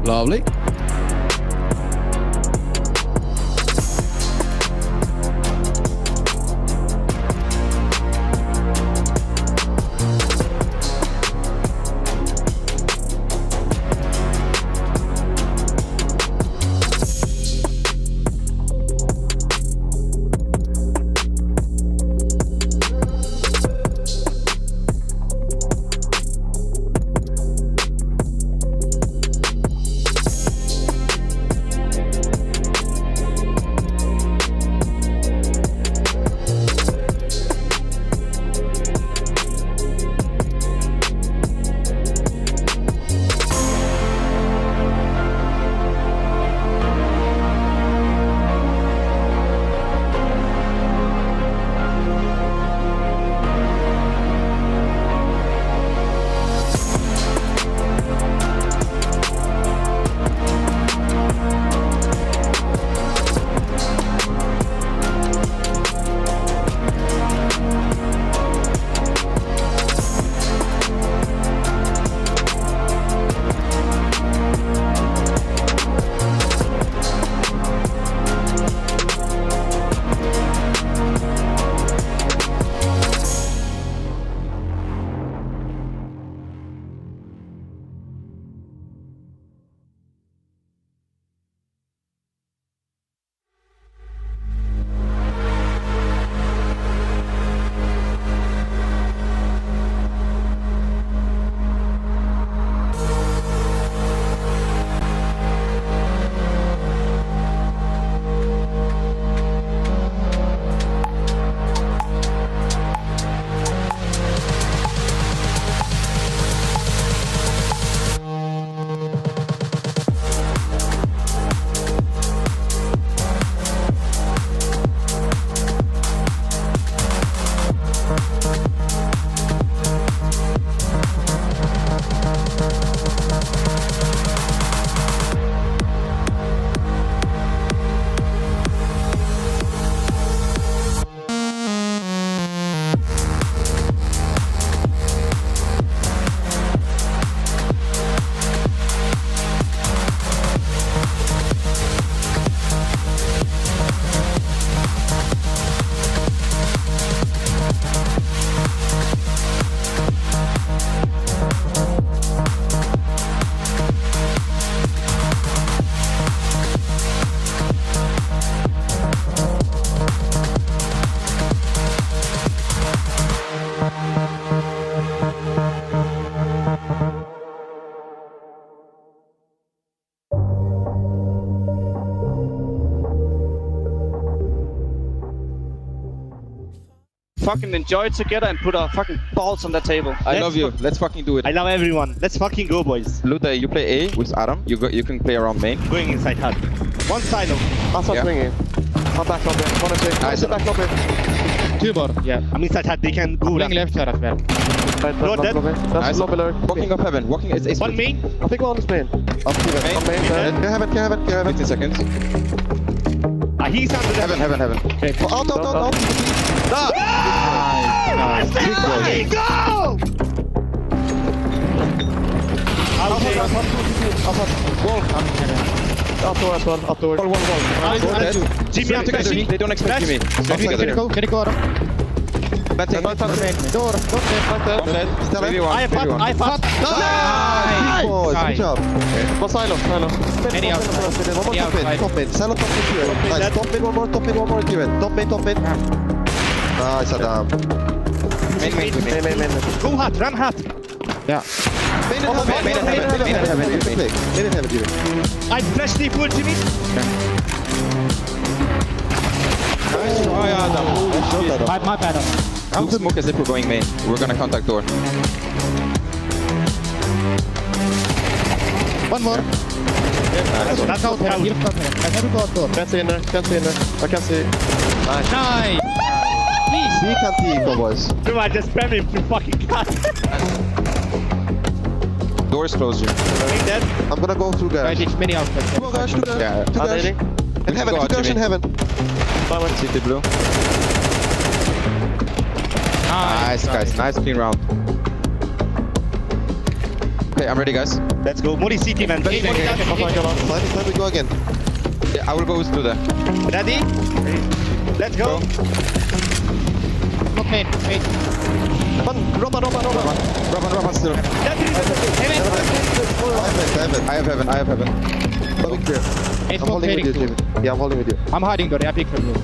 Lovely. fucking enjoy together and put our fucking balls on the table. I love you. Let's fucking do it. I love everyone. Let's fucking go, boys. Luther, you play A with Adam. You can play around main. Going inside hut. One silo. I'll start swinging. I'm back lobby. One or two. Nice. Sit back lobby. Two more. Yeah. I'm inside hut. They can go Wing left. left here as well. Not dead. That's Nice. lobby lurk. Walking up heaven. Walking is One main. I think one is main. Up to it. Main. On main. Can have it. 15 seconds. He's under the Heaven. Okay. Oh, out. Nice. Big boy. Go! Afterwards. Wall. Jimmy, I'm flashing. They don't expect Jimmy. Stop together. Can you go Adam? Batting. Door. Don't dead. Maybe one. I fought. Nice. Good job. One silo. Any outside. One more top mid. Silo top mid. Nice. Top mid one more. Give it. Top mid. Nice, Adam. Main. Go hut. Run hut. Yeah. Main in heaven. I flash the full Jimmy. My bad. I'm smoke as if we're going main. We're gonna contact door. One more. That's out. I never go out door. Can't see in there. I can see. Nice. Nice. Please. He can't see equal, boys. No, I just spam him to fucking cut. Doors closed you. Dead. I'm gonna go through Right, garage. it's many outside. Come on, garage. Yeah. To garage. In heaven. Go out, To garage in Jimmy. heaven. City blue. Nice, guys. Nice clean round. Okay, I'm ready, guys. Let's go. Mori CT, man. Time we go again. Yeah, I will go with Luther. Ready? Let's go. Okay. Roman. Robin still. I have heaven. Lobby clear. It's I'm holding with you, Jimmy. Yeah, I'm holding with you. I'm hiding door. Yeah, big for you.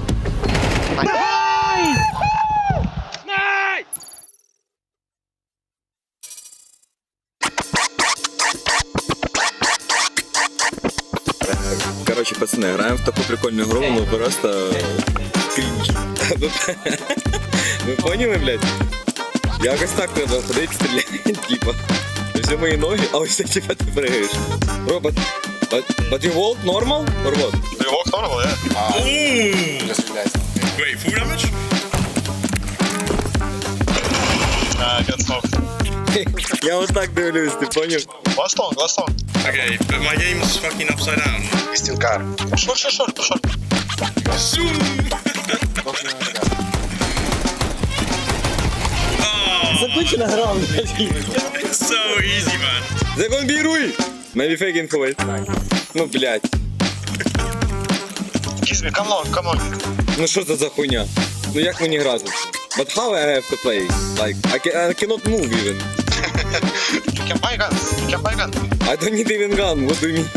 Короче, пацаны, играем в такую прикольную игру, ну просто кринж. Ви поняли, блядь? Якось так треба ходити, стріляти, типа. Все мої ноги, а ось типа ти пригаєш. Робот, but you walk normal or what? You walk normal, yeah. Wait, full damage? Get smoked. Я вот так дивлюсь, ти поняв? Last long. Okay, but my game's fucking upside down. We still car. Sure. Zoom! Закончена гра, блядь. It's so easy, man. Законбіруй! Maybe faking for it. Ну, блядь. Kiss me, come on. Ну що це за хуйня? Ну як мені грати? But how I have to play? Like, I cannot move even. You can buy guns. I don't need even gun, what do you mean?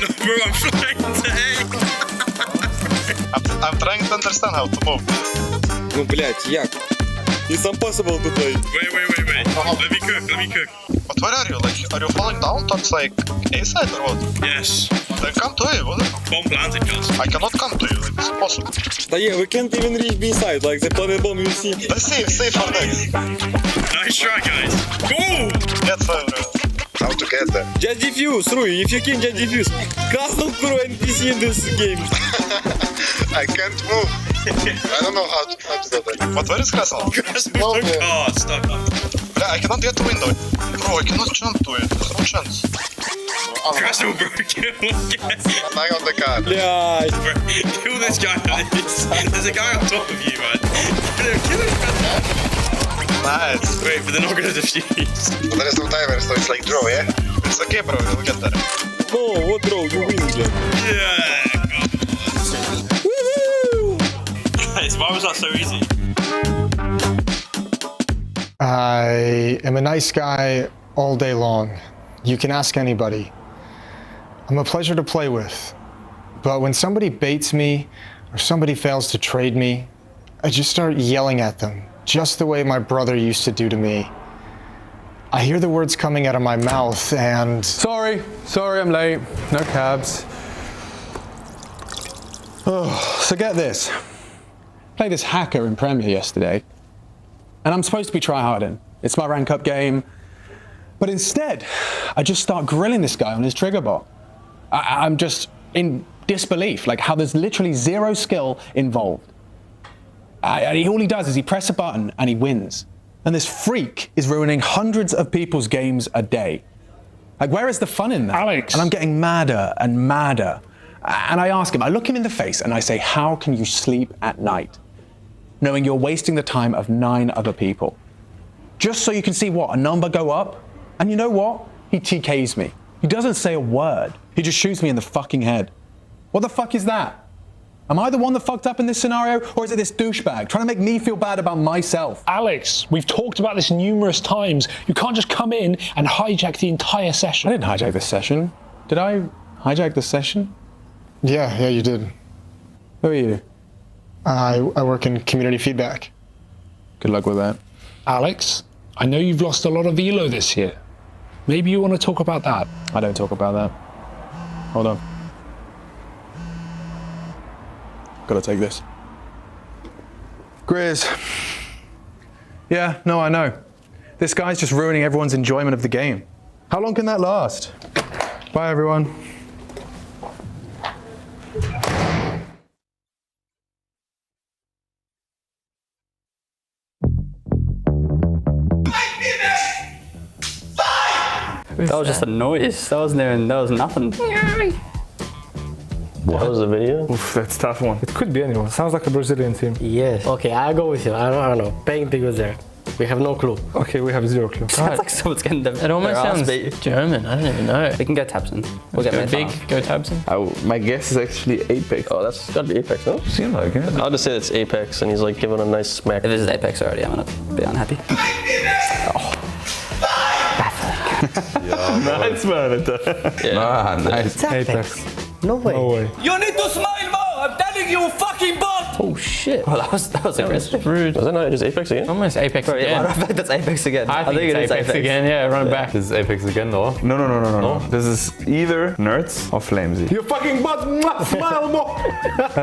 No, bro, I'm trying to aim. I'm trying to understand how to move. Ну, блядь, як? It's impossible to play. Wait. Let me cook. But where are you? Like, are you falling down towards like A side or what? Yes. Then come to A, what? Bomb planted, guys. I cannot come to you, like, it's impossible. But yeah, we can't even reach B side, like the planet bomb you see. Let's save for next. Nice try, guys. Go! Get fire, bro. How to get there? Just defuse, Rui, if you can just defuse. Castle crew NPC in this game. I can't move. I don't know how to do that. But where is Castle? Castle stuck. Yeah, I cannot get to window. Bro, I cannot jump to it. There's no chance. Castle broke. I'm on the car. Yeah. Kill this guy. There's a guy on top of you, man. Kill him, man. Nice. Wait, but they're not gonna defuse. But there is no timer, so it's like draw, yeah? It's okay, bro. We'll get there. No, what draw? You win, man. Yeah. Guys, why was that so easy? I am a nice guy all day long. You can ask anybody. I'm a pleasure to play with. But when somebody baits me or somebody fails to trade me, I just start yelling at them, just the way my brother used to do to me. I hear the words coming out of my mouth and... Sorry, I'm late. No cabs. So get this. Play this hacker in Premier yesterday, and I'm supposed to be tryharding. It's my rank up game. But instead, I just start grilling this guy on his trigger bot. I'm just in disbelief, like how there's literally zero skill involved. All he does is he presses a button and he wins. And this freak is ruining hundreds of people's games a day. Like, where is the fun in that? Alex. And I'm getting madder and madder. And I ask him, I look him in the face and I say, how can you sleep at night, knowing you're wasting the time of 9 other people? Just so you can see what, a number go up? And you know what? He TKs me. He doesn't say a word. He just shoots me in the fucking head. What the fuck is that? Am I the one that fucked up in this scenario, or is it this douchebag trying to make me feel bad about myself? Alex, we've talked about this numerous times. You can't just come in and hijack the entire session. I didn't hijack the session. Did I hijack the session? Yeah, you did. Who are you? I work in community feedback. Good luck with that. Alex, I know you've lost a lot of elo this year. Maybe you want to talk about that. I don't talk about that. Hold on. Gotta take this. Grizz. Yeah, no, I know. This guy's just ruining everyone's enjoyment of the game. How long can that last? Bye, everyone. That was just a noise. That wasn't even, that was nothing. What? That was a video? Oof, that's a tough one. It could be anyone. Sounds like a Brazilian team. Yes. Okay, I go with you. I don't know. Painting was there. We have no clue. Okay, we have 0 clue. Sounds like someone's getting them. It almost sounds German. I don't even know. We can go Tabson. We'll get big. Go Tabson. My guess is actually Apex. Oh, that's gotta be Apex, no? Seems like it. I'll just say it's Apex, and he's like giving a nice smack. If this is Apex already, I'm gonna be unhappy. Nice, man. Nice. Apex. No way. No way. You need to smile more! I'm telling you, fucking bot! Oh shit. Well, that was aggressive. Rude. Was that not just Apex again? Almost Apex again. I think that's Apex again. I think it's Apex again, yeah, run back. This is Apex again, though. No. This is either Nerds or Flamesy. You fucking butt! Smile more!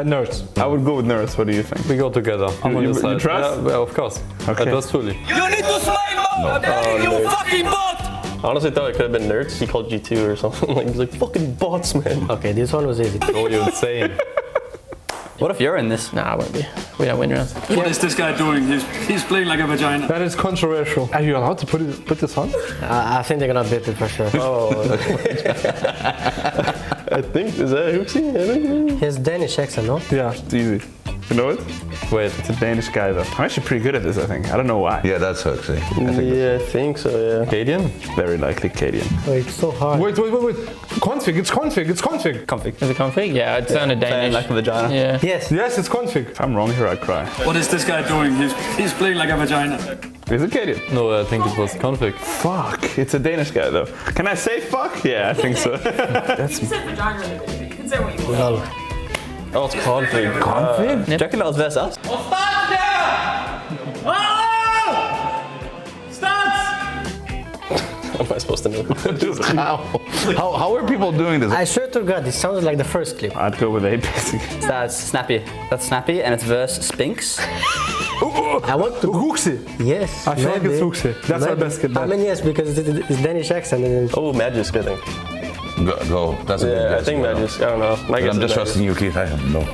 Nerds. I would go with Nerds. What do you think? We go together. I'm on your side. You trust? Yeah, of course. Okay. That was fully. You need to smile more! I'm telling you, fucking bot! I honestly thought it could have been Nerds. He called G2 or something. Like, he's like, fucking bots, man. Okay, this one was easy. Oh, you're insane. What if you're in this? Nah, I won't be. We don't win rounds. What is this guy doing? He's playing like a vagina. That is controversial. Are you allowed to put this on? I think they're gonna bip it for sure. Oh. I think, is that Huxi? He has Danish accent, no? Yeah, it's easy. You know it? Wait, it's a Danish guy though. I'm actually pretty good at this, I think. I don't know why. Yeah, that's Huxley. I think so, yeah. Cadian? Very likely Cadian. Oh, it's so hard. Wait. Config, it's config. Config. Is it config? Yeah, it sounded Danish. Like a vagina. Yeah. Yes, it's config. If I'm wrong here, I cry. What is this guy doing? He's playing like a vagina. Is it Cadian? No, I think it was config. Fuck, it's a Danish guy though. Can I say fuck? Yeah, I think so. That's You said vagina in the beginning. You can say what you want. Oh, it's config. Config? Do you reckon that was versus us? How am I supposed to know? Just how are people doing this? I swear to God, this sounded like the first clip. I'd go with Apex. That's Snappy. That's Snappy, and it's versus Spinks. I want to. Huxi. Yes. I feel like it's Huxi. That's our best kid. I mean, yes, because it's Danish accent. And Oh, Magisk, I think. Go. That's a good guess. I think Magisk. I don't know. My guess I'm just is trusting you, Keith. I have no.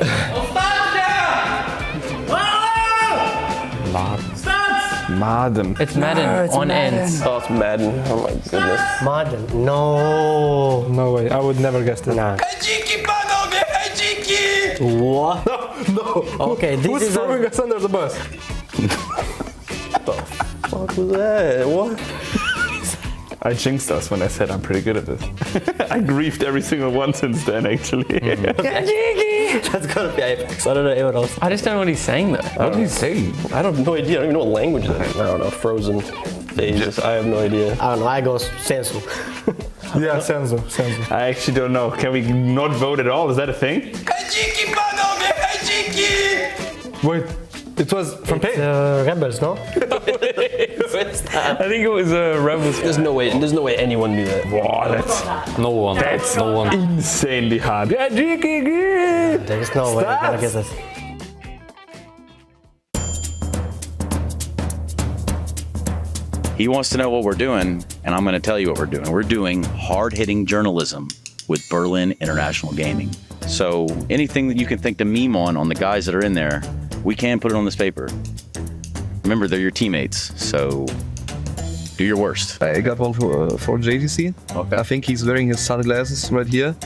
Madden. It's Madden on ends. Oh, it's Madden. Oh my goodness. Madden. No. No way. I would never guess that. Nah. What? No. Okay, this Who's is throwing us under the bus? What the fuck was that? What? I jinxed us when I said I'm pretty good at this. I griefed every single one since then, actually. That's gotta be Apex. I don't know anyone else. I just don't know what he's saying though. What did he say? I have no idea. I don't even know what language that is. I don't know. Frozen phases. I have no idea. I don't know. I go Sensu. Yeah, Sensu. I actually don't know. Can we not vote at all? Is that a thing? Wait, it was from Pain. Rebels, no? I think it was Rebels. There's no way anyone knew that. Wow, that's No one. insanely hard. Yeah, There's no way you're gonna get this. He wants to know what we're doing, and I'm going to tell you what we're doing. We're doing hard-hitting journalism with Berlin International Gaming. So anything that you can think to meme on the guys that are in there, we can put it on this paper. Remember, they're your teammates, so do your worst. I got one for JDC. Okay. I think he's wearing his sunglasses right here.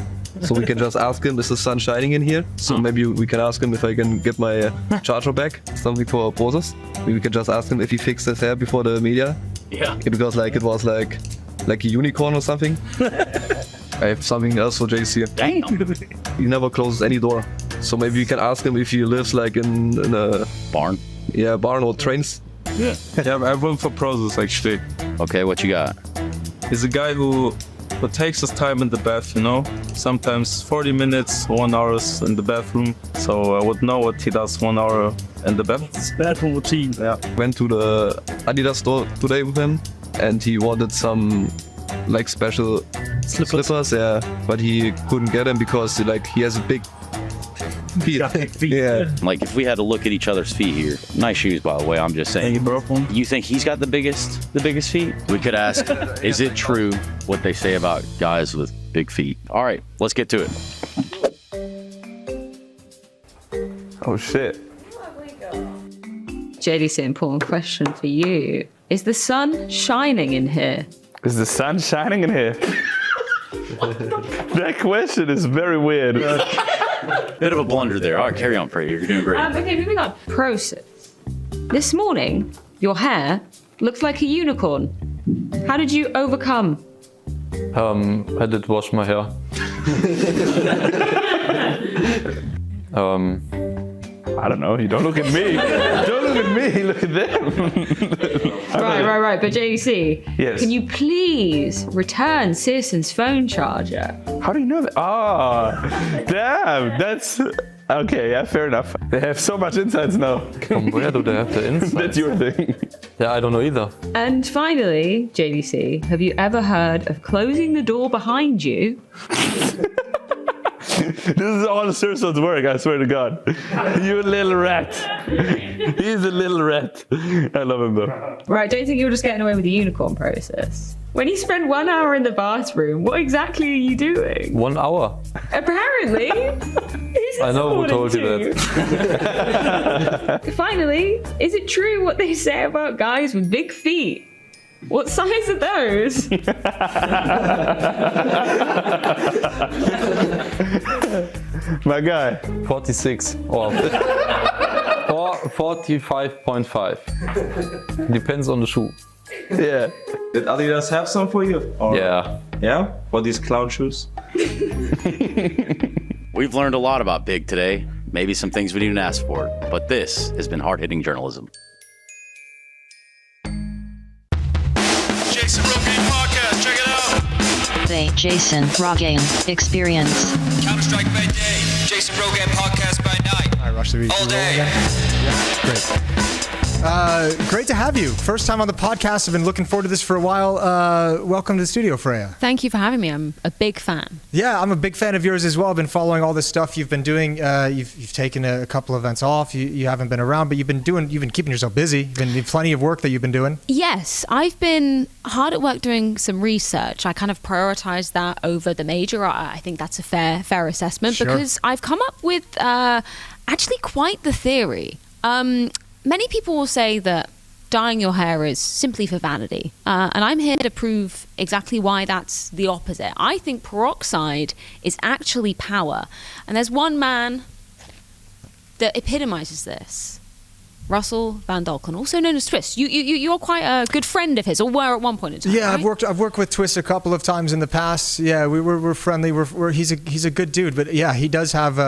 So we can just ask him, is the sun shining in here? So maybe we can ask him if I can get my charger back, something for FORZE. Maybe we can just ask him if he fixed his hair before the media. Yeah. Because like it was like a unicorn or something. I have something else for JC. Damn. He never closes any door. So maybe we can ask him if he lives like in a barn. Yeah, barn or trains. Yeah, I have one for FORZE actually. Okay, what you got? He's a guy who takes his time in the bath, you know? Sometimes 40 minutes, 1 hour in the bathroom. So I would know what he does 1 hour in the bath. It's bathroom routine. Yeah. Went to the Adidas store today with him and he wanted some like special slippers, yeah, but he couldn't get them because like he has a big feet. Yeah. Like if we had to look at each other's feet here, nice shoes by the way, I'm just saying. You think he's got the biggest feet? We could ask, is it true what they say about guys with big feet? All right, let's get to it. Oh shit. JDC, important question for you. Is the sun shining in here? Is the sun shining in here? That question is very weird. Bit of a blunder there. All right, carry on, Pera. You're doing great. Okay, moving on. Process. This morning, your hair looks like a unicorn. How did you overcome? I did wash my hair. I don't know. You don't look at me. Don't look at me. Look at them. Right. But JDC, yes. Can you please return Citizen's phone charger? How do you know that? Oh, damn. That's okay. Yeah, fair enough. They have so much insights now. From where do they have the insights? That's your thing. Yeah, I don't know either. And finally, JDC, have you ever heard of closing the door behind you? This is all Surso's work, I swear to God. You little rat. He's a little rat. I love him though. Right, don't think you're just getting away with the unicorn process. When you spend 1 hour in the bathroom, what exactly are you doing? 1 hour. Apparently. I know who told you that. Finally, is it true what they say about guys with big feet? What size are those? My guy. 46 or 45.5. Depends on the shoe. Yeah. Did Adidas have some for you? Or yeah. Yeah? For these clown shoes? We've learned a lot about Big today. Maybe some things we didn't ask for. But this has been hard-hitting journalism. Jason Rogane podcast, check it out. The Jason Rogane Experience. Counter-Strike by day, Jason Rogane podcast by night. I rush the video all day. Yeah, great. Great to have you. First time on the podcast. I've been looking forward to this for a while. Welcome to the studio, Freya. Thank you for having me. I'm a big fan. Yeah, I'm a big fan of yours as well. I've been following all this stuff you've been doing. You've taken a couple events off. You haven't been around, but you've been keeping yourself busy. You've been plenty of work that you've been doing. Yes, I've been hard at work doing some research. I kind of prioritize that over the major. I think that's a fair assessment because I've come up with actually quite the theory. Many people will say that dyeing your hair is simply for vanity. And I'm here to prove exactly why that's the opposite. I think peroxide is actually power. And there's one man that epitomizes this. Russell Van Dolken, also known as Twist. You're quite a good friend of his, or were at one point in time. Yeah, right? I've worked with Twist a couple of times in the past. Yeah, we're friendly. He's a good dude, but yeah, he does have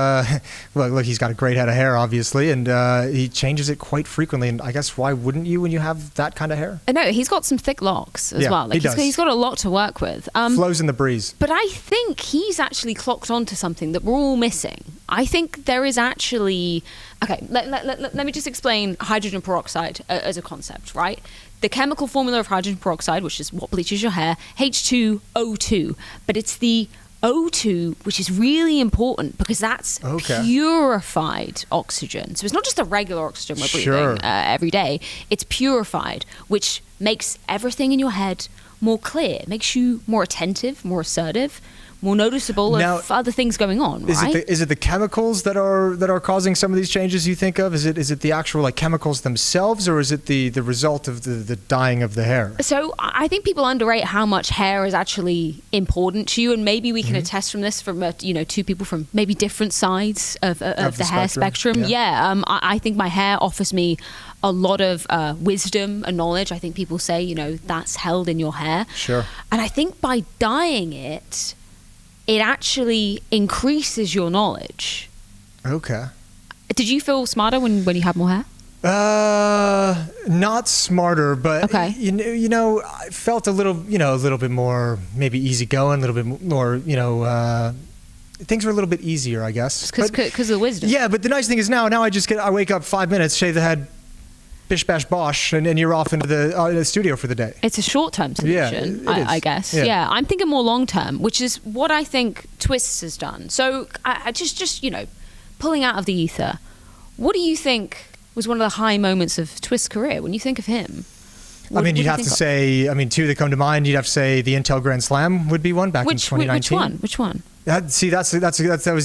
look, he's got a great head of hair, obviously, and he changes it quite frequently. And I guess why wouldn't you when you have that kind of hair? No, he's got some thick locks as well. Like he's got a lot to work with. Flows in the breeze. But I think he's actually clocked onto something that we're all missing. I think there is actually. Okay, let me just explain hydrogen peroxide as a concept, right? The chemical formula of hydrogen peroxide, which is what bleaches your hair, H2O2, but it's the O2, which is really important because that's Okay. purified oxygen. So it's not just the regular oxygen we're Sure. breathing every day. It's purified, which makes everything in your head more clear, makes you more attentive, more assertive, more noticeable Now, of other things going on, Is right? it the chemicals that are causing some of these changes you think of? Is it the actual like chemicals themselves, or is it the result of the dyeing of the hair? So I think people underrate how much hair is actually important to you, and maybe we can attest from this from two people from maybe different sides of the hair spectrum. Yeah, I think my hair offers me a lot of wisdom and knowledge. I think people say that's held in your hair. Sure. And I think by dyeing it, it actually increases your knowledge. Okay. Did you feel smarter when you had more hair? Not smarter, but Okay. I felt a little bit more maybe easygoing, a little bit more, things were a little bit easier, I guess. Because of the wisdom. Yeah, but the nice thing is now I wake up 5 minutes, shave the head, bish bash bosh, and you're off into the studio for the day. It's a short-term solution, Yeah, it is. I guess. Yeah. Yeah, I'm thinking more long-term, which is what I think Twists has done. So I just pulling out of the ether, what do you think was one of the high moments of Twist's career when you think of him? You'd have to say, two that come to mind. You'd have to say the Intel Grand Slam would be one back in 2019. Which one? That was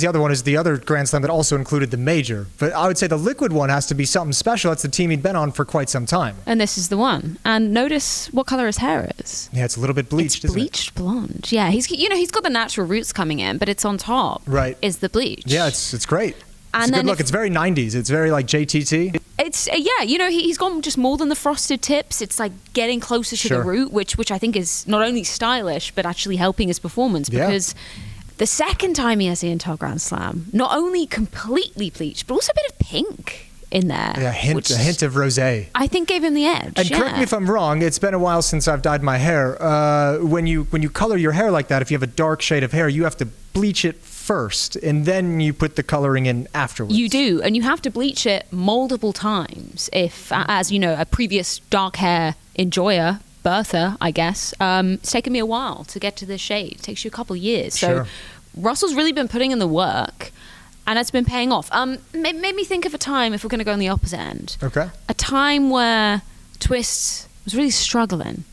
the other one. Is the other Grand Slam that also included the major. But I would say the liquid one has to be something special. That's the team he'd been on for quite some time. And this is the one. And notice what color his hair is. Yeah, it's a little bit bleached, isn't it? Bleached blonde. Yeah, he's got the natural roots coming in, but it's on top. Right. Is the bleach. Yeah, it's great. And It's a then good look. It's very 90s. It's very like JTT. It's he's gone just more than the frosted tips. It's like getting closer to the Sure. root, which I think is not only stylish but actually helping his performance because the second time he has the Intel Grand Slam, not only completely bleached but also a bit of pink in there. Yeah, a hint of rosé. I think gave him the edge. And correct me if I'm wrong. It's been a while since I've dyed my hair. When you color your hair like that, if you have a dark shade of hair, you have to bleach it first, and then you put the coloring in afterwards. You do, and you have to bleach it multiple times. If, as you know, a previous dark hair enjoyer, Bertha, I guess, it's taken me a while to get to this shade. It takes you a couple of years. Sure. So Russell's really been putting in the work, and it's been paying off. Made me think of a time, if we're going to go on the opposite end, Okay. a time where Twist was really struggling.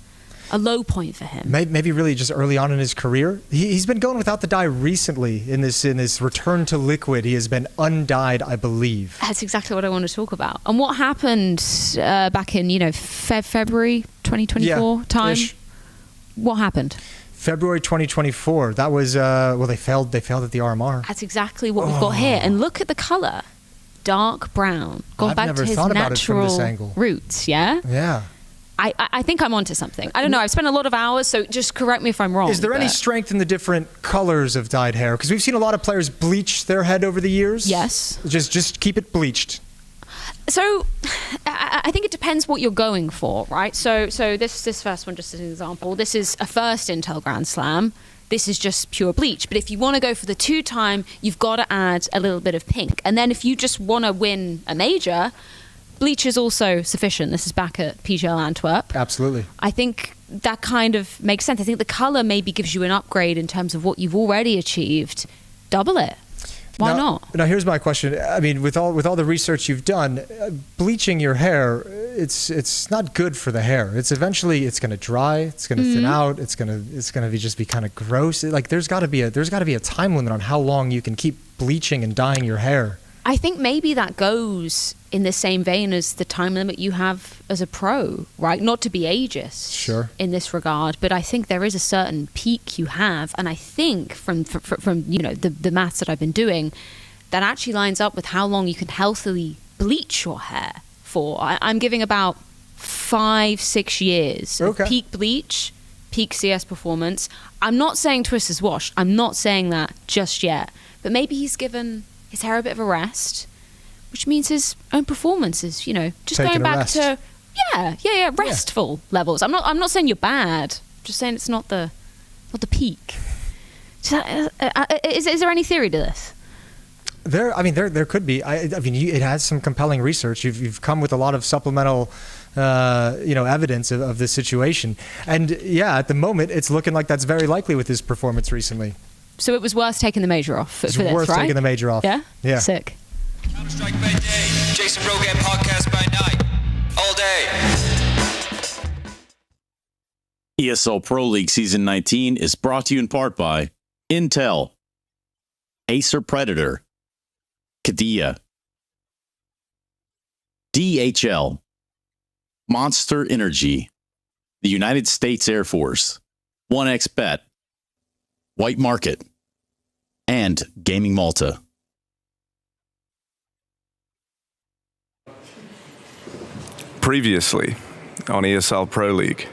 A low point for him. Maybe really just early on in his career. He's been going without the dye recently in this return to liquid. He has been undyed, I believe. That's exactly what I want to talk about. And what happened back in, February 2024 time? Ish. What happened? February 2024. That was they failed at the RMR. That's exactly what we've got here. And look at the color. Dark brown. Gone I've back never to his thought about it from this natural angle. roots, yeah? Yeah. I think I'm onto something. I don't know. I've spent a lot of hours, so just correct me if I'm wrong. Is there any but- strength in the different colors of dyed hair? Because we've seen a lot of players bleach their head over the years. Yes. Just keep it bleached. So, I think it depends what you're going for, right? So this first one, just as an example, this is a first Intel Grand Slam. This is just pure bleach. But if you want to go for the 2-time, you've got to add a little bit of pink. And then if you just want to win a major, bleach is also sufficient. This is back at PGL Antwerp. Absolutely. I think that kind of makes sense. I think the color maybe gives you an upgrade in terms of what you've already achieved. Double it. Why not? Now here's my question. I mean, with all the research you've done, bleaching your hair, it's not good for the hair. It's eventually going to dry. It's going to thin out. It's going to be kind of gross. Like there's got to be a time limit on how long you can keep bleaching and dyeing your hair. I think maybe that goes in the same vein as the time limit you have as a pro, right? Not to be ageist Sure. in this regard, but I think there is a certain peak you have, and I think from the maths that I've been doing, that actually lines up with how long you can healthily bleach your hair for. I'm giving about 5-6 years of peak bleach, peak CS performance. I'm not saying Twist is washed. I'm not saying that just yet, but maybe he's given his hair a bit of a rest, which means his own performance is, just Taking going a back rest. to restful levels. I'm not saying you're bad. I'm just saying it's not the peak. Is there any theory to this? There could be. It has some compelling research. You've come with a lot of supplemental, evidence of this situation, and yeah, at the moment, it's looking like that's very likely with his performance recently. So it was worth taking the major off for It's this, worth right? taking the major off. Yeah? Yeah. Sick. Counter-Strike by day, Jason Rogan podcast by night. All day. ESL Pro League Season 19 is brought to you in part by Intel, Acer Predator, Kadia, DHL, Monster Energy, the United States Air Force, 1xBet, White Market, and Gaming Malta. Previously on ESL Pro League.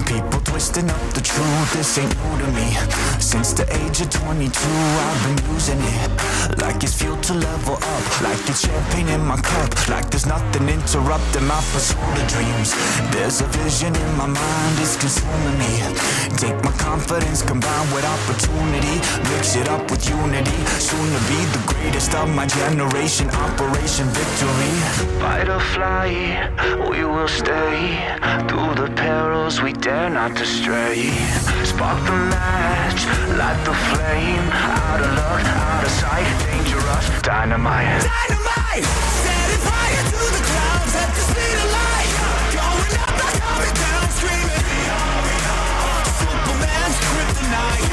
People twisting up the truth, this ain't new to me. Since the age of 22, I've been using it like it's fuel to level up, like it's champagne in my cup, like there's nothing interrupting my pursuit of dreams. There's a vision in my mind, it's consuming me. Take my confidence combined with opportunity, mix it up with unity, soon to be the greatest of my generation. Operation Victory. Fight or fly, we will stay through the perils we dare not to stray. Spark the match, light the flame. Out of luck, out of sight, dangerous, dynamite. Dynamite! Setting fire to the clouds at the speed of light. Going up, not coming down, screaming. Superman's kryptonite.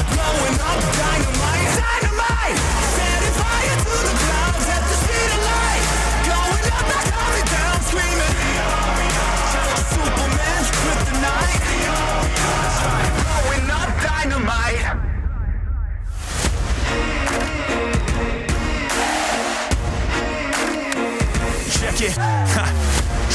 Blowing up, dynamite. Dynamite! Setting fire to the clouds at the speed of light. Going up, not coming down, screaming. Superman's kryptonite. Blowing up, dynamite. Check it.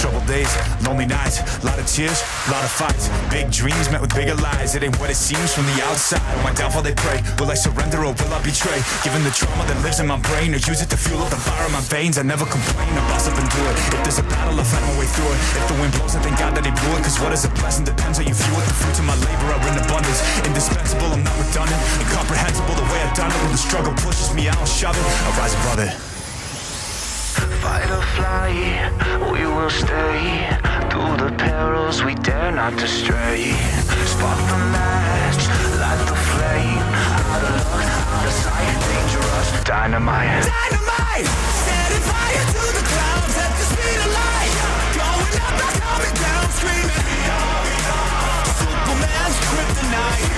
Troubled days, lonely nights, lot of tears, lot of fights. Big dreams met with bigger lies. It ain't what it seems from the outside. On my downfall they pray. Will I surrender or will I betray? Given the trauma that lives in my brain, or use it to fuel up the fire in my veins. I never complain, I boss up and do it. If there's a battle, I fight my way through it. If the wind blows, I thank God that he blew it. Cause what is a blessing depends how you view it. The fruits of my labor are in abundance. Indispensable, I'm not redundant. Incomprehensible the way I've done it. When the struggle pushes me out, I'll shove it. I'll rise above it. Fight or fly, we will stay through the perils we dare not to stray. Spark the match, light the flame. Out of luck, out of sight, dangerous, dynamite. Dynamite! Setting fire to the clouds at the speed of light. Going up, not coming down, screaming. Superman's kryptonite.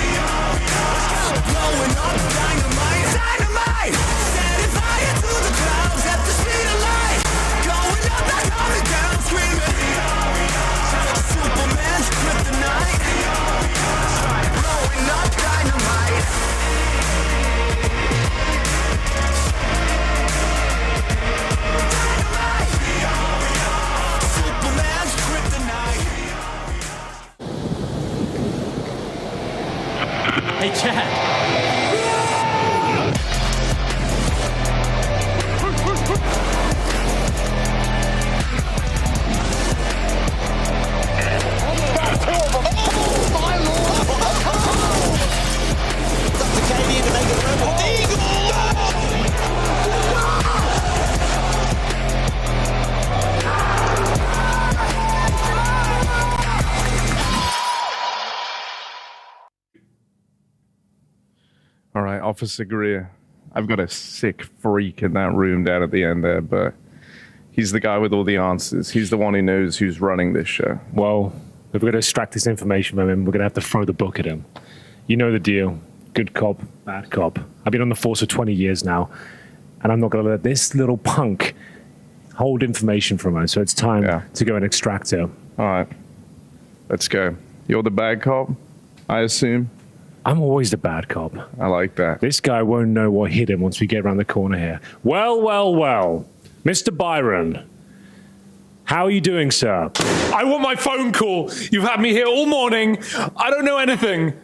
Blowing up, dynamite. Dynamite! Setting fire to the clouds at the speed of light. Going up, not coming down, screaming. Superman's kryptonite. Blowing up, dynamite. Superman's kryptonite. Hey, Chad. All right, Officer Greer. I've got a sick freak in that room down at the end there, but he's the guy with all the answers. He's the one who knows who's running this show. Well, if we're going to extract this information from him, we're going to have to throw the book at him. You know the deal. Good cop, bad cop. I've been on the force for 20 years now, and I'm not going to let this little punk hold information from us. So it's time to go and extract her. All right, let's go. You're the bad cop, I assume? I'm always the bad cop. I like that. This guy won't know what hit him once we get around the corner here. Well, well, well. Mr. Byron, how are you doing, sir? I want my phone call. You've had me here all morning. I don't know anything.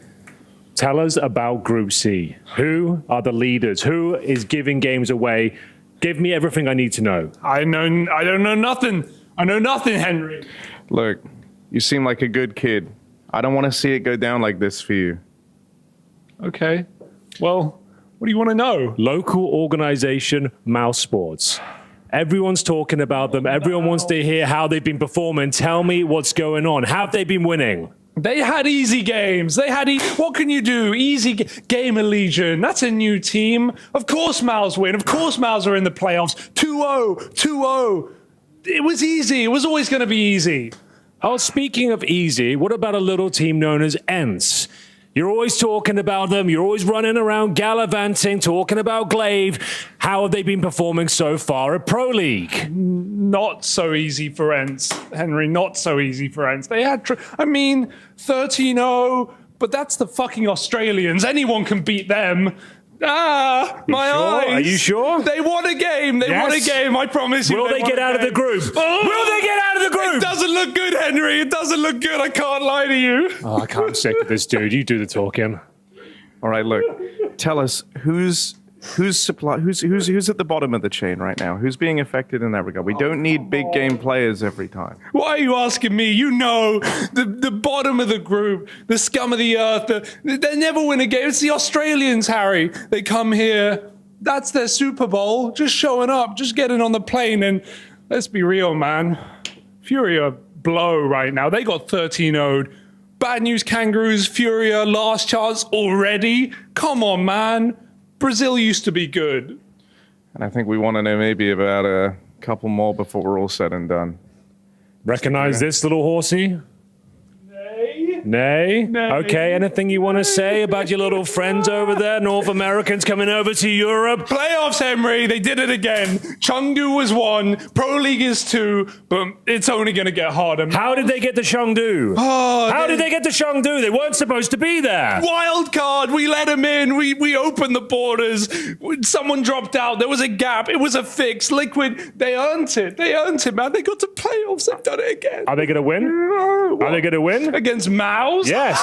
Tell us about Group C. Who are the leaders? Who is giving games away? Give me everything I need to know. I don't know nothing. I know nothing, Henry. Look, You seem like a good kid. I don't want to see it go down like this for you. Okay. Well, what do you want to know? Local organization, Mouse Sports. Everyone's talking about them. Everyone wants to hear how they've been performing. Tell me what's going on. Have they been winning? They had easy games. What can you do? Easy GamerLegion. That's a new team. Of course Mouse win. Of course Mouse are in the playoffs. 2-0. 2-0. It was easy. It was always going to be easy. Oh, speaking of easy, what about a little team known as ENCE? You're always talking about them. You're always running around gallivanting, talking about Glaive. How have they been performing so far at Pro League? Not so easy for ENCE, Henry. Not so easy for ENCE. They had, 13-0, but that's the fucking Australians. Anyone can beat them. My eyes. Are you sure? They won a game. They won a game. I promise you. Will they get out of the group? Will they get out of the group? It doesn't look good, Henry. It doesn't look good. I can't lie to you. Oh, I'm sick of this dude. You do the talking. All right, look. Tell us who's at the bottom of the chain right now? Who's being affected in that regard? We don't need big game players every time. Why are you asking me? You know, the bottom of the group, the scum of the earth, they never win a game. It's the Australians, Harry. They come here. That's their Super Bowl. Just showing up, just getting on the plane. And let's be real, man. Furia blow right now. They got 13-0'd. Bad news, Kangaroos. Furia, last chance already. Come on, man. Brazil used to be good. And I think we want to know maybe about a couple more before we're all said and done. Recognize this little horsey? Nay? Okay, anything you want to say about your little friends over there, North Americans coming over to Europe? Playoffs, Henry, they did it again. Chengdu was 1, Pro League is 2, but it's only going to get harder. How did they get to Chengdu? How did they get to Chengdu? They weren't supposed to be there. Wild card, we let them in, we opened the borders. Someone dropped out, there was a gap, it was a fix. Liquid, they earned it, man. They got to playoffs, they've done it again. Are they going to win? Are they going to win? Against Mouse? Yes.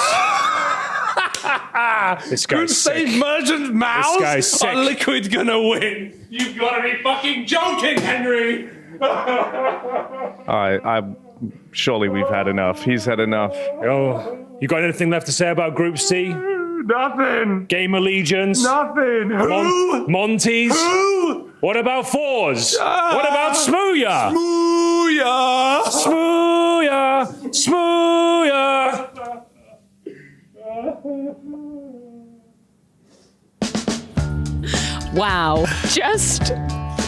This guy's Good sick. save Merchant Mouse? This guy's sick. Are Liquid gonna win? You've got to be fucking joking, Henry! Surely we've had enough. He's had enough. Oh, you got anything left to say about Group C? Nothing. GamerLegions? Nothing. Who? Monties? Who? What about FORZE? What about Smooya? Smooya! Smooya! Wow. Just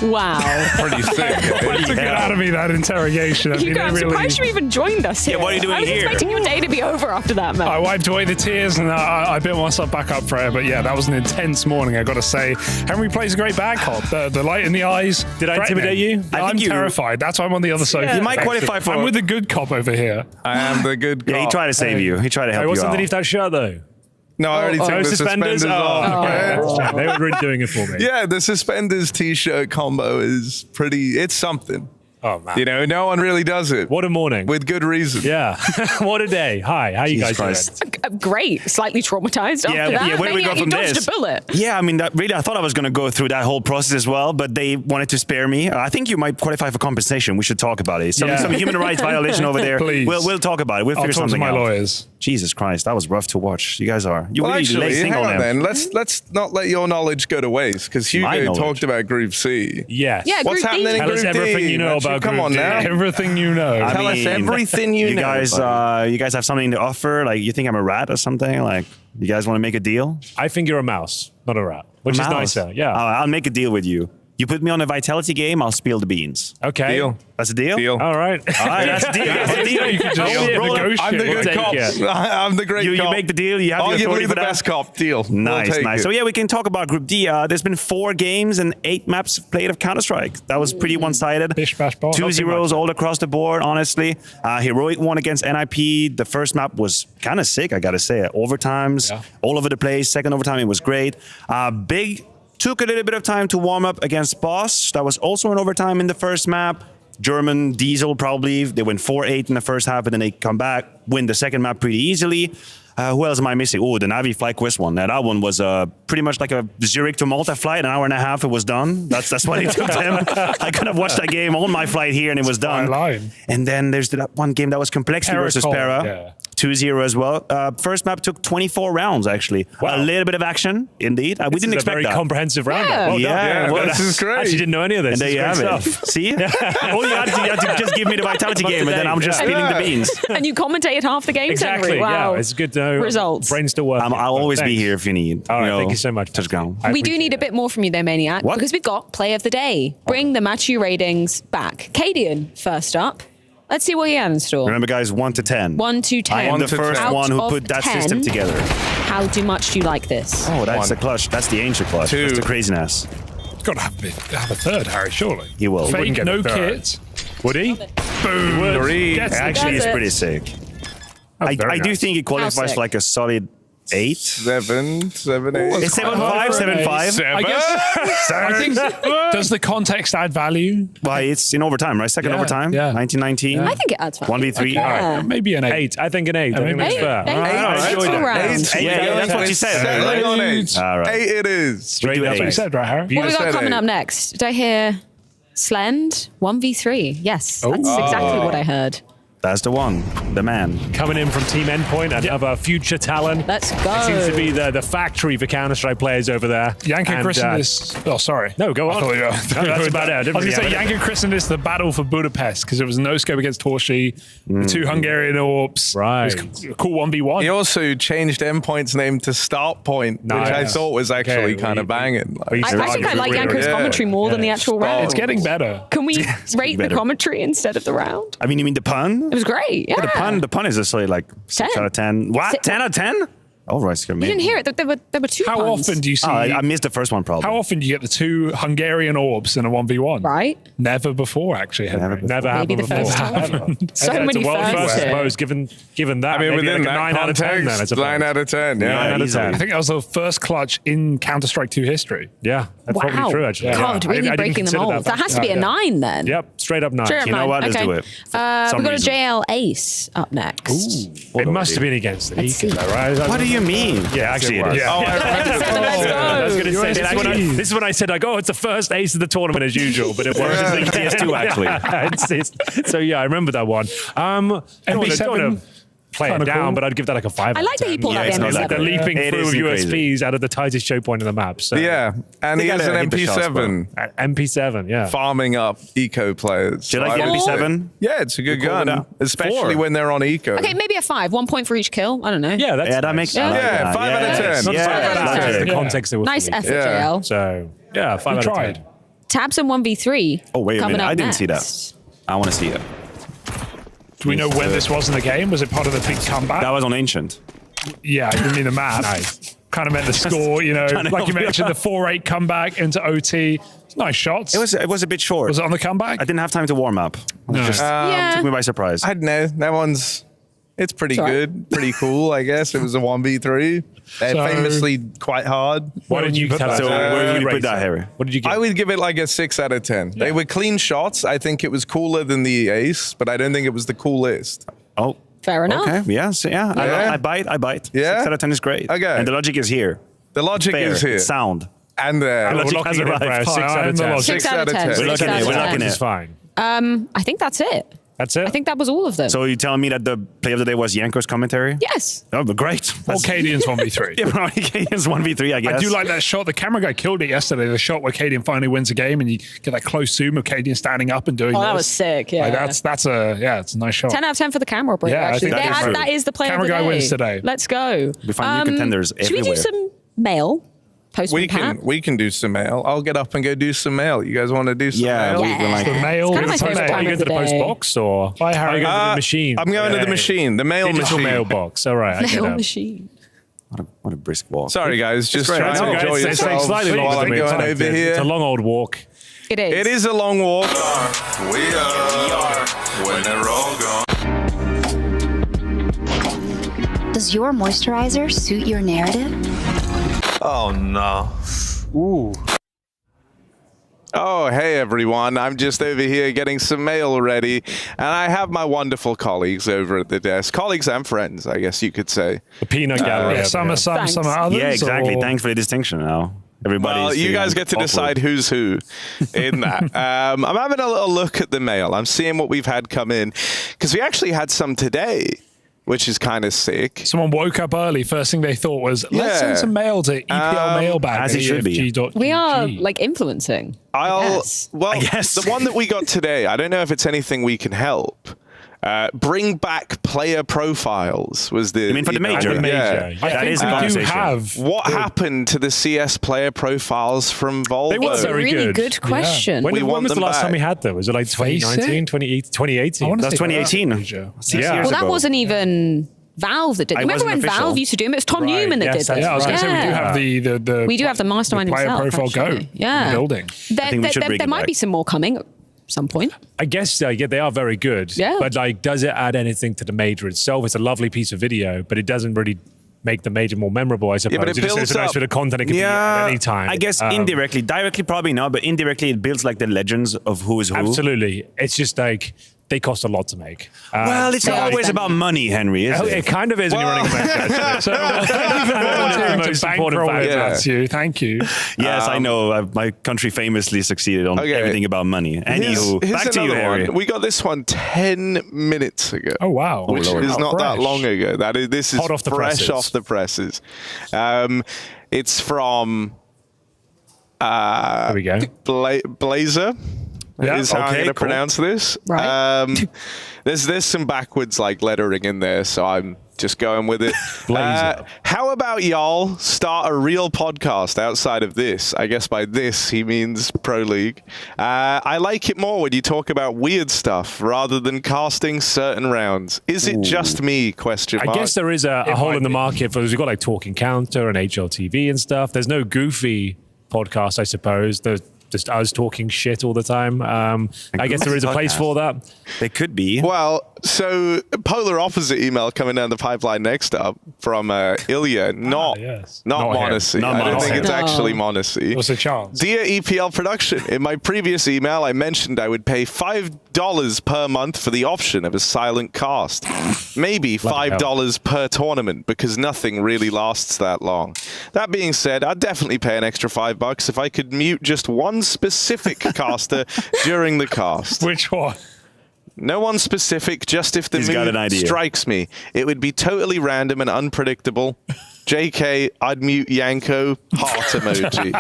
wow. Pretty sick. What took it out of me, that interrogation? I'm surprised you even joined us here. Yeah, what are you doing I was here? expecting your day to be over after that, man. I wiped away the tears and I built myself back up for it. But yeah, that was an intense morning, I got to say. Henry plays a great bad cop. The light in the eyes. Did I intimidate you? I'm terrified. That's why I'm on the other side. Yeah. You might qualify for... I'm with the good cop over here. I am the good cop. Yeah, he tried to save you. He tried to help you What's out. underneath that shirt, though? No, I already took the suspenders off. They were really doing it for me. Yeah, the suspenders t-shirt combo is it's something. Oh, man. You know, no one really does it. What a morning. With good reason. Yeah. What a day. Hi, how you guys doing? Great. Slightly traumatized after that. Yeah, where do we go from dodged this? a bullet. Yeah, I mean, really, I thought I was going to go through that whole process as well, but they wanted to spare me. I think you might qualify for compensation. We should talk about it. Some human rights violation over there. Please. We'll talk about it. We'll figure something out. I'll talk to my lawyers. Jesus Christ, that was rough to watch. You guys are. You well, really actually, lay single hang on now. then. Let's not let your knowledge go to waste, because Hugo talked about Group C. Yes. Yeah, What's Group D. happening in Tell Group us D? everything you know about Come Group on D. now. Everything you know. Tell us everything you know. You guys have something to offer? Like, you think I'm a rat or something? Like, you guys want to make a deal? I think you're a mouse, not a rat, which is nicer. Yeah. I'll make a deal with you. You put me on a vitality game, I'll spill the beans. Okay. Deal. That's a deal? All right. That's a deal. That's a deal. You can just negotiate. I'm the good cop. I'm the great cop. You make the deal. You have the authority Arguably for the that. best cop. Deal. Nice, We'll nice. it. So yeah, we can talk about Group D. There's been 4 games and 8 maps played of Counter-Strike. That was pretty one-sided. Bish, bash, ball. 2-0s all across the board, honestly. Heroic won against NIP. The first map was kind of sick, I gotta say. Overtimes, all over the place. Second overtime, it was great. Big took a little bit of time to warm up against Boss. That was also an overtime in the first map. German Diesel probably. They went 4-8 in the first half, and then they come back, win the second map pretty easily. Who else am I missing? Oh, the Navi FlyQuest one. Now, that one was pretty much like a Zurich to Malta flight. An hour and a half, it was done. That's what it took them. I kind of watched that game on my flight here, and it was done. And then there's that one game that was Complexity versus Pera. Yeah. 2-0 as well. First map took 24 rounds, actually. Wow. A little bit of action, indeed. We didn't expect a very that. comprehensive round. Yeah. Well done. Well, this is great. Actually didn't know any of this. And there you have it. See? All you had to just give me the Vitality game, and then I'm just spilling the beans. And you commentated half the games, Exactly. Henry. Wow. Yeah, it's good to know. Results. Brain's still working. I'll always Thanks. be here if you need. All right, thank you so much. Touchdown. We do need a bit more from you, though, Maniac, because we've got Play of the Day. Bring the Matthew ratings back. Cadian, first up. Let's see what he had in store. Remember, guys, 1 to 10. 1 to 10. I am the first Out one who of put that 10, system together. How much do you like this? Oh, that's the clutch. That's the ancient clutch. 2. That's the craziness. It's got to have a third, Harry, surely. He will. Fake, no kit. Would he? Boom. Actually, it's pretty sick. I do think it qualifies for like a solid 8. 7, 8. It's 7.5, 7.5. I guess. I think, does the context add value? Why, it's in overtime, right? Second overtime, 1919. I think it adds value. 1v3. Yeah. All right. Maybe an 8. I think an 8. I think that's fair. Eight. All right. Eight. Enjoyed it. Rounds. Yeah, that's what you said. Settling on 8. All right. 8 it is. Straight up. That's what you 8. said, right, Harry? What we got said coming 8. up next? Did I hear Slend 1v3? Yes, that's exactly what I heard. That's the one. The man. Coming in from Team Endpoint, another future talent. Let's go. It seems to be the factory for Counter-Strike players over there. Yanker christened this. Oh, sorry. No, go on. No, that's about it. I was going to say Yanker christened this the battle for Budapest because it was no scope against Torshi, the 2 Hungarian Orps. Right. It was a cool 1v1. He also changed Endpoint's name to Start Point, which I thought was actually kind of banging. I think I like Yanker's commentary more than the actual round. It's getting better. Can we rate the commentary instead of the round? I mean, you mean the pun? It was great. Yeah. The pun is actually like 6 out of 10. What? 10 out of 10? Oh, right. You didn't hear it. There were 2 How puns. often do you see? I missed the first one, probably. How often do you get the 2 Hungarian Orbs in a 1v1? Right. Never before, actually. Henry. Never Maybe happened the before. first time. So It's many a world firsts first, I here. suppose, given that. I mean, maybe within like a that 9 out of 10 then. context, I suppose. 9 out of 10. Yeah. 9 out of 10. I think that was the first clutch in Counter-Strike 2 history. Yeah, that's Wow. probably true, actually. God, Yeah. really I didn't breaking them consider all. That has to be a Yeah. 9 then. Yep, straight up 9. Straight up You know 9. what? Let's Okay. do it. We got a reason. JL Ace up next. It must have been against the Eco, though, right? What do you mean? Yeah, actually, it is. Yeah. Oh, I was going to say, USP. this is when I said, like, oh, it's the first ace of the tournament as usual, but it was. It's TS2, actually. So, yeah, I remember that one. I don't want to play it Kinda down, cool. but I'd give that like a 5. I like that you pulled out the it's not MP7. like They're leaping It through is with crazy. USPs out of the tightest choke point in the map. So. Yeah, and They he has gotta an hit the shots, MP7 MP7, yeah. farming up eco players. Do you like the I would- MP7? Yeah, it's a good Cool with gun, that. especially 4. when they're on eco. Okay, maybe a 5. 1 point for each kill. I don't know. Yeah, that's Yeah, that nice. makes Yeah. I like Yeah, that. 5 out of 10. Not Yeah, just Yeah. that, Yeah. the context they were Nice feeding. effort, Yeah. JL. So, yeah, 5 We out of tried. 10. Tabs and 1v3. Oh, wait a coming minute. up I didn't see next. that. I want to see it. Do we know when this was in the game? Was it part of the big comeback? That was on Ancient. Yeah, I didn't mean the math. Nice. Kind of meant the score, you know, Trying to like you help you mentioned, the out. 4-8 comeback into OT. It's nice shots. It was a bit short. Was it on the comeback? I didn't have time to warm up. No. It just Yeah. took me by surprise. I don't know. That one's, it's pretty It's all right. good, pretty cool, I guess. It was a 1v3. They're So- famously quite hard. Why didn't you tell us? So where would you rate put that, it? Harry? What did you give? I would give it like a 6 out of 10. They were clean shots. I think it was cooler than the ace, but I don't think it was the coolest. Oh, Fair enough. okay. Yeah, so yeah. Yeah. I bite. Yeah? 6 out of 10 is great. Okay. And the logic is here. The logic Fair. is here. It's sound. And We're logic locking has it in for arrived. a 6 out I'm of the 10. logic. 6 out of 10. We're Six looking out at of it. We're 10. looking This at is it. fine. I think that's it. That's it? I think that was all of them. So you telling me that the play of the day was Yanko's commentary? Yes. Oh, but great. Or Cadian's 1v3. Yeah, but Cadian's 1v3, I guess. I do like that shot. The camera guy killed it yesterday. The shot where Cadian finally wins a game, and you get that close zoom of Cadian standing up and doing. Oh, that this. was sick. Yeah. Like, that's it's a nice shot. 10 out of 10 for the camera operator, Yeah, I actually. think that is true. That is the play Camera of the guy day. wins today. Let's go. We find new contenders Should we do everywhere. some mail? Postman Pat? we can do some mail. I'll get up and go do some mail. You guys want to do some mail? we like The mail. It's kind of my Some favorite mail. time Are you of going to the the post day. box or are you going to the machine? I'm going to the machine, the mail Digital machine. mailbox. All right. I get Mail that. machine. What a brisk walk. Sorry, guys. Just great. trying It's to okay. enjoy It's yourselves slightly while longer I'm than me. It's going fine. over It's here. a long old walk. It is. It is a long walk. We are when they're all gone. Does your moisturizer suit your narrative? Oh no. Ooh. Oh, hey everyone. I'm just over here getting some mail ready, and I have my wonderful colleagues over at the desk. Colleagues and friends, I guess you could say. The peanut gallery. Some are some are others. Yeah, exactly. or- Thanks for the distinction now. Everybody's Well, you guys get to decide who's who in that. I'm having a little look at the mail. I'm seeing what we've had come in, because we actually had some today, which is kind of sick. Someone woke up early. First thing they thought was, let's send some mail to EPL Mailbag. as it should be. EFG.gg. We are like influencing. Well, I guess. the one that we got today, I don't know if it's anything we can help. Bring back player profiles was the. You mean for the major? Yeah. That is a conversation. What happened to the CS player profiles from Volvo? They were It's a very really good. good question. When, We when want was the them last back. time we had them? Was it like 2019, 2018? wanna That's say 2018. that. 6 Yeah. years Well, that ago. wasn't even Valve that did. I Remember wasn't when official. Valve used to do them? It was Tom Newman that Yes, did that's them. Yeah, I was going to say we do have the We do have the mastermind player himself, profile go actually. Yeah. in the building. I think we should bring There it might back. be some more coming at some point. I guess yeah, they are very good. Yeah. But like, does it add anything to the major itself? It's a lovely piece of video, but it doesn't really make the major more memorable, I suppose. but it It's builds a nice up. bit of content. It can be at any time. I guess indirectly. Directly, probably not, but indirectly, it builds like the legends of who is who. Absolutely. It's just like, they cost a lot to make. Well, it's not always about money, Henry, is it? It kind of is when you're running a venture. So, Volunteering to most important bankroll factor. it. That's you. Thank you. Yes, I know. My country famously succeeded on everything about money. Anywho, Here's back to you, another Henry. one. We got this one 10 minutes ago. Oh, wow. Which is not that long ago. This is Hot off the fresh presses. off the presses. It's from There we go. Blazer. Yeah, is how I'm okay, going to cool. pronounce this. Right. There's some backwards like lettering in there, so I'm just going with it. Blazer. How about y'all start a real podcast outside of this? I guess by this he means Pro League. I like it more when you talk about weird stuff rather than casting certain rounds. Is it just me? Question mark. I guess there is a hole in the market for, we've got like Talking Counter and HLTV and stuff. There's no goofy podcast, I suppose. There's just us talking shit all the time. I guess there is a place for that. There could be. Well, so polar opposite email coming down the pipeline next up from Ilya. Not yes. not Not him. Monacy. Not I don't think Monacy. it's No. actually Monacy. What's the chance? Dear EPL Production, in my previous email, I mentioned I would pay $5 per month for the option of a silent cast. Maybe $5 per tournament, because nothing really lasts that long. That being said, I'd definitely pay an extra $5 if I could mute just one specific caster during the cast. Which one? No one specific, just if the He's got mood an idea. strikes me. It would be totally random and unpredictable. JK, I'd mute Yanko, heart emoji.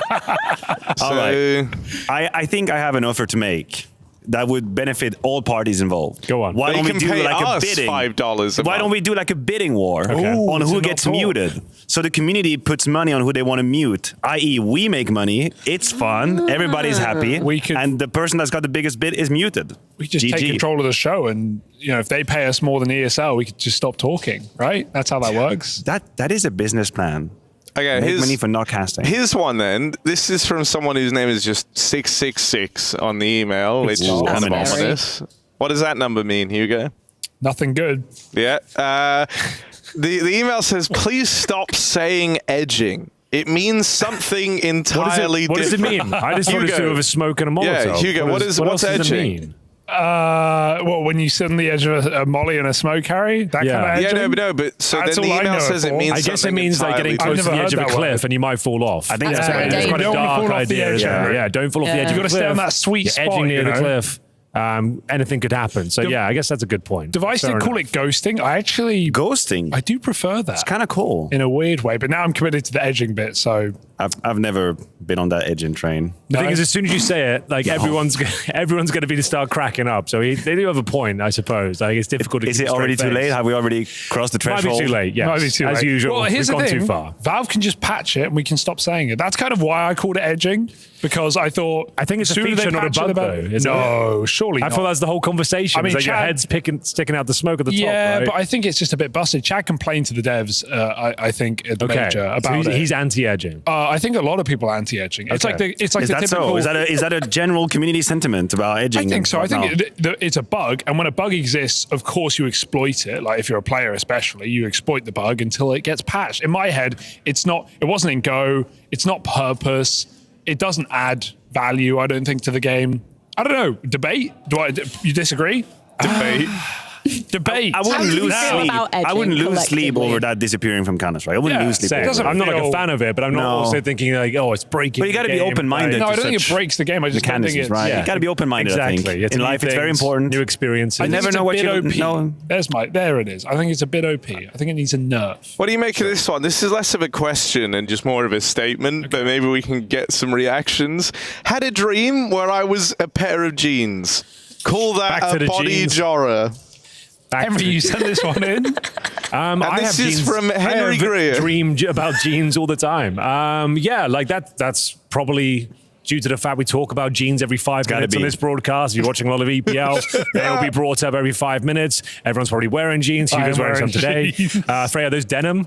All right. I think I have an offer to make that would benefit all parties involved. Go on. Why They don't we can do pay like a us bidding? $5 a Why don't month. we do like a bidding war Ooh, on to who not gets talk. muted? So the community puts money on who they want to mute, i.e. we make money, it's fun, everybody's happy, We could- and the person that's got the biggest bid is muted. We could just take GG. control of the show, and if they pay us more than ESL, we could just stop talking, right? That's how that works. That is a business plan. Okay, Make money for not casting. Here's one then. This is from someone whose name is just 666 on the email, which is kind of ominous. ominous. What does that number mean, Hugo? Nothing good. Yeah. The email says, please stop saying edging. It means something entirely What does it different. mean? I just thought it's to do with a smoke and a Molotov. Yeah, Hugo, what's else does it edging? mean? Well, when you sit on the edge of a molly and a smoke harry, that Yeah. kind of Yeah, edging? but so That's then the all I email know says it for. means I guess it something means like getting entirely close to the I've edge of never a heard cliff that and you might fall off. I think That's that's very it's dangerous. quite a You don't wanna dark fall off the idea. edge, Yeah, Henry. yeah, don't fall off the edge of You the got to cliff. stay on that sweet You're spot. edging near the know? cliff. Anything could happen. So yeah, I guess that's a good point. Device Fair did call enough. it ghosting. I actually Ghosting. I do prefer that. It's kind of cool. In a weird way, but now I'm committed to the edging bit, so I've never been on that edging train. The thing is, as soon as you say it, like everyone's going to be to start cracking up. So they do have a point, I suppose. Like it's difficult to. Is keep it a straight already too face. late? Have we already crossed the Might threshold? be too late. Yes. might be too as late. usual. Well, here's We've the gone thing. too far. Valve can just patch it and we can stop saying it. That's kind of why I called it edging, because I thought I think it's a sooner they feature, not a patch it, bug, the better. though. isn't No, it? surely I not. thought that's the whole conversation. I mean, It's like your Chad- head's sticking out the smoke at the top. Yeah, right? but I think it's just a bit busted. Chad complained to the devs, I think, at the okay. major So about it. he's anti-edging. I think a lot of people are anti-edging. It's Okay. like it's like Is the that typical. so? Is that a general community sentiment about edging? I think so. I and think whatnot? it's a bug, and when a bug exists, of course you exploit it. Like if you're a player, especially, you exploit the bug until it gets patched. In my head, it's not. It wasn't in Go. It's not purpose. It doesn't add value, I don't think, to the game. I don't know. Debate? You disagree? Debate. Debate. I wouldn't lose feel sleep. about I wouldn't edging lose sleep collectively? over that disappearing from Counter-Strike. I wouldn't lose sleep same. over that. Doesn't I'm not like a feel- fan of it, but I'm not No. also thinking like, oh, it's breaking. But you got to be open-minded. No, I to don't think it such breaks the game. I just don't think mechanisms, it's... right? Yeah. You got to be open-minded. Exactly. I think It's in new life, it's very things, important. New experiences. I think never it's know a what bit you OP. know. There it is. I think it's a bit OP. I think it needs a nerf. What do you make of this one? This is less of a question and just more of a statement, but maybe we can get some reactions. Had a dream where I was a pair of jeans. Call Back that to a the body jeans. jarrer. Henry, you sent this one in? And I this have is jeans. from Henry I have Greer. dream about jeans all the time. Yeah, like that's probably due to the fact we talk about jeans every 5 minutes on this broadcast. If you're watching a lot of EPL, they'll be brought up every 5 minutes. Everyone's probably wearing jeans. You guys wearing some today. Freya, those denim?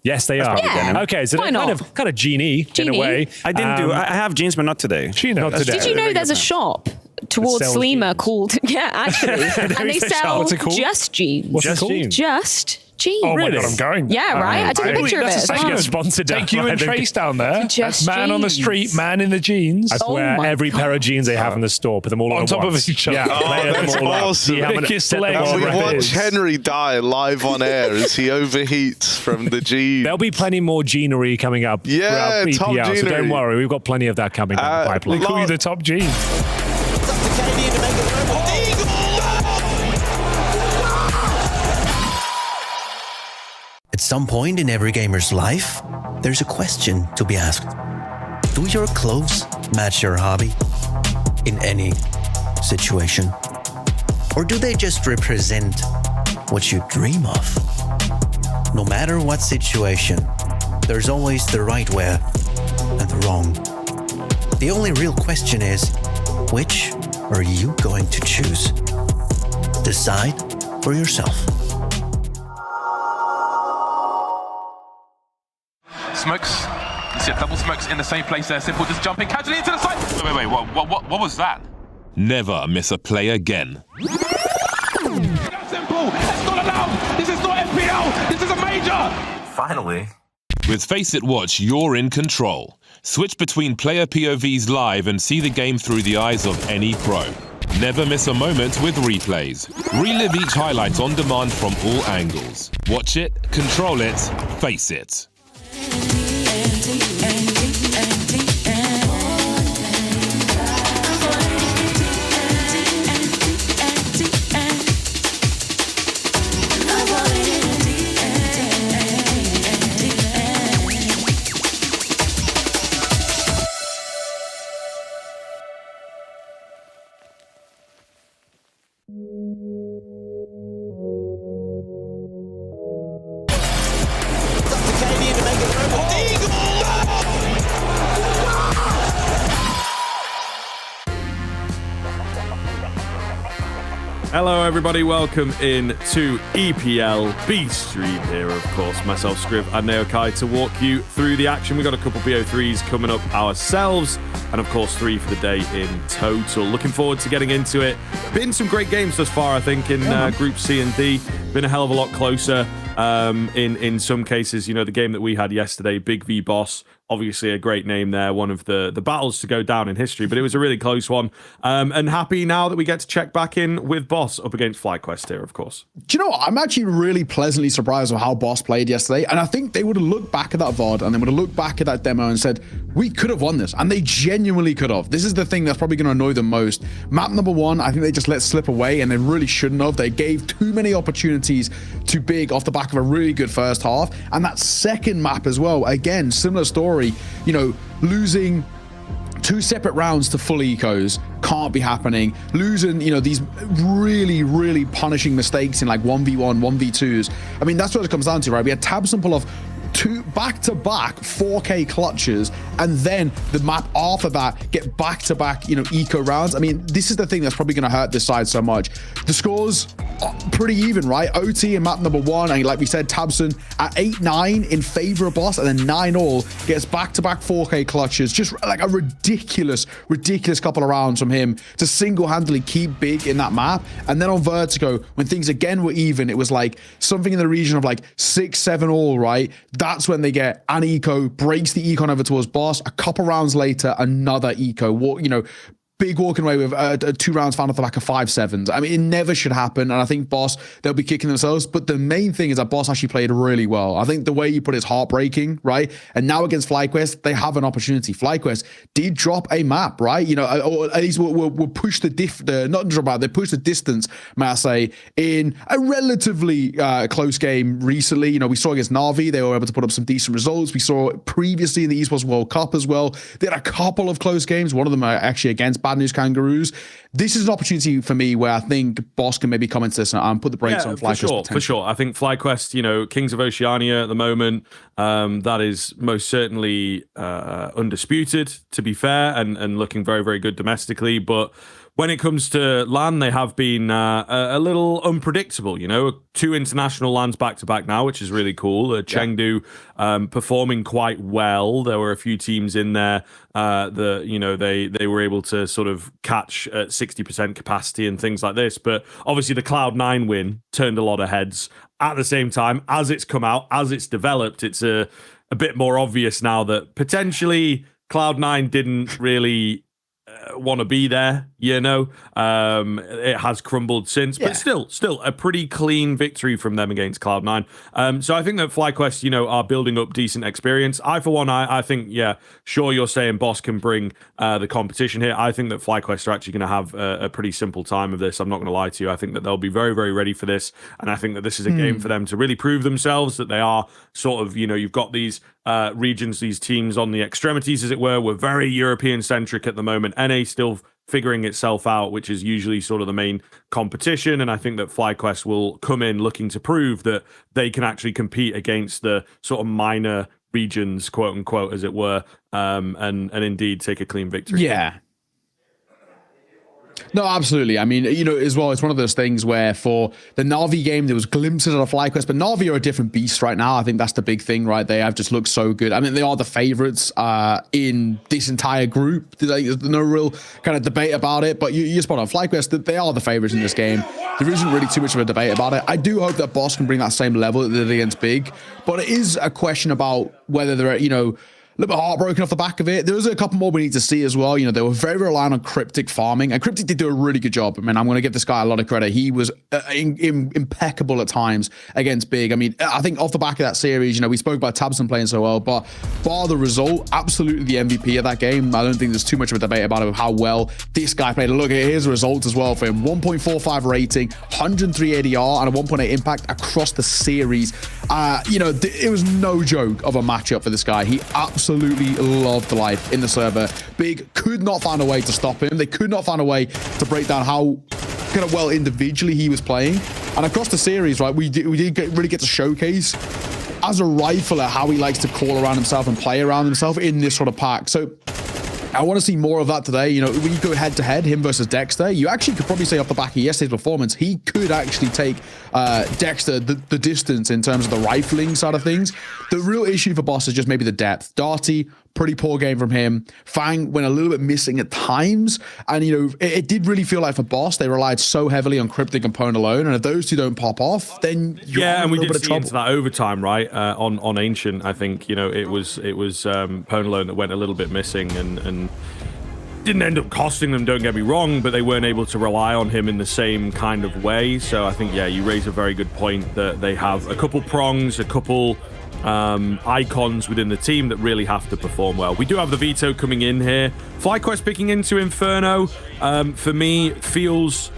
Yes, they are. Yeah. Okay, so Why they're not? kind of jeany in a way. I didn't do. I have jeans, but not today. Not today. Did you know there's a shop towards sells Slima called actually, and they is a shop. sell What's it called? just jeans. What's it called? Just jeans. Oh my God, I'm going. Yeah, right. I took a picture of it. That's as a well. second sponsored Take you by and the- Trace down there. Just man on the jeans. street, man in the jeans. I swear, my every pair of jeans they have in the store, put them all On on top of once. each other. Yeah, Oh, layer them that's all up. awesome. See how many- Biggest set them leg all on We the right. record. watch Henry die live on air as he overheats from the jeans. There'll be plenty more jeanery coming up Yeah, throughout top BPL, so don't jeanery. worry. We've got plenty of that coming down the pipeline. They call you the top jeans. At some point in every gamer's life, there's a question to be asked. Do your clothes match your hobby? In any situation? Or do they just represent what you dream of? No matter what situation, there's always the right wear and the wrong. The only real question is, which are you going to choose? Decide for yourself. Smokes. You see a double smokes in the same place there. Simple just jumping casually into the side. Wait. What was that? Never miss a play again. Simple. That's not allowed. This is not FPL. This is a major. Finally. With Face It Watch, you're in control. Switch between player POVs live and see the game through the eyes of any pro. Never miss a moment with replays. Relive each highlight on demand from all angles. Watch it, control it, face it. Hello everybody, welcome in to EPL B Stream here, of course. Myself, Scriv, and Naokai to walk you through the action. We've got a couple BO3s coming up ourselves, and of course 3 for the day in total. Looking forward to getting into it. Been some great games thus far, I think, in Group C and D. Been a hell of a lot closer in some cases. You know, the game that we had yesterday, Big V Boss, obviously a great name there, one of the battles to go down in history, but it was a really close one. And happy now that we get to check back in with Boss up against FlyQuest here, of course. Do you know what? I'm actually really pleasantly surprised with how Boss played yesterday. And I think they would have looked back at that VOD and they would have looked back at that demo and said, we could have won this. And they genuinely could have. This is the thing that's probably going to annoy them most. Map number 1, I think they just let slip away and they really shouldn't have. They gave too many opportunities to Big off the back of a really good first half. And that second map as well, again, similar story, you know, losing 2 separate rounds to full ecos can't be happening. Losing, you know, these really, really punishing mistakes in like 1v1, 1v2s. I mean, that's what it comes down to, right? We had Tabson pull off 2 back-to-back 4K clutches, and then the map after that get back-to-back, you know, eco rounds. I mean, this is the thing that's probably going to hurt this side so much. The scores pretty even, right? OT in map number 1, and like we said, Tabson at 8-9 in favor of Boss, and then 9-all gets back-to-back 4K clutches. Just like a ridiculous couple of rounds from him to single-handedly keep Big in that map. And then on Vertigo, when things again were even, it was like something in the region of like 6-7 all, right? That's when they get an eco, breaks the econ over towards Boss. A couple rounds later, another eco. Big walking away with 2 rounds found off the back of 5-7s. I mean, it never should happen, and I think Boss, they'll be kicking themselves, but the main thing is that Boss actually played really well. I think the way you put it is heartbreaking, right? And now against FlyQuest, they have an opportunity. FlyQuest did drop a map, right? Or at least we'll push they push the distance, may I say, in a relatively close game recently. We saw against Na'Vi, they were able to put up some decent results. We saw it previously in the Esports World Cup as well. They had a couple of close games. One of them are actually against Bad News Kangaroos. This is an opportunity for me where I think Boss can maybe come into this and put the brakes on FlyQuest. For sure. I think FlyQuest, Kings of Oceania at the moment, that is most certainly undisputed, to be fair, and looking very, very good domestically. But when it comes to LAN, they have been a little unpredictable. 2 international LANs back-to-back now, which is really cool. Chengdu performing quite well. There were a few teams in there that, they were able to sort of catch at 60% capacity and things like this. But obviously the Cloud9 win turned a lot of heads. At the same time, as it's come out, as it's developed, it's a bit more obvious now that potentially Cloud9 didn't really want to be there, it has crumbled since, but still a pretty clean victory from them against Cloud9. So I think that FlyQuest, are building up decent experience. I, for one, I think, sure, you're saying Boss can bring the competition here. I think that FlyQuest are actually going to have a pretty simple time of this. I'm not going to lie to you. I think that they'll be very, very ready for this, and I think that this is a game for them to really prove themselves, that they are sort of, you've got these regions, these teams on the extremities, as it were. We're very European-centric at the moment. NA still figuring itself out, which is usually sort of the main competition, and I think that FlyQuest will come in looking to prove that they can actually compete against the sort of minor regions, quote unquote, as it were, and indeed take a clean victory. Yeah. No, absolutely. I mean, as well, it's one of those things where for the Na'Vi game, there was glimpses of FlyQuest, but Na'Vi are a different beast right now. I think that's the big thing, right? They have just looked so good. I mean, they are the favorites in this entire group. There's no real kind of debate about it, but you're spot on. FlyQuest, they are the favorites in this game. There isn't really too much of a debate about it. I do hope that Boss can bring that same level that they did against Big, but it is a question about whether they're, a little bit heartbroken off the back of it. There was a couple more we need to see as well. They were very reliant on Cryptic farming, and Cryptic did do a really good job. I mean, I'm going to give this guy a lot of credit. He was impeccable at times against Big. I mean, I think off the back of that series, we spoke about Tabson playing so well, but bar the result, absolutely the MVP of that game. I don't think there's too much of a debate about it, how well this guy played. Look, here's the results as well for him. 1.45 rating, 103 ADR, and a 1.8 impact across the series. It was no joke of a matchup for this guy. He absolutely loved life in the server. Big could not find a way to stop him. They could not find a way to break down how kind of well individually he was playing. And across the series, right, we did really get to showcase as a rifler how he likes to call around himself and play around himself in this sort of pack. So I want to see more of that today. When you go head to head, him versus Dexter, you actually could probably say off the back of yesterday's performance, he could actually take Dexter the distance in terms of the rifling side of things. The real issue for Boss is just maybe the depth. Darty, pretty poor game from him. Fang went a little bit missing at times. And, it did really feel like for Boss, they relied so heavily on Cryptic and Pone alone. And if those two don't pop off, then you're in a and we little did bit of see trouble. into that overtime, right? On Ancient, I think, it was Pone alone that went a little bit missing and didn't end up costing them, don't get me wrong, but they weren't able to rely on him in the same kind of way. So I think, you raise a very good point that they have a couple prongs, a couple icons within the team that really have to perform well. We do have the veto coming in here. FlyQuest picking into Inferno, for me, feels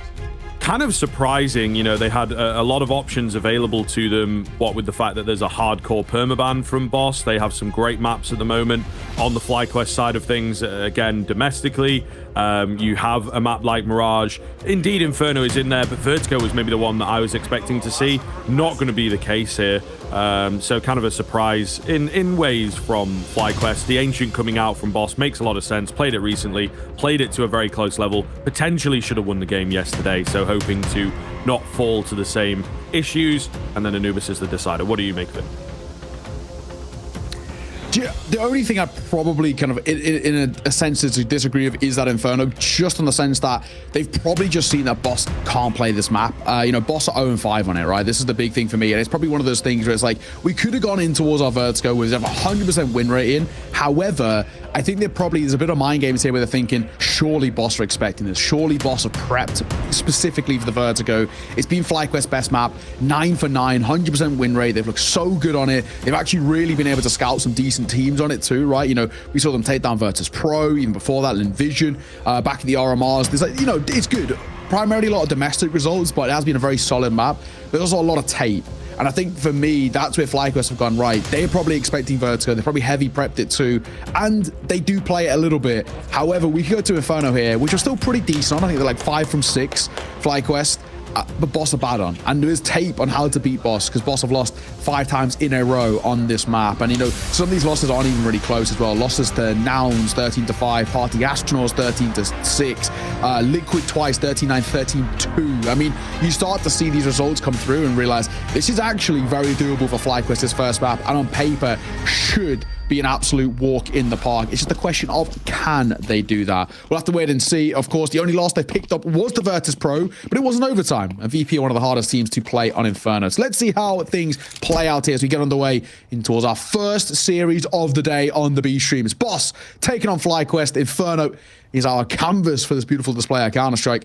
kind of surprising. They had a lot of options available to them, what with the fact that there's a hardcore permaban from Boss. They have some great maps at the moment on the FlyQuest side of things. Again, domestically, you have a map like Mirage. Indeed, Inferno is in there, but Vertigo was maybe the one that I was expecting to see. Not going to be the case here. So kind of a surprise in ways from FlyQuest. The Ancient coming out from Boss makes a lot of sense. Played it recently, played it to a very close level. Potentially should have won the game yesterday, so hoping to not fall to the same issues. And then Anubis is the decider. What do you make of it? The only thing I probably kind of, in a sense, is to disagree with is that Inferno, just in the sense that they've probably just seen that Boss can't play this map. You know, Boss are 0-5 on it, right? This is the big thing for me, and it's probably one of those things where it's like, we could have gone in towards our Vertigo with a 100% win rate in. However, I think there probably is a bit of mind games here where they're thinking, surely Boss are expecting this. Surely Boss are prepped specifically for the Vertigo. It's been FlyQuest's best map, 9 for 9, 100% win rate. They've looked so good on it. They've actually really been able to scout some decent teams on it too, right? You know, we saw them take down Virtus Pro, even before that, Envision, back at the RMRs. There's like, you know, it's good. Primarily a lot of domestic results, but it has been a very solid map. There's also a lot of tape. And I think for me, that's where FlyQuest have gone right. They're probably expecting Vertigo. They probably heavy prepped it too. And they do play it a little bit. However, we go to Inferno here, which are still pretty decent. I think they're like 5 from 6, FlyQuest. But Boss are bad on, and there is tape on how to beat Boss, because Boss have lost 5 times in a row on this map. And you know, some of these losses aren't even really close as well. Losses to Nouns 13-5, Party Astronauts 13-6, Liquid twice 13-9, 13-2. I mean, you start to see these results come through and realize this is actually very doable for FlyQuest's first map, and on paper should be an absolute walk in the park. It's just a question of, can they do that? We'll have to wait and see. Of course, the only loss they picked up was the Virtus Pro, but it wasn't overtime. And VP are one of the hardest teams to play on Inferno. So let's see how things play out here as we get underway in towards our first series of the day on the B streams. Boss taking on FlyQuest. Inferno is our canvas for this beautiful display at Counter-Strike.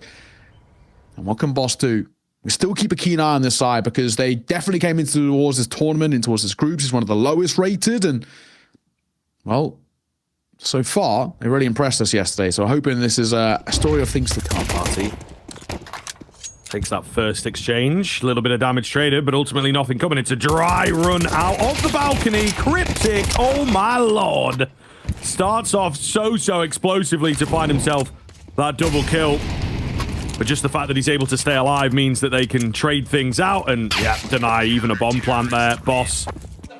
And what can Boss do? We still keep a keen eye on this side, because they definitely came into towards this tournament, in towards this groups. It's one of the lowest rated, and well, so far, they really impressed us yesterday. So I'm hoping this is a story of things to come. Party takes that first exchange. A little bit of damage traded, but ultimately nothing coming. It's a dry run out of the balcony. Cryptic, oh my lord. Starts off so explosively to find himself that double kill. But just the fact that he's able to stay alive means that they can trade things out and, yeah, deny even a bomb plant there. Boss,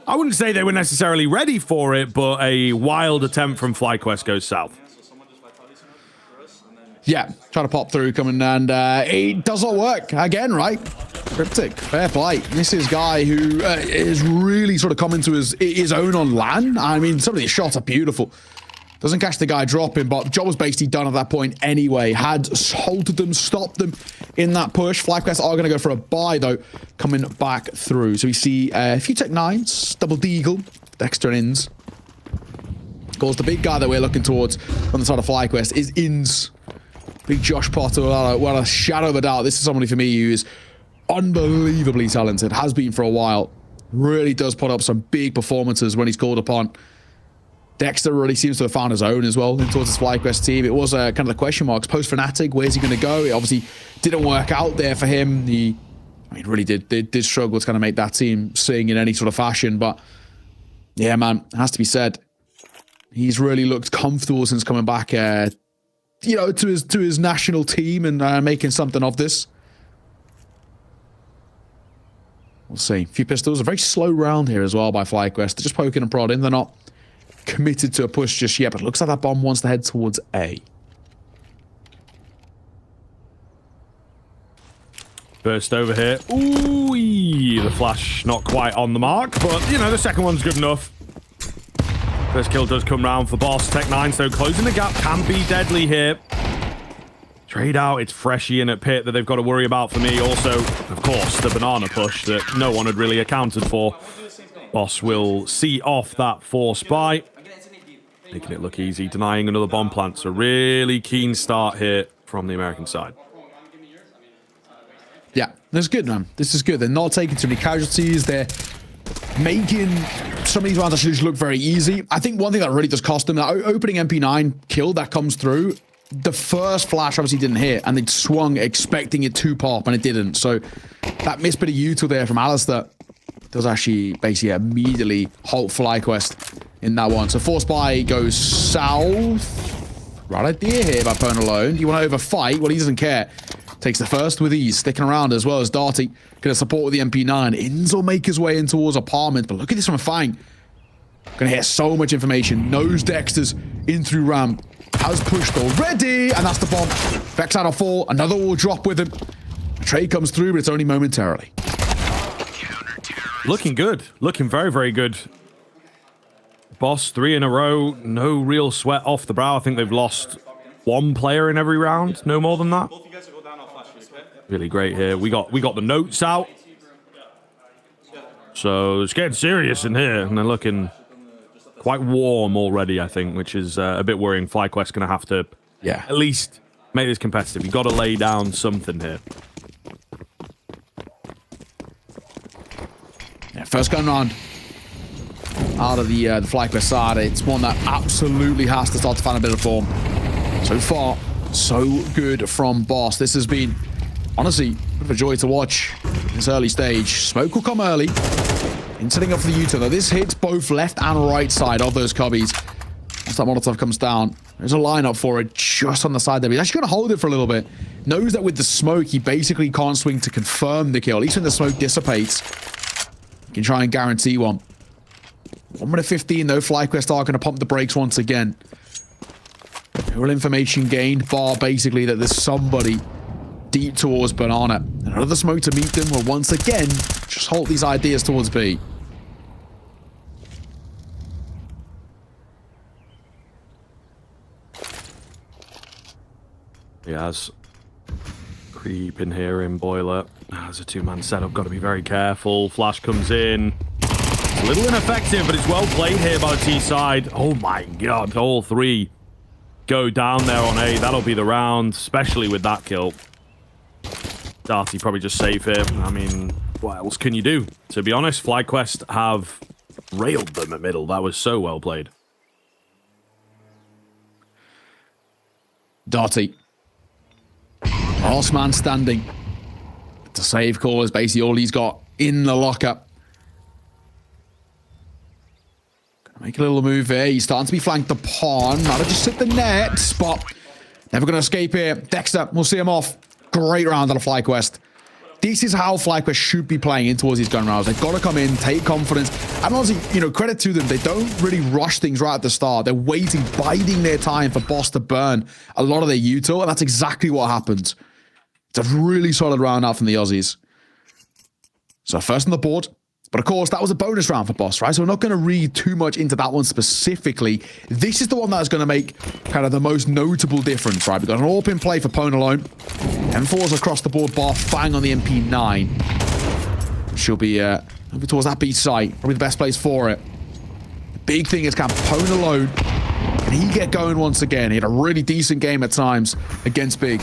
I wouldn't say they were necessarily ready for it, but a wild attempt from FlyQuest goes south. Yeah, try to pop through coming, and it does not work again, right? Cryptic, fair play. This is a guy who is really sort of coming to his own on LAN. I mean, some of these shots are beautiful. Doesn't catch the guy dropping, but job was basically done at that point anyway. Had halted them, stopped them in that push. FlyQuest are going to go for a buy, though, coming back through. So we see a few Tech 9s, double deagle, Dexter and Ins. Of course, the big guy that we're looking towards on the side of FlyQuest is Ins. Big Josh Potter, without a shadow of a doubt. This is somebody for me who is unbelievably talented, has been for a while. Really does put up some big performances when he's called upon. Dexter really seems to have found his own as well towards this FlyQuest team. It was kind of the question marks. Post Fnatic, where's he going to go? It obviously didn't work out there for him. He really did struggle to kind of make that team sing in any sort of fashion. But yeah, man, it has to be said, he's really looked comfortable since coming back, you know, to his national team and making something of this. We'll see. A few pistols. A very slow round here as well by FlyQuest. They're just poking and prodding. They're not committed to a push just yet, but it looks like that bomb wants to head towards A. Burst over here. Ooh, the flash not quite on the mark, but, you know, the second one's good enough. First kill does come round for Boss. Tech 9, so closing the gap can be deadly here. Trade out. It's Freshy in at pit that they've got to worry about for me. Also, of course, the banana push that no one had really accounted for. Boss will see off that force buy, making it look easy, denying another bomb plant. So really keen start here from the American side. Yeah, that's good, man. This is good. They're not taking too many casualties. They're making some of these rounds actually look very easy. I think one thing that really does cost them, that opening MP9 kill that comes through, the first flash obviously didn't hit, and they swung expecting it to pop, and it didn't. So that missed bit of util there from Alistair does actually basically immediately halt FlyQuest in that one. So force buy goes south. Right idea here by Pern alone. Do you want to overfight? Well, he doesn't care. takes the first with ease, sticking around as well as Darty. Gonna support with the MP9. Inns will make his way in towards apartment, but look at this from Fang. Gonna hear so much information. Knows Dexter's in through ramp. Has pushed already, and that's the bomb. Vex out of fall. Another will drop with him. The trade comes through, but it's only momentarily. Looking good. Looking very, very good. Boss, 3 in a row. No real sweat off the brow. I think they've lost 1 player in every round. No more than that. Really great here. We got the notes out. So it's getting serious in here. And they're looking quite warm already, I think, which is a bit worrying. FlyQuest going to have to at least make this competitive. You've got to lay down something here. Yeah, first gun round out of the FlyQuest side. It's one that absolutely has to start to find a bit of form. So far, so good from Boss. This has been, honestly, a bit of a joy to watch this early stage. Smoke will come early. In setting up for the U-turn, though, this hits both left and right side of those cubbies. Once that Molotov comes down, there's a lineup for it just on the side there. He's actually going to hold it for a little bit. Knows that with the smoke, he basically can't swing to confirm the kill. At least when the smoke dissipates, he can try and guarantee one. 1 minute 15, though. FlyQuest are going to pump the brakes once again. Real information gained, bar basically that there's somebody deep towards Banana. And another smoke to meet them will once again just halt these ideas towards B. He has creep in here in Boiler. As a 2-man setup, got to be very careful. Flash comes in. It's a little ineffective, but it's well played here by the T side. Oh my god, all 3 go down there on A. That'll be the round, especially with that kill. Darty probably just safe here. I mean, what else can you do? To be honest, FlyQuest have railed them at middle. That was so well played. Darty. Last man standing. The save call is basically all he's got in the locker. Gonna make a little move here. He's starting to be flanked upon. Might have just hit the net, but never gonna escape here. Dexter, we'll see him off. Great round on a FlyQuest. This is how FlyQuest should be playing in towards these gun rounds. They've got to come in, take confidence. And honestly, credit to them. They don't really rush things right at the start. They're waiting, biding their time for Boss to burn a lot of their util, and that's exactly what happens. It's a really solid round out from the Aussies. So first on the board. But of course, that was a bonus round for Boss, right? So we're not going to read too much into that one specifically. This is the one that's going to make kind of the most notable difference, right? We've got an AWP play for Pone alone. M4's across the board, bar Fang on the MP9. She'll be over towards that B site. Probably the best place for it. The big thing is, can Pone alone, can he get going once again? He had a really decent game at times against Big.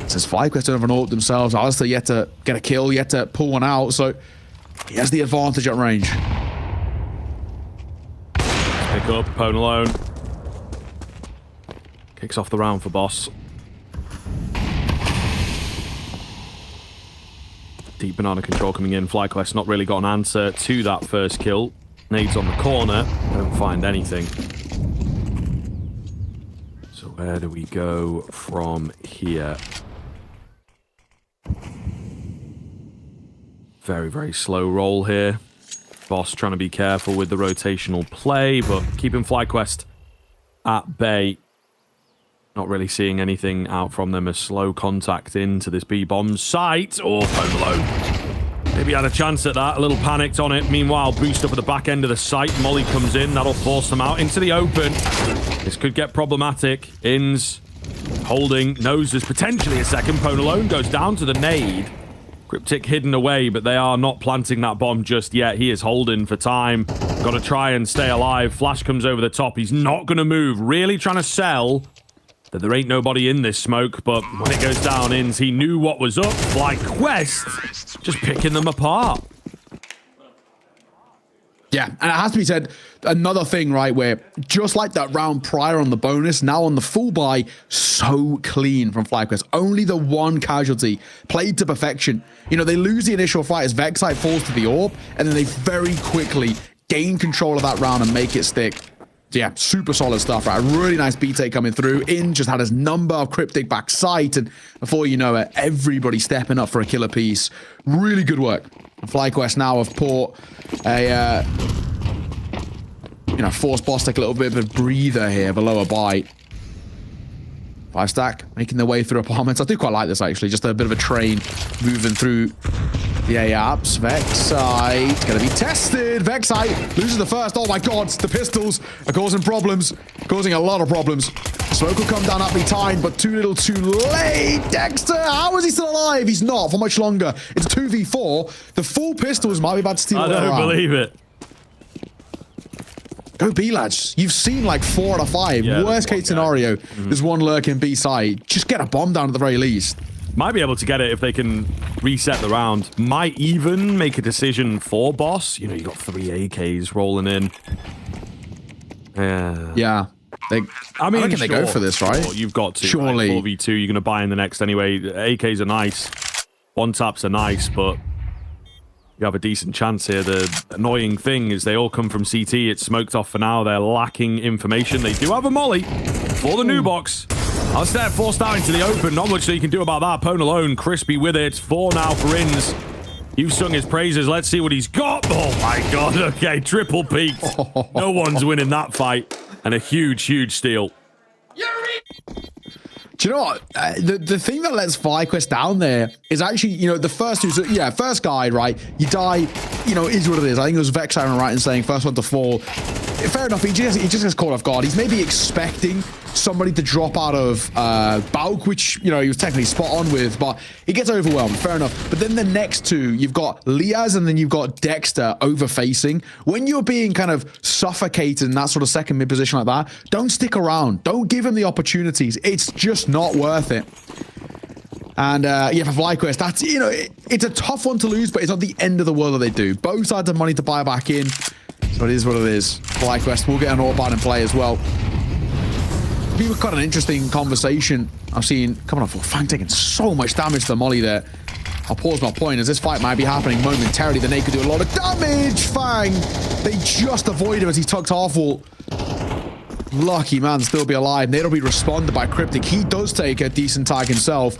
Says FlyQuest don't have an AWP themselves. Alistair yet to get a kill, yet to pull one out, so he has the advantage at range. Pick up, Pone alone. Kicks off the round for Boss. Deep banana control coming in. FlyQuest not really got an answer to that first kill. Nades on the corner. Don't find anything. So where do we go from here? Very, very slow roll here. Boss trying to be careful with the rotational play, but keeping FlyQuest at bay. Not really seeing anything out from them. A slow contact into this B-bomb site. Oh, Pone alone. Maybe had a chance at that. A little panicked on it. Meanwhile, boost up at the back end of the site. Molly comes in. That'll force them out into the open. This could get problematic. Inns holding. Knows there's potentially a second. Pone alone goes down to the nade. Cryptic hidden away, but they are not planting that bomb just yet. He is holding for time. Got to try and stay alive. Flash comes over the top. He's not going to move. Really trying to sell that there ain't nobody in this smoke, but when it goes down, Inns, he knew what was up. FlyQuest just picking them apart. Yeah, and it has to be said, another thing, right, where just like that round prior on the bonus, now on the full buy, so clean from FlyQuest. Only the one casualty, played to perfection. They lose the initial fight as Vexite falls to the AWP, and then they very quickly gain control of that round and make it stick. yeah, super solid stuff, right? Really nice B-take coming through. In just had his number of cryptic back sight, and before you know it, everybody stepping up for a killer piece. Really good work. FlyQuest now have put a, forced boss take a little bit of a breather here below a bite. 5-stack, making their way through apartments. I do quite like this, actually. Just a bit of a train moving through the AAPs. Vexite, gonna be tested. Vexite loses the first. Oh my god, the pistols are causing problems. Causing a lot of problems. Smoke will come down aptly timed, but too little too late. Dexter, how is he still alive? He's not for much longer. It's 2v4. The full pistols might be about to steal. I don't believe it. Go B, lads. You've seen like 4 out of 5. Yeah, Worst case scenario, there's one lurking B side. Just get a bomb down at the very least. Might be able to get it if they can reset the round. Might even make a decision for boss. You know, you got 3 AKs rolling in. Yeah. I reckon they go for this, right? Sure, you've got to. Surely. Right? 4v2, you're going to buy in the next anyway. AKs are nice. One taps are nice, but you have a decent chance here. The annoying thing is they all come from CT. It's smoked off for now. They're lacking information. They do have a molly for the new box. Alstad forced out into the open. Not much that you can do about that. Pone alone. Crispy with it. 4 now for Inns. You've sung his praises. Let's see what he's got. Oh my god. Okay, triple peaked. No one's winning that fight. And a huge, huge steal. Do you know what? The thing that lets FlyQuest down there is actually, the first two, first guy, right? You die, is what it is. I think it was Vex Aaron right in saying first one to fall. Fair enough, he just gets caught off guard. He's maybe expecting somebody to drop out of Bauk, which, he was technically spot on with, but he gets overwhelmed. Fair enough. But then the next two, you've got Liaz and then you've got Dexter over-facing. When you're being kind of suffocated in that sort of second mid position like that, don't stick around. Don't give him the opportunities. It's just not worth it. And for FlyQuest, that's, it's a tough one to lose, but it's not the end of the world that they do. Both sides have money to buy back in. So it is what it is. FlyQuest will get an Orban in play as well. We've got an interesting conversation I've seen coming off. Fang taking so much damage to the molly there. I'll pause my point as this fight might be happening momentarily. The Nate could do a lot of damage. Fang, they just avoid him as he tucked half wall. Lucky man, still be alive. Nate'll be responded by Cryptic. He does take a decent tag himself.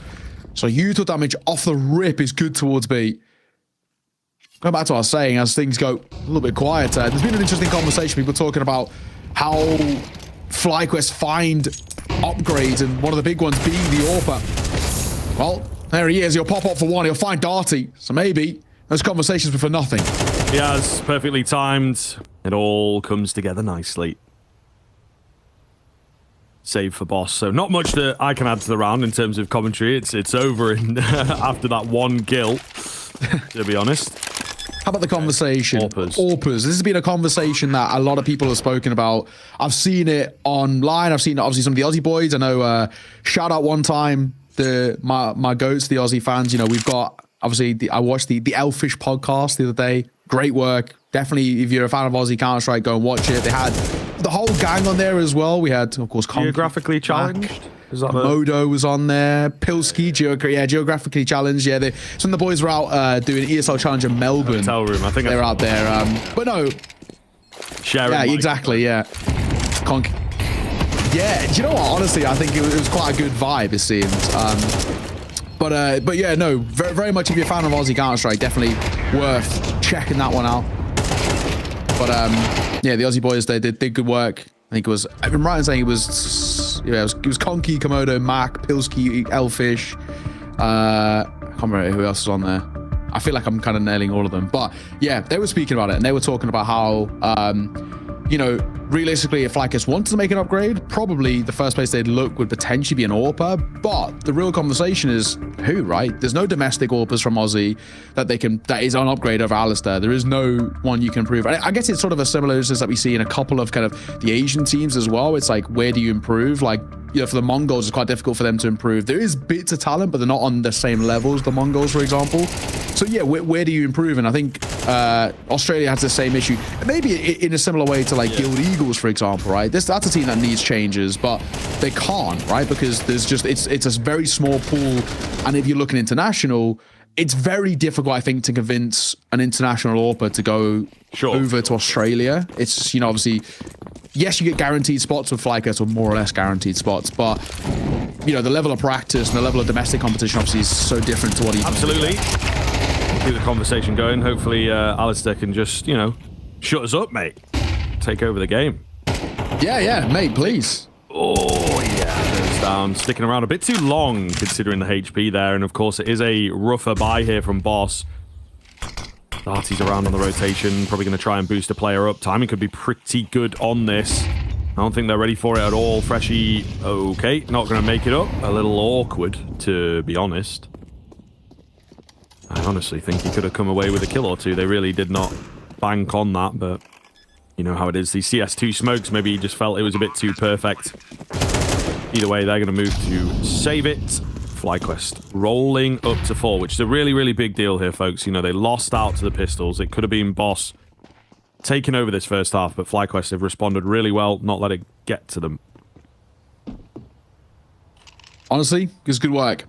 So util damage off the rip is good towards B. Going back to what I was saying, as things go a little bit quieter, there's been an interesting conversation. People talking about how FlyQuest find upgrades, and one of the big ones being the Orpa. Well, there he is. He'll pop up for one. He'll find Darty. So maybe those conversations were for nothing. Yeah, it's perfectly timed. It all comes together nicely. Save for boss. So not much that I can add to the round in terms of commentary. It's over in after that one kill, to be honest. How about the conversation? Orpas. This has been a conversation that a lot of people have spoken about. I've seen it online. I've seen it, obviously, some of the Aussie boys. I know, shout out one time, my goats, the Aussie fans. We've got, obviously, I watched the Elfish podcast the other day. Great work. Definitely, if you're a fan of Aussie Counter-Strike, go and watch it. They had the whole gang on there as well. We had, of course, Geographically Challenged. Is that Modo was on there. Pilski, Geographically Challenged. Yeah, some of the boys were out doing ESL Challenge in Melbourne. Hotel room. I think they were out there. But no. Sharing. Yeah, exactly. Yeah. Yeah. Do you know what? Honestly, I think it was quite a good vibe. It seems. But yeah, no. Very, very much. If you're a fan of Aussie Counter-Strike, definitely worth checking that one out. But yeah, the Aussie boys, they did good work. I think it was, I've been right in saying it was Conky, Komodo, Mac, Pilski, Elfish. I can't remember who else was on there. I feel like I'm kind of nailing all of them. But yeah, they were speaking about it, and they were talking about how, realistically, if FlyQuest wanted to make an upgrade, probably the first place they'd look would potentially be an Orpa. But the real conversation is who, right? There's no domestic Orpas from Aussie that is on upgrade over Alistair. There is no one you can improve. I guess it's sort of a similar instance that we see in a couple of kind of the Asian teams as well. It's like, where do you improve? Like, for the Mongols, it's quite difficult for them to improve. There is bits of talent, but they're not on the same level as the Mongols, for example. So yeah, where do you improve? And I think Australia has the same issue. Maybe in a similar way to like Guild Eagles, for example, right? That's a team that needs changes, but they can't, right? Because there's just, it's a very small pool. And if you're looking international, it's very difficult, I think, to convince an international Orpa to go over to Australia. It's, obviously, yes, you get guaranteed spots with FlyQuest, or more or less guaranteed spots, but you know, the level of practice and the level of domestic competition obviously is so different to what he's absolutely. Keep the conversation going. Hopefully, Alistair can just, you know, shut us up, mate. Take over the game. Yeah, mate, please. Oh, yeah, goes down. Sticking around a bit too long, considering the HP there. And, of course, it is a rougher buy here from Boss. Darty's around on the rotation. Probably going to try and boost a player up. Timing could be pretty good on this. I don't think they're ready for it at all. Freshie, okay, not going to make it up. A little awkward, to be honest. I honestly think he could have come away with a kill or two. They really did not bank on that, but you know how it is. These CS2 smokes, maybe he just felt it was a bit too perfect. Either way, they're going to move to save it. FlyQuest rolling up to 4, which is a really, really big deal here, folks. You know, they lost out to the Pistols. It could have been Boss taking over this first half, but FlyQuest have responded really well, not let it get to them. Honestly, it's good work.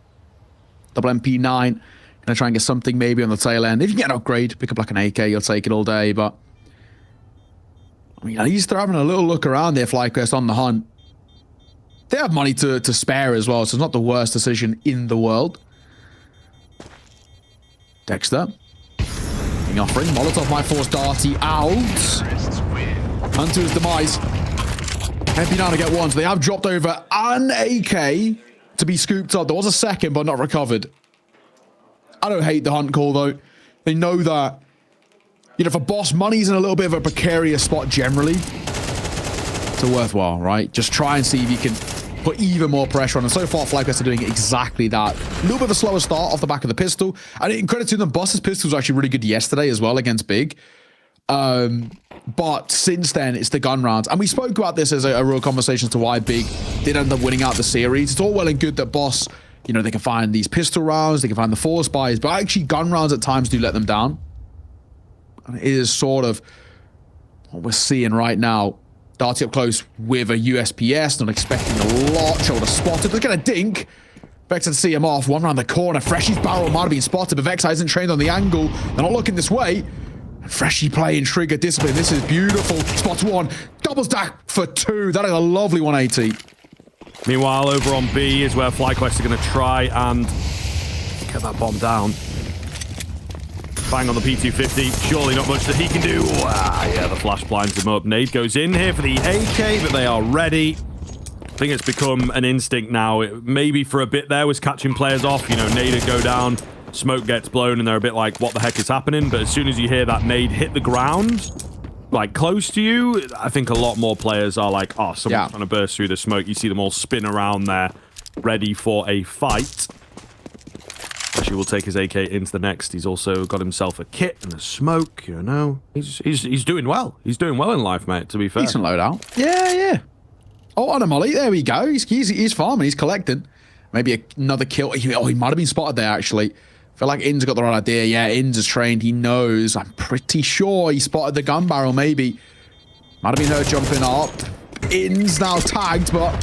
Double MP9. Gonna try and get something maybe on the tail end. If you get an upgrade, pick up like an AK, you'll take it all day, but I mean, at least they're having a little look around there, FlyQuest on the hunt. They have money to spare as well, so it's not the worst decision in the world. Dexter. Being offering. Molotov might force Darty out. And to his demise. MP9 to get one, so they have dropped over an AK to be scooped up. There was a second, but not recovered. I don't hate the hunt call, though. They know that, you know, for Boss, money's in a little bit of a precarious spot generally. It's worthwhile, right? Just try and see if you can put even more pressure on. And so far, FlyQuest are doing exactly that. A little bit of a slower start off the back of the pistol. And in credit to them, Boss's pistol was actually really good yesterday as well against Big. But since then, it's the gun rounds. And we spoke about this as a real conversation as to why Big did end up winning out the series. It's all well and good that Boss, you know, they can find these pistol rounds, they can find the force buys, but actually gun rounds at times do let them down. And it is sort of what we're seeing right now. Darty up close with a USPS, not expecting a lot. Shoulder spotted, look at a dink. Vexer to see him off, one around the corner. Freshie's barrel might have been spotted, but Vexer isn't trained on the angle. They're not looking this way. Freshie playing trigger discipline. This is beautiful. Spots one, double stack for 2. That is a lovely 180. Meanwhile, over on B is where FlyQuest are going to try and get that bomb down. Bang on the P250. Surely not much that he can do. Yeah, the flash blinds him up. Nade goes in here for the AK, but they are ready. I think it's become an instinct now. Maybe for a bit there was catching players off. You know, nade would go down, smoke gets blown, and they're a bit like, what the heck is happening? But as soon as you hear that nade hit the ground, like close to you, I think a lot more players are like, oh, someone's trying to burst through the smoke. You see them all spin around there, ready for a fight. Actually, will take his AK into the next. He's also got himself a kit and a smoke, you know. He's doing well. He's doing well in life, mate, to be fair. Decent loadout. Yeah. Oh, on a molly. There we go. He's farming. He's collecting. Maybe another kill. Oh, he might have been spotted there, actually. I feel like Inns got the right idea. Yeah, Inns is trained. He knows. I'm pretty sure he spotted the gun barrel, maybe. Might have been her jumping up. Inns now tagged, but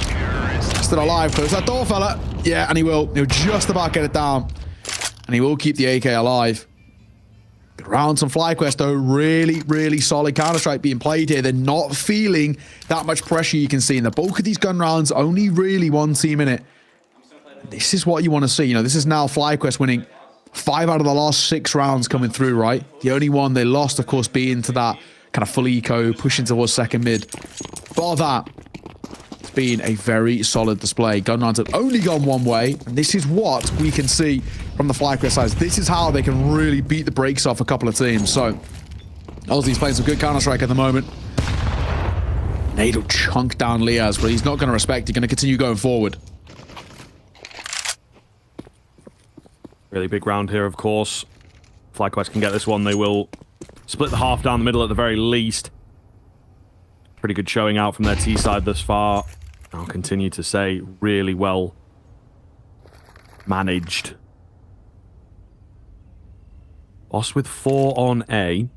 still alive. Close that door, fella. Yeah, and he will. He'll just about get it down. And he will keep the AK alive. Good rounds on FlyQuest, though. Really, really solid Counter-Strike being played here. They're not feeling that much pressure, you can see. In the bulk of these gun rounds, only really one team in it. This is what you want to see. You know, this is now FlyQuest winning 5 out of the last 6 rounds coming through, right? The only one they lost, of course, being to that kind of full eco, pushing towards second mid. Bar that, it's been a very solid display. Gun rounds have only gone one way, and this is what we can see from the FlyQuest sides. This is how they can really beat the brakes off a couple of teams. So, Ozzy's playing some good Counter-Strike at the moment. Nade will chunk down Liaz, but he's not going to respect. He's going to continue going forward. Really big round here, of course. FlyQuest can get this one. They will split the half down the middle at the very least. Pretty good showing out from their T side thus far. I'll continue to say really well managed. Boss with 4 on A.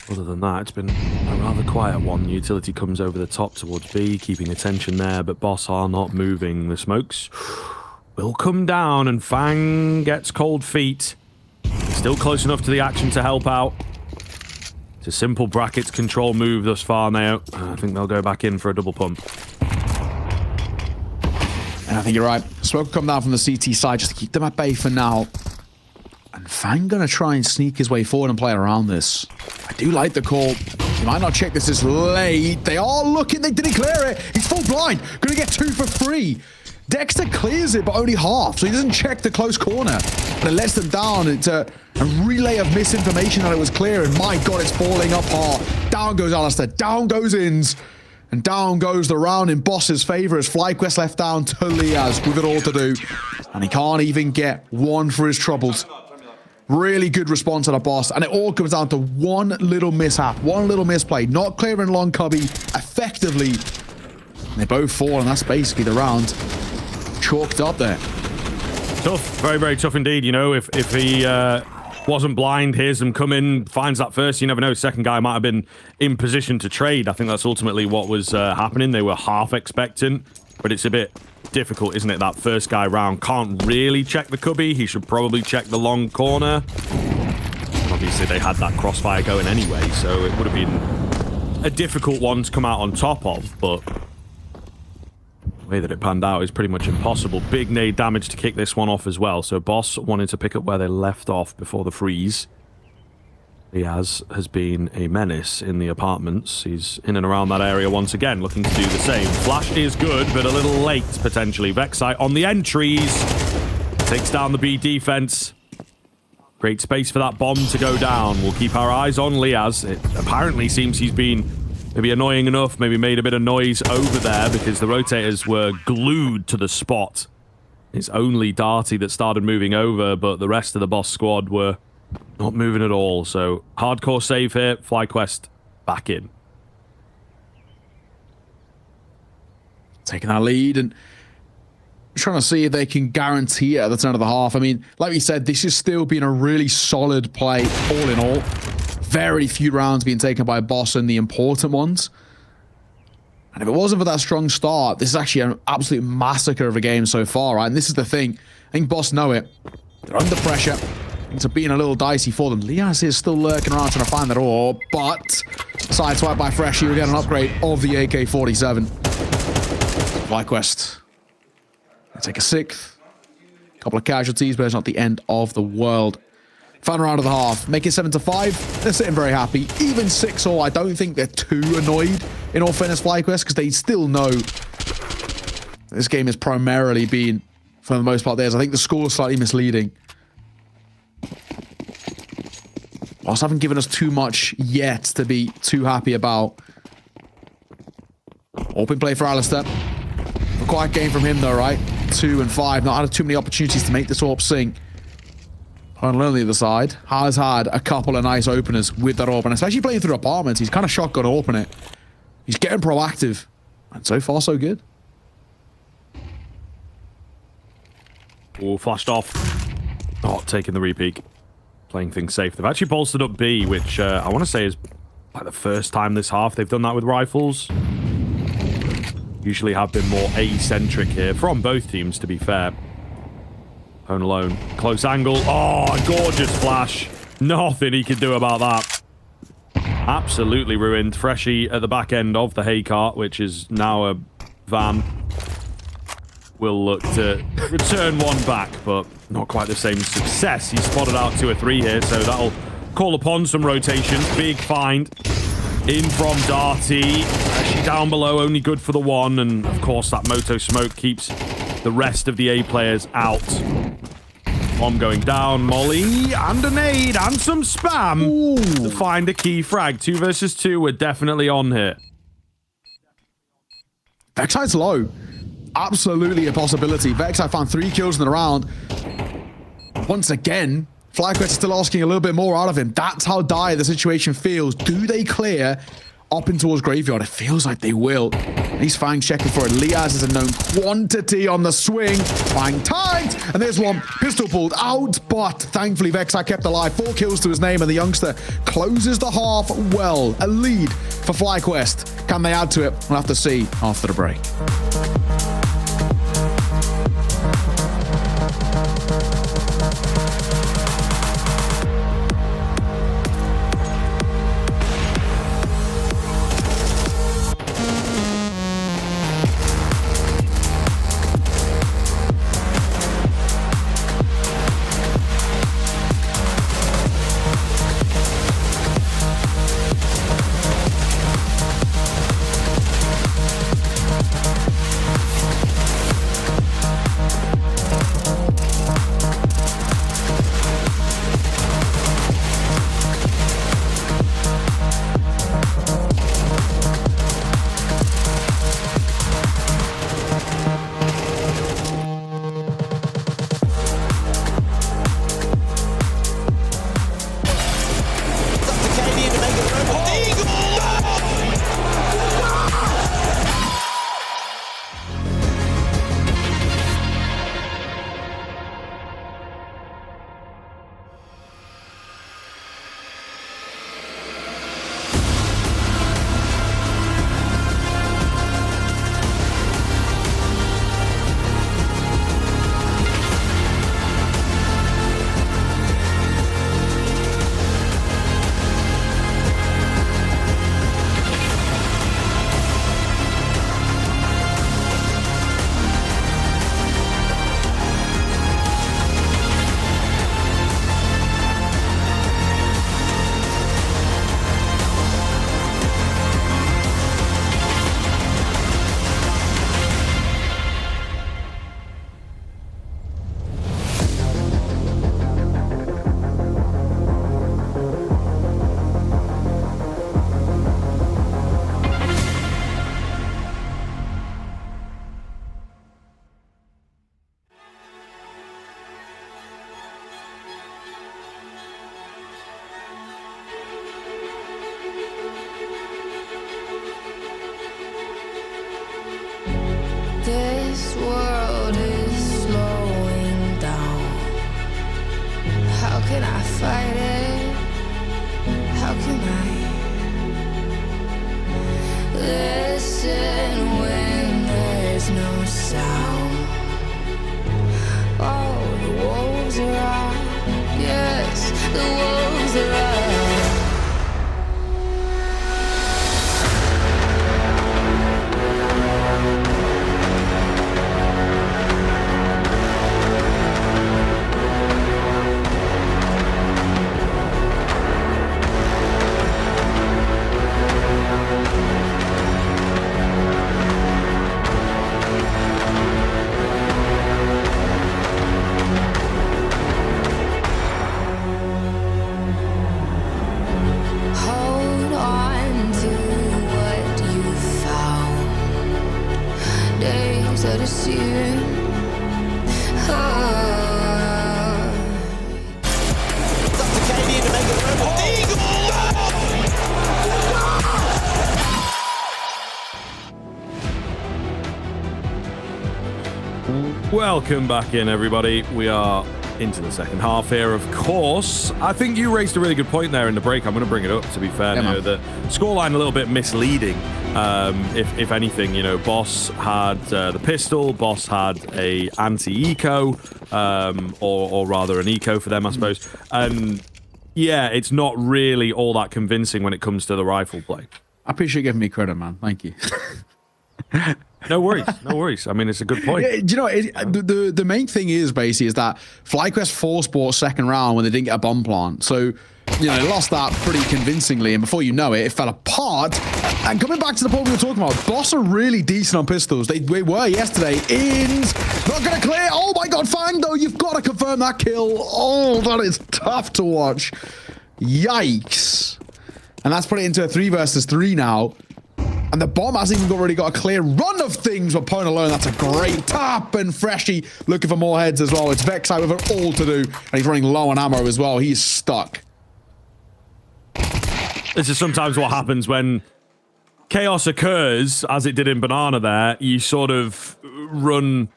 Other than that, it's been a rather quiet one. Utility comes over the top towards B, keeping attention there, but Boss are not moving. The smokes will come down, and Fang gets cold feet. Still close enough to the action to help out. It's a simple brackets control move thus far now. I think they'll go back in for a double pump. And I think you're right. Smoke will come down from the CT side just to keep them at bay for now. And Fang gonna try and sneak his way forward and play around this. I do like the call. He might not check this as late. They are looking. They didn't clear it. He's full blind. Gonna get 2 for free. Dexter clears it, but only half, so he doesn't check the close corner. But it lets them down. It's a relay of misinformation that it was clear, and my God, it's falling apart. Down goes Alistair. Down goes Inns. And down goes the round in Boss's favor as FlyQuest left down to Liaz with it all to do. And he can't even get 1 for his troubles. Really good response on a Boss, and it all comes down to one little mishap, one little misplay, not clearing long cubby effectively. And they both fall, and that's basically the round chalked up there. Tough, very, very tough indeed. You know, if he wasn't blind, hears them come in, finds that first, you never know, second guy might have been in position to trade. I think that's ultimately what was happening. They were half expectant, but it's a bit difficult, isn't it? That first guy round can't really check the cubby. He should probably check the long corner. Obviously, they had that crossfire going anyway, so it would have been a difficult one to come out on top of, but the way that it panned out is pretty much impossible. Big nade damage to kick this one off as well, so Boss wanted to pick up where they left off before the freeze. Diaz has been a menace in the apartments. He's in and around that area once again, looking to do the same. Flash is good, but a little late, potentially. Vexite on the entries. Takes down the B defense. Great space for that bomb to go down. We'll keep our eyes on Liaz. It apparently seems he's been maybe annoying enough, maybe made a bit of noise over there because the rotators were glued to the spot. It's only Darty that started moving over, but the rest of the Boss squad were not moving at all, so hardcore save here. FlyQuest back in. Taking that lead and trying to see if they can guarantee it at the turn of the half. I mean, like we said, this has still been a really solid play all in all. Very few rounds being taken by Boss and the important ones. And if it wasn't for that strong start, this is actually an absolute massacre of a game so far, right? And this is the thing. I think Boss know it. They're under pressure. Things are being a little dicey for them. Liaz is still lurking around trying to find that ore, but sideswiped by Freshie. We get an upgrade of the AK-47. FlyQuest. They take a 6th. Couple of casualties, but it's not the end of the world. Final round of the half. Make it 7-5. They're sitting very happy. Even 6-all, I don't think they're too annoyed, in all fairness, FlyQuest, because they still know this game has primarily been, for the most part, theirs. I think the score is slightly misleading. Boss haven't given us too much yet to be too happy about. Open play for Alistair. A quiet game from him though, right? 2 and 5. Not had too many opportunities to make this AWP sink. On the other side, has had a couple of nice openers with that AWP, and especially playing through apartments. He's kind of shotgun to open it. He's getting proactive. And so far, so good. Oh, flashed off. Not taking the repeak. Playing things safe. They've actually bolstered up B, which I want to say is like the first time this half they've done that with rifles. Usually have been more A-centric here from both teams, to be fair. Hone alone. Close angle. Oh, a gorgeous flash. Nothing he can do about that. Absolutely ruined. Freshie at the back end of the hay cart, which is now a van. Will look to return one back, but not quite the same success. He's spotted out 2 or 3 here, so that'll call upon some rotation. Big find in from Darty. Actually down below, only good for the 1, and of course that Moto smoke keeps the rest of the A players out. Bomb going down, Molly, and a nade, and some spam to find a key frag. 2 versus 2, we're definitely on here. Vexite's low. Absolutely a possibility. Vexite found 3 kills in the round. Once again, FlyQuest is still asking a little bit more out of him. That's how dire the situation feels. Do they clear up in towards Graveyard? It feels like they will. He's Fang checking for it. Liaz is a known quantity on the swing. Fang tagged, and there's one. Pistol pulled out, but thankfully Vexite kept alive. 4 kills to his name, and the youngster closes the half well. A lead for FlyQuest. Can they add to it? We'll have to see after the break. fight it? How can I listen when there's no sound? Oh, the wolves are out. Yes, the wolves are out. Hold on to what you found. Days are deceiving. Oh. It's up to Canadian to make it run with the Welcome back in, everybody. We are into the second half here, of course. I think you raised a really good point there in the break. I'm going to bring it up, to be fair. Now, the scoreline a little bit misleading. If anything, you know, Boss had the pistol, Boss had a anti-eco, or rather an eco for them, I suppose. And yeah, it's not really all that convincing when it comes to the rifle play. I appreciate you giving me credit, man. Thank you. No worries, no worries. I mean, it's a good point. Yeah, do you know, the main thing is basically is that FlyQuest FORZE bought second round when they didn't get a bomb plant. So, you know, they lost that pretty convincingly, and before you know it, it fell apart. And coming back to the point we were talking about, Boss are really decent on pistols. They were yesterday. Ins, not going to clear. Oh my God, Fang, though, you've got to confirm that kill. Oh, that is tough to watch. Yikes. And that's put it into a 3 versus 3 now. And the bomb hasn't even already got a clear run of things with Pone alone. That's a great tap. And Freshy looking for more heads as well. It's Vexite with it all to do. And he's running low on ammo as well. He's stuck. This is sometimes what happens when chaos occurs, as it did in Banana there. You sort of run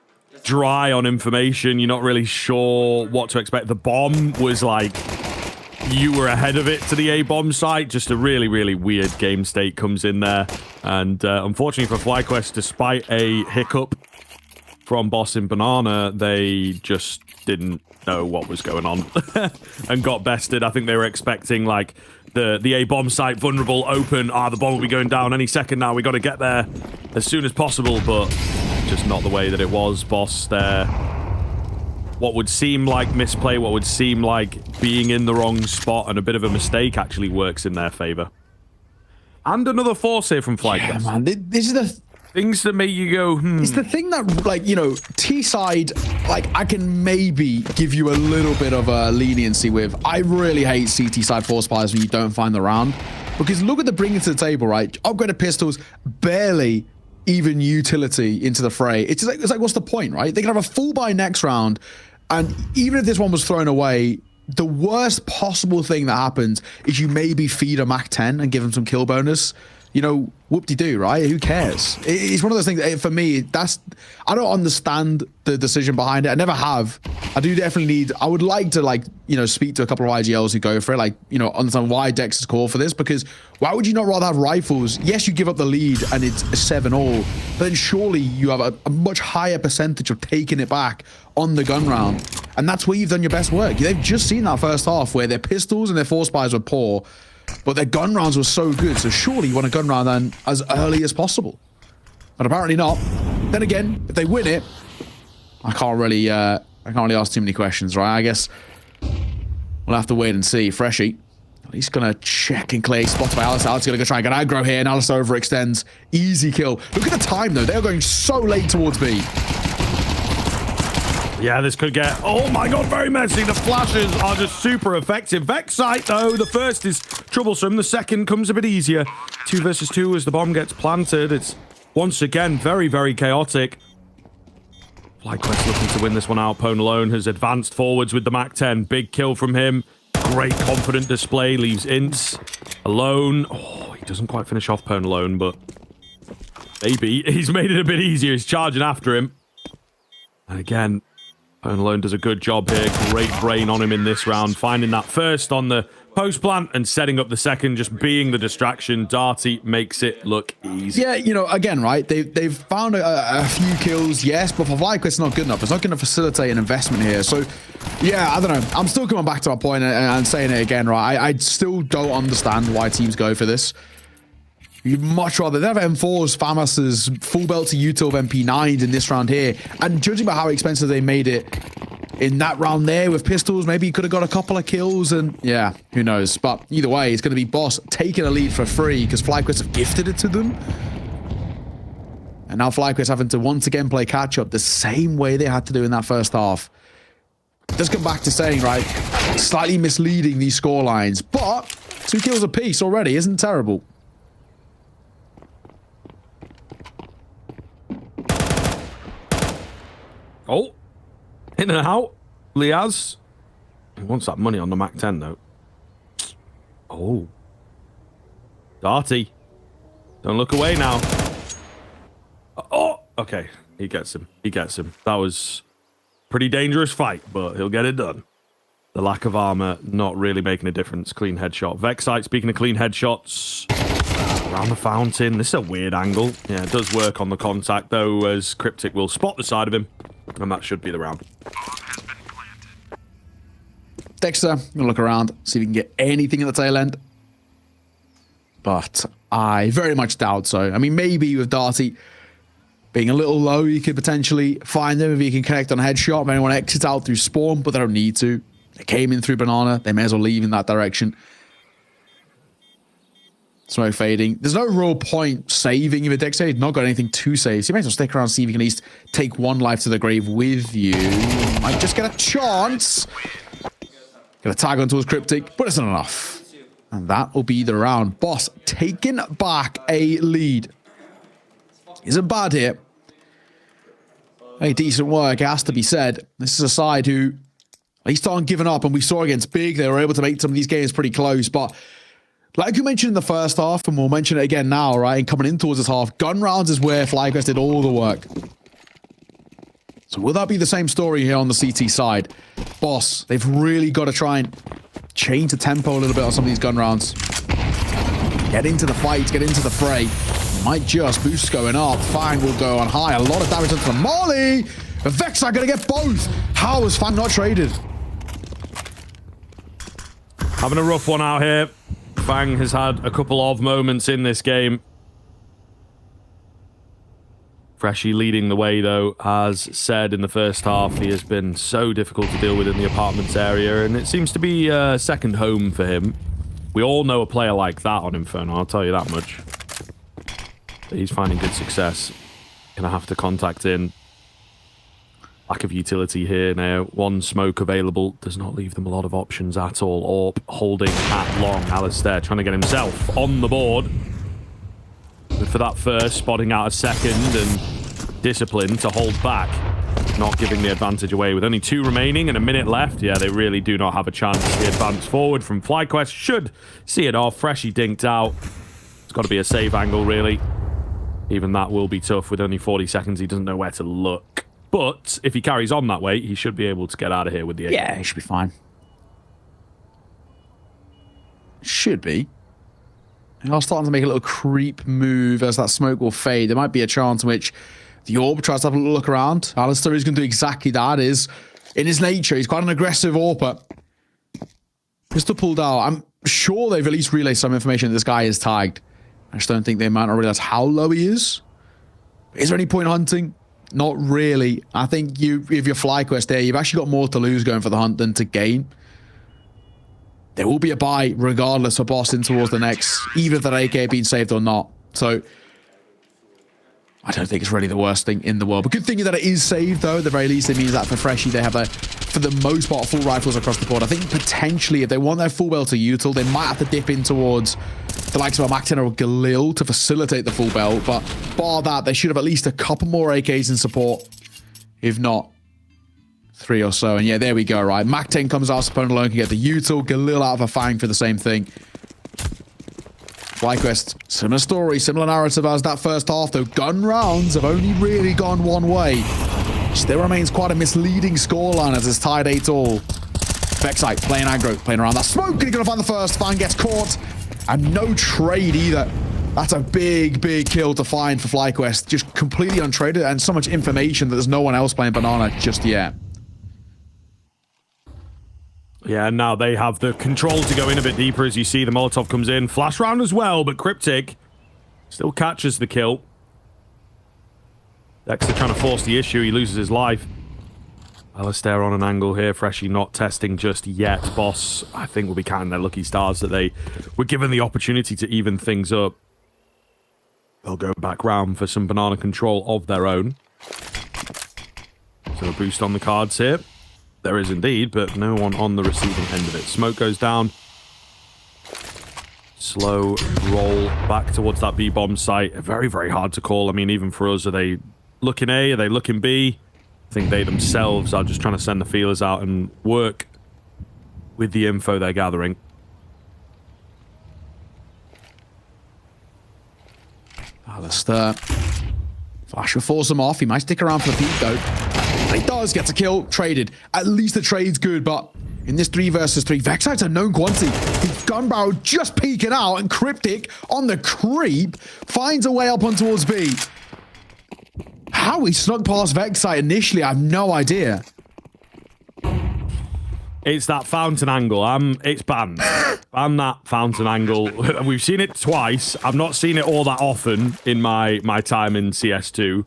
dry on information. You're not really sure what to expect. The bomb was like... you were ahead of it to the A-bomb site. Just a really, really weird game state comes in there. And unfortunately for FlyQuest, despite a hiccup from Boss in Banana, they just didn't know what was going on and got bested. I think they were expecting, like, the A-bomb site vulnerable, open. The bomb will be going down any second now. We got to get there as soon as possible, but just not the way that it was. Boss there. What would seem like misplay, what would seem like being in the wrong spot and a bit of a mistake actually works in their favor. And another force here from FlyQuest. Yeah, man. This is the things that make you go, It's the thing that, like, you know, T-side, like, I can maybe give you a little bit of a leniency with. I really hate CT side force fires when you don't find the round. Because look at the bringing to the table, right? Upgraded pistols, barely even utility into the fray. It's like what's the point, right? They can have a full buy next round, and even if this one was thrown away, the worst possible thing that happens is you maybe feed a Mach 10 and give them some kill bonus. You know, whoop-de-doo, right? Who cares? It's one of those things, for me, I don't understand the decision behind it. I never have. I do definitely need, I would like to, like, you know, speak to a couple of IGLs who go for it, like, you know, understand why Dex is called for this, because why would you not rather have rifles? Yes, you give up the lead and it's a 7-all, but then surely you have a much higher percentage of taking it back on the gun round. And that's where you've done your best work. They've just seen that first half where their pistols and their force buys were poor, but their gun rounds were so good. So surely you want a gun round then as early as possible. But apparently not. Then again, if they win it, I can't really ask too many questions, right? I guess we'll have to wait and see. Freshy, he's gonna check and clear. Spotted by Alice. Alice gonna go try and get aggro here, and Alice overextends. Easy kill. Look at the time though. They're going so late towards B. Yeah, this could get... oh my god, very messy. The flashes are just super effective. Vexite, though, the first is troublesome. The second comes a bit easier. 2 versus 2 as the bomb gets planted. It's once again very, very chaotic. FlyQuest looking to win this one out. Pone alone has advanced forwards with the Mach 10. Big kill from him. Great confident display. Leaves Ints alone. Oh, he doesn't quite finish off Pone alone, but maybe he's made it a bit easier. He's charging after him. And again... And Alone does a good job here. Great brain on him in this round. Finding that first on the post plant and setting up the second, just being the distraction. Darty makes it look easy. Yeah, you know, again, right? They've found a few kills, yes, but for FlyQuest, it's not good enough. It's not going to facilitate an investment here. So, yeah, I don't know. I'm still coming back to my point and saying it again, right? I still don't understand why teams go for this. You'd much rather they have M4s, FAMAS's, full belt to util of MP9s in this round here. And judging by how expensive they made it in that round there with pistols, maybe he could have got a couple of kills and yeah, who knows. But either way, it's going to be Boss taking a lead for free because FlyQuest have gifted it to them. And now FlyQuest having to once again play catch up the same way they had to do in that first half. Just come back to saying, right, slightly misleading these score lines, but 2 kills apiece already isn't terrible. Oh, in and out. Liaz. He wants that money on the Mac 10, though. Oh. Darty. Don't look away now. Oh, okay. He gets him. He gets him. That was a pretty dangerous fight, but he'll get it done. The lack of armor not really making a difference. Clean headshot. Vexite, speaking of clean headshots. Around the fountain. This is a weird angle. Yeah, it does work on the contact, though, as Cryptic will spot the side of him. And that should be the round. Dexter, I'm gonna look around, see if we can get anything at the tail end. But I very much doubt so. I mean, maybe with Darty being a little low, you could potentially find them if you can connect on a headshot. If anyone exits out through spawn, but they don't need to. They came in through banana. They may as well leave in that direction. Smoke fading. There's no real point saving if a Dexter. He's not got anything to save. So you might as well stick around, see if you can at least take 1 life to the grave with you. Might just get a chance. Get a tag onto his Cryptic, but it's not enough. And that will be the round. Boss taking back a lead. Isn't bad here. Hey, decent work, it has to be said. This is a side who at least aren't giving up, and we saw against Big, they were able to make some of these games pretty close, but like you mentioned in the first half, and we'll mention it again now, right? And coming in towards this half, gun rounds is where FlyQuest did all the work. So will that be the same story here on the CT side? Boss, they've really got to try and change the tempo a little bit on some of these gun rounds. Get into the fight, get into the fray. Might just boost going up. Fang will go on high. A lot of damage onto the molly. The Vex are going to get both. How is Fang not traded? Having a rough one out here. Fang has had a couple of moments in this game. Freshie leading the way, though. As said in the first half, he has been so difficult to deal with in the apartments area, and it seems to be a second home for him. We all know a player like that on Inferno, I'll tell you that much. But he's finding good success. Gonna have to contact in. Lack of utility here now. 1 smoke available. Does not leave them a lot of options at all. Orp holding at long. Alistair trying to get himself on the board. Good for that first. Spotting out a second and discipline to hold back. Not giving the advantage away. With only 2 remaining and a minute left. Yeah, they really do not have a chance. The advance forward from FlyQuest should see it off. Freshie dinked out. It's got to be a save angle, really. Even that will be tough. With only 40 seconds, he doesn't know where to look. But if he carries on that way, he should be able to get out of here with the 8. Yeah, he should be fine. Should be. They are starting to make a little creep move as that smoke will fade. There might be a chance in which the Orb tries to have a little look around. Alistair is going to do exactly that. Is in his nature, he's quite an aggressive Orper. Pistol pulled out. I'm sure they've at least relayed some information that this guy is tagged. I just don't think they might not realize how low he is. Is there any point hunting? Not really. I think if you're FlyQuest there, you've actually got more to lose going for the hunt than to gain. There will be a buy regardless for Boss in towards the next, even if that AK being saved or not. So I don't think it's really the worst thing in the world. But good thing is that it is saved, though. At the very least, it means that for Freshie, they have, for the most part, full rifles across the board. I think potentially, if they want their full belt to util, they might have to dip in towards the likes of a Mac 10 or Galil to facilitate the full belt. But bar that, they should have at least a couple more AKs in support. If not, 3 or so. And yeah, there we go, right? Mac 10 comes out, opponent alone can get the util. Galil out of a Fang for the same thing. FlyQuest, similar story, similar narrative as that first half, though gun rounds have only really gone one way. Still remains quite a misleading scoreline as it's tied 8-all. Vexite playing aggro, playing around that smoke, and he's gonna find the first. Fine gets caught, and no trade either. That's a big, big kill to find for FlyQuest. Just completely untraded, and so much information that there's no one else playing Banana just yet. Yeah, now they have the control to go in a bit deeper. As you see, the Molotov comes in. Flash round as well, but Cryptic still catches the kill. Dexter trying to force the issue. He loses his life. Alistair on an angle here. Freshie not testing just yet. Boss, I think, will be counting their lucky stars that they were given the opportunity to even things up. They'll go back round for some Banana control of their own. So a boost on the cards here. There is indeed, but no one on the receiving end of it. Smoke goes down. Slow roll back towards that B-bomb site. Very, very hard to call. I mean, even for us, are they looking A? Are they looking B? I think they themselves are just trying to send the feelers out and work with the info they're gathering. Alistair. Flash will force him off. He might stick around for the peak, though. He does get a kill. Traded. At least the trade's good, but in this 3 versus 3, Vexite's a known quantity. His gun barrel just peeking out, and Cryptic on the creep finds a way up on towards B. How he snuck past Vexite initially, I have no idea. It's that fountain angle. It's banned. Ban that fountain angle. We've seen it twice. I've not seen it all that often in my time in CS2.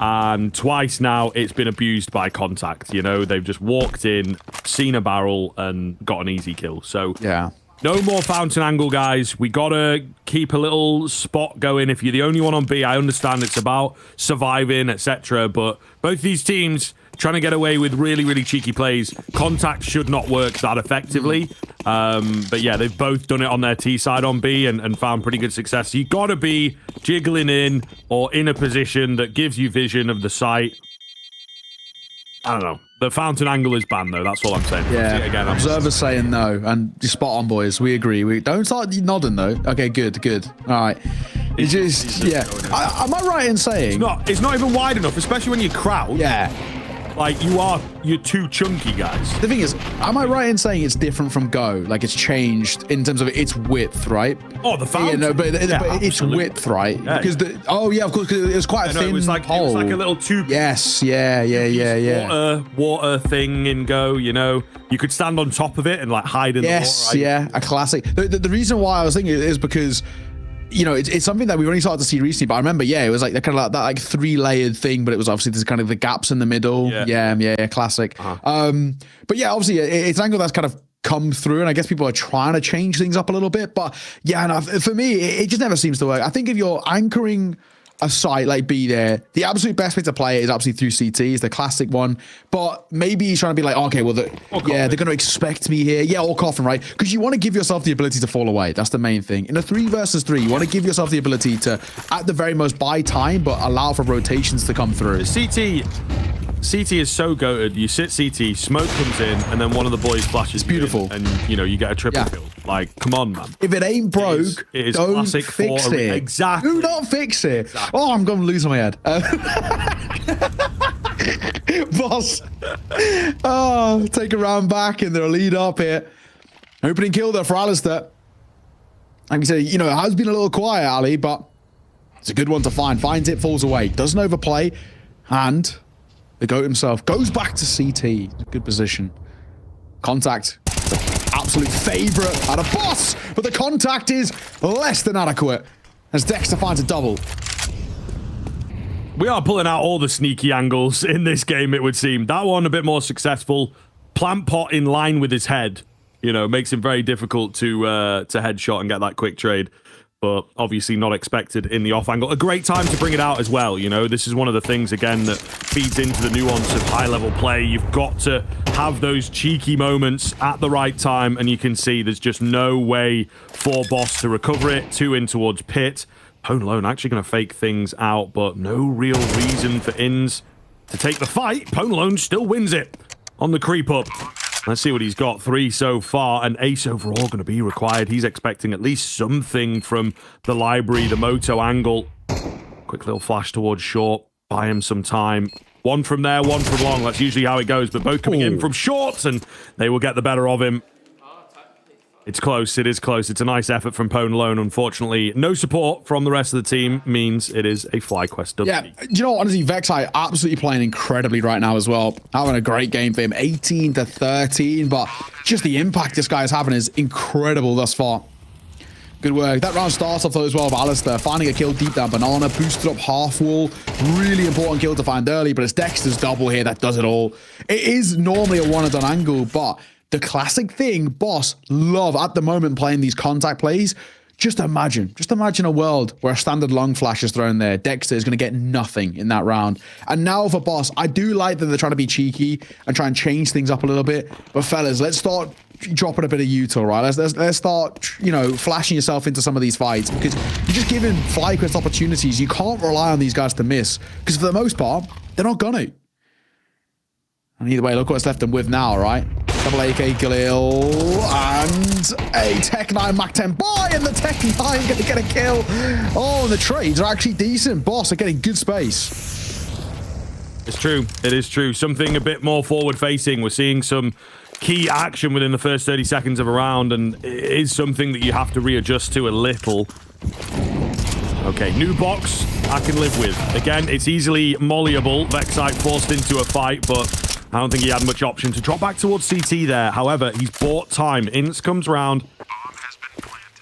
And twice now, it's been abused by contact. You know, they've just walked in, seen a barrel, and got an easy kill. So, yeah. No more fountain angle, guys. We gotta keep a little spot going. If you're the only one on B, I understand it's about surviving, etc. But both these teams trying to get away with really, really cheeky plays. Contact should not work that effectively. But yeah, they've both done it on their T side on B and found pretty good success. You gotta be jiggling in or in a position that gives you vision of the site. I don't know. The fountain angle is banned, though. That's all I'm saying. Yeah. Again, Observers saying no, and you're spot on, boys. We agree. We don't start nodding though. Okay, good, good. All right. It's just, yeah. Am I right in saying it's not even wide enough, especially when you crowd? Yeah. Like you're too chunky, guys. The thing is, am I right in saying it's different from Go? Like it's changed in terms of its width, right? Oh, the fountain. Yeah, no, but it's width, right? Yeah, because of course, because it was quite a thin it was like hole. It was like a little tube. Yes, yeah. Water thing in Go. You know, you could stand on top of it and like hide in the water. Yes, yeah, a classic. The reason why I was thinking it is because, you know, it's something that we've only started to see recently, but I remember, yeah, it was like kind of like that like 3-layered thing, but it was obviously there's kind of the gaps in the middle. Yeah, classic. But yeah, obviously it's an angle that's kind of come through, and I guess people are trying to change things up a little bit, but yeah, no, for me, it just never seems to work. I think if you're anchoring a site like B there, the absolute best way to play it is absolutely through CT, is the classic one. But maybe he's trying to be like, okay, well, they're going to expect me here. Yeah, or coffin, right? Because you want to give yourself the ability to fall away. That's the main thing. In a 3 versus 3, you want to give yourself the ability to, at the very most, buy time, but allow for rotations to come through. CT is so goated. You sit CT, smoke comes in, and then one of the boys flashes. It's beautiful. And, you know, you get a triple kill. Like, come on, man. If it ain't broke, it is don't classic fix for it. Exactly. Do not fix it. Exactly. Oh, I'm going to lose my head. Boss. Oh, take a round back and they're a lead up here. Opening kill there for Alistair. Like you say, you know, it has been a little quiet, Ali, but it's a good one to find. Finds it, falls away. Doesn't overplay. And the GOAT himself goes back to CT. Good position. Contact. Absolute favorite out of Boss, but the contact is less than adequate as Dexter finds a double. We are pulling out all the sneaky angles in this game, it would seem. That one a bit more successful. Plant pot in line with his head, you know, makes him very difficult to headshot and get that quick trade. But obviously not expected in the off angle. A great time to bring it out as well. You know, this is one of the things, again, that feeds into the nuance of high-level play. You've got to have those cheeky moments at the right time, and you can see there's just no way for Boss to recover it. 2 in towards Pit. Pone Alone actually going to fake things out, but no real reason for Inns to take the fight. Pone Alone still wins it on the creep up. Let's see what he's got. 3 so far, and ace overall going to be required. He's expecting at least something from the library, the moto angle. Quick little flash towards short. Buy him some time. One from there, one from long. That's usually how it goes. But both coming in from shorts, and they will get the better of him. It's close. It is close. It's a nice effort from Pone alone. Unfortunately, no support from the rest of the team means it is a FlyQuest W. Yeah, you know, honestly, Vexai absolutely playing incredibly right now as well. Having a great game for him, 18 to 13, but just the impact this guy is having is incredible thus far. Good work. That round starts off though as well with Alistair finding a kill deep down banana, boosted up half wall. Really important kill to find early, but it's Dexter's double here that does it all. It is normally a one-and-done angle, but the classic thing Boss love at the moment playing these contact plays. Just imagine a world where a standard long flash is thrown there. Dexter is going to get nothing in that round. And now for Boss, I do like that they're trying to be cheeky and try and change things up a little bit. But fellas, let's start dropping a bit of util, right? Let's start, you know, flashing yourself into some of these fights, because you're just giving FlyQuest opportunities. You can't rely on these guys to miss, because for the most part, they're not gonna. And either way, look what's left them with now, right? Double AK Galil and a Tech 9 Mac 10 buy, and the Tech 9 gonna get a kill. Oh, the trades are actually decent. Boss are getting good space. It's true. It is true. Something a bit more forward facing. We're seeing some key action within the first 30 seconds of a round, and it is something that you have to readjust to a little. Okay, new box I can live with. Again, it's easily mollyable. Vexite forced into a fight, but I don't think he had much option to drop back towards CT there. However, he's bought time. Ince comes round.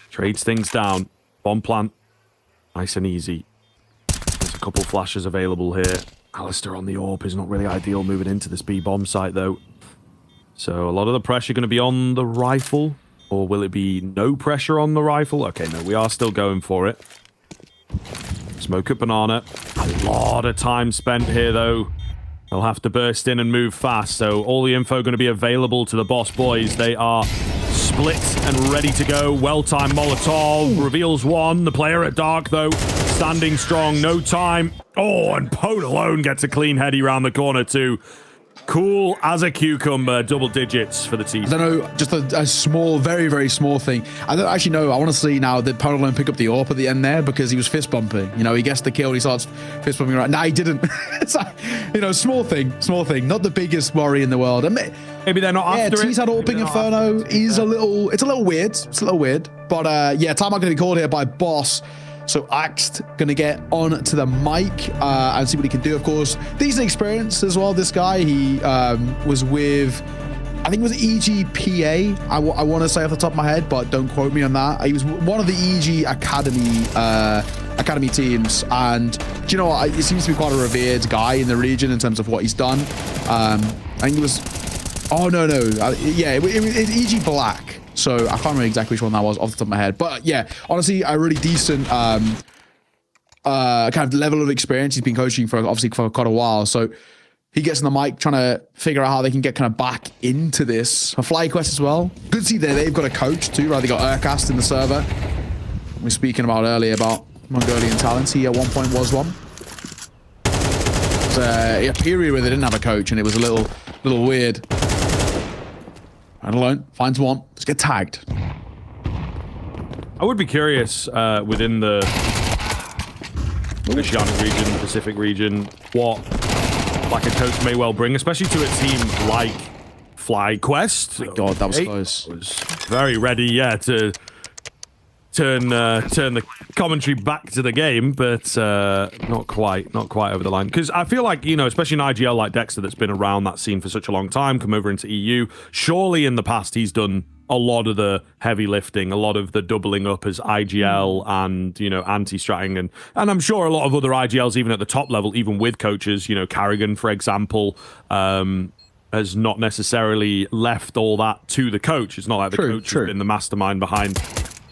Trades things down. Bomb plant. Nice and easy. There's a couple flashes available here. Alistair on the AWP is not really ideal moving into this B bomb site, though. So a lot of the pressure going to be on the rifle. Or will it be no pressure on the rifle? Okay, no, we are still going for it. Smoke at banana. A lot of time spent here, though. They'll have to burst in and move fast, so all the info going to be available to the Boss boys. They are split and ready to go. Well-timed Molotov reveals one. The player at dark, though, standing strong. No time. Oh, and Pone alone gets a clean heady round the corner, too. Cool as a cucumber, double digits for the team. I don't know, just a small, very, very small thing. I don't actually know. I want to see now that Pone alone pick up the AWP at the end there, because he was fist bumping. You know, he gets the kill, he starts fist bumping around. Nah, he didn't. It's like, you know, small thing. Not the biggest worry in the world. And maybe they're not after it. T-Side AWPing Inferno is a little weird. It's a little weird. But yeah, timeout going to be called here by Boss. So Axed going to get on to the mic and see what he can do, of course. Decent experience as well, this guy. He was with, I think it was EGPA, I want to say off the top of my head, but don't quote me on that. He was one of the EG Academy teams. And do you know what? He seems to be quite a revered guy in the region in terms of what he's done. I think it was, oh, no. Yeah, it was EG Black. So I can't remember exactly which one that was off the top of my head. But yeah, honestly, a really decent kind of level of experience. He's been coaching for quite a while. So he gets on the mic trying to figure out how they can get kind of back into this. A FlyQuest as well. Good to see that they've got a coach too, right? They got Urcast in the server. We were speaking about earlier about Mongolian talents. He at one point was one. It was a period where they didn't have a coach, and it was a little weird. And alone, finds one. Let's get tagged. I would be curious within the Oceanic region, Pacific region, what like a coach may well bring, especially to a team like FlyQuest. Oh my God, that was close. Was very ready, yeah, to turn the commentary back to the game, but not quite over the line. Because I feel like, you know, especially an IGL like Dexter that's been around that scene for such a long time, come over into EU, surely in the past he's done a lot of the heavy lifting, a lot of the doubling up as IGL and, you know, anti-stratting, and I'm sure a lot of other IGLs, even at the top level, even with coaches, you know, Carrigan, for example, has not necessarily left all that to the coach. It's not like the coach has been the mastermind behind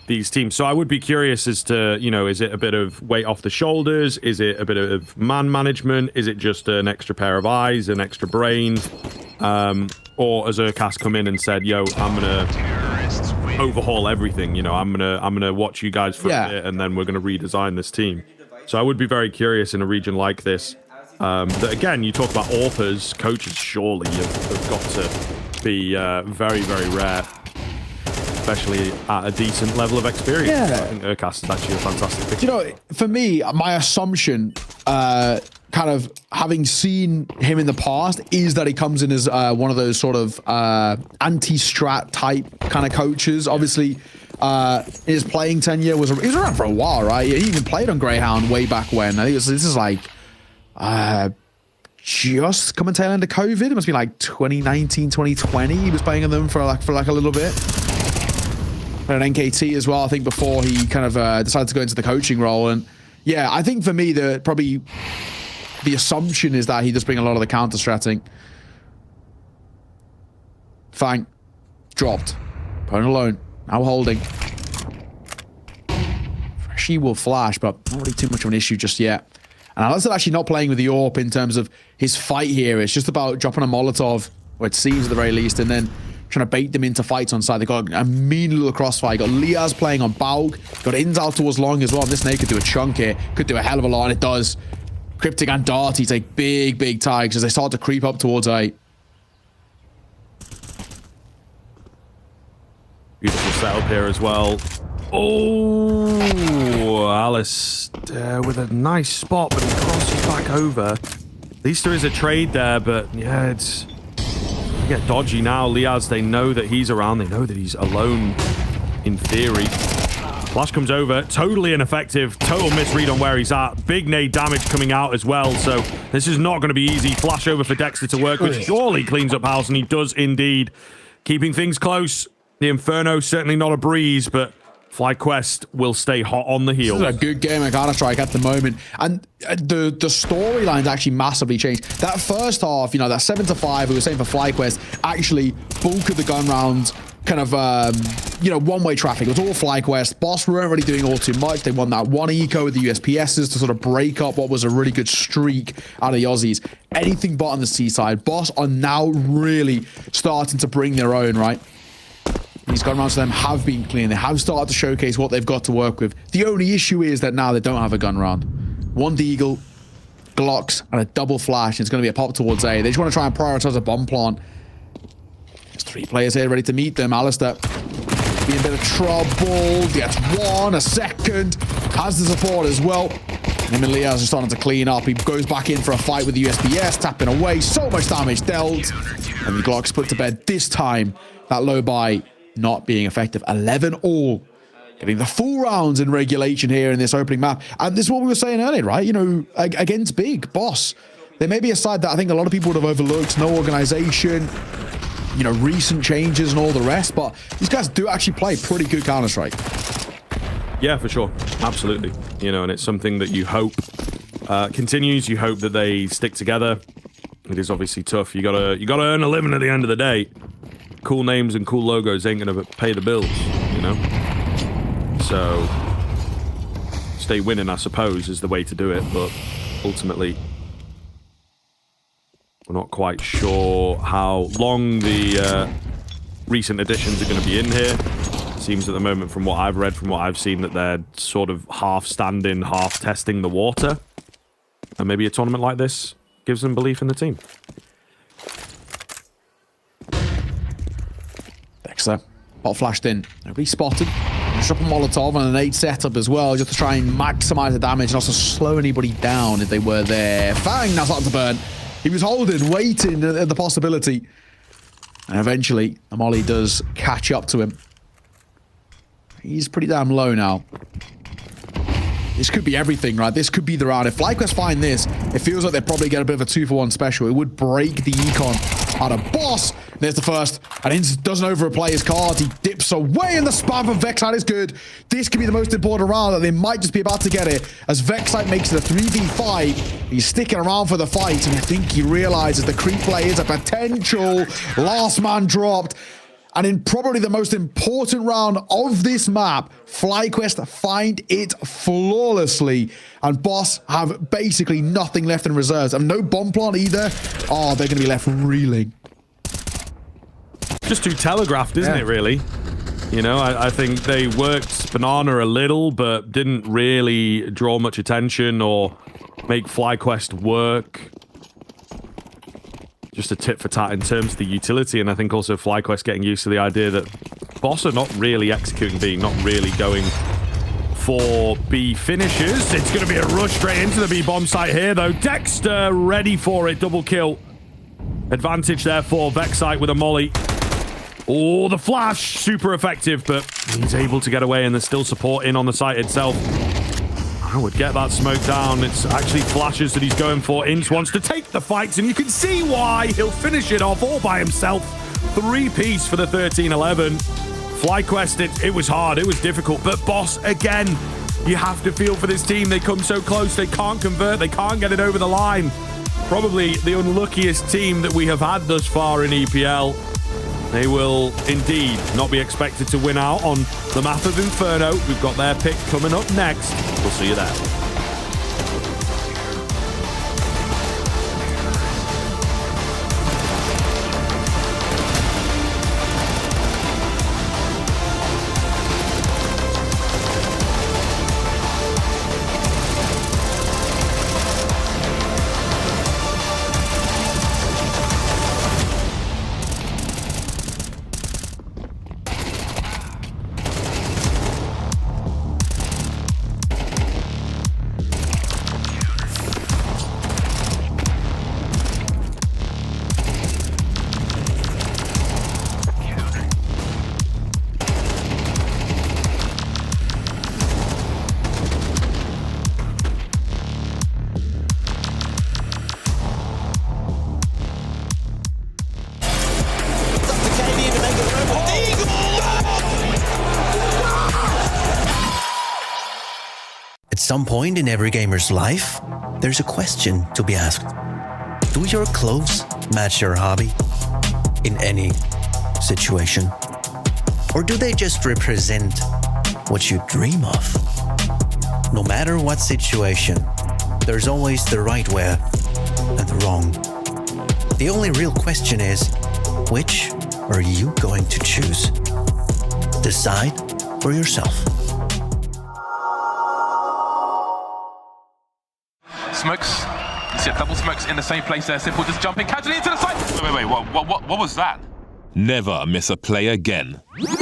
these teams. So I would be curious as to, you know, is it a bit of weight off the shoulders? Is it a bit of man management? Is it just an extra pair of eyes, an extra brain? Or has Urcast come in and said, yo, I'm going to overhaul everything. You know, I'm going to watch you guys for a bit, and then we're going to redesign this team. So I would be very curious in a region like this. That again, you talk about AWPers, coaches surely have got to be very, very rare, especially at a decent level of experience. Yeah. I think Urcast is actually a fantastic pick. You know, for me, my assumption kind kind of having seen him in the past is that he comes in as one of those sort of anti-strat type kind of coaches. Obviously, his playing tenure he was around for a while, right? He even played on Greyhound way back when. I think this is like just coming tail end of COVID. It must be like 2019, 2020. He was playing on them for like a little bit. An NKT as well, I think, before he kind of decided to go into the coaching role. And yeah, I think for me, the assumption is that he does bring a lot of the counter-stratting. Fang. Dropped. Opponent alone. Now holding. She will flash, but not really too much of an issue just yet. And Alistair actually not playing with the AWP in terms of his fight here. It's just about dropping a Molotov, or it seems at the very least, and then trying to bait them into fights on side. They've got a mean little crossfire. You got Liaz playing on Baug. Got Inzal towards Long as well. And this nade could do a chunk here. Could do a hell of a lot, and it does. Cryptic and Darty take big tags as they start to creep up towards A. Beautiful setup here as well. Oh, Alice with a nice spot, but he crosses back over. At least there is a trade there, but yeah, it's... They get dodgy now. Liaz, they know that he's around. They know that he's alone in theory. Flash comes over. Totally ineffective. Total misread on where he's at. Big nade damage coming out as well. So this is not going to be easy. Flash over for Dexter to work with. Surely cleans up house, and he does indeed. Keeping things close. The Inferno, certainly not a breeze, but FlyQuest will stay hot on the heels. This is a good game of Counter-Strike at the moment. And the storyline's actually massively changed. That first half, that 7-5, we were saying for FlyQuest, actually bulk of the gun rounds, kind of, one-way traffic. It was all FlyQuest. Boss weren't really doing all too much. They won that one eco with the USPSs to sort of break up what was a really good streak out of the Aussies. Anything but on the C side. Boss are now really starting to bring their own, right? These gun rounds for them have been clean. They have started to showcase what they've got to work with. The only issue is that now they don't have a gun round. One Deagle, Glocks, and a double flash. It's going to be a pop towards A. They just want to try and prioritize a bomb plant. There's 3 players here ready to meet them. Alistair being a bit of trouble. Gets one, a second. Has the support as well. Him and Liaz are starting to clean up. He goes back in for a fight with the USPS, tapping away. So much damage dealt. And the Glocks put to bed this time. That low buy not being effective. 11 all. Getting the full rounds in regulation here in this opening map. And this is what we were saying earlier, right? Against Big Boss. There may be a side that I think a lot of people would have overlooked. No organization, recent changes and all the rest. But these guys do actually play pretty good Counter-Strike. Yeah, for sure. Absolutely. And it's something that you hope continues. You hope that they stick together. It is obviously tough. You gotta earn a living at the end of the day. Cool names and cool logos ain't gonna pay the bills, So stay winning, I suppose, is the way to do it. But ultimately, we're not quite sure how long the recent additions are going to be in here. Seems at the moment, from what I've read, from what I've seen, that they're sort of half standing, half testing the water. And maybe a tournament like this gives them belief in the team. Dexter, bot flashed in. Nobody spotted. Just drop a Molotov and an 8 setup as well, just to try and maximize the damage and also slow anybody down if they were there. Fang now starting to burn. He was holding, waiting at the possibility. And eventually, Amoli does catch up to him. He's pretty damn low now. This could be everything, right? This could be the round. If FlyQuest find this, it feels like they probably get a bit of a 2-for-1 special. It would break the econ out of Boss. There's the first. And he doesn't overplay his card. He dips away, and the spam from Vexite is good. This could be the most important round, that they might just be about to get it, as Vexite makes it a 3v5. He's sticking around for the fight, and I think he realizes the creep play is a potential last man dropped. And in probably the most important round of this map, FlyQuest find it flawlessly. And Boss have basically nothing left in reserves. And no bomb plant either. Oh, they're going to be left reeling. Just too telegraphed, isn't it, really? I think they worked Banana a little, but didn't really draw much attention or make FlyQuest work. Just a tit for tat in terms of the utility, and I think also FlyQuest getting used to the idea that Boss are not really executing B, not really going for B finishers. It's going to be a rush straight into the B bomb site here, though. Dexter ready for it. Double kill. Advantage there for Vexite with a molly. Oh, the flash. Super effective, but he's able to get away, and there's still support in on the site itself. I would get that smoke down. It's actually flashes that he's going for. Ince wants to take the fights, and you can see why. He'll finish it off all by himself. 3-piece for the 13-11. FlyQuest, it was hard. It was difficult. But Boss, again, you have to feel for this team. They come so close. They can't convert. They can't get it over the line. Probably the unluckiest team that we have had thus far in EPL. They will indeed not be expected to win out on the map of Inferno. We've got their pick coming up next. We'll see you there. At some point in every gamer's life, there's a question to be asked. Do your clothes match your hobby in any situation? Or do they just represent what you dream of? No matter what situation, there's always the right way and the wrong. The only real question is, which are you going to choose? Decide for yourself. Smokes. You see double smokes in the same place there. Simple just jumping casually into the side. Wait, what was that? Never miss a play again. Simple.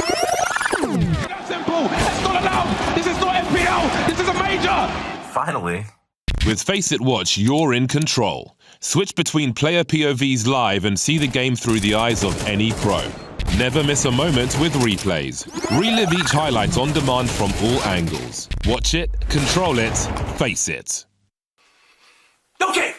It's not allowed. This is not FPL. This is a major. Finally. With Face It Watch, you're in control. Switch between player POVs live and see the game through the eyes of any pro. Never miss a moment with replays. Relive each highlight on demand from all angles. Watch it, control it, face it. Okay,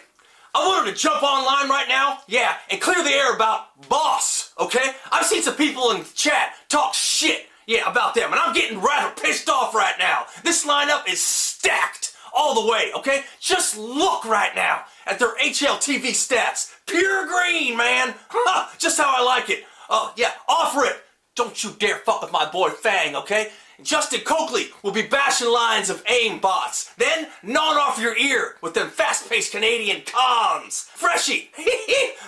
I wanted to jump online right now, yeah, and clear the air about Boss, okay? I've seen some people in the chat talk shit, yeah, about them, and I'm getting rather pissed off right now. This lineup is stacked all the way, okay? Just look right now at their HLTV stats. Pure green, man. Just how I like it. Yeah, offer it. Don't you dare fuck with my boy Fang, okay? Justin Coakley will be bashing lines of aim bots, then gnawing off your ear with them fast-paced Canadian comms. Freshie,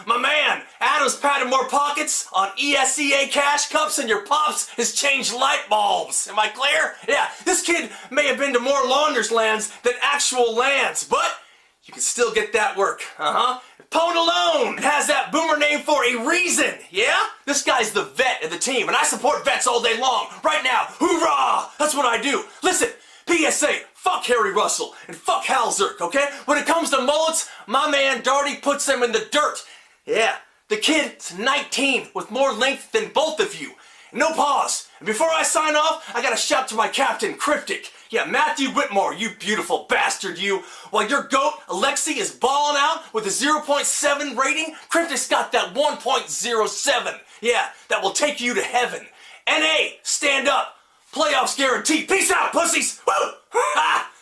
my man, Adam's patted more pockets on ESEA cash cups than your pops has changed light bulbs. Am I clear? Yeah, this kid may have been to more launders lands than actual lands, but you can still get that work, Pwn alone has that boomer name for a reason, yeah? This guy's the vet of the team, and I support vets all day long. Right now, hoorah! That's what I do. Listen, PSA, fuck Harry Russell, and fuck Hal Zerk, okay? When it comes to mullets, my man Darty puts them in the dirt. Yeah, the kid's 19 with more length than both of you. No pause. And before I sign off, I gotta shout to my captain, Cryptic. Yeah, Matthew Whitmore, you beautiful bastard, you. While your goat, Alexi, is balling out with a 0.7 rating, Cryptic's got that 1.07. Yeah, that will take you to heaven. NA, stand up. Playoffs guaranteed. Peace out, pussies. Woo! Ha!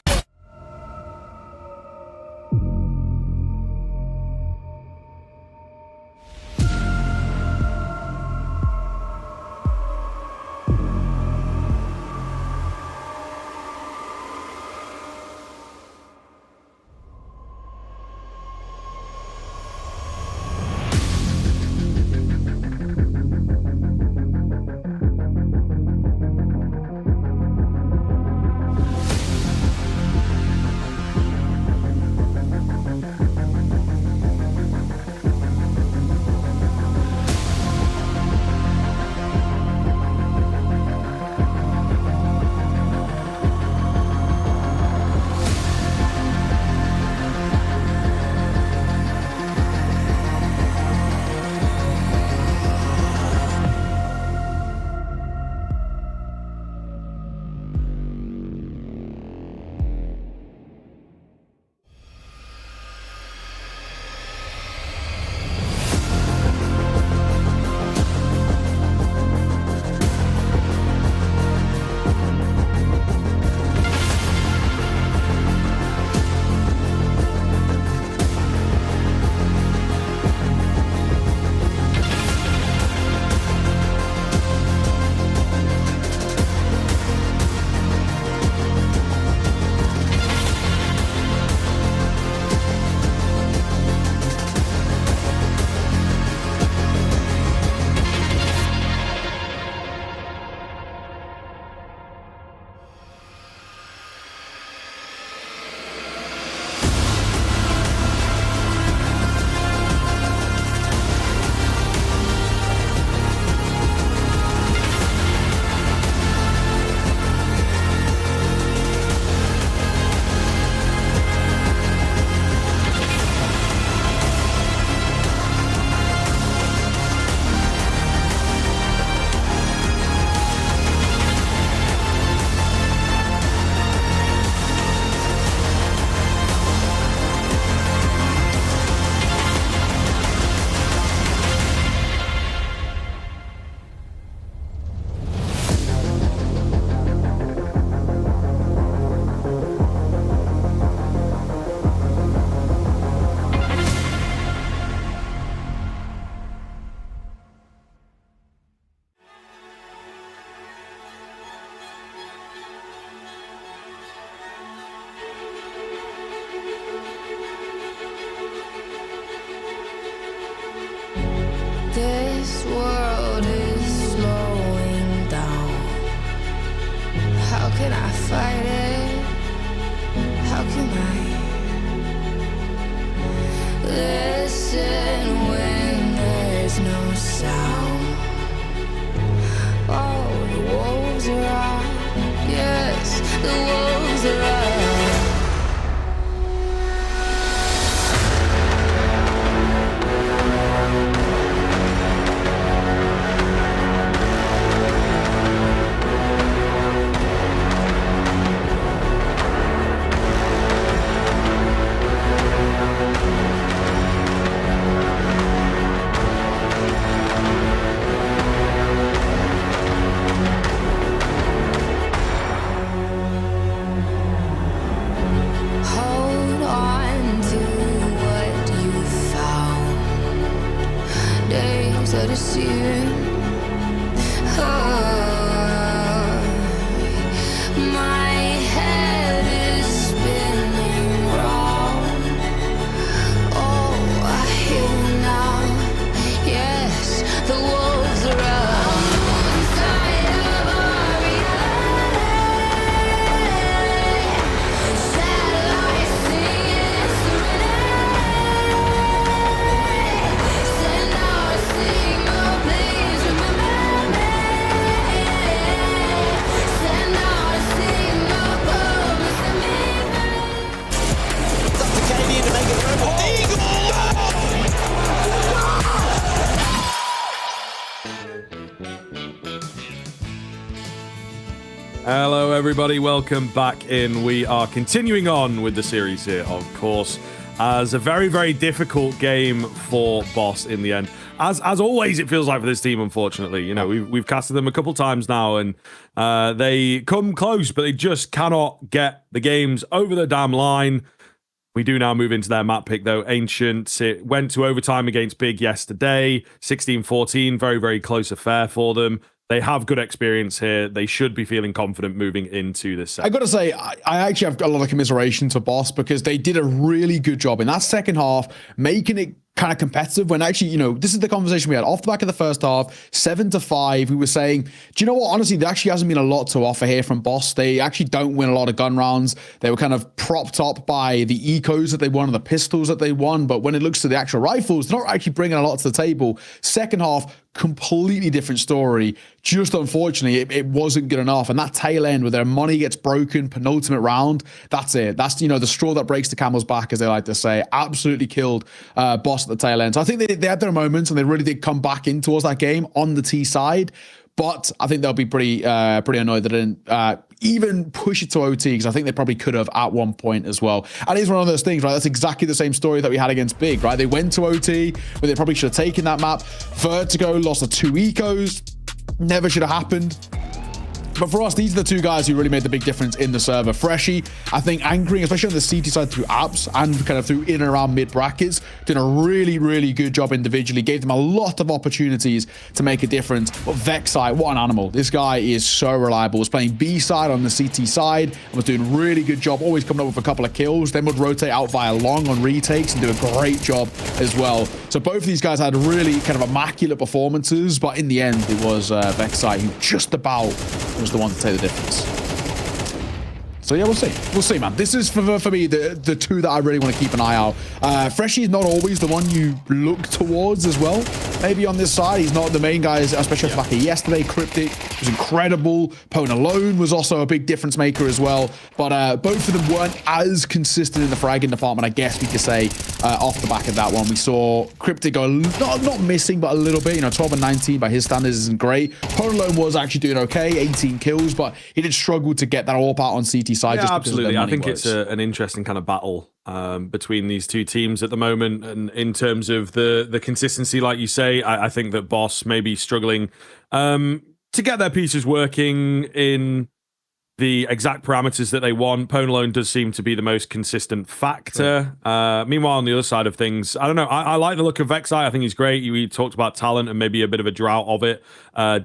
tune. My head is spinning round. Oh, I hear you now. Yes, the wolves are out. Inside of our reality. Satellites singing serenade. Send out a signal, please remember me. Send out a signal, promise to me. It's up to KD to make it through. Hello, everybody. Welcome back in. We are continuing on with the series here, of course, as a very, very difficult game for Boss in the end. As always, it feels like for this team, unfortunately. You know, we've casted them a couple times now, and they come close, but they just cannot get the games over the damn line. We do now move into their map pick, though. Ancient, it went to overtime against Big yesterday, 16-14, very, very close affair for them. They have good experience here. They should be feeling confident moving into this set. I got to say, I actually have a lot of commiseration to Boss because they did a really good job in that second half, making it kind of competitive when actually, you know, this is the conversation we had off the back of the first half, 7-5. We were saying, do you know what? Honestly, there actually hasn't been a lot to offer here from Boss. They actually don't win a lot of gun rounds. They were kind of propped up by the ecos that they won and the pistols that they won. But when it looks to the actual rifles, they're not actually bringing a lot to the table. Second half, completely different story. Just unfortunately, it wasn't good enough. And that tail end where their money gets broken, penultimate round, that's it. That's, you know, the straw that breaks the camel's back, as they like to say. Absolutely killed Boss at the tail end. So I think they had their moments and they really did come back in towards that game on the T side. But I think they'll be pretty annoyed that they didn't even push it to OT, because I think they probably could have at one point as well. And it's one of those things, right? That's exactly the same story that we had against Big, right? They went to OT, but they probably should have taken that map. Vertigo lost the 2 ecos. Never should have happened. But for us, these are the two guys who really made the big difference in the server. Freshy, I think, anchoring, especially on the CT side through apps and kind of through in and around mid brackets, doing a really, really good job individually. Gave them a lot of opportunities to make a difference. But Vexite, what an animal. This guy is so reliable. Was playing B side on the CT side and was doing a really good job, always coming up with a couple of kills. Then would rotate out via long on retakes and do a great job as well. So both of these guys had really kind of immaculate performances, but in the end, it was Vexite who just about was the one to take the difference. So yeah, we'll see. We'll see, man. This is for me the two that I really want to keep an eye out. Freshy is not always the one you look towards as well. Maybe on this side, he's not the main guy, especially off the back of yesterday. Cryptic was incredible. Pone alone was also a big difference maker as well. But both of them weren't as consistent in the fragging department, I guess we could say, off the back of that one. We saw Cryptic go not missing, but a little bit. You know, 12 and 19 by his standards isn't great. Pone alone was actually doing okay, 18 kills, but he did struggle to get that all out on CT side. Yeah, just absolutely. I think works. it's an interesting kind of battle between these two teams at the moment, and in terms of the consistency, like you say, I think that Boss may be struggling to get their pieces working in the exact parameters that they want. Pone alone does seem to be the most consistent factor. Meanwhile, on the other side of things, I don't know. I like the look of Vexite. I think he's great. We talked about talent and maybe a bit of a drought of it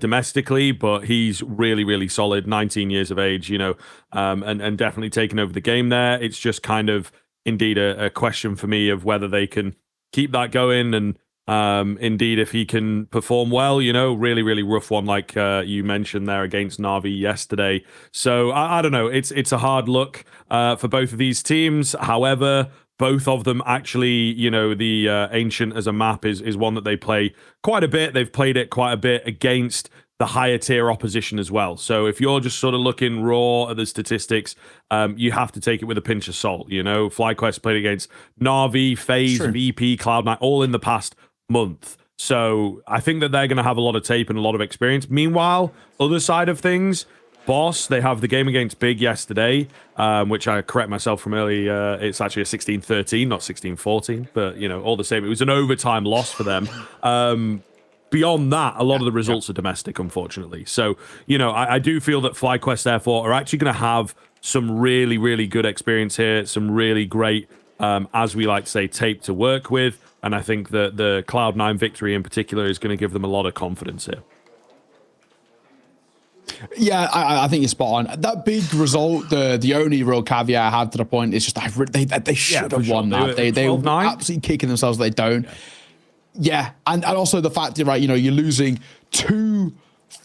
domestically, but he's really, really solid. 19 years of age, you know, and definitely taking over the game there. It's just kind of indeed a question for me of whether they can keep that going, and indeed if he can perform well. You know, really, really rough one like you mentioned there against Na'Vi yesterday. So I don't know. It's a hard look for both of these teams. However, both of them actually, you know, the Ancient as a map is one that they play quite a bit. They've played it quite a bit against the higher tier opposition as well. So if you're just sort of looking raw at the statistics, you have to take it with a pinch of salt. You know, FlyQuest played against Na'Vi, FaZe, VP, Cloud9, all in the past month. So I think that they're going to have a lot of tape and a lot of experience. Meanwhile, other side of things, Boss, they have the game against Big yesterday, which I correct myself from earlier. It's actually a 16-13, not 16-14. But, you know, all the same, it was an overtime loss for them. Beyond that, a lot of the results are domestic, unfortunately. So, you know, I do feel that FlyQuest, therefore, are actually going to have some really, really good experience here, some really great as we like to say, tape to work with. And I think that the Cloud9 victory in particular is going to give them a lot of confidence here. Yeah, I think you're spot on. That big result, the only real caveat I have to the point is just they should have won that. They were absolutely kicking themselves that they don't. Yeah, and also the fact that, right, you know, you're losing 2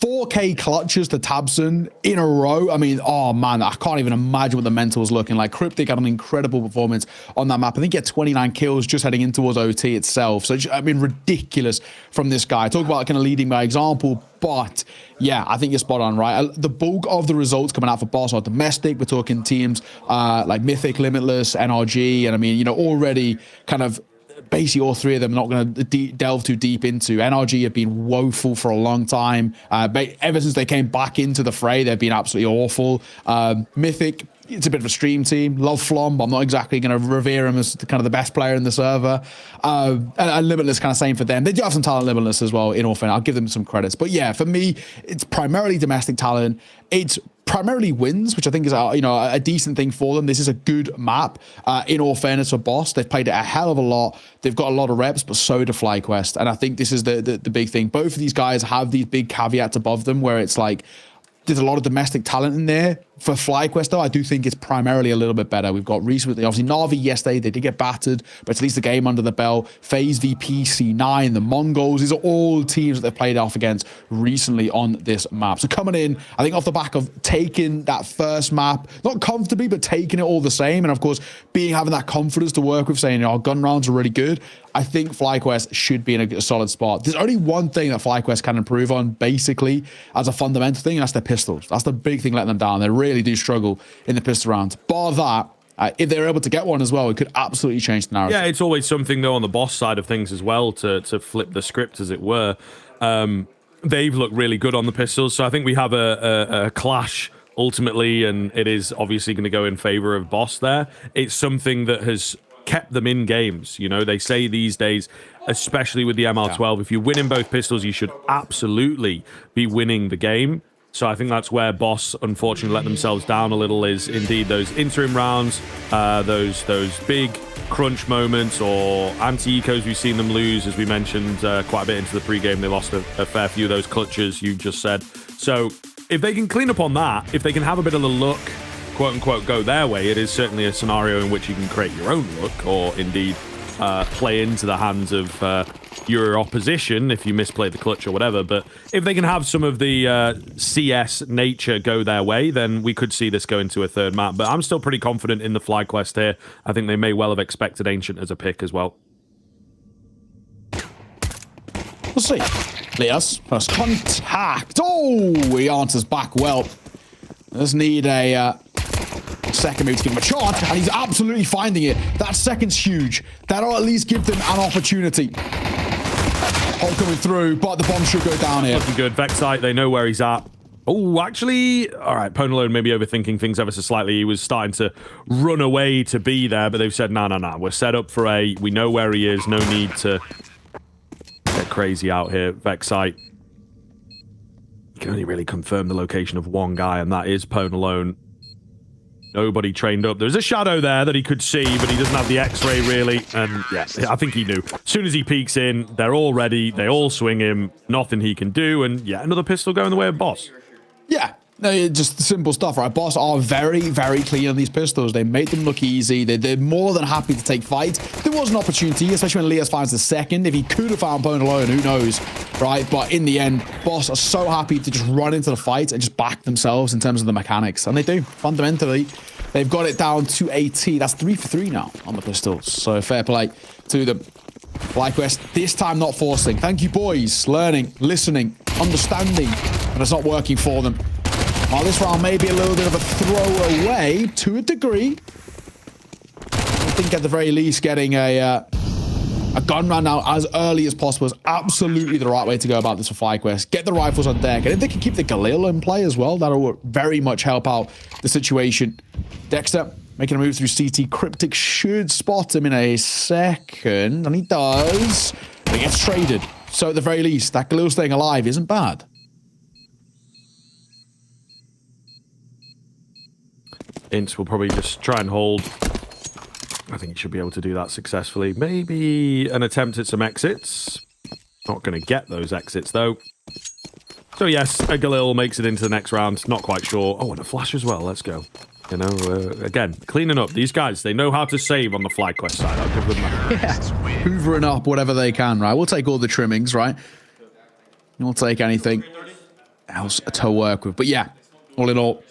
4K clutches to Tabson in a row. I mean, oh man, I can't even imagine what the mental was looking like. Cryptic had an incredible performance on that map. I think he had 29 kills just heading in towards OT itself. So, I mean, ridiculous from this guy. Talk about kind of leading by example, but yeah, I think you're spot on, right? The bulk of the results coming out for Boss are domestic. We're talking teams like Mythic, Limitless, NRG, and I mean, you know, already kind of basically all three of them not going to delve too deep into. NRG have been woeful for a long time. Ever since they came back into the fray, they've been absolutely awful. Mythic, it's a bit of a stream team. Love Flom, but I'm not exactly going to revere him as kind of the best player in the server. And Limitless, kind of same for them. They do have some talent, Limitless, as well, in all fairness. I'll give them some credits. But yeah, for me, it's primarily domestic talent. It's primarily wins, which I think is a decent thing for them. This is a good map. In all fairness for Boss, they've played it a hell of a lot. They've got a lot of reps, but so do FlyQuest. And I think this is the big thing. Both of these guys have these big caveats above them where it's like, there's a lot of domestic talent in there. For FlyQuest, though, I do think it's primarily a little bit better. We've got recently, obviously, Na'Vi yesterday. They did get battered, but at least the game under the belt. FaZe VP, C9, the Mongols. These are all teams that they've played off against recently on this map. So coming in, I think off the back of taking that first map, not comfortably, but taking it all the same. And of course, having that confidence to work with, saying, our gun rounds are really good. I think FlyQuest should be in a solid spot. There's only one thing that FlyQuest can improve on, basically, as a fundamental thing, and that's their pistols. That's the big thing letting them down. They really do struggle in the pistol rounds. Bar that, if they're able to get one as well, it could absolutely change the narrative. Yeah, it's always something, though, on the Boss side of things as well, to flip the script, as it were. They've looked really good on the pistols, so I think we have a clash ultimately, and it is obviously going to go in favor of Boss there. It's something that has kept them in games. You know, they say these days, especially with the MR12, if you win in both pistols, you should absolutely be winning the game. So I think that's where Boss, unfortunately, let themselves down a little, is indeed those interim rounds, those big crunch moments, or anti-ecos we've seen them lose, as we mentioned quite a bit into the pregame. They lost a fair few of those clutches you just said. So if they can clean up on that, if they can have a bit of the luck, quote-unquote, go their way, it is certainly a scenario in which you can create your own luck, or indeed play into the hands of your opposition if you misplay the clutch or whatever. But if they can have some of the CS nature go their way, then we could see this go into a third map. But I'm still pretty confident in the FlyQuest here. I think they may well have expected Ancient as a pick as well. We'll see. Leas, first contact. Oh, he answers back well. Does need a second move to give him a charge, and he's absolutely finding it. That second's huge. That'll at least give them an opportunity. Hole coming through, but the bomb should go down here. Looking good. Vexite, they know where he's at. Oh, actually, all right, Ponalone maybe overthinking things ever so slightly. He was starting to run away to be there, but they've said, no. We're set up for A. We know where he is. No need to get crazy out here. Vexite, you can only really confirm the location of one guy, and that is Ponalone. Nobody trained up. There's a shadow there that he could see, but he doesn't have the X-ray really. And yeah, I think he knew. As soon as he peeks in, they're all ready. They all swing him. Nothing he can do. And yeah, another pistol going the way of Boss. Yeah. No, just simple stuff, right? Boss are very, very clean on these pistols. They make them look easy. They're more than happy to take fights. There was an opportunity, especially when Leas finds the second. If he could have found Bone alone, who knows, right? But in the end, Boss are so happy to just run into the fight and just back themselves in terms of the mechanics. And they do. Fundamentally, they've got it down to 18. That's 3 for 3 now on the pistols. So fair play to them. FlyQuest, this time not forcing. Thank you, boys. Learning, listening, understanding. But it's not working for them. While this round may be a little bit of a throwaway to a degree, I think at the very least getting a gun round now as early as possible is absolutely the right way to go about this for FlyQuest. Get the rifles on deck, and if they can keep the Galil in play as well, that'll very much help out the situation. Dexter making a move through CT. Cryptic should spot him in a second, and he does. But he gets traded. So at the very least, that Galil staying alive isn't bad. Ints will probably just try and hold I think he should be able to do that successfully. Maybe an attempt at some exits. Not going to get those exits, though. So, yes, a Galil makes it into the next round. Not quite sure. Oh, and a flash as well. Let's go. You know, again, cleaning up. These guys, they know how to save on the FlyQuest side. I'll give them that. Yeah. Hoovering up whatever they can, right? We'll take all the trimmings, right? We'll take anything else to work with. But yeah, all in all,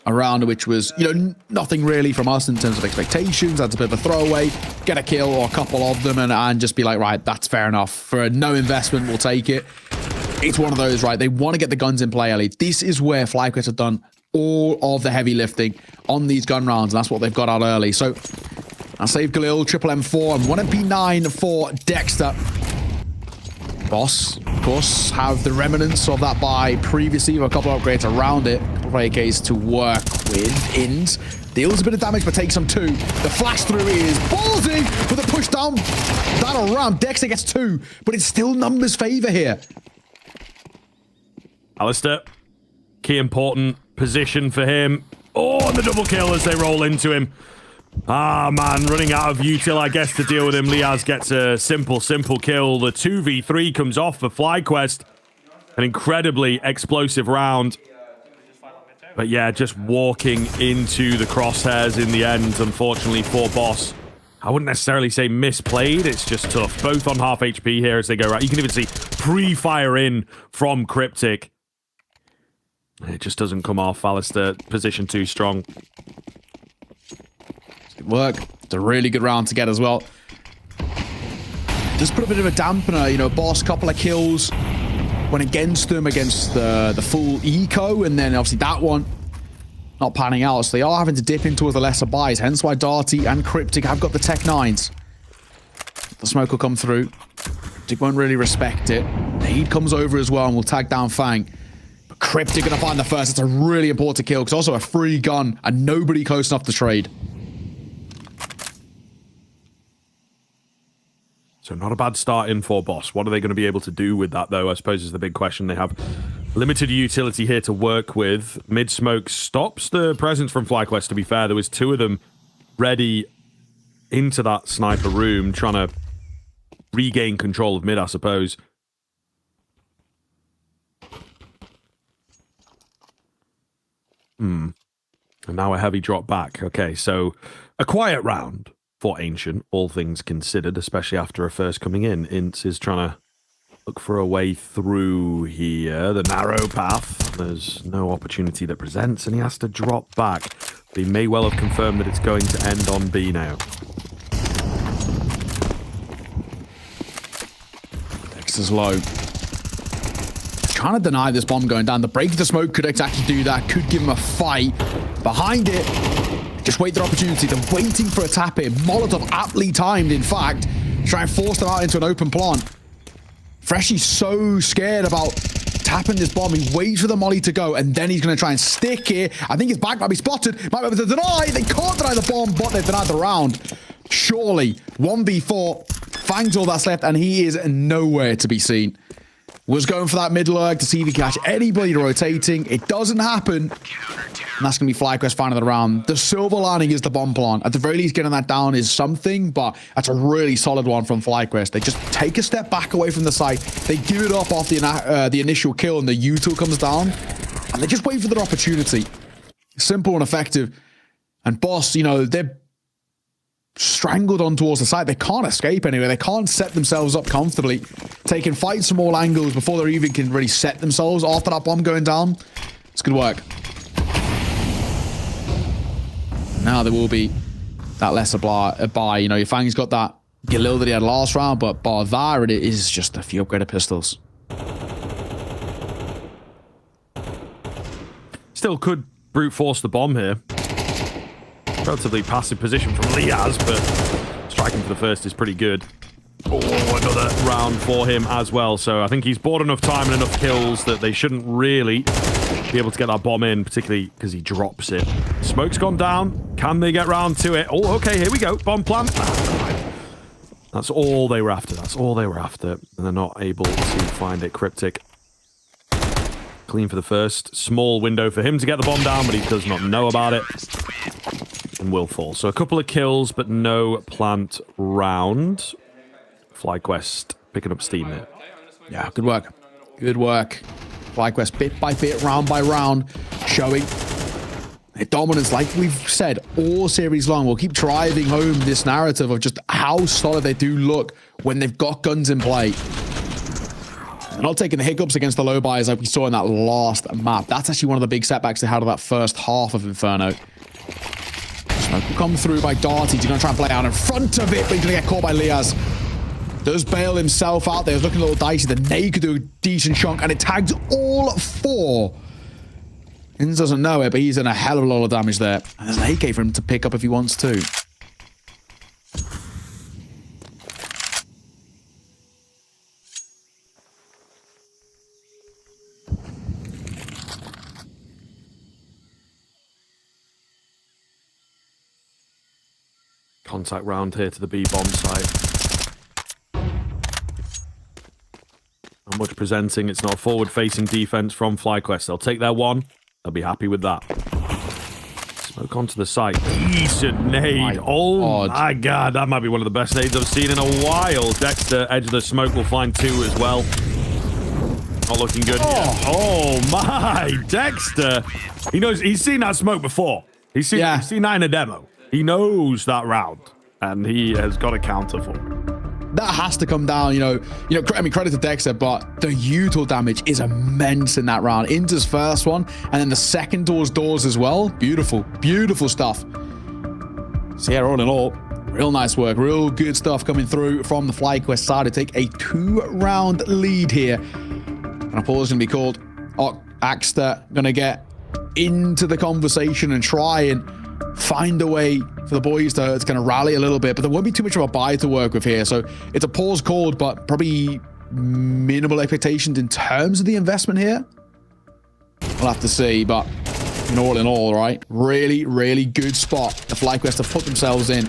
a round which was, you know, nothing really from us in terms of expectations. That's a bit of a throwaway. Get a kill or a couple of them and just be like, right, that's fair enough. For no investment, we'll take it. It's one of those, right? They want to get the guns in play early. This is where FlyQuest have done all of the heavy lifting on these gun rounds, and that's what they've got out early. So, I'll save Galil, triple M4, and 1MP9 for Dexter. Boss, of course, have the remnants of that buy previously with a couple of upgrades around it. A couple of AKs to work with. Ins deals a bit of damage, but takes some two. The flash through is ballsy with a push down. That'll round. Dexter gets two, but it's still numbers favor here. Alistair, key important position for him. Oh, and the double kill as they roll into him. Ah, man, running out of util, I guess, to deal with him. Liaz gets a simple kill. The 2v3 comes off for FlyQuest. An incredibly explosive round. But yeah, just walking into the crosshairs in the end, unfortunately, for Boss. I wouldn't necessarily say misplayed, it's just tough. Both on half HP here as they go right. You can even see pre-fire in from Cryptic. It just doesn't come off. Alistair, position too strong. Good work. It's a really good round to get as well. Just put a bit of a dampener, you know, Boss, couple of kills. Went against them, against the full eco, and then obviously that one not panning out. So they are having to dip into the lesser buys, hence why Darty and Cryptic have got the Tech 9s. The smoke will come through. Cryptic won't really respect it. Nade comes over as well and will tag down Fang. Cryptic gonna find the first. It's a really important kill because also a free gun and nobody close enough to trade. So not a bad start in for Boss. What are they going to be able to do with that, though? I suppose is the big question. They have limited utility here to work with. Mid-smoke stops the presence from FlyQuest, to be fair. There was two of them ready into that sniper room, trying to regain control of mid, I suppose. And now a heavy drop back. Okay, so a quiet round for Ancient, all things considered, especially after a first coming in. Ince is trying to look for a way through here. The narrow path. There's no opportunity that presents, and he has to drop back. But he may well have confirmed that it's going to end on B now. Dexter's low. Trying to deny this bomb going down. The break of the smoke could actually do that. Could give him a fight. Behind it, just wait their opportunity. They're waiting for a tap in. Molotov aptly timed, in fact. Try and force them out into an open plant. Freshy's so scared about tapping this bomb. He waits for the molly to go, and then he's going to try and stick it. I think his back might be spotted. Might be able to deny. They can't deny the bomb, but they've denied the round. Surely. 1v4. Fang's all that's left, and he is nowhere to be seen. Was going for that mid-lurk to see if he catch anybody rotating. It doesn't happen. And that's going to be FlyQuest finding the round. The silver lining is the bomb plant. At the very least, getting that down is something, but that's a really solid one from FlyQuest. They just take a step back away from the site. They give it up off the initial kill, and the util comes down. And they just wait for their opportunity. Simple and effective. And Boss, you know, they're strangled on towards the side. They can't escape anyway. They can't set themselves up comfortably. Taking fights from all angles before they even can really set themselves after that bomb going down. It's good work. Now there will be that lesser buy. You know, your Fang's got that Galil that he had last round, but bar that, it is just a few upgraded pistols. Still could brute force the bomb here. Relatively passive position from Liaz, but striking for the first is pretty good. Oh, another round for him as well. So I think he's bought enough time and enough kills that they shouldn't really be able to get that bomb in, particularly because he drops it. Smoke's gone down. Can they get round to it? Oh, okay, here we go. Bomb plant. That's all they were after. That's all they were after. And they're not able to find it. Cryptic. Clean for the first. Small window for him to get the bomb down, but he does not know about it. and will fall. So a couple of kills, but no plant round. FlyQuest picking up steam there. Yeah, good work. Good work. FlyQuest bit by bit, round by round, showing their dominance, like we've said, all series long. We'll keep driving home this narrative of just how solid they do look when they've got guns in play. They're not taking the hiccups against the low buys like we saw in that last map. That's actually one of the big setbacks they had of that first half of Inferno. Smoke will come through by Darty. He's going to try and play out in front of it, but he's going to get caught by Liaz. Does bail himself out there. He's looking a little dicey. The nade could do a decent chunk, and it tags all four. Inns doesn't know it, but he's in a hell of a lot of damage there. And there's an AK for him to pick up if he wants to. Contact round here to the B bomb site. Not much presenting. It's not forward-facing defense from FlyQuest. They'll take their one. They'll be happy with that. Smoke onto the site. Decent nade. Oh my god. That might be one of the best nades I've seen in a while. Dexter, edge of the smoke, will find two as well. Not looking good. Oh my. Dexter. He knows. He's seen that smoke before. He's seen that in a demo. He knows that round. And he has got a counter for it. That has to come down, I mean, credit to Dexter, but the util damage is immense in that round. Inter's first one, and then the second doors as well. Beautiful, beautiful stuff. So yeah, all in all, real nice work, real good stuff coming through from the FlyQuest side to take a 2-round lead here. And a pause is going to be called. Axter going to get into the conversation and try and find a way for the boys to kind of rally a little bit, but there won't be too much of a buy to work with here. So it's a pause called, but probably minimal expectations in terms of the investment here. We'll have to see, but all in all, right? Really, really good spot the FlyQuest have put themselves in.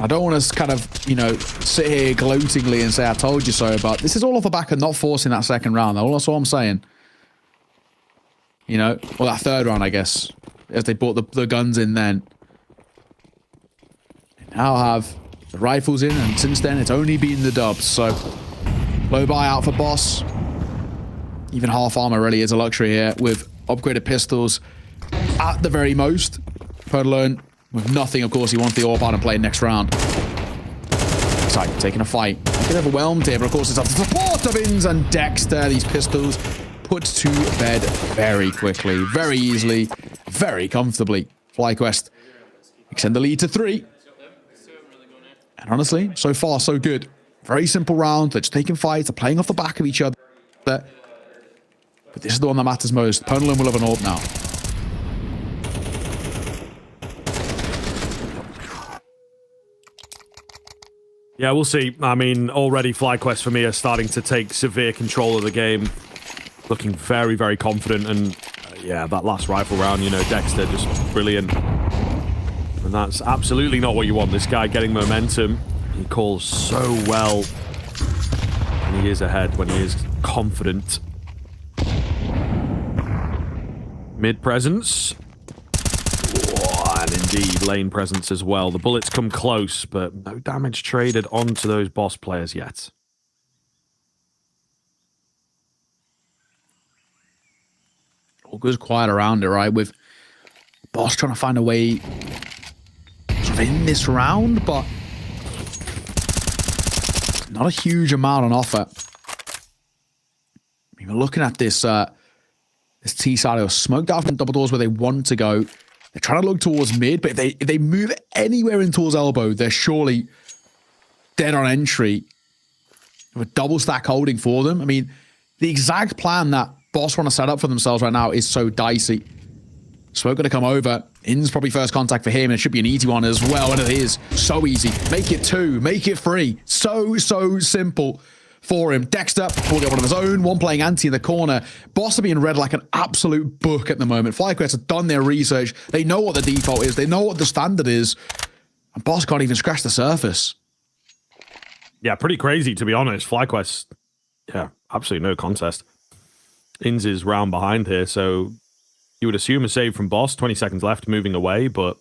I don't want to kind of, sit here gloatingly and say I told you so, but this is all off the back of not forcing that second round. That's all I'm saying. Well, that third round, I guess, as they brought the guns in then. They now have the rifles in, and since then, it's only been the dubs. So, low buy out for Boss. Even half armor really is a luxury here with upgraded pistols at the very most. Perdalone with nothing, of course. He wants the AWP out and play next round. Excited, taking a fight. A bit overwhelmed here, but of course, it's up to the support of Inns and Dexter. These pistols put to bed very quickly, very easily, very comfortably. FlyQuest extend the lead to 3. And honestly, so far, so good. Very simple round. They're just taking fights. They're playing off the back of each other. But this is the one that matters most. Pernalone will have an AWP now. Yeah, we'll see. I mean, already FlyQuest for me are starting to take severe control of the game. Looking very, very confident. And yeah, that last rifle round, Dexter, just brilliant. And that's absolutely not what you want. This guy getting momentum. He calls so well. And he is ahead when he is confident. Mid presence. And indeed, lane presence as well. The bullets come close, but no damage traded onto those boss players yet. All goes quiet around it, right? With Boss trying to find a way sort of in this round, but not a huge amount on offer. I mean, we're looking at this this T side. They were smoked out from double doors where they want to go. They're trying to look towards mid, but if they move anywhere in towards elbow, they're surely dead on entry. With double stack holding for them. I mean, the exact plan that Boss want to set up for themselves right now is so dicey. Smoke going to come over. In's probably first contact for him, and it should be an easy one as well, and it is so easy. Make it 2, make it 3. So simple for him. Dexter will get one of his own, one playing anti in the corner. Boss are being read like an absolute book at the moment. FlyQuest have done their research. They know what the default is. They know what the standard is. And Boss can't even scratch the surface. Yeah, pretty crazy, to be honest. FlyQuest, yeah, absolutely no contest. Inns is round behind here, so you would assume a save from Boss. 20 seconds left, moving away, but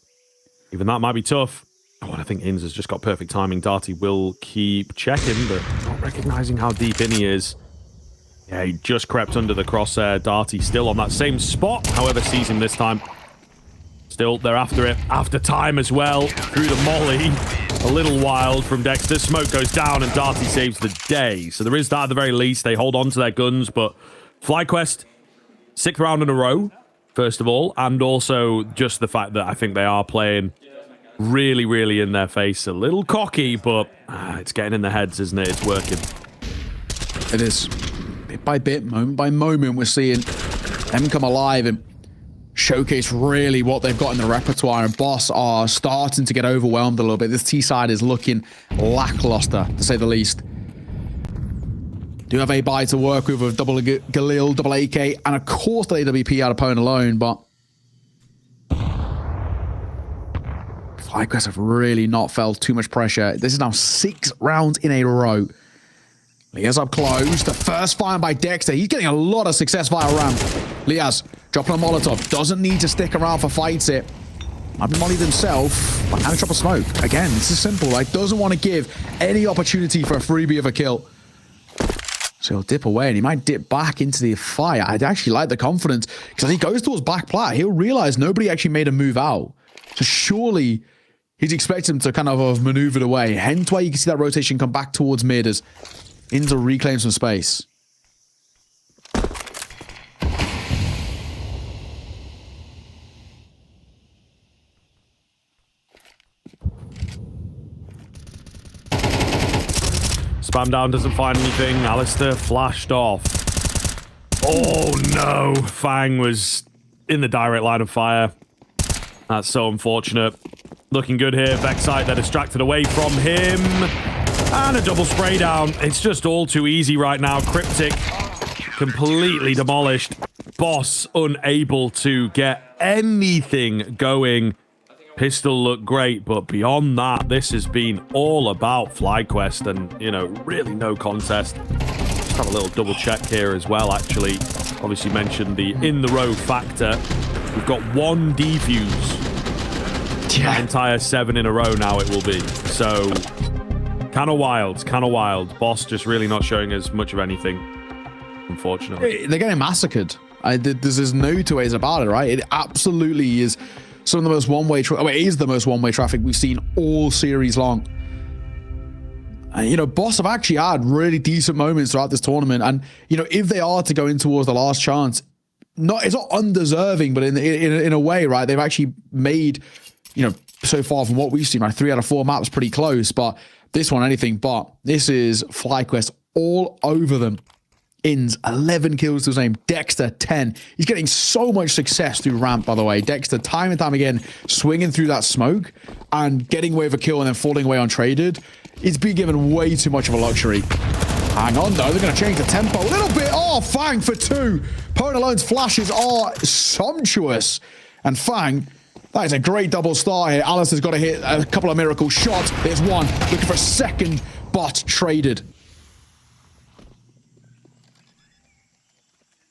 even that might be tough. Oh, and I think Inns has just got perfect timing. Darty will keep checking, but not recognizing how deep in he is. Yeah, he just crept under the crosshair. Darty still on that same spot, however, sees him this time. Still, they're after it. After time as well. Through the molly. A little wild from Dexter. Smoke goes down and Darty saves the day. So there is that at the very least. They hold on to their guns, but FlyQuest, 6th round in a row, first of all, and also just the fact that I think they are playing really, really in their face. A little cocky, but it's getting in their heads, isn't it? It's working. It is. Bit by bit, moment by moment, we're seeing them come alive and showcase really what they've got in the repertoire, and Boss are starting to get overwhelmed a little bit. This T side is looking lackluster, to say the least. Do have a buy to work with double Galil, double AK, and of course the AWP out opponent alone, but FlyQuest have really not felt too much pressure. This is now 6 rounds in a row. Liaz up close. The first fire by Dexter. He's getting a lot of success via ramp. Liaz dropping a Molotov. Doesn't need to stick around for fights it. Might be mollied himself, but can drop a smoke. Again, this is simple. Like, doesn't want to give any opportunity for a freebie of a kill. So he'll dip away, and he might dip back into the fire. I'd actually like the confidence, because as he goes towards back plat, he'll realize nobody actually made a move out. So surely he's expecting him to kind of have maneuvered away. Hence why you can see that rotation come back towards mid as Inza reclaim some space. Spam down doesn't find anything. Alistair flashed off. Oh no! Fang was in the direct line of fire. That's so unfortunate. Looking good here. Vexite, they're distracted away from him. And a double spray down. It's just all too easy right now. Cryptic completely demolished. Boss unable to get anything going. Pistol looked great, but beyond that, this has been all about FlyQuest and, you know, really no contest. Just have a little double check here as well, actually. Obviously mentioned the in-the-row factor. We've got 1 defuse. Yeah. That entire 7 in a row now it will be. So, kind of wild, kind of wild. Boss just really not showing us much of anything, unfortunately. They're getting massacred. There's no two ways about it, right? It absolutely is some of the most one-way traffic. It is the most one-way traffic we've seen all series long. And, you know, Boss have actually had really decent moments throughout this tournament. And, you know, if they are to go in towards the last chance, it's not undeserving, but in a way, right? They've actually made, you know, so far from what we've seen, right? 3 out of 4 maps pretty close, but this one anything but. This is FlyQuest all over them. Inns 11 kills to his name. Dexter 10. He's getting so much success through ramp, by the way. Dexter time and time again swinging through that smoke and getting away with a kill and then falling away untraded. It's been given way too much of a luxury. Hang on though, they're going to change the tempo a little bit. Oh, Fang for 2. Pona Alone's flashes are sumptuous. And Fang, that is a great double star here. Alistair's got to hit a couple of miracle shots. There's one, looking for a second, but traded.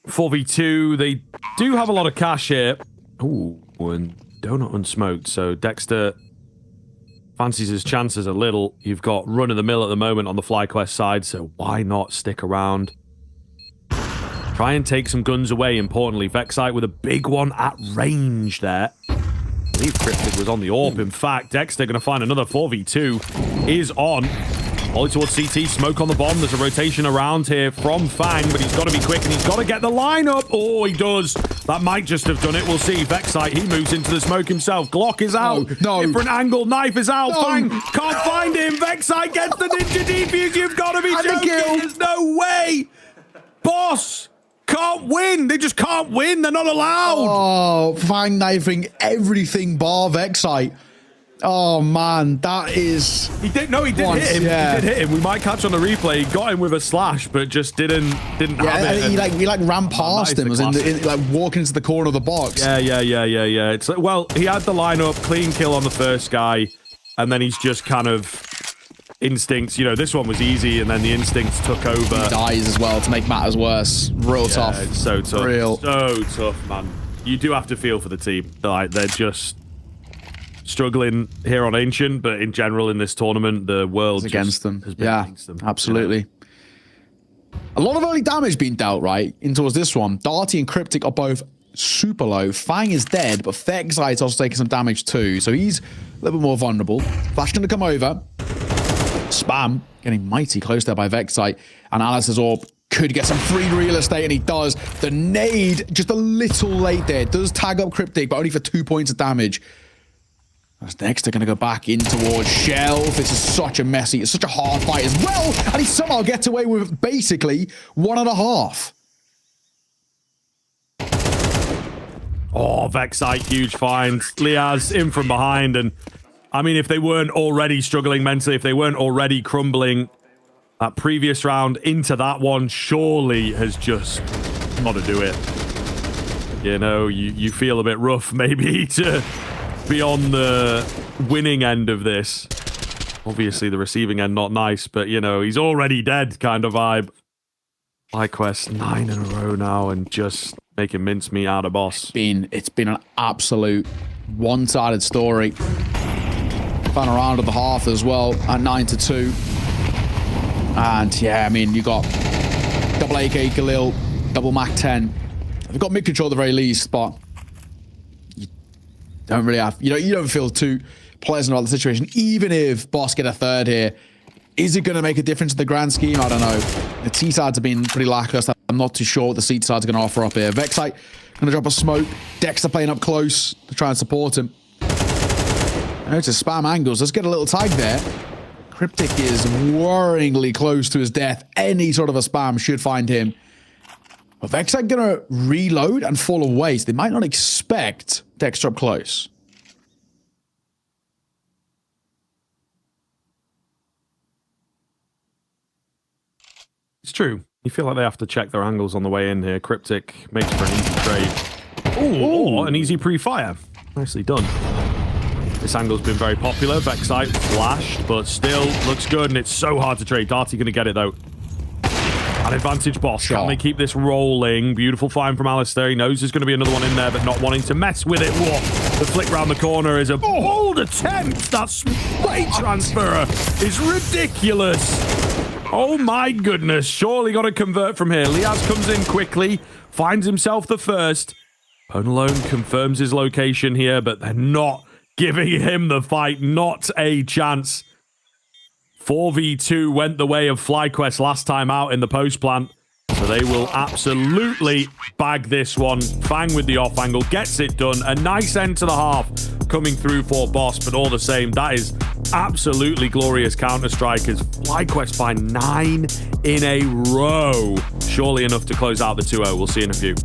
4v2, they do have a lot of cash here. Ooh, and donut unsmoked, so Dexter fancies his chances a little. You've got run of the mill at the moment on the FlyQuest side, so why not stick around? Try and take some guns away, importantly. Vexite with a big one at range there. I believe Cryptic was on the AWP. In fact, Dexter going to find another 4v2. Is on. Ollie towards CT, smoke on the bomb. There's a rotation around here from Fang, but he's got to be quick and he's got to get the line up. Oh, he does. That might just have done it. We'll see. Vexite, he moves into the smoke himself. Glock is out. No. Different angle. Knife is out. No. Fang can't find him. Vexite gets the ninja defuse. You've got to be joking. There's no way. Boss can't win. They just can't win. They're not allowed. Oh, Fang knifing everything bar Vexite. Oh man, that is. He did hit him. Yeah. He did hit him. We might catch on the replay. He got him with a slash, but just didn't have it. He ran past him, was like walking into the corner of the box. Yeah. It's like, well, he had the lineup, clean kill on the first guy, and then he's just kind of instincts. You know, this one was easy, and then the instincts took over. He dies as well to make matters worse. Real tough. It's so tough. So tough, man. you do have to feel for the team. Like, they're just struggling here on Ancient, but in general in this tournament, the world against them. Has been against them. Absolutely. You know? A lot of early damage being dealt, right, in towards this one. Darty and Cryptic are both super low. Fang is dead, but Vexite's also taking some damage too, so he's a little bit more vulnerable. Flash going to come over. Spam getting mighty close there by Vexite, and Alice's Orb could get some free real estate, and he does. The nade, just a little late there. Does tag up Cryptic, but only for 2 points of damage. As next, they're going to go back in towards Shelf. This is such a messy, it's such a hard fight as well. And he somehow gets away with basically 1.5. Oh, Vexite, huge find. Liaz in from behind. And I mean, if they weren't already struggling mentally, if they weren't already crumbling that previous round into that one, surely has just got to do it. You know, you feel a bit rough maybe to be on the winning end of this. Obviously, the receiving end, not nice, but, you know, he's already dead kind of vibe. FlyQuest 9 in a row now and just making mincemeat out of Boss. It's been an absolute one-sided story. Fun around at the half as well at 9-2. And yeah, I mean, you got double AK Khalil, double Mac 10. They've got mid control at the very least, but don't really have, you don't feel too pleasant about the situation. Even if Boss get a third here, is it going to make a difference in the grand scheme? I don't know. The T-sides have been pretty lackluster. I'm not too sure what the C-sides are going to offer up here. Vexite going to drop a smoke. Dexter playing up close to try and support him. Notice spam angles. Let's get a little tag there. Cryptic is worryingly close to his death. Any sort of a spam should find him. But Vexite going to reload and fall away, so they might not expect Dexter up close. It's true. You feel like they have to check their angles on the way in here. Cryptic makes for an easy trade. Ooh, an easy pre-fire. Nicely done. This angle's been very popular. Vexite flashed, but still looks good, and it's so hard to trade. Darty going to get it, though. An advantage Boss. Can they keep this rolling? Beautiful find from Alistair. He knows there's going to be another one in there, but not wanting to mess with it. Whoa. The flick round the corner is a bold attempt. That spray transfer is ridiculous. Oh my goodness. Surely got to convert from here. Liaz comes in quickly, finds himself the first. Ponalone confirms his location here, but they're not giving him the fight. Not a chance. 4v2 went the way of FlyQuest last time out in the post plant, so they will absolutely bag this one. Fang with the off angle gets it done. A nice end to the half coming through for Boss, but all the same, that is absolutely glorious Counter-Strike as FlyQuest find 9 in a row. Surely enough to close out the 2-0. We'll see you in a few.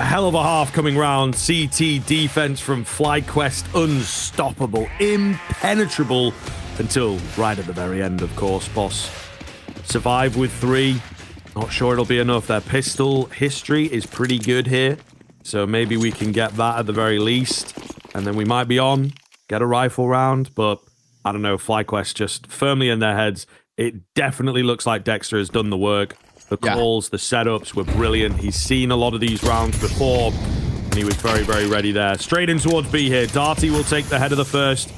A hell of a half coming round. CT defense from FlyQuest, unstoppable, impenetrable, until right at the very end, of course. Boss survive with 3. Not sure it'll be enough. Their pistol history is pretty good here, so maybe we can get that at the very least, and then we might be on, get a rifle round, but I don't know, FlyQuest just firmly in their heads. It definitely looks like Dexter has done the work. The calls, the setups were brilliant. He's seen a lot of these rounds before, and he was very, very ready there. Straight in towards B here. Darty will take the head of the first.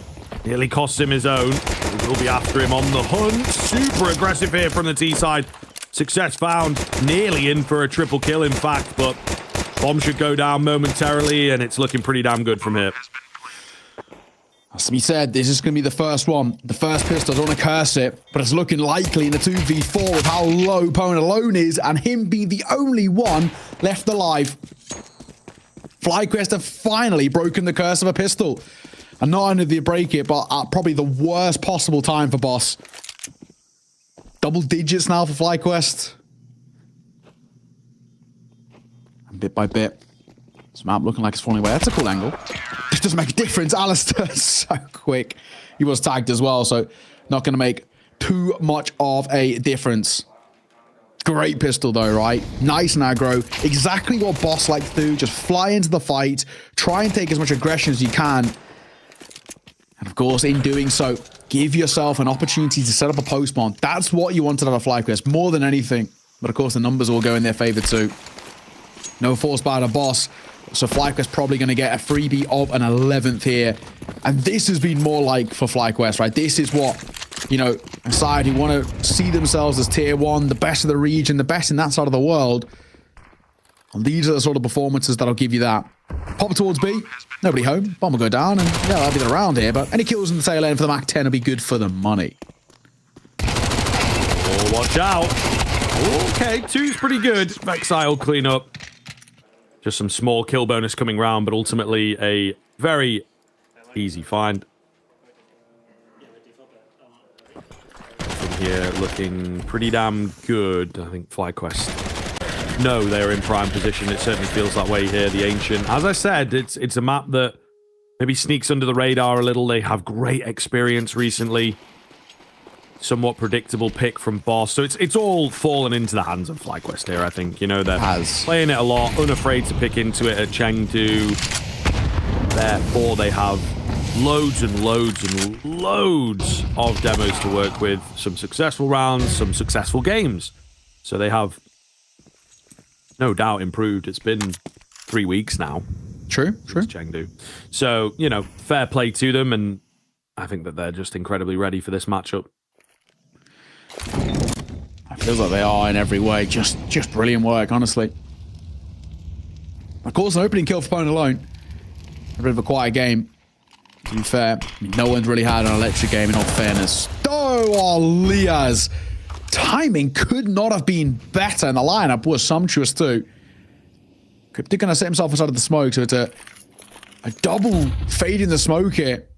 Nearly costs him his own. We will be after him on the hunt. Super aggressive here from the T side. Success found. Nearly in for a triple kill, in fact, but bomb should go down momentarily, and it's looking pretty damn good from here. As we said, this is going to be the first one. The first pistol, I don't want to curse it, but it's looking likely in the 2v4 with how low Pone alone is and him being the only one left alive. FlyQuest have finally broken the curse of a pistol. And not only did they break it, but at probably the worst possible time for Boss. Double digits now for FlyQuest. And bit by bit, this map looking like it's falling away. That's a cool angle. This doesn't make a difference. Alistair so quick. He was tagged as well, so not going to make too much of a difference. Great pistol though, right? Nice and aggro. Exactly what Boss likes to do. Just fly into the fight. Try and take as much aggression as you can. And of course, in doing so, give yourself an opportunity to set up a post bomb. That's what you wanted out of FlyQuest, more than anything. But of course, the numbers will go in their favor too. No force by the Boss. So FlyQuest probably going to get a freebie of an 11th here. And this has been more like for FlyQuest, right? This is what, you know, a side who want to see themselves as tier 1, the best of the region, the best in that side of the world. And these are the sort of performances that'll give you that. Pop towards B. Nobody home. Bomb will go down. And yeah, that'll be the round here. But any kills in the tail end for the Mac 10 will be good for the money. Oh, watch out. Okay, 2's pretty good. Vexi will clean up. Just some small kill bonus coming round, but ultimately a very easy find. From here, looking pretty damn good. I think FlyQuest. No, they're in prime position. It certainly feels that way here. The Ancient, as I said, it's a map that maybe sneaks under the radar a little. They have great experience recently. Somewhat predictable pick from Boss. So it's all fallen into the hands of FlyQuest here, I think. You know, they're playing it a lot, unafraid to pick into it at Chengdu. Therefore, they have loads and loads and loads of demos to work with. Some successful rounds, some successful games. So they have no doubt improved. It's been 3 weeks now. True. Chengdu. So, you know, fair play to them, and I think that they're just incredibly ready for this matchup. It feels like they are in every way. Just brilliant work, honestly. Of course, an opening kill for Pone alone. A bit of a quiet game, to be fair. I mean, no one's really had an electric game, in all fairness. Oh, Lia's timing could not have been better, and the lineup was sumptuous too. Cryptic gonna set himself inside of the smoke, so it's a double fade in the smoke here.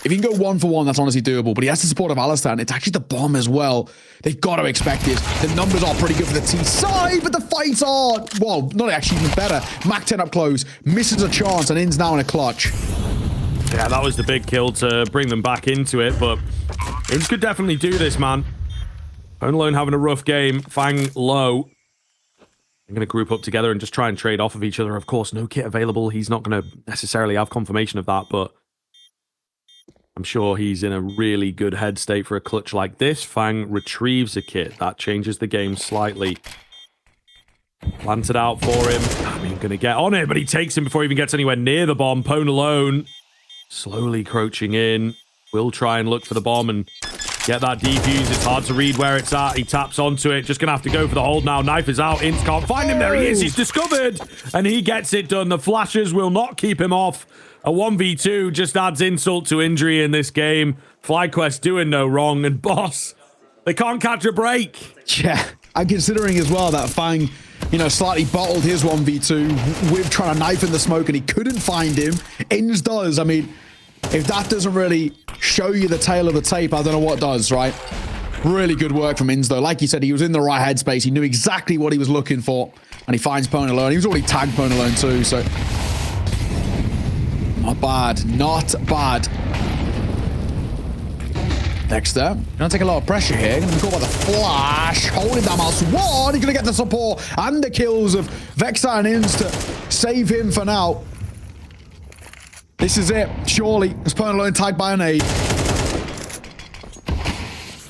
If you can go 1 for 1, that's honestly doable, but he has the support of Alistair, and it's actually the bomb as well. They've got to expect it. The numbers are pretty good for the T side, but the fights are, well, not actually even better. Mac 10 up close, misses a chance, and ends now in a clutch. Yeah, that was the big kill to bring them back into it, but Inns could definitely do this, man. Pone alone having a rough game. Fang low. I'm going to group up together and just try and trade off of each other. Of course, no kit available. He's not going to necessarily have confirmation of that, but I'm sure he's in a really good head state for a clutch like this. Fang retrieves a kit. That changes the game slightly. Planted out for him. I mean, going to get on it, but he takes him before he even gets anywhere near the bomb. Pone alone, slowly crouching in. Will try and look for the bomb and get that defuse. It's hard to read where it's at. He taps onto it. Just going to have to go for the hold now. Knife is out. Ints can't find him. There he is. He's discovered. And he gets it done. The flashes will not keep him off. A 1v2 just adds insult to injury in this game. FlyQuest doing no wrong. And Boss, they can't catch a break. Yeah, and considering as well that Fang, you know, slightly bottled his 1v2 with trying to knife in the smoke and he couldn't find him. Inns does. I mean, if that doesn't really show you the tail of the tape, I don't know what does, right? Really good work from Inns, though. Like you said, he was in the right headspace. He knew exactly what he was looking for, and he finds Pwn alone. He was already tagged Pwn alone too, so not bad. Not bad. Dexter, gonna take a lot of pressure here. Gonna be caught by the flash. Holding down mouse one. He's gonna get the support and the kills of Vexar and Inns to save him for now. This is it. Surely. As Pwn alone tagged by an aid.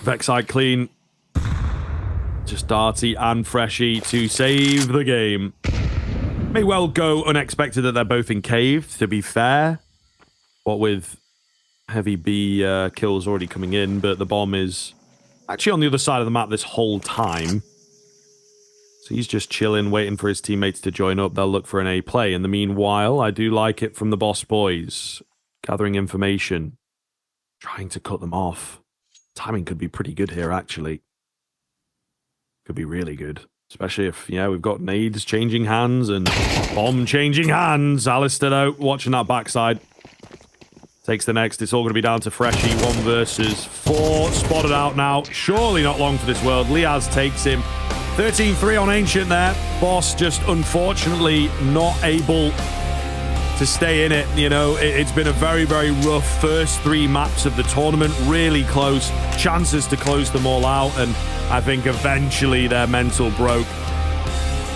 Vexite clean. Just Darty and Freshy to save the game. May well go unexpected that they're both in cave, to be fair. What with Heavy B kills already coming in, but the bomb is actually on the other side of the map this whole time. So he's just chilling, waiting for his teammates to join up. They'll look for an A play. In the meanwhile, I do like it from the Boss boys. Gathering information. Trying to cut them off. Timing could be pretty good here, actually. Could be really good. Especially if, yeah, we've got nades changing hands and bomb changing hands. Alistair out, watching that backside. Takes the next. It's all going to be down to Freshy. 1 versus 4. Spotted out now. Surely not long for this world. Liaz takes him. 13-3 on Ancient there. Boss just unfortunately not able to stay in it. You know, it's been a very, very rough first 3 maps of the tournament. Really close. Chances to close them all out. And I think eventually their mental broke.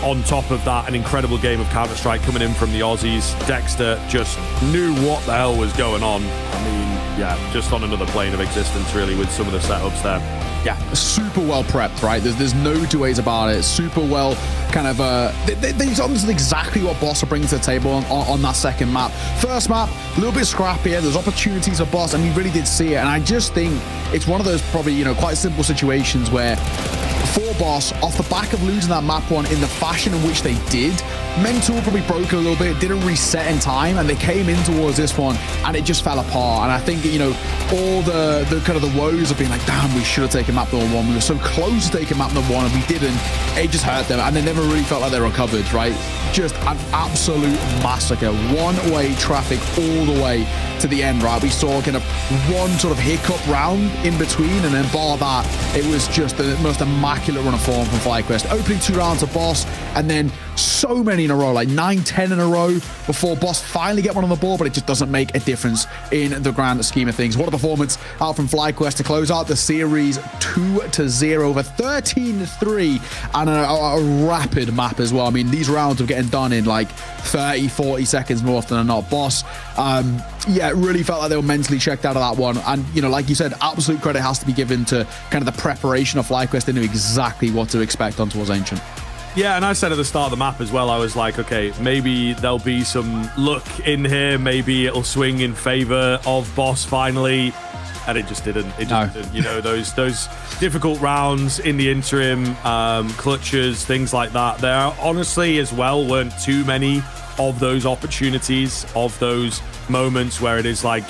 On top of that, an incredible game of Counter-Strike coming in from the Aussies. Dexter just knew what the hell was going on. I mean, yeah, just on another plane of existence, really, with some of the setups there. Yeah, super well prepped, right? There's no two ways about it. Super well kind of, they've understood exactly what Boss are bringing to the table on that second map. First map, a little bit scrappier. There's opportunities for Boss, and we really did see it. And I just think it's one of those probably, you know, quite simple situations where for Boss, off the back of losing that map one in the fashion in which they did, mental probably broke a little bit, didn't reset in time, and they came in towards this one, and it just fell apart. And I think, you know, all the kind of the woes of being like, damn, we should have taken map number 1. We were so close to taking map number 1, and we didn't. It just hurt them, and they never really felt like they recovered, right? Just an absolute massacre. One-way traffic all the way to the end, right? We saw kind of one sort of hiccup round in between, and then bar that, it was just the most immaculate run of form from FlyQuest. Opening 2 rounds of Boss, and then so many in a row, like 9-10 in a row before Boss finally get one on the board, but it just doesn't make a difference in the grand scheme of things. What a performance out from FlyQuest to close out the series 2-0 over 13-3 and a rapid map as well. I mean, these rounds were getting done in like 30-40 seconds more often than not. Boss, yeah, it really felt like they were mentally checked out of that one. And, you know, like you said, absolute credit has to be given to kind of the preparation of FlyQuest. They knew exactly what to expect on towards Ancient. Yeah, and I said at the start of the map as well, I was like, okay, maybe there'll be some luck in here. Maybe it'll swing in favor of Boss finally. And it just didn't. It just didn't. You know, those difficult rounds in the interim, clutches, things like that. There honestly as well weren't too many of those opportunities, of those moments where it is like,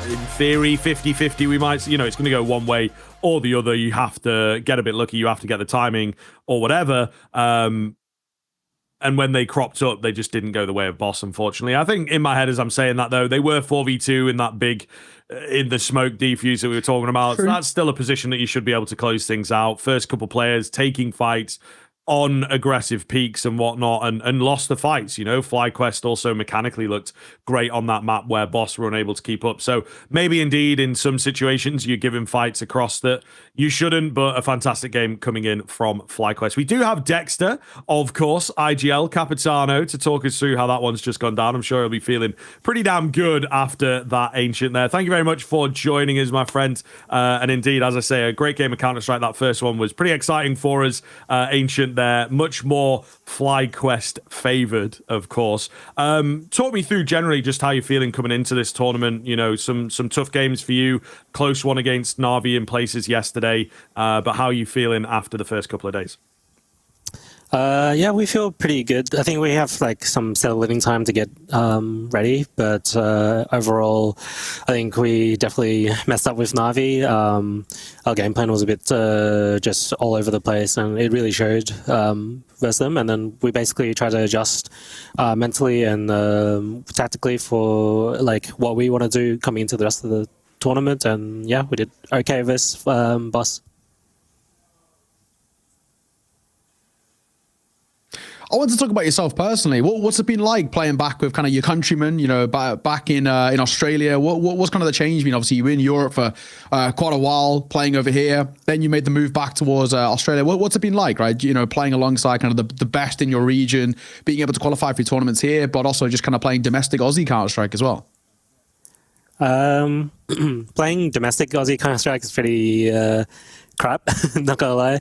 in theory, 50-50. We might, you know, it's going to go one way or the other. You have to get a bit lucky. You have to get the timing or whatever. And when they cropped up, they just didn't go the way of Boss, unfortunately. I think in my head, as I'm saying that, though, they were 4v2 in that big, in the smoke defuse that we were talking about. So that's still a position that you should be able to close things out. First couple players taking fights on aggressive peaks and whatnot, and lost the fights. You know, FlyQuest also mechanically looked great on that map where Boss were unable to keep up. So maybe indeed in some situations you're giving fights across that you shouldn't, but a fantastic game coming in from FlyQuest. We do have Dexter, of course, IGL Capitano, to talk us through how that one's just gone down. I'm sure he'll be feeling pretty damn good after that Ancient there. Thank you very much for joining us, my friend. And indeed, as I say, a great game of Counter-Strike. That first one was pretty exciting for us. Ancient there, much more FlyQuest favored, of course. Talk me through generally just how you're feeling coming into this tournament. You know, some tough games for you, close one against Na'Vi in places yesterday, but how are you feeling after the first couple of days? Yeah, we feel pretty good. I think we have like some settling time to get ready, but overall, I think we definitely messed up with Na'Vi. Our game plan was a bit just all over the place, and it really showed versus them. And then we basically tried to adjust mentally and tactically for like what we want to do coming into the rest of the tournament. And yeah, we did okay versus Boss. I want to talk about yourself personally. What's it been like playing back with kind of your countrymen, you know, back in Australia? What's kind of the change been? Obviously, you were in Europe for quite a while, playing over here. Then you made the move back towards Australia. What's it been like, right? You know, playing alongside kind of the best in your region, being able to qualify for tournaments here, but also just kind of playing domestic Aussie Counter-Strike as well. Playing domestic Aussie Counter-Strike is pretty crap, not gonna lie.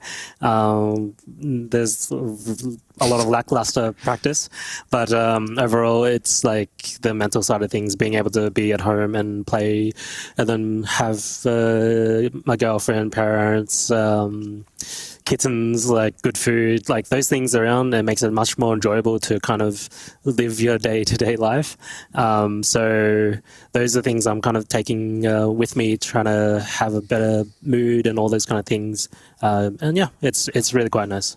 There's a lot of lackluster practice, but overall it's like the mental side of things, being able to be at home and play, and then have my girlfriend, parents, kittens, like good food, like those things around. It makes it much more enjoyable to kind of live your day-to-day life. So those are things I'm kind of taking with me, trying to have a better mood and all those kind of things. And yeah, it's really quite nice.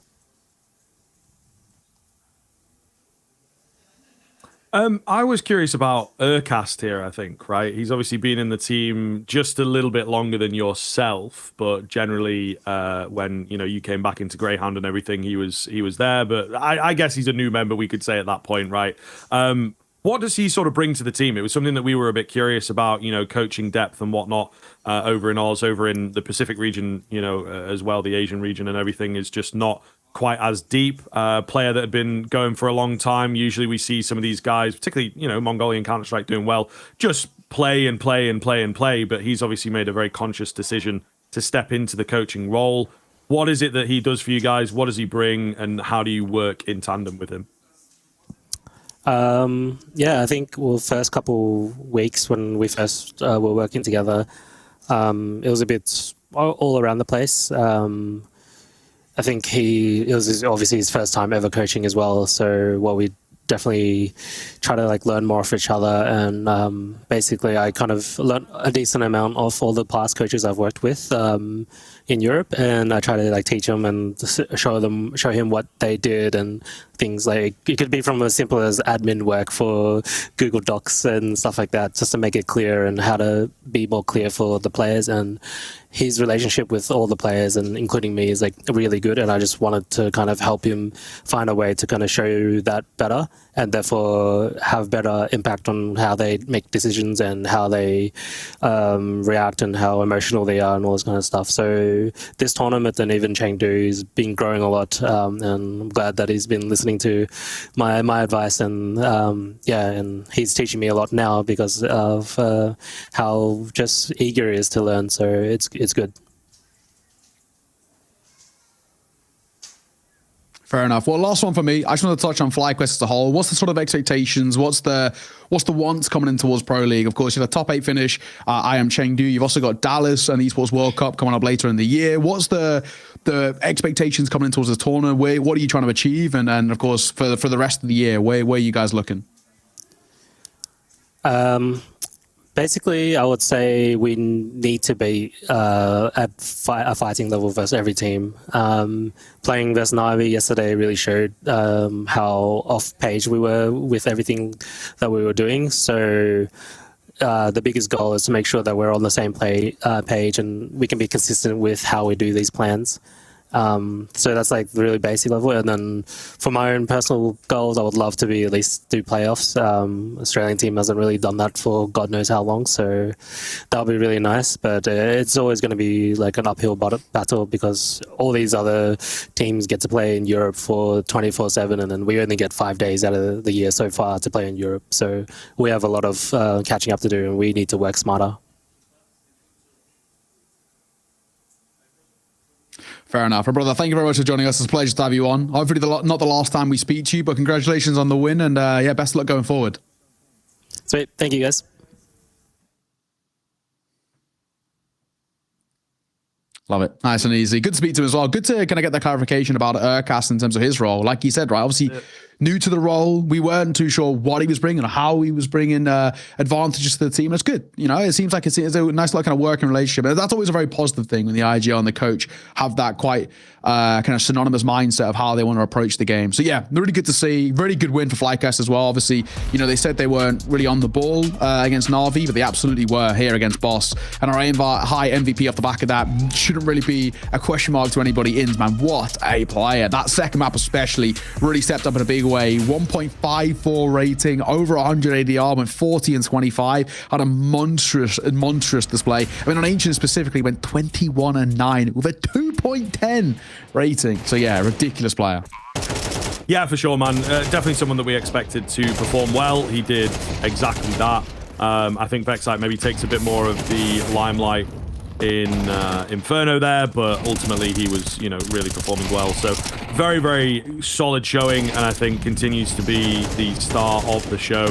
I was curious about Urcast here, I think, right? He's obviously been in the team just a little bit longer than yourself, but generally when, you know, you came back into Greyhound and everything, he was there. But I guess he's a new member, we could say at that point, right? What does he sort of bring to the team? It was something that we were a bit curious about, you know, coaching depth and whatnot over in Oz, over in the Pacific region, you know, as well, the Asian region and everything is just not quite as deep. Player that had been going for a long time. Usually we see some of these guys, particularly, you know, Mongolian Counter-Strike doing well, just play and play and play and play. But he's obviously made a very conscious decision to step into the coaching role. What is it that he does for you guys? What does he bring? And how do you work in tandem with him? Yeah, I think first couple weeks when we first were working together, it was a bit all around the place. I think it was obviously his first time ever coaching as well. So we definitely try to like learn more of each other. And basically I kind of learned a decent amount of all the past coaches I've worked with in Europe. And I try to like teach them and show him what they did and things like, it could be from as simple as admin work for Google Docs and stuff like that, just to make it clear and how to be more clear for the players. And his relationship with all the players and including me is like really good, and I just wanted to kind of help him find a way to kind of show that better and therefore have better impact on how they make decisions and how they react and how emotional they are and all this kind of stuff. So this tournament and even Chengdu has been growing a lot, and I'm glad that he's been listening to my advice, and yeah, and he's teaching me a lot now because of how just eager he is to learn. So it's good. Fair enough. Well, last one for me. I just want to touch on FlyQuest as a whole. What's the sort of expectations? What's the wants coming in towards Pro League? Of course, you have a top 8 finish. I am Chengdu. You've also got Dallas and Esports World Cup coming up later in the year. What's the expectations coming in towards the tournament? What are you trying to achieve? And of course, for the rest of the year, where are you guys looking? Basically, I would say we need to be at a fighting level versus every team. Playing versus Na'Vi yesterday really showed how off-page we were with everything that we were doing. So the biggest goal is to make sure that we're on the same page and we can be consistent with how we do these plans. So that's like the really basic level. And then for my own personal goals, I would love to be at least do playoffs. Australian team hasn't really done that for God knows how long, so that'll be really nice. But it's always going to be like an uphill battle because all these other teams get to play in Europe for 24/7, and then we only get 5 days out of the year so far to play in Europe. So we have a lot of catching up to do, and we need to work smarter. Fair enough. Brother, thank you very much for joining us. It's a pleasure to have you on. Hopefully not the last time we speak to you, but congratulations on the win, and yeah, best of luck going forward. Sweet. Thank you, guys. Love it. Nice and easy. Good to speak to him as well. Good to kind of get the clarification about Urcast in terms of his role. Like you said, right, obviously new to the role. We weren't too sure what he was bringing or how he was bringing advantages to the team. It's good. You know, it seems like it's a nice kind of working relationship. And that's always a very positive thing when the IGL and the coach have that quite kind of synonymous mindset of how they want to approach the game. So yeah, really good to see. Really good win for FlyQuest as well. Obviously, you know, they said they weren't really on the ball against Na'Vi, but they absolutely were here against Boss. And our high MVP off the back of that shouldn't really be a question mark to anybody. Ins, man, what a player. That second map especially really stepped up in a big way. 1.54 rating, over 100 ADR, went 40 and 25. Had a monstrous display. I mean, on Ancient specifically, went 21 and 9 with a 2.10 rating. So yeah, ridiculous player. Yeah, for sure, man. Definitely someone that we expected to perform well. He did exactly that. I think Vexite maybe takes a bit more of the limelight in Inferno there, but ultimately he was, you know, really performing well. So very, very solid showing, and I think continues to be the star of the show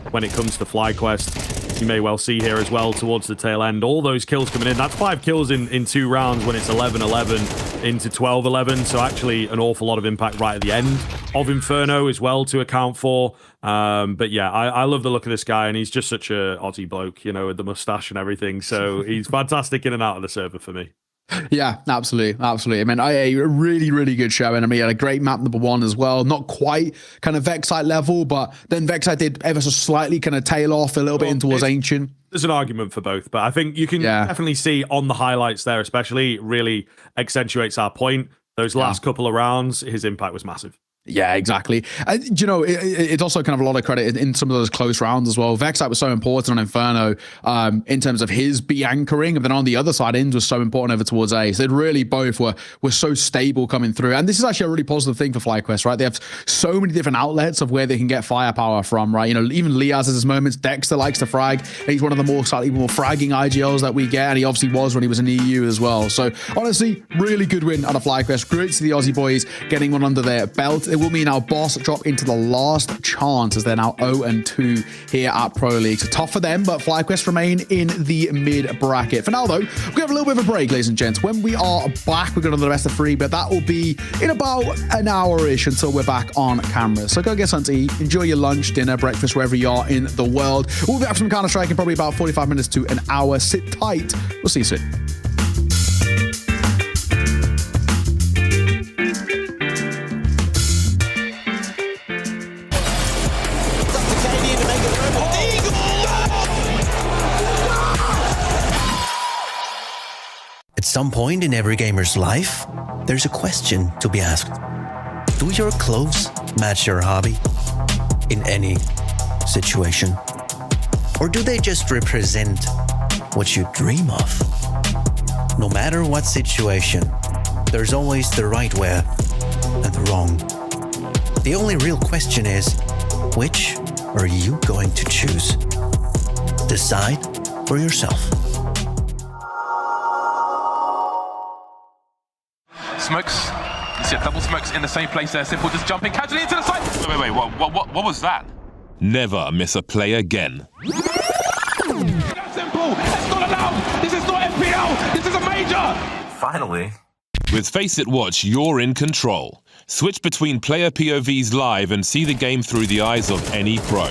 when it comes to FlyQuest. You may well see here as well towards the tail end, all those kills coming in. That's 5 kills in 2 rounds when it's 11-11 into 12-11. So actually an awful lot of impact right at the end of Inferno as well to account for. But yeah, I love the look of this guy, and he's just such a Aussie bloke, you know, with the mustache and everything. So he's fantastic in and out of the server for me. Yeah, absolutely. I mean, a really, really good show. And I mean, he had a great map number 1 as well. Not quite kind of Vexite level, but then Vexite did ever so slightly kind of tail off a little bit in towards Ancient. There's an argument for both, but I think you can definitely see on the highlights there, especially, really accentuates our point. Those last couple of rounds, his impact was massive. Yeah, exactly. You know, it's also kind of a lot of credit in some of those close rounds as well. Vexite was so important on Inferno in terms of his B anchoring, and then on the other side, Ins was so important over towards A. So they really both were so stable coming through. And this is actually a really positive thing for FlyQuest, right? They have so many different outlets of where they can get firepower from, right? You know, even Liaz has his moments. Dexter likes to frag, and he's one of the slightly more fragging IGLs that we get, and he obviously was when he was in EU as well. So honestly, really good win out of FlyQuest. Great to see the Aussie boys getting one under their belt. It will mean our Boss drop into the last chance as they're now 0-2 here at Pro League. So tough for them, but FlyQuest remain in the mid bracket. For now, though, we're going to have a little bit of a break, ladies and gents. When we are back, we're going to do the best of 3, but that will be in about an hour-ish until we're back on camera. So go get something to eat, enjoy your lunch, dinner, breakfast, wherever you are in the world. We'll be back from Counter-Strike in probably about 45 minutes to an hour. Sit tight. We'll see you soon. At some point in every gamer's life, there's a question to be asked. Do your clothes match your hobby? In any situation? Or do they just represent what you dream of? No matter what situation, there's always the right wear and the wrong. The only real question is, which are you going to choose? Decide for yourself. Smokes. You see double smokes in the same place there. Simple just jumping casually into the side. Wait, what was that? Never miss a play again. That's Simple. It's not allowed. This is not FPL. This is a major. Finally. With Faceit Watch, you're in control. Switch between player POVs live and see the game through the eyes of any pro.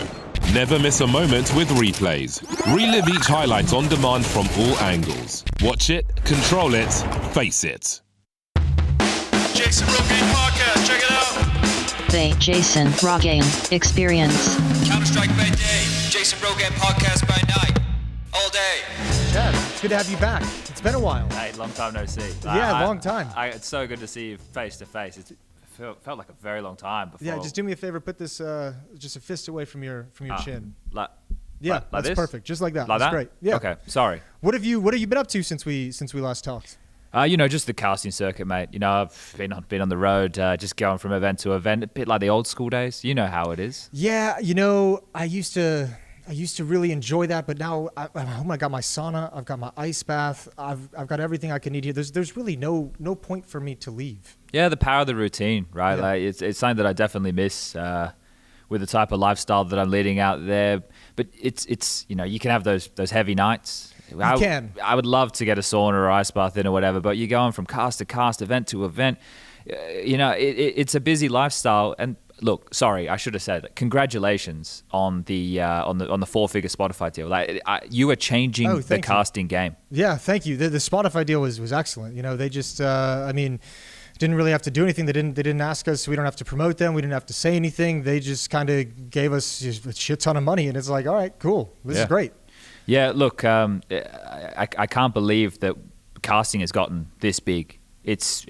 Never miss a moment with replays. Relive each highlight on demand from all angles. Watch it, control it, face it. Jason Rogame Podcast, check it out. The Jason Rogame Experience. Counter-Strike by day, Jason Rogame Podcast by night. All day. Chad, it's good to have you back. It's been a while. Hey, long time no see. Long time. It's so good to see you face to face. It felt like a very long time before. Yeah, just do me a favor. Put this just a fist away from your chin. Like that's this? Perfect. Just like that. Like that's that? great. Yeah. Okay. Sorry. What have you been up to since we last talked? You know, just the casting circuit, mate. You know, I've been on the road, just going from event to event, a bit like the old school days. You know how it is. Yeah, you know, I used to really enjoy that, but now I got my sauna, I've got my ice bath, I've got everything I can need here. There's really no point for me to leave. Yeah, the power of the routine, right? Yeah. Like it's something that I definitely miss with the type of lifestyle that I'm leading out there. But it's you know, you can have those heavy nights. I would love to get a sauna or ice bath in or whatever, but you're going from cast to cast, event to event. You know, it's a busy lifestyle, and look, sorry, I should have said it. Congratulations on the 4-figure Spotify deal. You are changing the casting game. Yeah, thank you. The Spotify deal was excellent. They just, didn't really have to do anything. They didn't ask us. We don't have to promote them. We didn't have to say anything. They just kind of gave us a shit ton of money, and it's like, all right, cool. This is great. Yeah, look, I can't believe that casting has gotten this big. It's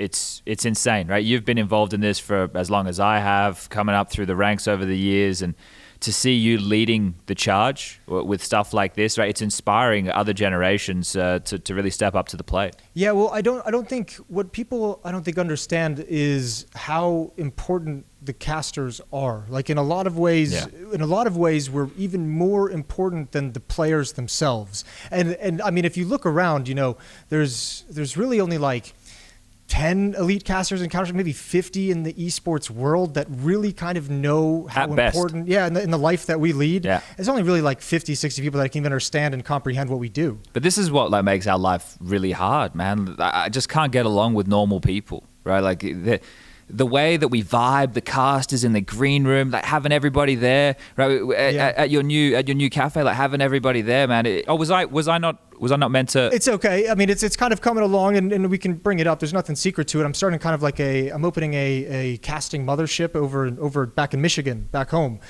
insane, right? You've been involved in this for as long as I have, coming up through the ranks over the years, and to see you leading the charge with stuff like this, right? It's inspiring other generations to really step up to the plate. Yeah, well, I don't think what people understand is how important the casters are. Like in a lot of ways, we're even more important than the players themselves. And I mean, if you look around, there's really only like 10 elite casters and Counter-Strike, maybe 50 in the esports world that really kind of know how important, in the life that we lead. Yeah. There's only really like 50, 60 people that can even understand and comprehend what we do. But this is what makes our life really hard, man. I just can't get along with normal people, right? Like the way that we vibe, the casters in the green room, like having everybody there, right? At your new cafe, like having everybody there, man. Was I not meant to? It's okay. I mean, it's kind of coming along, and we can bring it up. There's nothing secret to it. I'm starting kind of like I'm opening a casting mothership over back in Michigan, back home.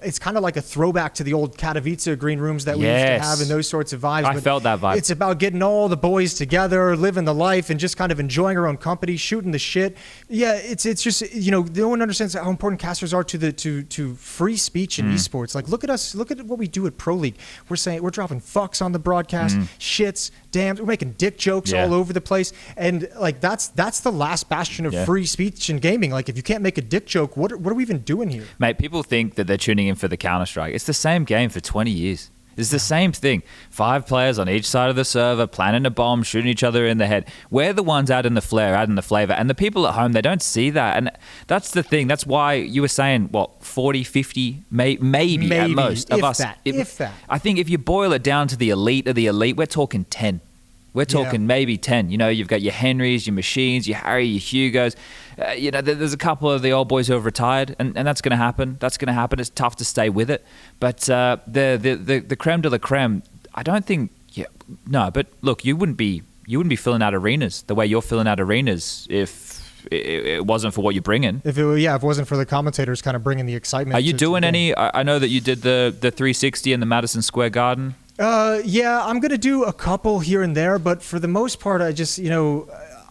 It's kind of like a throwback to the old Katowice green rooms that we used to have and those sorts of vibes. I felt that vibe. It's about getting all the boys together, living the life, and just kind of enjoying our own company, shooting the shit. Yeah, it's just, no one understands how important casters are to free speech in esports. Like, look at us, look at what we do at Pro League. We're dropping fucks on the broadcast. Shits, damn, we're making dick jokes all over the place, and like that's the last bastion of free speech in gaming. Like, if you can't make a dick joke, what are we even doing here? Mate, people think that they're tuning in for the Counter-Strike. It's the same game for 20 years. It's the same thing. 5 players on each side of the server, planning a bomb, shooting each other in the head. We're the ones out in the flair, out in the flavor. And the people at home, they don't see that. And that's the thing. That's why you were saying, 40, 50, maybe at most of us. If that. I think if you boil it down to the elite of the elite, we're talking 10. We're talking maybe 10. You've got your Henrys, your Machines, your Harry, your Hugos. There's a couple of the old boys who have retired, and that's going to happen. That's going to happen. It's tough to stay with it. But the creme de la creme, I don't think. No, but look, you wouldn't be filling out arenas the way you're filling out arenas if it wasn't for what you're bringing. If it wasn't for the commentators kind of bringing the excitement. Are you doing any? I know that you did the 360 in the Madison Square Garden. I'm gonna do a couple here and there, but for the most part, I just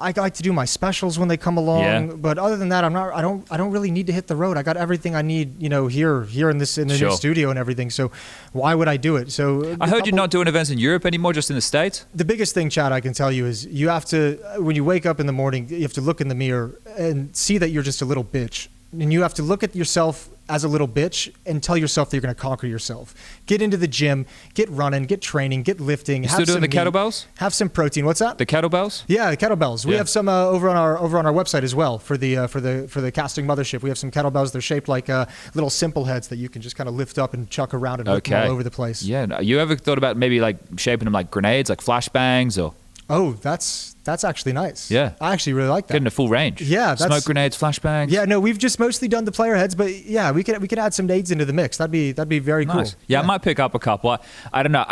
I like to do my specials when they come along. Yeah. But other than that, I don't really need to hit the road. I got everything I need, here in the new studio and everything. So why would I do it? So I heard you're not doing events in Europe anymore, just in the States. The biggest thing, Chad, I can tell you is you have to, when you wake up in the morning, you have to look in the mirror and see that you're just a little bitch. And you have to look at yourself as a little bitch and tell yourself that you're going to conquer yourself. Get into the gym, get running, get training, get lifting. You still doing the kettlebells? Have some protein. What's that? The kettlebells? Yeah, the kettlebells. We have some over on our website as well for the casting mothership. We have some kettlebells. They're shaped like little simple heads that you can just kind of lift up and chuck around and lift them all over the place. Yeah. No, you ever thought about maybe like shaping them like grenades, like flashbangs or? Oh, that's actually nice. Yeah. I actually really like that. Getting a full range. Yeah. Smoke grenades, flashbangs. Yeah, no, we've just mostly done the player heads, but yeah, we could add some nades into the mix. That'd be very cool. Yeah, I might pick up a couple. I don't know.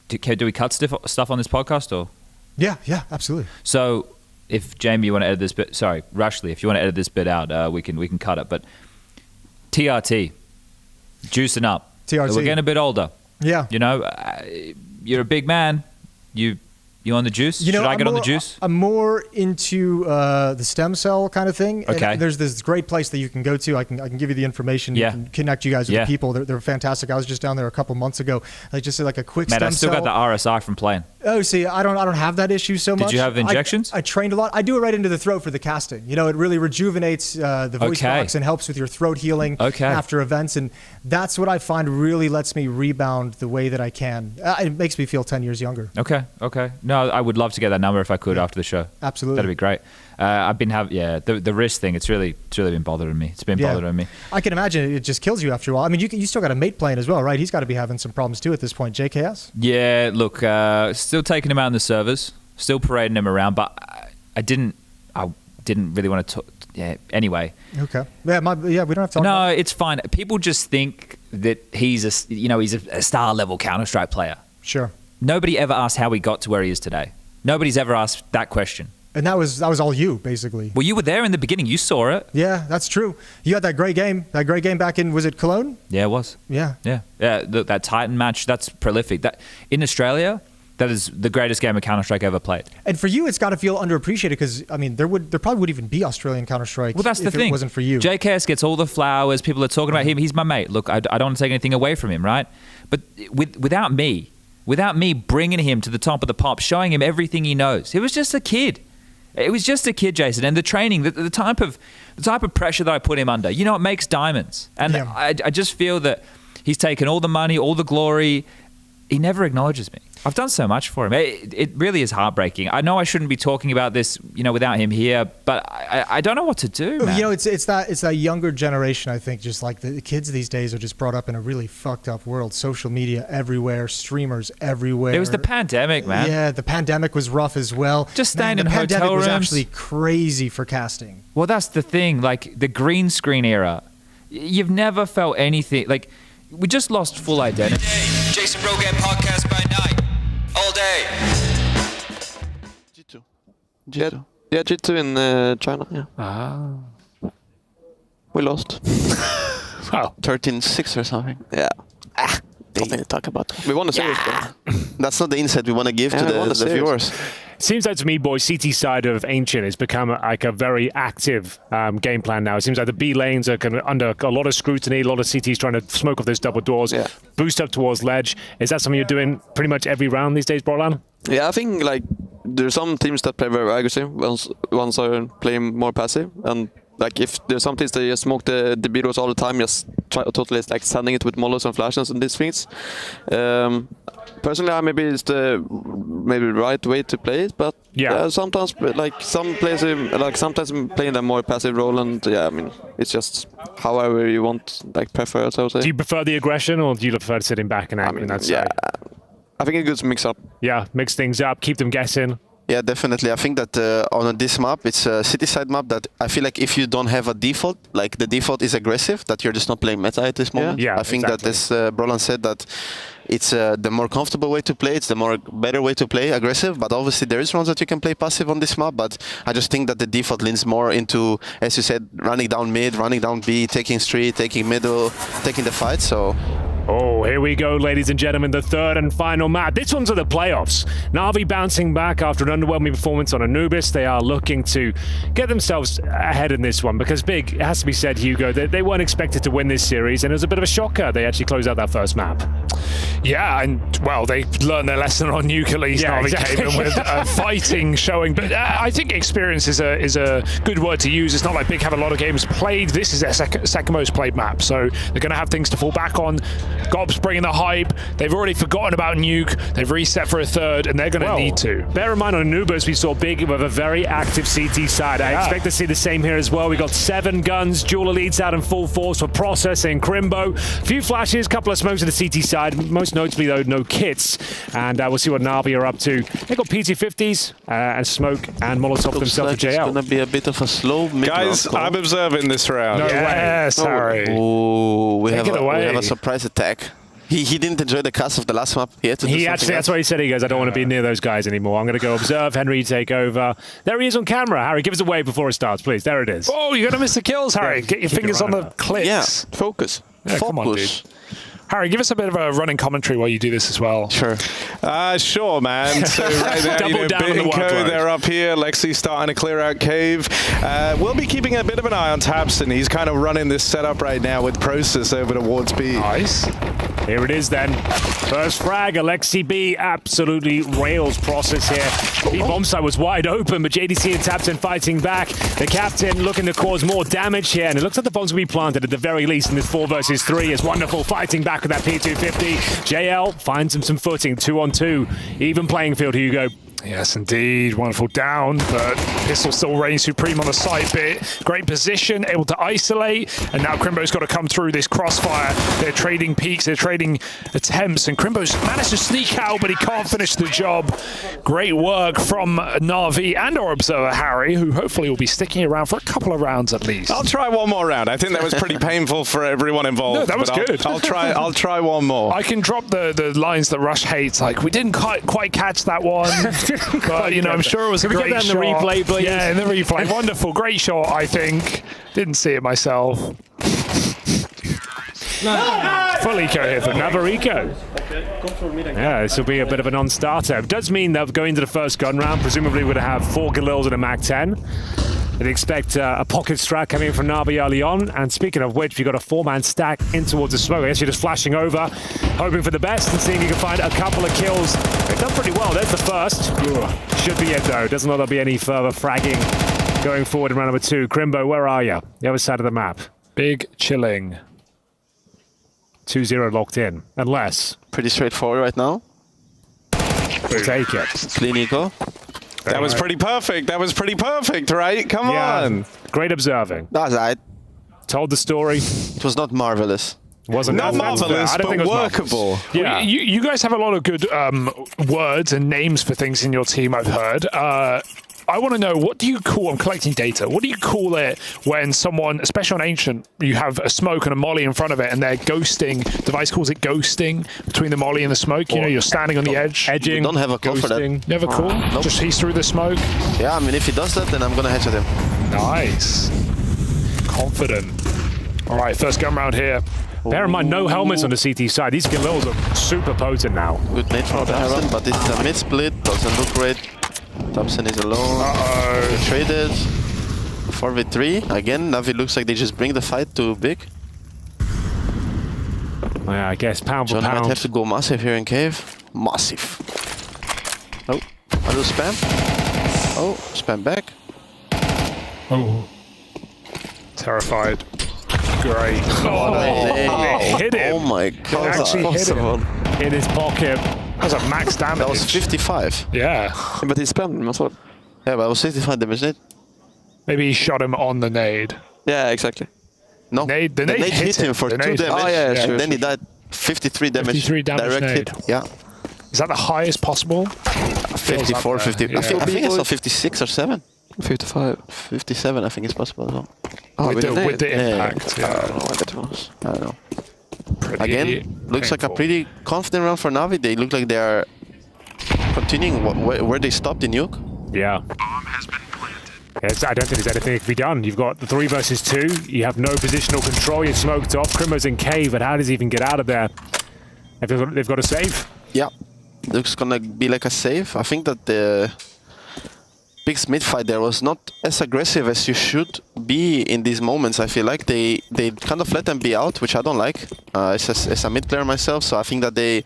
Do we cut stuff on this podcast or? Yeah, absolutely. So if Jamie, you want to edit this bit, Rushley, if you want to edit this bit out, we can cut it. But TRT, juicing up. TRT. We're getting a bit older. Yeah. You're a big man. You on the juice? Should I get on the juice? I'm more into the stem cell kind of thing. Okay. And there's this great place that you can go to. I can give you the information. Yeah. You can connect you guys with the people. They're fantastic. I was just down there a couple months ago. I just did like a quick stem cell. Man, I still got the RSI from playing. Oh, see, I don't have that issue so much. Did you have injections? I trained a lot. I do it right into the throat for the casting. It really rejuvenates the voice box and helps with your throat healing after events. And that's what I find really lets me rebound the way that I can. It makes me feel 10 years younger. Okay. No, I would love to get that number if I could after the show. Absolutely. That'd be great. I've been the wrist thing. It's really been bothering me. It's been bothering me. I can imagine it just kills you after a while. I mean, you still got a mate playing as well, right? He's got to be having some problems too at this point. JKS? Yeah, look, still taking him out in the servers, still parading him around, but I didn't really want to Yeah. Anyway. Okay. Yeah. We don't have to. No, it's fine. People just think that he's a star level Counter-Strike player. Sure. Nobody ever asked how he got to where he is today. Nobody's ever asked that question. And that was all you, basically. Well, you were there in the beginning. You saw it. Yeah, that's true. You had that great game. That great game back in, was it Cologne? Yeah, it was. Yeah. Yeah. That Titan match, that's prolific. That in Australia, that is the greatest game of Counter-Strike ever played. And for you, it's got to feel underappreciated because, I mean, there probably would even be Australian Counter-Strike well, that's the thing. It wasn't for you. JKS gets all the flowers. People are talking about him. He's my mate. Look, I don't want to take anything away from him, right? But without me bringing him to the top of the pop, showing him everything he knows, he was just a kid. It was just a kid, Jason, and the training, the type of pressure that I put him under, it makes diamonds. And yeah. I just feel that he's taken all the money, all the glory. He never acknowledges me. I've done so much for him. It really is heartbreaking. I know I shouldn't be talking about this, without him here, but I don't know what to do, man. It's that younger generation, I think, just like the kids these days are just brought up in a really fucked up world. Social media everywhere, streamers everywhere. It was the pandemic, man. Yeah, the pandemic was rough as well. Just staying in hotel rooms. The pandemic was actually crazy for casting. Well, that's the thing. Like, the green screen era, you've never felt anything. Like, we just lost full identity. Jason Rogan podcast by night. All day. G2. Yeah, G2 in China, yeah. Ah. We lost. Wow. 13-6 or something. Yeah. Nothing to talk about. We won the series, though. That's not the insight we want to give to the viewers. Seems like to me, boys, CT side of Ancient has become like a very active game plan now. It seems like the B lanes are kind of under a lot of scrutiny, a lot of CTs trying to smoke off those double doors, boost up towards ledge. Is that something you're doing pretty much every round these days, Brolan? Yeah, I think like there's some teams that play very aggressive, ones are playing more passive, and like if there's some teams that just smoke the B-doors all the time, just try totally like sending it with mollos and flashes and these things. Personally, maybe it's the right way to play it, but sometimes like some players sometimes playing a more passive role, and I mean it's just however you want, like prefer. I would say. Do you prefer the aggression, or do you prefer sitting back and acting that side? I think it's good to mix up. Yeah, mix things up, keep them guessing. Yeah, definitely. I think that on this map, it's a city side map that I feel like if you don't have a default, like the default is aggressive, that you're just not playing meta at this moment. Yeah, I think that as Brolan said, that it's the more comfortable way to play, it's the better way to play aggressive, but obviously there is rounds that you can play passive on this map, but I just think that the default leans more into, as you said, running down mid, running down B, taking street, taking middle, taking the fight, so... Oh, here we go, ladies and gentlemen, the third and final map. This one's at the playoffs. Na'Vi bouncing back after an underwhelming performance on Anubis. They are looking to get themselves ahead in this one because big, it has to be said, Hugo, they weren't expected to win this series, and it was a bit of a shocker they actually closed out that first map. Yeah, and well, they learned their lesson on Nuke at least. Na'Vi came in with fighting showing, but I think experience is a good word to use. It's not like Big have a lot of games played. This is their second most played map, so they're going to have things to fall back on. Gob's bringing the hype. They've already forgotten about Nuke. They've reset for a third, and they're going to need to. Bear in mind on Anubis, we saw Big with a very active CT side. I expect to see the same here as well. We got 7 guns, dual elites out in full force for Processing, Crimbo. A few flashes, couple of smokes to the CT side. Most notably, though, no kits. And we'll see what Na'Vi are up to. They got PT50s and smoke and Molotov themselves for JL. It's going to be a bit of a slow mid. Guys, I'm observing this round. No way. Sorry. Oh, we have a surprise attack. He didn't enjoy the cast of the last map. He had to do something actually, that's what he said. He goes, I don't want to be near those guys anymore. I'm going to go observe. Henry take over. There he is on camera. Harry, give us a wave before it starts, please. There it is. Oh, you're going to miss the kills, Harry. Get your fingers on the clicks. Yeah, focus. Come on, dude. Harry, give us a bit of a running commentary while you do this as well. Sure. Sure, man. So right now, Double down on the Bittenco, they're up here. Lexi starting to clear out cave. We'll be keeping a bit of an eye on Tabston. He's kind of running this setup right now with Process over towards B. Nice. Here it is then. First frag, Alexi B absolutely rails Process here. The bomb site was wide open, but JDC and Tabston fighting back. The captain looking to cause more damage here, and it looks like the bombs will be planted at the very least in this 4 versus 3. It's wonderful fighting back with that P250. JL finds him some footing, 2-on-2. Even playing field, Hugo. Yes, indeed. Wonderful down, but Pistol still reigns supreme on the side bit. Great position, able to isolate, and now Crimbo's got to come through this crossfire. They're trading peaks, they're trading attempts, and Crimbo's managed to sneak out, but he can't finish the job. Great work from Na'Vi and our observer, Harry, who hopefully will be sticking around for a couple of rounds at least. I'll try one more round. I think that was pretty painful for everyone involved. No, that was good. I'll try one more. I can drop the lines that Rush hates, like, we didn't quite catch that one. But, you know, I'm sure it was a great shot. Can we get that in the replay, please? Yeah, in the replay. Wonderful. Great shot, I think. Didn't see it myself. Full eco here from Navarrico. Yeah, this will be a bit of a non-starter. It does mean that going into the first gun round, presumably we're going to have 4 Galils and a Mag-10. They'd expect a pocket strat coming in from Navi early on. And speaking of which, you've got a 4-man stack in towards the smoke. I guess you're just flashing over, hoping for the best and seeing if you can find a couple of kills. They've done pretty well. There's the first. Should be it, though. Doesn't look like there'll be any further fragging going forward in round number 2. Crimbo, where are you? The other side of the map. Big chilling. 2-0 locked in. Unless. Pretty straightforward right now. Take it. Clean eco. That was pretty perfect. That was pretty perfect, right? Come on. Great observing. That's right. Told the story. It was not marvelous. Wasn't not marvelous, but workable. Yeah, you guys have a lot of good words and names for things in your team, I've heard. I want to know, what do you call, I'm collecting data, what do you call it when someone, especially on Ancient, you have a smoke and a molly in front of it and they're ghosting, device calls it ghosting between the molly and the smoke, you know, you're standing on the edge, edging, don't have a call for that. Never call? Nope. Just he's through the smoke? Yeah, I mean, if he does that, then I'm going to headshot him. Nice. Confident. All right, first gun round here. Bear in mind, no helmets on the CT side. These Galils are super potent now. Good nade from Thompson, but this is a mid-split, doesn't look great. Thompson is alone. They traded. 4v3. Again, Navi looks like they just bring the fight to big. Yeah, I guess pound for John pound. might have to go massive here in cave. Massive. Oh, a little spam. Oh, spam back. Oh. Terrified. Great. Hit him. Oh my god. Actually hit him in his pocket. That was a max damage. That was 55. Yeah. But he spammed him as well. Yeah, but it was 65 damage nade. Maybe he shot him on the nade. Yeah, exactly. No, the nade hit him for 2 damage. Oh, yeah, sure, and then he died 53 damage. 53 damage direct nade. hit. Yeah. Is that the highest possible? 54, 50. Yeah. I think I saw 56 or 7. 55. 57, I think it's possible as well. Oh, with the impact. Yeah. I don't know what that was. I don't know. Pretty Again, looks like a painful. pretty confident round for Navi. They look like they are continuing where they stopped in Nuke. Yeah. I don't think there's anything that can be done. You've got the 3 versus 2. You have no positional control. You're smoked off. Crimbo's in cave, but how does he even get out of there? They've got a save. Yeah. Looks gonna be like a save. I think that the big mid fight there was not as aggressive as you should be in these moments. I feel like they kind of let them be out, which I don't like as a mid player myself. So I think that they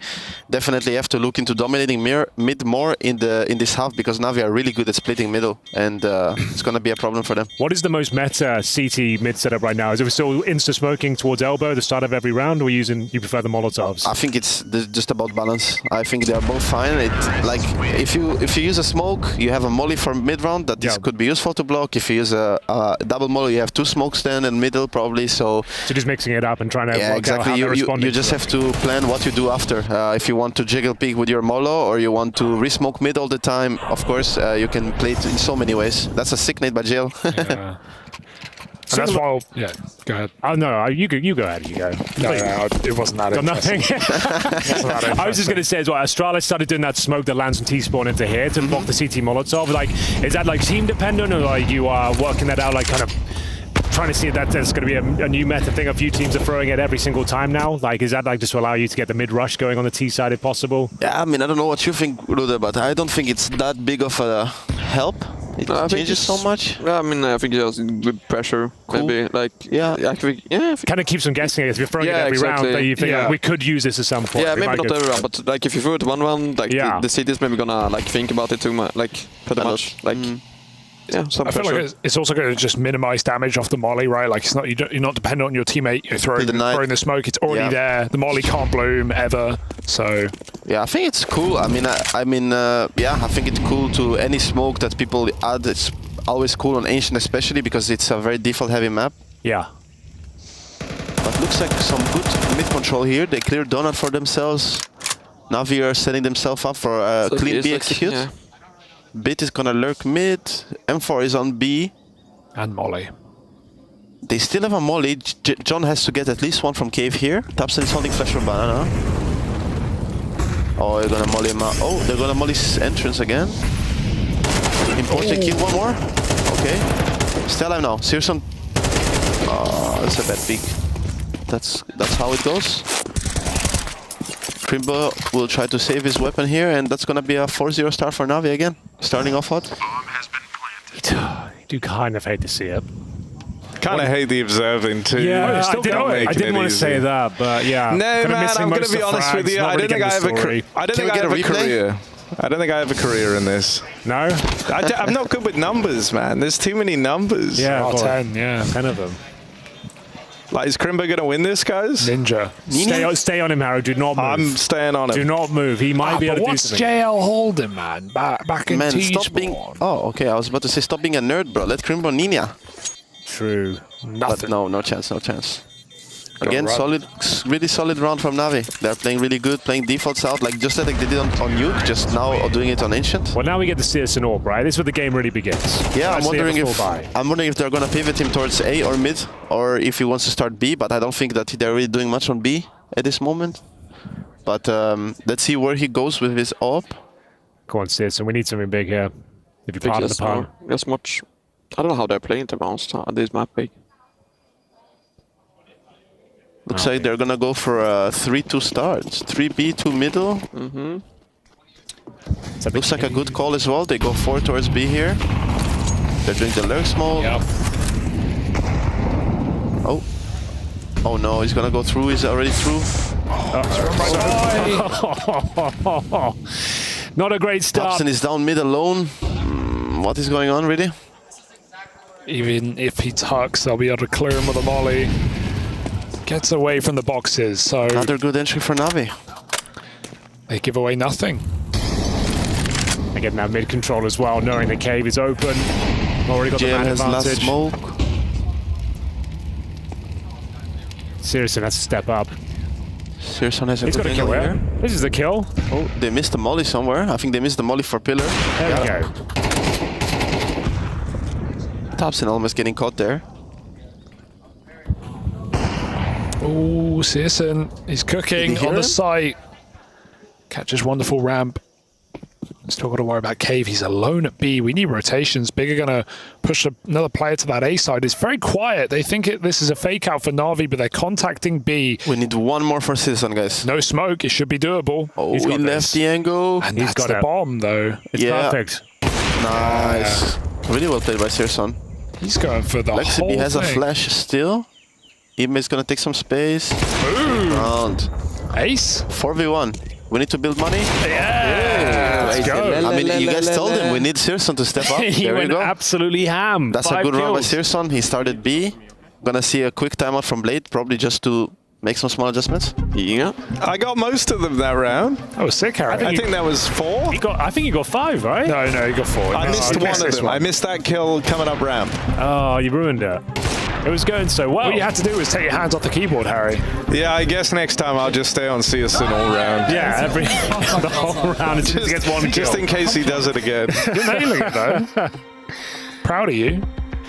definitely have to look into dominating mid more in this half, because Navi are really good at splitting middle, and it's gonna be a problem for them. What is the most meta CT mid setup right now? Is it still insta smoking towards elbow at the start of every round, or you prefer the Molotovs? I think it's just about balance. I think they are both fine. Like if you use a smoke, you have a molly for mid round that this could be useful to block. If you use a double molly, you have 2 smokes then in middle probably. So just mixing it up and trying to work exactly. out how You just have to plan what you do after. If you want to jiggle peek with your molo, or you want to resmoke mid all the time, of course you can play it in so many ways. That's a sick nade by Jail. Yeah. So that's why. Yeah, go ahead. Oh no, you go ahead. You go. No, it wasn't that. Got nothing. I was just going to say as well. Astralis started doing that smoke that lands from T-spawn into here to block the CT Molotov. Like, is that like team dependent, or like you are working that out, like kind of trying to see if that's going to be a new meta thing? A few teams are throwing it every single time now. Like, is that like just to allow you to get the mid rush going on the T side if possible? Yeah, I mean, I don't know what you think, Ruder, but I don't think it's that big of a help. It changes so much. Yeah, I mean, I think just good pressure, maybe. Like, kind of keeps them guessing. If you're throwing it every round, that you think we could use this at some point. Yeah, maybe not every round, but like if you throw it one round, like the city's maybe gonna like think about it too much, like pretty much, like. yeah, some I feel pressure. like it's also going to just minimize damage off the molly, right? Like it's not you're not dependent on your teammate throwing the smoke. It's already there. The molly can't bloom ever. So yeah, I think it's cool. I think it's cool to any smoke that people add. It's always cool on Ancient, especially because it's a very default heavy map. Yeah. But looks like some good mid control here. They clear donut for themselves. Navi are setting themselves up for a clean B execute. Yeah. Bit is gonna lurk mid. M4 is on B. And molly. They still have a molly. John has to get at least one from cave here. Tapson is holding flash from banana. Oh, they're gonna molly him out. Oh, they're gonna molly entrance again. Important kill, one more. Okay. Still alive now. Searson. Oh, that's a bad peek. That's how it goes. Crimbo will try to save his weapon here, and that's gonna be a 4-0 start for Navi again. Starting off hot. You do kind of hate to see it. Kind of hate the observing too. Yeah, I didn't want to say that, but yeah. No, man, I'm going to be honest with you. I don't think I have a career. I don't think I have a career in this. No? I'm not good with numbers, man. There's too many numbers. Yeah, 10, yeah. 10 of them. Like, is Crimbo going to win this, guys? Ninja. Stay on him, Harry. Do not move. I'm staying on him. Do not move. He might be able to do something. What's JL holding, man? Back in T-spawn. Stop being... Oh, okay. I was about to say stop being a nerd, bro. Let Crimbo Nina. True. But no chance. Again, really solid round from Navi. They're playing really good, playing defaults out, like just like they did on Nuke, just now doing it on Ancient. Well, now we get to see us in AWP, right? This is where the game really begins. Yeah, I'm wondering if they're gonna pivot him towards A or mid, or if he wants to start B. But I don't think that they're really doing much on B at this moment. But let's see where he goes with his AWP. Go on, Sis, and we need something big here. If you're part of the pan. There's much. I don't know how they're playing to be honest at this map pick. Looks like they're gonna go for a 3-2 starts. 3B, 2 middle. Looks like a good call as well. They go 4 towards B here. They're doing the lurk smoke. Yep. Oh no, he's gonna go through. He's already through. Not a great start. Thompson is down mid alone. What is going on, really? Even if he tucks, they'll be able to clear him with a molly. Gets away from the boxes, so... Another good entry for Navi. They give away nothing. They're getting that mid control as well, knowing the cave is open. Already got the man has last advantage. smoke. Searson has to step up. Searson has a He's good got a kill here. This is the kill. Oh, they missed the molly somewhere. I think they missed the molly for pillar. There we go. Thompson almost getting caught there. Oh, Searson is cooking on the site. Catches wonderful ramp. Still got to worry about cave. He's alone at B. We need rotations. Big are going to push another player to that A side. It's very quiet. They think this is a fake out for Na'Vi, but they're contacting B. We need one more for Searson, guys. No smoke. It should be doable. Oh, he left the angle. And he's got a bomb, though. It's perfect. Nice. Really well played by Searson. He's going for the Lexi whole has thing. a flash still. Ime is gonna take some space. Round. Ace. 4v1. We need to build money. Yeah. Let's go. I mean, you guys told him we need Searson to step up. He there went you go. absolutely ham. That's 5 a good round by kills. Searson. He started B. Gonna see a quick timeout from Blade, probably just to make some small adjustments. Yeah. I got most of them that round. That was sick, Harry. I think that was 4. I think you got 5, right? No, you got 4. I missed one of them. I missed that kill coming up ramp. Oh, you ruined it. It was going so well. What you had to do was take your hands off the keyboard, Harry. Yeah, I guess next time I'll just stay on Searson all round. Yeah, the whole round is just gets one kill. Just in case he does it again. You're nailing it, though. Proud of you.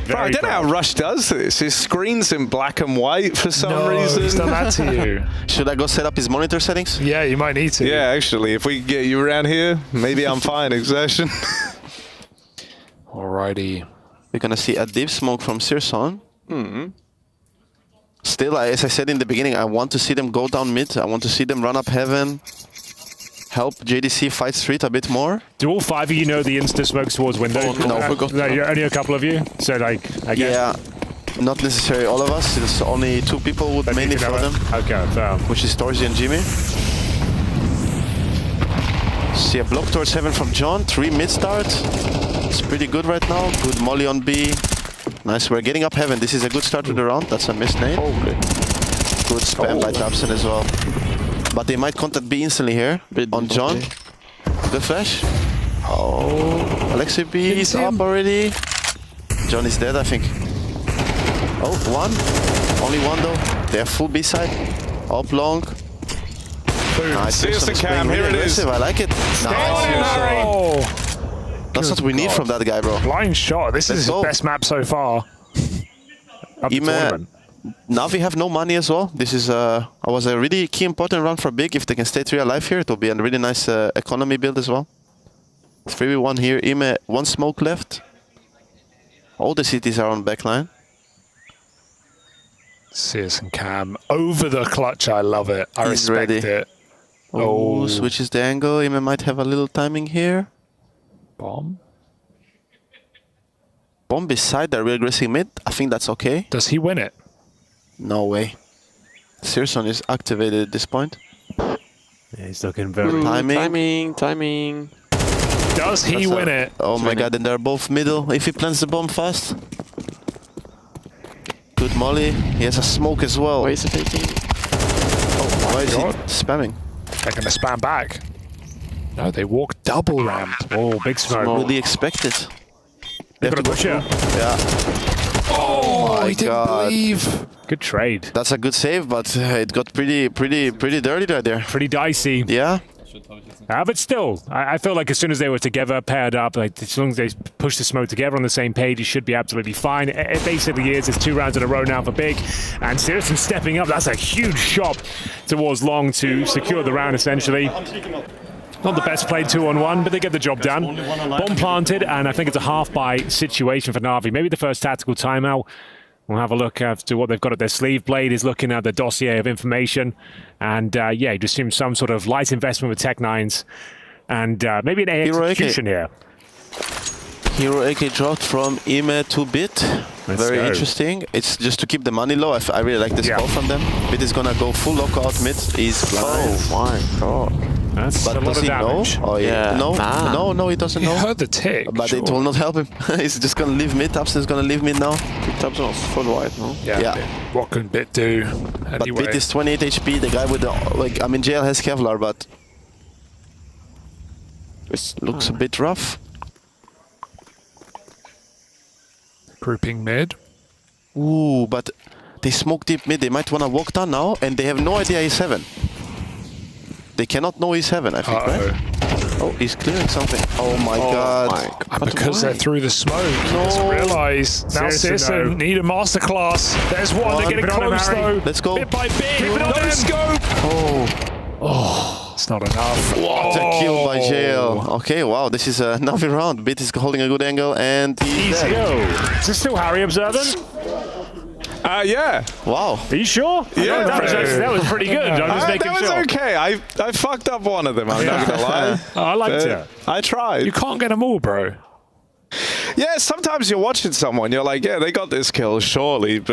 Bro, I don't know how Rush does this. His screen's in black and white for some reason. He's done that to you. Should I go set up his monitor settings? Yeah, you might need to. Yeah, actually, if we can get you around here, maybe I'm fine, Exertion. Alrighty. We're gonna see a deep smoke from Searson. Still, as I said in the beginning, I want to see them go down mid. I want to see them run up heaven. Help JDC fight street a bit more. Do all 5 of you know the insta smokes towards window? Oh, no, forgot. No, you're only a couple of you. So, like, I guess. Yeah, not necessarily all of us. It's only 2 people would mainly throw them. Okay, fair. Which is Torzy and Jimmy. See a block towards heaven from John. 3 mid start. It's pretty good right now. Good molly on B. Nice, we're getting up heaven. This is a good start to the round. That's a missed nade. Good spam by Tapson as well. But they might contact B instantly here on John. Good flash. Oh, Alexei B is up already. John is dead, I think. Oh, one. Only one though. They have full B side. Up long. Nice. Seriously, Cam, here it is. I like it. Nice. That's what we need from that guy, bro. Blind shot. This is his best map so far. Navi have no money as well. This is was a really key important round for Big. If they can stay 3 alive here, it will be a really nice economy build as well. 3v1 here. Ime, one smoke left. All the cities are on backline. Sears and Cam over the clutch. I love it. I respect it. Oh, switches the angle. Ime might have a little timing here. Bomb. Bomb beside the real aggressive mid. I think that's okay. Does he win it? No way. Searson is activated at this point. Yeah, he's looking very... Timing. Does he win it? Oh my god, and they're both middle. If he plants the bomb fast. Good molly. He has a smoke as well. Why is he taking? Oh, why is he spamming? They're going to spam back. No, they walk double ramp. Oh, big smoke. Really expected. They have to push it. Yeah. Oh, he didn't believe. Good trade. That's a good save, but it got pretty dirty right there. Pretty dicey. Yeah. But still, I feel like as soon as they were together, paired up, like as long as they push the smoke together on the same page, it should be absolutely fine. It basically is. It's 2 rounds in a row now for Big. And Searson stepping up. That's a huge shot towards Long to secure the round, essentially. Not the best played 2-on-1, but they get the job done. Bomb planted, and I think it's a half-buy situation for Na'Vi. Maybe the first tactical timeout. We'll have a look as to what they've got at their sleeve. Blade is looking at the dossier of information. And yeah, he just seems some sort of light investment with Tech9s. And maybe an A execution here. Hero AK dropped from Ime to Bit. Very interesting. It's just to keep the money low. I really like this call from them. Bit is gonna go full lockout mid. He's blind. Oh my god. That's a lot of damage. Oh yeah. No, he doesn't know. He heard the tick. But it will not help him. He's just gonna leave mid. Tapson's gonna leave mid now. Tapson was full white, no? Yeah. What can Bit do? But Bit is 28 HP. The guy with the jail has Kevlar, but it looks a bit rough. Grouping mid. Ooh, but they smoke deep mid. They might want to walk down now, and they have no idea he's heaven. They cannot know he's heaven, I think, right? Oh, he's clearing something. Oh my god. And because they're through the smoke, he doesn't realise. Now Searson need a masterclass. There's one. They're getting close, though. Let's go. Bit by bit. No scope. Oh, it's not enough. What a kill by Jail. Okay, wow, this is a Na'Vi round. Bit is holding a good angle, and he's dead. Is this still Harry observant? Yeah. Wow. Are you sure? Yeah. That was pretty good. I'm just making that was okay. I fucked up one of them, I'm not gonna lie. I liked it. I tried. You can't get them all, bro. Yeah, sometimes you're watching someone, you're like, yeah, they got this kill, surely,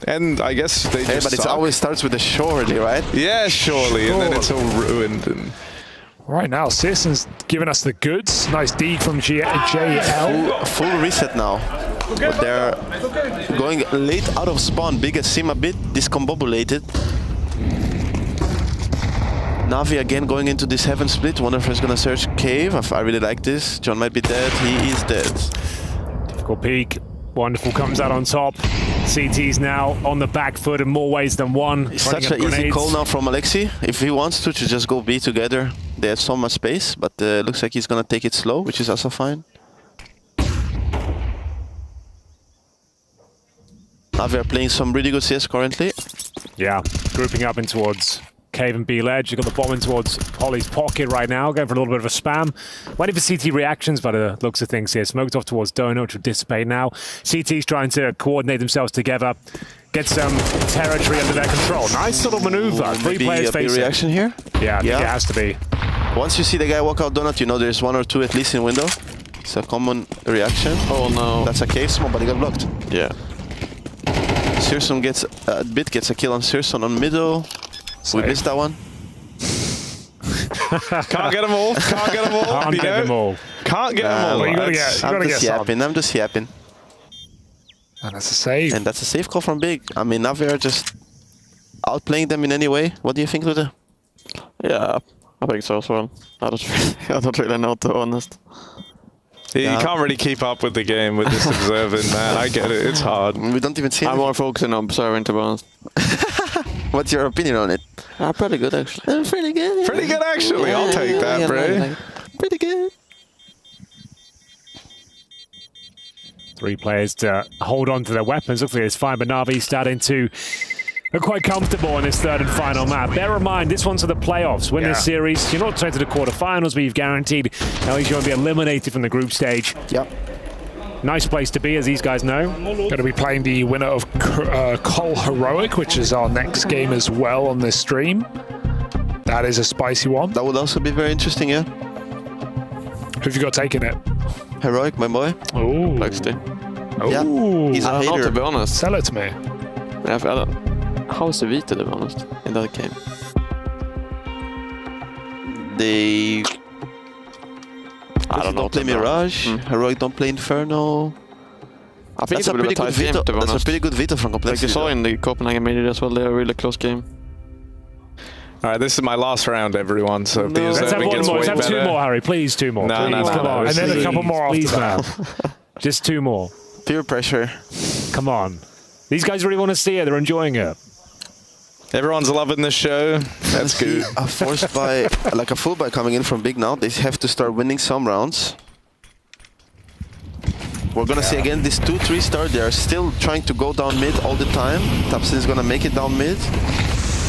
and I guess they just but it always starts with a surely, right? Yeah, surely, and then it's all ruined. And right now, Searson's giving us the goods. Nice dig from JL. Full reset now. But they're going late out of spawn. Biggest seem a bit discombobulated. Na'Vi again going into this heaven split. Wonder if he's gonna search cave. I really like this. John might be dead. He is dead. Difficult peak. Wonderful comes out on top. CT's now on the back foot in more ways than one. It's such an easy call now from Alexei. If he wants to just go B together. They have so much space, but looks like he's gonna take it slow, which is also fine. Na'Vi are playing some really good CS currently. Yeah, grouping up in towards cave and B ledge. You've got the bomb in towards Holly's pocket right now, going for a little bit of a spam. Waiting for CT reactions, but looks of things here. Smoked off towards Dono, which will dissipate now. CT's trying to coordinate themselves together, get some territory under their control. Nice little maneuver. Three players facing. Reaction here? Yeah, I think it has to be. Once you see the guy walk out donut, you know there's 1 or 2 at least in window. It's a common reaction. Oh no. That's a cave smoke, but he got blocked. Yeah. Searson gets Bit gets a kill on Searson on middle. We missed that one. Can't get them all. Can't get them all. Can't get them all. Can't get them all. You gotta get some. I'm just yapping. And that's a save. And that's a safe call from Big. I mean, Navi are just outplaying them in any way. What do you think, Luther? Yeah, I think so as well. I don't really know, to be honest. Yeah, you can't really keep up with the game with this observing, man. I get it. It's hard. We don't even see I'm more focusing on observing, to be honest. What's your opinion on it? Pretty good, actually. Pretty good. Yeah. Pretty good, actually. I'll take that, bro. Pretty good. 3 players to hold on to their weapons. Looks like it's fine, but Na'Vi starting to look quite comfortable in this third and final map. Bear in mind, this one's for the playoffs. Win this series, you're not straight to the quarterfinals, but you've guaranteed at least you won't be eliminated from the group stage. Yep. Nice place to be, as these guys know. Going to be playing the winner of Col Heroic, which is our next game as well on this stream. That is a spicy one. That would also be very interesting, yeah. Who've you got taking it? Heroic, my boy. Oh. Lexty. Yeah, he's a I don't know, hater. to be honest. Sell it to me. How is the Vita, to be honest, in that game? They... I don't know. Don't play Mirage. Heroic don't play Inferno. I think That's a pretty good veto. That's a pretty good veto from Like you Complexity. saw in the Copenhagen media as well, they're a really close game. All right, this is my last round, everyone. So the Let's have observing one gets more. way Let's have 2 better. more, Harry. Please, 2 more. No, Please, come on. And then a couple more after Please, that. man. Just 2 more. Peer pressure. Come on. These guys really want to see it. They're enjoying it. Everyone's loving the show. That's good. A forced by, like a full buy coming in from Big now. They have to start winning some rounds. We're gonna see again this 2-3 start. They are still trying to go down mid all the time. Tapsin is gonna make it down mid.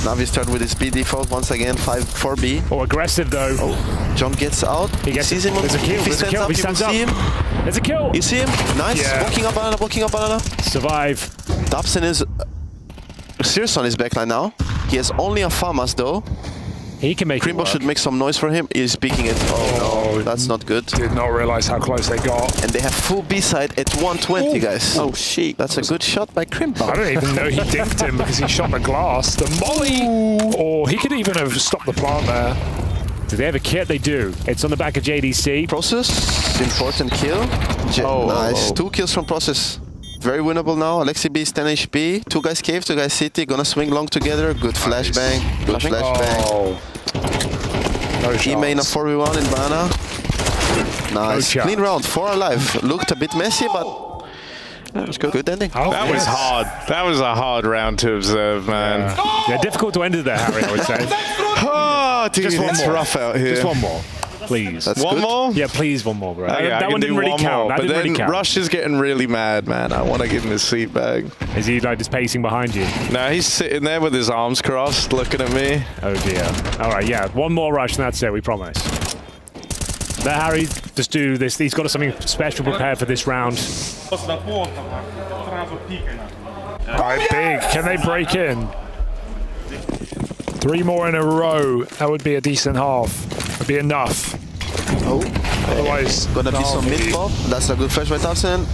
Navi start with his B default once again, 4B. Oh, aggressive though. Oh, John gets out. He gets sees him. There's a kill. If he There's a stands kill. up, He you will stands up. see him. There's a kill. You see him? Nice. Yeah. Walking up banana, walking up banana. Survive. Tapsin is serious on his backline now. He has only a FAMAS though. He can make Crimbo should make some noise for him. He's peeking it. Oh no, that's not good. Did not realize how close they got. And they have full B side at 120, guys. Oh shit. That's a good shot by Crimbo. I don't even know he dinked him because he shot the glass. The molly! Or he could even have stopped the plant there. Do they have a kit? They do. It's on the back of JDC. Process, important kill. Nice. 2 kills from Process. Very winnable now. Alexi B is 10 HP. 2 guys cave, 2 guys city. Gonna swing long together. Good flashbang. Good flashbang. He main a 4v1 in Banana. Nice. No Clean round. 4 alive. Looked a bit messy, but that was good. Good ending. That was hard. That was a hard round to observe, man. Yeah, difficult to end it there, Harry, I would say. Oh, dude, Just one it's more. rough out here. Just one more, please. That's one good. more? Yeah, please, one more, bro. Okay, that one didn't really count. That but didn't then really count. Rush is getting really mad, man. I want to give him his seat back. Is he like just pacing behind you? No, he's sitting there with his arms crossed, looking at me. Oh dear. All right, yeah, one more rush and that's it. We promise. Let Harry just do this. He's got something special prepared for this round. All right, Big. Can they break in? 3 more in a row. That would be a decent half. Would be enough. Oh. Otherwise, Gonna be some mid pop. That's a good flash by Tapsin.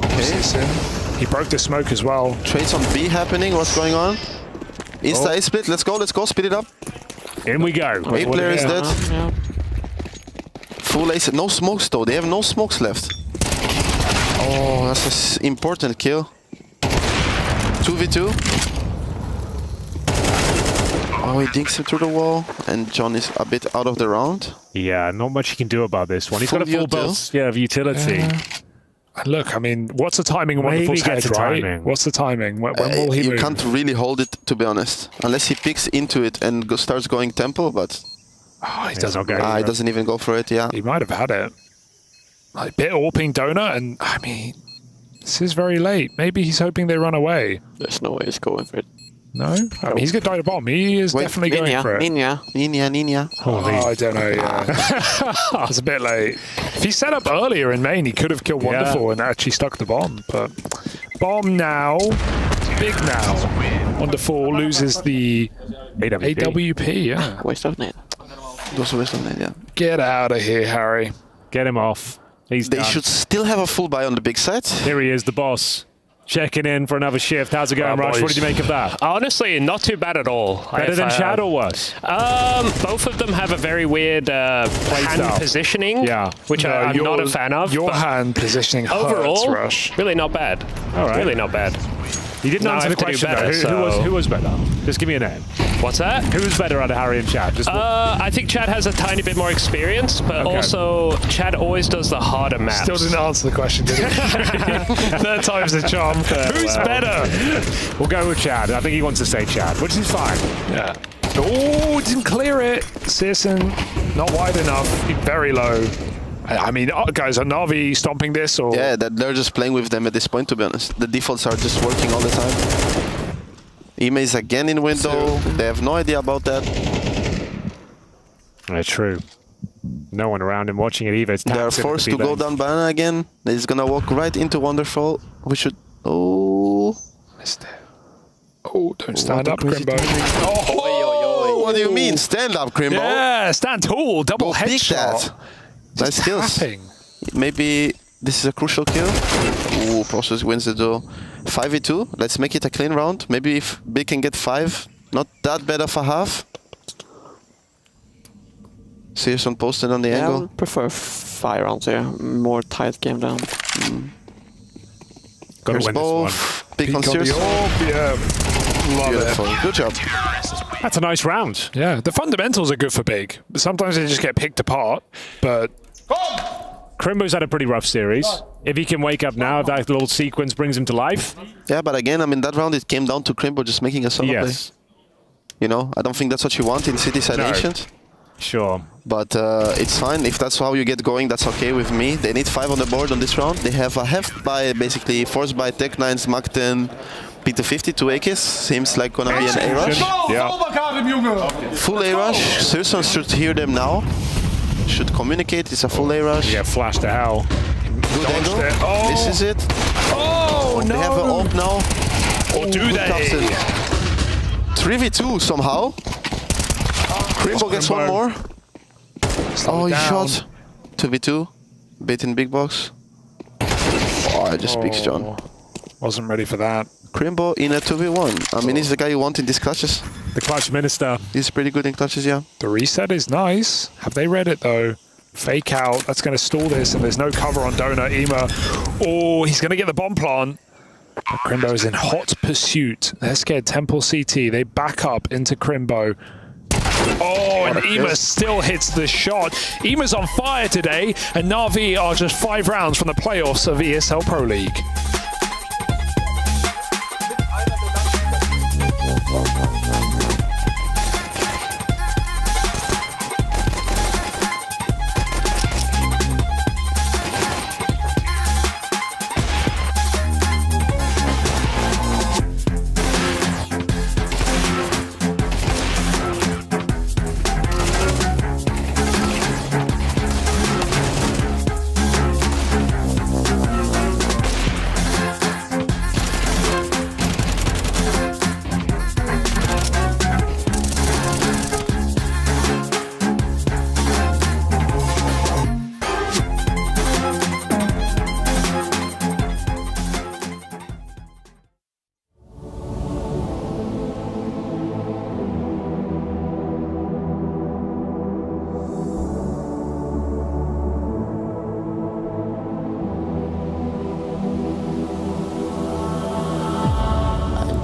Okay. he broke the smoke as well. Trades on B happening. What's going on? Insta A split. Let's go. Speed it up. In we go. A player is dead. Full ace. No smokes though. They have no smokes left. Oh, that's an important kill. 2v2. Oh, he dinks him through the wall, and John is a bit out of the round. Yeah, not much he can do about this one. He's got a full belt of utility. Look, I mean, what's the timing on Wonderful's head, right? Timing. What's the timing? When will he You move? can't really hold it, to be honest. Unless he picks into it and starts going tempo, but... Oh, he doesn't go. He doesn't even go for it, yeah. He might have had it. Like, bit AWPing donut, and, I mean, this is very late. Maybe he's hoping they run away. There's no way he's going for it. No? I mean, he's going to die to bomb. He is definitely going for it. Ninja. Oh, I don't know, yeah. It's a bit late. If he set up earlier in main, he could have killed Wonderful and actually stuck the bomb. But bomb now. Big now. Wonderful loses the AWP, yeah. Waste of net. Those waste of net, yeah. Get out of here, Harry. Get him off. He's They done. should still have a full buy on the big side. Here he is, the boss. checking in for another shift. How's it going, Rush? What did you make of that? Honestly, not too bad at all. Better than Chad or worse? Both of them have a very weird hand positioning, which I'm not a fan of. Your hand positioning overall, hurts, Rush. really not bad. All right. Really not bad. You didn't answer the question, though. Who was better? Just give me a name. What's that? Who's better out of Harry and Chad? I think Chad has a tiny bit more experience, but also Chad always does the harder maps. Still didn't answer the question, did he? Third time's the charm. Who's better? We'll go with Chad. I think he wants to say Chad, which is fine. Yeah. Oh, didn't clear it. Searson, not wide enough. Very low. I mean, guys, are Na'Vi stomping this or? Yeah, they're just playing with them at this point, to be honest. The defaults are just working all the time. Ime is again in window. They have no idea about that. That's true. No one around him watching it either. They're forced to go down banana again. He's gonna walk right into Wonderfall. We should. Oh. Oh, don't stand up, Crimbo. Oh, what do you mean? Stand up, Crimbo. Yeah, stand tall. Double headshot. Nice kills. Maybe this is a crucial kill. Ooh, Process wins the duel. 5v2. Let's make it a clean round. Maybe if Big can get 5, not that bad of a half. Searson posted on the angle. I would prefer 5 rounds here. More tight game down. Gotta Here's win both. this one. Big on Searson. Love Beautiful. it. Good job. That's a nice round. Yeah, the fundamentals are good for Big. Sometimes they just get picked apart, but... Crimbo's had a pretty rough series. If he can wake up now, if that little sequence brings him to life. Yeah, but again, I mean, that round it came down to Crimbo just making a solo play. You know, I don't think that's what you want in City Side Ancient. Sure. But it's fine. If that's how you get going, that's okay with me. They need 5 on the board on this round. They have a half by basically Force by Tech 9s, Mach 10, P250, 2 AKs. Seems like gonna be an A-Rush. Yeah. Full A-Rush. Searson should hear them now. Should communicate. It's a full A-Rush. You get flashed to hell. Good angle. Oh. This is it. Oh, no. They have an ult now. Or do they? 3v2 somehow. Crimbo gets one more. Oh, he shot. 2v2. Bait in big box. Oh, I just peeks John. Wasn't ready for that. Crimbo in a 2v1. I mean, he's the guy you want in these clutches. The clutch minister. He's pretty good in clutches, yeah. The reset is nice. Have they read it, though? Fake out. That's going to stall this, and there's no cover on Donut. Ema. Oh, he's going to get the bomb plant. But Crimbo is in hot pursuit. They're scared. Temple CT. They back up into Crimbo. Oh, and Ema still hits the shot. Ema's on fire today, and Na'Vi are just 5 rounds from the playoffs of ESL Pro League.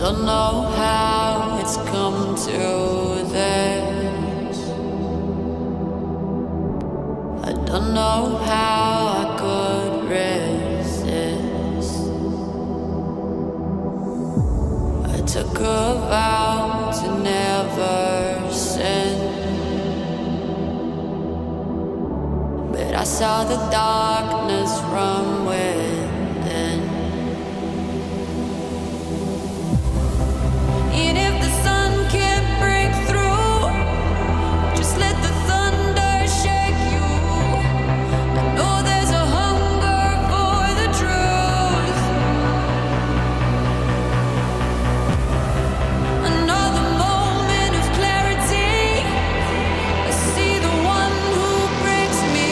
Don't know how it's come to this. I don't know how I could resist. I took a vow to never sin, but I saw the darkness from within. And if the sun can't break through, just let the thunder shake you. I know there's a hunger for the truth. Another moment of clarity. I see the one who breaks me.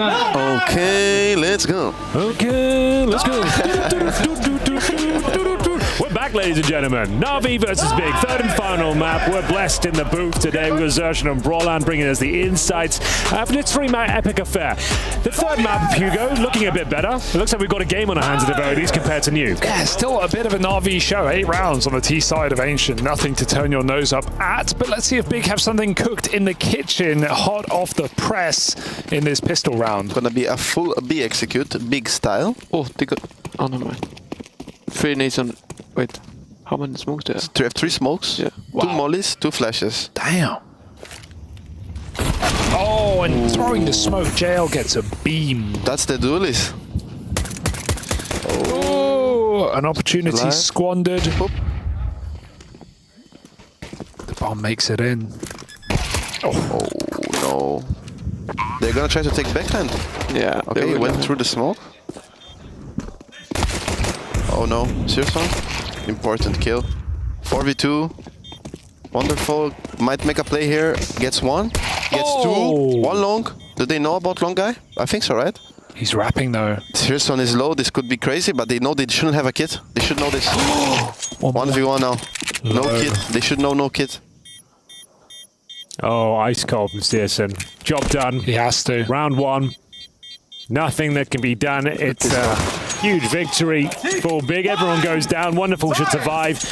Okay, let's go. Okay, let's go. We're back, ladies and gentlemen. Na'Vi versus Big, third and final map. We're blessed in the booth today. We've got Xerxes and Brawlan bringing us the insights after this 3-map epic affair. The third map, Hugo, looking a bit better. It looks like we've got a game on our hands at the very least compared to Nuke. Yeah, still a bit of a Na'Vi show. 8 rounds on the T side of Ancient. Nothing to turn your nose up at. But let's see if Big have something cooked in the kitchen, hot off the press in this pistol round. Gonna be a full B execute, Big style. Oh, they got... Oh, never mind. 3 nades on... Wait, how many smokes do you have? We have 3 smokes, yeah. Wow. 2 mollies, 2 flashes. Damn. Oh, and throwing the smoke, JL gets a beam. That's the duelist. Oh, an opportunity Fly. squandered. Oop. The bomb makes it in. Oh no. They're gonna try to take backhand. Yeah. Okay, he went through the smoke. Oh no, Searson. Important kill. 4v2. Wonderful. Might make a play here. Gets 1. Gets 2. 1 long. Do they know about long guy? I think so, right? He's rapping though. Searson is low. This could be crazy, but they know they shouldn't have a kit. They should know this. 1v1 now. No kit. They should know no kit. Oh, ice cold from Searson. Job done. He has to. Round 1. Nothing that can be done. It's a huge victory for Big. Everyone goes down. Wonderful should survive.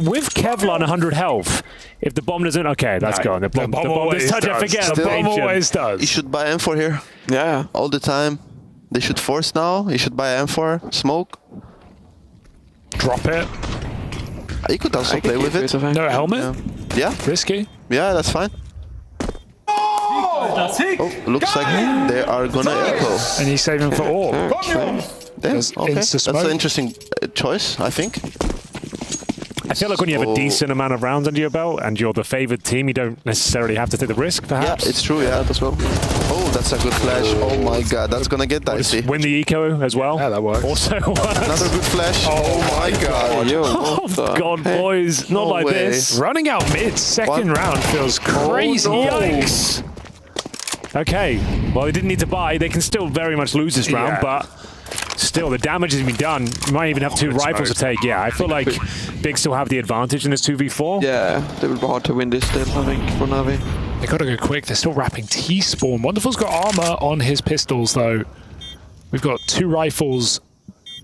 With Kevlar 100 health. If the bomb doesn't... Okay, that's gone. The bomb does touch. I forget. The bomb always does. He should buy M4 here. Yeah. All the time. They should force now. He should buy M4. Smoke. Drop it. You could also play with it. No helmet? Yeah. Risky? Yeah, that's fine. Oh, looks like they are gonna echo. And he's saving for all. Damn, okay. That's an interesting choice, I think. I feel like when you have a decent amount of rounds under your belt and you're the favored team, you don't necessarily have to take the risk, perhaps. Yeah, it's true, yeah, as well. Oh, that's a good flash. Oh my god, that's gonna get dicey. Win the eco as well. Yeah, that works. Also, another good flash. Oh my god. Yo, oh god, boys, not like this. Running out mid, second round feels crazy. Yikes. Okay, well, they didn't need to buy. They can still very much lose this round, but still, the damage has been done. You might even have 2 rifles to take. Yeah, I feel like Big still have the advantage in this 2v4. Yeah, they will be hard to win this still, I think, for Na'Vi. They gotta go quick. They're still wrapping T-spawn. Wonderful's got armor on his pistols, though. We've got 2 rifles.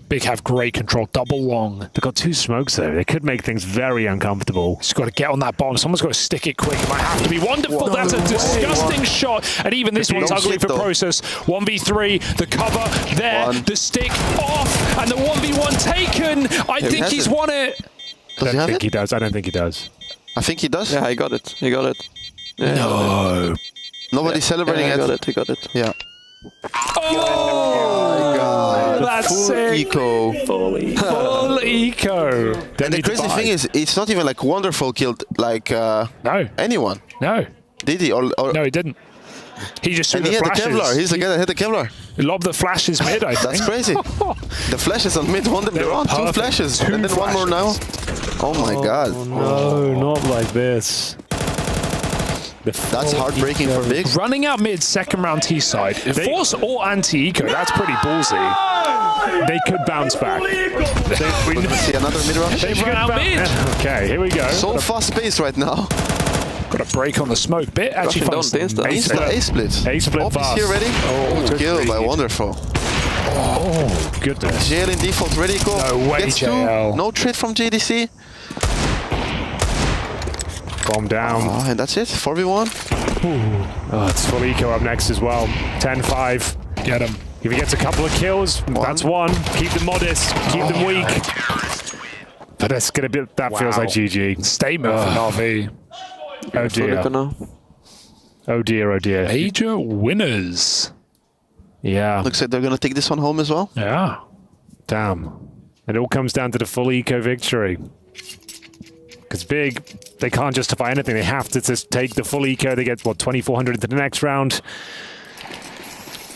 Big have great control, double long. They've got 2 smokes, though. They could make things very uncomfortable. Just got to get on that bomb. Someone's got to stick it quick. It might have to be Wonderful. That's a disgusting shot. And even this one's ugly for process. 1v3, the cover there, the stick off, and the 1v1 taken. I think he's won it. Does he have it? He does. I don't think he does. I think he does. Yeah, he got it. He got it. Yeah. No. Nobody's celebrating it. He got it. Yeah. Oh my god. That's full sick. eco. Full eco. And the crazy thing is, it's not even like Wonderful killed like anyone. No. Did he? Or no, he didn't. He just threw and the he had flashes. the Kevlar. He's the guy that had the Kevlar. He lobbed the flashes mid, I think. That's crazy. The flashes on mid won them the round. 2 flashes. And then 1 more now. Oh my god. No, not like this. That's heartbreaking for Big. Running out mid, second round T side. Force or anti-eco, that's pretty ballsy. They could bounce back. Let's see another mid rush. They've run out mid. Okay, here we go. So fast paced right now. Got a break on the smoke bit. Actually, A-split. A-split Op is fast. here ready. Oh, kill by Wonderful. Oh, goodness. JL in default ready, go. No way, Gets JL. 2. No trade from JDC. Bomb down. Oh, and that's it. 4v1. Oh, it's full eco up next as well. 10-5. Get him. If he gets a couple of kills, that's 1. Keep them modest. Keep them weak. But that's gonna be. That feels like GG. Statement for Na'Vi. Oh dear. Oh dear. Oh dear. Major winners. Yeah. Looks like they're gonna take this one home as well. Yeah. Damn. It all comes down to the full eco victory. Because Big, they can't justify anything. They have to just take the full eco. They get, what, 2,400 into the next round.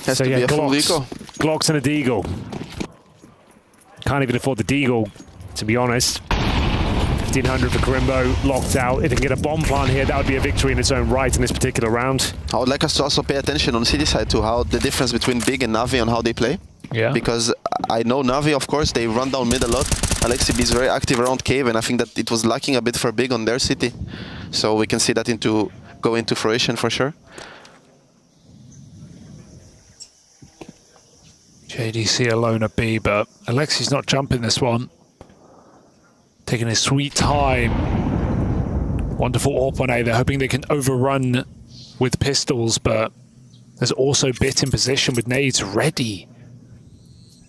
Has to be a full eco. Glocks and a deagle. Can't even afford the deagle, to be honest. 1500 for Karimbo, locked out. If they can get a bomb plant here, that would be a victory in its own right in this particular round. I would like us to also pay attention on City side to how the difference between Big and Navi on how they play. Yeah. Because I know Navi, of course, they run down mid a lot. Alexi is very active around Cave, and I think that it was lacking a bit for Big on their City. So we can see that go into fruition for sure. JDC alone at B, but Alexi's not jumping this one. Taking his sweet time. Wonderful AWP on A. They're hoping they can overrun with pistols, but there's also Bit in position with nades ready.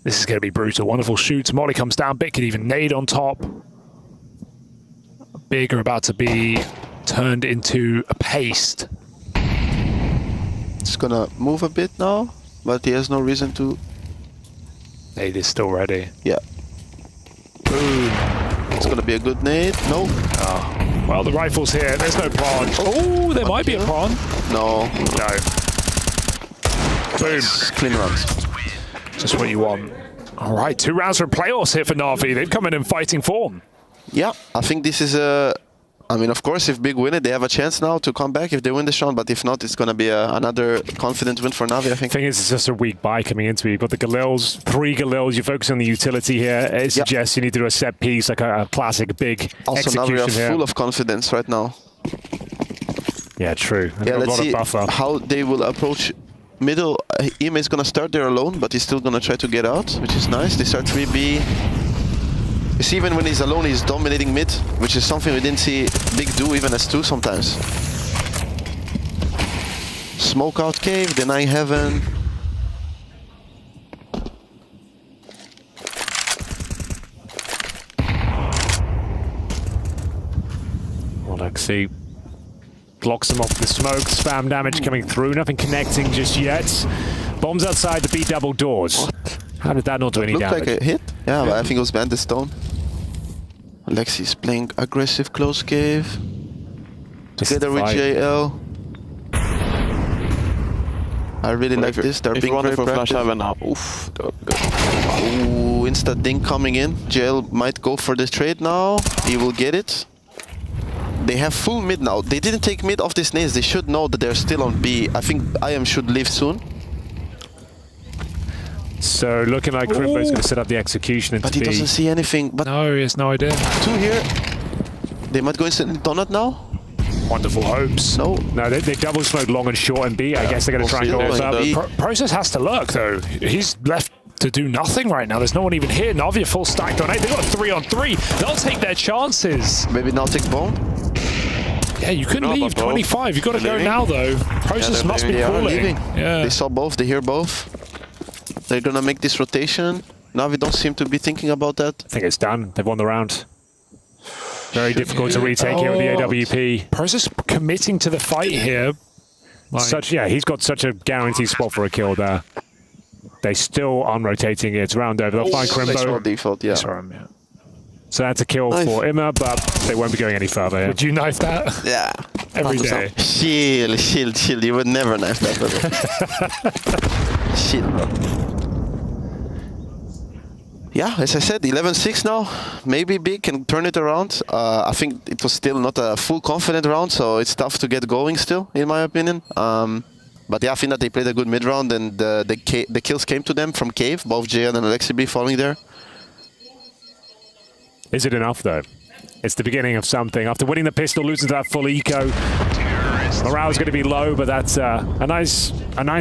This is going to be brutal. Wonderful shoots. Molly comes down. Bit can even nade on top. Big are about to be turned into a paste. It's going to move a bit now, but he has no reason to. Nade is still ready. Yeah. Boom. It's going to be a good nade. No. Oh. Well, the rifle's here. There's no prawn. Oh, there might be a prawn. No. No. Boom. Clean runs. Just what you want. All right, 2 rounds for playoffs here for Na'Vi. They've come in fighting form. Yeah, I think this is a... I mean, of course, if Big win it, they have a chance now to come back if they win this round. But if not, it's going to be another confident win for Na'Vi, I think. The thing is, it's just a weak buy coming into it. You've got the Galils, 3 Galils. You focus on the utility here. It suggests you need to do a set piece, like a classic big also, execution Na'Vi are here. full of confidence right now. Yeah, true. Yeah, let's see how they will approach middle. Ime is going to start there alone, but he's still going to try to get out, which is nice. They start 3B. You see, even when he's alone, he's dominating mid, which is something we didn't see Big do even as 2 sometimes. Smoke out cave, denying heaven. Alexi blocks him off the smoke, spam damage coming through, nothing connecting just yet. Bombs outside the B double doors. What? How did that not do any damage? Looked like a hit. Yeah, but I think it was behind the stone. Alexi's playing aggressive close cave. Together with JL. I really like this. They're being very proactive. Now. Oof. Ooh, insta ding coming in. JL might go for this trade now. He will get it. They have full mid now. They didn't take mid off this nades. They should know that they're still on B. I think IM should leave soon. So looking like Karimbo is going to set up the execution into But he B. doesn't see anything. But no, he has no idea. 2 here. They might go instant donut now. Wonderful hopes. No. No, they double smoke long and short and B. I guess they're going to try and go with that. Process has to lurk though. He's left to do nothing right now. There's no one even here. Na'Vi are full stacked on 8. They've got a 3-on-3. They'll take their chances. Maybe now take bomb. Yeah, you couldn't leave 25. You've got to go now though. Process must be calling. Yeah. They saw both. They hear both. They're gonna make this rotation. Na'Vi don't seem to be thinking about that. I think it's done. They've won the round. Very difficult to retake here with the AWP. Process committing to the fight here. He's got such a guaranteed spot for a kill there. They still aren't rotating it. It's round over. They'll find Karimbo. Default, yeah. So that's a kill for Imma, but they won't be going any further here. Would you knife that? Yeah. Every day. Shield. You would never knife that, brother. Shield, bro. Yeah, as I said, 11-6 now. Maybe Big can turn it around. I think it was still not a full confident round, so it's tough to get going still, in my opinion. But yeah, I think that they played a good mid round, and the kills came to them from Cave, both JN and Alexi B falling there. Is it enough though? It's the beginning of something. After winning the pistol, losing to that full eco, morale's going to be low, but that's a nice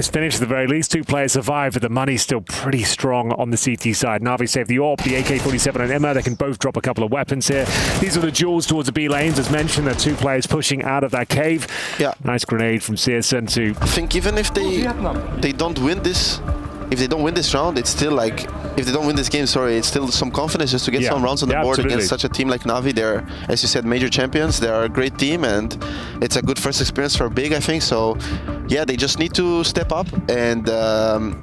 finish at the very least. 2 players survive, but the money's still pretty strong on the CT side. Na'Vi saved the AWP, the AK-47 and Imma. They can both drop a couple of weapons here. These are the duels towards the B lanes. As mentioned, there are 2 players pushing out of that cave. Yeah. Nice grenade from CSN to... I think even if they don't win this, if they don't win this round, it's still like... If they don't win this game, sorry, it's still some confidence just to get some rounds on the board against such a team like Na'Vi. They're, as you said, major champions. They're a great team, and it's a good first experience for Big, I think. So, yeah, they just need to step up and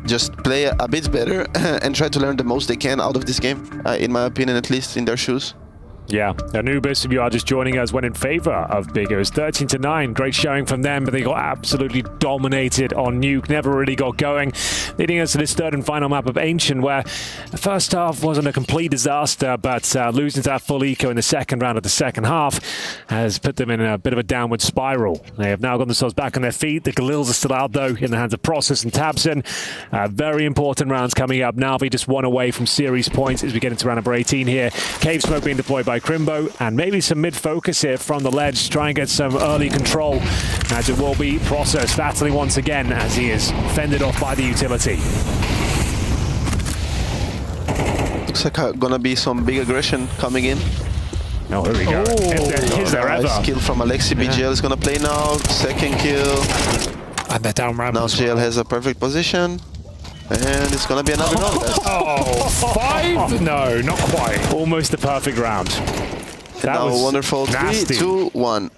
just play a bit better and try to learn the most they can out of this game, in my opinion, at least in their shoes. Yeah, Anubis, if you are just joining us, went in favor of Big. It was 13-9. Great showing from them, but they got absolutely dominated on Nuke. Never really got going, leading us to this third and final map of Ancient, where the first half wasn't a complete disaster, but losing to that full eco in the second round of the second half has put them in a bit of a downward spiral. They have now got themselves back on their feet. The Galils are still out, though, in the hands of Process and Tabson. Very important rounds coming up. Na'Vi just one away from series points as we get into round number 18 here. Cave Smoke being deployed by Crimbo, and maybe some mid-focus here from the ledge, try and get some early control, as it will be Process battling once again as he is fended off by the utility. Looks like gonna be some big aggression coming in. Oh, here we go. Is there ever? Nice kill from Alexi. BGL is gonna play now. Second kill. And they're down ramp. Now GL has a perfect position. And it's gonna be another round, guys. Oh, 5? No, not quite. Almost the perfect round. That was wonderful. Nasty. 3, 2, 1.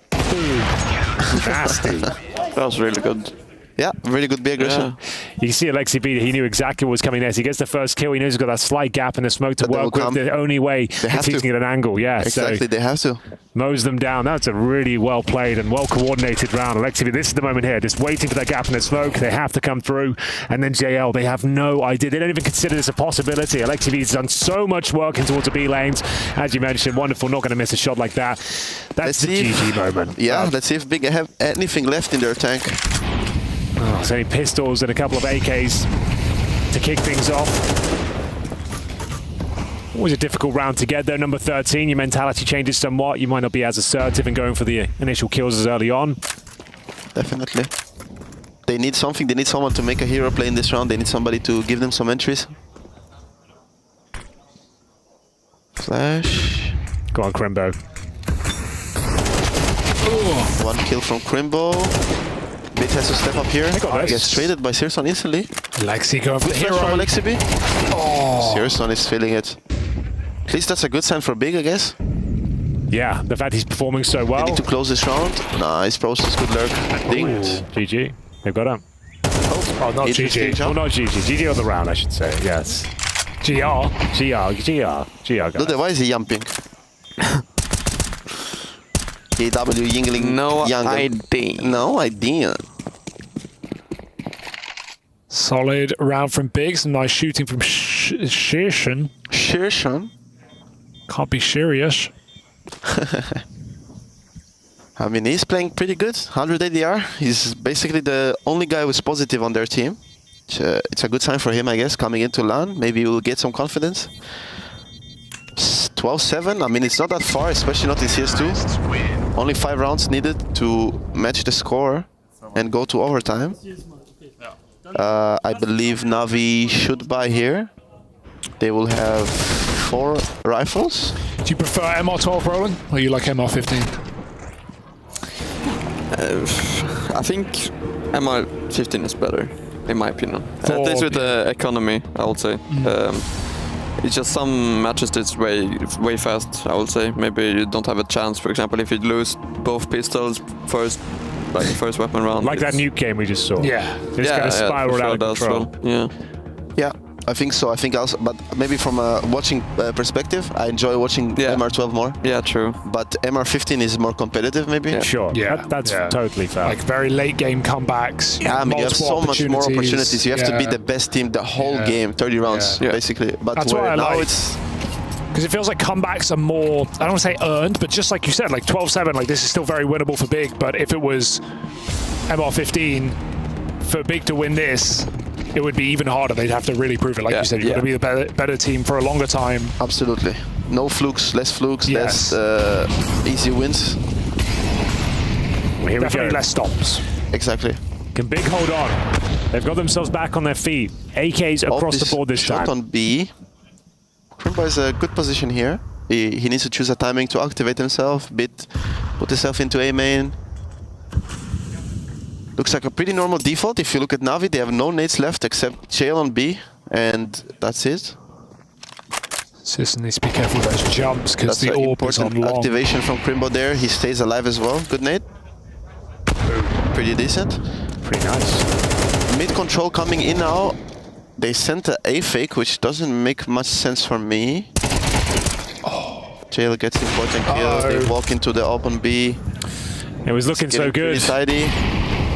Nasty. That was really good. Yeah, really good B aggression. Yeah. You can see Alexi B, he knew exactly what was coming next. He gets the first kill, he knows he's got that slight gap in the smoke to work with. The only way is he can get an angle, yeah. Exactly, they have to. Mows them down. That's a really well played and well coordinated round. Alexi B, this is the moment here, just waiting for that gap in the smoke. They have to come through. And then JL, they have no idea. They don't even consider this a possibility. Alexi B has done so much work in towards the B lanes. As you mentioned, wonderful, not going to miss a shot like that. That's the GG moment. Yeah, let's see if Big have anything left in their tank. Oh, so many pistols and a couple of AKs to kick things off. Always a difficult round to get there. Number 13, your mentality changes somewhat. You might not be as assertive in going for the initial kills as early on. Definitely. They need something. They need someone to make a hero play in this round. They need somebody to give them some entries. Flash. Go on, Crimbo. Ooh. One kill from Crimbo. Bit has to step up here. Gets traded by Searson instantly. Alexi going for the hero. From Alexi B. Oh. Searson is feeling it. At least that's a good sign for Big, I guess. Yeah, the fact he's performing so well. They need to close this round. Nice process, good lurk. Dinged. GG. They've got him. Oh, not GG. Oh, not GG. GG on the round, I should say. Yes. GR. Dude, why is he jumping? KW Yingling. No idea. No idea. Solid round from Big. Some nice shooting from Shershan. Shershan? Can't be serious. I mean, he's playing pretty good. 100 ADR. He's basically the only guy who's positive on their team. It's a good sign for him, I guess, coming into LAN. Maybe he will get some confidence. 12-7. I mean, it's not that far, especially not in CS2. Only 5 rounds needed to match the score and go to overtime. I believe Na'Vi should buy here. They will have 4 rifles. Do you prefer MR12, Roland, or you like MR15? I think MR15 is better, in my opinion. At least with the economy, I would say. It's just some matches it's way fast, I would say. Maybe you don't have a chance, for example, if you lose both pistols first weapon round. Like that nuke game we just saw. Yeah. It's going to spiral out of control. Well. Yeah, I think so. I think also, but maybe from a watching perspective, I enjoy watching MR12 more. Yeah, true. But MR15 is more competitive, maybe. Yeah. Sure. Yeah, that's totally fair. Like very late game comebacks. Yeah, I mean, you have so much more opportunities. You have to be the best team the whole game, 30 rounds, basically. But that's why now like. It's because it feels like comebacks are more, I don't want to say earned, but just like you said, like 12-7, like this is still very winnable for Big, but if it was MR15 for Big to win this, it would be even harder. They'd have to really prove it. Like you said, you're going to be the better team for a longer time. Absolutely. No flukes, less flukes, less easy wins. Well, here definitely we go. less stops. Exactly. Can Big hold on? They've got themselves back on their feet. AKs across the board this time. Shot on B. Crimbo is a good position here. He needs to choose a timing to activate himself. Put himself into A main. Looks like a pretty normal default. If you look at Na'Vi, they have no nades left except Jail on B, and that's it. Sisson needs to be careful with those jumps because the orb is on long. Activation from Crimbo there. He stays alive as well. Good nade. Pretty decent. Pretty nice. Mid control coming in now. They sent a fake, which doesn't make much sense for me. Jail gets important kill. They walk into the open B. It was looking so good. Tidy.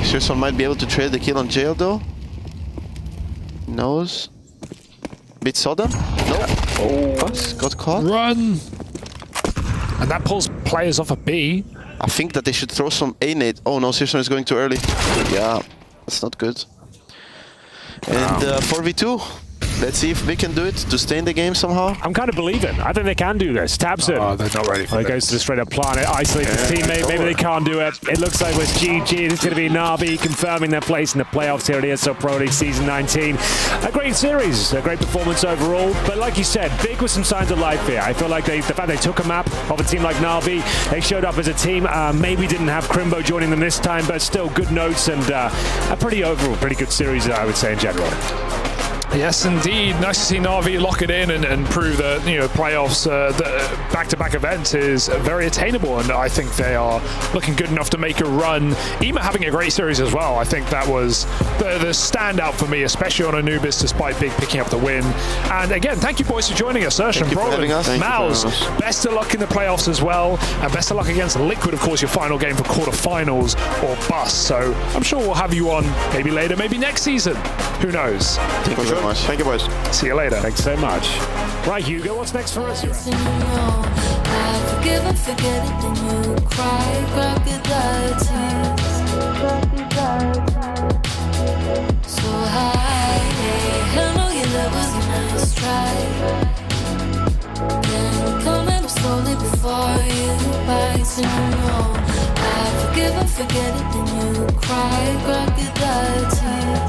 Shearson might be able to trade the kill on Jail though. Knows. Bit sudden. Nope. Oh, got caught. Run. And that pulls players off a B. I think that they should throw some A nade. Oh no, Shearson is going too early. Yeah, that's not good. And 4v2. Let's see if we can do it to stay in the game somehow. I'm kind of believing. I think they can do this. Tabs it. Oh, they're not ready for it. Goes to the straight up planet, isolates his teammate. Maybe they can't do it. It looks like with GG, it's going to be Na'Vi confirming their place in the playoffs here at ESL Pro League Season 19. A great series, a great performance overall. But like you said, big with some signs of life here. I feel like the fact they took a map of a team like Na'Vi, they showed up as a team. Maybe didn't have Crimbo joining them this time, but still good notes and a pretty good series, I would say, in general. Yes, indeed. Nice to see Na'Vi lock it in and prove that playoffs, the back-to-back events is very attainable, and I think they are looking good enough to make a run. EMA having a great series as well. I think that was the standout for me, especially on Anubis, despite Big picking up the win. And again, thank you boys for joining us, Sersh and Brolin. Mouse, best of luck in the playoffs as well, and best of luck against Liquid, of course, your final game for quarterfinals or bust. So I'm sure we'll have you on maybe later, maybe next season. Who knows? Thank you very much. Thank you, boys. See you later. Thanks so much. Right, Hugo, what's next for us? I forgive and forget it, then you cry, crocodile tears. So high, I know your love was a nice try. Then coming up slowly before you bites, and you know I forgive and forget it, then you cry, crocodile tears.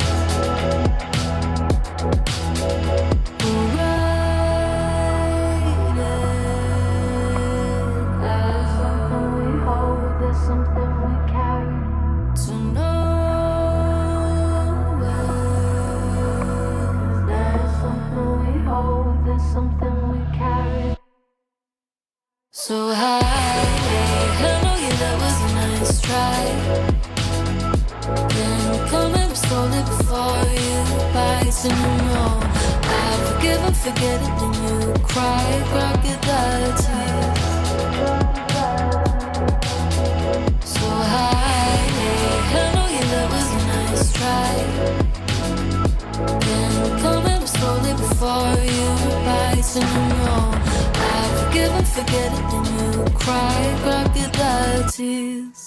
So high, I know your love was a nice try. Then coming up slowly before you bites, and you know I forgive and forget it, then you cry, crocodile tears. So high, I know your love was a nice try. Then coming up slowly before you bites, and you know I forgive and forget it, then you cry, crocodile tears.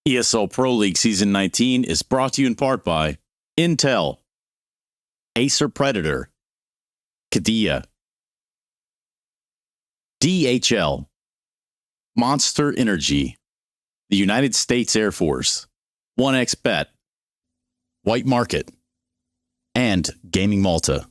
ESL Pro League Season 19 is brought to you in part by Intel, Acer Predator, Kadia, DHL, Monster Energy, the United States Air Force, 1xBet, White Market, and Gaming Malta.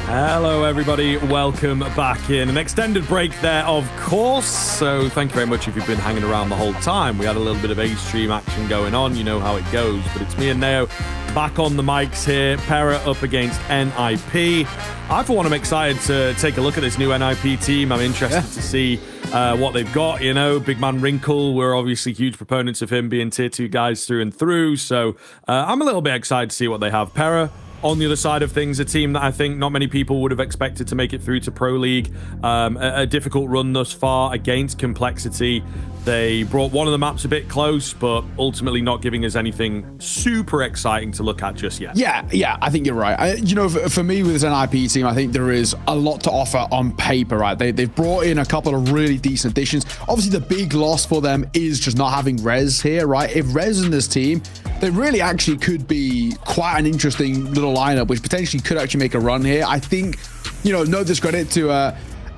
Hello, everybody. Welcome back in. An extended break there, of course. So thank you very much if you've been hanging around the whole time. We had a little bit of A-stream action going on. You know how it goes. But it's me and Neo back on the mics here. Pera up against NIP. I, for one, am excited to take a look at this new NIP team. I'm interested to see what they've got. You know, big man Wrinkle, we're obviously huge proponents of him being tier 2 guys through and through. So I'm a little bit excited to see what they have. Pera, on the other side of things, a team that I think not many people would have expected to make it through to Pro League. A difficult run thus far against Complexity. They brought one of the maps a bit close, but ultimately not giving us anything super exciting to look at just yet. Yeah, I think you're right. You know, for me with this NIP team, I think there is a lot to offer on paper, right? They've brought in a couple of really decent additions. Obviously, the big loss for them is just not having Rez here, right? If Rez in this team, they really actually could be quite an interesting little lineup, which potentially could actually make a run here. I think, you know, no discredit to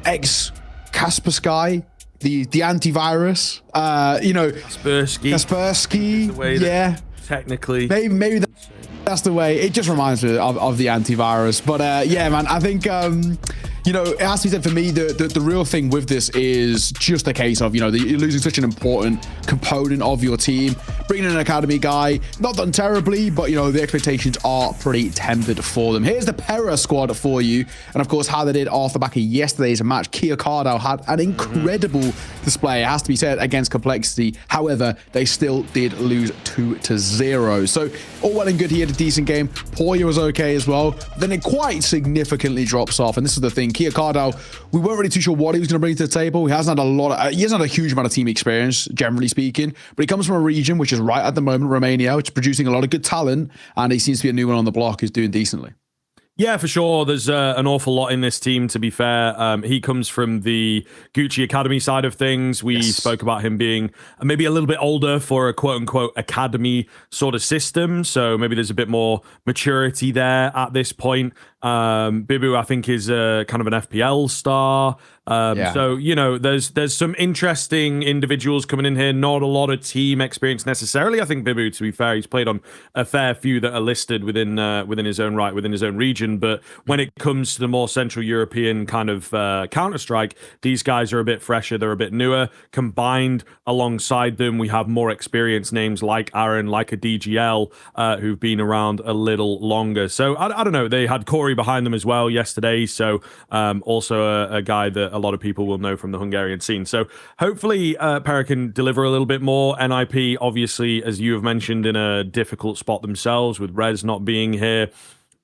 ex-Kaspersky, the antivirus, you know, Kaspersky, yeah, technically, maybe that's the way. It just reminds me of the antivirus. But yeah, man, I think you know, it has to be said for me, the real thing with this is just a case of, you know, you're losing such an important component of your team. Bringing in an academy guy, not done terribly, but, you know, the expectations are pretty tempered for them. Here's the Pera squad for you. And, of course, how they did off the back of yesterday's match. Kia Cardell had an incredible display, it has to be said, against Complexity. However, they still did lose 2-0. So, all well and good, he had a decent game. Poya was okay as well. Then it quite significantly drops off. And this is the thing. Kia Cardell, we weren't really too sure what he was going to bring to the table. He hasn't had he hasn't had a huge amount of team experience, generally speaking, but he comes from a region which is right at the moment, Romania, which is producing a lot of good talent, and he seems to be a new one on the block who's doing decently. Yeah, for sure. There's an awful lot in this team, to be fair. He comes from the Gucci Academy side of things. We spoke about him being maybe a little bit older for a quote-unquote academy sort of system. So maybe there's a bit more maturity there at this point. Bibu, I think, is kind of an FPL star. So, you know, there's some interesting individuals coming in here. Not a lot of team experience necessarily. I think Bibu, to be fair, he's played on a fair few that are listed within his own right, within his own region. But when it comes to the more Central European kind of Counter-Strike, these guys are a bit fresher. They're a bit newer. Combined alongside them, we have more experienced names like Aaron, like a DGL, who've been around a little longer. So, I don't know. They had Corey behind them as well yesterday. So, also a guy that a lot of people will know from the Hungarian scene. So hopefully Pera can deliver a little bit more. NIP, obviously, as you have mentioned, in a difficult spot themselves with Rez not being here.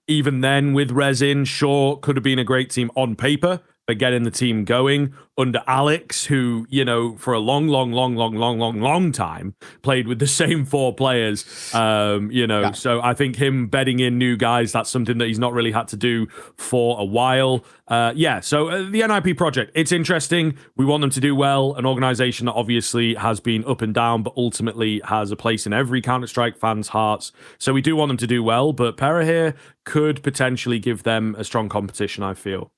Even then, with Rez in, sure, could have been a great team on paper, but getting the team going under Alex, who, you know, for a long time played with the same 4 players, you know, so I think him bedding in new guys, that's something that he's not really had to do for a while. So the NIP project, it's interesting. We want them to do well. An organization that obviously has been up and down, but ultimately has a place in every Counter-Strike fan's hearts. So we do want them to do well, but Pera here could potentially give them a strong competition, I feel.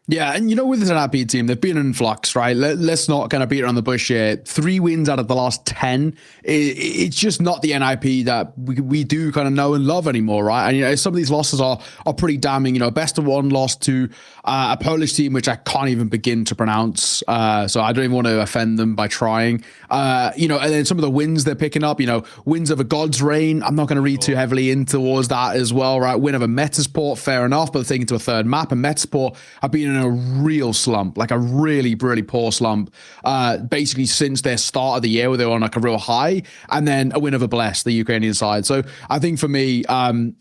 Yeah, and you know, with this NIP team, they've been in flux, right? Let's not kind of beat around the bush here. 3 wins out of the last 10. It's just not the NIP that we do kind of know and love anymore, right? And, you know, some of these losses are pretty damning. You know, best of 1 loss to a Polish team, which I can't even begin to pronounce. So I don't even want to offend them by trying. You know, and then some of the wins they're picking up, you know, wins over God's Reign. I'm not going to read too heavily in towards that as well, right? Win over Metasport, fair enough, but taking to a third map. And Metasport have been in in a real slump, like a really, really poor slump, basically since their start of the year where they were on like a real high, and then a win over Bless, the Ukrainian side. So I think for me,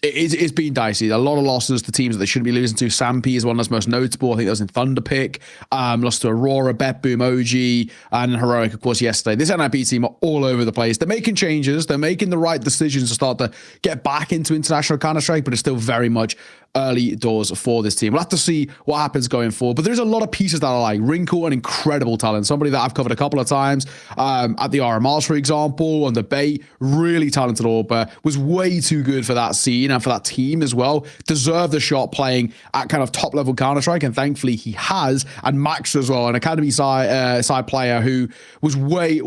it's been dicey. A lot of losses to teams that they shouldn't be losing to. Sampi is one that's most notable. I think that was in Thunderpick. Lost to Aurora, Bet Boom, OG, and Heroic, of course, yesterday. This NIP team are all over the place. They're making changes. They're making the right decisions to start to get back into international Counter-Strike, but it's still very much early doors for this team. We'll have to see what happens going forward, but there's a lot of pieces that I like. Wrinkle, an incredible talent, somebody that I've covered a couple of times at the RMRs, for example, on the Bay, really talented AWPer, was way too good for that scene and for that team as well, deserved the shot playing at kind of top level Counter-Strike, and thankfully he has. And Max as well, an Academy side player who was way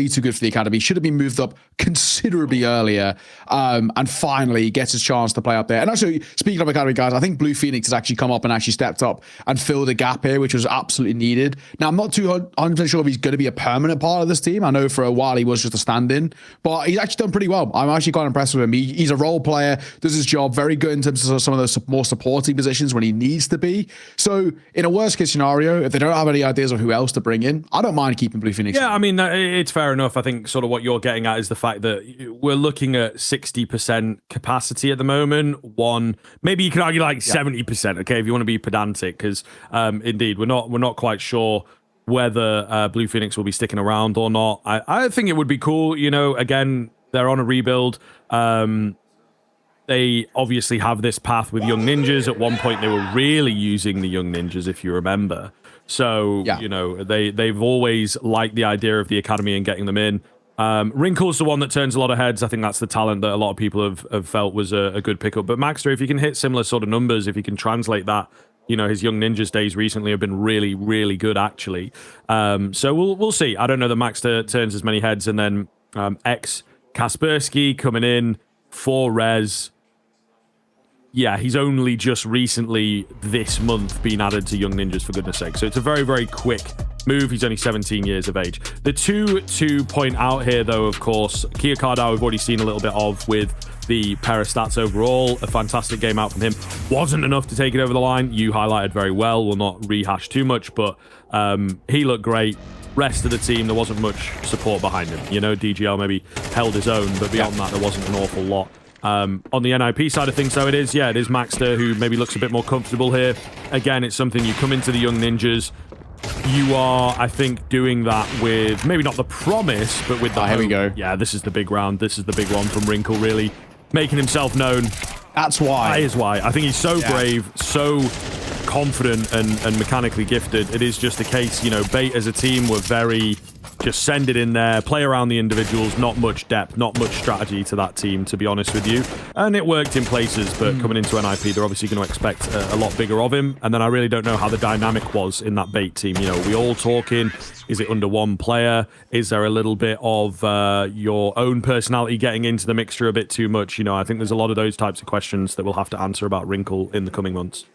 too good for the Academy, should have been moved up considerably earlier, and finally gets his chance to play up there. And actually, speaking of Academy guys, I think Blue Phoenix has actually come up and actually stepped up and filled a gap here, which was absolutely needed. Now, I'm not too 100% sure if he's going to be a permanent part of this team. I know for a while he was just a stand-in, but he's actually done pretty well. I'm actually quite impressed with him. He's a role player, does his job very good in terms of some of those more supporting positions when he needs to be. So in a worst case scenario, if they don't have any ideas of who else to bring in, I don't mind keeping Blue Phoenix. Yeah, I mean, it's fair enough. I think sort of what you're getting at is the fact that we're looking at 60% capacity at the moment. Maybe you could argue like 70%, okay, if you want to be pedantic, because indeed we're not quite sure whether Blue Phoenix will be sticking around or not. I think it would be cool, you know, again, they're on a rebuild. They obviously have this path with Young Ninjas. At one point they were really using the Young Ninjas, if you remember. So, you know, they've always liked the idea of the Academy and getting them in. Wrinkle's the one that turns a lot of heads. I think that's the talent that a lot of people have felt was a good pickup. But Maxter, if you can hit similar sort of numbers, if you can translate that, you know, his Young Ninjas days recently have been really, really good, actually. So we'll see. I don't know that Maxter turns as many heads. And then X Kaspersky coming in for Rez. Yeah, he's only just recently this month been added to Young Ninjas, for goodness sake. So it's a very, very quick move. He's only 17 years of age. The two to point out here, though, of course, Kia Kardao we've already seen a little bit of with the Pera stats overall. A fantastic game out from him. Wasn't enough to take it over the line. You highlighted very well. We'll not rehash too much, but he looked great. Rest of the team, there wasn't much support behind him. You know, DGL maybe held his own, but beyond that, there wasn't an awful lot. On the NIP side of things, though, it is Maxter who maybe looks a bit more comfortable here. Again, it's something you come into the Young Ninjas. You are, I think, doing that with maybe not the promise, but with the here we go. Yeah, this is the big round. This is the big one from Wrinkle, really making himself known. That's why. That is why. I think he's so brave, so confident and mechanically gifted. It is just a case, you know, Bait as a team were very just send it in there, play around the individuals, not much depth, not much strategy to that team, to be honest with you. And it worked in places, but coming into NIP, they're obviously going to expect a lot bigger of him. And then I really don't know how the dynamic was in that Bait team. You know, are we all talking? Is it under one player? Is there a little bit of your own personality getting into the mixture a bit too much? You know, I think there's a lot of those types of questions that we'll have to answer about Wrinkle in the coming months.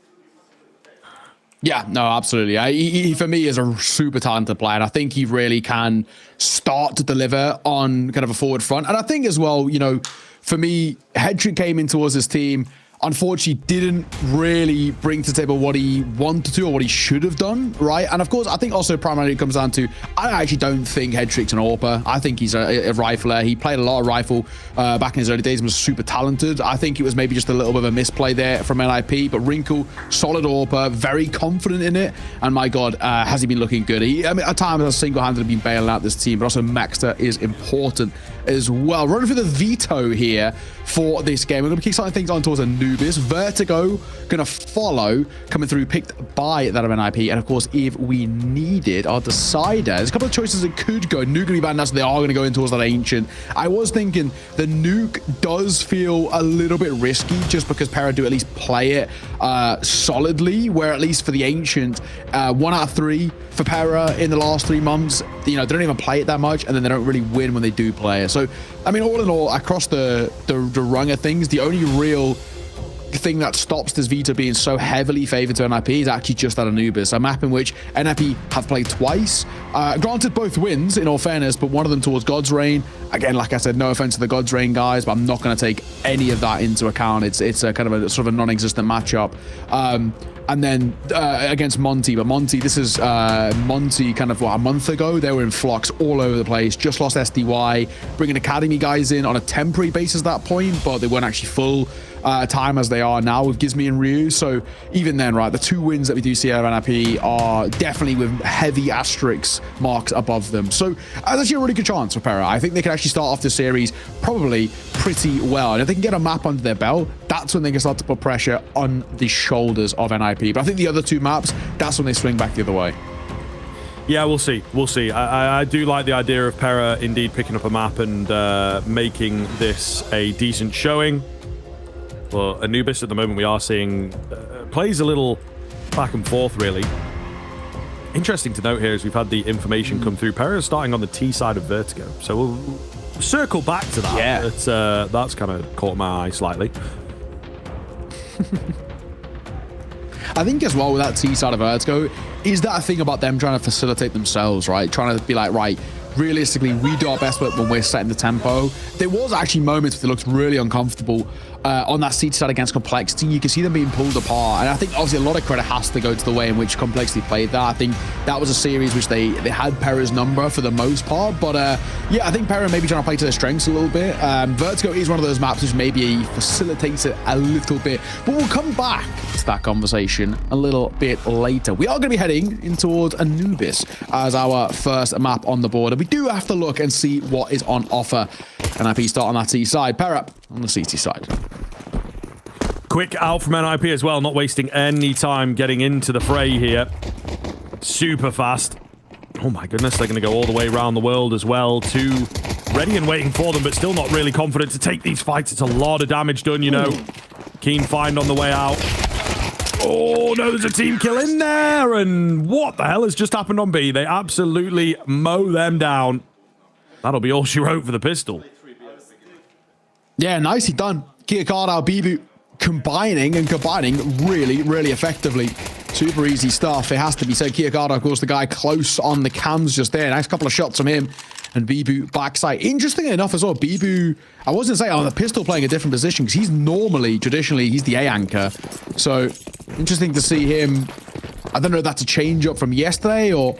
Yeah, no, absolutely. He for me is a super talented player, and I think he really can start to deliver on kind of a forward front. And I think as well, you know, for me, Hedrick came in towards this team, unfortunately didn't really bring to the table what he wanted to or what he should have done, right? And of course, I think also primarily it comes down to, I actually don't think Hedrick's an AWPer. I think he's a rifler. He played a lot of rifle back in his early days and was super talented. I think it was maybe just a little bit of a misplay there from NIP, but Wrinkle, solid AWPer, very confident in it. And my God, has he been looking good? I mean, at times has single-handedly been bailing out this team, but also Maxter is important as well. Running through the veto here for this game. We're going to keep starting things on towards Anubis. Vertigo going to follow, coming through, picked by that of NIP. And of course, if we needed our decider, there's a couple of choices that could go. Nuke going to be banned now, so they are going to go in towards that Ancient. I was thinking the Nuke does feel a little bit risky just because Pera do at least play it solidly, where at least for the Ancient, 1 out of 3 for Pera in the last 3 months, you know, they don't even play it that much, and then they don't really win when they do play it. So, I mean, all in all, across the rung of things, the only real thing that stops this veto being so heavily favored to NIP is actually just that Anubis, a map in which NIP have played twice. Granted, both wins, in all fairness, but one of them towards God's Reign. Again, like I said, no offense to the God's Reign guys, but I'm not going to take any of that into account. It's a kind of a sort of a non-existent matchup. and then against Monty. But Monty, this is Monty kind of, a month ago. They were in flux all over the place. Just lost SDY, bringing Academy guys in on a temporary basis at that point, but they weren't actually full time as they are now with Gizmi and Ryu. So even then, right, the 2 wins that we do see out of NIP are definitely with heavy asterisk marks above them. So that's actually a really good chance for Pera. I think they can actually start off the series probably pretty well. And if they can get a map under their belt, that's when they can start to put pressure on the shoulders of NIP. But I think the other 2 maps, that's when they swing back the other way. Yeah, we'll see. We'll see. I do like the idea of Pera indeed picking up a map and making this a decent showing. Well, Anubis at the moment we are seeing plays a little back and forth, really. Interesting to note here is we've had the information come through. Pera is starting on the T side of Vertigo, so we'll circle back to that. Yeah. That's kind of caught my eye slightly. I think as well with that T side of Vertigo, is that a thing about them trying to facilitate themselves, right? Trying to be like, right, realistically, we do our best work when we're setting the tempo. There was actually moments where they looked really uncomfortable on that CT side against Complexity. You can see them being pulled apart, and I think obviously a lot of credit has to go to the way in which Complexity played that. I think that was a series which they had Pera's number for the most part, but yeah, I think Pera may be trying to play to their strengths a little bit. Vertigo is one of those maps which maybe facilitates it a little bit, but we'll come back to that conversation a little bit later. We are going to be heading in towards Anubis as our first map on the board, and we do have to look and see what is on offer. NIP start on that T side, Pera on the CT side. Quick out from NIP as well, not wasting any time getting into the fray here. Super fast. Oh my goodness, they're going to go all the way around the world as well. 2 ready and waiting for them, but still not really confident to take these fights. It's a lot of damage done, you know. Keen find on the way out. Oh no, there's a team kill in there, and what the hell has just happened on B? They absolutely mow them down. That'll be all she wrote for the pistol. Yeah, nicely done. Kiyokado, Bibu combining really, really effectively. Super easy stuff, it has to be said. Kiyokado, of course, the guy close on the cams just there. Nice couple of shots from him. And Bibu backside. Interestingly enough as well, Bibu, I wasn't saying, the pistol playing a different position because he's normally, traditionally, he's the A anchor. So, interesting to see him. I don't know if that's a change up from yesterday or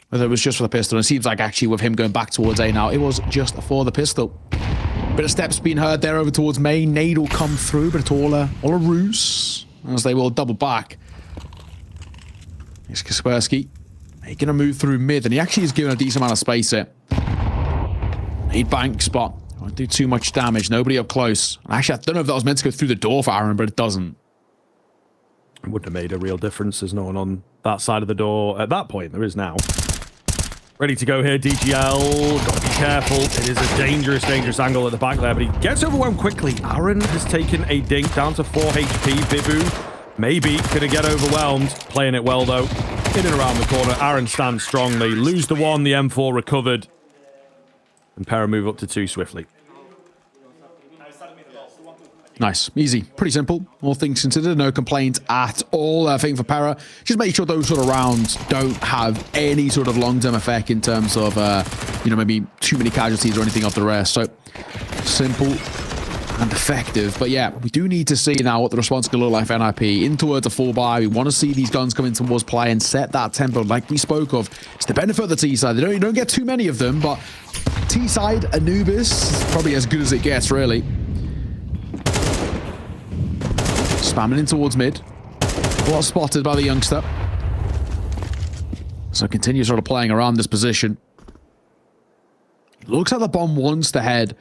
whether it was just for the pistol. It seems like actually with him going back towards A now, it was just for the pistol. Bit of steps being heard there over towards main. Nade will come through, but it's all a ruse as they will double back. Here's Kaspersky making a move through mid, and he actually is given a decent amount of space here. Nade bank spot. Won't do too much damage. Nobody up close. Actually, I don't know if that was meant to go through the door for Aaron, but it doesn't. It wouldn't have made a real difference. There's no one on that side of the door at that point. There is now. Ready to go here, DGL. Got to be careful. It is a dangerous, dangerous angle at the back there, but he gets overwhelmed quickly. Aaron has taken a dink down to 4 HP. Bibu maybe gonna get overwhelmed. Playing it well, though. In and around the corner. Aaron stands strong. They lose the 1. The M4 recovered. And Pera move up to 2 swiftly. Nice. Easy. Pretty simple. All things considered, no complaints at all. I think for Pera, just make sure those sort of rounds don't have any sort of long-term effect in terms of, maybe too many casualties or anything of the rest. So, simple and effective. But yeah, we do need to see now what the response can look like for NIP. In towards a 4-buy. We want to see these guns come in towards play and set that tempo like we spoke of. It's the benefit of the T side. You don't get too many of them, but T side, Anubis is probably as good as it gets, really. Spamming in towards mid. Well spotted by the youngster. So continues sort of playing around this position. Looks like the bomb wants to head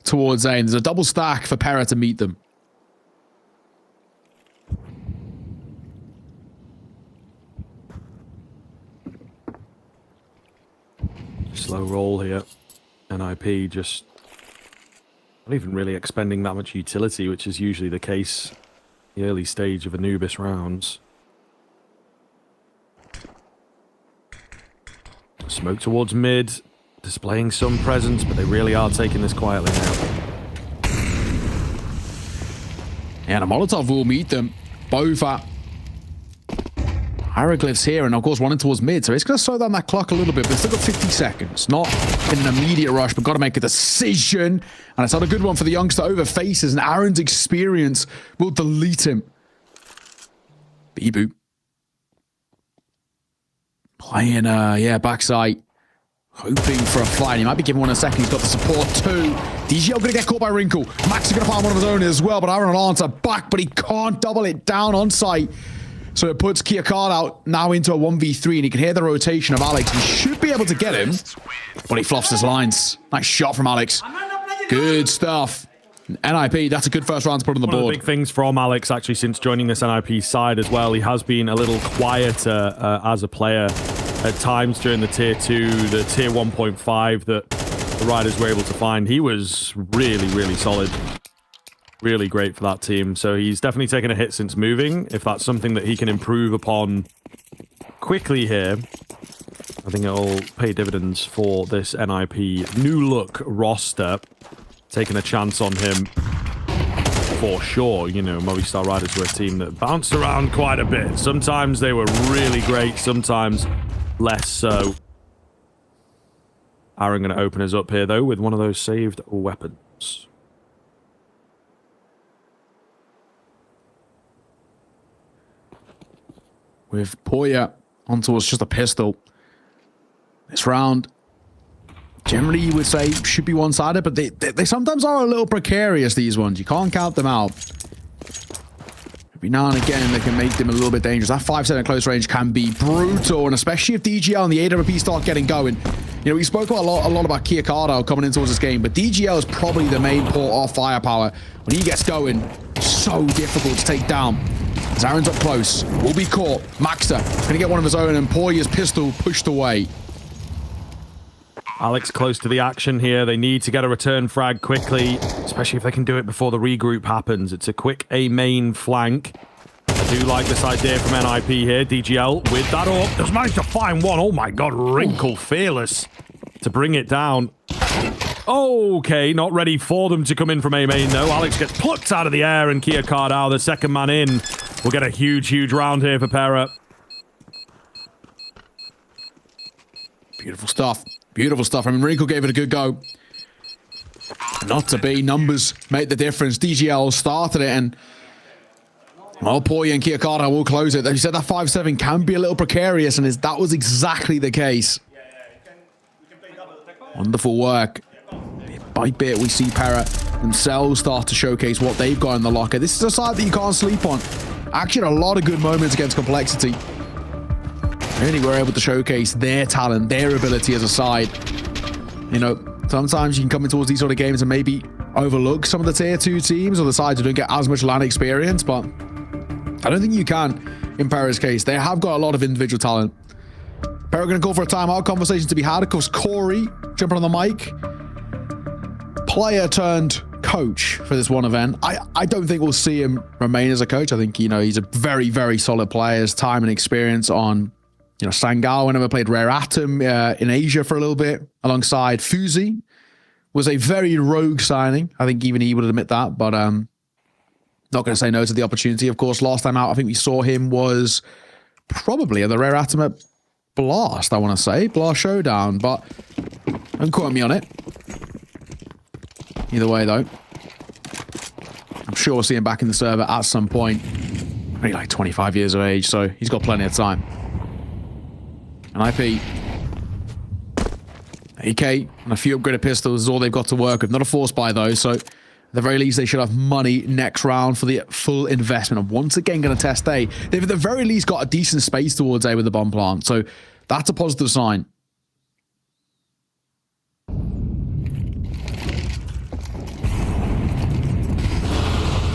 towards A. And there's a double stack for Pera to meet them. Slow roll here. NIP just not even really expending that much utility, which is usually the case the early stage of Anubis rounds. Smoke towards mid, displaying some presence, but they really are taking this quietly now. Yeah, the Molotov will meet them both at hieroglyphs here, and of course running towards mid, so it's going to slow down that clock a little bit, but it's still got 50 seconds. Not in an immediate rush, but got to make a decision. And it's not a good one for the youngster over faces, and Aaron's experience will delete him. Bibu Playing, backside. Hoping for a fly. He might be giving one a second. He's got the support too. DGL going to get caught by Wrinkle. Max is going to find one of his own as well, but Aaron answer back, but he can't double it down on site. So it puts Kia Card out now into a 1v3, and he can hear the rotation of Alex. He should be able to get him, but he fluffs his lines. Nice shot from Alex. Good stuff. NIP, that's a good first round to put on the board. One of the big things from Alex, actually, since joining this NIP side as well, he has been a little quieter as a player at times during the tier 2, the tier 1.5 that the riders were able to find. He was really, really solid. Really great for that team. So he's definitely taken a hit since moving. If that's something that he can improve upon quickly here, I think it'll pay dividends for this NIP new look roster. Taking a chance on him for sure. You know, Movistar Riders were a team that bounced around quite a bit. Sometimes they were really great, sometimes less so. Aaron going to open us up here, though, with one of those saved weapons. With Poya on towards just a pistol. This round, generally you would say should be one-sided, but they sometimes are a little precarious, these ones. You can't count them out. Every now and again, they can make them a little bit dangerous. That 5-7 at close range can be brutal, and especially if DGL and the AWP start getting going. You know, we spoke a lot about Kia Cardo coming in towards this game, but DGL is probably the main port of firepower. When he gets going, so difficult to take down. As Aaron's up close, will be caught. Maxter is going to get one of his own, and Poya's pistol pushed away. Alex close to the action here. They need to get a return frag quickly, especially if they can do it before the regroup happens. It's a quick A main flank. I do like this idea from NIP here. DGL with that up. Does manage to find one. Oh my god, Wrinkle fearless to bring it down. Okay, not ready for them to come in from A main though. Alex gets plucked out of the air, and Kia Cardao, the second man in, will get a huge, huge round here for Pera. Beautiful stuff. Beautiful stuff. I mean, Wrinkle gave it a good go. Not to be. Numbers made the difference. DGL started it, and well, Poya and Kia Cardo will close it. You said that 5-7 can be a little precarious, and that was exactly the case. Wonderful work. Bit by bit, we see Pera themselves start to showcase what they've got in the locker. This is a side that you can't sleep on. Actually, a lot of good moments against Complexity. Really were able to showcase their talent, their ability as a side. You know, sometimes you can come in towards these sort of games and maybe overlook some of the tier 2 teams or the sides who don't get as much LAN experience, but I don't think you can in Pera's case. They have got a lot of individual talent. Pera going to call for a timeout. Conversation to be had. Of course, Corey jumping on the mic. Player turned coach for this one event. I don't think we'll see him remain as a coach. I think, you know, he's a very, very solid player. His time and experience on, you know, Sangal, whenever played Rare Atom in Asia for a little bit, alongside FORZE, was a very rogue signing. I think even he would admit that, but not going to say no to the opportunity. Of course, last time out, I think we saw him was probably at the Rare Atom at Blast, I want to say. Blast Showdown, but don't quote me on it. Either way, though, I'm sure we'll see him back in the server at some point. Maybe like 25 years of age, so he's got plenty of time. And IP, AK, and a few upgraded pistols is all they've got to work with. Not a force buy, though, so at the very least, they should have money next round for the full investment. And once again, going to test A. They've at the very least got a decent space towards A with the bomb plant, so that's a positive sign.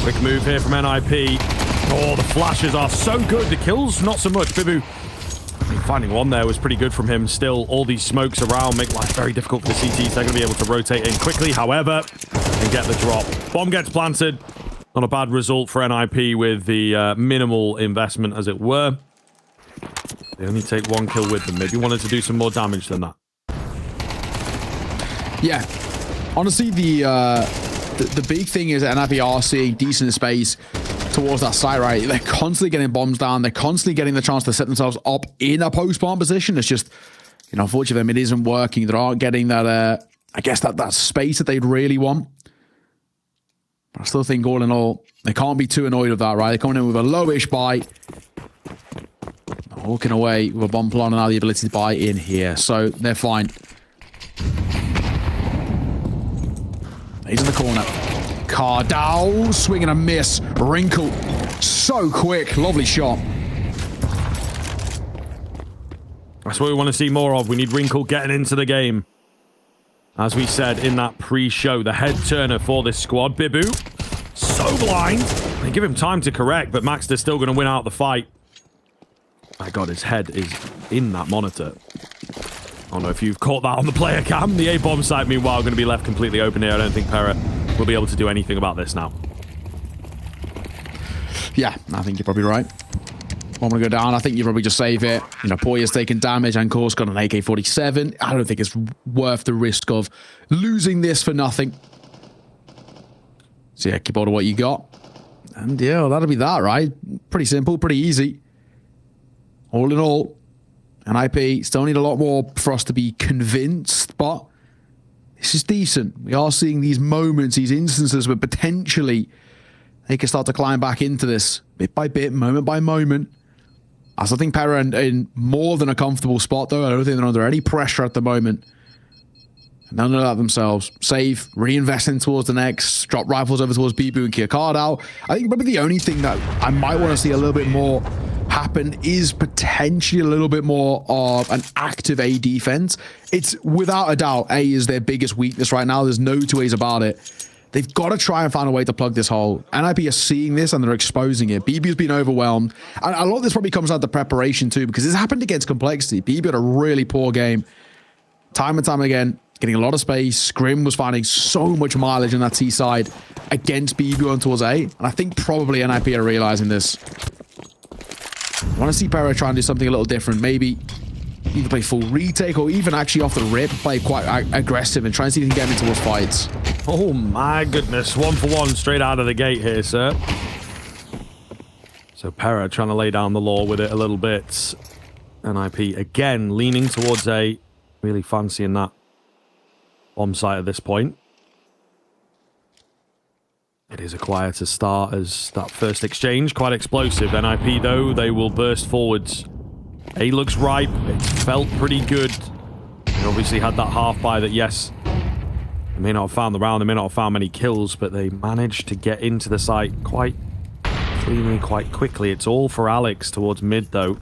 Quick move here from NIP. Oh, the flashes are so good. The kills, not so much. Bibu finding one there was pretty good from him. Still, all these smokes around make life very difficult for the CTs. They're going to be able to rotate in quickly, however, and get the drop. Bomb gets planted. Not a bad result for NIP with the minimal investment, as it were. They only take one kill with them. Maybe wanted to do some more damage than that. Yeah. Honestly, the big thing is that NIP are seeing decent space towards that site, right? They're constantly getting bombs down. They're constantly getting the chance to set themselves up in a post-bomb position. It's just, you know, unfortunately, for them, it isn't working. They aren't getting that, I guess, that space that they'd really want. But I still think, all in all, they can't be too annoyed with that, right? They're coming in with a lowish buy. walking away with a bomb plan and now the ability to buy in here. So they're fine. He's in the corner. Cardao, swing and a miss. Wrinkle, so quick. Lovely shot. That's what we want to see more of. We need Wrinkle getting into the game. As we said in that pre-show, the head turner for this squad, Bibu, so blind. They give him time to correct, but Maxter's still going to win out the fight. My God, his head is in that monitor. I don't know if you've caught that on the player cam. The A-bomb site, meanwhile, going to be left completely open here. I don't think Pera will be able to do anything about this now. Yeah, I think you're probably right. I'm going to go down. I think you probably just save it. You know, Poya's taking damage and Kor's got an AK-47. I don't think it's worth the risk of losing this for nothing. So yeah, keep hold of what you got. And yeah, well, that'll be that, right? Pretty simple, pretty easy. All in all, NIP still need a lot more for us to be convinced, but this is decent. We are seeing these moments, these instances where potentially they can start to climb back into this bit by bit, moment by moment. I still think Pera in more than a comfortable spot, though. I don't think they're under any pressure at the moment. None of that themselves. Save, reinvesting towards the next, drop rifles over towards Bibu and Kiakardao. I think probably the only thing that I might want to see a little bit more happen is potentially a little bit more of an active A defense. It's without a doubt, A is their biggest weakness right now. There's no two ways about it. They've got to try and find a way to plug this hole. NIP are seeing this and they're exposing it. BB's been overwhelmed. And a lot of this probably comes out of preparation too, because this happened against Complexity. BB had a really poor game. Time and time again, getting a lot of space. Scrim was finding so much mileage on that T side against BB going towards A. And I think probably NIP are realizing this. I want to see Pera try and do something a little different. Maybe either play full retake or even actually off the rip, play quite aggressive and try and see if you can get him towards fights. Oh my goodness, 1-for-1 straight out of the gate here, sir. So Pera trying to lay down the law with it a little bit. NIP again leaning towards A, really fancying that bomb site at this point. It is a quieter start as that first exchange, quite explosive. NIP though, they will burst forwards. A looks ripe, it's felt pretty good. They obviously had that half buy that, yes, they may not have found the round, they may not have found many kills, but they managed to get into the site quite cleanly, quite quickly. It's all for Alex towards mid though.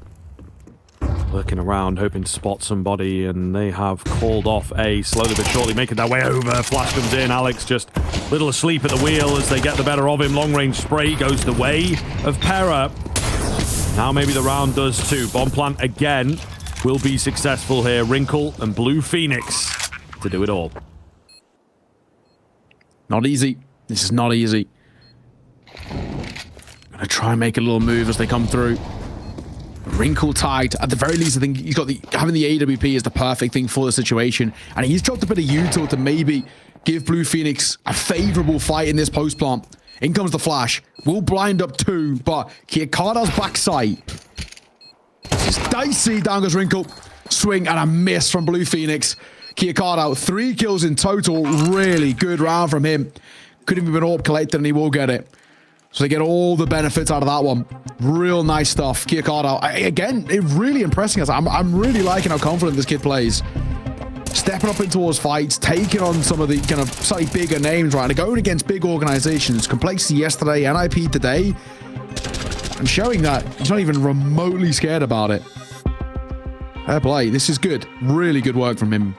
Lurking around, hoping to spot somebody, and they have called off A slowly but surely, making their way over. Flash comes in, Alex just a little asleep at the wheel as they get the better of him. Long range spray goes the way of Pera. Now maybe the round does too. Bomb plant again will be successful here. Wrinkle and Blue Phoenix to do it all. Not easy. This is not easy. Gonna try and make a little move as they come through. Wrinkle tagged. At the very least, I think he's got having the AWP is the perfect thing for the situation. And he's dropped a bit of util to maybe give Blue Phoenix a favorable fight in this post plant. In comes the flash. Will blind up two, but Kiakarda's backside. This is dicey. Down goes Wrinkle. Swing and a miss from Blue Phoenix. Kiakarda, 3 kills in total. Really good round from him. Couldn't even been AWP collected and he will get it. So they get all the benefits out of that one. Real nice stuff. Kiakarda, again, it really impressing us. I'm really liking how confident this kid plays. Stepping up in towards fights, taking on some of the kind of slightly bigger names, right? And going against big organizations. Complexity yesterday, NIP today. And showing that he's not even remotely scared about it. Fair play. This is good. Really good work from him.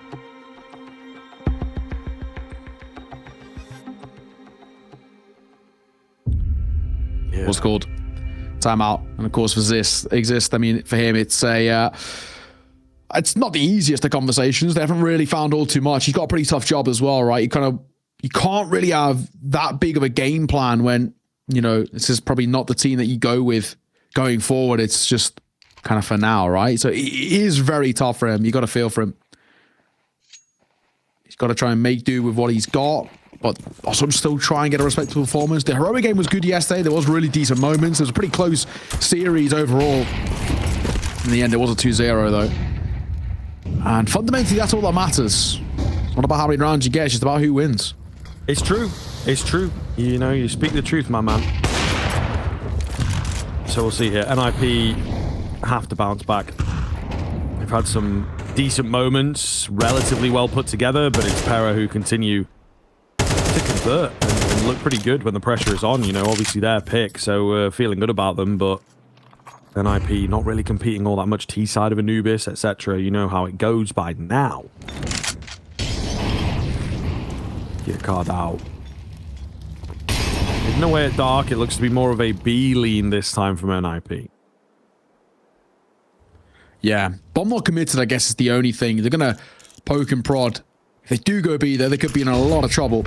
Yeah. What's called timeout, and of course for this exist. I mean, for him, it's it's not the easiest of conversations. They haven't really found all too much. He's got a pretty tough job as well, right? You can't really have that big of a game plan when this is probably not the team that you go with going forward. It's just kind of for now, right? So it is very tough for him. You got to feel for him. He's got to try and make do with what he's got, but also still try and get a respectable performance. The heroic game was good yesterday. There was really decent moments. It was a pretty close series overall. In the end, it was a 2-0 though. And fundamentally, that's all that matters. It's not about how many rounds you get, it's just about who wins. It's true. It's true. You speak the truth, my man. So we'll see here. NIP have to bounce back. They've had some decent moments, relatively well put together, but it's Pera who continue to convert and look pretty good when the pressure is on. You know, obviously their pick, so feeling good about them, but NIP not really competing all that much T-side of Anubis, etc. You know how it goes by now. Get a card out. Hidden away at dark, it looks to be more of a B lean this time from NIP. Yeah, bomb more committed, I guess, is the only thing. They're going to poke and prod. If they do go B there, they could be in a lot of trouble.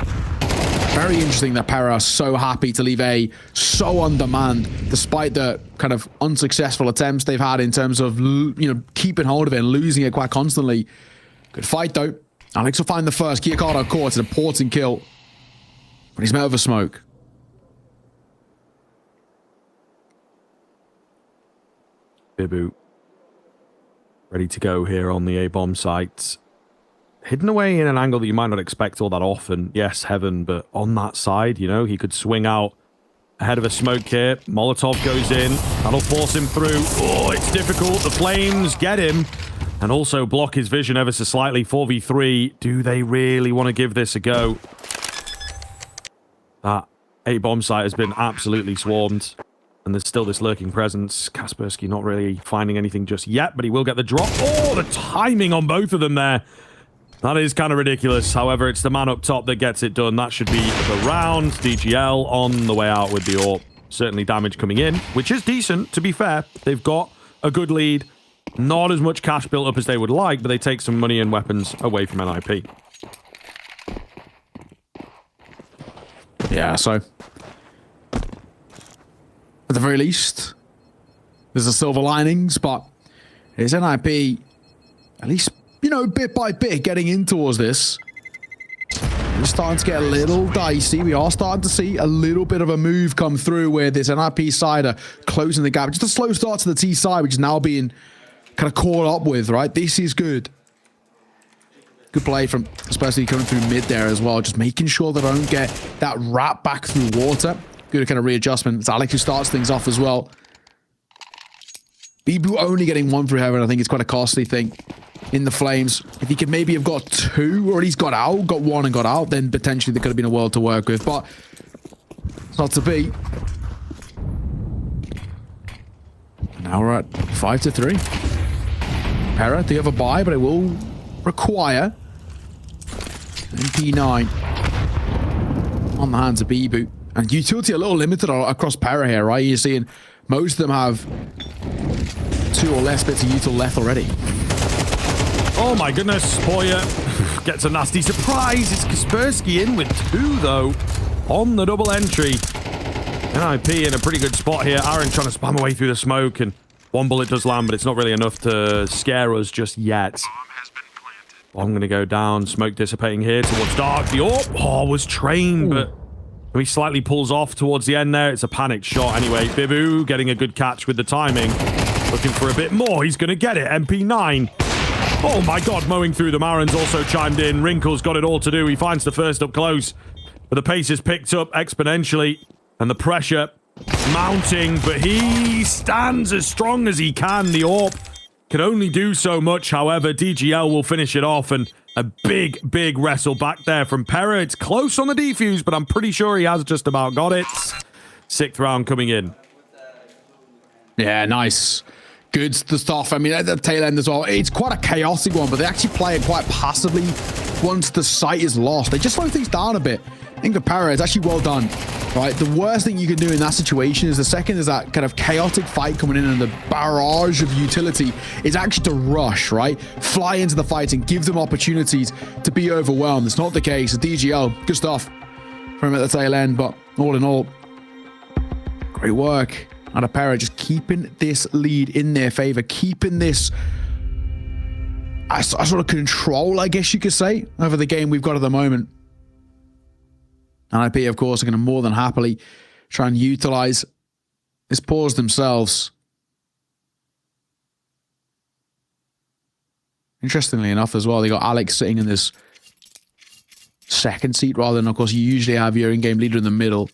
Very interesting that Pera are so happy to leave A so on demand, despite the kind of unsuccessful attempts they've had in terms of, you know, keeping hold of it and losing it quite constantly. Good fight, though. Alex will find the first. Kiyokawa caught. It's an important kill. But he's met with a smoke. Bibu. Ready to go here on the A-bomb site. Hidden away in an angle that you might not expect all that often. Yes, Heaven, but on that side, you know, he could swing out ahead of a smoke here. Molotov goes in. That'll force him through. Oh, it's difficult. The flames get him and also block his vision ever so slightly. 4v3. Do they really want to give this a go? That A-bomb site has been absolutely swarmed. And there's still this lurking presence. Kaspersky not really finding anything just yet, but he will get the drop. Oh, the timing on both of them there. That is kind of ridiculous. However, it's the man up top that gets it done. That should be the round. DGL on the way out with the AWP. Certainly damage coming in, which is decent, to be fair. They've got a good lead. Not as much cash built up as they would like, but they take some money and weapons away from NIP. Yeah, so at the very least, there's a silver linings, but it's NIP, at least, you know, bit by bit getting in towards this. It's starting to get a little dicey. We are starting to see a little bit of a move come through where this NIP side are closing the gap. Just a slow start to the T side, which is now being kind of caught up with, right? This is good. Good play from, especially coming through mid there as well. Just making sure they don't get that wrap back through water. Good kind of readjustment. It's Alex who starts things off as well. Bibu only getting one through Heaven, I think it's quite a costly thing in the flames. If he could maybe have got two, or at least got one and got out, then potentially there could have been a world to work with, but it's not to be. Now we're at 5-3. Pera, do you have a buy, but it will require MP9 on the hands of Bibu. And utility a little limited across Pera here, right? You're seeing most of them have 2 or less bits of util left already. Oh my goodness, Poya gets a nasty surprise. It's Kaspersky in with 2 though, on the double entry. NIP in a pretty good spot here. Aaron trying to spam away through the smoke, and 1 bullet does land, but it's not really enough to scare us just yet. I'm going to go down. Smoke dissipating here towards dark. The AWP was trained, but he slightly pulls off towards the end there. It's a panicked shot anyway. Bibu getting a good catch with the timing. Looking for a bit more. He's going to get it. MP9. Oh my god, mowing through them. Aaron's also chimed in. Wrinkle's got it all to do. He finds the first up close. But the pace is picked up exponentially. And the pressure mounting. But he stands as strong as he can. The AWP can only do so much. However, DGL will finish it off. And a big, big wrestle back there from Pera. It's close on the defuse, but I'm pretty sure he has just about got it. 6th round coming in. Yeah, nice. Good stuff. I mean, at the tail end as well, it's quite a chaotic one, but they actually play it quite passively once the site is lost. They just slow things down a bit. I think the Pera is actually well done, right? The worst thing you can do in that situation is the second is that kind of chaotic fight coming in and the barrage of utility is actually to rush, right? Fly into the fight and give them opportunities to be overwhelmed. It's not the case. The DGL, good stuff from at the tail end, but all in all, great work. And a Pera just keeping this lead in their favor, keeping this a sort of control, I guess you could say, over the game we've got at the moment. NIP, of course, are going to more than happily try and utilize this pause themselves. Interestingly enough as well, they got Alex sitting in this second seat rather than, of course, you usually have your in-game leader in the middle.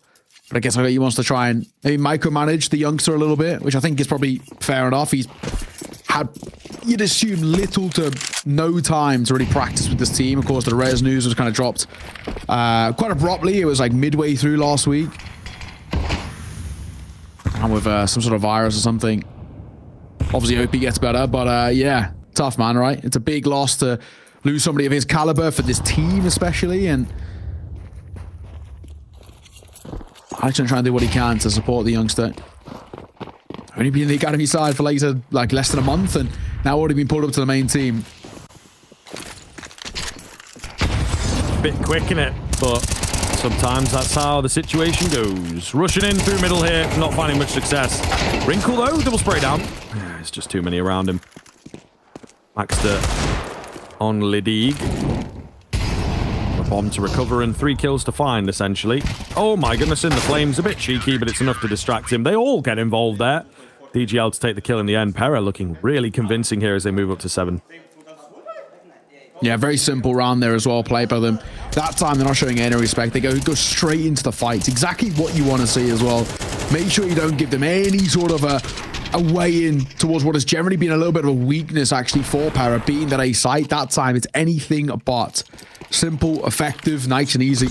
But I guess he wants to try and maybe micromanage the youngster a little bit, which I think is probably fair enough. He's had, you'd assume, little to no time to really practice with this team. Of course, the res news was kind of dropped quite abruptly. It was like midway through last week. And with some sort of virus or something. Obviously, hope he gets better, but yeah, tough, man, right? It's a big loss to lose somebody of his caliber for this team, especially, and I'm trying to do what he can to support the youngster. Only been in the academy side for like less than a month, and now already been pulled up to the main team. Bit quick, innit? But sometimes that's how the situation goes. Rushing in through middle here, not finding much success. Wrinkle though, double spray down. It's just too many around him. Maxter on Lidig. A bomb to recover and 3 kills to find, essentially. Oh my goodness, in the flames. A bit cheeky, but it's enough to distract him. They all get involved there. DGL to take the kill in the end. Pera looking really convincing here as they move up to 7. Yeah, very simple round there as well, played by them. That time, they're not showing any respect. They go straight into the fight. Exactly what you want to see as well. Make sure you don't give them any sort of a way in towards what has generally been a little bit of a weakness, actually, for Pera, being that A site. That time, it's anything but simple, effective, nice and easy.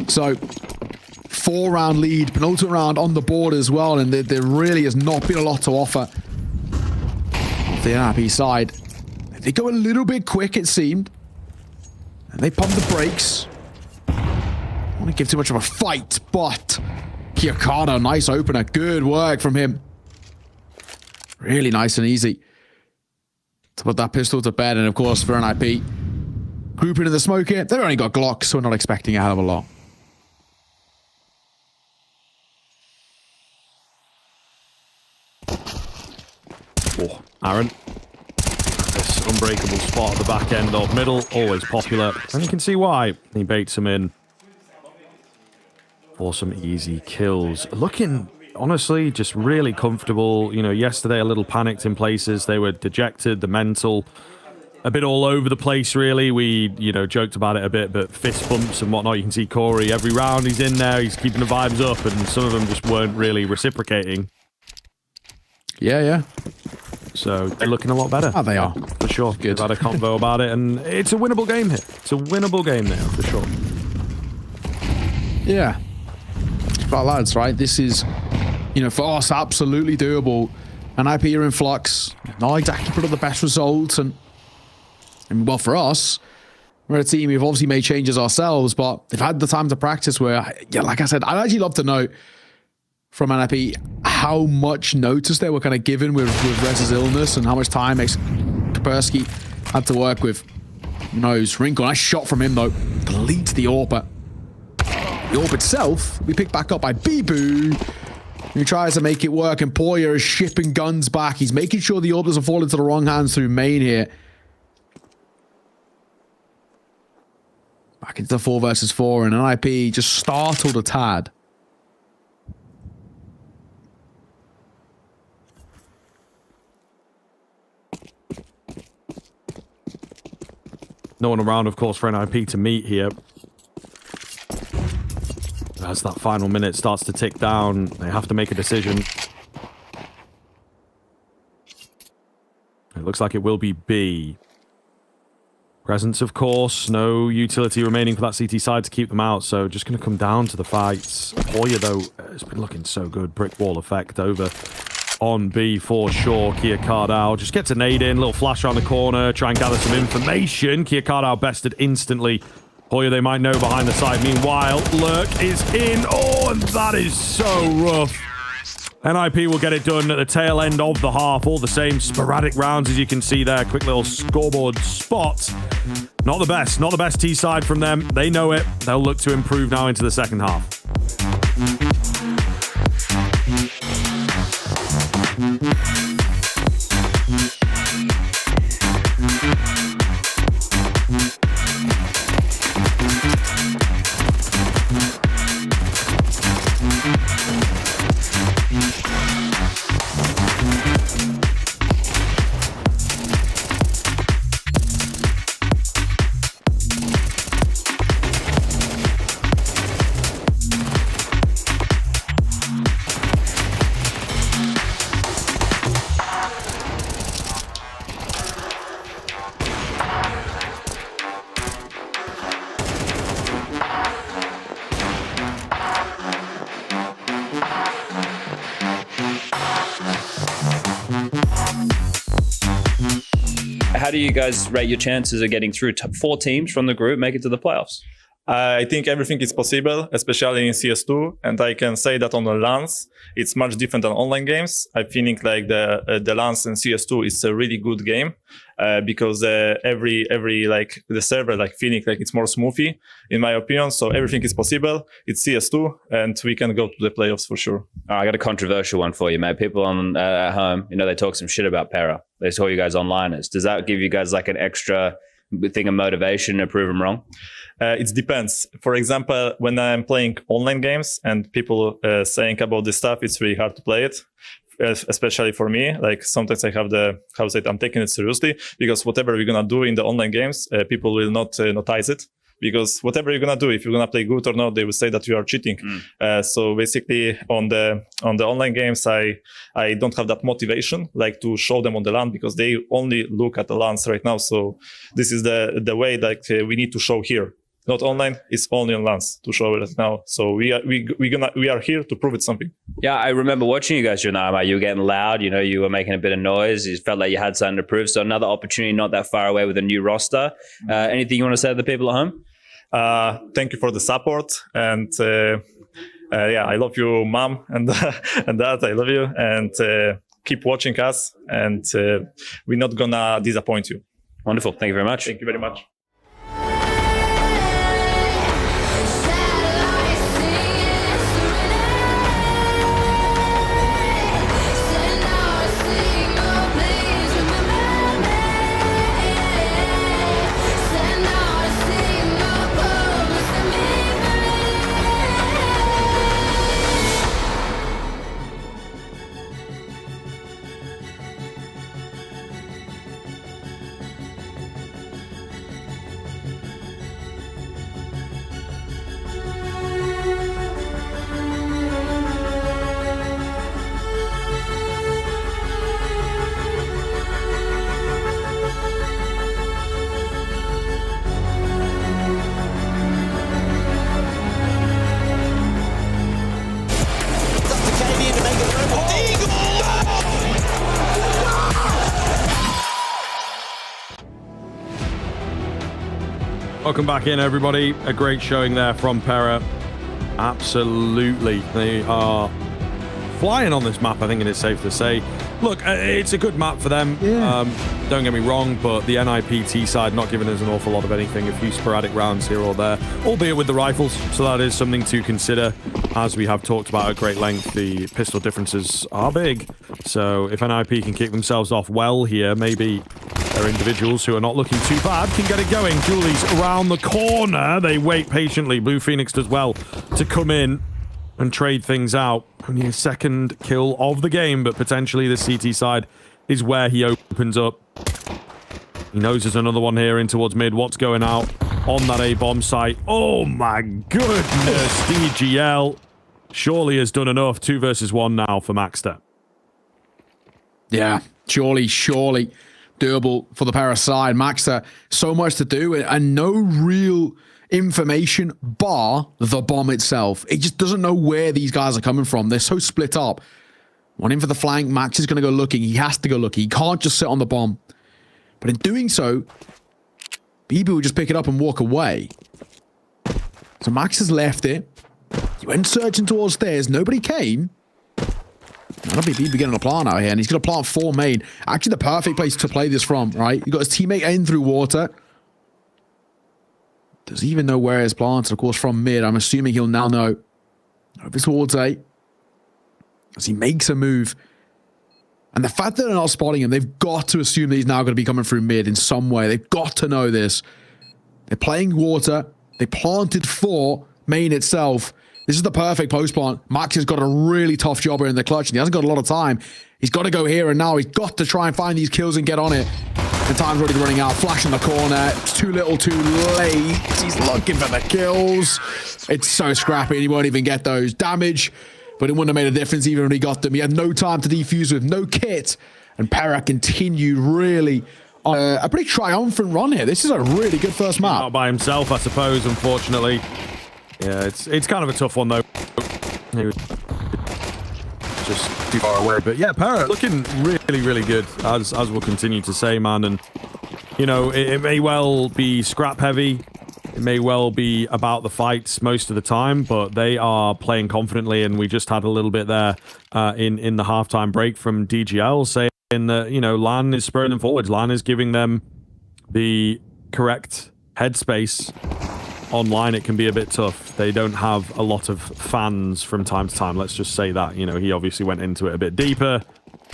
So, 4-round lead, penultimate round on the board as well, and there really has not been a lot to offer. The NRP side. They go a little bit quick, it seemed. And they pump the brakes. I don't want to give too much of a fight, but Kiakado, nice opener. Good work from him. Really nice and easy to put that pistol to bed. And of course, for NIP, grouping in the smoke here. They've only got Glocks, so we're not expecting a hell of a lot. Oh, Aaron. This unbreakable spot at the back end of middle, always popular. And you can see why. He baits him in for some easy kills. Looking, honestly, just really comfortable. You know, yesterday a little panicked in places. They were dejected, the mental, a bit all over the place, really. We, you know, joked about it a bit, but fist bumps and whatnot. You can see Corey, every round he's in there, he's keeping the vibes up, and some of them just weren't really reciprocating. Yeah. So they're looking a lot better. Oh, they are. For sure. Good. We've had a convo about it, and it's a winnable game here. It's a winnable game now, for sure. Yeah. But lads, right? This is, you know, for us, absolutely doable. And IP are in flux. Not exactly put up the best results. And well, for us, we're a team who've obviously made changes ourselves, but they've had the time to practice where, yeah, like I said, I'd actually love to know from NIP how much notice they were kind of given with Rez's illness and how much time Kaspersky had to work with. Who knows? Wrinkle, nice shot from him though. Deletes the AWP. The AWP itself, we picked back up by Bibu, who tries to make it work, and Poya is shipping guns back. He's making sure the AWP doesn't fall into the wrong hands through main here. Back into the 4 versus 4, and NIP just startled a tad. No one around, of course, for NIP to meet here. As that final minute starts to tick down, they have to make a decision. It looks like it will be B. Presence, of course. No utility remaining for that CT side to keep them out, so just going to come down to the fights. Poya, though, has been looking so good. Brick wall effect over on B for sure. Kia Kardao just gets a nade in, little flash around the corner, try and gather some information. Kia Kardao bested instantly. Poya, they might know behind the side. Meanwhile, Lurk is in. Oh, and that is so rough. NIP will get it done at the tail end of the half. All the same sporadic rounds, as you can see there. Quick little scoreboard spot. Not the best T side from them. They know it. They'll look to improve now into the second half. how do you guys rate your chances of getting through 4 teams from the group, make it to the playoffs? I think everything is possible, especially in CS2, and I can say that on the LANs, it's much different than online games. I think like the LANs in CS2 is a really good game because every like the server like feeling like it's more smoothy, in my opinion. So everything is possible. It's CS2, and we can go to the playoffs for sure. I got a controversial one for you, mate. People on at home, they talk some shit about Pera. They saw you guys onliners. Does that give you guys like an extra thing of motivation to prove them wrong? It depends. For example, when I'm playing online games and people saying about this stuff, it's really hard to play it, especially for me. Like sometimes I have I'm taking it seriously because whatever we're going to do in the online games, people will not notice it. Because whatever you're gonna do, if you're gonna play good or not, they will say that you are cheating. So basically, on the online games, I don't have that motivation like to show them on the LAN because they only look at the LANs right now. So this is the way that we need to show here. Not online, it's only on LANs to show it now. So we are here to prove it something. Yeah, I remember watching you guys during the IMI. You were getting loud, you were making a bit of noise. You felt like you had something to prove. So another opportunity not that far away with a new roster. Anything you want to say to the people at home? Thank you for the support, and I love you, mom and dad. I love you, and keep watching us, and we're not gonna disappoint you. Wonderful. Thank you very much. Thank you very much. Welcome back in, everybody. A great showing there from Pera. Absolutely. They are flying on this map, I think it is safe to say. Look, it's a good map for them. Yeah. Don't get me wrong, but the NIPT side not giving us an awful lot of anything. A few sporadic rounds here or there, albeit with the rifles. So that is something to consider. As we have talked about at great length, the pistol differences are big. So if NIP can kick themselves off well here, maybe their individuals who are not looking too bad can get it going. Julie's around the corner. They wait patiently. Blue Phoenix does well to come in and trade things out. Only his second kill of the game, but potentially the CT side is where he opens up. He knows there's another one here in towards mid. What's going out on that A-bomb site? Oh my goodness. DGL surely has done enough. 2 versus 1 now for Maxter. Yeah, surely doable for the Pera side. Maxter, so much to do and no real information bar the bomb itself. It just doesn't know where these guys are coming from. They're so split up. One in for the flank. Max is going to go looking. He has to go looking. He can't just sit on the bomb. But in doing so, BB will just pick it up and walk away. So Max has left it. He went searching towards stairs. Nobody came. That'll be BB getting a plant out here, and he's going to plant 4 main. Actually, the perfect place to play this from, right? He got his teammate in through water. Does he even know where his planted? Of course, from mid. I'm assuming he'll now know. Over towards A. As he makes a move. And the fact that they're not spotting him, they've got to assume that he's now going to be coming through mid in some way. They've got to know this. They're playing water. They planted 4 main itself. This is the perfect post plant. Max has got a really tough job here in the clutch, and he hasn't got a lot of time. He's got to go here and now. He's got to try and find these kills and get on it. The time's already running out. Flash in the corner. It's too little, too late. He's looking for the kills. It's so scrappy, and he won't even get those. Damage, but it wouldn't have made a difference even when he got them. He had no time to defuse with, no kit. And Pera continued really on a pretty triumphant run here. This is a really good first map. Not by himself, I suppose, unfortunately. Yeah, it's kind of a tough one, though. He was just too far away. But yeah, Pera looking really, really good, as we'll continue to say, man. And You know, it may well be scrap heavy. It may well be about the fights most of the time, but they are playing confidently, and we just had a little bit there in the halftime break from DGL saying that, you know, LAN is spurring them forwards. LAN is giving them the correct headspace. Online, it can be a bit tough. They don't have a lot of fans from time to time. Let's just say that. You know, he obviously went into it a bit deeper.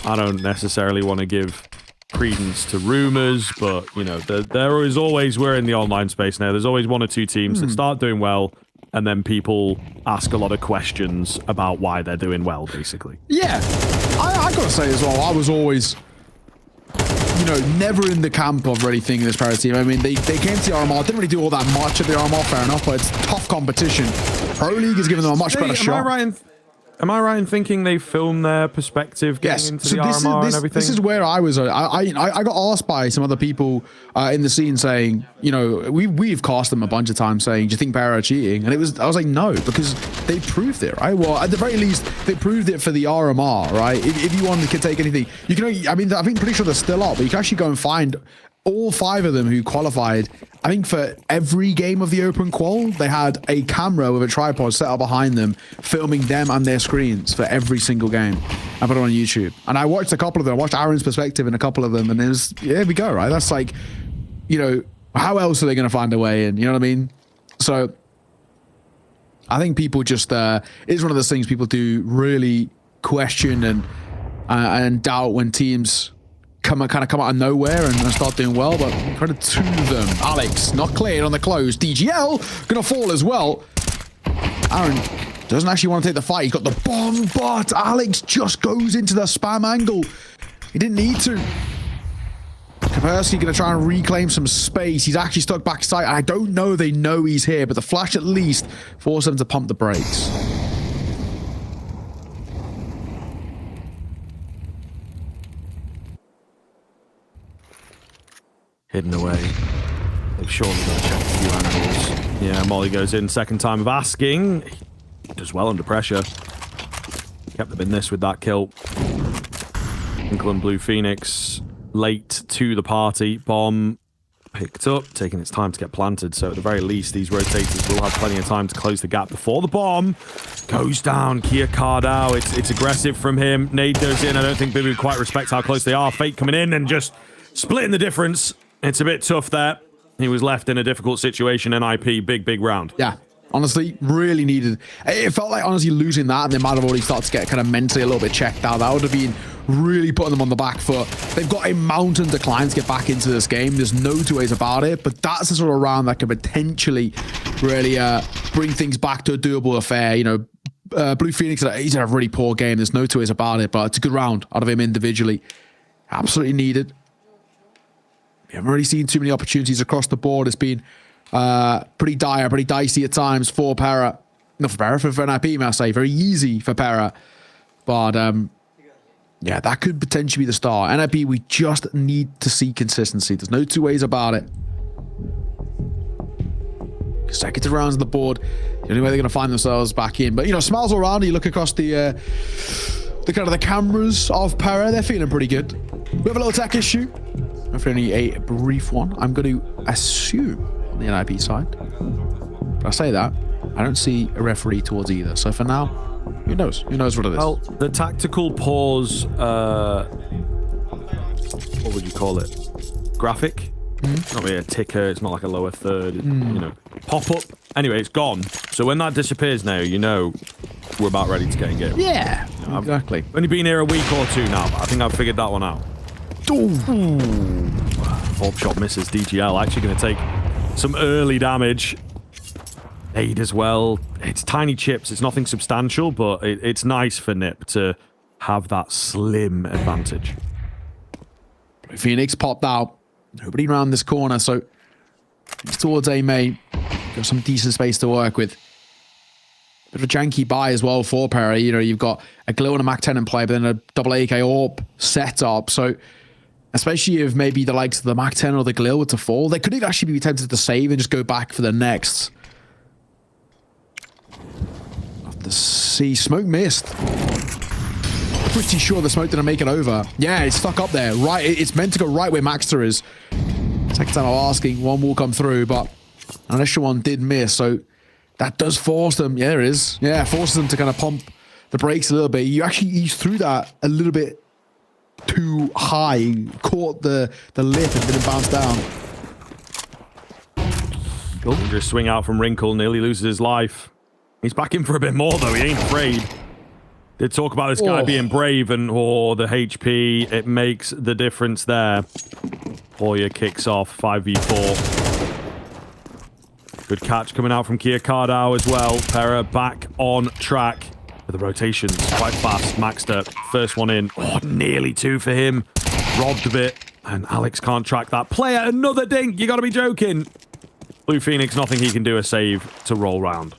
I don't necessarily want to give credence to rumors, but you know, there is always, we're in the online space now, there's always one or two teams that start doing well, and then people ask a lot of questions about why they're doing well, basically. Yeah, I gotta say as well, I was always, you know, never in the camp of really thinking this Pera team. I mean, they came to the RMR, didn't really do all that much at the RMR, fair enough, but it's tough competition. Pro League is giving them a much better shot. Am I right in thinking they filmed their perspective getting into the RMR and everything? This is where I was. I got asked by some other people in the scene saying, you know, we've cast them a bunch of times saying, do you think Pera are cheating? And I was like, no, because they proved it, right? Well, at the very least, they proved it for the RMR, right? If you wanted to take anything, you can. I mean, I think pretty sure they're still up, but you can actually go and find all 5 of them who qualified. I think for every game of the open qual, they had a camera with a tripod set up behind them, filming them and their screens for every single game. I put it on YouTube. And I watched a couple of them. I watched Aaron's perspective in a couple of them, and it was, yeah, there we go, right? That's like, you know, how else are they going to find a way in? You know what I mean? So I think people just, it's one of those things people do really question and doubt when teams come out of nowhere and start doing well, but credit to them. Alex not cleared on the close. DGL gonna fall as well. Aaron doesn't actually want to take the fight. He's got the bomb, but Alex just goes into the spam angle. He didn't need to. Kaspersky gonna try and reclaim some space. He's actually stuck backside. I don't know they know he's here, but the flash at least forced them to pump the brakes. Hidden away. They've surely got to check a few angles. Yeah, Molly goes in, second time of asking. He does well under pressure. Kept them in this with that kill. England Blue Phoenix late to the party. Bomb picked up, taking its time to get planted. So at the very least, these rotators will have plenty of time to close the gap before the bomb goes down. Kia Cardao, it's aggressive from him. Nade goes in. I don't think Bibu quite respects how close they are. Fate coming in and just splitting the difference. It's a bit tough there. He was left in a difficult situation. NIP, big round. Yeah, honestly, really needed. It felt like, honestly, losing that, and they might have already started to get kind of mentally a little bit checked out. That would have been really putting them on the back foot. They've got a mountain to climb to get back into this game. There's no two ways about it, but that's the sort of round that could potentially really bring things back to a doable affair. You know, Blue Phoenix, he's had a really poor game. There's no two ways about it, but it's a good round out of him individually. Absolutely needed. We haven't really seen too many opportunities across the board. It's been pretty dire, pretty dicey at times for Pera. Not for Pera, for NIP, may I say. Very easy for Pera. But, yeah, that could potentially be the start. NIP, we just need to see consistency. There's no two ways about it. Consecutive rounds on the board. The only way they're going to find themselves back in. But, you know, smiles all around. You look across the kind of the cameras of Pera. They're feeling pretty good. We have a little tech issue. Hopefully only a brief one. I'm going to assume on the NIP side. But I say that, I don't see a referee towards either. So for now, who knows? Who knows what it is? Well, the tactical pause, what would you call it? Graphic? Not really a ticker. It's not like a lower third. You know, pop up. Anyway, it's gone. So when that disappears now, you know we're about ready to get in game. Yeah, exactly. I've only been here a week or two now, but I think I've figured that one out. Orb shot misses. DGL actually going to take some early damage. Aid as well. It's tiny chips. It's nothing substantial, but it's nice for Nip to have that slim advantage. Phoenix popped out. Nobody around this corner, so it's towards A main. Got some decent space to work with. Bit of a janky buy as well for Pera. You know, you've got a Glow and a Mac 10 in play, but then a double AK Orb set up. So especially if maybe the likes of the Mac 10 or the Glil were to fall, they could actually be tempted to save and just go back for the next. Off the sea, smoke missed. Pretty sure the smoke didn't make it over. Yeah, it's stuck up there. Right, it's meant to go right where Maxter is. Second time I'm asking, one will come through, but an extra one did miss, so that does force them. Yeah, there it is. Yeah, forces them to kind of pump the brakes a little bit. You actually eased through that a little bit too high, caught the lip and didn't bounce down. Dangerous swing out from Wrinkle, nearly loses his life. He's back in for a bit more, though. He ain't afraid. Did talk about this guy being brave and the HP. It makes the difference there. Hoya kicks off 5v4. Good catch coming out from Kia Kardau as well. Pera back on track. With the rotations quite fast. Maxter, first one in. Oh, nearly 2 for him. Robbed a bit. And Alex can't track that player. Another dink. You got to be joking. Blue Phoenix, nothing he can do a save to roll round.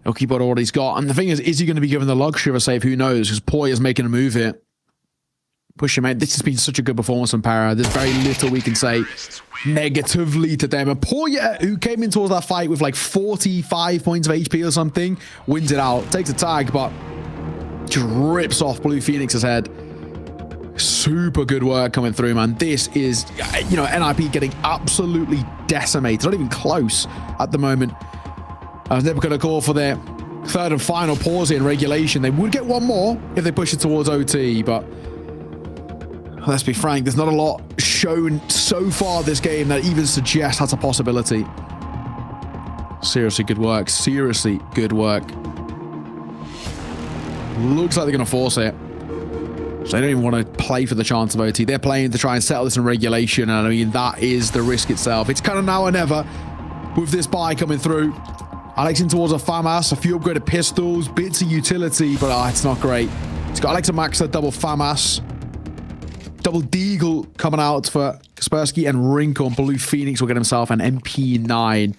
He'll keep what he's got. And the thing is he going to be given the luxury of a save? Who knows? Because Poy is making a move here. Push him out. This has been such a good performance from Pera. There's very little we can say negatively to them. And Poya, who came in towards that fight with like 45 points of HP or something, wins it out. Takes a tag, but just rips off Blue Phoenix's head. Super good work coming through, man. This is, you know, NIP getting absolutely decimated. Not even close at the moment. I was never going to call for their third and final pause in regulation. They would get one more if they push it towards OT, but let's be frank, there's not a lot shown so far this game that even suggests that's a possibility. Seriously good work. Seriously good work. Looks like they're going to force it. So they don't even want to play for the chance of OT. They're playing to try and settle this in regulation, and I mean, that is the risk itself. It's kind of now or never with this buy coming through. Alex in towards a FAMAS, a few upgraded pistols, bits of utility, but it's not great. He's got Alex and Max at double FAMAS. Double Deagle coming out for Kaspersky, and Wrinkle and Blue Phoenix will get himself an MP9.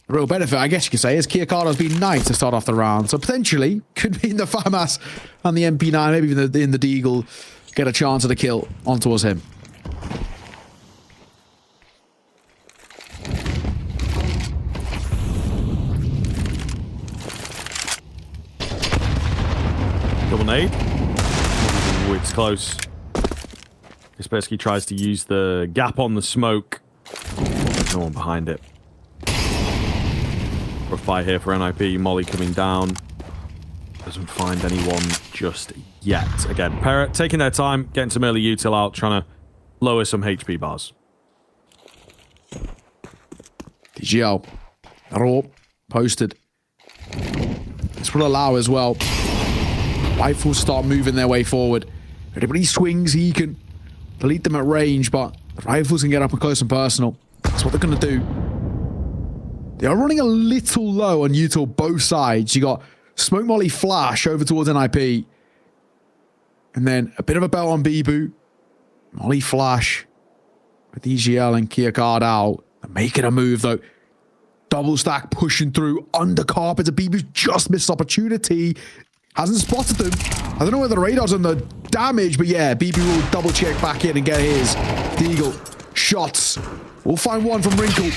The real benefit, I guess you could say, is Kia Cardo's been nice to start off the round. So potentially, could be in the FAMAS and the MP9, maybe even in the Deagle, get a chance at a kill on towards him. Double nade. Ooh, it's close. Kaspersky tries to use the gap on the smoke. No one behind it. Rough fight here for NIP. Molly coming down. Doesn't find anyone just yet. Again, Pera taking their time, getting some early util out, trying to lower some HP bars. DGL. Raw. Posted. This will allow as well. Rifles start moving their way forward. Everybody swings, he can delete them at range, but the rifles can get up and close and personal. That's what they're going to do. They are running a little low on util both sides. You got Smoke Molly Flash over towards NIP. And then a bit of a belt on Bibu. Molly Flash with EGL and Kia Kardau. They're making a move though. Double stack pushing through under carpet. Bibu's just missed opportunity. Hasn't spotted them. I don't know whether the radar's on the damage, but yeah, BB will double check back in and get his. Deagle. Shots. We'll find one from Wrinkle.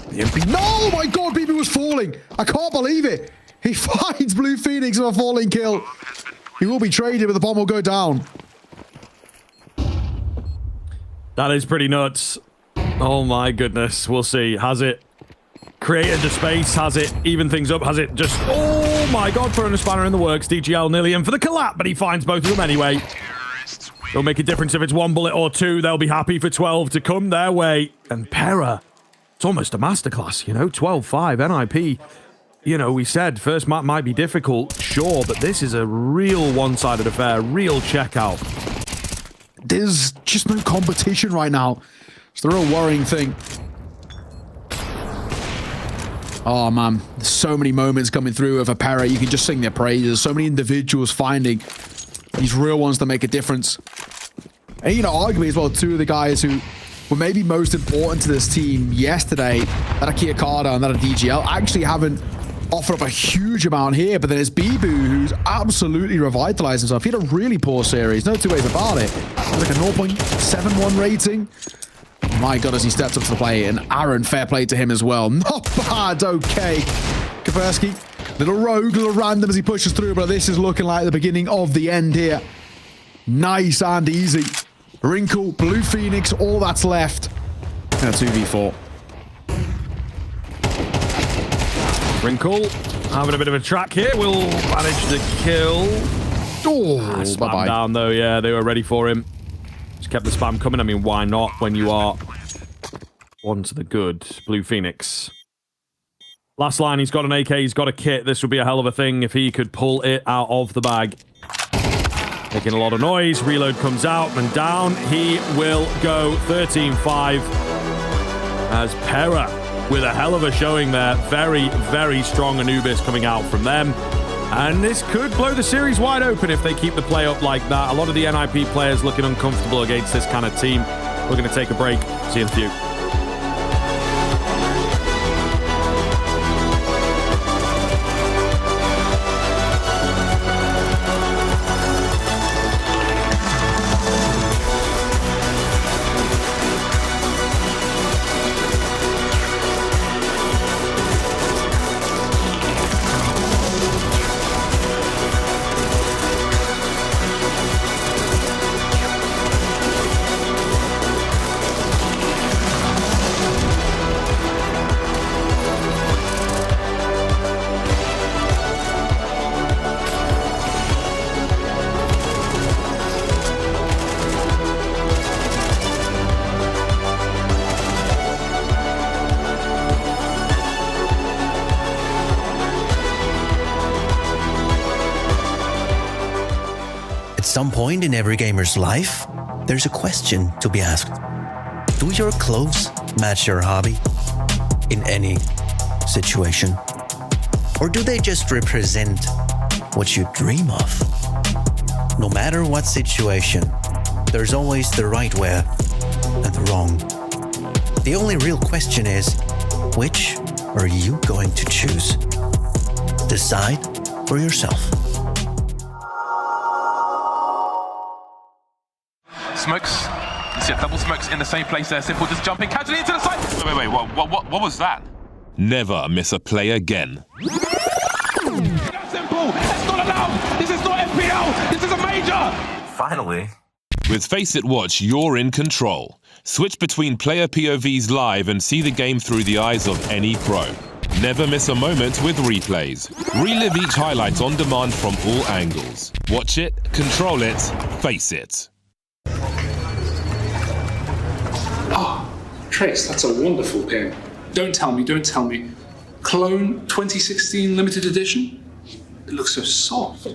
The MP. No, oh my god, BB was falling. I can't believe it. He finds Blue Phoenix with a falling kill. He will be traded, but the bomb will go down. That is pretty nuts. Oh my goodness. We'll see. Has it created the space? Has it even things up? Has it just... Oh my god, throwing a spanner in the works. DGL nearly in for the collab, but he finds both of them anyway. It'll make a difference if it's one bullet or two. They'll be happy for 12 to come their way. And Pera, it's almost a masterclass, you know? 12-5, NIP. You know, we said first map might be difficult, sure, but this is a real one-sided affair, real checkout. There's just no competition right now. It's the real worrying thing. Oh man, there's so many moments coming through of a Pera. You can just sing their praises. So many individuals finding these real ones to make a difference. And you know, arguably as well, two of the guys who were maybe most important to this team yesterday, that are Kia Cardo and that are DGL, actually haven't offered up a huge amount here. But then there's Bibu, who's absolutely revitalized himself. He had a really poor series, no two ways about it. Like a 0.71 rating. My god, as he steps up to the plate, and Aaron, fair play to him as well. Not bad, okay. Kaspersky, little rogue, little random as he pushes through, but this is looking like the beginning of the end here. Nice and easy. Wrinkle, Blue Phoenix, all that's left. And a 2v4. Wrinkle having a bit of a track here. Will manage to kill. Oh, spam bye-bye. down though. Yeah, they were ready for him. Just kept the spam coming. I mean, why not when you are one to the good? Blue Phoenix. Last line, he's got an AK, he's got a kit. This would be a hell of a thing if he could pull it out of the bag. Making a lot of noise. Reload comes out and down. He will go 13-5 as Pera with a hell of a showing there. Very, very strong Anubis coming out from them. And this could blow the series wide open if they keep the play up like that. A lot of the NIP players looking uncomfortable against this kind of team. We're going to take a break. See you in a few. At some point in every gamer's life, there's a question to be asked. Do your clothes match your hobby? In any situation? Or do they just represent what you dream of? No matter what situation, there's always the right wear and the wrong. The only real question is, which are you going to choose? Decide for yourself. Smokes. You see double smokes in the same place there. Simple just jumping casually into the side. Wait, what was that? Never miss a play again. Simple! That's not allowed! This is not FPL! This is a major! Finally. With Face It Watch, you're in control. Switch between player POVs live and see the game through the eyes of any pro. Never miss a moment with replays. Relive each highlight on demand from all angles. Watch it, control it, face it. Oh, Trace, that's a wonderful pin. Don't tell me. Clone 2016 limited edition? It looks so soft.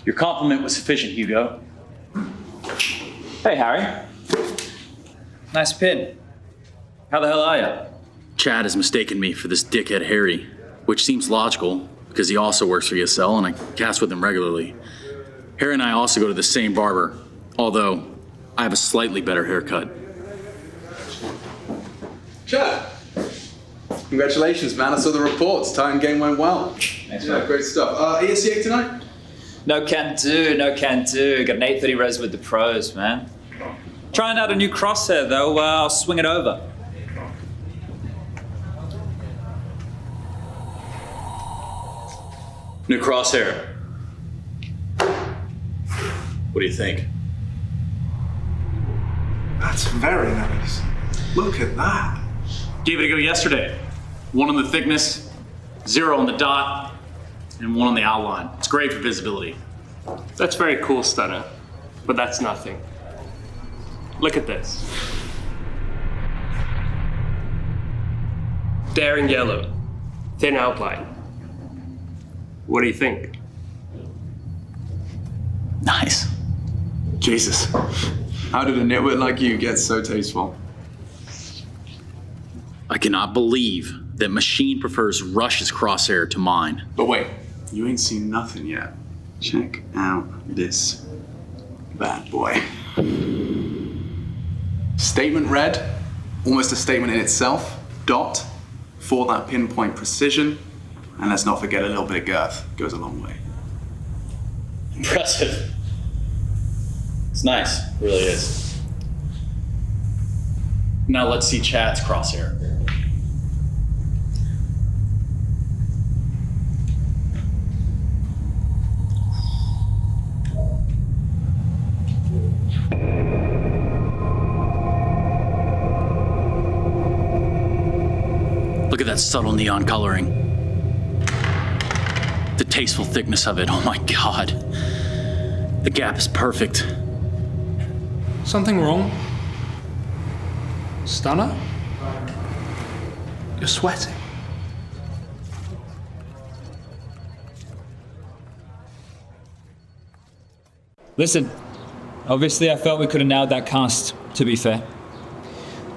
Your compliment was sufficient, Hugo. Hey, Harry. Nice pin. How the hell are you? Chad has mistaken me for this dickhead Harry, which seems logical because he also works for ESL and I cast with him regularly. Harry and I also go to the same barber, although I have a slightly better haircut. Chad, congratulations, man. I saw the reports. Titan game went well. Thanks, yeah, man. great stuff. ESCA tonight? No can do. Got an 830 res with the pros, man. Trying out a new crosshair, though. I'll swing it over. New crosshair. What do you think? That's very nice. Look at that. Gave it a go yesterday. 1 on the thickness, 0 on the dot, and 1 on the outline. It's great for visibility. That's very cool, Stunner, but that's nothing. Look at this. Daring yellow, thin outline. What do you think? Nice. Jesus. How did a nitwit like you get so tasteful? I cannot believe that Machine prefers Rush's crosshair to mine. But wait, you ain't seen nothing yet. Check out this bad boy. Statement read, almost a statement in itself. Dot, for that pinpoint precision. And let's not forget a little bit of girth. Goes a long way. Impressive. It's nice, it really is. Now let's see Chad's crosshair. Look at that subtle neon coloring. The tasteful thickness of it, oh my God. The gap is perfect. Something wrong? Stunner? You're sweating. Listen, obviously I felt we could have nailed that cast, to be fair.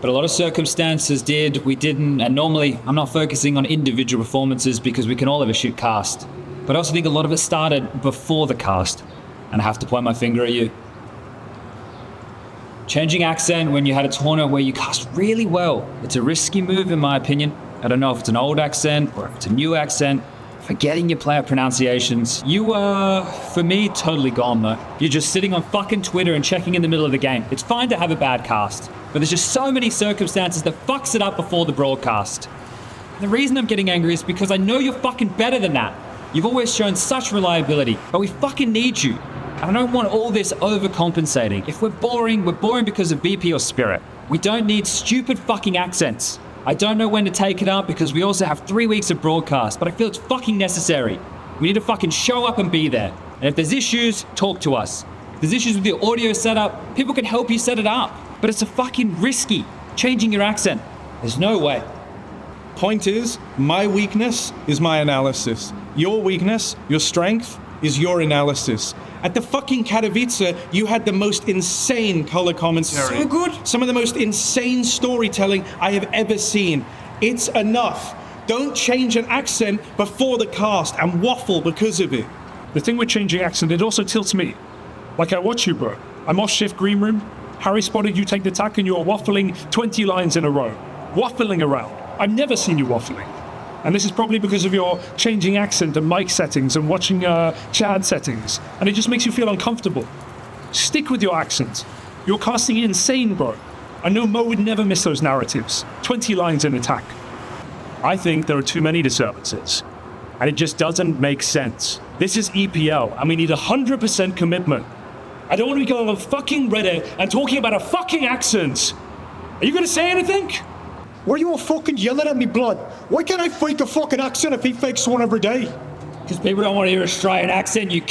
But a lot of circumstances did, we didn't, and normally I'm not focusing on individual performances because we can all have a shit cast. But I also think a lot of it started before the cast, and I have to point my finger at you. Changing accent when you had a tournament where you cast really well, it's a risky move in my opinion. I don't know if it's an old accent or if it's a new accent. Forgetting your player pronunciations. You were, for me, totally gone though. You're just sitting on fucking Twitter and checking in the middle of the game. It's fine to have a bad cast, but there's just so many circumstances that fucks it up before the broadcast. And the reason I'm getting angry is because I know you're fucking better than that. You've always shown such reliability, but we fucking need you. And I don't want all this overcompensating. If we're boring because of BP or Spirit. We don't need stupid fucking accents. I don't know when to take it up because we also have 3 weeks of broadcast, but I feel it's fucking necessary. We need to fucking show up and be there. And if there's issues, talk to us. If there's issues with your audio setup, people can help you set it up. But it's a fucking risky, changing your accent. There's no way. Point is, my weakness is my analysis. Your weakness, your strength, is your analysis. At the fucking Katowice, you had the most insane color commentary. So good. Some of the most insane storytelling I have ever seen. It's enough. Don't change an accent before the cast and waffle because of it. The thing with changing accent, it also tilts me. Like I watch you, bro. I'm off shift green room. Harry spotted you take the attack and you're waffling 20 lines in a row. Waffling around. I've never seen you waffling. And this is probably because of your changing accent and mic settings and watching chat settings. And it just makes you feel uncomfortable. Stick with your accent. You're casting insane, bro. I know Mo would never miss those narratives. 20 lines in attack. I think there are too many disturbances. And it just doesn't make sense. This is EPL, and we need 100% commitment. I don't want to be going on fucking Reddit and talking about a fucking accent. Are you going to say anything? Why are you all fucking yelling at me, blood? Why can't I fake a fucking accent if he fakes one every day? Because people don't want to hear an Australian accent, you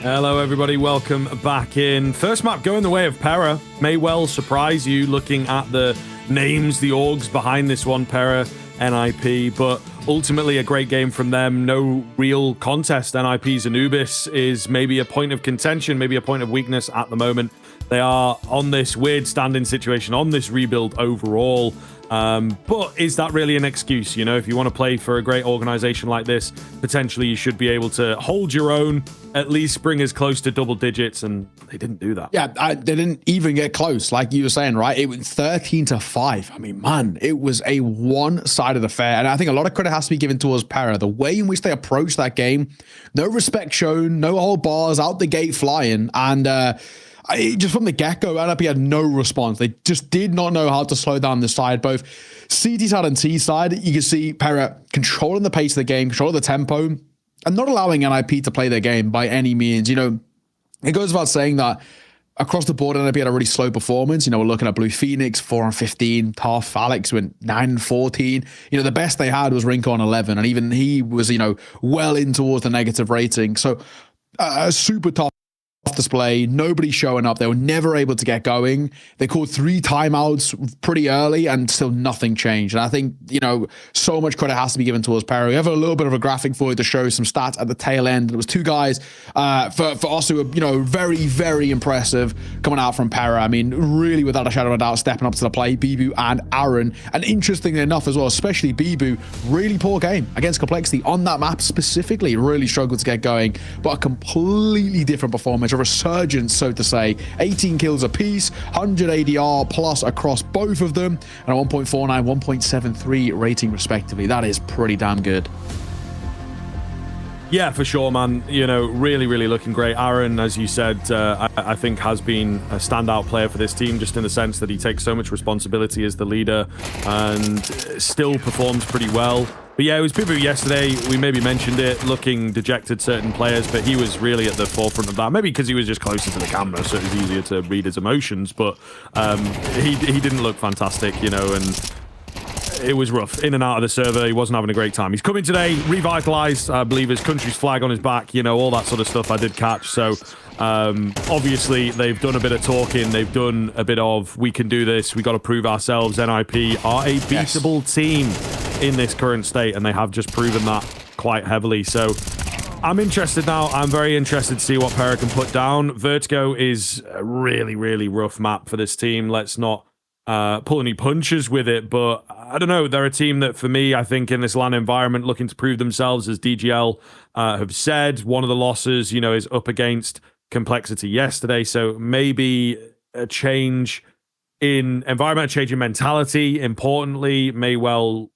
Hello, everybody. Welcome back in. First map going the way of Pera. May well surprise you looking at the names, the orgs behind this one, Pera, NIP, but ultimately a great game from them. No real contest. NIP's Anubis is maybe a point of contention, maybe a point of weakness at the moment. They are on this weird standing situation, on this rebuild overall. But is that really an excuse? You know, if you want to play for a great organization like this, potentially you should be able to hold your own, at least bring us close to double digits, and they didn't do that. Yeah, they didn't even get close, like you were saying, right? It was 13-5. I mean, man, it was a one-sided affair, and I think a lot of credit has to be given towards Pera. The way in which they approached that game, no respect shown, no whole bars, out the gate flying, and just from the get-go, NIP had no response. They just did not know how to slow down the side. Both CT side and T side, you can see Pera controlling the pace of the game, controlling the tempo, and not allowing NIP to play their game by any means. You know, it goes without saying that across the board, NIP had a really slow performance. You know, we're looking at Blue Phoenix, 4-15, tough. Alex went 9-14. You know, the best they had was Rinko on 11, and even he was, you know, well in towards the negative rating. So, super tough display, nobody showing up. They were never able to get going. They called 3 timeouts pretty early and still nothing changed. And I think, you know, so much credit has to be given towards Pera. We have a little bit of a graphic for you to show some stats at the tail end. It was 2 guys for us who were, you know, very, very impressive coming out from Pera. I mean, really, without a shadow of a doubt, stepping up to the plate, Bibu and Aaron. And interestingly enough as well, especially Bibu, really poor game against Complexity on that map specifically. Really struggled to get going, but a completely different performance, a resurgence, so to say. 18 kills apiece, 100 ADR plus across both of them, and a 1.49, 1.73 rating respectively. That is pretty damn good. Yeah, for sure, man. You know, really, really looking great. Aaron, as you said, I think has been a standout player for this team, just in the sense that he takes so much responsibility as the leader and still performs pretty well. But yeah, it was Bibu yesterday. We maybe mentioned it, looking dejected certain players, but he was really at the forefront of that. Maybe because he was just closer to the camera, so it was easier to read his emotions. But he didn't look fantastic, you know, and it was rough. In and out of the server, he wasn't having a great time. He's coming today, revitalized, I believe his country's flag on his back, you know, all that sort of stuff I did catch. So obviously they've done a bit of talking. They've done a bit of, we can do this. We got to prove ourselves. NIP are a beatable team in this current state, and they have just proven that quite heavily. So I'm interested now. I'm very interested to see what Pera can put down. Vertigo is a really, really rough map for this team. Let's not pull any punches with it, but I don't know. They're a team that, for me, I think in this LAN environment, looking to prove themselves, as DGL have said. One of the losses, you know, is up against Complexity yesterday, so maybe a change in environment, a change in mentality, importantly, may well,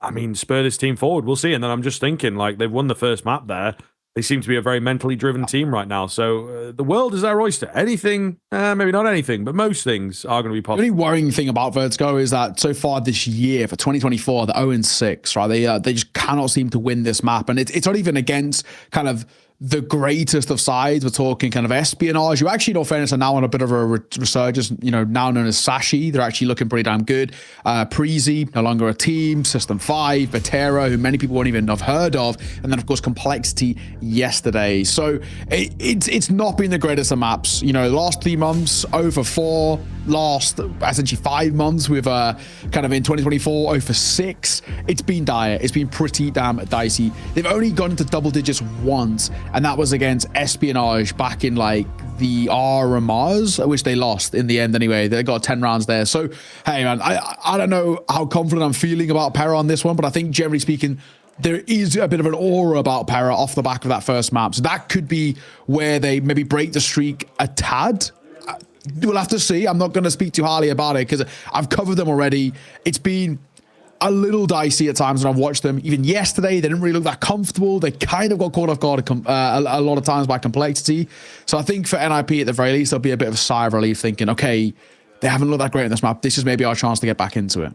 I mean, spur this team forward. We'll see. And then I'm just thinking, like, they've won the first map there. They seem to be a very mentally driven team right now. So the world is their oyster. Anything, maybe not anything, but most things are going to be possible. The only worrying thing about Vertigo is that so far this year, for 2024, they're 0-6, right? They just cannot seem to win this map. And it's not even against kind of the greatest of sides. We're talking kind of espionage, who actually, in all fairness, are now on a bit of a resurgence, you know, now known as Sashi. They're actually looking pretty damn good. Preezy, no longer a team. System 5, Pera, who many people won't even have heard of. And then, of course, Complexity yesterday. So it's not been the greatest of maps. You know, the last 3 months, 0-4. Last, essentially, 5 months with kind of in 2024, 0-6. It's been dire. It's been pretty damn dicey. They've only gone into double digits once, and that was against Espionage back in like the RMRs, which they lost in the end anyway. They got 10 rounds there. So, hey, man, I don't know how confident I'm feeling about Pera on this one, but I think generally speaking, there is a bit of an aura about Pera off the back of that first map. So that could be where they maybe break the streak a tad. We'll have to see. I'm not going to speak too highly about it because I've covered them already. It's been a little dicey at times when I've watched them. Even yesterday, they didn't really look that comfortable. They kind of got caught off guard a lot of times by Complexity. So I think for NIP, at the very least, there'll be a bit of a sigh of relief thinking, okay, they haven't looked that great in this map. This is maybe our chance to get back into it.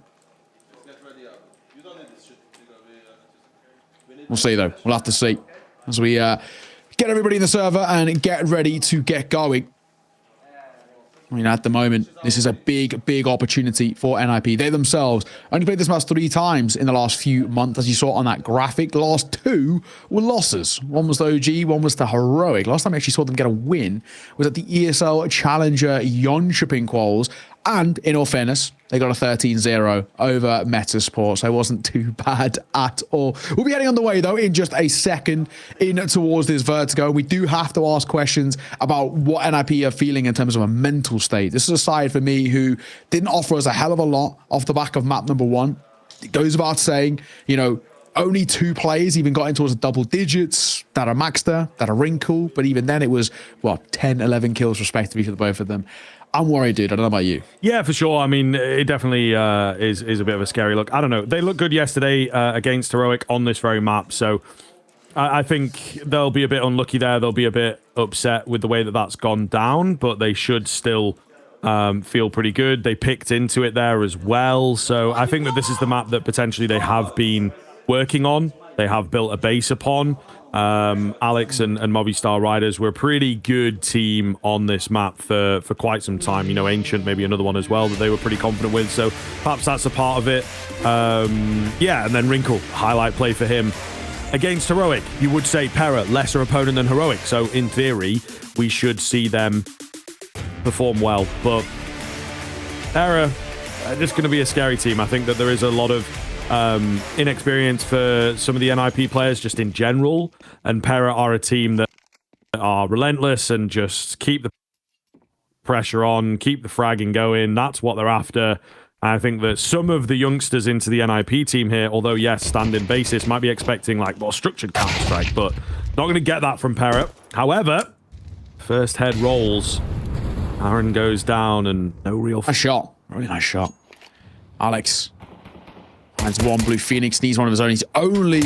We'll see, though. We'll have to see as we get everybody in the server and get ready to get going. I mean, at the moment, this is a big, big opportunity for NIP. They themselves only played this match 3 times in the last few months, as you saw on that graphic. The last 2 were losses. One was the OG, one was the Heroic. Last time I actually saw them get a win was at the ESL Challenger Jönköping quals. And in all fairness, they got a 13-0 over Metasport, so it wasn't too bad at all. We'll be heading on the way, though, in just a second in towards this Vertigo. We do have to ask questions about what NIP are feeling in terms of a mental state. This is a side for me who didn't offer us a hell of a lot off the back of map number 1. It goes without saying, you know, only 2 players even got into double digits. That are Maxter, that are Wrinkle, but even then it was, what, 10, 11 kills respectively for the both of them. I'm worried, dude. I don't know about you. Yeah, for sure. I mean, it definitely is a bit of a scary look. I don't know. They looked good yesterday against Heroic on this very map, so I think they'll be a bit unlucky there. They'll be a bit upset with the way that that's gone down, but they should still feel pretty good. They picked into it there as well, so I think that this is the map that potentially they have been working on. They have built a base upon. Alex and Movistar Riders were a pretty good team on this map for quite some time. You know, Ancient, maybe another one as well that they were pretty confident with. So perhaps that's a part of it. Yeah, and then Wrinkle, highlight play for him. Against Heroic, you would say Pera, lesser opponent than Heroic. So in theory, we should see them perform well. But Pera, just going to be a scary team. I think that there is a lot of inexperience for some of the NIP players just in general, and Pera are a team that are relentless and just keep the pressure on, keep the fragging going. That's what they're after. I think that some of the youngsters into the NIP team here, although yes, standing basis, might be expecting like more structured Counter-Strike, but not going to get that from Pera. However, first head rolls, Aaron goes down and no real... Nice shot. Really nice shot. Alex finds one Blue Phoenix, needs one of his own. He's only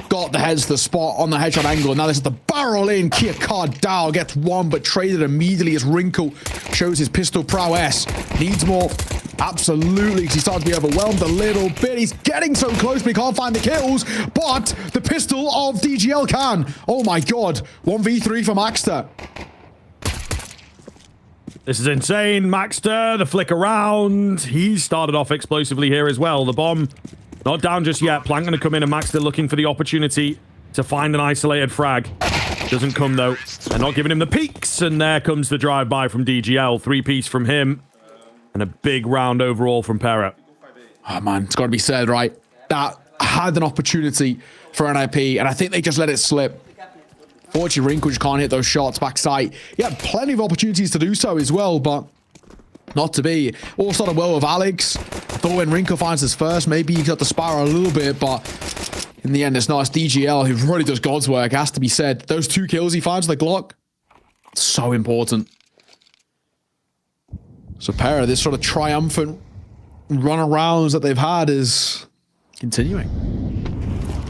got the heads to the spot on the headshot angle. Now this is the barrel in. Kia Kardao gets one, but traded immediately as Wrinkle shows his pistol prowess. Needs more. Absolutely, because he starts to be overwhelmed a little bit. He's getting so close, but he can't find the kills. But the pistol of DGL can. Oh my god. 1v3 for Maxter. This is insane. Maxter, the flick around. He started off explosively here as well. The bomb not down just yet. Plank going to come in, and Maxter looking for the opportunity to find an isolated frag. Doesn't come though. They're not giving him the peaks, and there comes the drive-by from DGL. 3-piece from him, and a big round overall from Pera. Oh man, it's got to be said, right? That had an opportunity for NIP, and I think they just let it slip. Fortunately, Wrinkle just can't hit those shots backside. He had plenty of opportunities to do so as well, but not to be. All started well with Alex. I thought when Wrinkle finds his first, maybe he got to spiral a little bit, but in the end, it's not. It's DGL who really does God's work, has to be said. Those 2 kills he finds with the Glock, so important. So Pera, this sort of triumphant run-arounds that they've had is continuing.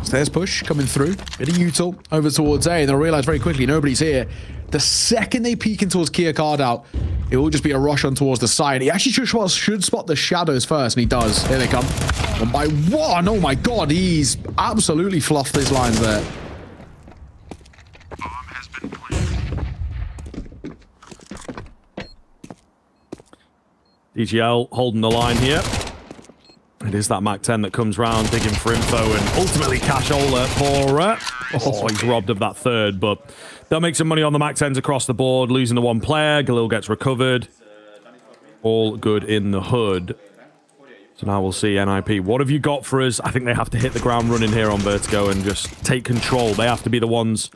Stairs push coming through. Bit of util over towards A, and they'll realize very quickly nobody's here. The second they peek in towards Kia Kardao, it will just be a rush on towards the side. He actually should spot the shadows first, and he does. Here they come. 1 by 1. Oh my god, he's absolutely fluffed his lines there. DGL holding the line here. It is that Mac 10 that comes round, digging for info, and ultimately cashola for... Oh, he's robbed of that third, but they'll make some money on the Mac 10s across the board, losing the 1 player. Galil gets recovered. All good in the hood. So now we'll see NIP. What have you got for us? I think they have to hit the ground running here on Vertigo and just take control. They have to be the ones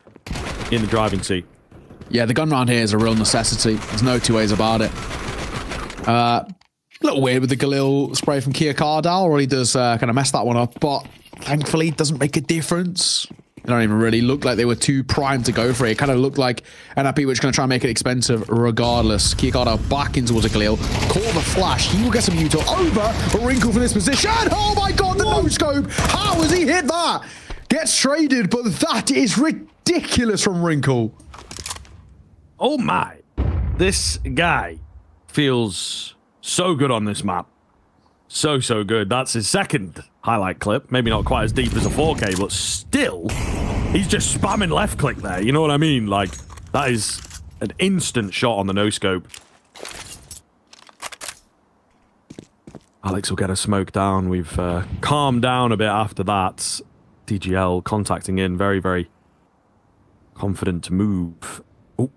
in the driving seat. Yeah, the gun round here is a real necessity. There's no 2 ways about it. A little weird with the Galil spray from Kia Kardao, or he does kind of mess that one up, but thankfully it doesn't make a difference. It don't even really look like they were too primed to go for it. It kind of looked like NIP were just going to try and make it expensive regardless. Kia Kardao back in towards a Galil. Call the flash. He will get some util over, but Wrinkle from this position. Oh my god, the no-scope. How has he hit that? Gets traded, but that is ridiculous from Wrinkle. Oh my. This guy feels so good on this map. So good. That's his second highlight clip. Maybe not quite as deep as a 4K, but still, he's just spamming left click there. You know what I mean? Like, that is an instant shot on the no-scope. Alex will get a smoke down. We've calmed down a bit after that. DGL contacting in, very, very confident to move. Oh,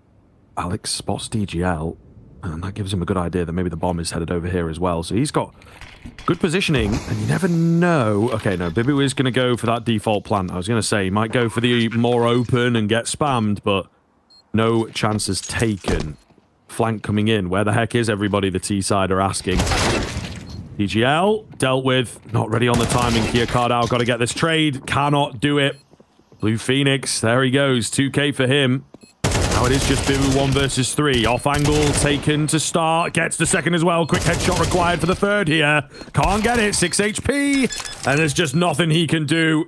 Alex spots DGL, and that gives him a good idea that maybe the bomb is headed over here as well. So he's got good positioning, and you never know. Okay, no, Bibu is going to go for that default plant. I was going to say, he might go for the more open and get spammed, but no chances taken. Flank coming in. Where the heck is everybody? The T side are asking. DGL dealt with. Not ready on the timing. Kia Cardao got to get this trade. Cannot do it. Blue Phoenix. There he goes. 2K for him. Now it is just Bibu 1 versus 3. Off angle taken to start. Gets the second as well. Quick headshot required for the third here. Can't get it. 6 HP. And there's just nothing he can do.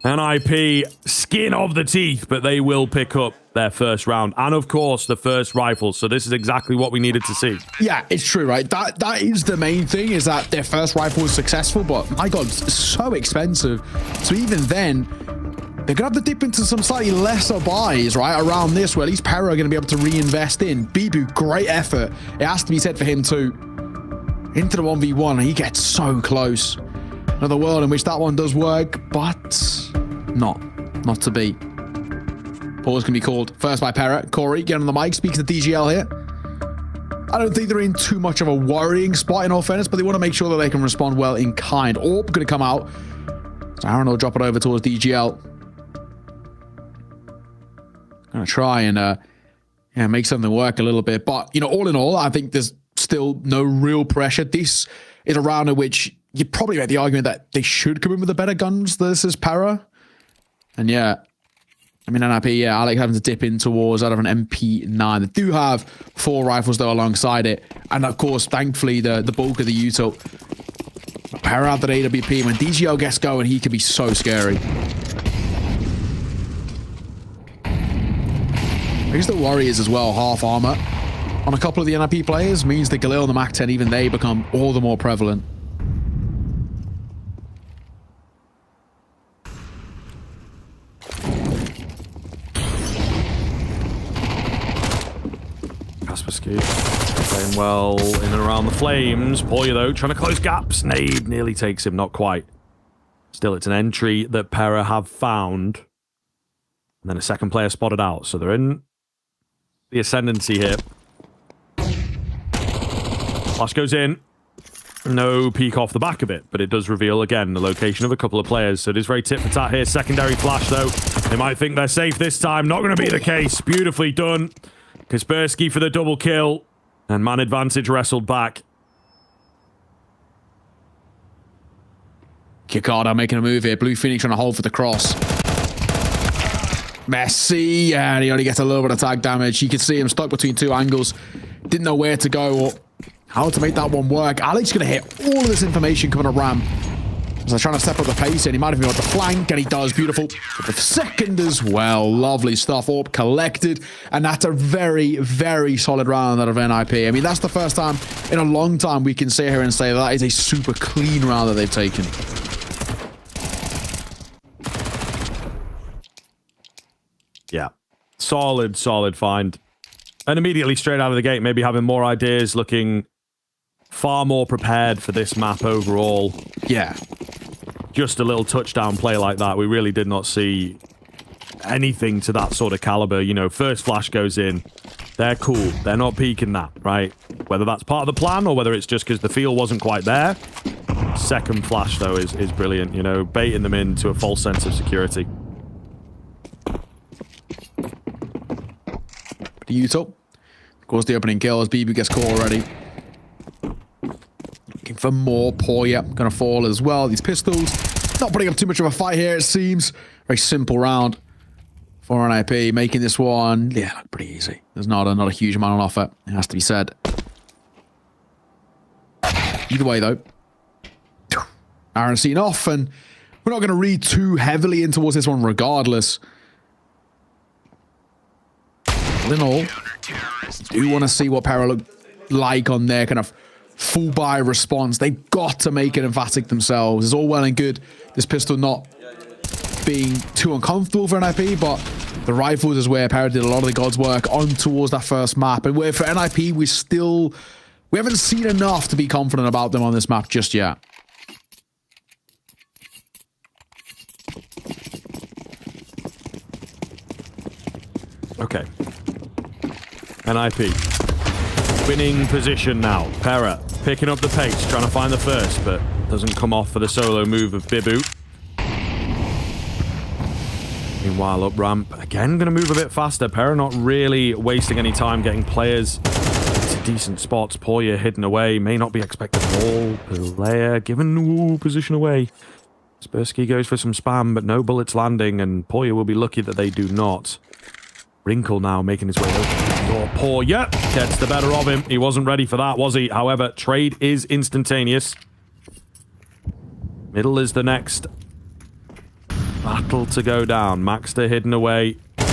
NIP, skin of the teeth, but they will pick up their first round. And of course, the first rifle. So this is exactly what we needed to see. Yeah, it's true, right? That is the main thing, is that their first rifle was successful, but my God, it's so expensive. So even then, they're going to have to dip into some slightly lesser buys, right? Around this, where at least Pera are going to be able to reinvest in. Bibu, great effort. It has to be said for him too. Into the 1v1, and he gets so close. Another world in which that one does work, but not to be. Pause can be called first by Pera. Corey, get on the mic, speaks to DGL here. I don't think they're in too much of a worrying spot in all fairness, but they want to make sure that they can respond well in kind. Orb going to come out. So Aaron will drop it over towards DGL. Going to try and make something work a little bit. But, you know, all in all, I think there's still no real pressure. This is a round in which you probably make the argument that they should come in with the better guns. This is Pera. And yeah, I mean, NIP, yeah, Alex having to dip in towards out of an MP9. They do have 4 rifles, though, alongside it. And, of course, thankfully, the bulk of the util. Pera out that AWP. When DGL gets going, he can be so scary. I guess the worry is as well, half armor on a couple of the NIP players means the Galil and the MAC-10, even they become all the more prevalent. Playing well in and around the flames. Poya, though, trying to close gaps. Nade nearly takes him, not quite. Still, it's an entry that Pera have found. And then a second player spotted out. So they're in the ascendancy here. Flash goes in. No peek off the back of it, but it does reveal, again, the location of a couple of players. So it is very tit for tat here. Secondary flash, though. They might think they're safe this time. Not going to be the case. Beautifully done. Kaspersky for the double kill. And man advantage wrestled back. Kikada making a move here. Blue Phoenix trying to hold for the cross. Messi, and he only gets a little bit of tag damage. You can see him stuck between 2 angles. Didn't know where to go or how to make that one work. Alex going to hit all of this information coming up ramp. As they're trying to step up the pace, and he might have been on the flank, and he does. Beautiful. But the second as well. Lovely stuff. Orb collected, and that's a very, very solid round out of NIP. I mean, that's the first time in a long time we can sit here and say that is a super clean round that they've taken. Yeah. Solid find. And immediately straight out of the gate, maybe having more ideas, looking far more prepared for this map overall. Yeah. Just a little touchdown play like that. We really did not see anything to that sort of caliber. You know, first flash goes in. They're cool. They're not peeking that, right? Whether that's part of the plan or whether it's just because the feel wasn't quite there. Second flash, though, is brilliant. You know, baiting them into a false sense of security. The util. Of course, the opening kill as Bibu gets caught already. Looking for more. Poya gonna fall as well. These pistols not putting up too much of a fight here, it seems. Very simple round for NIP. Making this one, yeah, look pretty easy. There's not a huge amount on offer, it has to be said. Either way, though, Aaron seen off, and we're not going to read too heavily in towards this one regardless. All in all, do want to see what Pera look like on their kind of full buy response. They've got to make it emphatic themselves. It's all well and good this pistol not being too uncomfortable for NIP, but the rifles is where Pera did a lot of the God's work on towards that first map. And where for NIP, we're still We haven't seen enough to be confident about them on this map just yet. Okay. NIP. Winning position now. Pera picking up the pace, trying to find the first, but doesn't come off for the solo move of Bibu. Meanwhile, up ramp, again going to move a bit faster. Pera not really wasting any time getting players into decent spots. Poya hidden away, may not be expected at all. Player given position away. Kaspersky goes for some spam, but no bullets landing, and Poya will be lucky that they do not. Wrinkle now making his way over. Poya gets the better of him. He wasn't ready for that, was he? However, trade is instantaneous. Middle is the next battle to go down. Maxter hidden away. I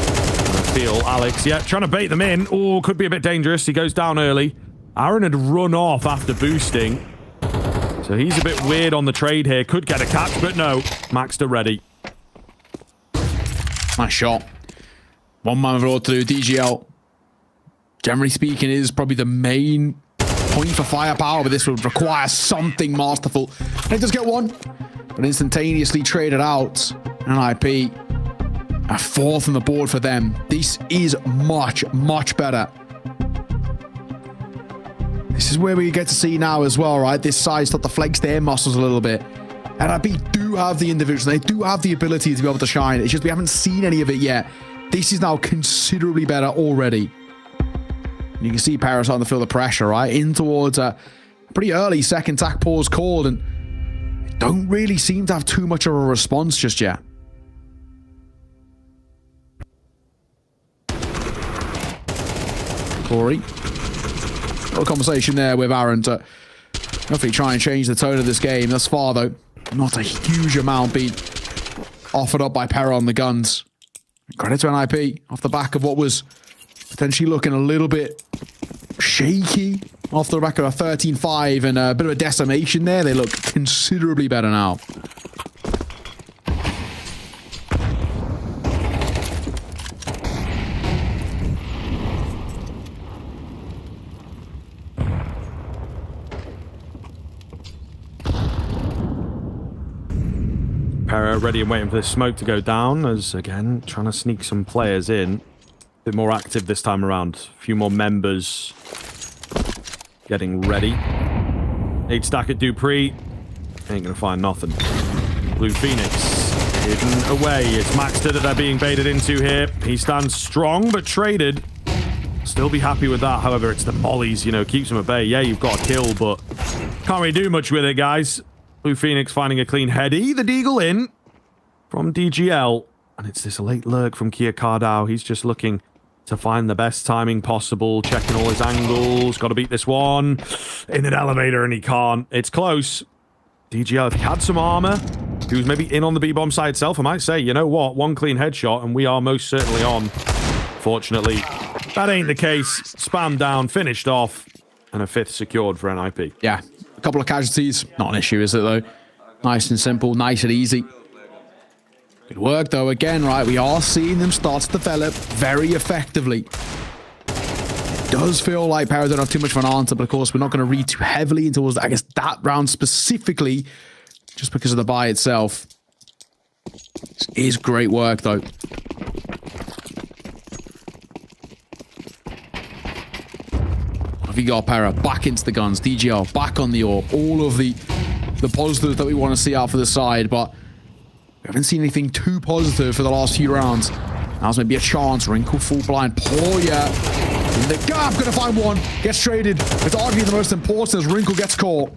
feel Alex, trying to bait them in. Oh, could be a bit dangerous. He goes down early. Aaron had run off after boosting. So he's a bit weird on the trade here. Could get a catch, but no. Maxter ready. Nice shot. One man for all to do. DGL, generally speaking, is probably the main point for firepower, but this would require something masterful. And it does get one, but instantaneously traded out. NIP, a 4th on the board for them. This is much, much better. This is where we get to see now as well, right? This side start to flex their muscles a little bit. NIP do have the individuals. They do have the ability to be able to shine. It's just we haven't seen any of it yet. This is now considerably better already. You can see Pera starting to feel the pressure, right? In towards a pretty early second tack pause called, and they don't really seem to have too much of a response just yet. Corey. Little conversation there with Aaron to hopefully try and change the tone of this game. Thus far, though, not a huge amount being offered up by Pera on the guns. Credit to NIP off the back of what was potentially looking a little bit shaky off the back of a 13-5 and a bit of a decimation there. They look considerably better now. Pera ready and waiting for this smoke to go down, as again trying to sneak some players in. A bit more active this time around. A few more members getting ready. 8 stack at Dupree. Ain't gonna find nothing. Blue Phoenix hidden away. It's Maxter that they're being baited into here. He stands strong but traded. Still be happy with that. However, it's the mollies, you know, keeps him at bay. Yeah, you've got a kill, but can't really do much with it, guys. Blue Phoenix finding a clean heady. The Deagle in from DGL. And it's this late lurk from Kia Kardao. He's just looking to find the best timing possible. Checking all his angles. Got to beat this one. In an elevator and he can't. It's close. DGL, if he had some armor, he was maybe in on the B-bomb side itself, I might say, you know what? One clean headshot and we are most certainly on. Fortunately, that ain't the case. Spam down, finished off. And a 5th secured for NIP. Yeah. A couple of casualties. Not an issue, is it, though? Nice and simple. Nice and easy. Good work, though. Again, right, we are seeing them start to develop very effectively. It does feel like Pera don't have too much of an answer, but of course, we're not going to read too heavily into, I guess, that round specifically, just because of the buy itself. This is great work, though. What have you got, Pera? Back into the guns. DGL, back on the orb. All of the positives that we want to see out for the side, but we haven't seen anything too positive for the last few rounds. Now's maybe a chance. Wrinkle full blind. Poya in the gap. Gonna find one. Gets traded. It's arguably the most important as Wrinkle gets caught.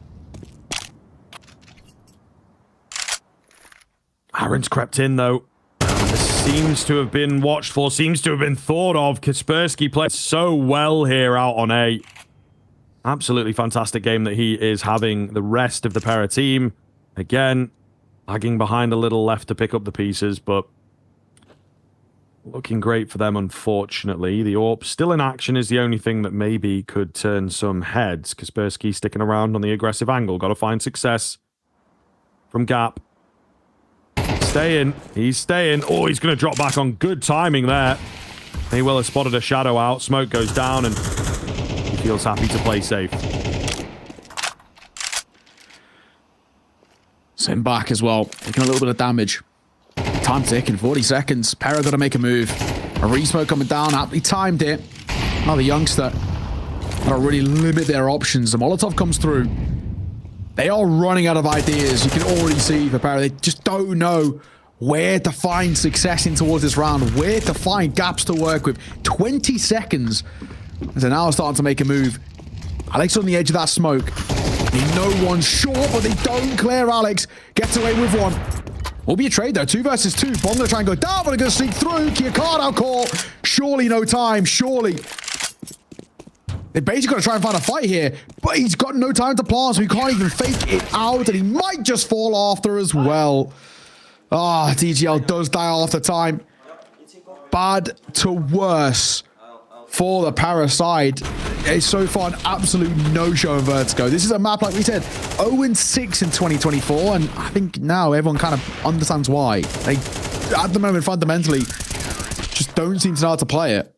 Aaron's crept in, though. This seems to have been watched for, seems to have been thought of. Kaspersky played so well here out on A. Absolutely fantastic game that he is having. The rest of the Pera team, again, lagging behind a little, left to pick up the pieces, but looking great for them, unfortunately. The AWP still in action is the only thing that maybe could turn some heads. Kaspersky sticking around on the aggressive angle. Got to find success from Gap. Staying. He's staying. Oh, he's going to drop back on. Good timing there. He well has spotted a shadow out. Smoke goes down, and if feels happy to play safe. Sitting back as well, taking a little bit of damage. Time ticking, 40 seconds. Pera got to make a move. A re-smoke coming down, aptly timed it. Another youngster. Got to really limit their options. The Molotov comes through. They are running out of ideas. You can already see for Pera. They just don't know where to find success in towards this round, where to find gaps to work with. 20 seconds. As they're now starting to make a move. Alex on the edge of that smoke. No one's sure, but they don't clear Alex. Gets away with one. Will be a trade though. 2 versus 2. Bomb gonna try and go down, but they're gonna sneak through. Kiakard out call. Surely no time. Surely. They basically got to try and find a fight here, but he's got no time to plant, so he can't even fake it out, and he might just fall after as well. Ah, DGL does die after time. Bad to worse for the Pera side. It's so far an absolute no-show in Vertigo. This is a map, like we said, 0-6 in 2024, and I think now everyone kind of understands why. They, at the moment, fundamentally, just don't seem to know how to play it.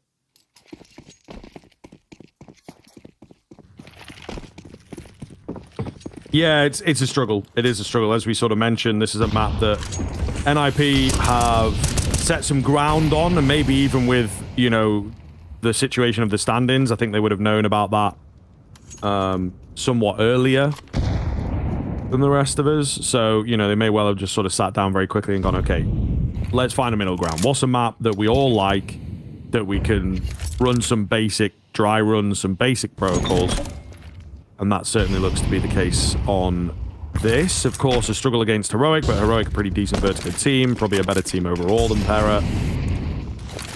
Yeah, it's a struggle. It is a struggle. As we sort of mentioned, this is a map that NIP have set some ground on, and maybe even with, you know, the situation of the stand-ins, I think they would have known about that somewhat earlier than the rest of us. So, you know, they may well have just sort of sat down very quickly and gone, okay, let's find a middle ground. What's a map that we all like, that we can run some basic dry runs, some basic protocols? And that certainly looks to be the case on this. Of course, a struggle against Heroic, but Heroic, a pretty decent Vertigo team. Probably a better team overall than Pera.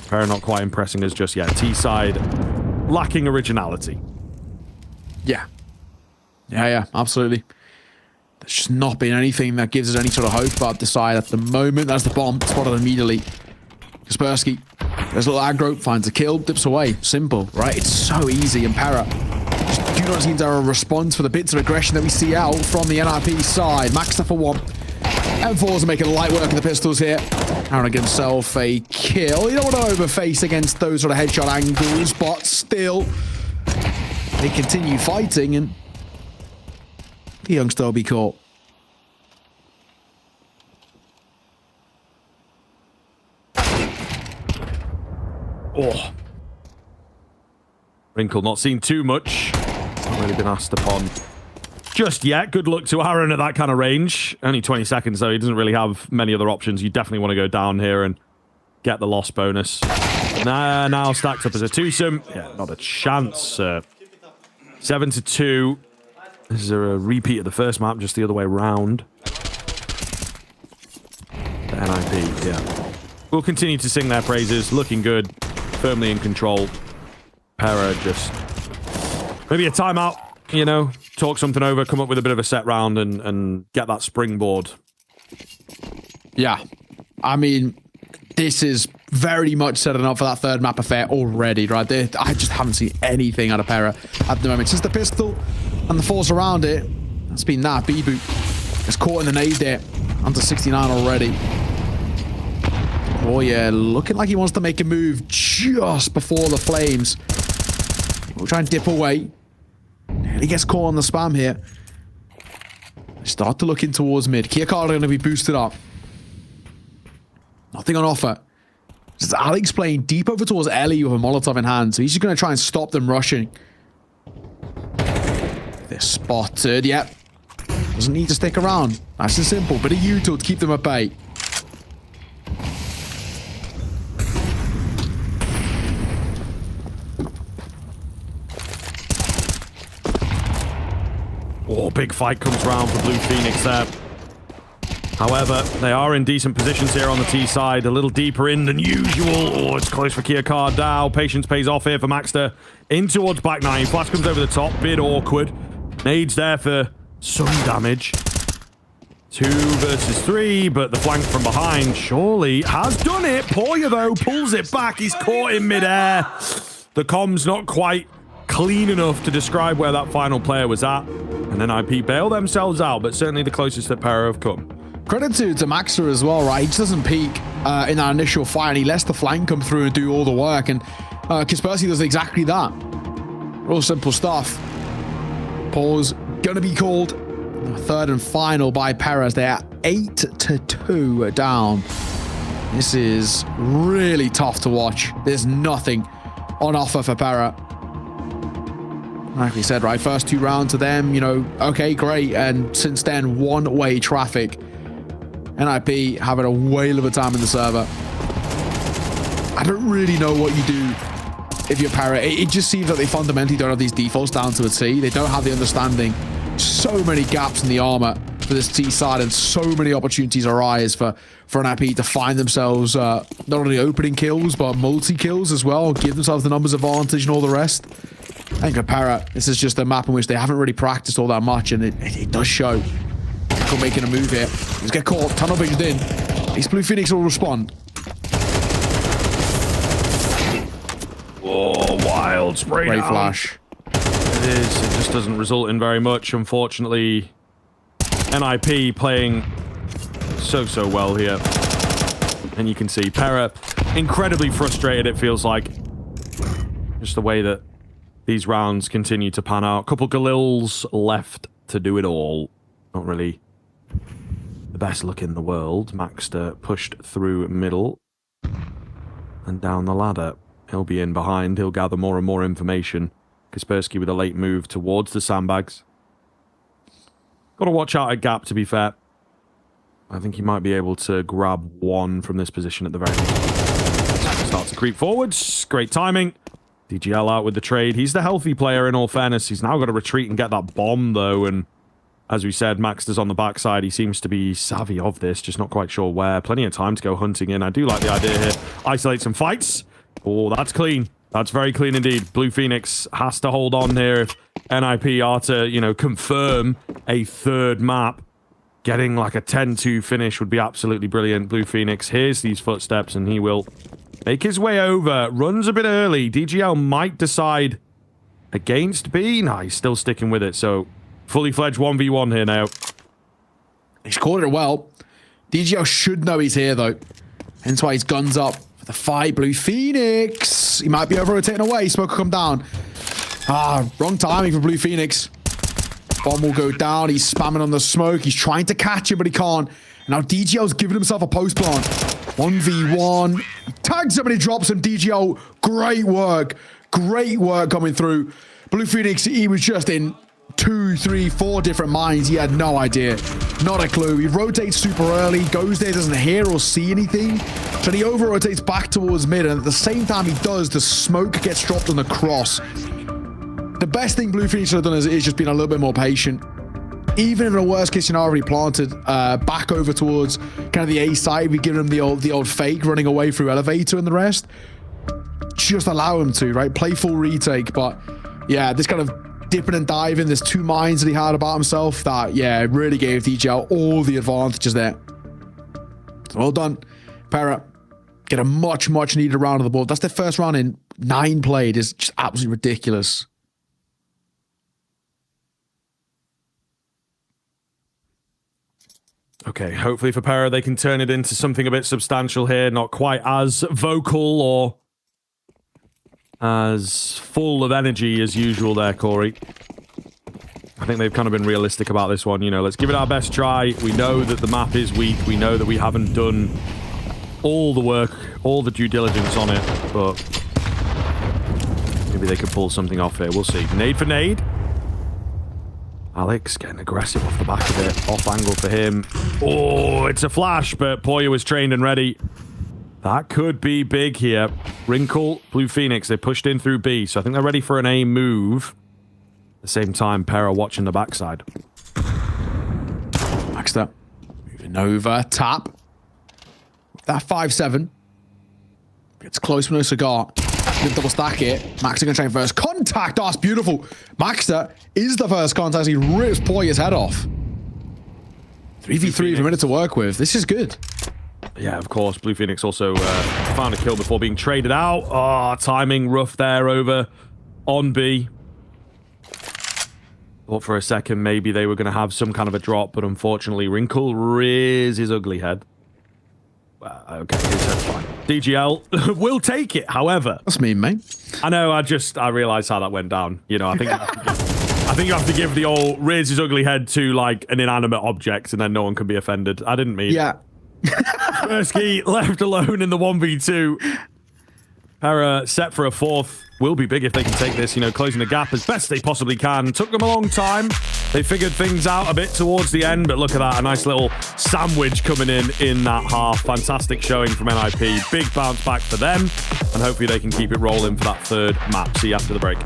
Pera not quite impressing us just yet. T-side lacking originality. Yeah. Yeah, absolutely. There's just not been anything that gives us any sort of hope about the side at the moment. That's the bomb. Spotted immediately. Kaspersky, there's a little aggro, finds a kill, dips away. Simple, right? It's so easy. And Pera do not seem to have a response for the bits of aggression that we see out from the NIP side. Maxter for 1. And FORZE are making light work of the pistols here. Aaron himself a kill. You don't want to overface against those sort of headshot angles, but still, they continue fighting, and the youngster will be caught. Oh. Wrinkle not seen too much. Not really been asked upon just yet. Good luck to Aaron at that kind of range. Only 20 seconds, though. He doesn't really have many other options. You definitely want to go down here and get the loss bonus. Now stacked up as a twosome. Yeah, not a chance. 7-2. This is a repeat of the first map, just the other way around. The NIP, yeah. We'll continue to sing their praises. Looking good. Firmly in control. Pera just... maybe a timeout, you know, talk something over, come up with a bit of a set round and get that springboard. Yeah. I mean, this is very much setting up for that third map affair already, right? I just haven't seen anything out of Pera at the moment. Just the pistol and the force around it. That's been that. B-Boot is caught in the nade there. Under 69 already. Oh yeah, looking like he wants to make a move just before the flames. We'll try and dip away. He gets caught on the spam here. Start to look in towards mid. Kiakard are going to be boosted up. Nothing on offer. This is Alex playing deep over towards Ellie with a Molotov in hand, so he's just going to try and stop them rushing. They're spotted. Yep. Doesn't need to stick around. Nice and simple. Bit of util to keep them at bay. Oh, big fight comes round for Blue Phoenix there. However, they are in decent positions here on the T side. A little deeper in than usual. Oh, it's close for Kiakard now. Patience pays off here for Maxter. In towards back 9. Flash comes over the top. Bit awkward. Nades there for some damage. 2 versus 3, but the flank from behind surely has done it. Poya, though, pulls it back. He's caught in midair. The comms not quite clean enough to describe where that final player was at. And then IP bail themselves out, but certainly the closest that Pera have come. Credit to Maxter as well, right? He just doesn't peek in that initial fight, and he lets the flank come through and do all the work. And Kaspersky does exactly that. Real simple stuff. Pause gonna be called. Third and final by Pera as they are 8-2 down. This is really tough to watch. There's nothing on offer for Pera. Like we said, right, first 2 rounds to them, you know, okay, great. And since then, one-way traffic. NIP having a whale of a time in the server. I don't really know what you do if you're Pera. It just seems like they fundamentally don't have these defaults down to a T. They don't have the understanding. So many gaps in the armor for this T side, and so many opportunities arise for NIP to find themselves not only opening kills, but multi-kills as well, give themselves the numbers advantage and all the rest. I think for Pera, this is just a map in which they haven't really practiced all that much, and it does show. Nickel making a move here. He's get caught, tunnel visioned in. These Blue Phoenix will respond. Oh, wild spray Great down. flash. It is. It just doesn't result in very much, unfortunately. NIP playing so well here. And you can see Pera incredibly frustrated, it feels like. Just the way that these rounds continue to pan out. Couple Galils left to do it all. Not really the best look in the world. Maxter pushed through middle and down the ladder. He'll be in behind. He'll gather more and more information. Kaspersky with a late move towards the sandbags. Got to watch out at gap, to be fair. I think he might be able to grab one from this position at the very least. Starts to creep forwards. Great timing. DGL out with the trade. He's the healthy player, in all fairness. He's now got to retreat and get that bomb, though. And as we said, Maxter's on the backside. He seems to be savvy of this, just not quite sure where. Plenty of time to go hunting in. I do like the idea here. Isolate some fights. Oh, that's clean. That's very clean indeed. Blue Phoenix has to hold on here if NIP are to, you know, confirm a third map. Getting like a 10-2 finish would be absolutely brilliant. Blue Phoenix hears these footsteps and he will make his way over. Runs a bit early. DGL might decide against B. No, he's still sticking with it. So, fully fledged 1v1 here now. He's caught it well. DGL should know he's here, though. Hence why his gun's up. For the fight, Blue Phoenix. He might be over-rotating away. Smoke will come down. Ah, wrong timing for Blue Phoenix. Bomb will go down. He's spamming on the smoke. He's trying to catch it, but he can't. And now DGL's giving himself a post plant. 1v1. He tags him and he drops him. DGL, great work. Great work coming through. Blue Phoenix, he was just in 2, 3, 4 different mines. He had no idea. Not a clue. He rotates super early, goes there, doesn't hear or see anything. So he over-rotates back towards mid, and at the same time he does, the smoke gets dropped on the cross. The best thing Blue Phoenix should have done is just been a little bit more patient. Even in a worst case scenario, he planted back over towards kind of the A side. We give him the old fake running away through elevator and the rest. Just allow him to, right? Play full retake, but yeah, this kind of dipping and diving, there's 2 mines that he had about himself that, yeah, really gave DGL all the advantages there. So well done, Pera. Get a much needed round of the board. That's their first round in 9 played. Is just absolutely ridiculous. Okay, hopefully for Pera they can turn it into something a bit substantial here. Not quite as vocal or as full of energy as usual there, Corey. I think they've kind of been realistic about this one. You know, let's give it our best try. We know that the map is weak. We know that we haven't done all the work, all the due diligence on it, but maybe they could pull something off here. We'll see. Nade for nade. Alex getting aggressive off the back of it. Off angle for him. Oh, it's a flash, but Poya was trained and ready. That could be big here. Wrinkle, Blue Phoenix, they pushed in through B, so I think they're ready for an A move. At the same time, Pera watching the backside. Maxter moving over, tap. That 5-7. Gets close with no cigar. Gonna double stack it. Maxter gonna try and first contact. Oh, that's beautiful. Maxter is the first contact. He rips Poya's head off. 3v3 for a minute to work with. This is good. Yeah, of course. Blue Phoenix also found a kill before being traded out. Oh, timing rough there over on B. Thought for a second maybe they were going to have some kind of a drop, but unfortunately Wrinkle rears his ugly head. Okay, he said fine. DGL will take it, however. That's mean, mate. I know, I realised how that went down. You know, I think you have to give the old raise his ugly head to, like, an inanimate object and then no one can be offended. I didn't mean Yeah. Persky left alone in the 1v2. Pera set for a fourth. Will be big if they can take this, you know, closing the gap as best they possibly can. Took them a long time. They figured things out a bit towards the end, but look at that. A nice little sandwich coming in that half. Fantastic showing from NIP. Big bounce back for them, and hopefully they can keep it rolling for that third map. See you after the break.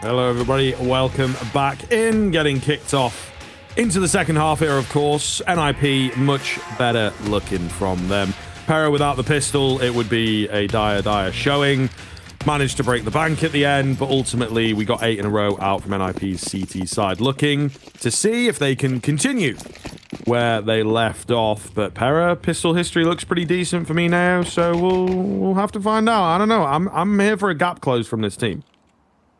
Hello, everybody. Welcome back in. Getting kicked off into the second half here, of course. NIP, much better looking from them. Pera without the pistol, it would be a dire showing. Managed to break the bank at the end, but ultimately we got 8 in a row out from NIP's CT side. Looking to see if they can continue where they left off. But Pera, pistol history looks pretty decent for me now, so we'll have to find out. I don't know. I'm here for a gap close from this team.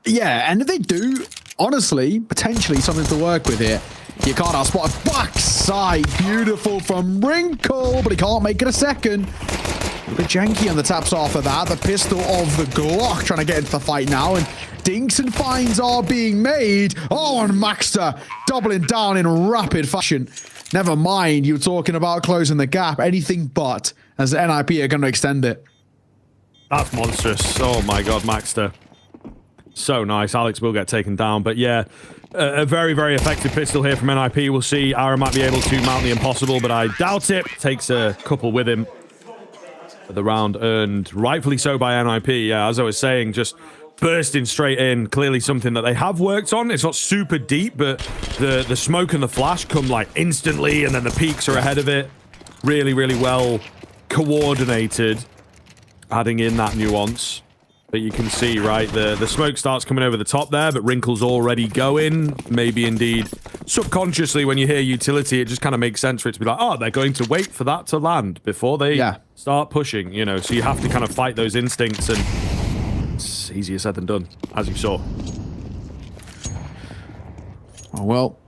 Yeah, and if they do, honestly, potentially something to work with here. You can't outspot a backside. Beautiful from Wrinkle, but he can't make it a second. A bit janky on the taps off of that. The pistol of the Glock trying to get into the fight now, and dinks and finds are being made. Oh, and Maxter doubling down in rapid fashion. Never mind, you were talking about closing the gap. Anything but, as the NIP are going to extend it. That's monstrous. Oh my god, Maxter. So nice. Alex will get taken down. But yeah, a very, very effective pistol here from NIP. We'll see. Ara might be able to mount the impossible, but I doubt it. Takes a couple with him. The round earned, rightfully so, by NIP. Yeah, as I was saying, just bursting straight in. Clearly something that they have worked on. It's not super deep, but the smoke and the flash come like instantly, and then the peaks are ahead of it. Really, really well coordinated, adding in that nuance. But you can see, right, the smoke starts coming over the top there, but Wrinkle's already going. Maybe indeed subconsciously, when you hear utility, it just kind of makes sense for it to be like, oh, they're going to wait for that to land before they start pushing, you know. So you have to kind of fight those instincts, and it's easier said than done, as you saw. Oh, well,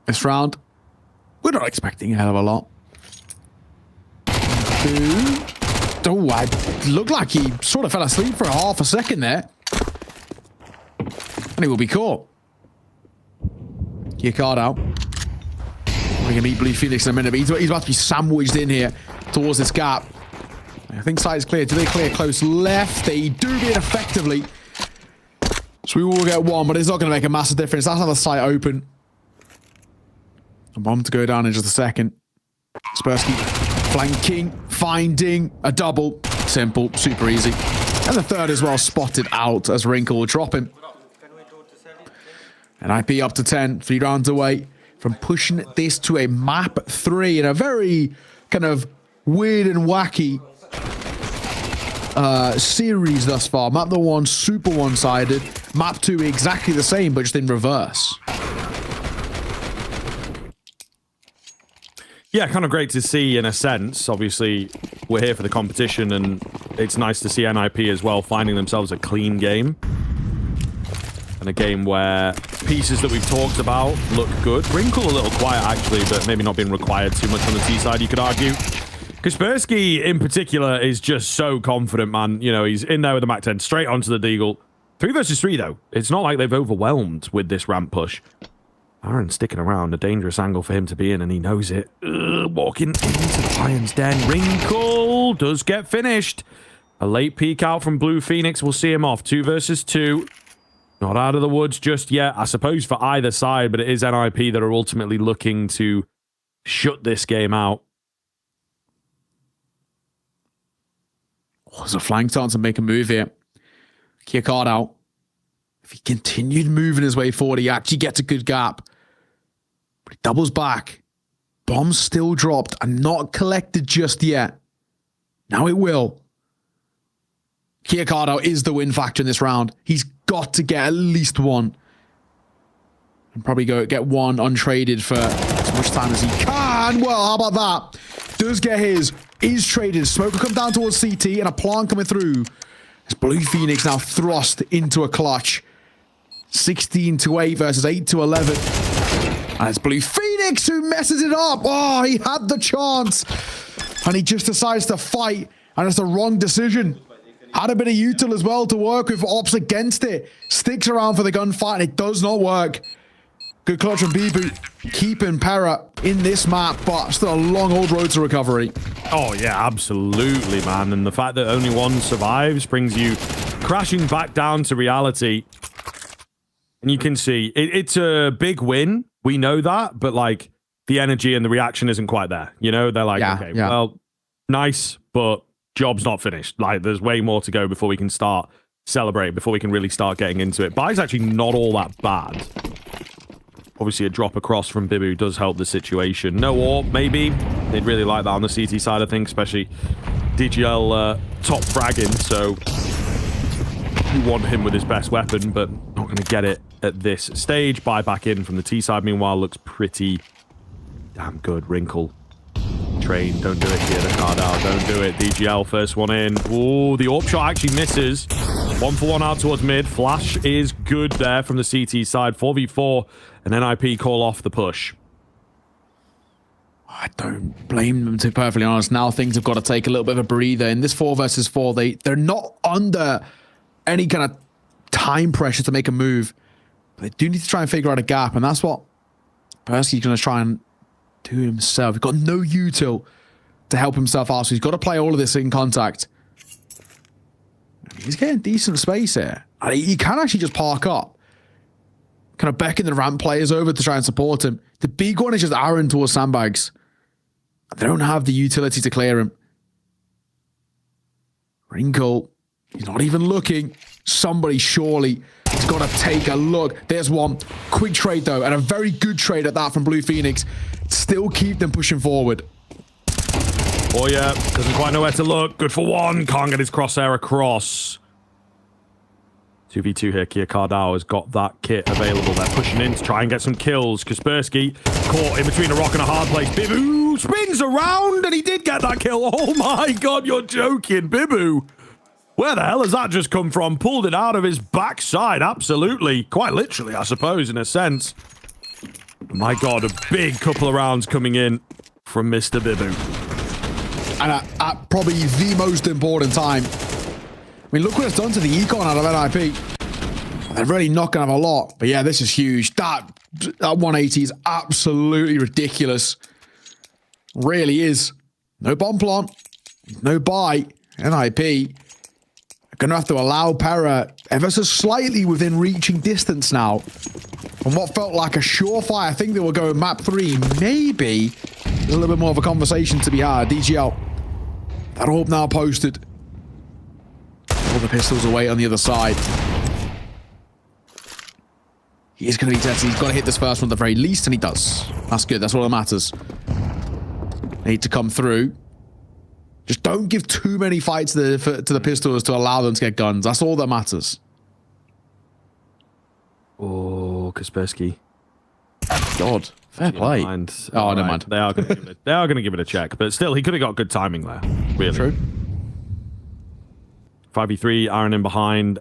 this round, we're not expecting a hell of a lot. Oh, I looked like he sort of fell asleep for half a second there. And he will be caught. Your card out. We're going to meet Blue Phoenix in a minute, but he's about to be sandwiched in here towards this gap. I think side is clear. Do they clear close left? They do it effectively. So we will get one, but it's not going to make a massive difference. That's another site open. A bomb to go down in just a second. Spursky flanking, finding a double. Simple, super easy. And the third as well spotted out as Wrinkle will drop him. And IP up to 10, 3 rounds away from pushing this to a map 3 in a very kind of weird and wacky series thus far. Map 1, super one-sided. Map 2, exactly the same, but just in reverse. Yeah, kind of great to see in a sense. Obviously, we're here for the competition, and it's nice to see NIP as well finding themselves a clean game. And a game where pieces that we've talked about look good. Wrinkle a little quiet, actually, but maybe not being required too much on the T side, you could argue. Kaspersky, in particular, is just so confident, man. You know, he's in there with the Mac 10, straight onto the Deagle. 3 versus 3, though. It's not like they've overwhelmed with this ramp push. Aaron sticking around, a dangerous angle for him to be in, and he knows it. Walking into the Lion's Den. Wrinkle does get finished. A late peek out from Blue Phoenix will see him off. 2 versus 2. Not out of the woods just yet, I suppose, for either side, but it is NIP that are ultimately looking to shut this game out. Oh, there's a flank chance to make a move here. Key card out. If he continued moving his way forward, he actually gets a good gap. But he doubles back. Bomb still dropped and not collected just yet. Now it will. Kiyakardo is the win factor in this round. He's got to get at least one. And probably go get one untraded for as much time as he can. Well, how about that? Does get his. Is traded. Smoke will come down towards CT and a plant coming through. As Blue Phoenix now thrust into a clutch. 16-8 versus 8-11. And it's Blue Phoenix who messes it up. Oh, he had the chance. And he just decides to fight. And it's the wrong decision. Had a bit of util as well to work with ops against it. Sticks around for the gunfight and it does not work. Good clutch from Bibu. Keeping Pera in this map, but still a long old road to recovery. Oh, yeah, absolutely, man. And the fact that only one survives brings you crashing back down to reality. And you can see it's a big win. We know that, but like the energy and the reaction isn't quite there. You know, they're like, okay, well, nice, but job's not finished. Like, there's way more to go before we can start celebrating, before we can really start getting into it. Buy's actually not all that bad. Obviously, a drop across from Bibu does help the situation. No AWP, maybe. They'd really like that on the CT side of things, especially DGL top fragging, so you want him with his best weapon, but not going to get it at this stage. Buy back in from the T side, meanwhile, looks pretty damn good. Wrinkle. Train, don't do it here. The card out, don't do it. DGL, first one in. Oh, the AWP shot actually misses. 1-for-1 out towards mid. Flash is good there from the CT side. 4v4, and NIP call off the push. I don't blame them, to be perfectly honest. Now things have got to take a little bit of a breather. In this 4 versus 4, they're not under any kind of time pressure to make a move. But they do need to try and figure out a gap, and that's what Persky's going to try and do himself. He's got no util to help himself out, so he's got to play all of this in contact. He's getting decent space here. And he can actually just park up. Kind of beckon the ramp players over to try and support him. The big one is just Aaron towards sandbags. They don't have the utility to clear him. Wrinkle. He's not even looking. Somebody surely has got to take a look. There's one. Quick trade, though, and a very good trade at that from Blue Phoenix. Still keep them pushing forward. Oh, yeah. Doesn't quite know where to look. Good for one. Can't get his crosshair across. 2v2 here. Kia Kardao has got that kit available. They're pushing in to try and get some kills. Kaspersky caught in between a rock and a hard place. Bibu spins around and he did get that kill. Oh my God, you're joking. Bibu. Where the hell has that just come from? Pulled it out of his backside. Absolutely. Quite literally, I suppose, in a sense. My God, a big couple of rounds coming in from Mr. Bibu. And at probably the most important time. I mean, look what it's done to the econ out of NIP. They're really not going to have a lot. But yeah, this is huge. That 180 is absolutely ridiculous. Really is. No bomb plant. No buy. NIP. Going to have to allow Pera ever so slightly within reaching distance now. From what felt like a surefire, I think they will go map 3. Maybe there's a little bit more of a conversation to be had. DGL. That orb now posted. All the pistols away on the other side. He is going to be tested. He's got to hit this first one at the very least, and he does. That's good. That's all that matters. They need to come through. Just don't give too many fights to the pistols to allow them to get guns. That's all that matters. Oh, Kaspersky. God, fair play. Oh, never mind. They are going to give it a check, but still, he could have got good timing there. Really. True. 5v3, Aaron in behind.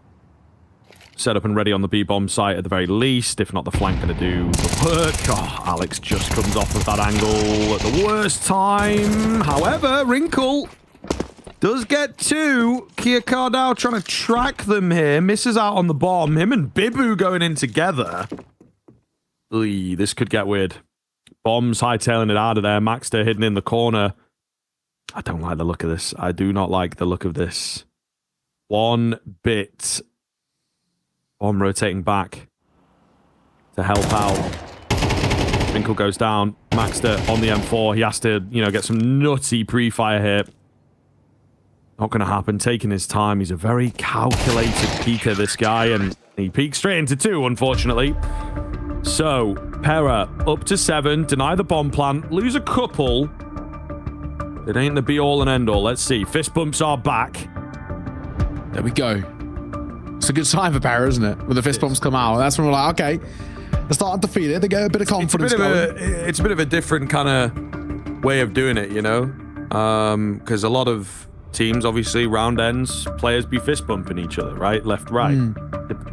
Set up and ready on the B-bomb site at the very least. If not, the flank going to do the work. Oh, Alex just comes off of that angle at the worst time. However, Wrinkle does get 2. Kia Kardao trying to track them here. Misses out on the bomb. Him and Bibu going in together. Oy, this could get weird. Bombs hightailing it out of there. Maxter hidden in the corner. I don't like the look of this. I do not like the look of this. One bit. Bomb rotating back to help out. Wrinkle goes down. Maxter on the M4. He has to, get some nutty pre-fire here. Not going to happen. Taking his time. He's a very calculated peeker, this guy, and he peeks straight into 2, unfortunately. So, Pera up to 7. Deny the bomb plant. Lose a couple. It ain't the be-all and end-all. Let's see. Fist bumps are back. There we go. It's a good sign for Pera, isn't it? When the fist bumps come out. That's when we're like, okay, they're starting to feel it. They get a bit of confidence going. It's a bit of a different kind of way of doing it, because a lot of teams, obviously, round ends, players be fist bumping each other, right? Left, right.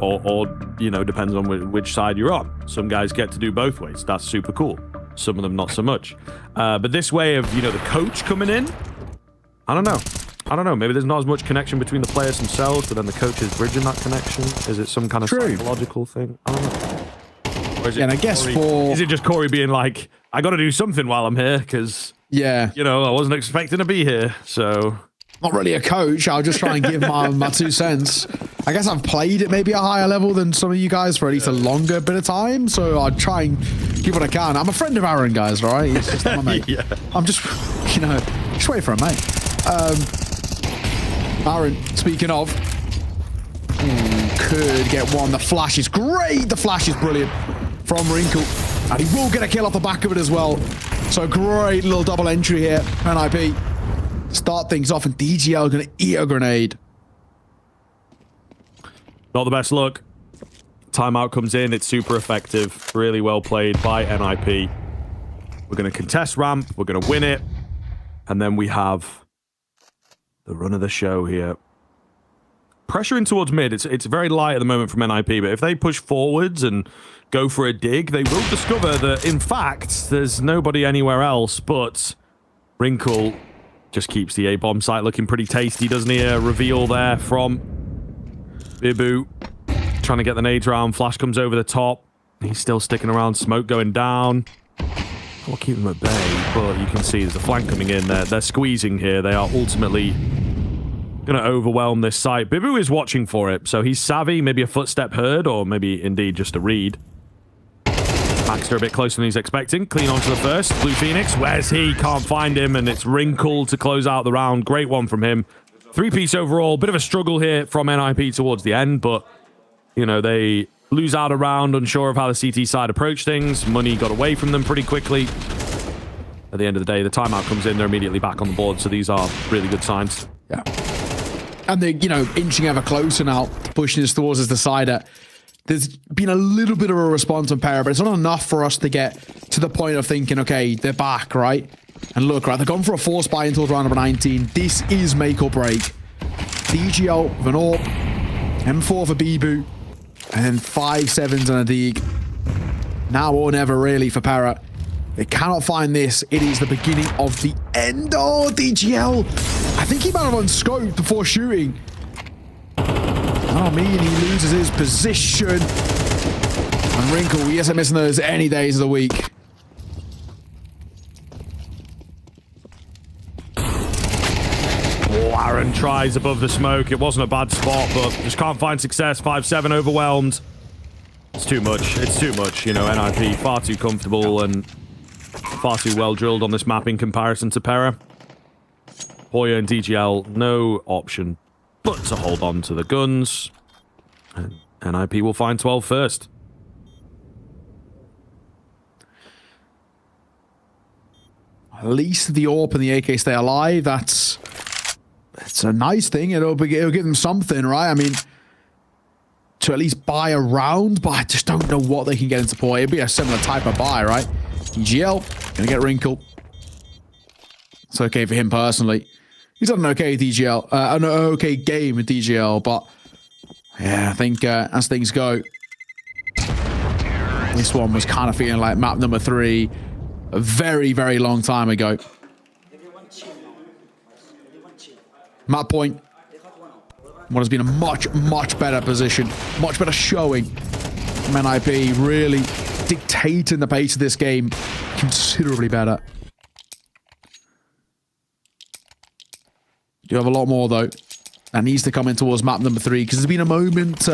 Or depends on which side you're on. Some guys get to do both ways. That's super cool. Some of them not so much. But this way of, the coach coming in, I don't know. Maybe there's not as much connection between the players themselves, but then the coach is bridging that connection. Is it some kind of psychological thing? I don't know. Or is it and I guess Corey, is it just Corey being like, I got to do something while I'm here because, I wasn't expecting to be here, so... Not really a coach. I'll just try and give my 2 cents. I guess I've played it maybe at a higher level than some of you guys for at least a longer bit of time, so I'll try and give what I can. I'm a friend of Aaron, guys, all right? He's just my mate. Yeah. I'm just, just wait for a mate. Aaron, speaking of, could get one. The flash is great. The flash is brilliant from Wrinkle. And he will get a kill off the back of it as well. So great little double entry here. NIP start things off, and DGL going to eat a grenade. Not the best look. Timeout comes in. It's super effective. Really well played by NIP. We're going to contest ramp. We're going to win it. And then we have the run of the show here. Pressure in towards mid. It's very light at the moment from NIP, but if they push forwards and go for a dig, they will discover that, in fact, there's nobody anywhere else, but Wrinkle just keeps the A-bomb site looking pretty tasty, doesn't he? A reveal there from Bibu. Trying to get the nades round. Flash comes over the top. He's still sticking around. Smoke going down. I'll keep them at bay, but you can see there's a flank coming in there. They're squeezing here. They are ultimately going to overwhelm this site. Bibu is watching for it, so he's savvy. Maybe a footstep heard, or maybe indeed just a read. Maxter a bit closer than he's expecting. Clean onto the first. Blue Phoenix, where's he? Can't find him, and it's Wrinkle to close out the round. Great one from him. 3-piece overall. Bit of a struggle here from NIP towards the end, but, you know, they lose out a round, unsure of how the CT side approach things. Money got away from them pretty quickly. At the end of the day, the timeout comes in. They're immediately back on the board, so these are really good signs. Yeah. And they're, you know, inching ever closer now, pushing us towards as the decider. There's been a little bit of a response on Pera, but it's not enough for us to get to the point of thinking, okay, they're back, right? And look, right, they've gone for a force buy until round number 19. This is make or break. DGL with an AWP, M4 for Bibu, and then 5 sevens and a dig. Now or never, really, for Pera. They cannot find this. It is the beginning of the end. Oh, DGL. I think he might have unscoped before shooting. Oh, me, and he loses his position. And Wrinkle, he isn't missing those any days of the week. Oh, Aaron tries above the smoke. It wasn't a bad spot, but just can't find success. 5-7 overwhelmed. It's too much. It's too much. You know, NIP far too comfortable and far too well drilled on this map in comparison to Pera. Hoya and DGL, no option but to hold on to the guns. And NIP will find 12 first. At least the AWP and the AK stay alive. That's a nice thing. It'll give them something, right? I mean, to at least buy a round, but I just don't know what they can get into play. It'd be a similar type of buy, right? DGL, gonna get Wrinkle. It's okay for him personally. He's done an okay DGL, an okay game with DGL, but yeah, I think as things go, this one was kind of feeling like map number 3 a very, very long time ago. Map point. What has been a much, much better position, much better showing from NIP, really dictating the pace of this game considerably better. You have a lot more, though, that needs to come in towards map number 3, because there's been a moment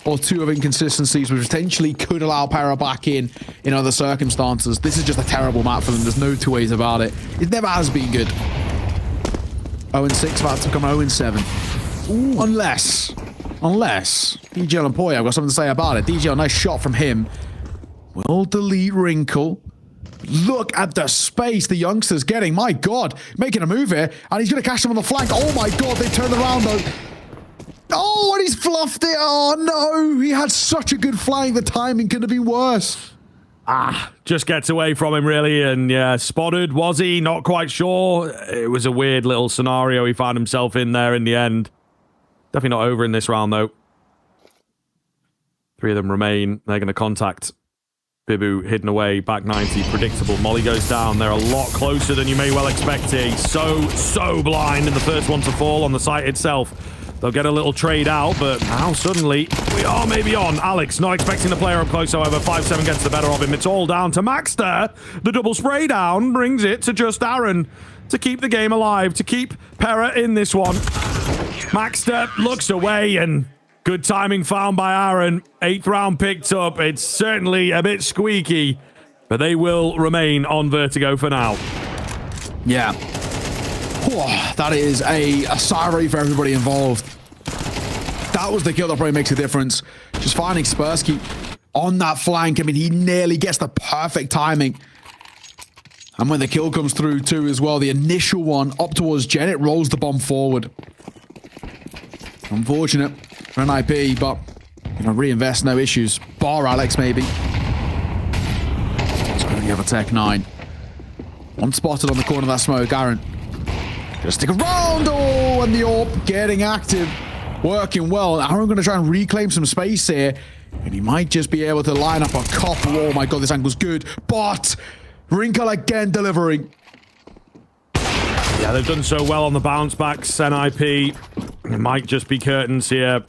or two of inconsistencies which potentially could allow Pera back in other circumstances. This is just a terrible map for them. There's no two ways about it. It never has been good. 0-6, about to become 0-7. Ooh, unless DGL and Poya, I've got something to say about it. DGL, nice shot from him. Will delete Wrinkle. Look at the space the youngster's getting. My God, making a move here, and he's going to catch him on the flank. Oh my God, they turned around though. Oh, and he's fluffed it. Oh no, he had such a good flank. The timing could have been worse. Just gets away from him, really, and yeah, spotted. Was he? Not quite sure. It was a weird little scenario he found himself in there in the end. Definitely not over in this round, though. 3 of them remain. They're going to contact Bibu, hidden away, back 90, predictable. Molly goes down. They're a lot closer than you may well expect here. He's so blind, and the first one to fall on the site itself. They'll get a little trade out, but now suddenly we are maybe on. Alex not expecting the player up close, however. 5-7 gets the better of him. It's all down to Maxter. The double spray down brings it to just Aaron to keep the game alive, to keep Pera in this one. Maxter looks away, and good timing found by Aaron. 8th round picked up. It's certainly a bit squeaky, but they will remain on Vertigo for now. Yeah. Oh, that is a sorry for everybody involved. That was the kill that probably makes a difference. Just finding Spursky on that flank. I mean, he nearly gets the perfect timing. And when the kill comes through too as well, the initial one up towards Jen, it rolls the bomb forward. Unfortunate for NIP, but you know, reinvest, no issues. Bar Alex, maybe. So we have a Tech 9. One spotted on the corner of that smoke, Aaron. Just stick around. Oh, and the AWP getting active. Working well. Aaron going to try and reclaim some space here. And he might just be able to line up a couple. Oh my God, this angle's good. But Wrinkle again delivering. Yeah, they've done so well on the bounce backs, NIP. It might just be curtains here.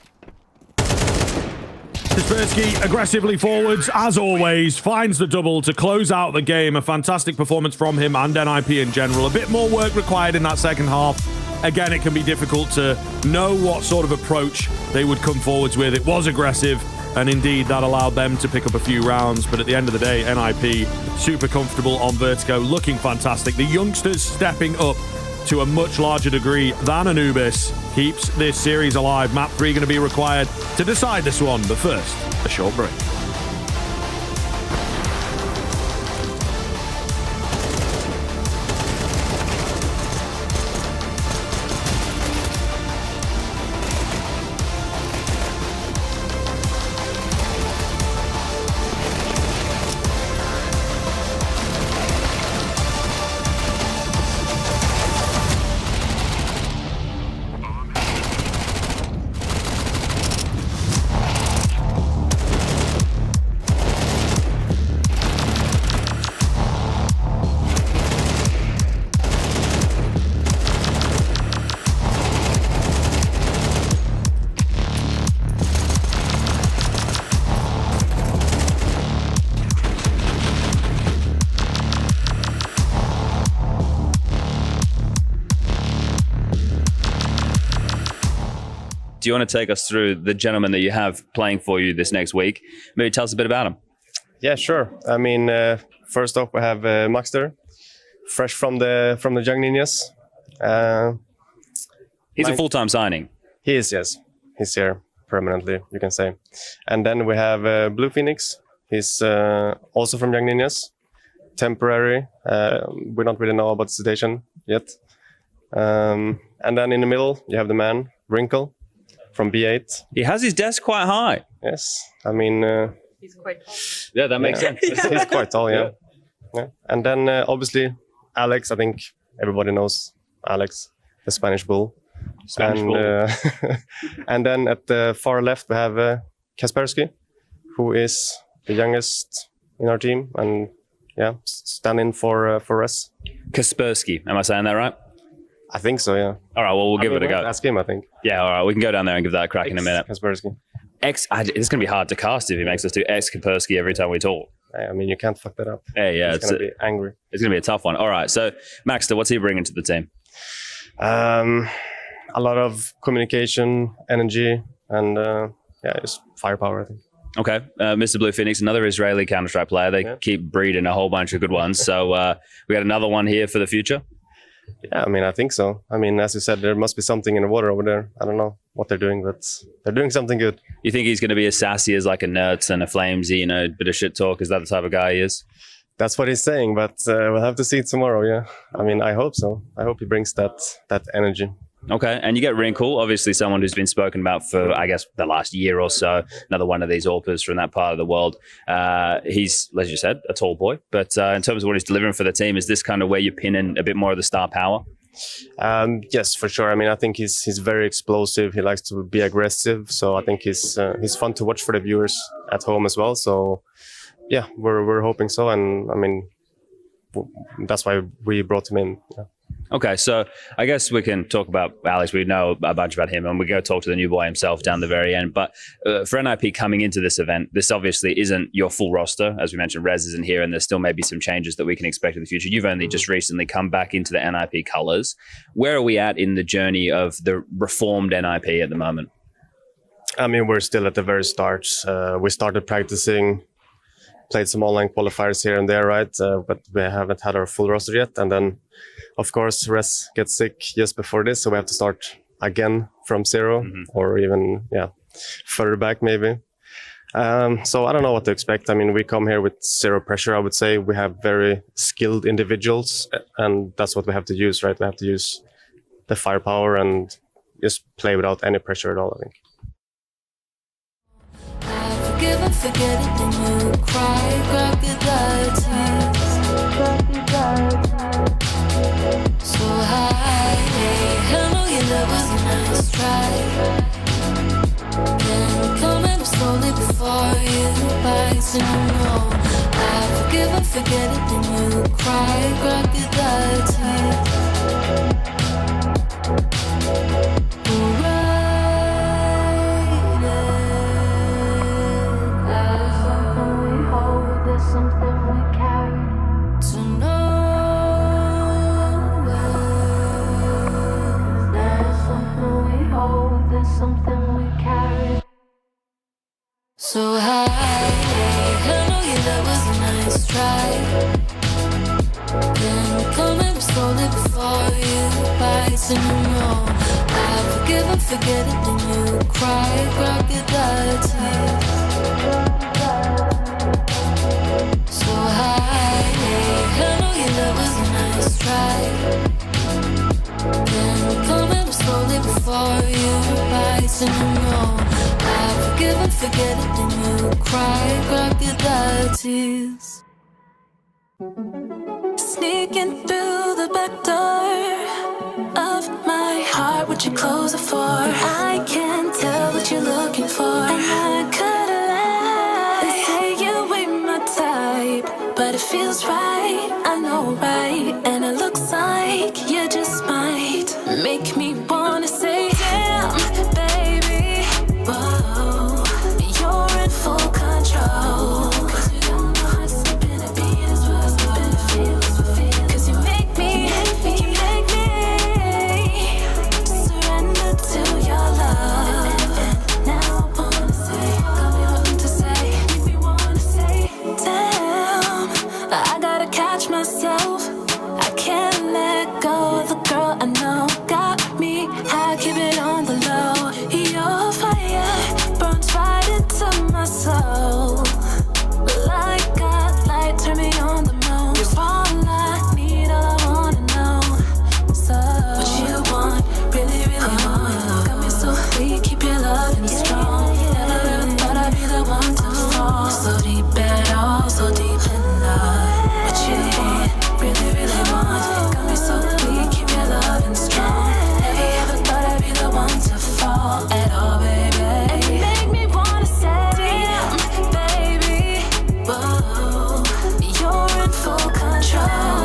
Kaspersky aggressively forwards, as always, finds the double to close out the game. A fantastic performance from him and NIP in general. A bit more work required in that second half. again, it can be difficult to know what sort of approach they would come forwards with. It was aggressive, and indeed that allowed them to pick up a few rounds. But at the end of the day, NIP super comfortable on Vertigo, looking fantastic. The youngsters stepping up to a much larger degree than Anubis keeps this series alive. Map 3 going to be required to decide this one, but first, a short break. Do you want to take us through the gentleman that you have playing for you this next week? Maybe tell us a bit about him. Yeah, sure. I mean, first off, we have Maxter, fresh from the Young Ninjas. He's a full-time signing. He is, yes. He's here permanently, you can say. And then we have Blue Phoenix. He's also from Young Ninjas. Temporary. We don't really know about the situation yet. And then in the middle, you have the man, Wrinkle, from B8. He has his desk quite high. Yes. I mean... he's quite tall. Yeah, that makes sense. He's quite tall, yeah. And then obviously Alex, I think everybody knows Alex, the Spanish Bull. And then at the far left we have Kaspersky, who is the youngest in our team and standing for us. Kaspersky, am I saying that right? I think so, yeah. All right, well, we'll give it a go. Ask him, I think. Yeah, all right, we can go down there and give that a crack in a minute. Kaspersky. It's going to be hard to cast if he makes us do X Kaspersky every time we talk. I mean, you can't fuck that up. Yeah, He's going to be angry. It's going to be a tough one. All right, so Maxter, what's he bringing to the team? A lot of communication, energy, and just firepower, I think. Okay, Mr. Blue Phoenix, another Israeli Counter-Strike player. They keep breeding a whole bunch of good ones. So we got another one here for the future? Yeah, I mean, I think so. I mean, as you said, there must be something in the water over there. I don't know what they're doing, but they're doing something good. You think he's going to be as sassy as like a Nerds and a Flamesy, a bit of shit talk? Is that the type of guy he is? That's what he's saying, but we'll have to see it tomorrow, yeah. I mean, I hope so. I hope he brings that energy. Okay, and you get Wrinkle, obviously someone who's been spoken about for, I guess, the last year or so. Another one of these AWPers from that part of the world. He's, as you said, a tall boy. But in terms of what he's delivering for the team, is this kind of where you pin in a bit more of the star power? Yes, for sure. I mean, I think he's very explosive. He likes to be aggressive. So I think he's fun to watch for the viewers at home as well. So yeah, we're hoping so. And I mean, that's why we brought him in. Yeah. Okay, so I guess we can talk about Alex. We know a bunch about him, and we go talk to the new boy himself down the very end. But for NIP coming into this event, this obviously isn't your full roster. As we mentioned, Rez isn't here, and there's still maybe some changes that we can expect in the future. You've only just recently come back into the NIP colors. Where are we at in the journey of the reformed NIP at the moment? I mean, we're still at the very start. We started practicing, played some online qualifiers here and there, right? But we haven't had our full roster yet. And then, of course, Rez gets sick just before this, so we have to start again from zero, or even further back maybe. So I don't know what to expect. I mean, we come here with zero pressure, I would say. We have very skilled individuals, and that's what we have to use, right? We have to use the firepower and just play without any pressure at all, I think. Forgive and forget it, then you cry. Crocodile tears, so high. I know your love was a nice try. Then come at me slowly before you bite. And you know I forgive and forget it, then you cry. Crocodile tears. Something we carry to nowhere. So high, I know you, that was a nice try. Then coming slowly before you bites and you know I forgive and forget it, then you cry, crocodile tears. So high, I know you, that was a nice try. Then coming slowly before you bites and you know I forgive and forget it, then you cry, crocodile tears. Sneaking through the back door of my heart, would you close it for? I can't tell what you're looking for, and I could lie and say you ain't my type, but it feels right, I know right, and it looks like you just might make me wanna say, damn, baby, whoa, you're in full control. Myself, I can't let go of the girl I know. Got me, I keep it on the low. Your fire burns right into my soul. Like a light, turn me on the moon. You're all I need, all I wanna know. So, what you want, really, really want. Got me so weak, keep your loving strong. Never ever thought I'd be the one to fall so deep at all, so deep in love. What you want, really, really want. Got me so weak, keep your loving strong. Never ever thought I'd be the one to fall at all, baby. And you make me wanna say, damn, baby, whoa, you're in full control.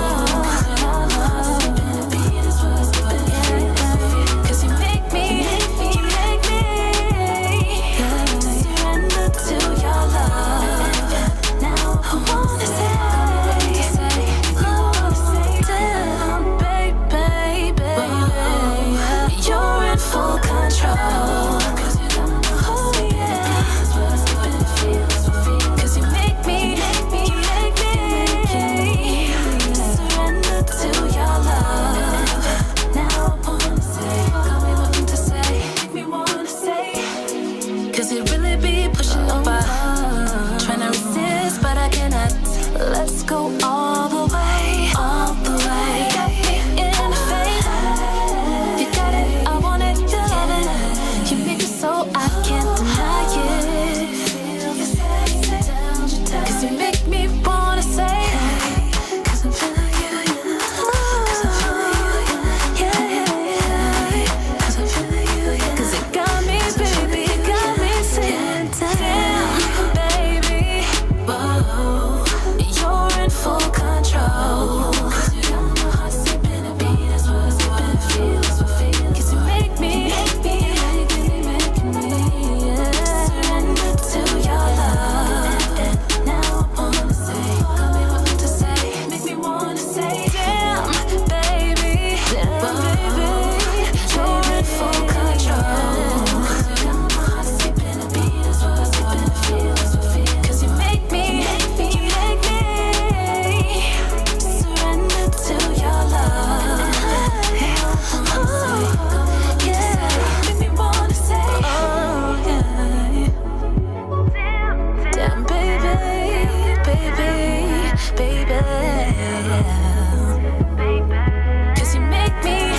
Cause you make me surrender to your love. Now I wanna say, you're in full control. Oh yeah. Cause you make me surrender to your love. Now I wanna say, got me wanting to say, make me wanna say. Cause it really be pushing over, trying to resist but I cannot. Let's go all the way, all the way. Got me in the face. You got it, I want it, you love it. You make it so I can't deny it. Cause you make me wanna say, cause I'm feeling you, cause I'm feeling you, yeah. Cause I'm feeling you, cause it got me, baby, it got me saying, damn, baby, whoa, you're in full control. Cause you got my heart skipping a beat, that's what it's been feels. Cause you make me surrender to your love. And now I wanna say, got me wanting to say, make me wanna say, damn, baby, you're in full control. Cause you got my heart skipping a beat, that's what it's been feels. Cause you make me surrender to your love. Oh, yeah, make me wanna say, oh, yeah. Damn, baby, cause you make me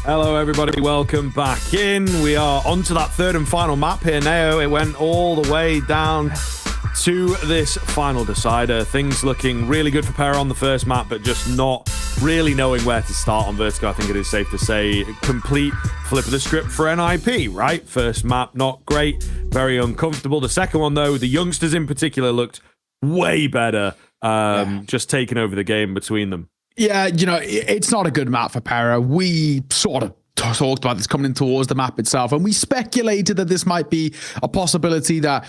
Hello, everybody. Welcome back in. We are on to that third and final map here now. It went all the way down to this final decider. Things looking really good for Pera on the first map, but just not really knowing where to start on Vertigo. I think it is safe to say complete flip of the script for NIP, right? First map, not great, very uncomfortable. The second one, though, the youngsters in particular looked way better, just taking over the game between them. Yeah, you know, it's not a good map for Pera. We sort of talked about this coming in towards the map itself, and we speculated that this might be a possibility that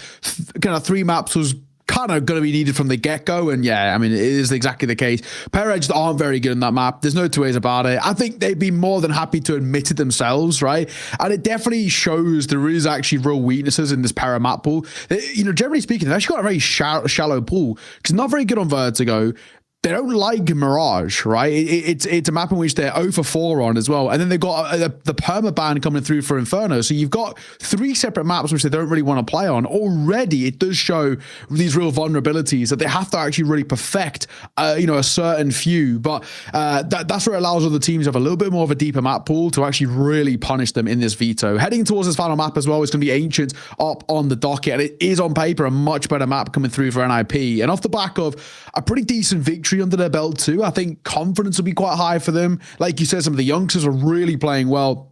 kind of 3 maps was kind of going to be needed from the get-go, and yeah, I mean, it is exactly the case. Pera just aren't very good in that map. There's no two ways about it. I think they'd be more than happy to admit it themselves, right? And it definitely shows there is actually real weaknesses in this Pera map pool. You know, generally speaking, they've actually got a very shallow pool, because not very good on Vertigo. They don't like Mirage, right? It's a map in which they're 0 for 4 on as well. And then they've got the perma ban coming through for Inferno. So you've got 3 separate maps which they don't really want to play on. Already, it does show these real vulnerabilities that they have to actually really perfect, you know, a certain few. But that's where it allows other teams to have a little bit more of a deeper map pool to actually really punish them in this veto. Heading towards this final map as well is going to be Ancient up on the docket. And it is on paper a much better map coming through for NIP. And off the back of a pretty decent victory under their belt too, I think confidence will be quite high for them. Like you said, some of the youngsters are really playing well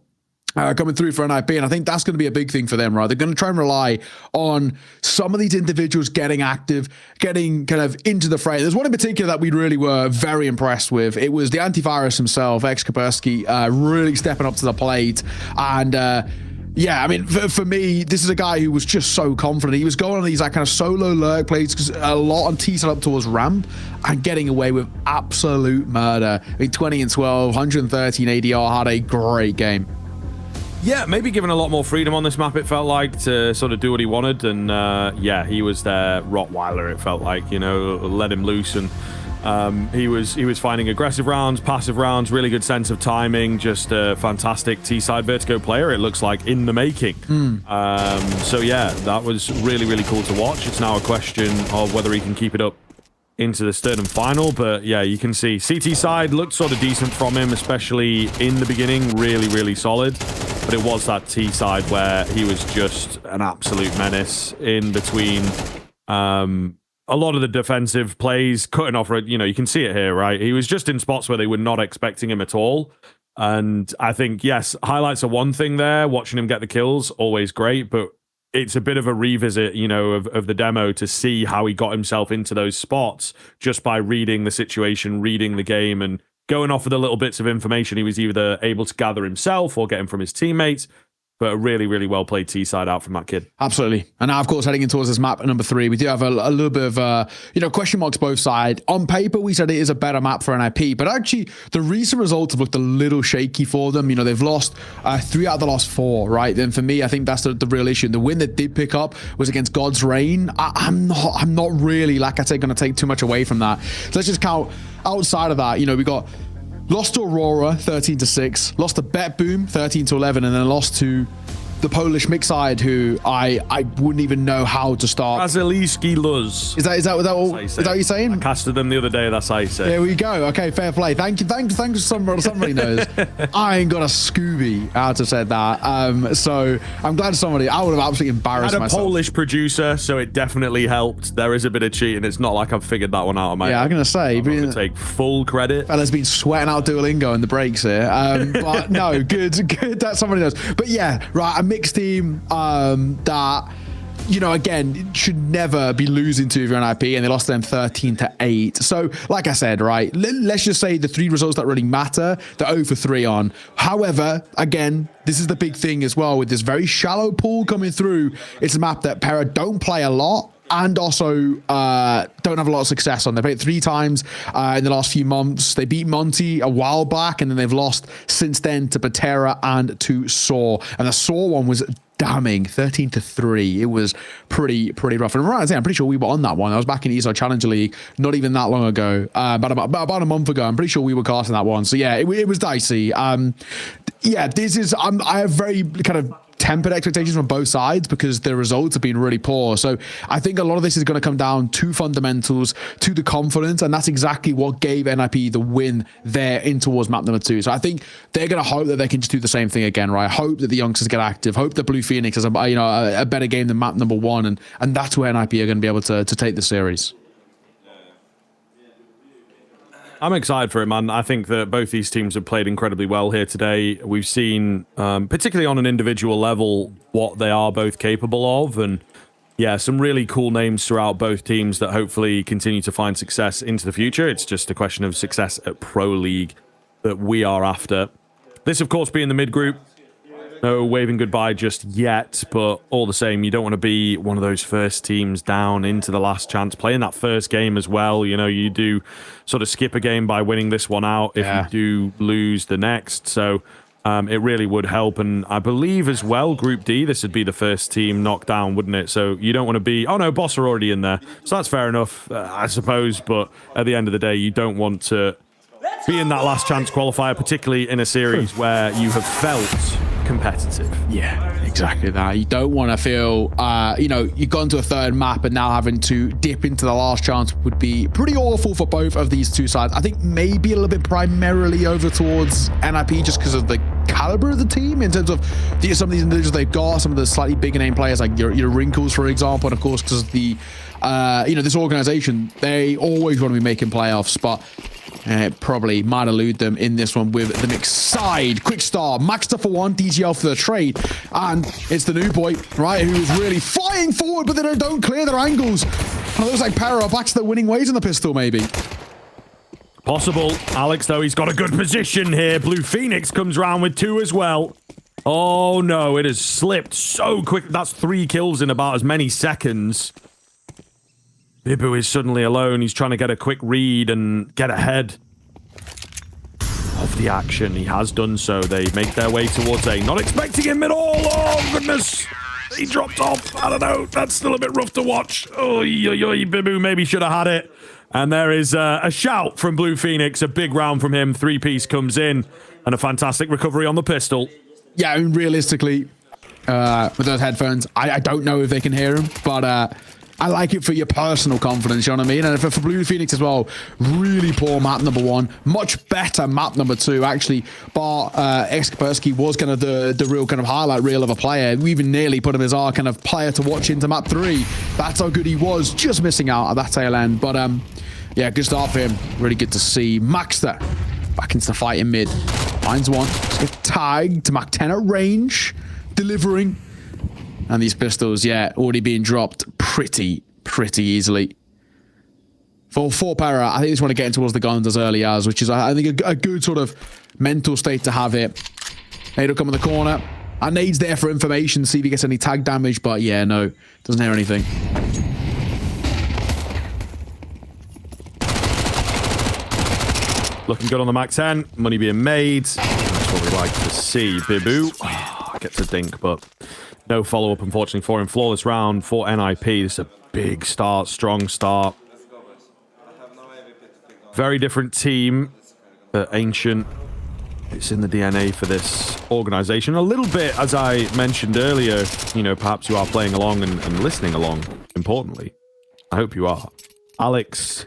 coming through for NIP, and I think that's going to be a big thing for them, right? They're going to try and rely on some of these individuals getting active, getting kind of into the fray. There's one in particular that we really were very impressed with. It was the antivirus himself, X-Kapersky, really stepping up to the plate, and yeah, I mean, for me, this is a guy who was just so confident. He was going on these like kind of solo lurk plays, a lot on T-side up towards ramp, and getting away with absolute murder. I mean, 20 and 12, 113 ADR, had a great game. Yeah, maybe given a lot more freedom on this map, it felt like, to sort of do what he wanted. And yeah, he was their Rottweiler, it felt like, you know, let him loose. And he was finding aggressive rounds, passive rounds, really good sense of timing, just a fantastic T-side Vertigo player, it looks like, in the making. So yeah, that was really, really cool to watch. It's now a question of whether he can keep it up into the third and final, but yeah, you can see CT side looked sort of decent from him, especially in the beginning, really, really solid. But it was that T side where he was just an absolute menace in between a lot of the defensive plays, cutting off, you know, you can see it here, right? He was just in spots where they were not expecting him at all. And I think, yes, highlights are one thing there. Watching him get the kills, always great, but it's a bit of a revisit, you know, of the demo to see how he got himself into those spots just by reading the situation, reading the game, and going off with the little bits of information he was either able to gather himself or getting from his teammates. But a really, really well-played T-side out from that kid. Absolutely. And now, of course, heading in towards this map at number 3, we do have a little bit of, you know, question marks both sides. On paper, we said it is a better map for NIP, but actually, the recent results have looked a little shaky for them. You know, they've lost 3 out of the last 4, right? And for me, I think that's the real issue. The win that did pick up was against God's Reign. I'm not really, like I said, going to take too much away from that. So let's just count outside of that. You know, we got lost to Aurora 13-6, lost to Bet Boom 13-11, and then lost to the Polish mix side, who I wouldn't even know how to start. Brazylijski Luz. Is that what you're saying? I casted them the other day. That's how you say. There we go. Okay, fair play. Thank you. Somebody knows. I ain't got a Scooby how to say that. So I'm glad somebody. I would have absolutely embarrassed myself. I had a Polish producer, so it definitely helped. There is a bit of cheating. It's not like I've figured that one out on my own. Yeah, I'm gonna say. I'm going to take full credit. Fella's been sweating out Duolingo in the breaks here. But no, good that somebody knows. But yeah, right. A mixed team that, you know, again, should never be losing to your NIP, and they lost them 13-8. So, like I said, right, let's just say the 3 results that really matter, they're 0 for 3 on. However, again, this is the big thing as well with this very shallow pool coming through. It's a map that Pera don't play a lot, and also don't have a lot of success on. They played 3 times in the last few months. They beat Monty a while back, and then they've lost since then to Pera and to Saw. And the Saw one was damning, 13-3. It was pretty rough. And right, I'm pretty sure we were on that one. I was back in ESL Challenger League not even that long ago, about a month ago. I'm pretty sure we were casting that one. So yeah, it was dicey. Yeah, this is, I have very kind of tempered expectations from both sides because the results have been really poor. So I think a lot of this is going to come down to fundamentals, to the confidence, and that's exactly what gave NIP the win there in towards map number 2. So I think they're going to hope that they can just do the same thing again, right? Hope that the youngsters get active. Hope that Blue Phoenix has a better game than map number 1, and that's where NIP are going to be able to take the series. I'm excited for it, man. I think that both these teams have played incredibly well here today. We've seen, particularly on an individual level, what they are both capable of. And yeah, some really cool names throughout both teams that hopefully continue to find success into the future. It's just a question of success at Pro League that we are after. This, of course, being the mid group. No waving goodbye just yet, but all the same, you don't want to be one of those first teams down into the last chance. Playing that first game as well, you know, you do sort of skip a game by winning this one out if you do lose the next. So it really would help. And I believe as well, Group D, this would be the first team knocked down, wouldn't it? So you don't want to be, oh no, Boss are already in there. So that's fair enough, I suppose. But at the end of the day, you don't want to be in that last chance qualifier, particularly in a series where you have felt competitive. Yeah, exactly that. You don't want to feel, you know, you've gone to a third map and now having to dip into the last chance would be pretty awful for both of these two sides. I think maybe a little bit primarily over towards NIP just because of the caliber of the team in terms of some of these individuals they've got, some of the slightly bigger name players like your Wrinkles, for example, and of course because of the, you know, this organization, they always want to be making playoffs, but probably might elude them in this one with the mixed side. Quick start, Maxter for one, DGL for the trade, and it's the new boy, right, who is really flying forward, but they don't clear their angles. And it looks like Pera back to the winning ways in the pistol, maybe. Possible. Alex, though, he's got a good position here. Blue Phoenix comes round with 2 as well. Oh, no, it has slipped so quick. That's 3 kills in about as many seconds. Bibu is suddenly alone. He's trying to get a quick read and get ahead of the action. He has done so. They make their way towards A. Not expecting him at all. Oh, goodness. He dropped off. I don't know. That's still a bit rough to watch. Oh, Bibu maybe should have had it. And there is a shout from Blue Phoenix. A big round from him. 3-piece comes in. And a fantastic recovery on the pistol. Yeah, I mean, realistically, with those headphones, I don't know if they can hear him, but I like it for your personal confidence, you know what I mean? And for Blue Phoenix as well, really poor map number 1, much better map number 2, actually. Bar Kaspersky was kind of the real kind of highlight reel of a player. We even nearly put him as our kind of player to watch into map 3. That's how good he was, just missing out at that tail end. But yeah, good start for him. Really good to see. Maxter back into the fight in mid. Finds one. Just get tagged to Mach 10 at range. Delivering. And these pistols, yeah, already being dropped pretty easily. For Pera, I think they just want to get in towards the guns as early as, which is, I think, a good sort of mental state to have it. Nade will come in the corner. And Nade's there for information, see if he gets any tag damage, but yeah, no, doesn't hear anything. Looking good on the Mach 10. Money being made. That's what we like to see. Bibu gets a dink, but no follow-up, unfortunately, for him. Flawless round for NIP. This is a big start, strong start. Very different team. Ancient. It's in the DNA for this organization. A little bit, as I mentioned earlier, you know, perhaps you are playing along and listening along, importantly. I hope you are. Alex,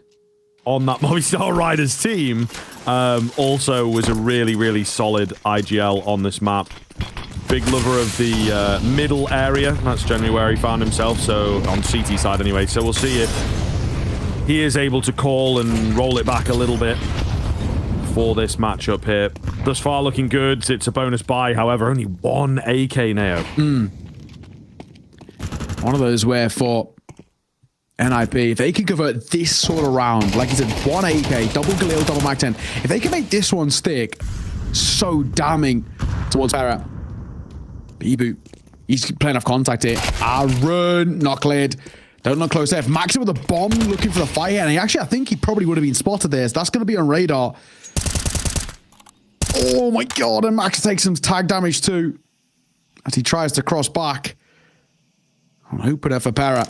on that Movistar Riders team, also was a really solid IGL on this map. Big lover of the middle area. That's generally where he found himself, so on CT side anyway. So we'll see if he is able to call and roll it back a little bit for this matchup here. Thus far looking good. It's a bonus buy, however, only 1 AK now. One of those where for NIP, if they can convert this sort of round, like you said, 1 AK, double Galil, double Mach 10, if they can make this one stick, so damning towards Pera. Bibu, he's playing off contact here. Run, not cleared. Don't look close F. Maxi with a bomb, looking for the fight here. And he actually, I think he probably would have been spotted there. So that's going to be on radar. Oh my god, and Max takes some tag damage too as he tries to cross back. I'm hoping for Pera.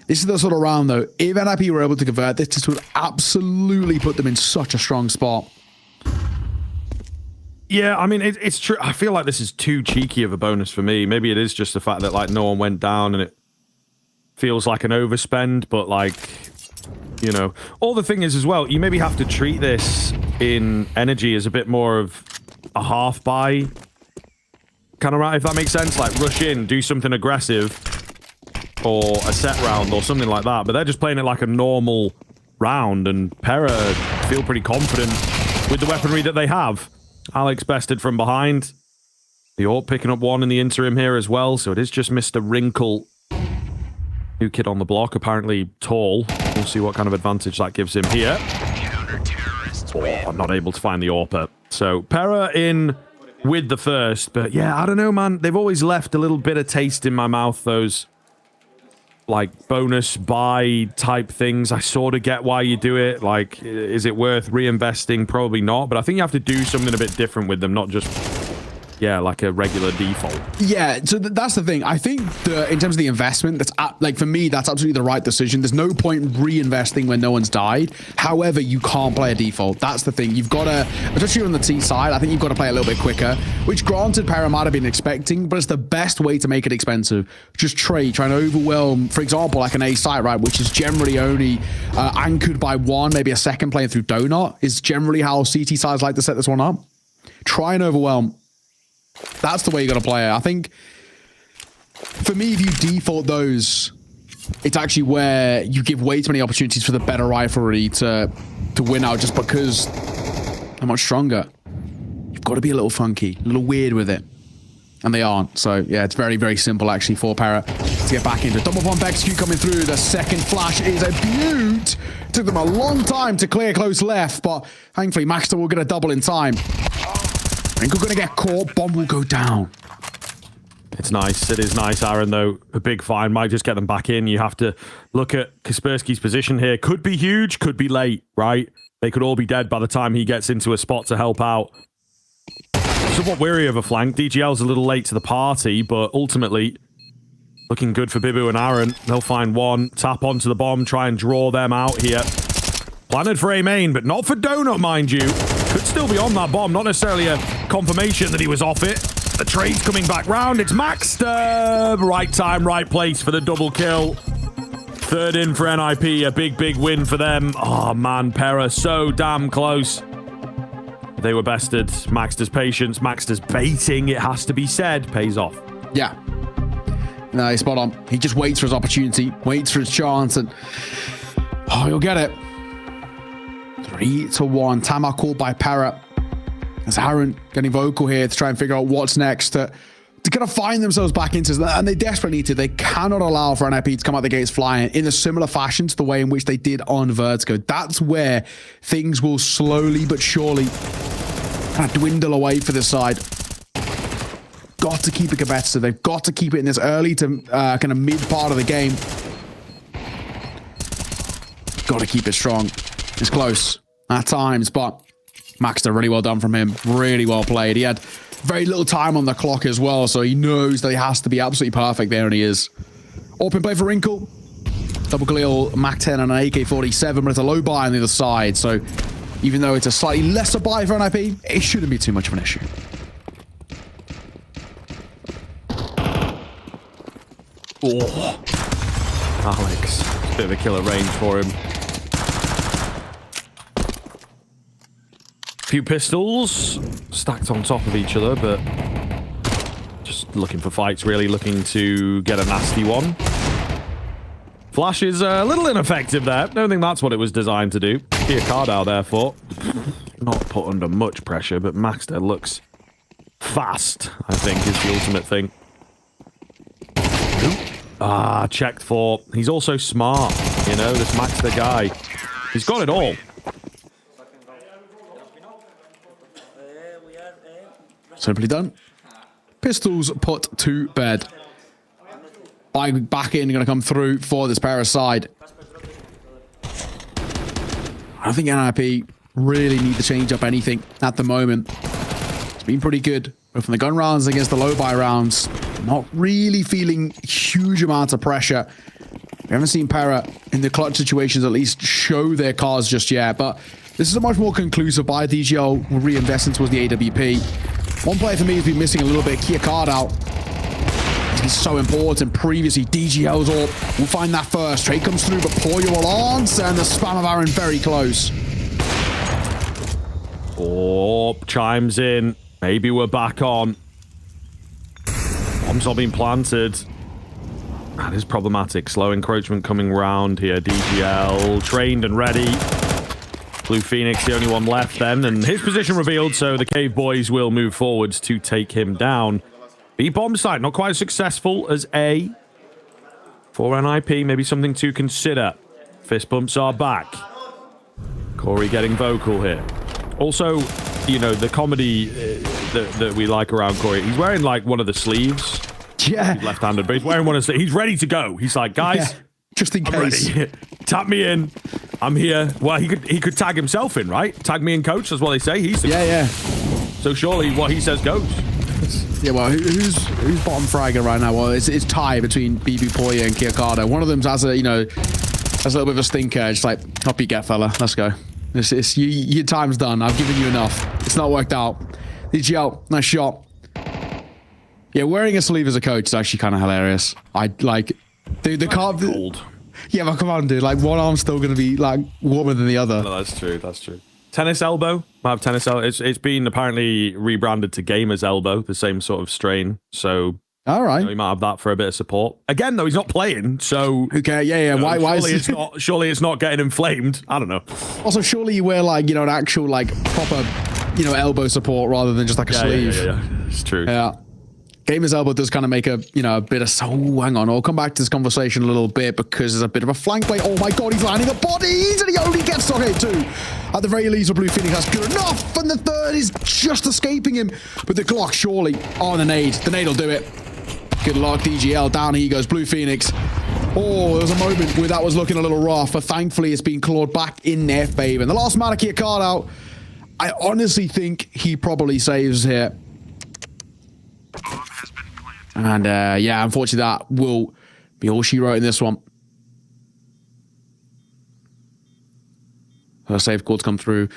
This is the sort of round though, if NIP were able to convert this would absolutely put them in such a strong spot. Yeah, I mean, it's true. I feel like this is too cheeky of a bonus for me. Maybe it is just the fact that, like, no one went down and it feels like an overspend, but, like, you know. All the thing is, as well, you maybe have to treat this in energy as a bit more of a half buy kind of round, if that makes sense. Like, rush in, do something aggressive, or a set round, or something like that. But they're just playing it like a normal round, and Pera feel pretty confident with the weaponry that they have. Alex bested from behind. The AWP picking up 1 in the interim here as well, so it is just Mr. Wrinkle. New kid on the block, apparently tall. We'll see what kind of advantage that gives him here. Oh, not able to find the AWP. So Pera in with the first. But yeah, I don't know, man. They've always left a little bit of taste in my mouth, those like bonus buy type things. I sort of get why you do it. Like, is it worth reinvesting? Probably not. But I think you have to do something a bit different with them, not just, yeah, like a regular default. Yeah, so that's the thing. I think in terms of the investment, that's like for me, that's absolutely the right decision. There's no point reinvesting when no one's died. However, you can't play a default. That's the thing. You've got to, especially on the T side, I think you've got to play a little bit quicker, which granted Pera might have been expecting, but it's the best way to make it expensive. Just trying to overwhelm, for example, like an A site, right, which is generally only anchored by one, maybe a second playing through Donut, is generally how CT sides like to set this one up. Try and overwhelm. That's the way you got to play it. I think, for me, if you default those, it's actually where you give way too many opportunities for the better rivalry to win out just because they're much stronger. You've got to be a little funky, a little weird with it. And they aren't. So, yeah, it's very, very simple, actually, for Pera to get back into it. Double pump execute coming through. The second flash is a beaut. Took them a long time to clear close left, but thankfully, Maxter will get a double in time. Rinko gonna get caught. Bomb will go down. It's nice. It is nice, Aaron, though. A big find might just get them back in. You have to look at Kaspersky's position here. Could be huge, could be late, right? They could all be dead by the time he gets into a spot to help out. Somewhat weary of a flank. DGL's a little late to the party, but ultimately looking good for Bibu and Aaron. They'll find one, tap onto the bomb, try and draw them out here. Planted for A main, but not for Donut, mind you. Could still be on that bomb, not necessarily a confirmation that he was off it. The trade's coming back round. It's Maxter. Right time, right place for the double kill. Third in for NIP. A big, big win for them. Oh, man, Pera so damn close. They were bested. Maxter's patience, Maxter's baiting, it has to be said, pays off. Yeah. No, he's spot on. He just waits for his opportunity, waits for his chance, and he'll get it. 3-1. Timeout called by Pera. As Aaron getting vocal here to try and figure out what's next to kind of find themselves back into this. And they desperately need to. They cannot allow for NIP to come out the gates flying in a similar fashion to the way in which they did on Vertigo. That's where things will slowly but surely kind of dwindle away for this side. Got to keep it competitive. They've got to keep it in this early to kind of mid part of the game. Got to keep it strong. It's close at times, but Maxter, really well done from him. Really well played. He had very little time on the clock as well, so he knows that he has to be absolutely perfect there, and he is. Open play for Wrinkle. Double Galil, Mac 10 and an AK-47, but it's a low buy on the other side, so even though it's a slightly lesser buy for NIP, it shouldn't be too much of an issue. Oh, Alex. Bit of a killer range for him. Few pistols stacked on top of each other, but just looking for fights, really looking to get a nasty one. Flash is a little ineffective there. Don't think that's what it was designed to do. Be a card out, therefore. Not put under much pressure, but Maxter looks fast, I think, is the ultimate thing. Ah, checked for. He's also smart, you know, this Maxter guy. He's got it all. Simply done. Pistols put to bed. Back in, going to come through for this Pera side. I don't think NIP really need to change up anything at the moment. It's been pretty good. But from the gun rounds against the low buy rounds, not really feeling huge amounts of pressure. We haven't seen Pera in the clutch situations at least show their cards just yet, but this is a much more conclusive buy. DGL will reinvest towards the AWP. One player for me has been missing a little bit. Kia card out. He's so important. Previously, DGL's AWP will find that first. Trade comes through, but Poyo will answer, and the spam of Aaron very close. AWP chimes in. Maybe we're back on. Bombs all being planted. That is problematic. Slow encroachment coming round here. DGL trained and ready. Blue Phoenix, the only one left then, and his position revealed, so the Cave Boys will move forwards to take him down. B bomb site, not quite as successful as A. For NIP, maybe something to consider. Fist bumps are back. Corey getting vocal here. Also, you know, the comedy that we like around Corey. He's wearing like one of the sleeves. Yeah. He's left-handed, but he's wearing one of the sleeves. He's ready to go. He's like, guys, just in case. Tap me in. I'm here. Well, he could tag himself in, right? Tag me in, coach. That's what they say. He's the yeah. So surely what he says goes. Yeah, well, who's bottom fragging right now? Well, it's tie between BB Poya and Kiakado. One of them has a little bit of a stinker. Just like, up you get, fella. Let's go. Your time's done. I've given you enough. It's not worked out. DGL, nice shot. Yeah, wearing a sleeve as a coach is actually kind of hilarious. I like, dude, the carb. Cold. Yeah, but come on, dude. Like, one arm's still gonna be like warmer than the other. No, that's true. That's true. Tennis elbow. I have tennis elbow. It's been apparently rebranded to Gamer's elbow, the same sort of strain. So, all right, he might have that for a bit of support. Again, though, he's not playing. So, okay, yeah. Why surely is it's not? Surely it's not getting inflamed. I don't know. Also, surely you wear like an actual like proper elbow support rather than just like a sleeve. Yeah. It's true. Yeah. Gamer's elbow does kind of make a bit of. Oh, hang on. I'll come back to this conversation a little bit because there's a bit of a flank play. Oh my god, he's landing the bodies and he only gets target 2. At the very least, the Blue Phoenix has good enough, and the third is just escaping him. But the clock, surely. Oh, the nade. The nade will do it. Good luck, DGL. Down he goes, Blue Phoenix. Oh, there was a moment where that was looking a little rough, but thankfully it's been clawed back in their favor. And the last Malaki card out, I honestly think he probably saves here. And yeah, unfortunately, that will be all she wrote in this one. Her save calls come through.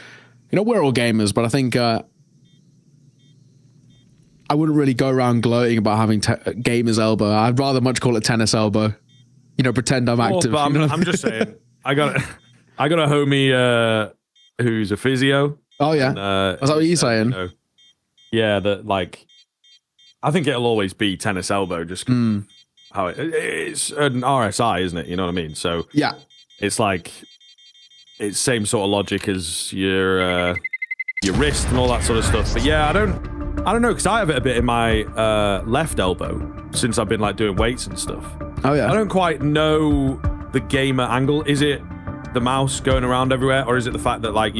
We're all gamers, but I think I wouldn't really go around gloating about having gamer's elbow. I'd rather much call it tennis elbow. Pretend I'm active. But I'm just saying. I got a homie who's a physio. Oh yeah, is that what you're saying? Yeah, that like. I think it'll always be tennis elbow, just how it's an RSI, isn't it? You know what I mean? So yeah, it's like it's same sort of logic as your wrist and all that sort of stuff. But yeah, I don't know because I have it a bit in my left elbow since I've been like doing weights and stuff. Oh yeah, I don't quite know the gamer angle. Is it the mouse going around everywhere, or is it the fact that like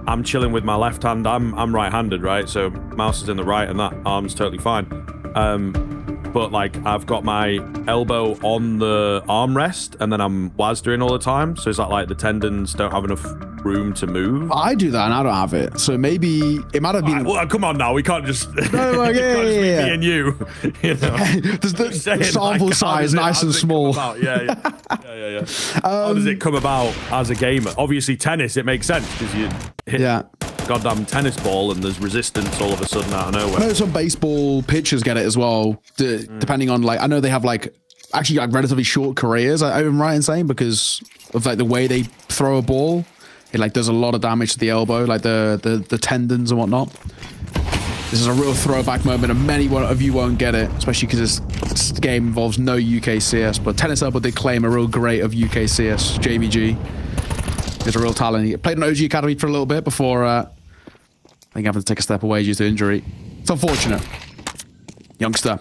I'm chilling with my left hand. I'm right-handed, right? So mouse is in the right, and that arm's totally fine. But like I've got my elbow on the armrest, and then I'm WASDering all the time. So it's like the tendons don't have enough room to move. I do that, and I don't have it. So maybe it might have been. Well, come on now, we can't just. No, me and you. The sample size nice and small. Yeah. How does it come about as a gamer? Obviously, tennis it makes sense because you hit goddamn tennis ball and there's resistance all of a sudden out of nowhere. I know some baseball pitchers get it as well, depending on like I know they have like actually like relatively short careers. I'm right in saying because of like the way they throw a ball, it like does a lot of damage to the elbow, like the tendons and whatnot. This is a real throwback moment, and many of you won't get it, especially because this game involves no UK CS. But Tennis Elbow did claim a real great of UK CS. Jamie G is a real talent. He played an OG Academy for a little bit before I think having to take a step away due to injury. It's unfortunate. Youngster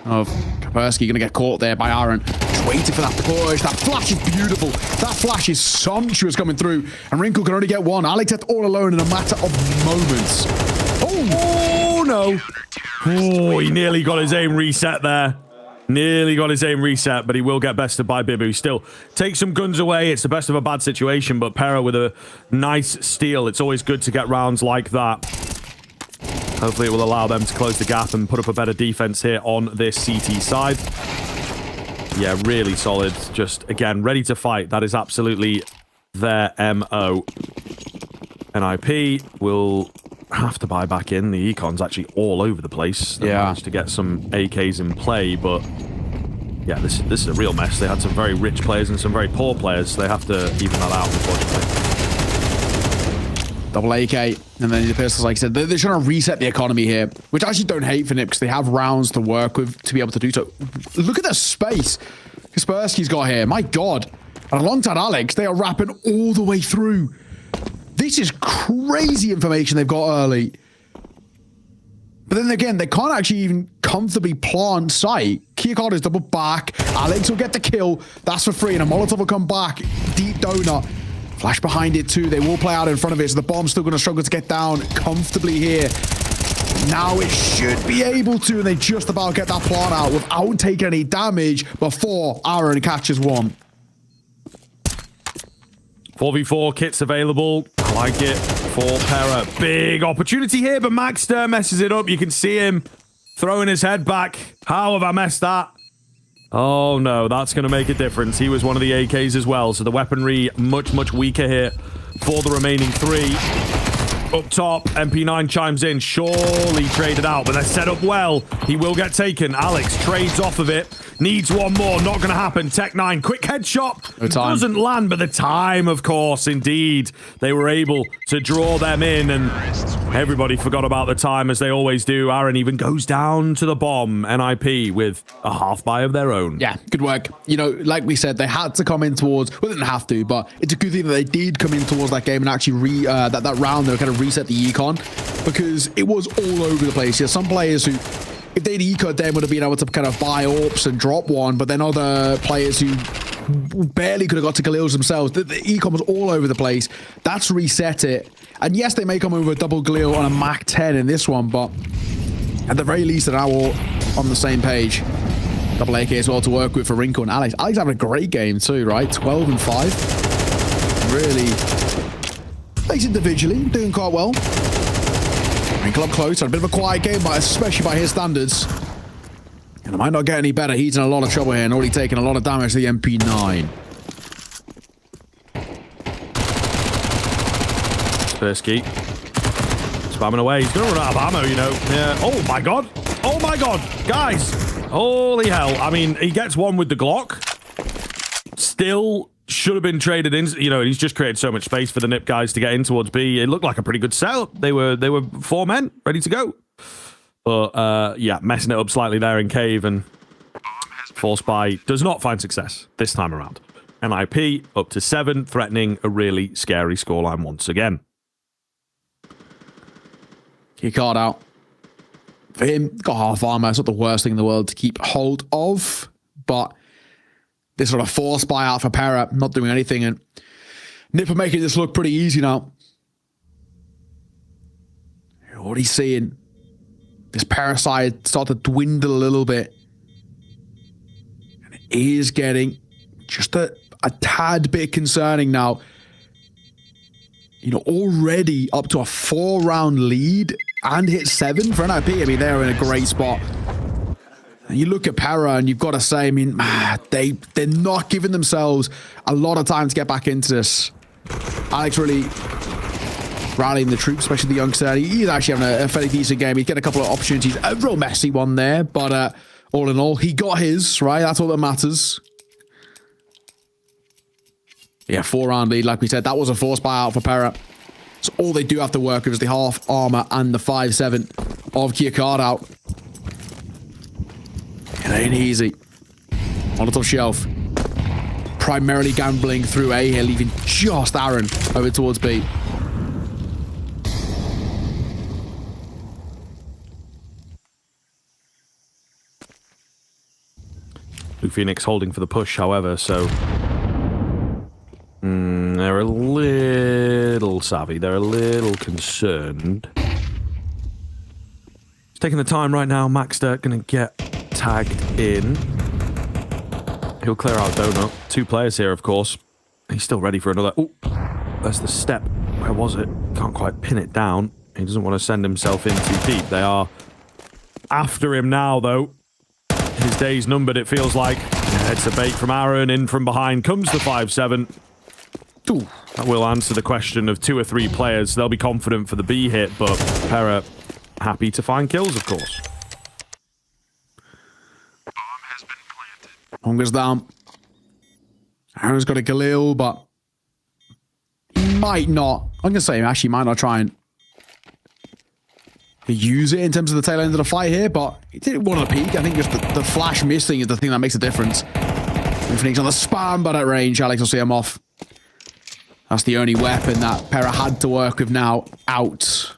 of Kaspersky going to get caught there by Aaron. Just waiting for that push. That flash is beautiful. That flash is sumptuous coming through. And Wrinkle can only get one. Alex left all alone in a matter of moments. Oh no. Oh, he nearly got his aim reset there. Nearly got his aim reset, but he will get bested by Bibu. Still, take some guns away. It's the best of a bad situation, but Pera with a nice steal. It's always good to get rounds like that. Hopefully it will allow them to close the gap and put up a better defense here on this CT side. Yeah, really solid. Just, again, ready to fight. That is absolutely their MO. NIP will have to buy back in. The Econ's actually all over the place. They managed to get some AKs in play, but yeah, this is a real mess. They had some very rich players and some very poor players, so they have to even that out, unfortunately. Double AK, and then the pistols, like I said, they're trying to reset the economy here, which I actually don't hate for Nip because they have rounds to work with to be able to do so. Look at the space Kaspersky's got here. My God. And alongside Alex, they are wrapping all the way through. This is crazy information they've got early. But then again, they can't actually even comfortably plant site. Kiakard is double back. Alex will get the kill. That's for free. And a Molotov will come back. Deep donut. Flash behind it too. They will play out in front of it. So the bomb's still going to struggle to get down comfortably here. Now it should be able to, and they just about get that plant out without taking any damage before Aaron catches one. 4v4 kits available. I like it for Pera. Big opportunity here, but Maxter messes it up. You can see him throwing his head back. How have I messed that? Oh no, that's going to make a difference. He was one of the AKs as well, so the weaponry much, much weaker here for the remaining three. Up top, MP9 chimes in. Surely traded out, but they're set up well. He will get taken. Alex trades off of it. Needs one more. Not going to happen. Tech9, quick headshot. No time. Doesn't land, but the time, of course, indeed. They were able to draw them in, and everybody forgot about the time, as they always do. Aaron even goes down to the bomb. NIP with a half buy of their own. Yeah, good work. You know, like we said, they had to come in towards, well, they didn't have to, but it's a good thing that they did come in towards that game and actually that round, they kind of reset the econ, because it was all over the place. Yeah, some players who, if they'd ecoed, then would have been able to kind of buy AWPs and drop one, but then other players who barely could have got to Galil's themselves. The econ was all over the place. That's reset it. And yes, they may come over a double Galil on a Mach 10 in this one, but at the very least, they're now all on the same page. Double AK as well to work with for Rinko and Alex. Alex having a great game too, right? 12 and 5. Really plays individually, doing quite well. Rinko up close, a bit of a quiet game, but especially by his standards. And it might not get any better. He's in a lot of trouble here and already taking a lot of damage to the MP9. Persky spamming away. He's going to run out of ammo, you know. Yeah. Oh my god. Oh my god. Guys. Holy hell. I mean, he gets one with the Glock. Still should have been traded in. You know, he's just created so much space for the Nip guys to get in towards B. It looked like a pretty good setup. They were 4 men ready to go. But yeah, messing it up slightly there in Cave, and Force Buy does not find success this time around. NIP up to 7, threatening a really scary scoreline once again. Key card out. For him, got half armor. It's not the worst thing in the world to keep hold of, but this sort of Force Buy out for Pera, not doing anything, and Nip are making this look pretty easy now. You're already seeing this Pera side start to dwindle a little bit. And it is getting just a tad bit concerning now. You know, already up to a 4-round lead and hit 7 for NIP. I mean, they're in a great spot. And you look at Pera and you've got to say, I mean, they're not giving themselves a lot of time to get back into this. Alex really rallying the troops, especially the youngster. He's actually having a fairly decent game. He'd get a couple of opportunities. A real messy one there, but all in all, he got his, right? That's all that matters. Yeah, 4-round lead, like we said. That was a Force buyout for Pera. So all they do have to work with is the half armor and the 5-7 of Kiakard out. It ain't easy. On the top shelf. Primarily gambling through A here, leaving just Aaron over towards B. Blue Phoenix holding for the push, however, so they're a little savvy. They're a little concerned. He's taking the time right now. Maxter going to get tagged in. He'll clear out Donut. 2 players here, of course. He's still ready for another. Oh, that's the step. Where was it? Can't quite pin it down. He doesn't want to send himself in too deep. They are after him now, though. His day's numbered, it feels like. Heads a bait from Aaron. In from behind comes the 5-7. Ooh, that will answer the question of 2 or 3 players. They'll be confident for the B hit, but Pera happy to find kills, of course. Hunger's down. Aaron's got a Galil, but he might not. I'm going to say he actually might not try and use it in terms of the tail end of the fight here, but he did one on the peak. I think just the flash missing is the thing that makes a difference. Phoenix on the spam, but at range, Alex will see him off. That's the only weapon that Pera had to work with now out.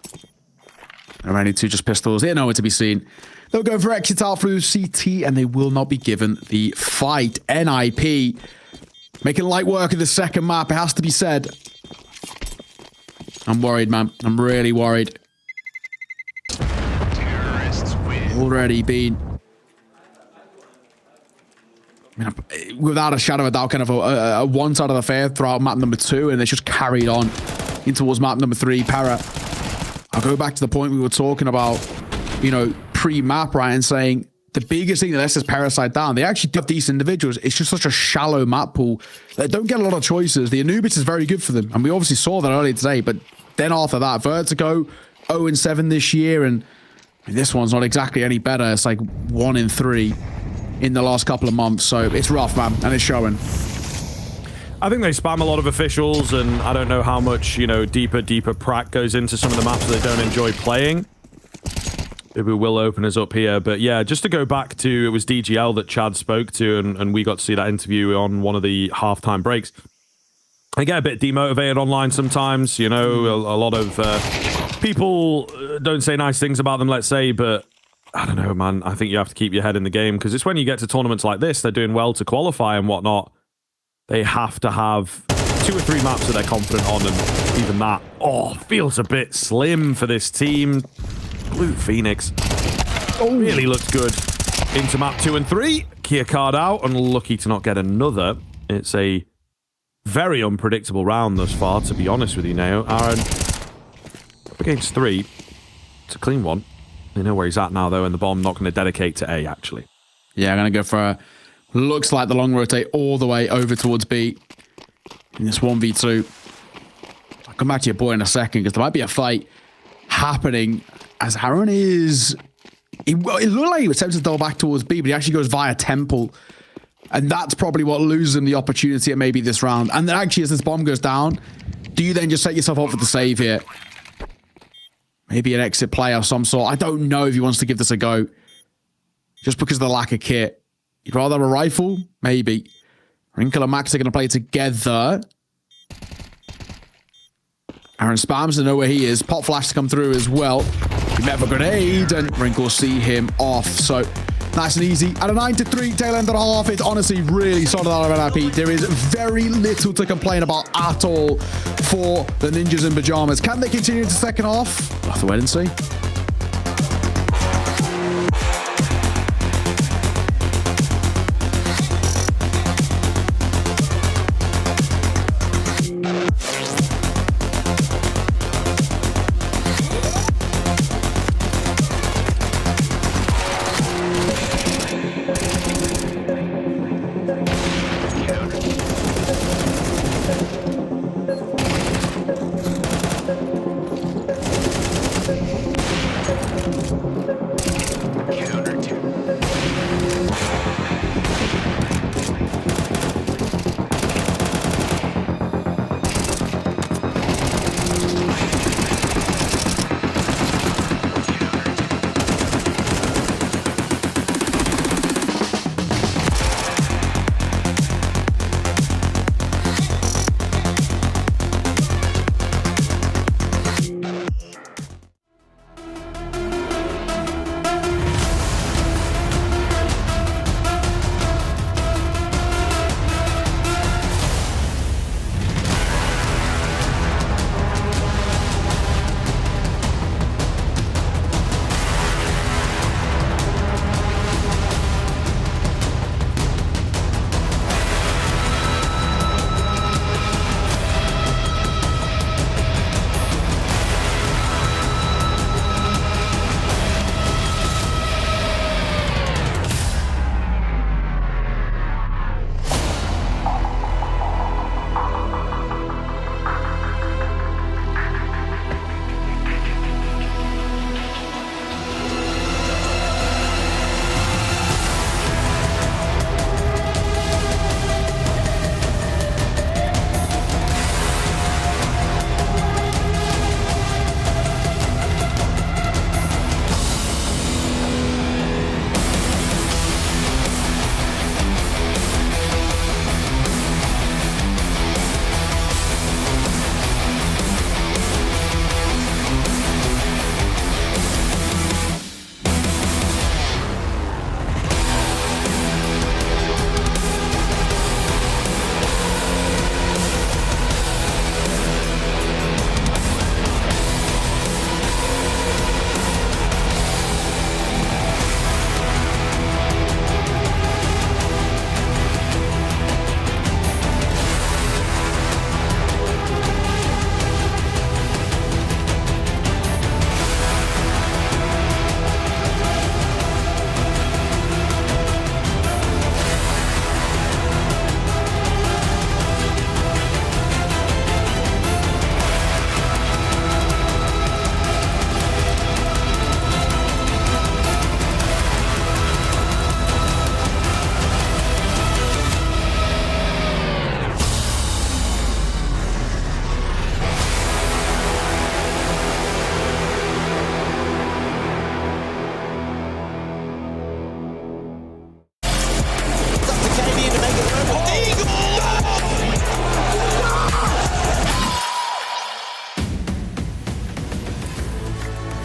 They're ready to just pistols. They're nowhere to be seen. They'll go for exit out through CT, and they will not be given the fight. NIP making light work of the second map, it has to be said. I'm worried, man. I'm really worried. already been, without a shadow of a doubt, kind of a one side of the fair throughout map number 2, and it's just carried on in towards map number 3. Pera, I'll go back to the point we were talking about, pre-map, right, and saying the biggest thing that lets this Pera side down, they actually do have decent individuals. It's just such a shallow map pool. They don't get a lot of choices. The Anubis is very good for them, and we obviously saw that earlier today, but then after that, Vertigo, 0-7 this year, and this one's not exactly any better. It's like 1-3 in the last couple of months, so it's rough, man, and it's showing. I think they spam a lot of officials, and I don't know how much, deeper prac goes into some of the maps that they don't enjoy playing. Maybe we'll open us up here, but yeah, just to go back to, it was DGL that Chad spoke to, and we got to see that interview on one of the halftime breaks. I get a bit demotivated online sometimes, a lot of people don't say nice things about them, let's say, but I don't know, man. I think you have to keep your head in the game, because it's when you get to tournaments like this, they're doing well to qualify and whatnot. They have to have 2 or 3 maps that they're confident on, and even that, feels a bit slim for this team. Blue Phoenix really looked good into map 2 and 3. Kia card out, unlucky to not get another. It's a very unpredictable round thus far, to be honest with you now. Aaron, up against 3. It's a clean one. They know where he's at now, though, and the bomb not going to dedicate to A, actually. Yeah, I'm going to go for a... Looks like the long rotate all the way over towards B in this 1v2. I'll come back to your boy in a second, because there might be a fight happening as Aaron is... It looked like he was tempted to double back towards B, but he actually goes via Temple. And that's probably what loses him the opportunity at maybe this round. And then actually, as this bomb goes down, do you then just set yourself up for the save here? Maybe an exit play of some sort. I don't know if he wants to give this a go. Just because of the lack of kit. You'd rather have a rifle? Maybe. Wrinkle and Max are going to play together. Aaron spams to know where he is. Pop flash to come through as well. He met a grenade, and Wrinkle see him off. So, nice and easy. At a 9-3 tail end of the half, it's honestly really solid out of NIP. There is very little to complain about at all for the Ninjas in Pajamas. Can they continue into the second half? We'll have to wait and see.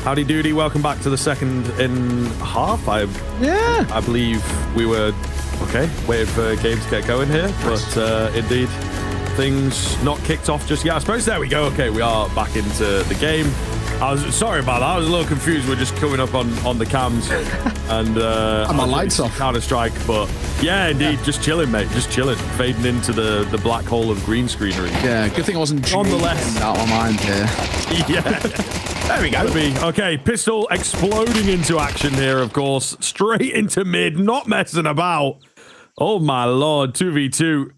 Howdy doody, welcome back to the second in half. I believe we were waiting for game to get going here, but indeed things not kicked off just yet. I suppose there we go. Okay, we are back into the game. I was sorry about that. I was a little confused. We're just coming up on the cams and my lights off. Counter-Strike, but yeah, indeed, just chilling, mate. Just chilling, fading into the black hole of green screenery. Yeah, good thing I wasn't on the left. Out of my mind here. Yeah. There we go. Okay, pistol exploding into action here, of course. Straight into mid, not messing about. Oh my lord, 2v2.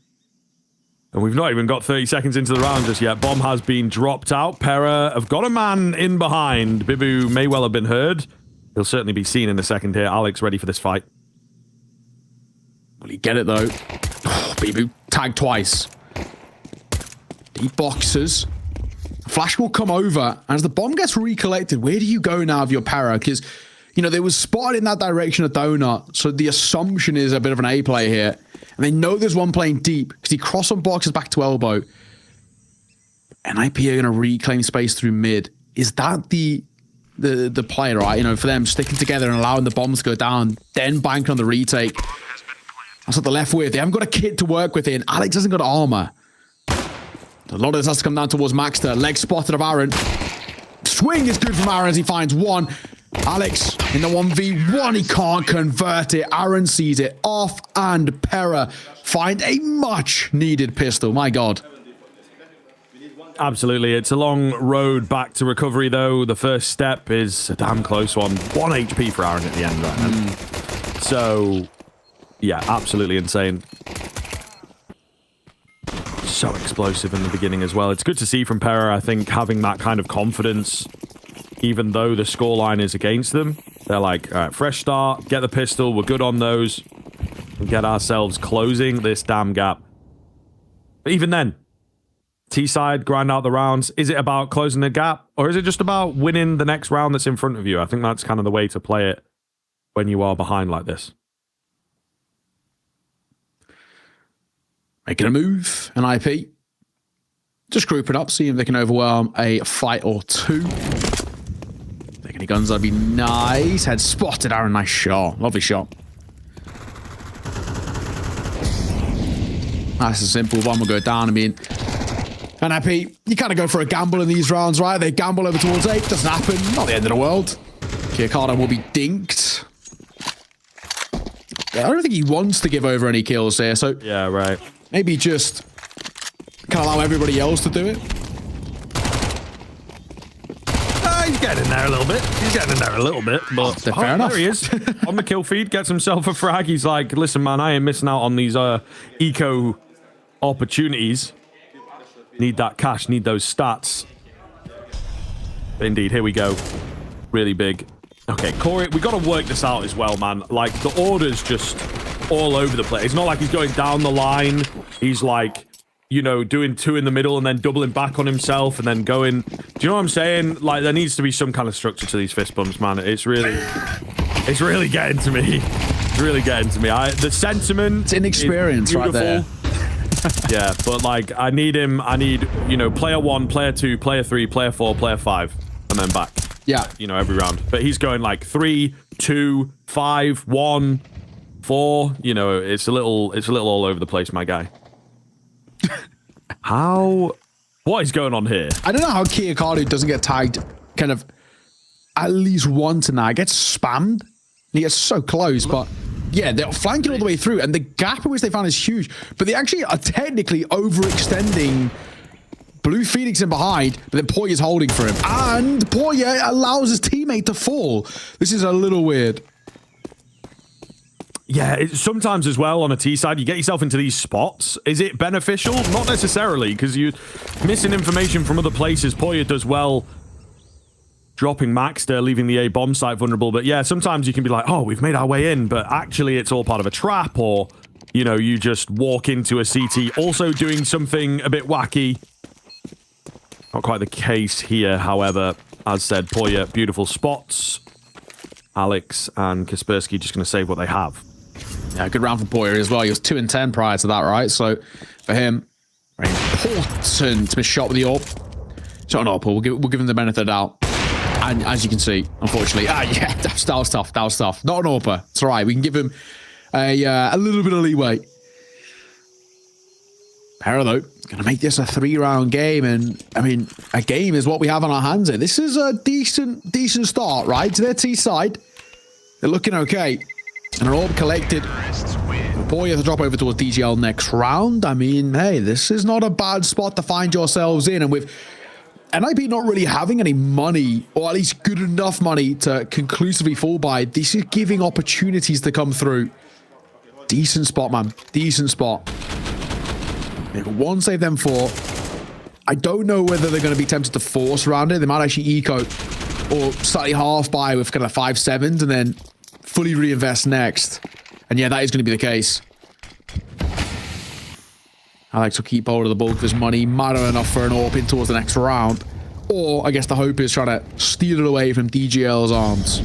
And we've not even got 30 seconds into the round just yet. Bomb has been dropped out. Pera have got a man in behind. Bibu may well have been heard. He'll certainly be seen in a second here. Alex ready for this fight. Will he get it though? Oh, Bibu tagged twice. Deep boxes. Flash will come over. As the bomb gets recollected, where do you go now with your Pera? Because, you know, they was spotted in that direction of Donut. So the assumption is a bit of an A play here. And they know there's one playing deep because he crossed on boxes back to elbow. NIP are going to reclaim space through mid. Is that the play, right? You know, for them sticking together and allowing the bombs to go down, then banking on the retake. That's what they're left with. They haven't got a kit to work with in. Alex hasn't got armor. A lot of this has to come down towards Maxter. Leg spotted of Aaron. Swing is good from Aaron as he finds one. Alex in the 1v1, he can't convert it. Aaron sees it off, and Pera find a much needed pistol. My God. Absolutely. It's a long road back to recovery, though. The first step is a damn close one. 1 HP for Aaron at the end right now. So, yeah, absolutely insane. So explosive in the beginning as well. It's good to see from Pera, I think, having that kind of confidence. Even though the scoreline is against them, they're like, all right, fresh start, get the pistol, we're good on those, and get ourselves closing this damn gap. But even then, T-side, grind out the rounds. Is it about closing the gap, or is it just about winning the next round that's in front of you? I think that's kind of the way to play it when you are behind like this. Making a move, an IP. Just grouping up, see if they can overwhelm a fight or two. Taking any guns, that'd be nice. Head spotted, Aaron. Nice shot. Lovely shot. That's a simple one. Will go down. I mean, NIP, you kind of go for a gamble in these rounds, right? They gamble over towards 8. Doesn't happen. Not the end of the world. Kiyokawa will be dinked. I don't think he wants to give over any kills here, so yeah, right. Maybe just kind of allow everybody else to do it. He's getting in there a little bit. But fair enough. There he is. On the kill feed, gets himself a frag. He's like, listen, man, I ain't missing out on these eco opportunities. Need that cash, need those stats. Indeed, here we go. Really big. Okay, Corey, we got to work this out as well, man. Like, the order's just all over the place. It's not like he's going down the line. He's like, you know, doing 2 in the middle and then doubling back on himself and then going... Do you know what I'm saying? Like, there needs to be some kind of structure to these fist bumps, man. It's really getting to me. It's really getting to me. The sentiment... It's inexperience right there. Yeah, but, like, I need, you know, player 1, player 2, player 3, player 4, player 5, and then back. Yeah. You know, every round. But he's going, like, 3, 2, 5, 1... 4, you know, it's a little all over the place, my guy. What is going on here? I don't know how Kiyokawa doesn't get tagged kind of at least once now. Gets spammed. He gets so close, but yeah, they're flanking all the way through, and the gap in which they found is huge. But they actually are technically overextending Blue Phoenix in behind, but then Poya's holding for him. And Poya allows his teammate to fall. This is a little weird. Yeah, sometimes as well on a T side, you get yourself into these spots. Is it beneficial? Not necessarily, because you're missing information from other places. Poya does well dropping Maxter, leaving the A bomb site vulnerable. But yeah, sometimes you can be like, oh, we've made our way in, but actually it's all part of a trap, or, you know, you just walk into a CT also doing something a bit wacky. Not quite the case here, however. As said, Poya, beautiful spots. Alex and Kaspersky just going to save what they have. Yeah, good round for Poya as well. He was 2 and 10 prior to that, right? So for him, very important to miss shot with the AWP. Shot an AWP, we'll give him the benefit of the doubt. And as you can see, unfortunately, yeah, that was tough. That was tough. Not an AWPer. It's all right. We can give him a little bit of leeway. Pera, though, going to make this a 3-round game. And, I mean, a game is what we have on our hands here. This is a decent start, right? To their T side. They're looking okay. And an AWP collected. Before you have to drop over towards DGL next round. I mean, hey, this is not a bad spot to find yourselves in. And with NIP not really having any money, or at least good enough money to conclusively fall by, this is giving opportunities to come through. Decent spot, man. Decent spot. One save them 4. I don't know whether they're going to be tempted to force around it. They might actually eco or slightly half buy with kind of 5-7s and then fully reinvest next. And yeah, that is going to be the case. Alex will keep hold of the bulk of his money. Might have enough for an AWP in towards the next round. Or I guess the hope is trying to steal it away from DGL's arms.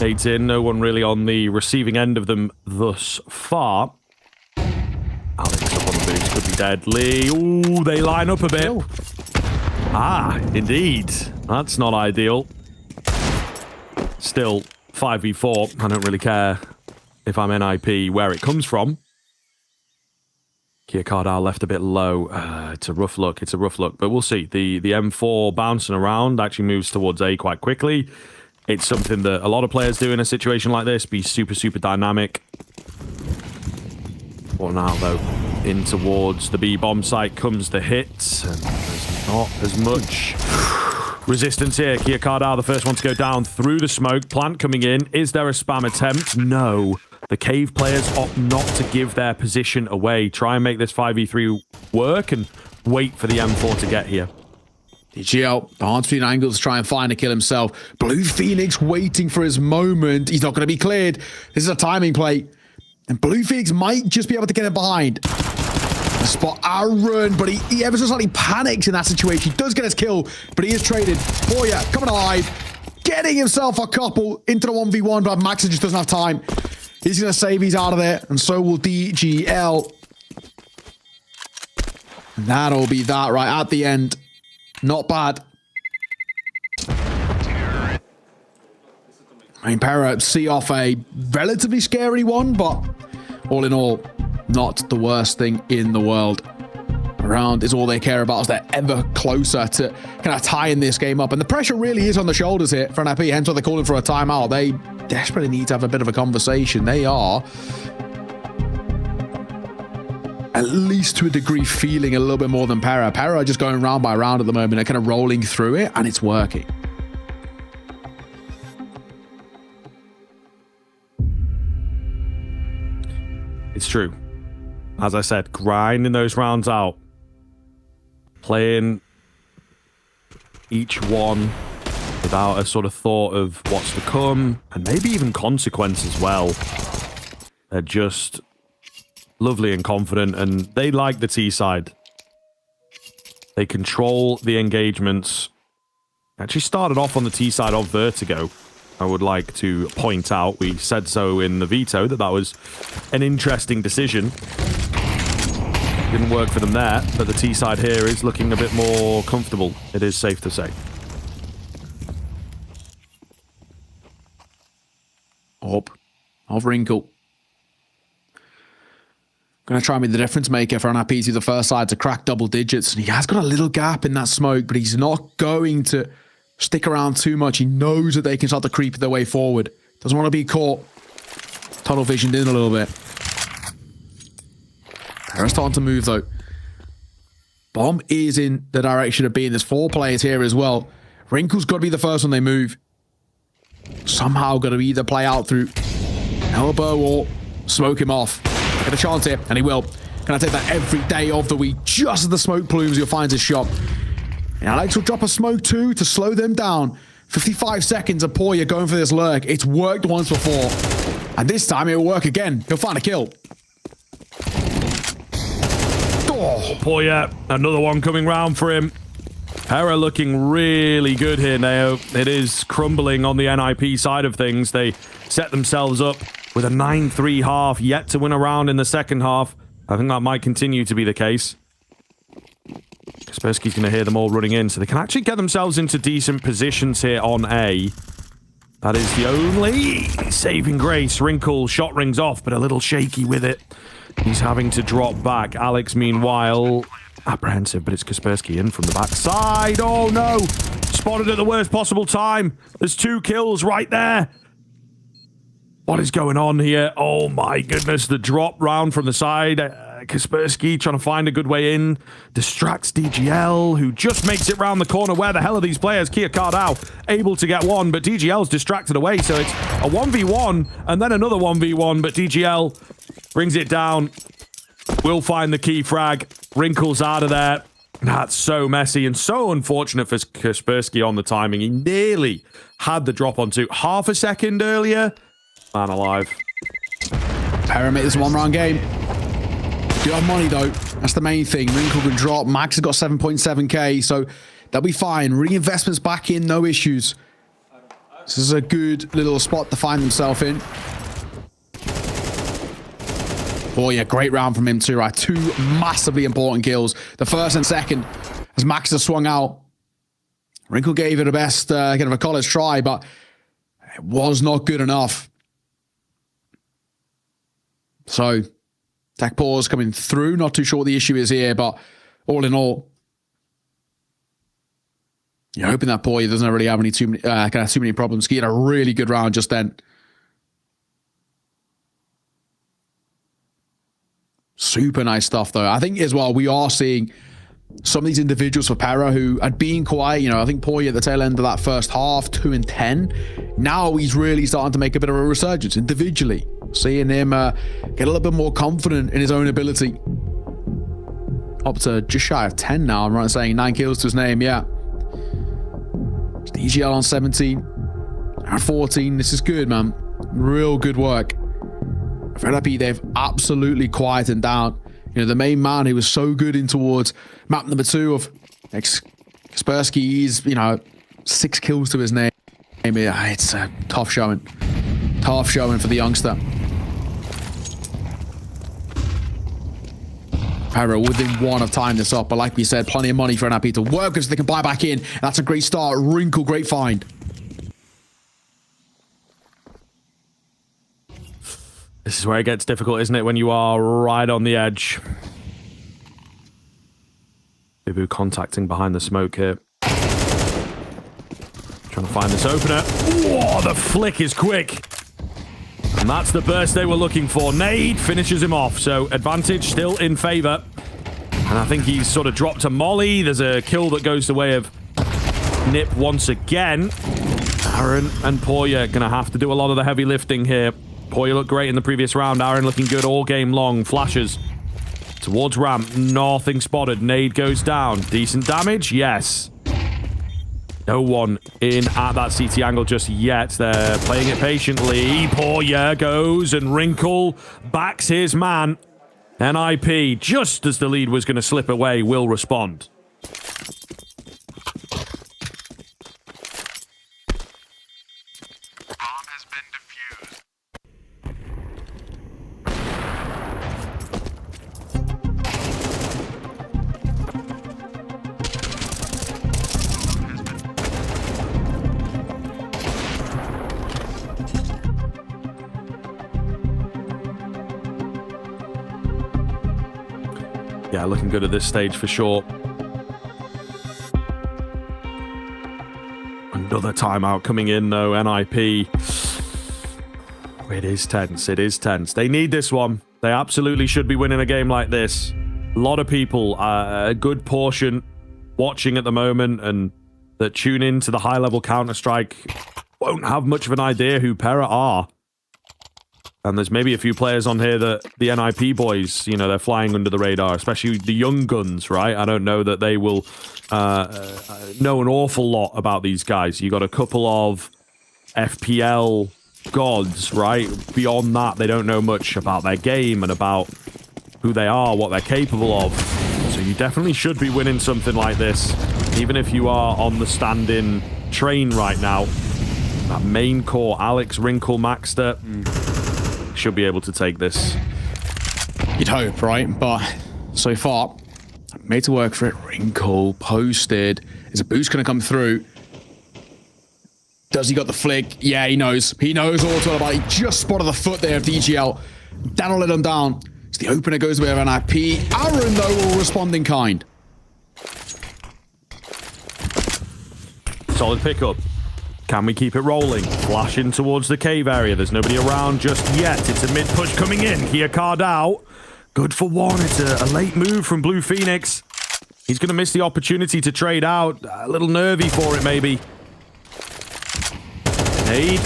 Eight in, no one really on the receiving end of them thus far. Alex up on the boots, could be deadly. Ooh, they line up a bit. Oh. Ah, indeed. That's not ideal. Still, 5v4. I don't really care if I'm NIP where it comes from. Kia Cardar left a bit low. It's a rough look. It's a rough look, but we'll see. The M4 bouncing around actually moves towards A quite quickly. It's something that a lot of players do in a situation like this. Be super, super dynamic. Well, now, though, in towards the B bomb site comes the hit. And there's not as much resistance here. Kia Cardar, the first one to go down through the smoke. Plant coming in. Is there a spam attempt? No. The cave players opt not to give their position away. Try and make this 5v3 work and wait for the M4 to get here. DGL, the hard between angles, try and find a kill himself. Blue Phoenix waiting for his moment. He's not going to be cleared. This is a timing play. And Blue Phoenix might just be able to get it behind. The spot Aaron, but he ever so slightly panics in that situation. He does get his kill, but he is traded. Boya coming alive, getting himself a couple into the 1v1, but Max just doesn't have time. He's going to save, he's out of there, and so will DGL. And that'll be that right at the end. Not bad. I mean, Pera see off a relatively scary one, but all in all, not the worst thing in the world. Round is all they care about as they're ever closer to kind of tying this game up. And the pressure really is on the shoulders here for NIP, hence why they're calling for a timeout. They desperately need to have a bit of a conversation. They are, at least to a degree, feeling a little bit more than Pera. Pera are just going round by round at the moment and kind of rolling through it, and it's working. It's true. As I said, grinding those rounds out. Playing each one without a sort of thought of what's to come, and maybe even consequence as well. They're just lovely and confident, and they like the T side. They control the engagements. Actually started off on the T side of Vertigo. I would like to point out, we said so in the veto, that was an interesting decision. Didn't work for them there, but the T side here is looking a bit more comfortable, it is safe to say. Up of Wrinkle. Going to try and be the difference maker for NIP to the first side to crack double digits. And he has got a little gap in that smoke, but he's not going to stick around too much. He knows that they can start to creep their way forward. Doesn't want to be caught. Tunnel visioned in a little bit. They're starting to move though. Bomb is in the direction of B. There's 4 players here as well. Wrinkle's got to be the first one they move. Somehow got to either play out through elbow or smoke him off. Get a chance here, and he will. Can I take that every day of the week? Just as the smoke plumes, he'll find his shot. And Alex will drop a smoke too to slow them down. 55 seconds of Poya going for this lurk. It's worked once before. And this time it'll work again. He'll find a kill. Oh, Poya, another one coming round for him. Pera looking really good here now. It is crumbling on the NIP side of things. They set themselves up with a 9-3 half, yet to win a round in the second half. I think that might continue to be the case. Kaspersky's going to hear them all running in, so they can actually get themselves into decent positions here on A. That is the only saving grace. Wrinkle shot rings off, but a little shaky with it. He's having to drop back. Alex, meanwhile, apprehensive, but it's Kaspersky in from the backside. Oh no! Spotted at the worst possible time. There's 2 kills right there. What is going on here? Oh my goodness, the drop round from the side. Kaspersky trying to find a good way in. Distracts DGL, who just makes it round the corner. Where the hell are these players? Kia Kardau able to get one, but DGL's distracted away, so it's a 1v1 and then another 1v1, but DGL brings it down. Will find the key frag. Wrinkles out of there. That's so messy and so unfortunate for Kaspersky on the timing. He nearly had the drop onto half a second earlier. Man alive. Pera made this a 1-round game. Do have money though. That's the main thing. Wrinkle can drop. Max has got 7.7k, so they'll be fine. Reinvestments back in, no issues. This is a good little spot to find himself in. Oh yeah, great round from him too, right? 2 massively important kills. The first and second, as Max has swung out. Wrinkle gave it a best kind of a college try, but it was not good enough. So, tech pause coming through. Not too sure what the issue is here, but all in all, you're hoping that Poya doesn't really have too many problems. He had a really good round just then. Super nice stuff, though. I think as well, we are seeing some of these individuals for Pera who had been quiet. You know, I think Poya at the tail end of that first half, 2 and 10. Now he's really starting to make a bit of a resurgence individually. Seeing him get a little bit more confident in his own ability. Up to just shy of 10 now. I'm right in saying 9 kills to his name, yeah. DGL on 17. And 14. This is good, man. Real good work. FlyQuest, they've absolutely quietened down. You know, the main man who was so good in towards map number 2 of Kaspersky, he's, you know, 6 kills to his name. It's a tough showing. Tough showing for the youngster. Pera within 1 of tying this up, but like we said, plenty of money for FlyQuest to work with so they can buy back in. That's a great start. Wrinkle, great find. This is where it gets difficult, isn't it, when you are right on the edge. Bibu contacting behind the smoke here. Trying to find this opener. Whoa, the flick is quick. And that's the burst they were looking for. Nade finishes him off, so advantage still in favor. And I think he's sort of dropped a molly. There's a kill that goes the way of Nip once again. Aaron and Poya going to have to do a lot of the heavy lifting here. Poya looked great in the previous round. Aaron looking good all game long. Flashes towards ramp. Nothing spotted. Nade goes down. Decent damage? Yes. No one in at that CT angle just yet. They're playing it patiently. Poya goes and Wrinkle backs his man. NIP, just as the lead was going to slip away, will respond. Yeah, looking good at this stage for sure. Another timeout coming in though, NIP. It is tense, it is tense. They need this one. They absolutely should be winning a game like this. A lot of people, a good portion, watching at the moment and that tune into the high-level Counter-Strike won't have much of an idea who Pera are. And there's maybe a few players on here that the NIP boys, you know, they're flying under the radar, especially the young guns, right? I don't know that they will know an awful lot about these guys. You got a couple of FPL gods, right? Beyond that, they don't know much about their game and about who they are, what they're capable of. So you definitely should be winning something like this, even if you are on the stand-in train right now. That main core, Alex, Wrinkle, Maxter, should be able to take this. You'd hope, right? But so far, made to work for it. Wrinkle posted. Is a boost going to come through? Does he got the flick? Yeah, he knows. He knows all it's all about. He just spotted the foot there of DGL. That'll let him down. So the opener goes away with an IP. Aaron, though, will respond in kind. Solid pickup. Can we keep it rolling? Flashing towards the cave area. There's nobody around just yet. It's a mid-push coming in. Here, card out. Good for one. It's a late move from Blue Phoenix. He's going to miss the opportunity to trade out. A little nervy for it, maybe. Nade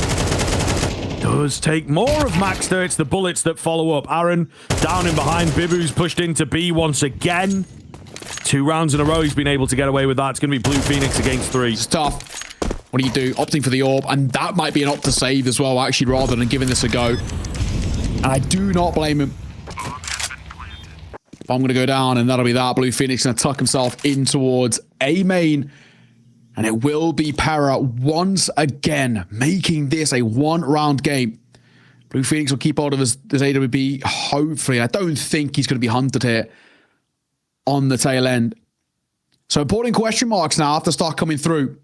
does take more of Maxter. It's the bullets that follow up. Aaron down in behind. Bibu's pushed into B once again. 2 rounds in a row he's been able to get away with that. It's going to be Blue Phoenix against 3. It's tough. What do you do? Opting for the orb, and that might be an opt to save as well, actually, rather than giving this a go. And I do not blame him. If I'm going to go down, and that'll be that. Blue Phoenix going to tuck himself in towards A main. And it will be Pera once again, making this a 1-round game. Blue Phoenix will keep hold of his AWP, hopefully. I don't think he's going to be hunted here on the tail end. So important question marks now have to start coming through.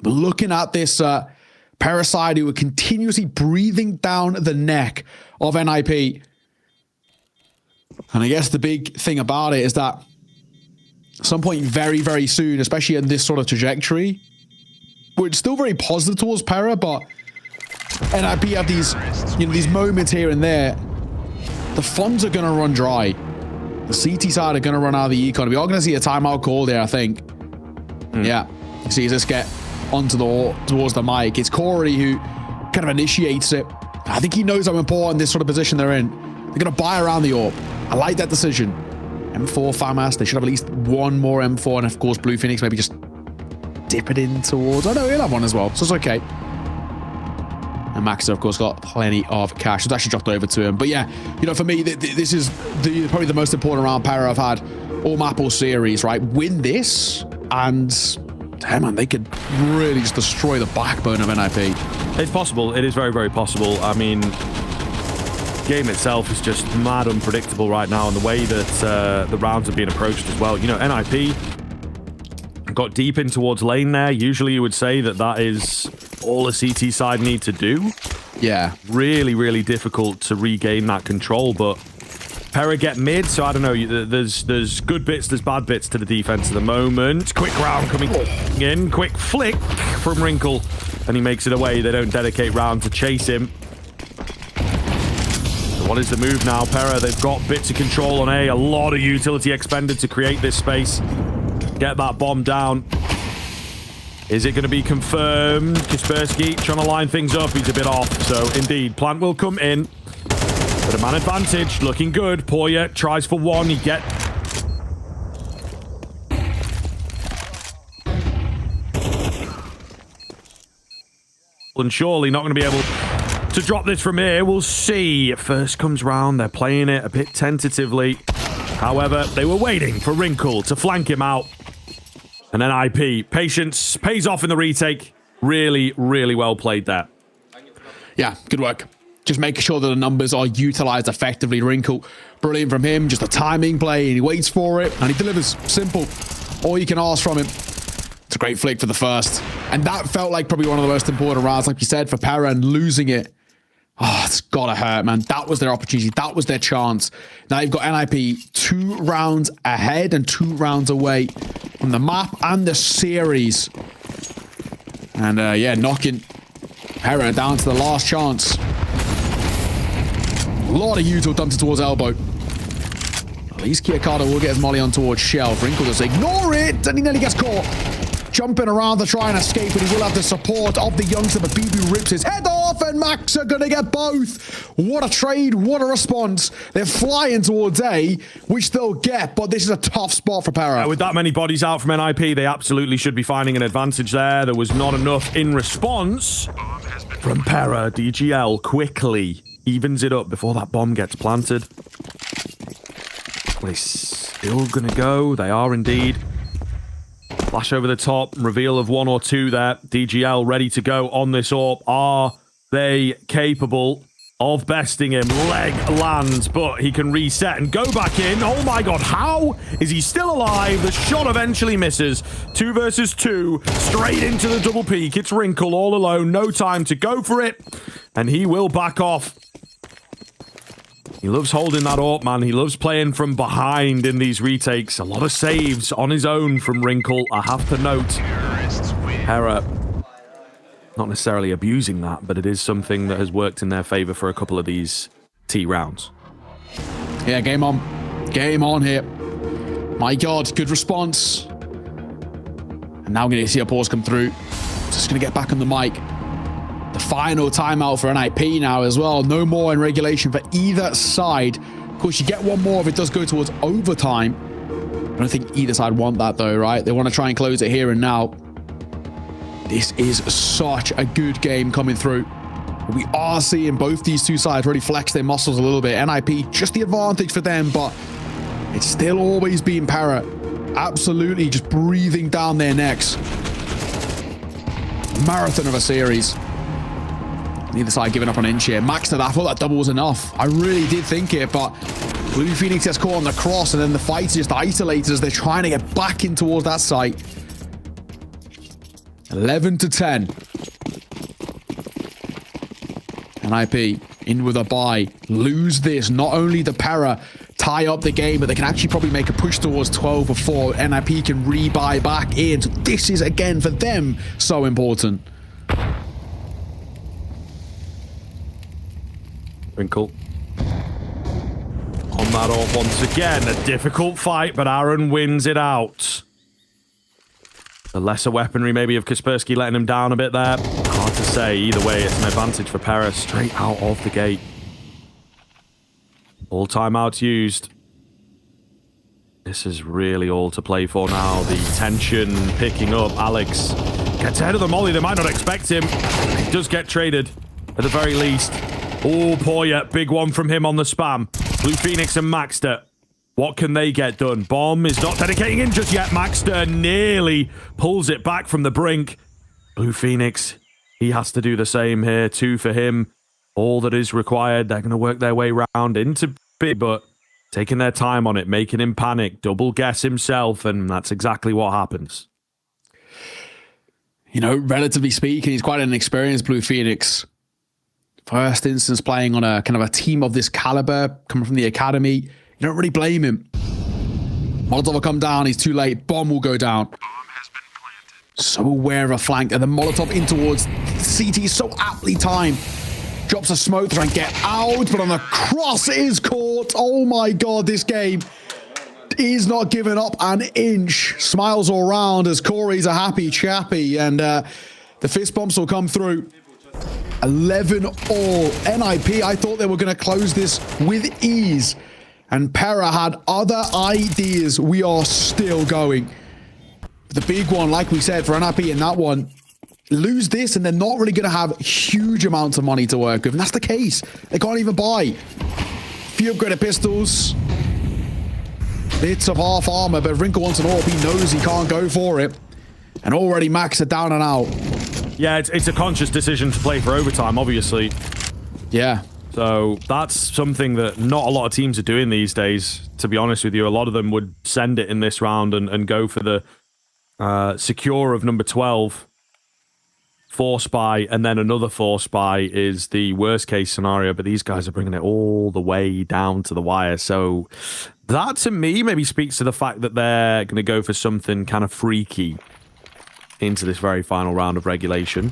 But looking at this Parasite who are continuously breathing down the neck of NIP. And I guess the big thing about it is that at some point very, very soon, especially in this sort of trajectory, we're still very positive towards Pera, but NIP have these, these moments here and there. The funds are going to run dry. The CT side are going to run out of the econ. We are going to see a timeout call there, I think. Yeah. You see this get onto towards the mic. It's Corey who kind of initiates it. I think he knows how important this sort of position they're in. They're going to buy around the orb. I like that decision. M4 FAMAS. They should have at least one more M4. And of course, Blue Phoenix maybe just dip it in towards... Oh no, he'll have one as well. So it's okay. And Maxter, of course, got plenty of cash. It's actually dropped over to him. But yeah, for me, this is probably the most important round Pera I've had all map all series, right? Win this and... Damn, man, they could really just destroy the backbone of NIP. It's possible. It is very, very possible. I mean, game itself is just mad unpredictable right now, and the way that the rounds are being approached as well. NIP got deep in towards lane there. Usually you would say that is all the CT side need to do. Yeah. Really, really difficult to regain that control, but Pera get mid, so I don't know. There's good bits, there's bad bits to the defense at the moment. Quick round coming in. Quick flick from Wrinkle, and he makes it away. They don't dedicate round to chase him. So what is the move now? Pera, they've got bits of control on A. A lot of utility expended to create this space. Get that bomb down. Is it going to be confirmed? Kaspersky trying to line things up. He's a bit off. So indeed, plant will come in. But a man advantage, looking good. Poya tries for one. You get... And surely not going to be able to drop this from here. We'll see. First comes round. They're playing it a bit tentatively. However, they were waiting for Wrinkle to flank him out. And then IP. Patience pays off in the retake. Really, really well played there. Yeah, good work. Just making sure that the numbers are utilized effectively. Wrinkle, brilliant from him. Just a timing play, and he waits for it, and he delivers. Simple. All you can ask from him. It's a great flick for the first. And that felt like probably one of the most important rounds, like you said, for Pera, and losing it. Oh, it's gotta hurt, man. That was their opportunity. That was their chance. Now you've got NIP 2 rounds ahead and 2 rounds away from the map and the series. And yeah, knocking Pera down to the last chance. A lot of util dumped towards elbow. At least Kiakata will get his molly on towards Shelf. Wrinkle does ignore it, and he nearly gets caught. Jumping around to try and escape, but he will have the support of the youngster, but Bibu rips his head off, and Max are going to get both. What a trade, what a response. They're flying towards A, which they'll get, but this is a tough spot for Pera. With that many bodies out from NIP, they absolutely should be finding an advantage there. There was not enough in response from Pera. DGL quickly evens it up before that bomb gets planted. But they're still going to go. They are indeed. Flash over the top, reveal of 1 or 2 there. DGL ready to go on this AWP. Are they capable of besting him. Leg lands, but he can reset and go back in. Oh my god, how is he still alive? The shot eventually misses. 2 versus 2, straight into the double peak. It's Wrinkle all alone, no time to go for it, and he will back off. He loves holding that AWP, man. He loves playing from behind in these retakes. A lot of saves on his own from Wrinkle, I have to note. Pera not necessarily abusing that, but it is something that has worked in their favor for a couple of these T rounds. Yeah, game on. Game on here. My god, good response. And now we're going to see a pause come through. Just going to get back on the mic. The final timeout for NIP now as well. No more in regulation for either side. Of course, you get one more if it does go towards overtime. I don't think either side want that though, right? They want to try and close it here and now. This is such a good game coming through. We are seeing both these two sides really flex their muscles a little bit. NIP, just the advantage for them, but it's still always been Pera. Absolutely just breathing down their necks. Marathon of a series. Neither side giving up on inch here. Max said, I thought that double was enough. I really did think it, but Blue Phoenix gets caught on the cross, and then the fight's just isolated as they're trying to get back in towards that site. 11-10. NIP in with a bye. Lose this. Not only the Pera tie up the game, but they can actually probably make a push towards 12 before NIP can rebuy back in. So this is, again, for them, so important. Wrinkle. On that off once again. A difficult fight, but Aaron wins it out. The lesser weaponry maybe of Kaspersky letting him down a bit there. Hard to say. Either way, it's an advantage for Pera straight out of the gate. All timeouts used. This is really all to play for now. The tension picking up. Alex gets ahead of the molly. They might not expect him. He does get traded at the very least. Oh, Poya. Big one from him on the spam. Blue Phoenix and Maxter. What can they get done? Bomb is not dedicating in just yet. Maxter nearly pulls it back from the brink. Blue Phoenix, he has to do the same here. 2 for him. All that is required. They're going to work their way round into B, but taking their time on it, making him panic, double guess himself, and that's exactly what happens. You know, relatively speaking, he's quite an experienced Blue Phoenix. First instance playing on a kind of a team of this caliber, coming from the academy. You don't really blame him. Molotov will come down. He's too late. Bomb will go down. So aware of a flank. And the Molotov in towards CT. So aptly timed. Drops a smoke to try and get out. But on the cross it is caught. Oh my god, this game is not giving up an inch. Smiles all round as Corey's a happy chappy. And the fist bumps will come through. 11 all. NIP, I thought they were going to close this with ease. And Pera had other ideas. We are still going. The big one, like we said, for NIP in that one, lose this and they're not really going to have huge amounts of money to work with. And that's the case. They can't even buy. Few upgraded pistols. Bits of half armor, but Wrinkle wants an AWP. He knows he can't go for it. And already Max are down and out. Yeah, it's a conscious decision to play for overtime, obviously. Yeah. So that's something that not a lot of teams are doing these days, to be honest with you. A lot of them would send it in this round and go for the secure of number 12. Force buy, and then another force buy is the worst case scenario, but these guys are bringing it all the way down to the wire. So that, to me, maybe speaks to the fact that they're going to go for something kind of freaky into this very final round of regulation.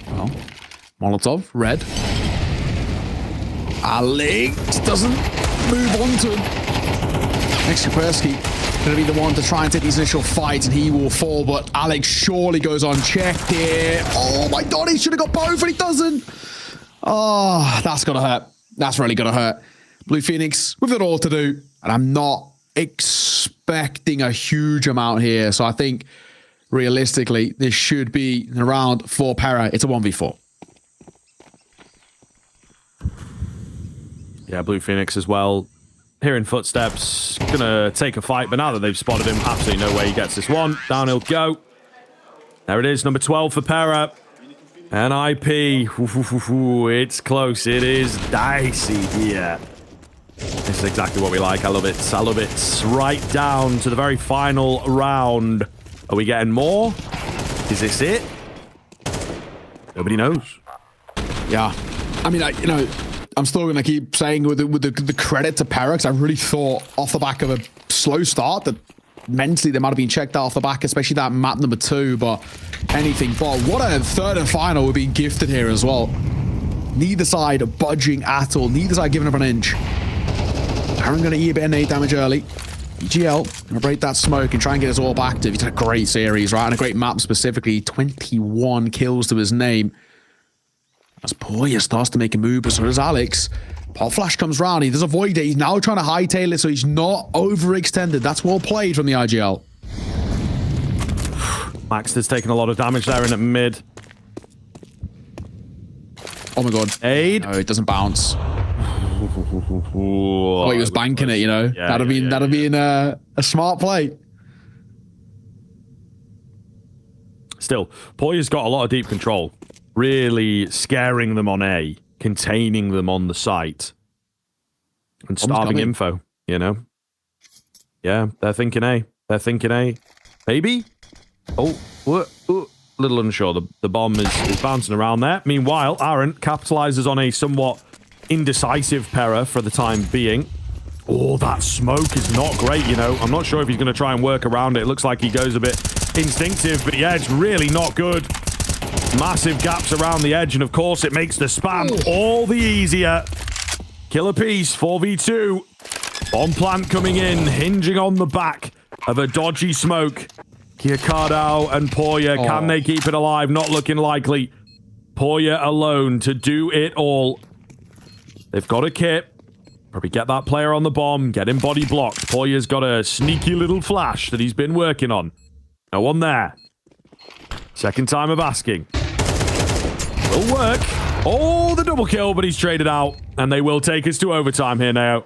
Well, Molotov, red. Alex doesn't move on to him. Next, Kaspersky going to be the one to try and take these initial fights, and he will fall, but Alex surely goes unchecked here. Oh my god, he should have got both, and he doesn't. Oh, that's going to hurt. That's really going to hurt. Blue Phoenix with it all to do, and I'm not expecting a huge amount here, so I think realistically, this should be a round for Pera. It's a 1v4. Yeah, Blue Phoenix as well. Hearing footsteps, gonna take a fight, but now that they've spotted him, absolutely no way he gets this one. Down he'll go. There it is, number 12 for Pera. NIP. It's close. It is dicey here. This is exactly what we like. I love it. I love it. Right down to the very final round. Are we getting more? Is this it? Nobody knows. Yeah. I mean, I'm still going to keep saying with the credit to Pera, because I really thought off the back of a slow start that mentally they might have been checked out off the back, especially that map number 2, but anything but. What a third and final we're being gifted here as well. Neither side budging at all. Neither side giving up an inch. Aaron going to eat a bit of nade damage early. EGL going to break that smoke and try and get his AWP active. He's had a great series, right? And a great map specifically. 21 kills to his name. As Poya starts to make a move, but so does Alex. Pop Flash comes round. He does avoid it. He's now trying to hightail it so he's not overextended. That's well played from the IGL. Maxter's taking a lot of damage there in at mid. Oh my god. Aid. No, it doesn't bounce. Oh, he was banking it, you know. Yeah, that'd have been a smart play. Still, Poya's got a lot of deep control. Really scaring them on A, containing them on the site, and starving info, you know? Yeah, they're thinking A. They're thinking A. Maybe? Oh, little unsure. The bomb is bouncing around there. Meanwhile, Aaron capitalizes on a somewhat indecisive Pera for the time being. Oh, that smoke is not great, you know. I'm not sure if he's going to try and work around it. It looks like he goes a bit instinctive, but yeah, it's really not good. Massive gaps around the edge, and of course it makes the spam all the easier. Killer piece, 4v2. Bomb plant coming in, hinging on the back of a dodgy smoke. Kiakardao and Poya, can they keep it alive? Not looking likely. Poya alone to do it all. They've got a kit. Probably get that player on the bomb, get him body blocked. Poya's got a sneaky little flash that he's been working on. No one there. Second time of asking. Will work. Oh, the double kill, but he's traded out. And they will take us to overtime here now.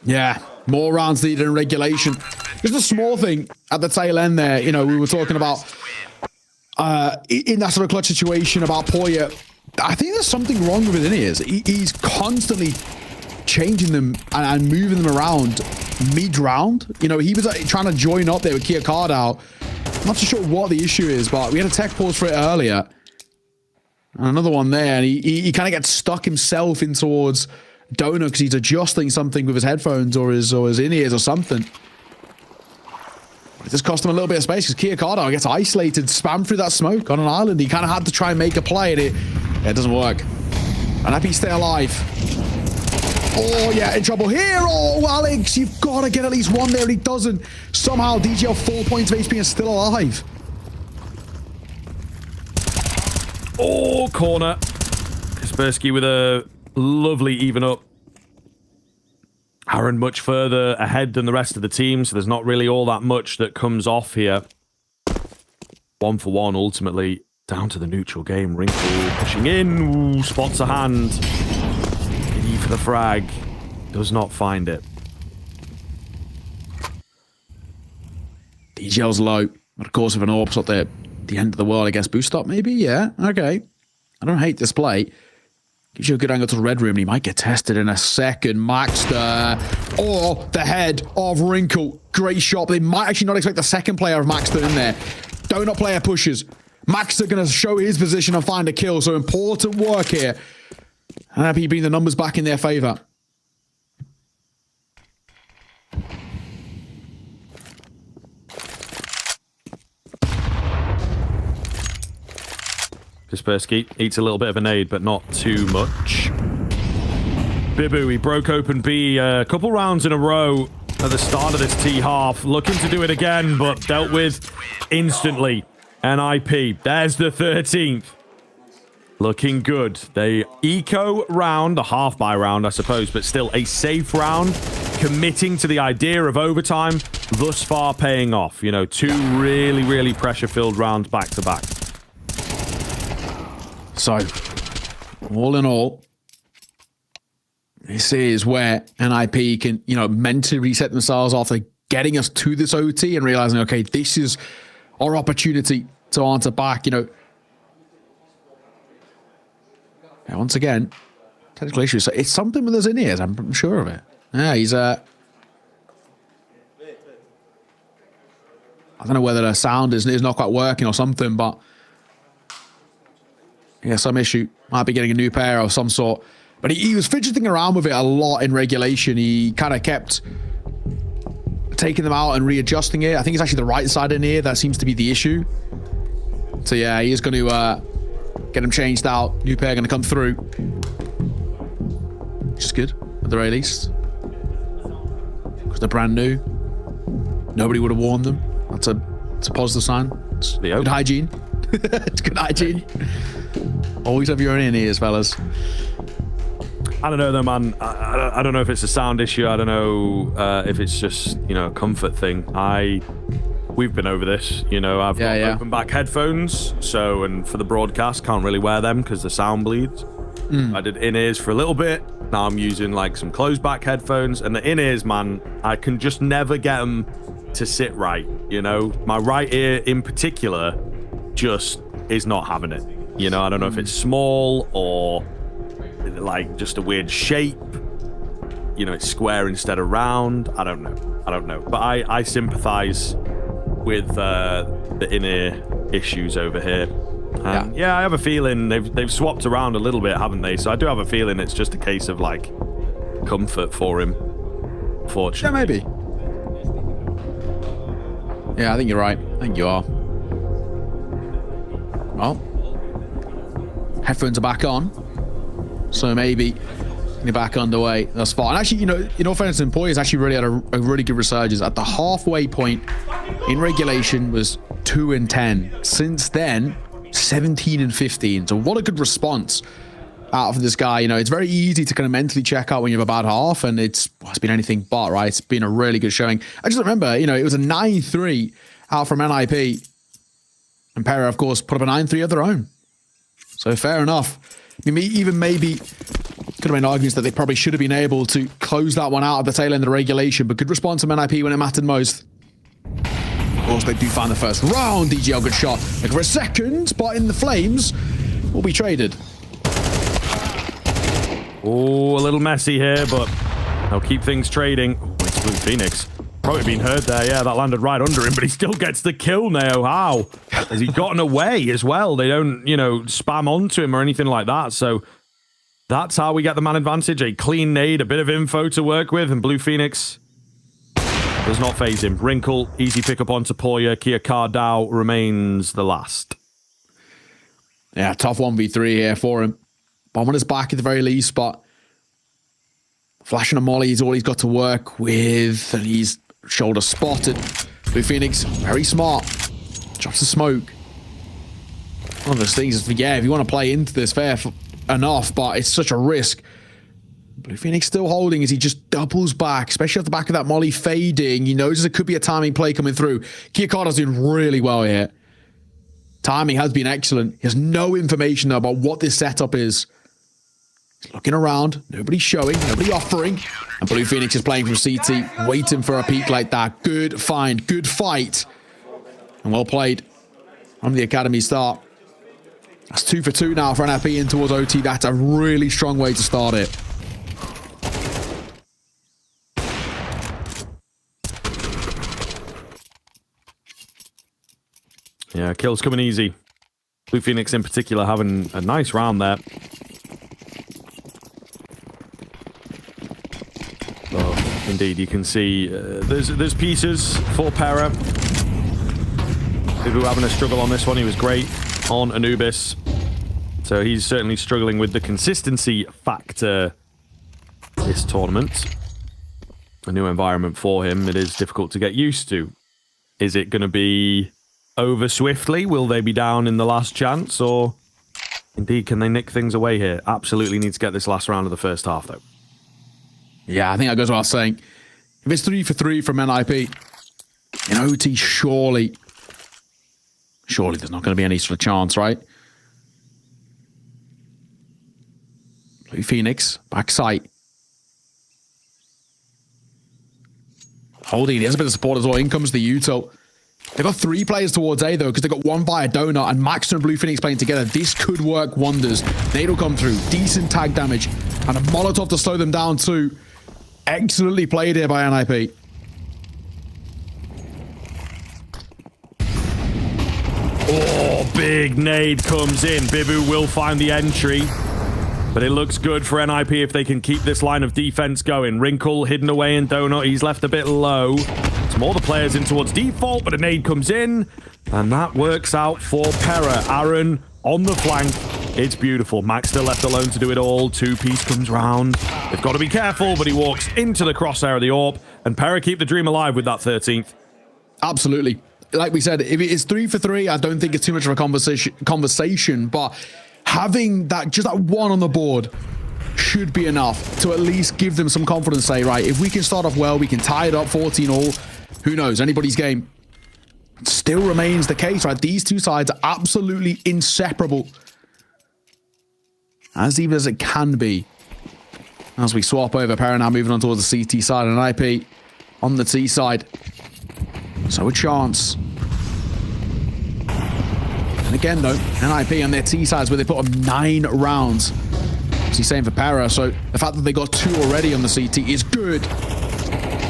Yeah, more rounds needed in regulation. Just a small thing at the tail end there. You know, we were talking about in that sort of clutch situation about Poya. I think there's something wrong with his in-ears. He's constantly changing them and moving them around mid-round. You know, he was trying to join up there with Kiakardao. Not too sure what the issue is, but we had a tech pause for it earlier. And another one there, and he kind of gets stuck himself in towards Donut because he's adjusting something with his headphones or his in-ears or something. It just cost him a little bit of space because Kiakardao gets isolated, spammed through that smoke on an island. He kind of had to try and make a play, and it doesn't work. And happy stay alive. Oh, yeah, in trouble here. Oh, Alex, you've got to get at least one there, and he doesn't. Somehow, DGL 4 points of HP is still alive. Oh, corner. Kaspersky with a lovely even up. Aaron much further ahead than the rest of the team, so there's not really all that much that comes off here. 1 for 1, ultimately. Down to the neutral game. Wrinkle pushing in. Ooh, spots a hand. E for the frag. Does not find it. DGL's low. But of course, if an AWP's up there at the end of the world, I guess boost up maybe? Yeah, okay. I don't hate this play. Gives you a good angle to the red room, and he might get tested in a second. Maxter. Or the head of Wrinkle. Great shot. They might actually not expect the second player of Maxter in there. Donut player pushes. Maxter going to show his position and find a kill. So important work here. And happy bringing the numbers back in their favor. Kaspersky eats a little bit of an aid, but not too much. Bibu, he broke open B a couple rounds in a row at the start of this T half. Looking to do it again, but dealt with instantly. NIP, there's the 13th. Looking good. They eco round, a half-buy round, I suppose, but still a safe round. Committing to the idea of overtime, thus far paying off. You know, 2 really, really pressure-filled rounds back-to-back. So, all in all, this is where NIP can, you know, mentally reset themselves after getting us to this OT and realizing, okay, this is our opportunity to answer back, you know. Yeah, once again, technical issues. So it's something with his in-ears, I'm sure of it. Yeah, he's I don't know whether the sound is not quite working or something, but yeah, some issue. Might be getting a new pair of some sort. But he was fidgeting around with it a lot in regulation. He kind of kept taking them out and readjusting it. I think it's actually the right side in ear that seems to be the issue. So yeah, he is going to get them changed out. New pair going to come through. Which is good, at the very least. Because they're brand new. Nobody would have warned them. It's a positive sign. It's good hygiene. It's good hygiene. Always have your own in-ears, fellas. I don't know though, man. I don't know if it's a sound issue. I don't know if it's just, you know, a comfort thing. We've been over this, you know. I've got open back headphones, so, and for the broadcast, can't really wear them because the sound bleeds. I did in-ears for a little bit. Now I'm using like some closed back headphones, and the in-ears, man, I can just never get them to sit right, you know. My right ear in particular just is not having it. You know, I don't know if it's small or like just a weird shape. You know, it's square instead of round. I don't know. But I sympathize with the in-ear issues over here. Yeah, I have a feeling they've swapped around a little bit, haven't they? So I do have a feeling it's just a case of like comfort for him. Fortunately. Yeah, maybe. Yeah, I think you're right. I think you are. Well, headphones are back on, so maybe you're back underway. That's fine. Actually, you know, in all fairness, Empoyer's actually really had a really good resurgence. At the halfway point in regulation was 2-10. Since then, 17-15. So what a good response out of this guy. You know, it's very easy to kind of mentally check out when you have a bad half, and it's been anything but, right? It's been a really good showing. I just remember, you know, it was a 9-3 out from NIP, and Pera, of course, put up a 9-3 of their own. So fair enough. I mean, even maybe could have made arguments that they probably should have been able to close that one out at the tail end of the regulation, but good response from NIP when it mattered most. Of course, they do find the first round. DGL good shot. Like for a second, but in the flames will be traded. Oh, a little messy here, but they'll keep things trading. Oh, it's Blue Phoenix. Probably been hurt there. Yeah, that landed right under him, but he still gets the kill now. How? Has he gotten away as well? They don't, you know, spam onto him or anything like that. So that's how we get the man advantage. A clean nade, a bit of info to work with, and Blue Phoenix does not phase him. Wrinkle, easy pickup onto Poya. Kia Kardao remains the last. Yeah, tough 1v3 here for him. Bomb on his back at the very least, but flashing a molly is all he's got to work with, and he's shoulder spotted. Blue Phoenix, very smart. Drops the smoke. One of those things is, yeah, if you want to play into this, fair enough, but it's such a risk. Blue Phoenix still holding as he just doubles back, especially off the back of that molly fading. He knows there could be a timing play coming through. Kia Kardau's doing really well here. Timing has been excellent. He has no information though about what this setup is. He's looking around. Nobody's showing. Nobody offering. And Blue Phoenix is playing from CT, waiting for a peek like that. Good find. Good fight. And well played from the Academy start. That's 2 for 2 now for NFP in towards OT. That's a really strong way to start it. Yeah, kills coming easy. Blue Phoenix in particular having a nice round there. Oh, indeed, you can see there's pieces for Pera. Who having a struggle on this one. He was great on Anubis. So he's certainly struggling with the consistency factor this tournament. A new environment for him. It is difficult to get used to. Is it going to be over swiftly? Will they be down in the last chance? Or indeed, can they nick things away here? Absolutely need to get this last round of the first half, though. Yeah, I think that goes without saying. If it's 3 for 3 from NIP, in OT, surely there's not going to be any sort of chance, right? Blue Phoenix, back sight. Holding, he has a bit of support as well. In comes the Uto. They've got 3 players towards A, though, because they've got 1 via Donut and Max and Blue Phoenix playing together. This could work wonders. Nade will come through. Decent tag damage. And a Molotov to slow them down, too. Excellently played here by NIP. Oh, big nade comes in. Bibu will find the entry. But it looks good for NIP if they can keep this line of defense going. Wrinkle hidden away in Donut. He's left a bit low. Some more the players in towards default, but a nade comes in. And that works out for Pera. Aaron on the flank. It's beautiful. Max still left alone to do it all. 2-piece comes round. They've got to be careful, but he walks into the crosshair of the AWP. And Pera keep the dream alive with that 13th. Absolutely. Like we said, if it is 3 for 3, I don't think it's too much of a conversation, but having that, just that 1 on the board should be enough to at least give them some confidence. Say, right, if we can start off well, we can tie it up 14 all. Who knows? Anybody's game. Still remains the case, right? These two sides are absolutely inseparable. As even as it can be. As we swap over, Pera now moving on towards the CT side and IP on the T side. So a chance. And again, though, NIP on their T sides where they put on 9 rounds. As he's saying for Pera, so the fact that they got 2 already on the CT is good.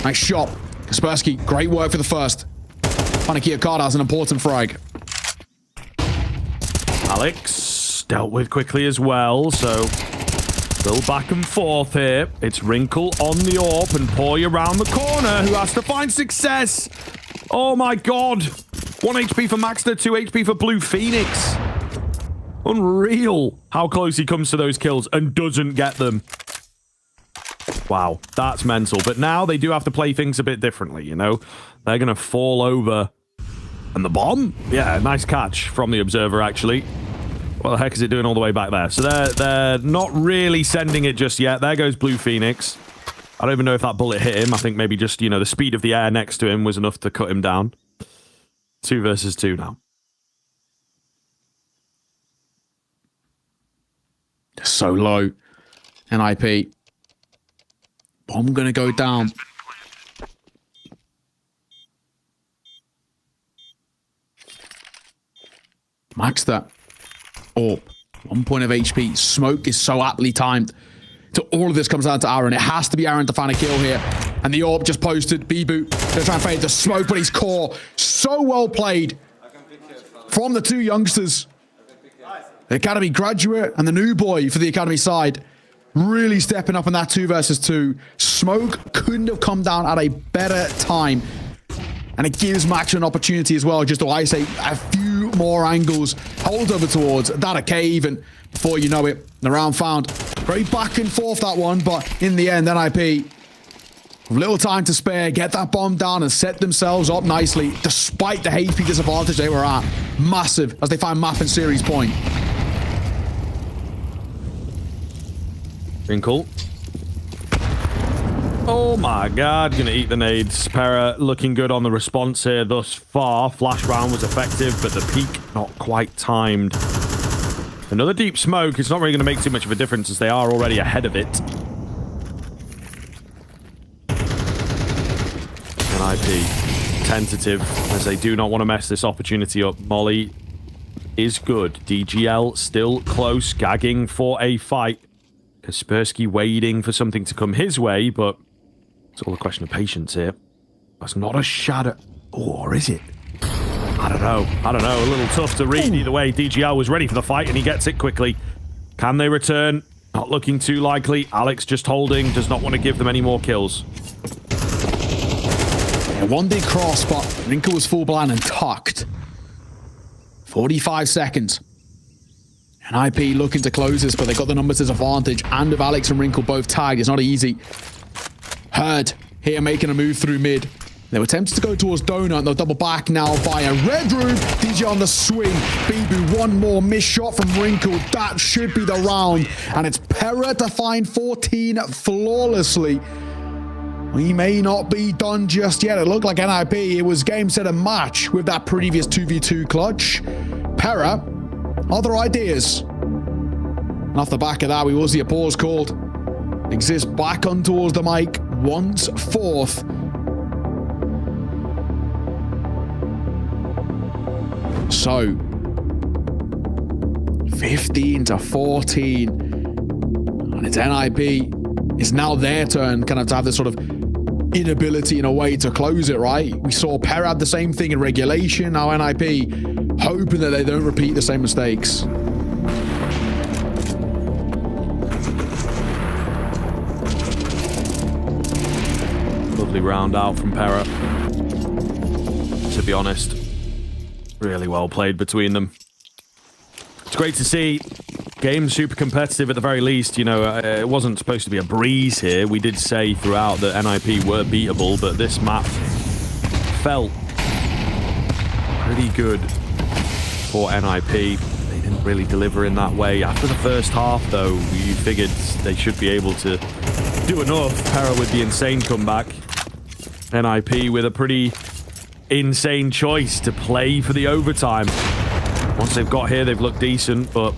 Nice shot. Kaspersky, great work for the first. Panakia Card has an important frag. Alex dealt with quickly as well, so still back and forth here. It's Wrinkle on the AWP and Poy around the corner who has to find success. Oh my god. 1 HP for Maxter, 2 HP for Blue Phoenix. Unreal how close he comes to those kills and doesn't get them. Wow, that's mental. But now they do have to play things a bit differently, you know? They're going to fall over. And the bomb? Yeah, nice catch from the Observer, actually. What the heck is it doing all the way back there? So they're not really sending it just yet. There goes Blue Phoenix. I don't even know if that bullet hit him. I think maybe just, you know, the speed of the air next to him was enough to cut him down. 2 versus 2 now. So low. NIP. Bomb gonna go down. Max that. Oh, 1 point of HP. Smoke is so aptly timed. So all of this comes down to Aaron. It has to be Aaron to find a kill here. And the AWP just posted. Bibu gonna try and fade the smoke, but he's core. So well played from the 2 youngsters. The Academy graduate and the new boy for the Academy side. Really stepping up in that 2 versus 2. Smoke couldn't have come down at a better time. And it gives Max an opportunity as well, just to, I say, a few more angles. Hold over towards that cave, and before you know it, the round found. Very back and forth, that one, but in the end, NIP, with little time to spare, get that bomb down and set themselves up nicely, despite the HP disadvantage they were at. Massive, as they find map and series point. Wrinkle. Oh my god, gonna eat the nades. Pera looking good on the response here thus far. Flash round was effective, but the peak not quite timed. Another deep smoke. It's not really gonna make too much of a difference as they are already ahead of it. NIP tentative as they do not want to mess this opportunity up. Molly is good. DGL still close, gagging for a fight. Kaspersky waiting for something to come his way, but it's all a question of patience here. That's not a shadow. Or is it? I don't know. A little tough to read. Either way, DGL was ready for the fight and he gets it quickly. Can they return? Not looking too likely. Alex just holding. Does not want to give them any more kills. Yeah, 1 did cross, but Wrinkle was full blind and tucked. 45 seconds. And IP looking to close this, but they got the numbers as advantage. And with Alex and Wrinkle both tagged, it's not easy. Herd here making a move through mid. They were tempted to go towards Donut, and they'll double back now via Red Room. DJ on the swing. Bibu, 1 more missed shot from Wrinkle. That should be the round. And it's Pera to find 14 flawlessly. We may not be done just yet. It looked like NIP. It was game, set, and match with that previous 2v2 clutch. Pera, other ideas. And off the back of that, we will see a pause called. Exist back on towards the mic once fourth. So, 15 to 14. And it's NIP. It's now their turn kind of to have this sort of inability in a way to close it, right? We saw Pera have the same thing in regulation. Now NIP hoping that they don't repeat the same mistakes. Lovely round out from Pera. To be honest, really well played between them. It's great to see. Game super competitive at the very least. You know, it wasn't supposed to be a breeze here. We did say throughout that NIP were beatable, but this map felt pretty good for NIP. They didn't really deliver in that way. After the first half, though, you figured they should be able to do enough. Pera with the insane comeback. NIP with a pretty insane choice to play for the overtime. Once they've got here, they've looked decent, but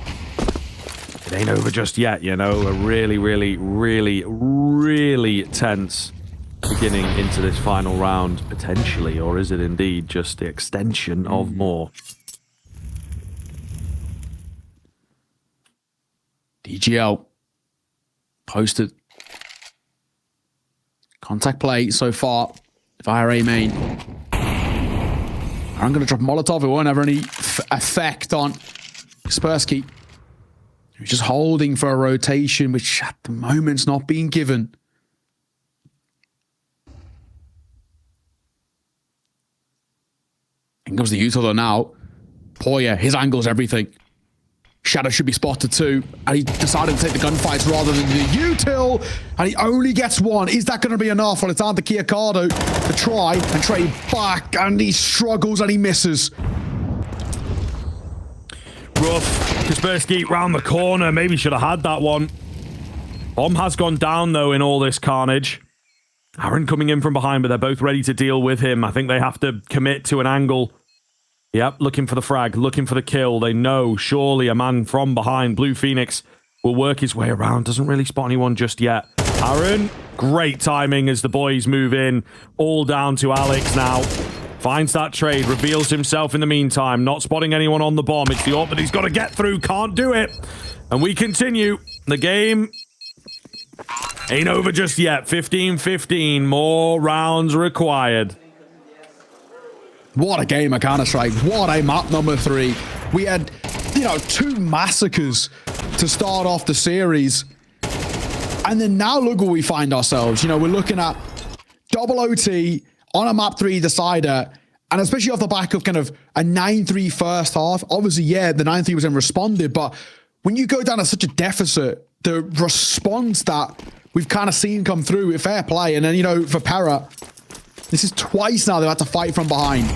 it ain't over just yet, you know. A really, really, really, really tense beginning into this final round, potentially. Or is it indeed just the extension of more? DGL posted. Contact play so far via A main. I'm going to drop Molotov. It won't have any effect on Kaspersky. He's just holding for a rotation, which at the moment's not being given. In comes the util now. Poya, his angle's everything. Shadow should be spotted too. And he decided to take the gunfights rather than the util. And he only gets one. Is that going to be enough? Well, it's on to Kiakado to try and trade back. And he struggles and he misses. Rough. Kaspersky round the corner. Maybe should have had that one. Bomb has gone down, though, in all this carnage. Aaron coming in from behind, but they're both ready to deal with him. I think they have to commit to an angle. Yep, looking for the frag, looking for the kill. They know surely a man from behind, Blue Phoenix, will work his way around. Doesn't really spot anyone just yet. Aaron, great timing as the boys move in. All down to Alex now. Finds that trade, reveals himself in the meantime. Not spotting anyone on the bomb. It's the AWP that he's got to get through. Can't do it. And we continue. The game ain't over just yet. 15-15. More rounds required. What a game of Counter-Strike. What a map number 3. We had, you know, 2 massacres to start off the series. And then now look where we find ourselves. You know, we're looking at double OT on a map 3 decider. And especially off the back of kind of a 9-3 first half. Obviously, yeah, the 9-3 was then responded. But when you go down to such a deficit, the response that we've kind of seen come through with fair play. And then, you know, for Pera, this is twice now they've had to fight from behind.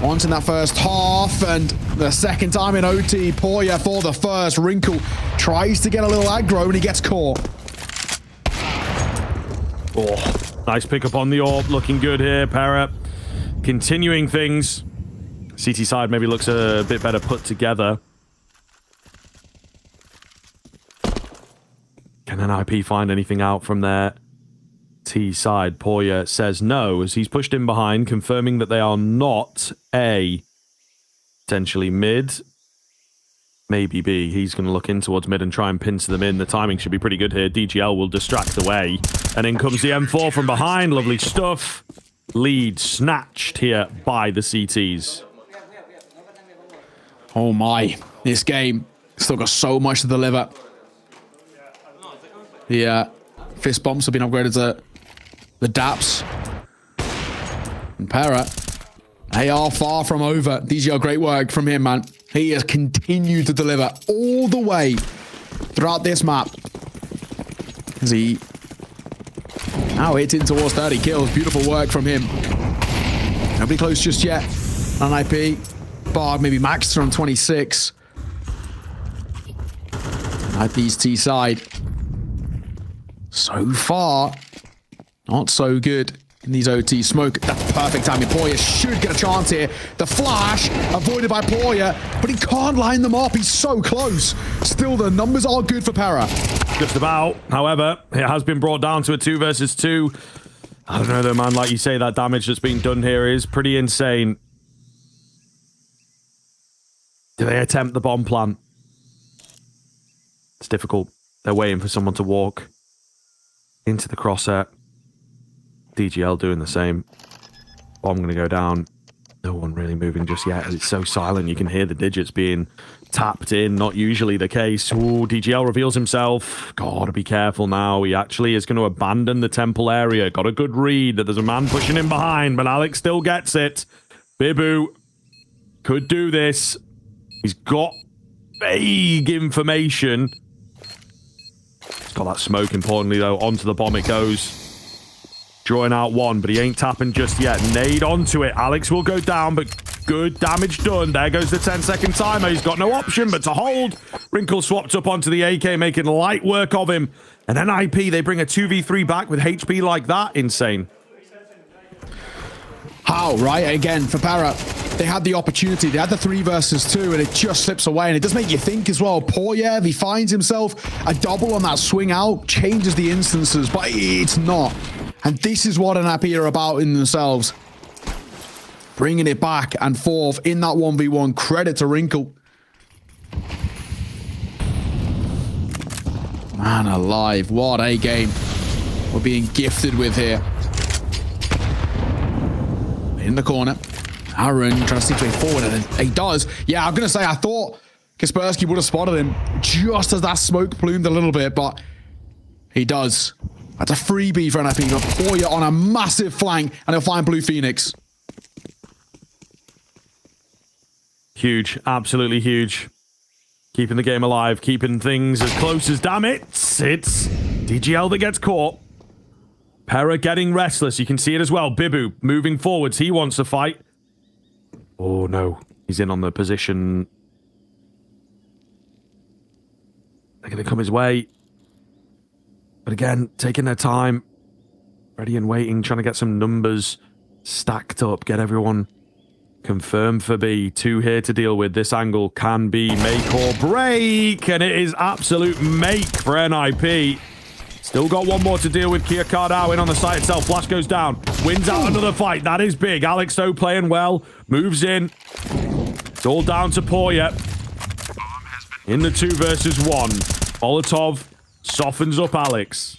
Once in that first half, and the second time in OT, Poya for the first. Wrinkle tries to get a little aggro, and he gets caught. Oh, nice pickup on the AWP. Looking good here, Pera. Continuing things. CT side maybe looks a bit better put together. Can NIP find anything out from there? T side, Poya says no as he's pushed in behind, confirming that they are not A. Potentially mid. Maybe B. He's going to look in towards mid and try and pinch them in. The timing should be pretty good here. DGL will distract away. And in comes the M4 from behind. Lovely stuff. Lead snatched here by the CTs. Oh my. This game still got so much to deliver. The fist bumps have been upgraded to the DAPs. And Pera, they are far from over. DGL, great work from him, man. He has continued to deliver all the way throughout this map. As he now hits in towards 30 kills. Beautiful work from him. Nobody close just yet. NIP. Bard maybe maxed on 26. NIP's T side. So far, not so good in these OT. Smoke, that's perfect timing. Poya should get a chance here. The flash, avoided by Poya, but he can't line them up. He's so close. Still, the numbers are good for Pera. Just about. However, it has been brought down to a 2 versus 2. I don't know though, man. Like you say, that damage that's being done here is pretty insane. Do they attempt the bomb plant? It's difficult. They're waiting for someone to walk into the crosshair. DGL doing the same. Bomb going to go down. No one really moving just yet. It's so silent. You can hear the digits being tapped in. Not usually the case. Ooh, DGL reveals himself. Gotta be careful now. He actually is going to abandon the temple area. Got a good read that there's a man pushing him behind, but Alex still gets it. Bibu could do this. He's got vague information. He's got that smoke, importantly, though. Onto the bomb it goes. Drawing out one, but he ain't tapping just yet. Nade onto it. Alex will go down, but good damage done. There goes the 10-second timer. He's got no option but to hold. Wrinkle swapped up onto the AK, making light work of him. And then NIP, they bring a 2v3 back with HP like that. Insane. How, right? Again, for Pera, they had the opportunity. They had the 3 versus 2, and it just slips away. And it does make you think as well. Poyev, he finds himself a double on that swing out, changes the instances, but it's not. And this is what NIP are about in themselves. Bringing it back and forth in that 1v1. Credit to Wrinkle. Man alive, what a game we're being gifted with here. In the corner, Aaron trying to situate forward, and he does. Yeah, I'm gonna say I thought Kaspersky would have spotted him just as that smoke plumed a little bit, but he does. That's a freebie for NIP. Poya on a massive flank, and he'll find Blue Phoenix. Huge, absolutely huge. Keeping the game alive, keeping things as close as, damn it, it's DGL that gets caught. Pera getting restless. You can see it as well. Bibu moving forwards. He wants to fight. Oh, no. He's in on the position. They're going to come his way. But again, taking their time. Ready and waiting, trying to get some numbers stacked up. Get everyone confirmed for B. 2 here to deal with. This angle can be make or break. And it is absolute make for NIP. Still got one more to deal with. Kia Cardao in on the site itself. Flash goes down. Wins out another fight. That is big. Alex, though, playing well. Moves in. It's all down to Poya. In the 2 versus 1. Molotov softens up Alex.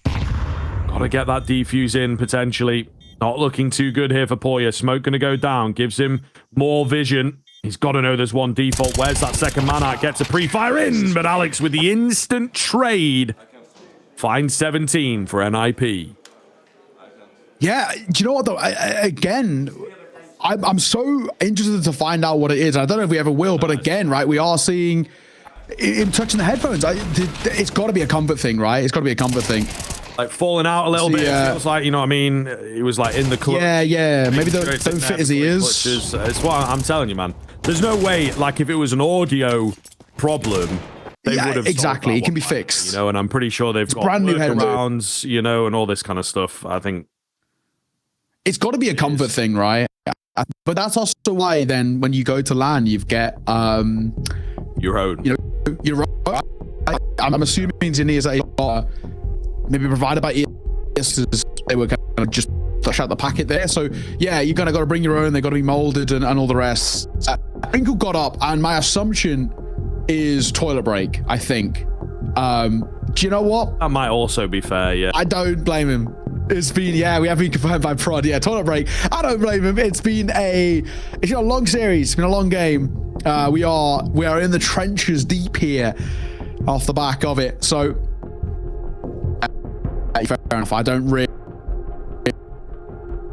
Gotta get that defuse in, potentially. Not looking too good here for Poya. Smoke gonna go down. Gives him more vision. He's got to know there's one default. Where's that second man at? Gets a pre-fire in, but Alex with the instant trade finds 17 for NIP. Yeah, do you know what though? I'm so interested to find out what it is. I don't know if we ever will, but again, right, we are seeing him touching the headphones. It's got to be a comfort thing, right? It's got to be a comfort thing. Like falling out a little bit. It feels like, you know what I mean? He was like in the clutch. Yeah. Maybe don't fit his ears. It's what I'm telling you, man. There's no way, like, if it was an audio problem, they would have. Exactly. It can be fixed. You know, and I'm pretty sure they've got brand new workarounds, you know, and all this kind of stuff. I think it's got to be a comfort thing, right? But that's also why then when you go to LAN, you get your own. You know, your own. I'm assuming engineers are maybe provided by ESL. They were kind of just flush out the packet there. So yeah, you're gonna got to bring your own. They got to be molded and all the rest. Wrinkle got up, and my assumption is toilet break. I think. Do you know what? That might also be fair. Yeah. I don't blame him. It's been, we have been confirmed by Prod. Yeah, toilet break. I don't blame him. It's been a long series. It's been a long game. We are in the trenches deep here, off the back of it. So fair enough. I don't really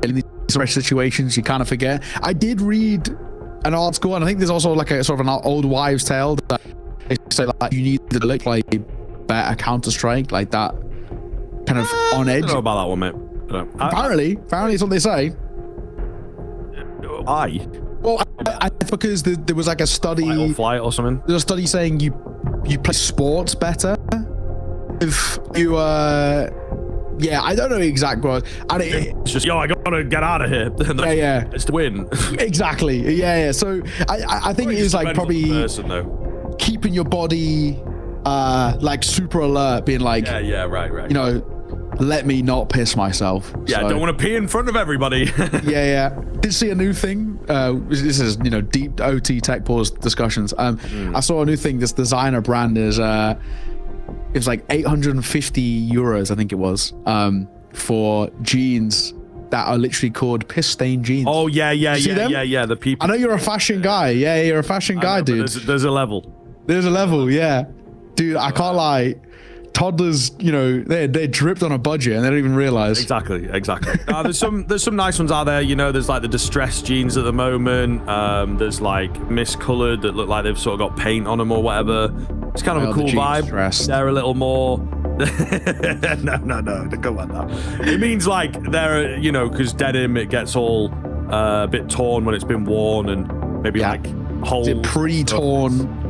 in these situations. You kind of forget. I did read an article, and I think there's also like a sort of an old wives' tale that they say like you need to play better Counter-Strike, like that. Kind of on edge. I don't know about that one, mate. Apparently, it's what they say. Why? Well, because there was like a study, flight or something. There's a study saying you play sports better if you I don't know the exact word, and it's just I gotta get out of here. It's to win. Exactly. Yeah. So I think it is like probably keeping your body like super alert, being like right. You know, let me not piss myself. Yeah, So- I don't want to pee in front of everybody. yeah. Did see a new thing. This is deep OT tech pause discussions. I saw a new thing. This designer brand is it was like 850 euros, I think it was, for jeans that are literally called piss stain jeans. Oh yeah. The people. I know you're a fashion guy. Yeah, you're a fashion guy, dude. There's a level. There's a level, yeah, dude. I can't lie. Toddlers, they're dripped on a budget and they don't even realize. Exactly. There's some nice ones out there. There's like the distressed jeans at the moment. There's like miscolored that look like they've sort of got paint on them or whatever. It's kind of a cool vibe. Stressed. They're a little more. No, don't go like that. It means like they're because denim, it gets all a bit torn when it's been worn and maybe like holes. Is it pre-torn?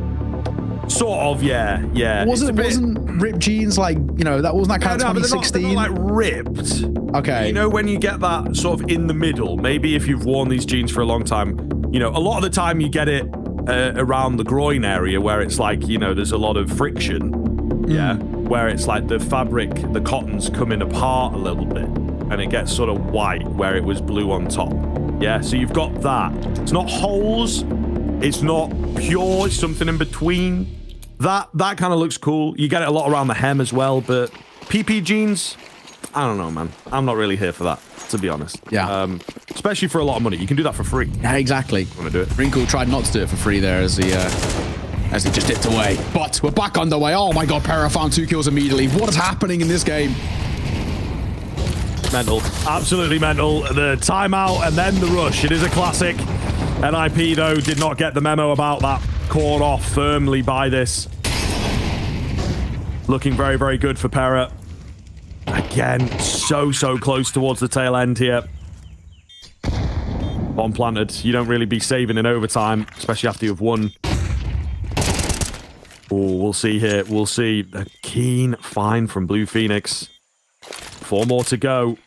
Sort of, yeah. Wasn't ripped jeans like that wasn't that kind of 2016? They're not like ripped. Okay. When you get that sort of in the middle, maybe if you've worn these jeans for a long time, a lot of the time you get it around the groin area where it's like there's a lot of friction. Yeah, where it's like the fabric, the cotton's coming apart a little bit, and it gets sort of white where it was blue on top. Yeah, so you've got that. It's not holes. It's not pure, it's something in between. That kind of looks cool. You get it a lot around the hem as well, but PP jeans, I don't know, man. I'm not really here for that, to be honest. Yeah. Especially for a lot of money. You can do that for free. Yeah, exactly. Want to do it? Wrinkle tried not to do it for free there as he just dipped away. But we're back underway. Oh my god, Pera found 2 kills immediately. What is happening in this game? Mental. Absolutely mental. The timeout and then the rush. It is a classic. NIP, though, did not get the memo about that. Caught off firmly by this. Looking very, very good for Pera. Again, so close towards the tail end here. Bomb planted. You don't really be saving in overtime, especially after you've won. Oh, we'll see here. We'll see. A keen find from Blue Phoenix. 4 more to go.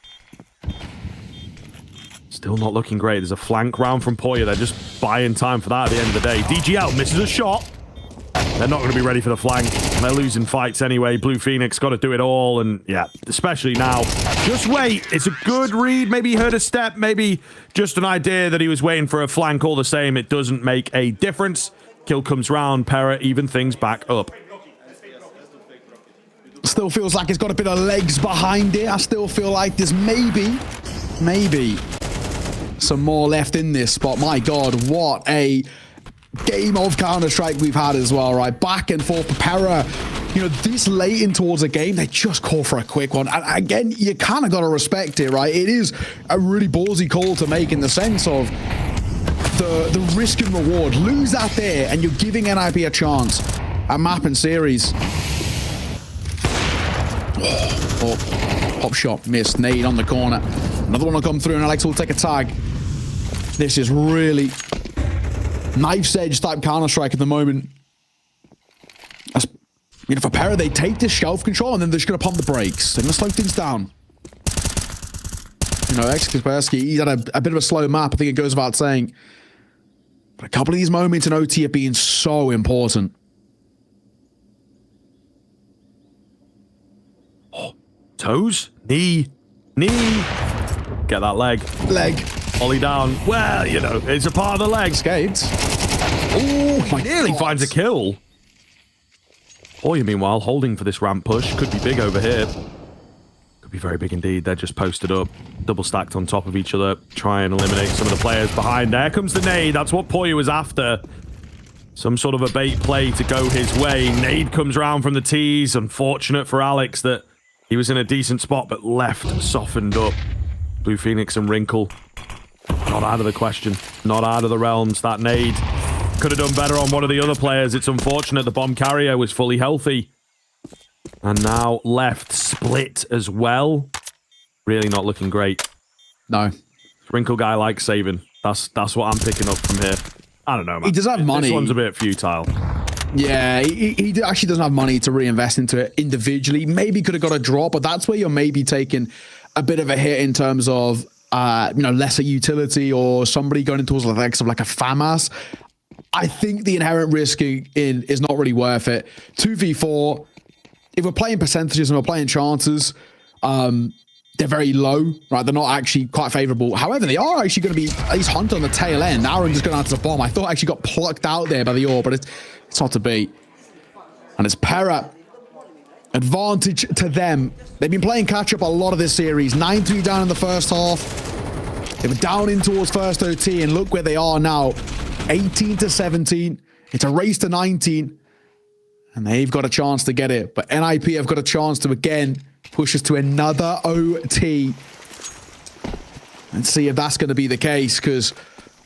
Still not looking great. There's a flank round from Poya. They're just buying time for that at the end of the day. DGL misses a shot. They're not going to be ready for the flank. They're losing fights anyway. Blue Phoenix got to do it all. And yeah, especially now. Just wait. It's a good read. Maybe he heard a step. Maybe just an idea that he was waiting for a flank. All the same, it doesn't make a difference. Kill comes round. Pera even things back up. Still feels like it's got a bit of legs behind it. I still feel like there's maybe some more left in this spot. My god, what a game of Counter-Strike we've had as well, right? Back and forth. Pera, this late in towards a game, they just call for a quick one. And again, you kind of got to respect it, right? It is a really ballsy call to make in the sense of the risk and reward. Lose that there, and you're giving NIP a chance at map and series. Oh, pop shot, missed. Nade on the corner. Another one will come through, and Alex will take a tag. This is really knife's edge type Counter-Strike at the moment. For Pera, they take this shelf control, and then they're just going to pump the brakes. They're going to slow things down. Kaspersky, he's had a bit of a slow map. I think it goes without saying. But a couple of these moments in OT are being so important. Toes, knee. Get that leg. Ollie down. Well, it's a part of the leg. Skates. Oh, my nearly God. Finds a kill. Poya, meanwhile, holding for this ramp push. Could be big over here. Could be very big indeed. They're just posted up, double stacked on top of each other. Try and eliminate some of the players behind. There comes the nade. That's what Poya was after. Some sort of a bait play to go his way. Nade comes round from the tees. Unfortunate for Alex that he was in a decent spot, but left softened up. Blue Phoenix and Wrinkle. Not out of the question. Not out of the realms. That nade could have done better on one of the other players. It's unfortunate the bomb carrier was fully healthy. And now left split as well. Really not looking great. No. Wrinkle guy likes saving. That's what I'm picking up from here. I don't know, man. He does have money. This one's a bit futile. Yeah, he actually doesn't have money to reinvest into it individually. Maybe could have got a drop, but that's where you're maybe taking a bit of a hit in terms of lesser utility or somebody going towards the likes of like a FAMAS. I think the inherent risk is not really worth it. 2v4, if we're playing percentages and we're playing chances, They're very low, right? They're not actually quite favorable. However, they are actually going to be at least hunted on the tail end. Aaron just going out to the bomb. I thought I actually got plucked out there by the orb, but it's not to be. And it's Pera. Advantage to them. They've been playing catch-up a lot of this series. 9-3 down in the first half. They were down in towards first OT, and look where they are now. 18-17. It's a race to 19. And they've got a chance to get it. But NIP have got a chance to, again, push us to another OT. And see if that's going to be the case, because,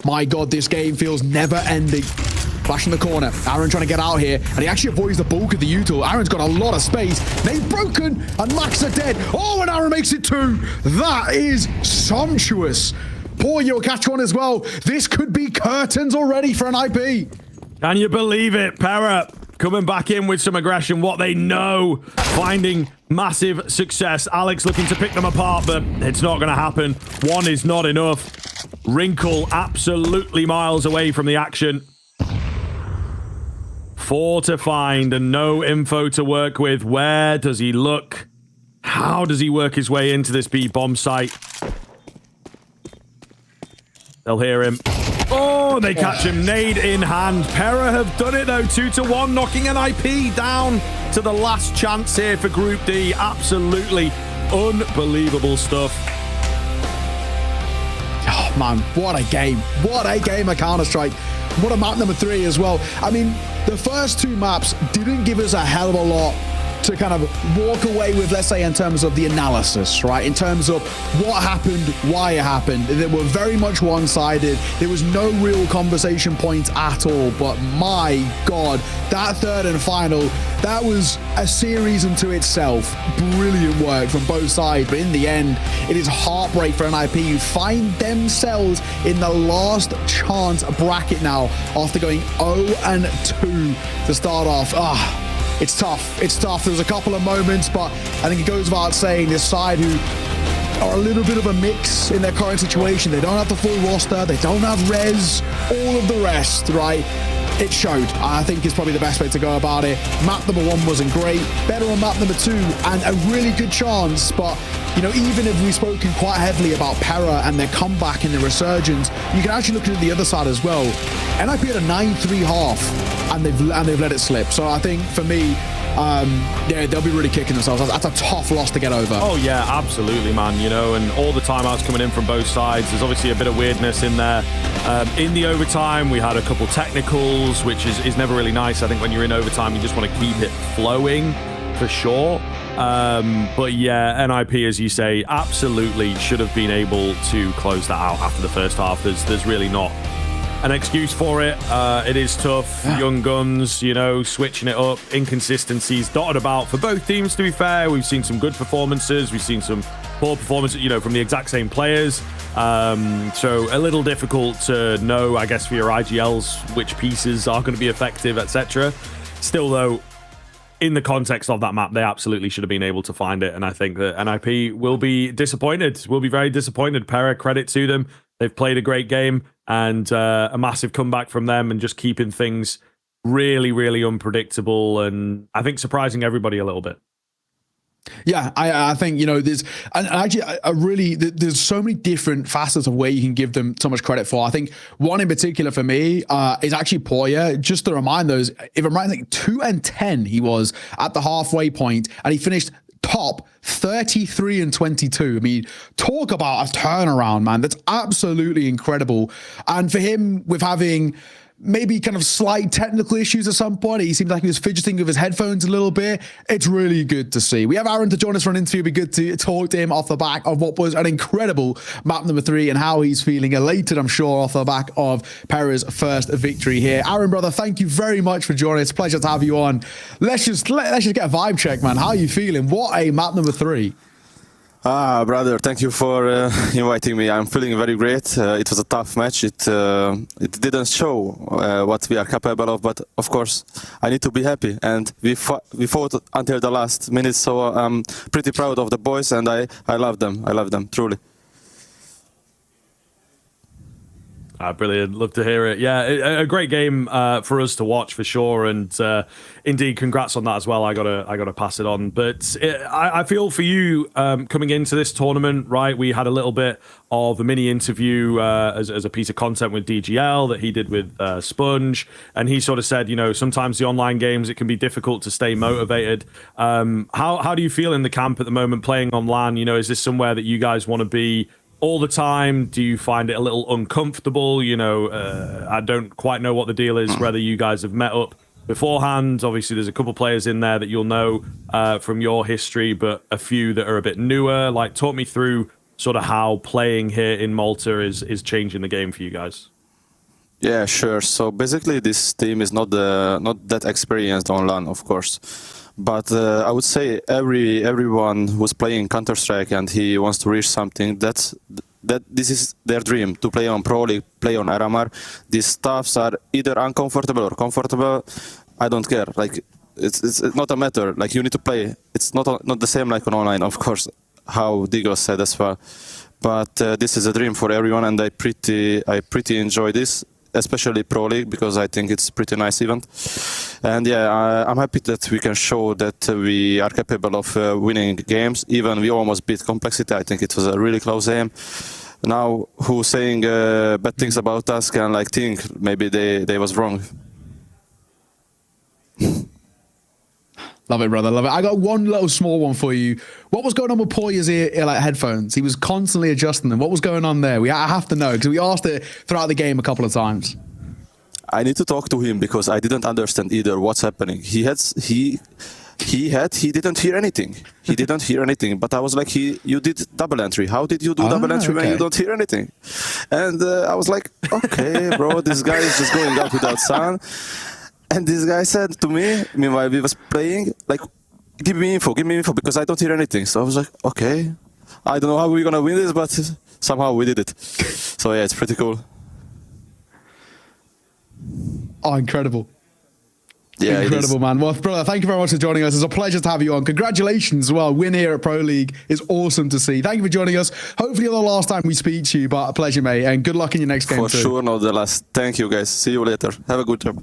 my God, this game feels never-ending. Flash in the corner. Aaron trying to get out here, and he actually avoids the bulk of the util. Aaron's got a lot of space. They've broken, and Max are dead. Oh, and Aaron makes it 2. That is sumptuous. Poor Yo catch one as well. This could be curtains already for an IP. Can you believe it? Pera coming back in with some aggression, what they know, finding massive success. Alex looking to pick them apart, but it's not going to happen. One is not enough. Wrinkle absolutely miles away from the action. 4 to find and no info to work with. Where does he look? How does he work his way into this B-bomb site? They'll hear him. Oh, they catch him. Nade in hand. Pera have done it, though. 2-1, knocking an IP down to the last chance here for Group D. Absolutely unbelievable stuff. Oh, man, what a game. What a game of Counter-Strike. What a map number 3 as well. I mean, the first 2 maps didn't give us a hell of a lot to kind of walk away with, let's say, in terms of the analysis, right? In terms of what happened, why it happened. They were very much one-sided. There was no real conversation points at all. But my God, that third and final, that was a series unto itself. Brilliant work from both sides. But in the end, it is heartbreak for NIP, who find themselves in the last chance bracket now after going 0-2 to start off. It's tough. It's tough. There's a couple of moments, but I think it goes without saying, this side who are a little bit of a mix in their current situation. They don't have the full roster. They don't have res. All of the rest, right? It showed. I think is probably the best way to go about it. Map number 1 wasn't great. Better on map number 2, and a really good chance. But, you know, even if we've spoken quite heavily about Pera and their comeback and their resurgence, you can actually look at the other side as well. NIP had a 9-3 half, and they've let it slip. So I think for me, yeah, they'll be really kicking themselves. That's a tough loss to get over. Oh yeah, absolutely, man. You know, and all the timeouts coming in from both sides. There's obviously a bit of weirdness in there. In the overtime, we had a couple technicals, which is never really nice. I think when you're in overtime, you just want to keep it flowing for sure. But yeah, NIP, as you say, absolutely should have been able to close that out after the first half. There's really not an excuse for it. It is tough. Young guns, you know, switching it up. Inconsistencies dotted about for both teams, to be fair. We've seen some good performances. We've seen some poor performances, you know, from the exact same players. So a little difficult to know, I guess, for your IGLs, which pieces are going to be effective, etc. Still, though, in the context of that map, they absolutely should have been able to find it. And I think that NIP will be disappointed. Will be very disappointed. Pera, credit to them. They've played a great game, and a massive comeback from them, and just keeping things really, really unpredictable, and I think surprising everybody a little bit. Yeah, I think, you know, there's so many different facets of where you can give them so much credit for. I think one in particular for me is actually Poya. Just to remind those, if I'm right, I think 2-10 he was at the halfway point, and he finished top 33-22. I mean, talk about a turnaround, man. That's absolutely incredible. And for him, with having maybe kind of slight technical issues at some point, he seemed like he was fidgeting with his headphones a little bit. It's really good to see. We have Aaron to join us for an interview. It'd be good to talk to him off the back of what was an incredible map number 3 and how he's feeling elated, I'm sure, off the back of Pera's first victory here. Aaron, brother, thank you very much for joining us. It's a pleasure to have you on. Let's just get a vibe check, man. How are you feeling? What a map number 3. Brother, thank you for inviting me. I'm feeling very great. It was a tough match. It didn't show what we are capable of, but of course, I need to be happy. And we fought until the last minute, so I'm pretty proud of the boys, and I love them. I love them, truly. Brilliant. Love to hear it. Yeah, a great game for us to watch for sure. And indeed, congrats on that as well. I gotta pass it on. But I feel for you coming into this tournament, right? We had a little bit of a mini interview as a piece of content with DGL that he did with Sponge, and he sort of said, you know, sometimes the online games, it can be difficult to stay motivated. How do you feel in the camp at the moment playing on LAN? You know, is this somewhere that you guys want to be all the time? Do you find it a little uncomfortable? You know, I don't quite know what the deal is, whether you guys have met up beforehand. Obviously, there's a couple players in there that you'll know from your history, but a few that are a bit newer. Like, talk me through sort of how playing here in Malta is changing the game for you guys. Yeah, sure. So basically, this team is not that experienced on LAN, of course. But I would say everyone who's playing Counter-Strike and he wants to reach something, that this is their dream, to play on Pro League, play on RMR. These stuffs are either uncomfortable or comfortable. I don't care. Like, it's not a matter. Like, you need to play. It's not the same like on online, of course, how Digo said as well. But this is a dream for everyone, and I pretty enjoy this, especially Pro League, because I think it's a pretty nice event. And yeah, I'm happy that we can show that we are capable of winning games. Even we almost beat Complexity. I think it was a really close game. Now, who's saying bad things about us can like think maybe they was wrong. Love it, brother. Love it. I got one little small one for you. What was going on with Poya's ear like headphones? He was constantly adjusting them. What was going on there? I have to know, because we asked it throughout the game a couple of times. I need to talk to him because I didn't understand either what's happening. He didn't hear anything. He didn't hear anything. But I was like, you did double entry. How did you do double entry when you don't hear anything? And I was like, okay, bro, this guy is just going out without sound. And this guy said to me, meanwhile we was playing, like, give me info, because I don't hear anything. So I was like, okay, I don't know how we're gonna win this, but somehow we did it. So yeah, it's pretty cool. Oh, incredible. Yeah, incredible, man. Well, brother, thank you very much for joining us. It's a pleasure to have you on. Congratulations as well. Win here at Pro League is awesome to see. Thank you for joining us. Hopefully not the last time we speak to you, but a pleasure, mate. And good luck in your next game For too. sure, not the last. Thank you, guys. See you later. Have a good trip.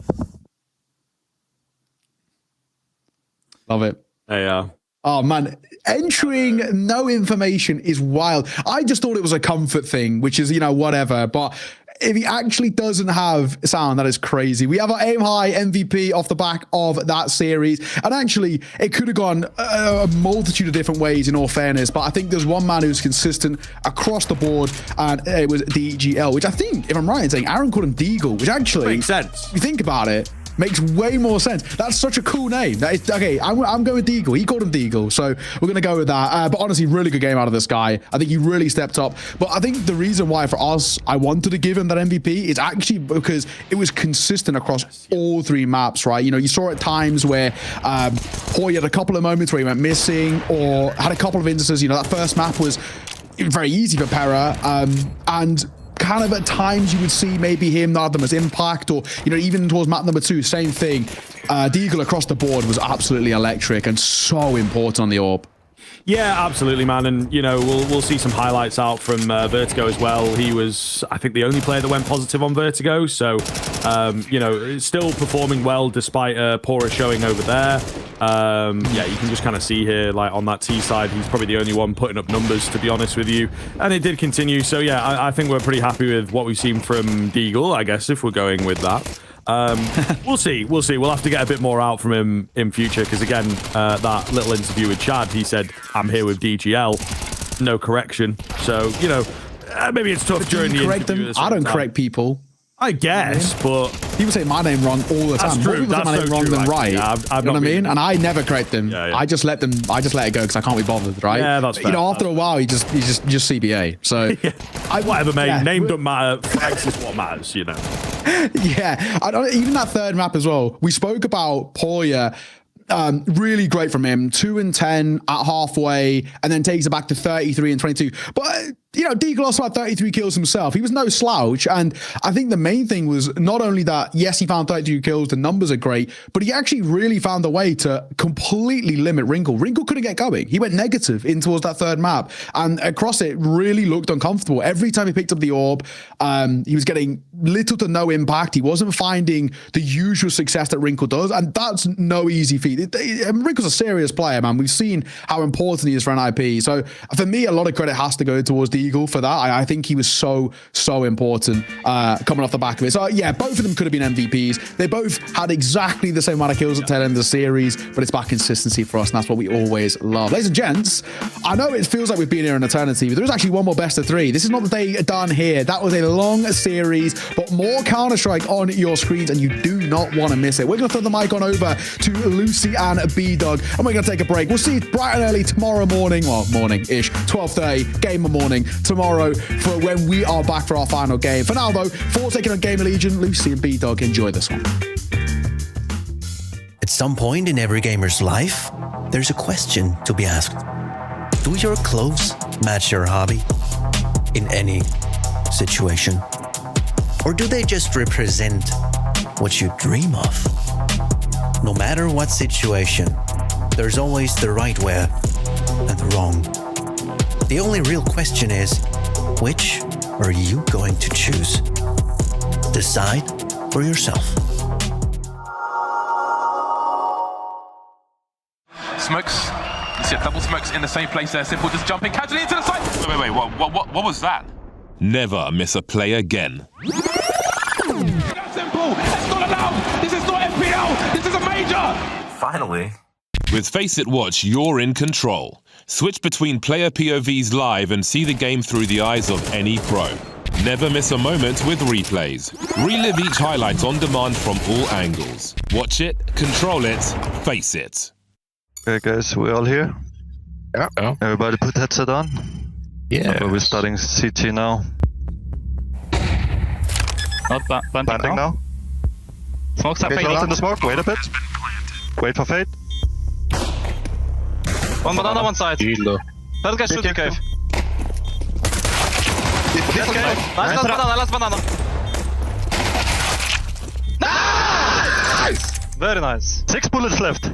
Love it. Yeah. Oh, man. Entering no information is wild. I just thought it was a comfort thing, which is, you know, whatever. But if he actually doesn't have sound, that is crazy. We have our aim high MVP off the back of that series. And actually, it could have gone a multitude of different ways, in all fairness. But I think there's one man who's consistent across the board, and it was DGL, which I think, if I'm right in saying, Aaron called him Deagle, which actually makes sense. If you think about it, makes way more sense. That's such a cool name. That is, okay, I'm going with Deagle. He called him Deagle, so we're going to go with that. But honestly, really good game out of this guy. I think he really stepped up. But I think the reason why for us, I wanted to give him that MVP is actually because it was consistent across all three maps, right? You know, you saw at times where Hoy had a couple of moments where he went missing, or had a couple of instances. You know, that first map was very easy for Pera, and kind of at times you would see maybe him not have the most impact, or, you know, even towards map number 2, same thing. Deagle across the board was absolutely electric and so important on the AWP. Yeah, absolutely, man. And, you know, we'll see some highlights out from Vertigo as well. He was, I think, the only player that went positive on Vertigo. So, you know, still performing well despite poorer showing over there. Yeah, you can just kind of see here, like, on that T side, he's probably the only one putting up numbers, to be honest with you. And it did continue. So, yeah, I think we're pretty happy with what we've seen from Deagle, I guess, if we're going with that. We'll see. We'll have to get a bit more out from him in future, because again, that little interview with Chad, he said, I'm here with DGL, no correction. So, you know, maybe it's tough during the interview. I don't correct people. I guess, but people say my name wrong all the time. That's true. More people say my name wrong than right. Yeah, you know what I mean? And I never correct them. Yeah. I just let it go because I can't be bothered, right? Yeah, that's fair. You know, after a while, you just CBA. So whatever, mate. Yeah. Name don't matter. Flags is what matters, you know. Yeah, even that third map as well. We spoke about Poya. Really great from him. 2 and 10 at halfway, and then takes it back to 33 and 22. But Deagle also had 33 kills himself. He was no slouch. And I think the main thing was not only that, yes, he found 32 kills, the numbers are great, but he actually really found a way to completely limit Wrinkle. Wrinkle couldn't get going. He went negative in towards that third map. And across it really looked uncomfortable. Every time he picked up the orb, he was getting little to no impact. He wasn't finding the usual success that Wrinkle does. And that's no easy feat. Wrinkle's a serious player, man. We've seen how important he is for NIP. So for me, a lot of credit has to go towards Deagle for that. I think he was so important coming off the back of it. So yeah, both of them could have been MVPs. They both had exactly the same amount of kills at tail end of the series, but it's about consistency for us, and that's what we always love. Ladies and gents, I know it feels like we've been here an eternity, but there is actually one more best of 3. This is not the day done here. That was a long series, but more Counter-Strike on your screens, and you do not want to miss it. We're going to throw the mic on over to Lucy and B-Dog, and we're going to take a break. We'll see you bright and early tomorrow morning, well, morning-ish, 12:30, gamer morning, tomorrow for when we are back for our final game. For now, though, FORZE taking on GamerLegion, Lucy and B-Dog, enjoy this one. At some point in every gamer's life, there's a question to be asked. Do your clothes match your hobby in any situation? Or do they just represent what you dream of? No matter what situation, there's always the right way and the wrong. The only real question is, which are you going to choose? Decide for yourself. Smokes. You see double smokes in the same place there. Simple just jumping casually into the side. Wait, what was that? Never miss a play again. That's simple. That's not allowed. This is not FPL. This is a major. Finally. With Faceit Watch, you're in control. Switch between player POVs live and see the game through the eyes of any pro. Never miss a moment with replays. Relive each highlight on demand from all angles. Watch it, control it, face it. Okay, guys, we all here? Yeah. Everybody put headset on? Yeah. Okay, we're starting CT now. Not planting now? Smoke's up. Okay, close in the smoke, wait a bit. Wait for fate. One banana, one side. That guy shoot the cave. Yes, cave. Last banana. Nice! Very nice. 6 bullets left.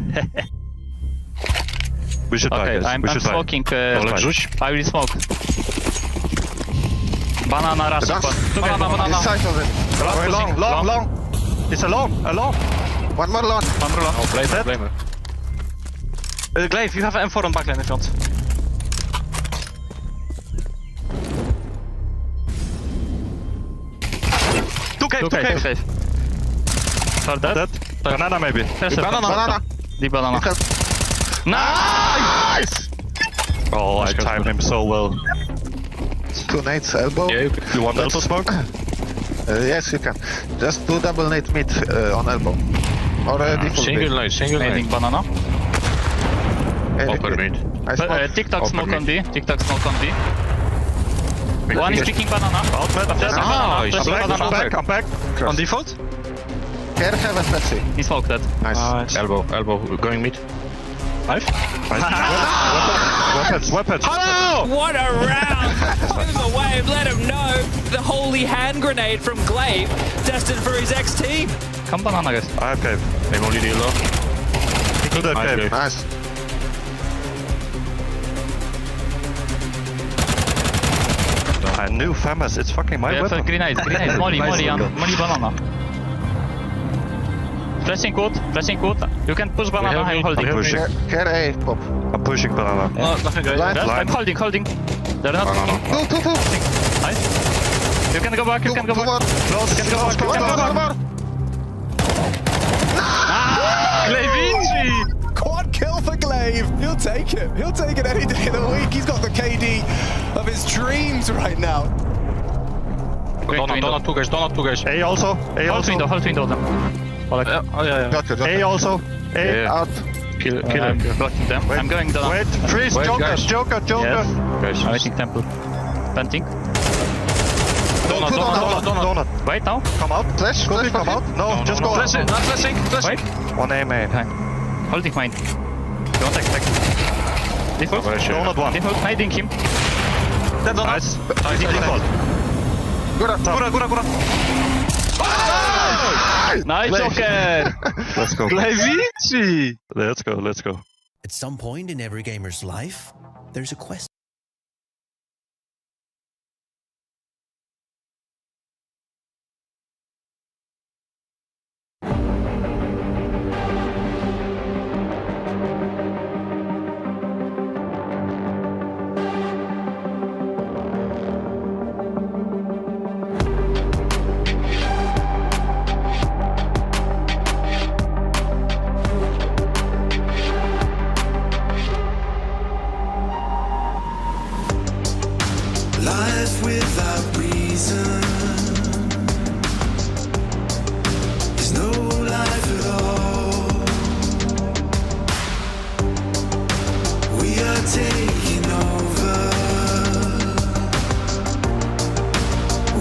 We should buy, guys. I'm smoking. I will smoke. Banana rush. Banana. This side of it. Long. It's a long. One more long. Oh, blame. Glaive, you have an M4 on backline if you want. Two cave. Third dead. Banana maybe. Banana. The banana. Nice! Oh, I timed him so well. 2 nades elbow. Yeah, you want elbow smoke? Yes, you can. Just do double nade mid on elbow. Or default single nade. Banana. Upper mid. TikTok smoke on B. One is picking banana. I'm back. On default? Care have a Pepsi. He smoked that. Nice. Elbow. Going mid. 5. Weapons. Hello! What a round! Give him a wave, let him know the holy hand grenade from Glaive, destined for his ex-team. Come banana, guys. I have cave. I'm only the yellow. Good cave. Nice. I knew famous. It's fucking my weapon. Grenade. Molly banana. Flashing quote. You can push banana, I'm holding. Care A, pop. I'm pushing banana. No, nothing good. I'm holding. They're not. Two. Nice. You can go back. Close. You can go back. Glaive! Quad kill for Glaive. He'll take it any day of the week. He's got the KD of his dreams right now. Donut two guys. A also. Hold window them. Yeah. Got A also. A out. Kill him. Blocking them. I'm going down. Wait, freeze, Joker. Yes. I'm waiting temple. Planting. Donut. Wait now. Come out. Flash. Come out. No, just go out. Flashing. Wait. One A main. Holding mine. Don't expect. Default. Donut one. Default. Hiding him. That's Nice. Nice, Joker! Let's go. Levici! Let's go. At some point in every gamer's life, there's a quest. Life without reason is no life at all. We are taking over.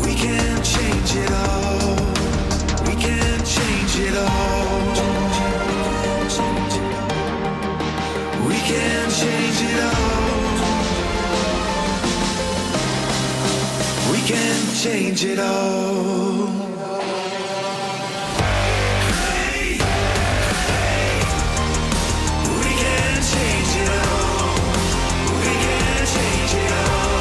We can change it all. We can change it all. We can change it all. We can change it all. We can change it all. We can change it all.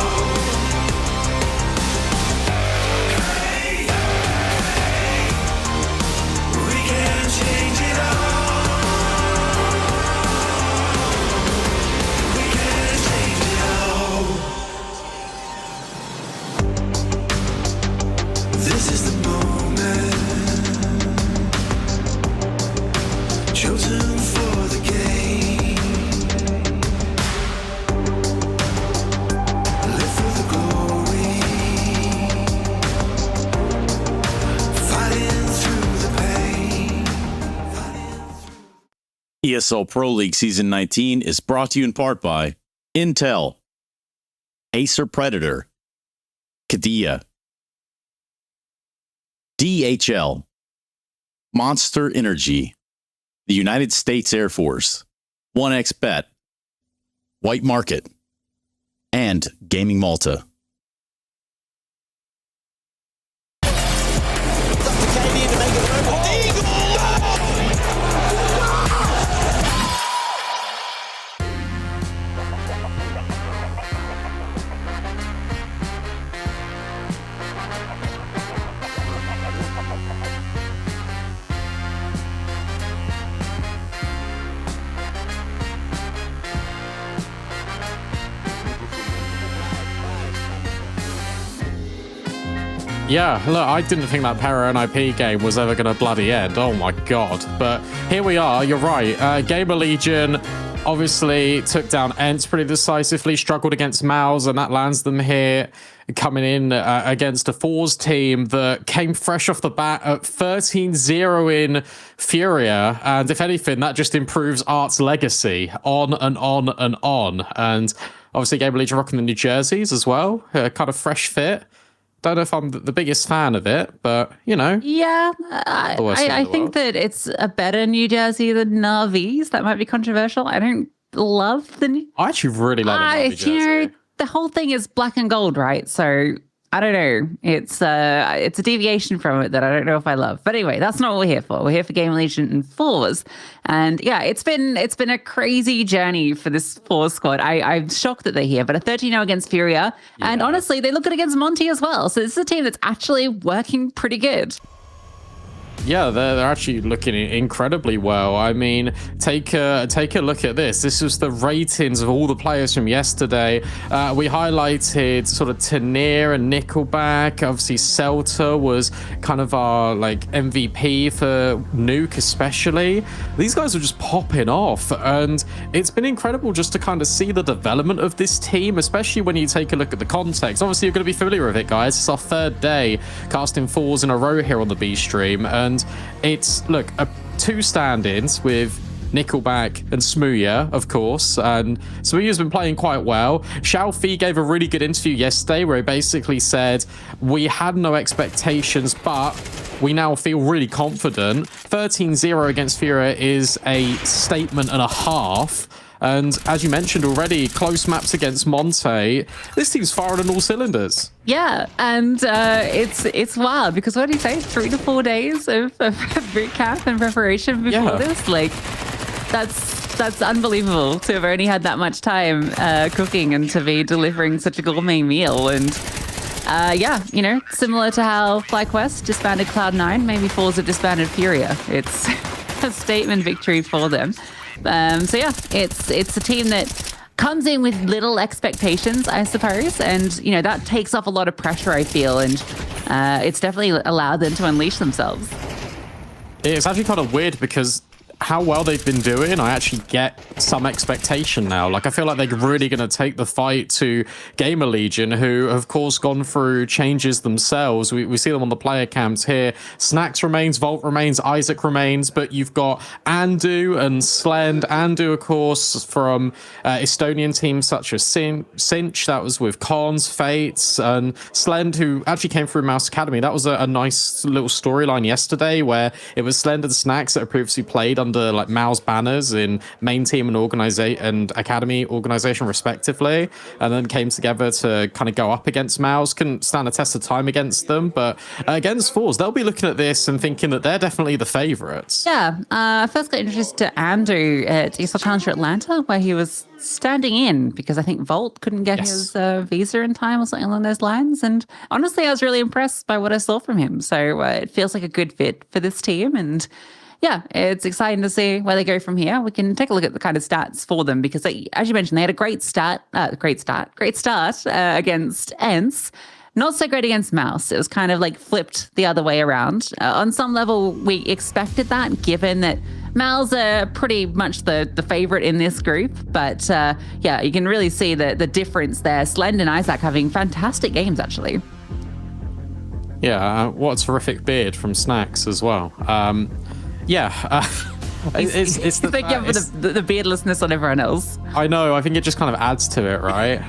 We can change it all. We can change it all. This is the moment chosen for the game. Live for the glory, fighting through the pain. ESL Pro League Season 19 is brought to you in part by Intel, Acer Predator, Kadia, DHL, Monster Energy, the United States Air Force, 1xBet, White Market, and Gaming Malta. Yeah, look, I didn't think that Pera NIP game was ever going to bloody end. Oh my god. But here we are, you're right. GamerLegion obviously took down Ents pretty decisively, struggled against Mouse, and that lands them here coming in against a FORZE team that came fresh off the bat at 13-0 in Furia. And if anything, that just improves Art's legacy on and on and on. And obviously GamerLegion rocking the New Jerseys as well. Kind of fresh fit. Don't know if I'm the biggest fan of it, but, you know. Yeah, I think that it's a better New Jersey than Navi's. That might be controversial. I don't love the new... I actually really like the Navi jersey. You know, the whole thing is black and gold, right? So, I don't know. It's a deviation from it that I don't know if I love. But anyway, that's not what we're here for. We're here for GamerLegion and FORZE. And yeah, it's been a crazy journey for this FORZE squad. I'm shocked that they're here, but a 13-0 against Furia. Yeah. And honestly, they look good against Monty as well. So this is a team that's actually working pretty good. Yeah, they're actually looking incredibly well. I mean, take a look at this. This was the ratings of all the players from yesterday. We highlighted sort of Tanir and Nickelback. Obviously, Celta was kind of our like MVP for Nuke, especially. These guys are just popping off, and it's been incredible just to kind of see the development of this team, especially when you take a look at the context. Obviously, you're going to be familiar with it, guys. It's our third day casting FORZE in a row here on the B stream, and it's, look, 2 stand-ins with Nickelback and Smooya, of course, and Smooya's been playing quite well. Xiaofi gave a really good interview yesterday where he basically said, we had no expectations, but we now feel really confident. 13-0 against Furia is a statement and a half. And as you mentioned already, close maps against Monte. This team's firing on all cylinders. Yeah, and it's wild because what do you say? 3 to 4 days of boot camp and preparation before this? Like, that's unbelievable to have only had that much time cooking and to be delivering such a gourmet meal. And similar to how FlyQuest disbanded Cloud9, maybe FORZE have disbanded Furia. It's a statement victory for them. It's a team that comes in with little expectations, I suppose, and that takes off a lot of pressure, I feel, and it's definitely allowed them to unleash themselves. It's actually kind of weird because how well they've been doing, I actually get some expectation now. Like, I feel like they're really going to take the fight to GamerLegion, who have, of course, gone through changes themselves. We see them on the player cams here. Snacks remains, Volt remains, Isaac remains, but you've got Andu and Slend. Andu, of course, from Estonian teams such as Cinch, that was with Cons, Fates, and Slend, who actually came through Mouse Academy. That was a nice little storyline yesterday where it was Slend and Snacks that have previously played under like Mao's banners in main team and academy organization respectively, and then came together to kind of go up against Mao's. Couldn't stand a test of time against them, but against FORZE, they'll be looking at this and thinking that they're definitely the favorites. I first got introduced to Andu at ESL Challenger Atlanta, where he was standing in because I think Volt couldn't get his visa in time or something along those lines. And honestly, I was really impressed by what I saw from him. So it feels like a good fit for this team. And yeah, it's exciting to see where they go from here. We can take a look at the kind of stats for them because, as you mentioned, they had a great start against ENCE. Not so great against Mouse. It was kind of like flipped the other way around. On some level, we expected that, given that Mal's are pretty much the favorite in this group. But you can really see the difference there. Slend and Isaac having fantastic games, actually. Yeah, what a terrific beard from Snacks as well. It's the beardlessness on everyone else. I know. I think it just kind of adds to it, right?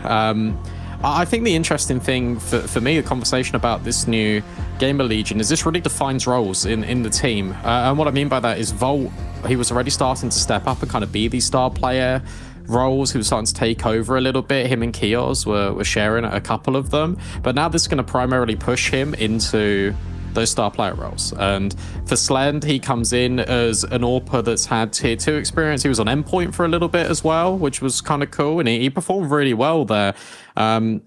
I think the interesting thing for me, the conversation about this new GamerLegion is this really defines roles in the team. And what I mean by that is Volt, he was already starting to step up and kind of be the star player roles. He was starting to take over a little bit. Him and Kios were sharing a couple of them. But now this is going to primarily push him into those star player roles. And for Slend, he comes in as an AWPer that's had tier 2 experience. He was on endpoint for a little bit as well, which was kind of cool, and he performed really well there. And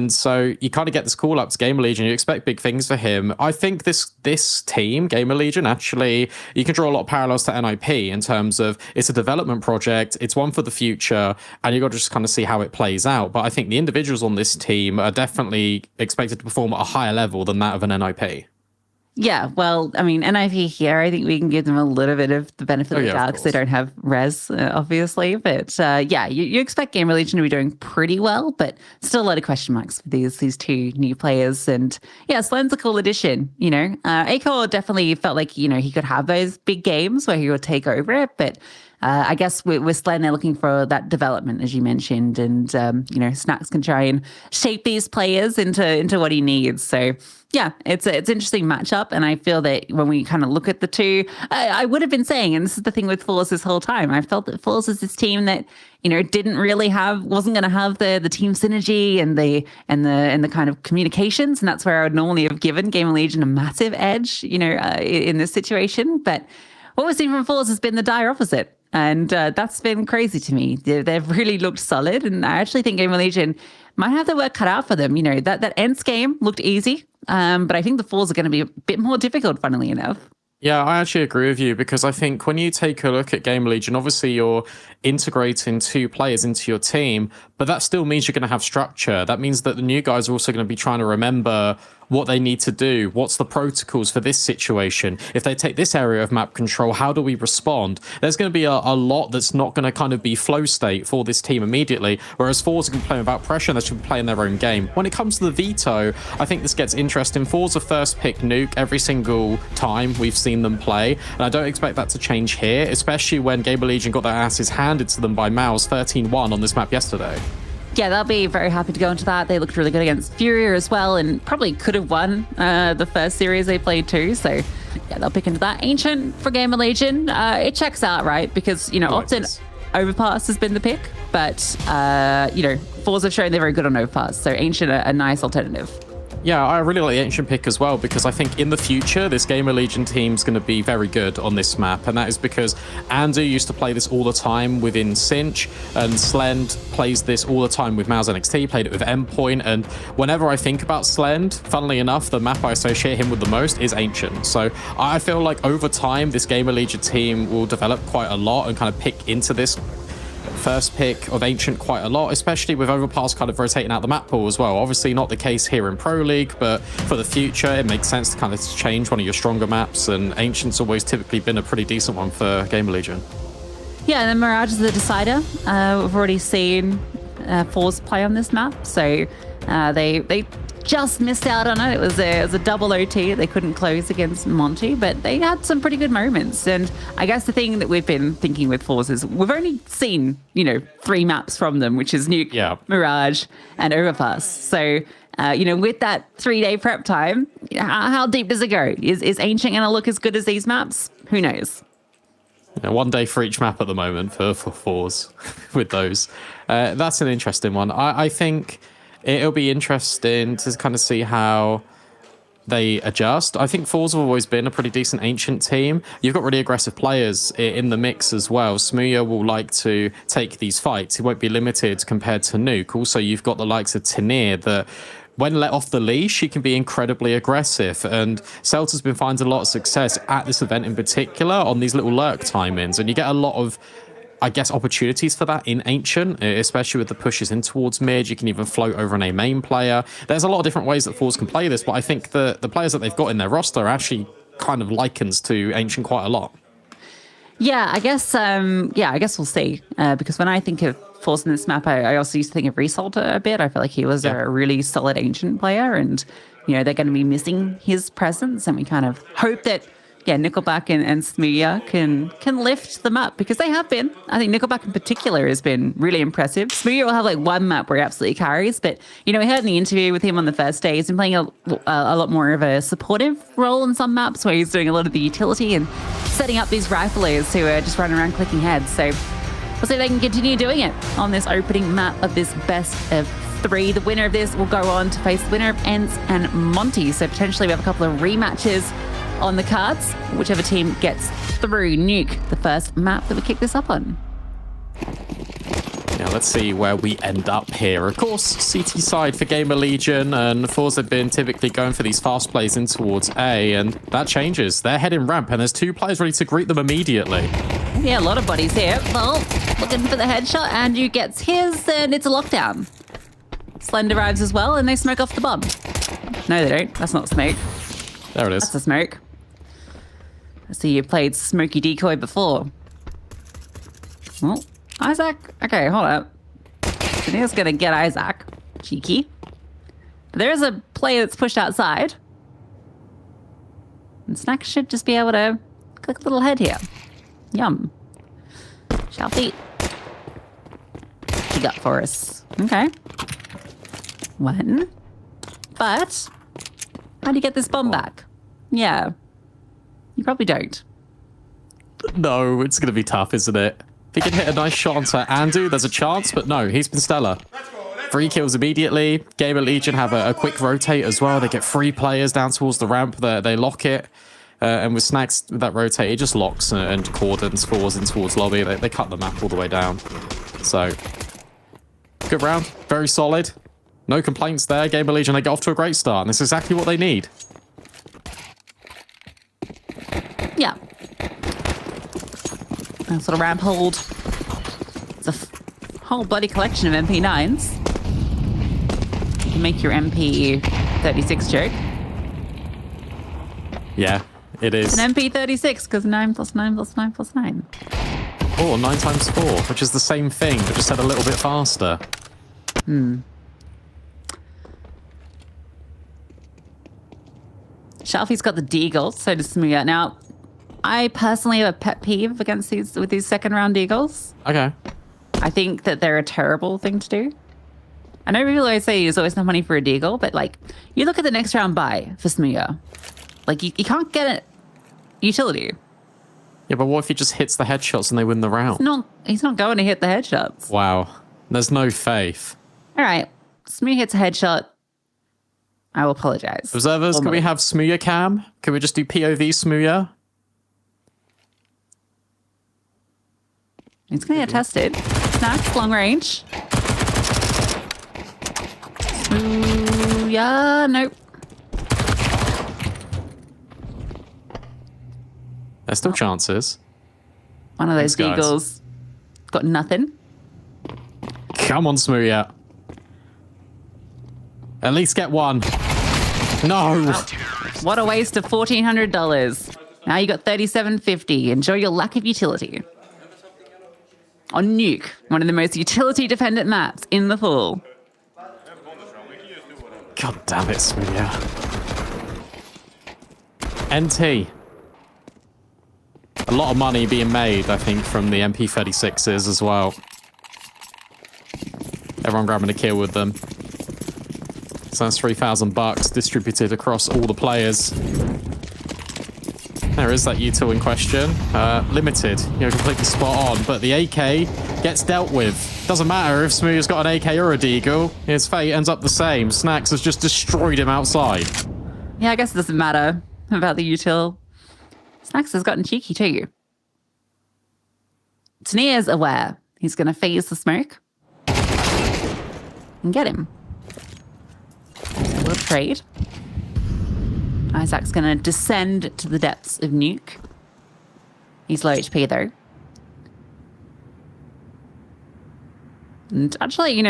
so you kind of get this call up to GamerLegion. You expect big things for him. I think this team, GamerLegion, actually, you can draw a lot of parallels to NIP in terms of it's a development project, it's one for the future, and you got to just kind of see how it plays out. But I think the individuals on this team are definitely expected to perform at a higher level than that of an NIP. Yeah, well, I mean, NIP here, I think we can give them a little bit of the benefit of the doubt because they don't have res, obviously. But you expect GamerLegion to be doing pretty well, but still a lot of question marks for these two new players. And yeah, Slend's a cool addition, Acor definitely felt like, he could have those big games where he would take over it, but I guess with Slend, they're looking for that development, as you mentioned, and Snacks can try and shape these players into what he needs. So yeah, it's an interesting matchup, and I feel that when we kind of look at the two, I would have been saying, and this is the thing with FORZE this whole time, I felt that FORZE is this team that wasn't going to have the team synergy and the kind of communications, and that's where I would normally have given GamerLegion a massive edge, in this situation. But what we've seen from FORZE has been the dire opposite. And that's been crazy to me. They've really looked solid. And I actually think GamerLegion might have their work cut out for them. That ENCE game looked easy. But I think the FORZE are going to be a bit more difficult, funnily enough. Yeah, I actually agree with you because I think when you take a look at GamerLegion, obviously you're integrating 2 players into your team, but that still means you're going to have structure. That means that the new guys are also going to be trying to remember what they need to do. What's the protocols for this situation? If they take this area of map control, how do we respond? There's going to be a lot that's not going to kind of be flow state for this team immediately, whereas FORZE can play without pressure and they should be playing their own game. When it comes to the veto, I think this gets interesting. FORZE are first pick nuke every single time we've seen them play, and I don't expect that to change here, especially when GamerLegion got their asses handed to them by Maus 13-1 on this map yesterday. Yeah, they'll be very happy to go into that. They looked really good against Furia as well, and probably could have won the first series they played too. So yeah, they'll pick into that. Ancient for GamerLegion, it checks out, right? Because often Overpass has been the pick, but FORZE have shown they're very good on Overpass, so Ancient a nice alternative. Yeah, I really like the Ancient pick as well, because I think in the future, this GamerLegion team's going to be very good on this map, and that is because Andu used to play this all the time within Cinch, and Slend plays this all the time with Mouse NXT, played it with Endpoint, and whenever I think about Slend, funnily enough, the map I associate him with the most is Ancient. So I feel like over time, this GamerLegion team will develop quite a lot and kind of pick into this first pick of Ancient quite a lot, especially with Overpass kind of rotating out the map pool as well. Obviously not the case here in Pro League, but for the future, it makes sense to kind of change one of your stronger maps, and Ancient's always typically been a pretty decent one for GamerLegion. Yeah, and then Mirage is the decider. We've already seen FORZE play on this map, so they just missed out on it. It was a double OT. They couldn't close against Monty, but they had some pretty good moments. And I guess the thing that we've been thinking with FORZE is we've only seen, 3 maps from them, which is Nuke, Mirage, and Overpass. So, with that 3-day prep time, how deep does it go? Is Ancient going to look as good as these maps? Who knows? Yeah, 1 day for each map at the moment for FORZE with those. That's an interesting one. I think it'll be interesting to kind of see how they adjust. I think FORZE have always been a pretty decent Ancient team. You've got really aggressive players in the mix as well. Smooya will like to take these fights. He won't be limited compared to Nuke. Also, you've got the likes of Tanir that, when let off the leash, he can be incredibly aggressive. And Celta's been finding a lot of success at this event in particular on these little lurk timings. And you get a lot of, I guess, opportunities for that in Ancient, especially with the pushes in towards mid. You can even float over an A main player. There's a lot of different ways that FORZE can play this, but I think the players that they've got in their roster actually kind of likens to Ancient quite a lot. Yeah, I guess we'll see. Because when I think of FORZE in this map, I also used to think of Result a bit. I feel like he was a really solid Ancient player, and they're going to be missing his presence, and we kind of hope that Nickelback and Smooya can lift them up, because they have been. I think Nickelback in particular has been really impressive. Smooya will have like one map where he absolutely carries, but we heard in the interview with him on the first day, he's been playing a lot more of a supportive role in some maps, where he's doing a lot of the utility and setting up these riflers who are just running around clicking heads. So we'll see if they can continue doing it on this opening map of this best of 3. The winner of this will go on to face the winner of Ents and Monty. So potentially we have a couple of rematches on the cards, whichever team gets through. Nuke, the first map that we kick this up on. Yeah, let's see where we end up here. Of course, CT side for GamerLegion, and FORZE have been typically going for these fast plays in towards A, and that changes. They're heading ramp, and there's 2 players ready to greet them immediately. Yeah, a lot of bodies here. Well, looking for the headshot. Andrew gets his, and it's a lockdown. Slend arrives as well, and they smoke off the bomb. No, they don't. That's not smoke. There it is. That's a smoke. I see you played Smoky Decoy before. Well, Isaac. Okay, hold up. Tanir's gonna get Isaac. Cheeky. But there is a player that's pushed outside. And Snack should just be able to click a little head here. Yum. Shelfie. What you got for us? Okay. 1. But how do you get this bomb back? Yeah. You probably don't. No, it's going to be tough, isn't it? If he can hit a nice shot onto Andu, there's a chance, but no, he's been stellar. 3 kills immediately. GamerLegion have a quick rotate as well. They get 3 players down towards the ramp. They lock it. And with Snacks, with that rotate, it just locks and cordons FORZE in towards lobby. They cut the map all the way down. So, good round. Very solid. No complaints there. GamerLegion, they get off to a great start, and this is exactly what they need. Yeah. Nice little ramp hold. It's a whole bloody collection of MP9s. You can make your MP36 joke. Yeah, it is. It's an MP36 because 9 plus 9 plus 9 plus 9. Oh, 9 times 4, which is the same thing, but just said a little bit faster. Shelfie's got the deagle, so does Smooya. Now, I personally have a pet peeve against these second round deagles. Okay. I think that they're a terrible thing to do. I know people always say there's always no money for a deagle, but like, you look at the next round buy for Smooya. Like, you can't get it utility. Yeah, but what if he just hits the headshots and they win the round? He's not going to hit the headshots. Wow. There's no faith. All right. Smooya hits a headshot. I will apologize. Observers, can we have Smooya cam? Can we just do POV Smooya? He's going to get tested. Snacks, long range. Smooya, nope. There's still chances. One of those Thanks, guys. Eagles got nothing. Come on, Smooya. At least get one. No. What a waste of $1,400. Now you got $37.50. Enjoy your lack of utility. On Nuke, one of the most utility-dependent maps in the pool. God damn it, Smooya. NT. A lot of money being made, I think, from the MP36s as well. Everyone grabbing a kill with them. So that's $3,000 distributed across all the players. There is that util in question. Limited, completely spot on. But the AK gets dealt with. Doesn't matter if Smooya's got an AK or a Deagle. His fate ends up the same. Snacks has just destroyed him outside. Yeah, I guess it doesn't matter about the util. Snacks has gotten cheeky too. Tanier's aware. He's going to phase the smoke and get him. So we'll trade. Isaac's going to descend to the depths of Nuke. He's low HP though. And actually,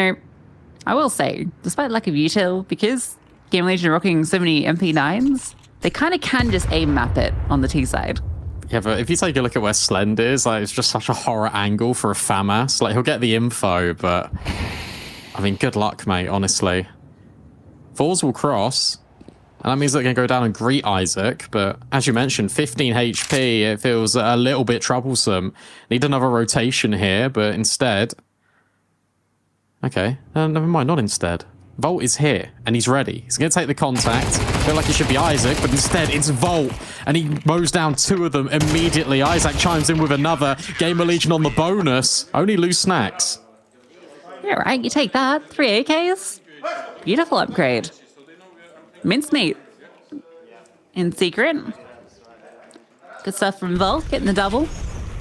I will say, despite lack of util, because GamerLegion are rocking so many MP9s, they kind of can just aim map it on the T side. Yeah, but if you take a look at where Slend is, it's just such a horror angle for a FAMAS. He'll get the info, but I mean, good luck, mate, honestly. FORZE will cross, and that means they're going to go down and greet Isaac, but as you mentioned, 15 HP, it feels a little bit troublesome. Need another rotation here, but instead... Okay, never mind, not instead. Volt is here, and he's ready. He's going to take the contact. Feel like it should be Isaac, but instead it's Volt, and he mows down two of them immediately. Isaac chimes in with another. GamerLegion on the bonus. Only lose Snacks. Yeah, right, you take that. 3 AKs. Beautiful upgrade. Mincemeat. In secret. Good stuff from Volt, getting the double.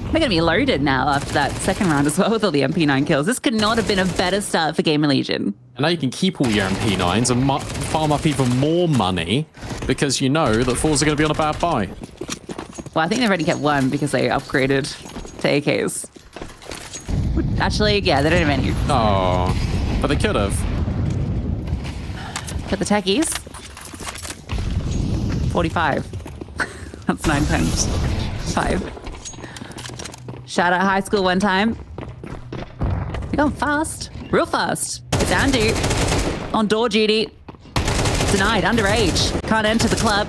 They're going to be loaded now after that second round as well with all the MP9 kills. This could not have been a better start for GamerLegion. And now you can keep all your MP9s and farm up even more money because you know that FORZE are going to be on a bad buy. Well, I think they've already kept one because they upgraded to AKs. Actually, yeah, they don't have any. Oh, but they could have. Got the techies. 45. That's 9 times 5. Shout out high school one time. You're going fast. Real fast. It's Andy. On door duty. Denied. Underage. Can't enter the club.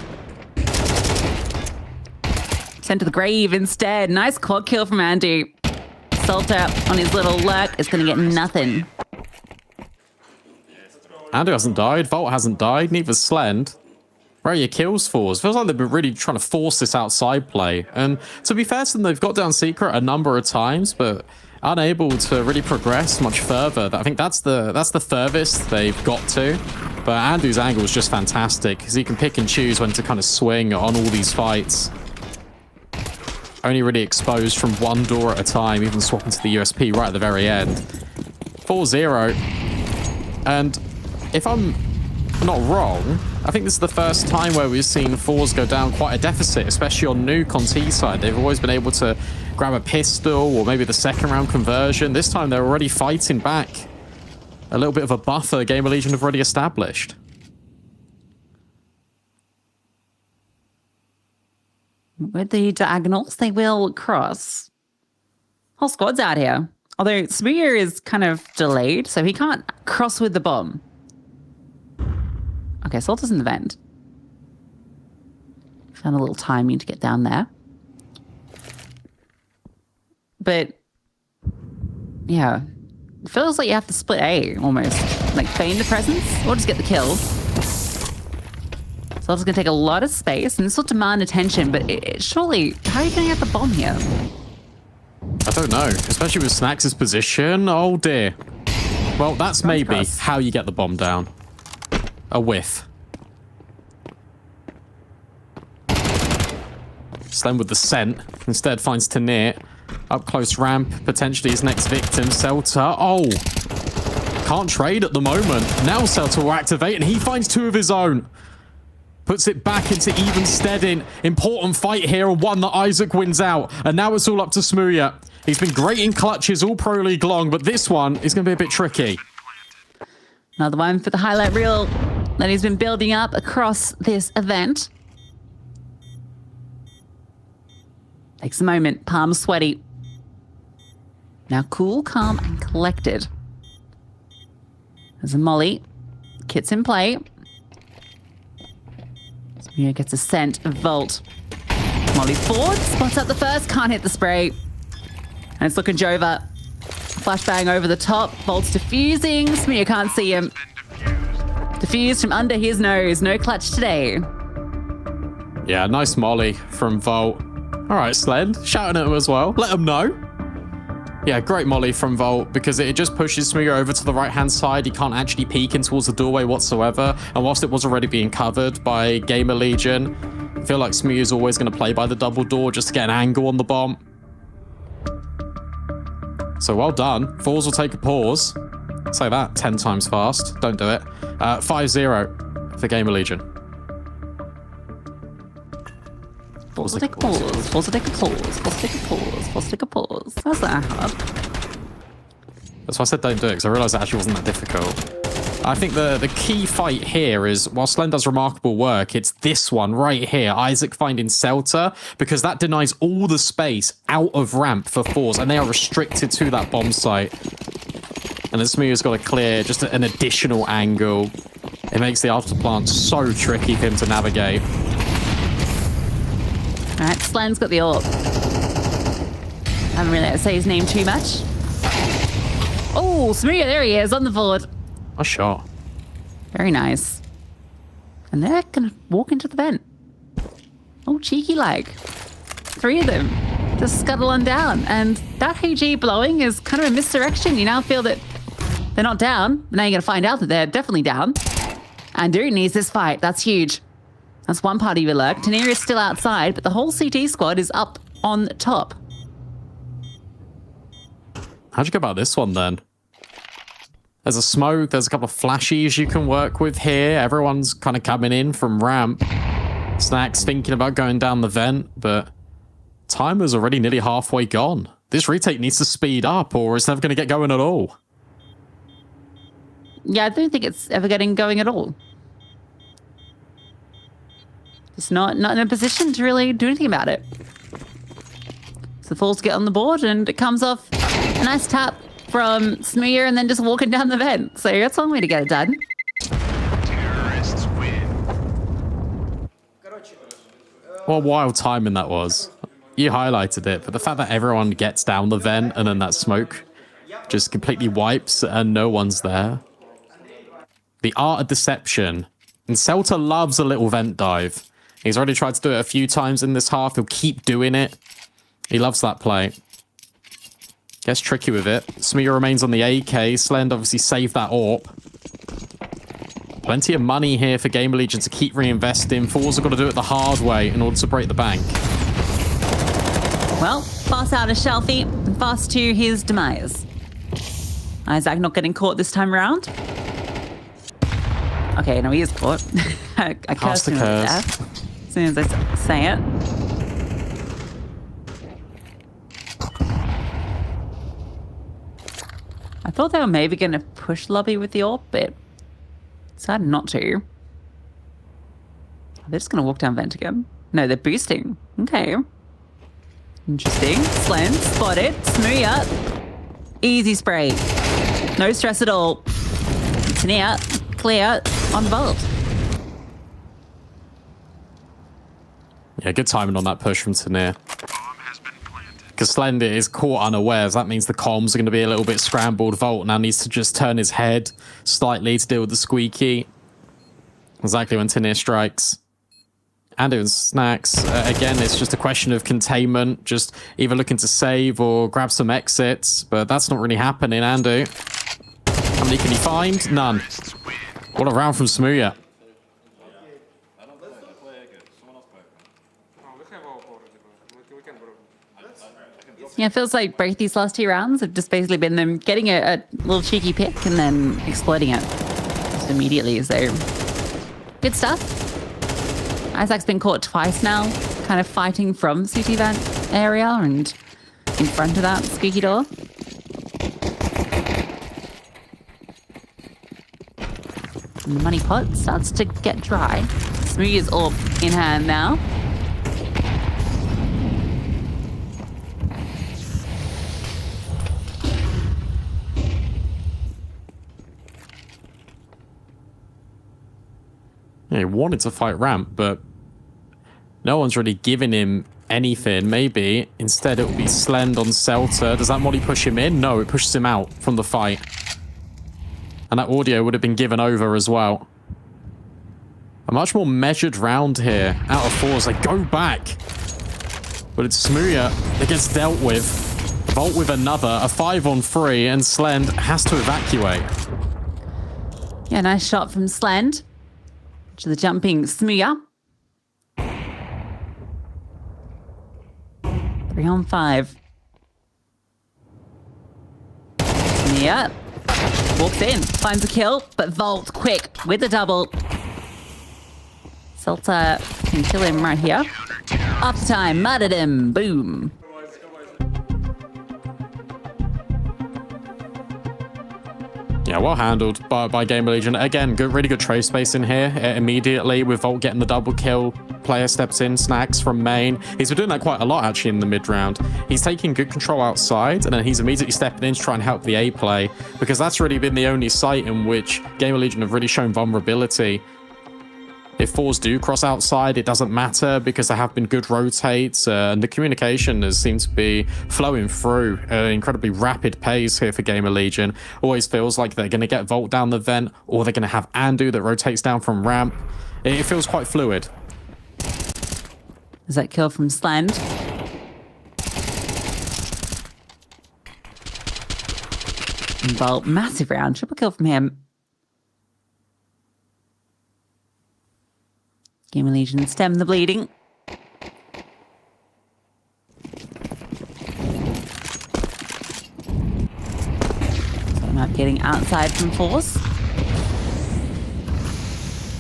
Sent to the grave instead. Nice quad kill from Andy. Salter on his little lurk is going to get nothing. Andy hasn't died. Volt hasn't died. Neither Slend. Where are your kills for? It feels like they've been really trying to force this outside play. And to be fair to them, they've got down secret a number of times, but unable to really progress much further. I think that's the furthest they've got to. But Andu's angle is just fantastic because he can pick and choose when to kind of swing on all these fights. Only really exposed from one door at a time, even swapping to the USP right at the very end. 4-0. And if I'm not wrong, I think this is the first time where we've seen FORZE go down quite a deficit, especially on Nuke on T side. They've always been able to grab a pistol or maybe the second round conversion. This time they're already fighting back. A little bit of a buffer GamerLegion have already established. With the diagonals, they will cross. Whole squad's out here. Although Smooya is kind of delayed, so he can't cross with the bomb. Okay, Salter's in the vent. Found a little timing to get down there. But, yeah. It feels like you have to split A, almost. Like, feign the presence, or just get the kill. So it's going to take a lot of space, and this will demand attention, but surely, how are you going to get the bomb here? I don't know, especially with Snax' position. Oh dear. Well, that's maybe how you get the bomb down. A whiff. Slem with the scent. Instead finds Tanir. Up close ramp. Potentially his next victim. Celta. Oh. Can't trade at the moment. Now Celta will activate and he finds 2 of his own. Puts it back into even steading. Important fight here, and one that Isaac wins out. And now it's all up to Smooya. He's been great in clutches all Pro League long, but this one is going to be a bit tricky. Another one for the highlight reel that he's been building up across this event. Takes a moment, palms sweaty. Now cool, calm, and collected. There's a molly. Kit's in play. Smooya gets a scent of Volt. Molly forward, spots up the first, can't hit the spray. And it's looking Jova. Flashbang over the top. Volt's diffusing. Smooya can't see him. Diffused from under his nose. No clutch today. Yeah, nice molly from Volt. All right, Sled, shouting at him as well. Let him know. Yeah, great molly from Volt because it just pushes Smooya over to the right-hand side. He can't actually peek in towards the doorway whatsoever. And whilst it was already being covered by GamerLegion, I feel like Smooya's always going to play by the double door just to get an angle on the bomb. So well done. FORZE will take a pause. Say that 10 times fast. Don't do it. 5-0 for GamerLegion. FORZE will take a pause. FORZE will take a pause. FORZE will take a pause. FORZE will take a pause. That's that hard. That's why I said don't do it, because I realised it actually wasn't that difficult. I think the key fight here is, while Slen does remarkable work, it's this one right here, Isaac finding Celta, because that denies all the space out of ramp for FORZE, and they are restricted to that bomb site. And then Smooya's got to clear just an additional angle. It makes the afterplant so tricky for him to navigate. All right, Slen's got the AWP. I haven't really had to say his name too much. Oh, Smooya, there he is on the board. A shot. Very nice. And they're going to walk into the vent. Oh, cheeky like. 3 of them just scuttle on down. And that HG blowing is kind of a misdirection. You now feel that they're not down. Now you're going to find out that they're definitely down. And Dude needs this fight. That's huge. That's one part of your luck. Tanir is still outside, but the whole CT squad is up on top. How'd you go about this one then? There's a smoke, there's a couple of flashies you can work with here. Everyone's kind of coming in from ramp. Snax thinking about going down the vent, but timer's already nearly halfway gone. This retake needs to speed up or it's never going to get going at all. Yeah, I don't think it's ever getting going at all. It's not in a position to really do anything about it. So FORZE get on the board and it comes off a nice tap from Smooya and then just walking down the vent. So that's one way to get it done. Terrorists win. What wild timing that was. You highlighted it, but the fact that everyone gets down the vent and then that smoke just completely wipes and no one's there. The art of deception. And Celta loves a little vent dive. He's already tried to do it a few times in this half. He'll keep doing it. He loves that play. Gets tricky with it. Smooya remains on the AK. Slend obviously saved that AWP. Plenty of money here for GamerLegion to keep reinvesting. FORZE have got to do it the hard way in order to break the bank. Well, fast out of Shelfie and fast to his demise. Isaac not getting caught this time around. Okay, no, he is caught. I cursed him to death as soon as I say it. I thought they were maybe going to push lobby with the AWP, but decided not to. They're just going to walk down vent again. No, they're boosting. Okay. Interesting. Slen, spotted. Smooya. Easy spray. No stress at all. Tanir, clear on Volt. Yeah, good timing on that push from Tanir. Because Slender is caught unawares. That means the comms are going to be a little bit scrambled. Volt now needs to just turn his head slightly to deal with the squeaky. Exactly when Tanir strikes. And doing snacks. Again, it's just a question of containment, just either looking to save or grab some exits, but that's not really happening, Andu. How many can he find? None. What a round from Smooya. Yeah, it feels like both these last 2 rounds have just basically been them getting a little cheeky pick and then exploiting it just immediately. So, good stuff. Isaac's been caught twice now, kind of fighting from CT vent area and in front of that squeaky door. And the money pot starts to get dry. Smooth is all in hand now. Yeah, he wanted to fight ramp, but no one's really giving him anything. Maybe instead it will be Slend on Celta. Does that molly push him in? No, it pushes him out from the fight. And that audio would have been given over as well. A much more measured round here. Out of FORZE, they go back. But it's Smooya that gets dealt with. Volt with another, a 5-on-3, and Slend has to evacuate. Yeah, nice shot from Slend. To the jumping Smooya. 3-on-5. Smooya walks in, finds a kill, but Volt quick with the double. Celta can kill him right here. After time, murdered him. Boom. Yeah, well handled by GamerLegion. Again, really good trade space in here. Immediately with Volt getting the double kill, player steps in, snacks from main. He's been doing that quite a lot actually in the mid round. He's taking good control outside, and then he's immediately stepping in to try and help the A play, because that's really been the only site in which GamerLegion have really shown vulnerability. If FORZE do cross outside, it doesn't matter because there have been good rotates and the communication has seemed to be flowing through at an incredibly rapid pace here for GamerLegion. Always feels like they're going to get Volt down the vent, or they're going to have Andu that rotates down from ramp. It feels quite fluid. Is that kill from Slend? Volt, massive round, triple kill from him. GamerLegion stem the bleeding. So not getting outside from FORZE.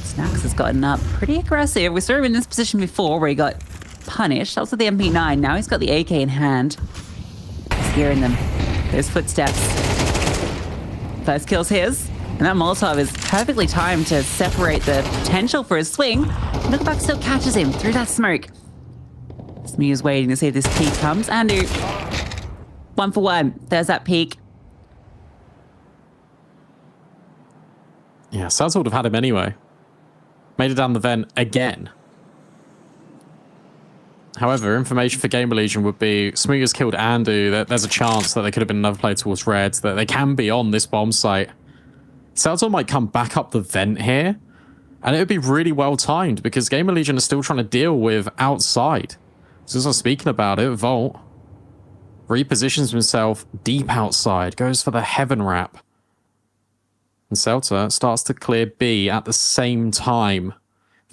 Snacks has gotten up pretty aggressive. We saw him in this position before where he got punished. That was with the MP9. Now he's got the AK in hand. He's hearing them. Those footsteps. First kill's his. And that Molotov is perfectly timed to separate the potential for his swing. Nickelback still catches him through that smoke. Smooya's waiting to see if this peek comes. Andu, 1 for 1. There's that peek. Yeah, Celta would have had him anyway. Made it down the vent again. However, information for GamerLegion would be Smooya's killed Andu. There's a chance that there could have been another play towards Reds, that they can be on this bomb site. Celta might come back up the vent here, and it would be really well timed because GamerLegion is still trying to deal with outside. So as I'm speaking about it, Volt repositions himself deep outside, goes for the heaven wrap. And Celta starts to clear B at the same time.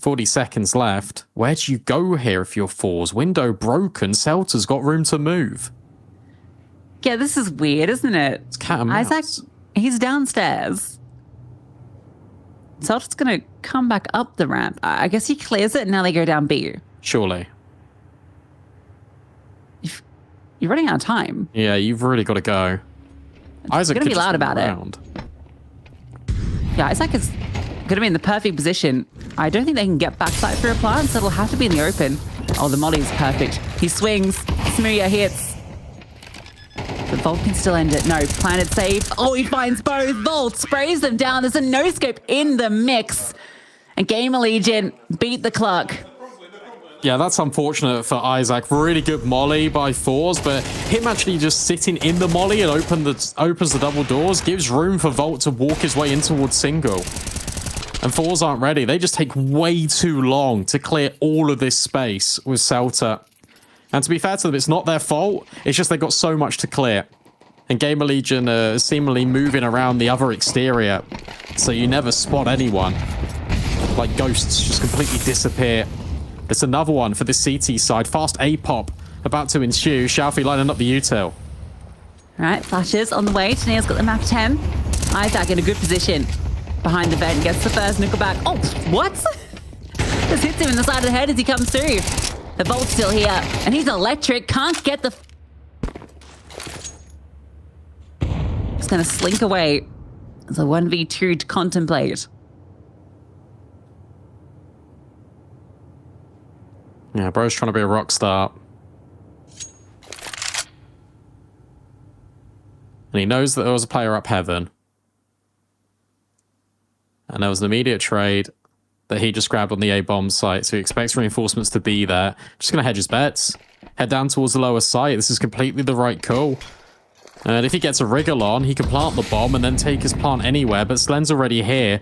40 seconds left. Where do you go here if you're FORZE? Window broken. Celta's got room to move. Yeah, this is weird, isn't it? It's cat and mouse. Isaac, he's downstairs. Celta's going to come back up the ramp. I guess he clears it and now they go down B. Surely. You're running out of time. Yeah, you've really got to go. Isaac going to be loud about it. Yeah, Isaac is going to be in the perfect position. I don't think they can get backside through a plant, so it'll have to be in the open. Oh, the molly is perfect. He swings. Smooya hits. But Volt can still end it. No, planted safe. Oh, he finds both. Volt sprays them down. There's a no-scope in the mix. And GamerLegion beat the clock. Yeah, that's unfortunate for Isaac. Really good molly by FORZE, but him actually just sitting in the molly and opens the double doors gives room for Volt to walk his way in towards single. And FORZE aren't ready. They just take way too long to clear all of this space with Celta. And to be fair to them, it's not their fault. It's just they've got so much to clear. And GamerLegion are seemingly moving around the other exterior, so you never spot anyone. Like ghosts just completely disappear. There's another one for the CT side. Fast A-pop about to ensue. Xiaofi lining up the util. Right, flashes on the way. Tanea's got the map 10. Isaac in a good position. Behind the vent, gets the first nickelback. Oh, what? Just hits him in the side of the head as he comes through. The Volt's still here, and he's electric. Can't get the... He's going to slink away. It's a 1v2 to contemplate. Yeah, bro's trying to be a rock star. And he knows that there was a player up heaven. And there was an immediate trade that he just grabbed on the A-bomb site. So he expects reinforcements to be there. Just going to hedge his bets. Head down towards the lower site. This is completely the right call. And if he gets a wriggle on, he can plant the bomb and then take his plant anywhere. But Slen's already here,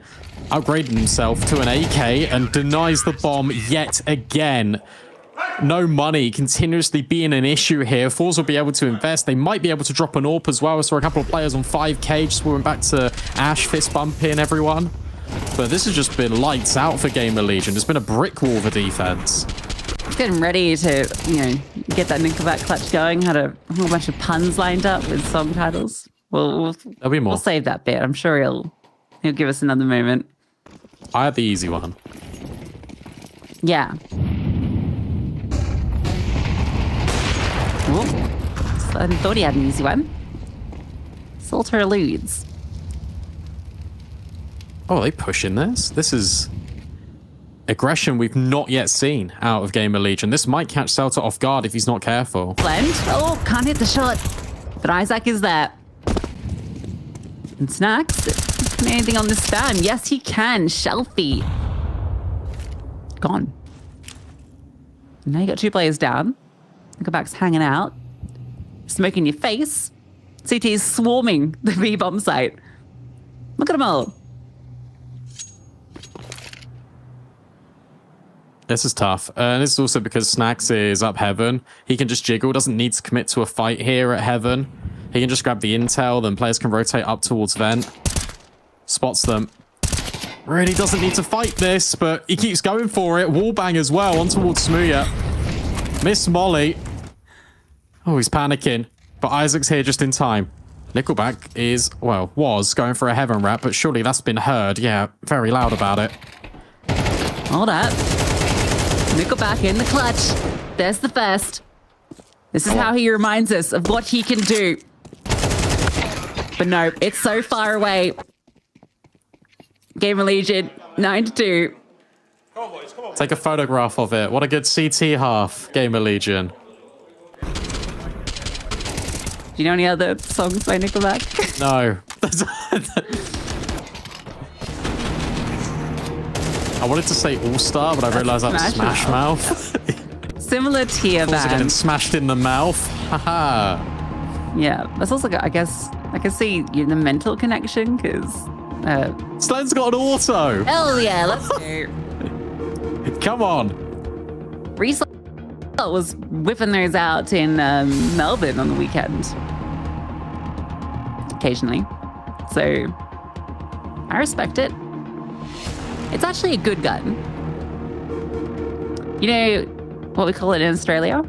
upgrading himself to an AK and denies the bomb yet again. No money continuously being an issue here. FORZE will be able to invest. They might be able to drop an AWP as well. So a couple of players on 5k. Just went back to Ash, fist bumping everyone. But this has just been lights out for GamerLegion. It's been a brick wall for defense. Getting ready to, get that Nickelback clutch going. Had a whole bunch of puns lined up with song titles. There'll be more. We'll save that bit. I'm sure he'll give us another moment. I had the easy one. Yeah. Ooh. I thought he had an easy one. Salter eludes. Oh, are they pushing this? This is aggression we've not yet seen out of GamerLegion. This might catch Celta off guard if he's not careful. Blend. Oh, can't hit the shot. But Isaac is there. And Snacks. Can anything on this stand? Yes, he can. Shelfie. Gone. Now you got two players down. Nickelback's hanging out. Smoke in your face. CT is swarming the B-bomb site. Look at them all. This is tough. And this is also because Snacks is up heaven. He can just jiggle, doesn't need to commit to a fight here at heaven. He can just grab the intel, then players can rotate up towards vent. Spots them. Really doesn't need to fight this, but he keeps going for it. Wallbang as well, on towards Smuya. Miss Molly. Oh, he's panicking. But Isaac's here just in time. Nickelback is, well, was going for a heaven rap, but surely that's been heard. Yeah, very loud about it. Hold up. Nickelback in the clutch. There's the first. This is how he reminds us of what he can do. But no, it's so far away. GamerLegion, 9-2. Take a photograph of it. What a good CT half, GamerLegion. Do you know any other songs by Nickelback? No. I wanted to say All-Star, but I realized that's Smash Mouth. Similar tier Also band. getting smashed in the mouth. Haha. Yeah, that's also, I guess, I can see the mental connection because. Slen's got an auto. Hell yeah, let's go. Come on. Reese was whipping those out in Melbourne on the weekend. Occasionally. So, I respect it. It's actually a good gun. You know what we call it in Australia?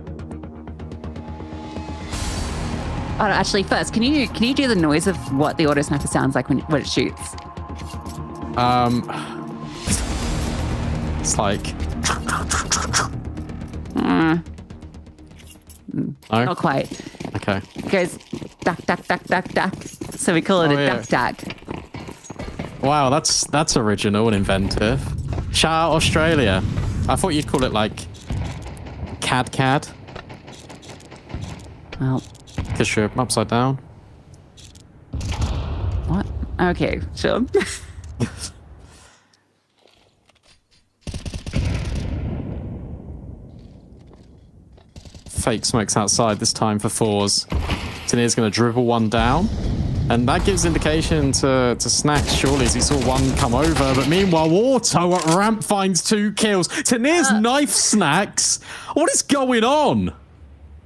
Oh, actually, first, can you do the noise of what the auto sniper sounds like when it shoots? It's like. No? No? Not quite. Okay. It goes duck, duck, duck, duck, duck. So we call it a duck, duck. Wow, that's original and inventive. Shout out Australia. I thought you'd call it like cad. Well, because you're upside down. What? Okay, sure. Fake smokes outside this time for FORZE. Tanea's going to dribble one down. And that gives indication to Snacks, surely, as he saw one come over. But meanwhile, Auto at ramp finds 2 kills. Tanir's knife Snacks. What is going on?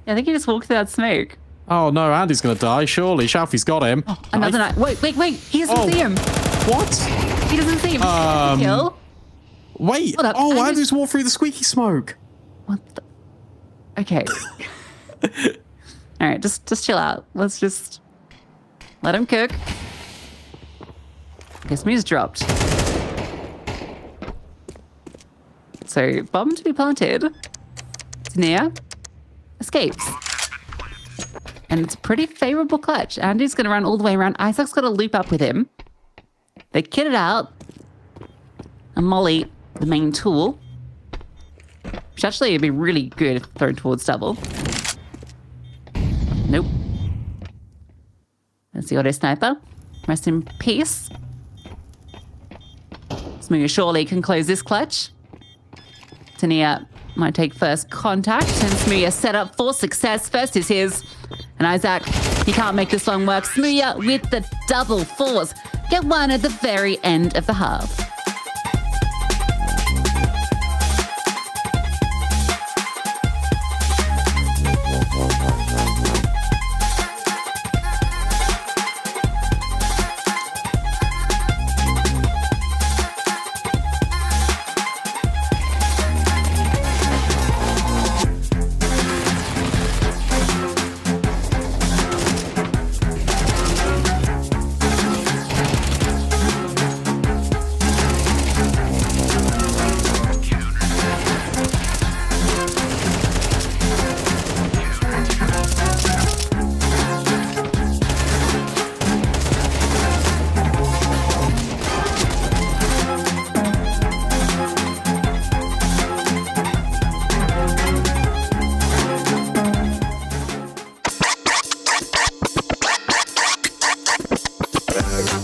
I think he just walked through that smoke. Oh no, Andy's going to die, surely. Shalfie's got him. Oh, another knife. Wait. He doesn't see him. What? He doesn't see him. Kill. Wait. Oh, Andy's walked through the squeaky smoke. What the? Okay. All right, just chill out. Let's just let him cook. Okay, Smooth's dropped. So, bomb to be planted. Tanir escapes. And it's a pretty favorable clutch. Andy's going to run all the way around. Isaac's got to loop up with him. They kit it out. And Molly, the main tool. Which actually would be really good if thrown towards double. Nope. That's the auto sniper. Rest in peace. Smooth surely can close this clutch. Tanir might take first contact, and Smooth set up for success. First is his. And Isaac, he can't make this one work. Smooth with the double FORZE. Get one at the very end of the half.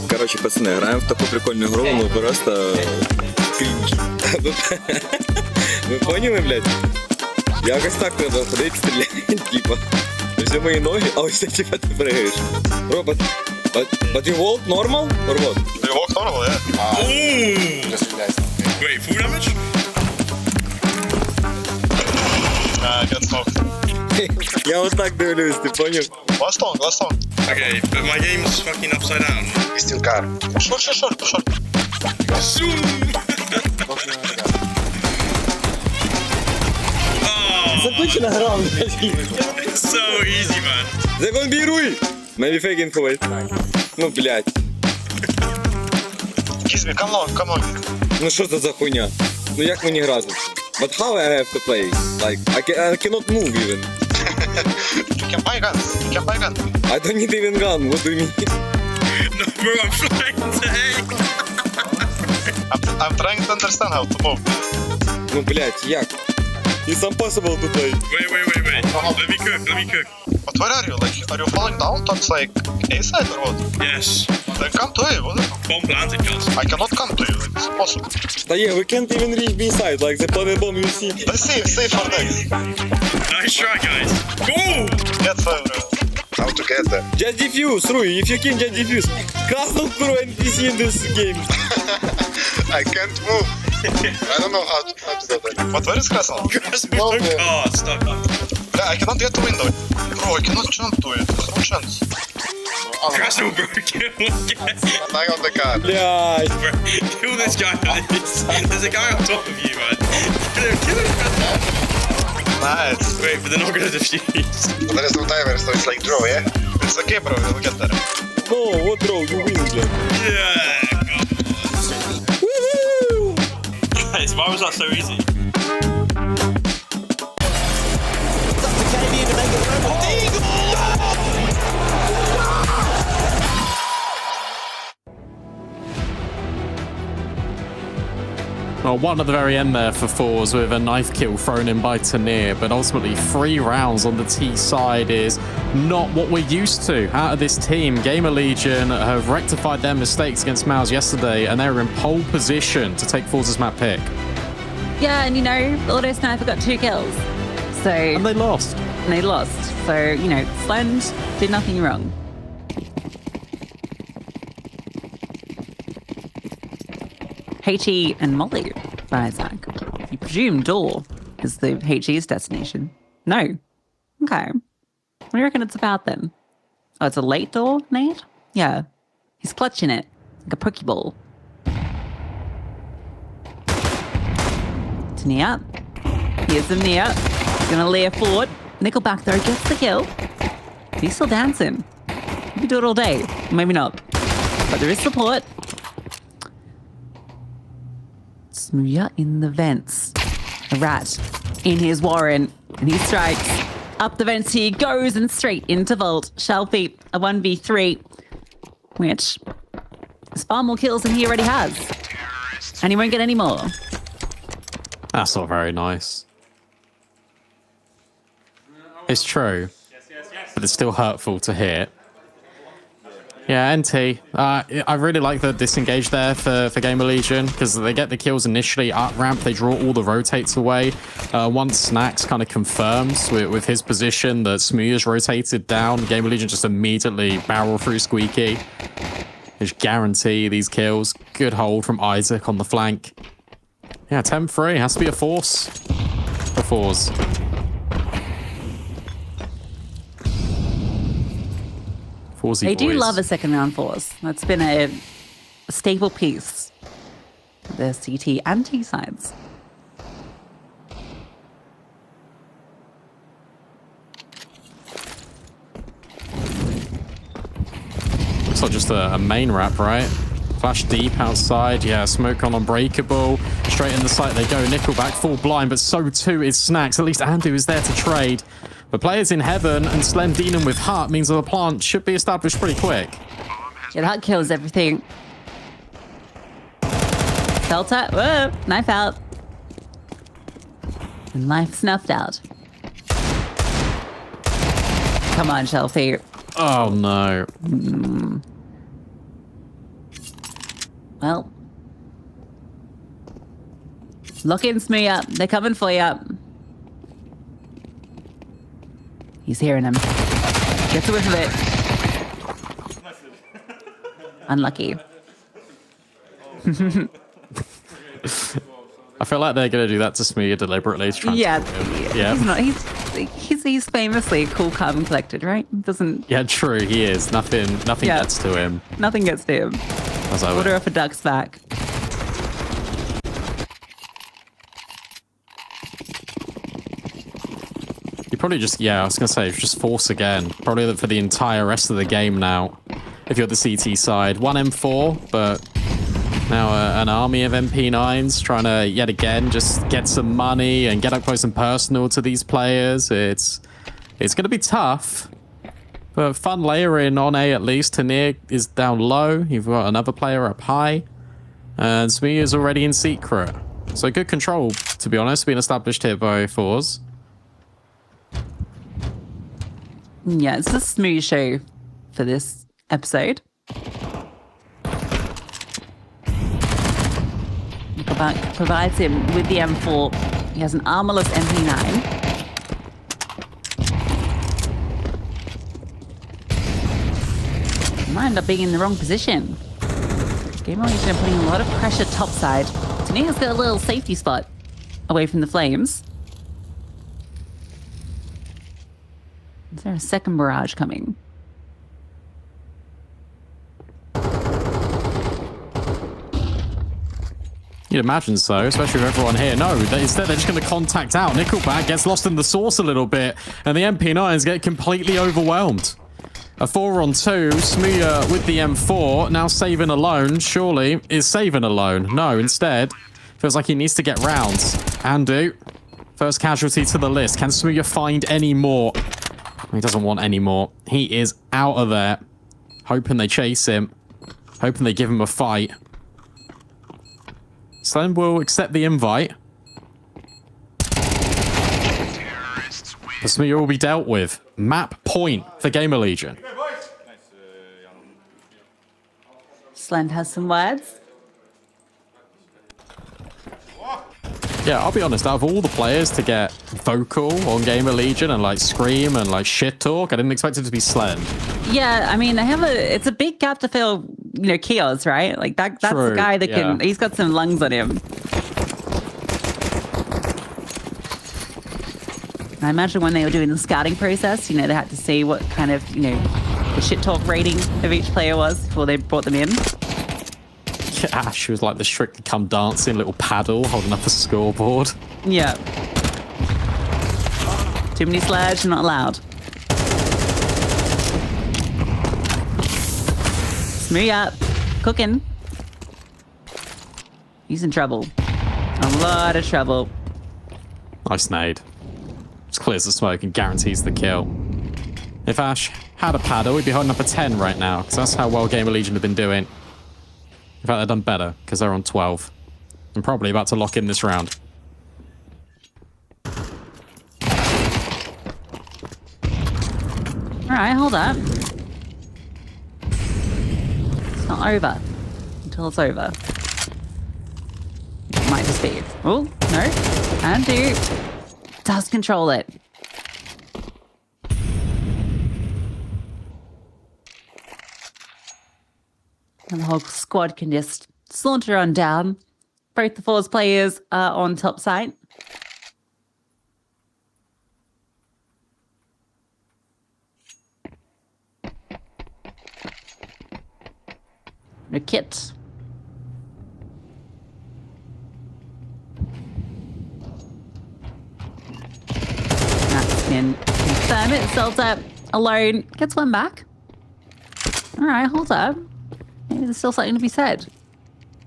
Короче, пацаны, играем в такую прикольную игру, ну просто кринж. Вы поняли, блядь? Я якось так треба ходити, стріляти, типа. Все мої ноги, а ось так типа ти пригаєш. Bro, but you walk normal or what? You walk normal, yeah. Ooh! Wait, full damage? Get smoked. Я вот так дивлюсь, ти поняв? Last long. Okay, but my game's fucking upside down. We still car. Short. Zoom! Закончена гра, It's so easy, man. Законбируй! Maybe faking for it. Ну, блядь. Kiss me, come on. Ну що це за хуйня? Ну як мені грати? But how I have to play? Like, I cannot move even. You can buy gun. I don't need even gun, what do you mean? No, bro, I'm flying today. I'm trying to understand how to move. Ну, блядь, як? It's impossible to play. Wait. Let me cook. But where are you? Like, are you falling down towards like A side or what? Yes. Then come to A, what? Bomb planted, guys. I cannot come to you, like, it's impossible. Yeah, we can't even reach B side, like the planet bomb you see. Let's save for next. Nice try, guys. Go! Get fire, bro. How to get there? Just defuse, Rui, if you can just defuse. Castle Pro NPC in this game. I can't move. I don't know how to do that. But where is Castle? Castle stuck up. Yeah, I cannot get the window. Bro, I cannot jump to it. There's no chance. Castle, bro, Hang on the car. Yeah. Bro, kill this guy, please. There's a guy on top of you, man. Kill him, man. Nice. Wait, but they're not gonna defuse. But there is no timer, so it's like draw, yeah? It's okay, bro, we'll get there. No, what draw? You win, Jack. Yeah, woohoo! Guys, why was that so easy? Well, one at the very end there for FORZE with a knife kill thrown in by Tanir, but ultimately 3 rounds on the T side is not what we're used to out of this team. GamerLegion have rectified their mistakes against Mouse yesterday, and they're in pole position to take FORZE's map pick. Yeah, and you know, Auto Sniper got 2 kills. So And they lost. So, you know, Slend did nothing wrong. HE and Molly by Isaac. You presume door is the HE's destination. No. Okay. What do you reckon it's about then? Oh, it's a late door, Nate? Yeah. He's clutching it like a Pokeball. To Nia. Here's the Nia. He's gonna layer forward. Nickelback though gets the kill. He's still dancing. You can do it all day. Maybe not. But there is support. Smooya in the vents. A rat in his warren. And he strikes. Up the vents he goes and straight into Vault. Shelfie, a 1v3. Which is far more kills than he already has. And he won't get any more. That's not very nice. It's true. But it's still hurtful to hear. Yeah, NT. I really like the disengage there for GamerLegion because they get the kills initially up ramp. They draw all the rotates away. Once Snacks kind of confirms with his position that Smooya's rotated down, GamerLegion just immediately barrel through Squeaky. Just guarantee these kills. Good hold from Isaac on the flank. Yeah, 10-3. Has to be a force for FORZE. They do love a second round force. That's been a staple piece of the CT and T sides. Looks like just a main wrap, right? Flash deep outside. Yeah, smoke on Unbreakable. Straight in the site they go. Nickelback full blind, but so too is Snacks. At least Andu is there to trade. But players in heaven and Slem Dealing with Hut means that the plant should be established pretty quick. Yeah, that kills everything. Delta, whoa, knife out. And life snuffed out. Come on, Shelfie. Oh no. Well. Lock in, Smooya. They're coming for you. He's hearing him. Gets a whiff of it. Unlucky. I feel like they're going to do that to Smooya deliberately. To try and Yeah. him. Yeah. He's not. He's famously cool, calm, and collected, right? Doesn't. Yeah, true. He is. Nothing Yeah. gets to him. Nothing gets to him. As I would. Order off a duck's back. You probably just, yeah, I was going to say, just force again. Probably for the entire rest of the game now. If you're the CT side. 1 M4, but now an army of MP9s trying to, yet again, just get some money and get up close and personal to these players. It's going to be tough. But fun layering on A at least. Tanir is down low. You've got another player up high. And Smee is already in secret. So good control, to be honest, being established here by FORZE. Yeah, it's a smooth show for this episode. Nickelback provides him with the M4. He has an armorless MP9. Might end up being in the wrong position. GamerLegion are putting a lot of pressure topside. Tanier's got a little safety spot away from the flames. Is there a second barrage coming? You'd imagine so, especially with everyone here. No, instead they're just going to contact out. Nickelback gets lost in the source a little bit, and the MP9s get completely overwhelmed. A 4-on-2, Smooya with the M4, now saving alone, surely, is saving alone. No, instead, feels like he needs to get rounds. Andu, first casualty to the list. Can Smooya find any more? He doesn't want any more. He is out of there. Hoping they chase him. Hoping they give him a fight. Slem will accept the invite. Smooya will be dealt with. Map point for GamerLegion. Slend has some words. Yeah, I'll be honest, out of all the players to get vocal on GamerLegion and like scream and like shit talk, I didn't expect it to be Slen. Yeah, I mean, it's a big gap to fill, Kios, right? Like that's True, the guy that he's got some lungs on him. I imagine when they were doing the scouting process, they had to see what kind of, the shit talk rating of each player was before they brought them in. Ash was like the Strictly Come Dancing little paddle holding up a scoreboard. Yeah. Too many slurs, you're not allowed. Smooth up. Cooking. He's in trouble. A lot of trouble. Nice nade. Just clears the smoke and guarantees the kill. If Ash had a paddle, we'd be holding up a 10 right now, because that's how well GamerLegion have been doing. In fact, they've done better, because they're on 12. I'm probably about to lock in this round. Alright, hold up. It's not over until it's over. It might just be. Oh, no. And do. Does control it. And the whole squad can just saunter on down. Both the FORZE players are on top side. No kit. That can confirm it. Celta alone gets one back. All right, hold up. Maybe there's still something to be said.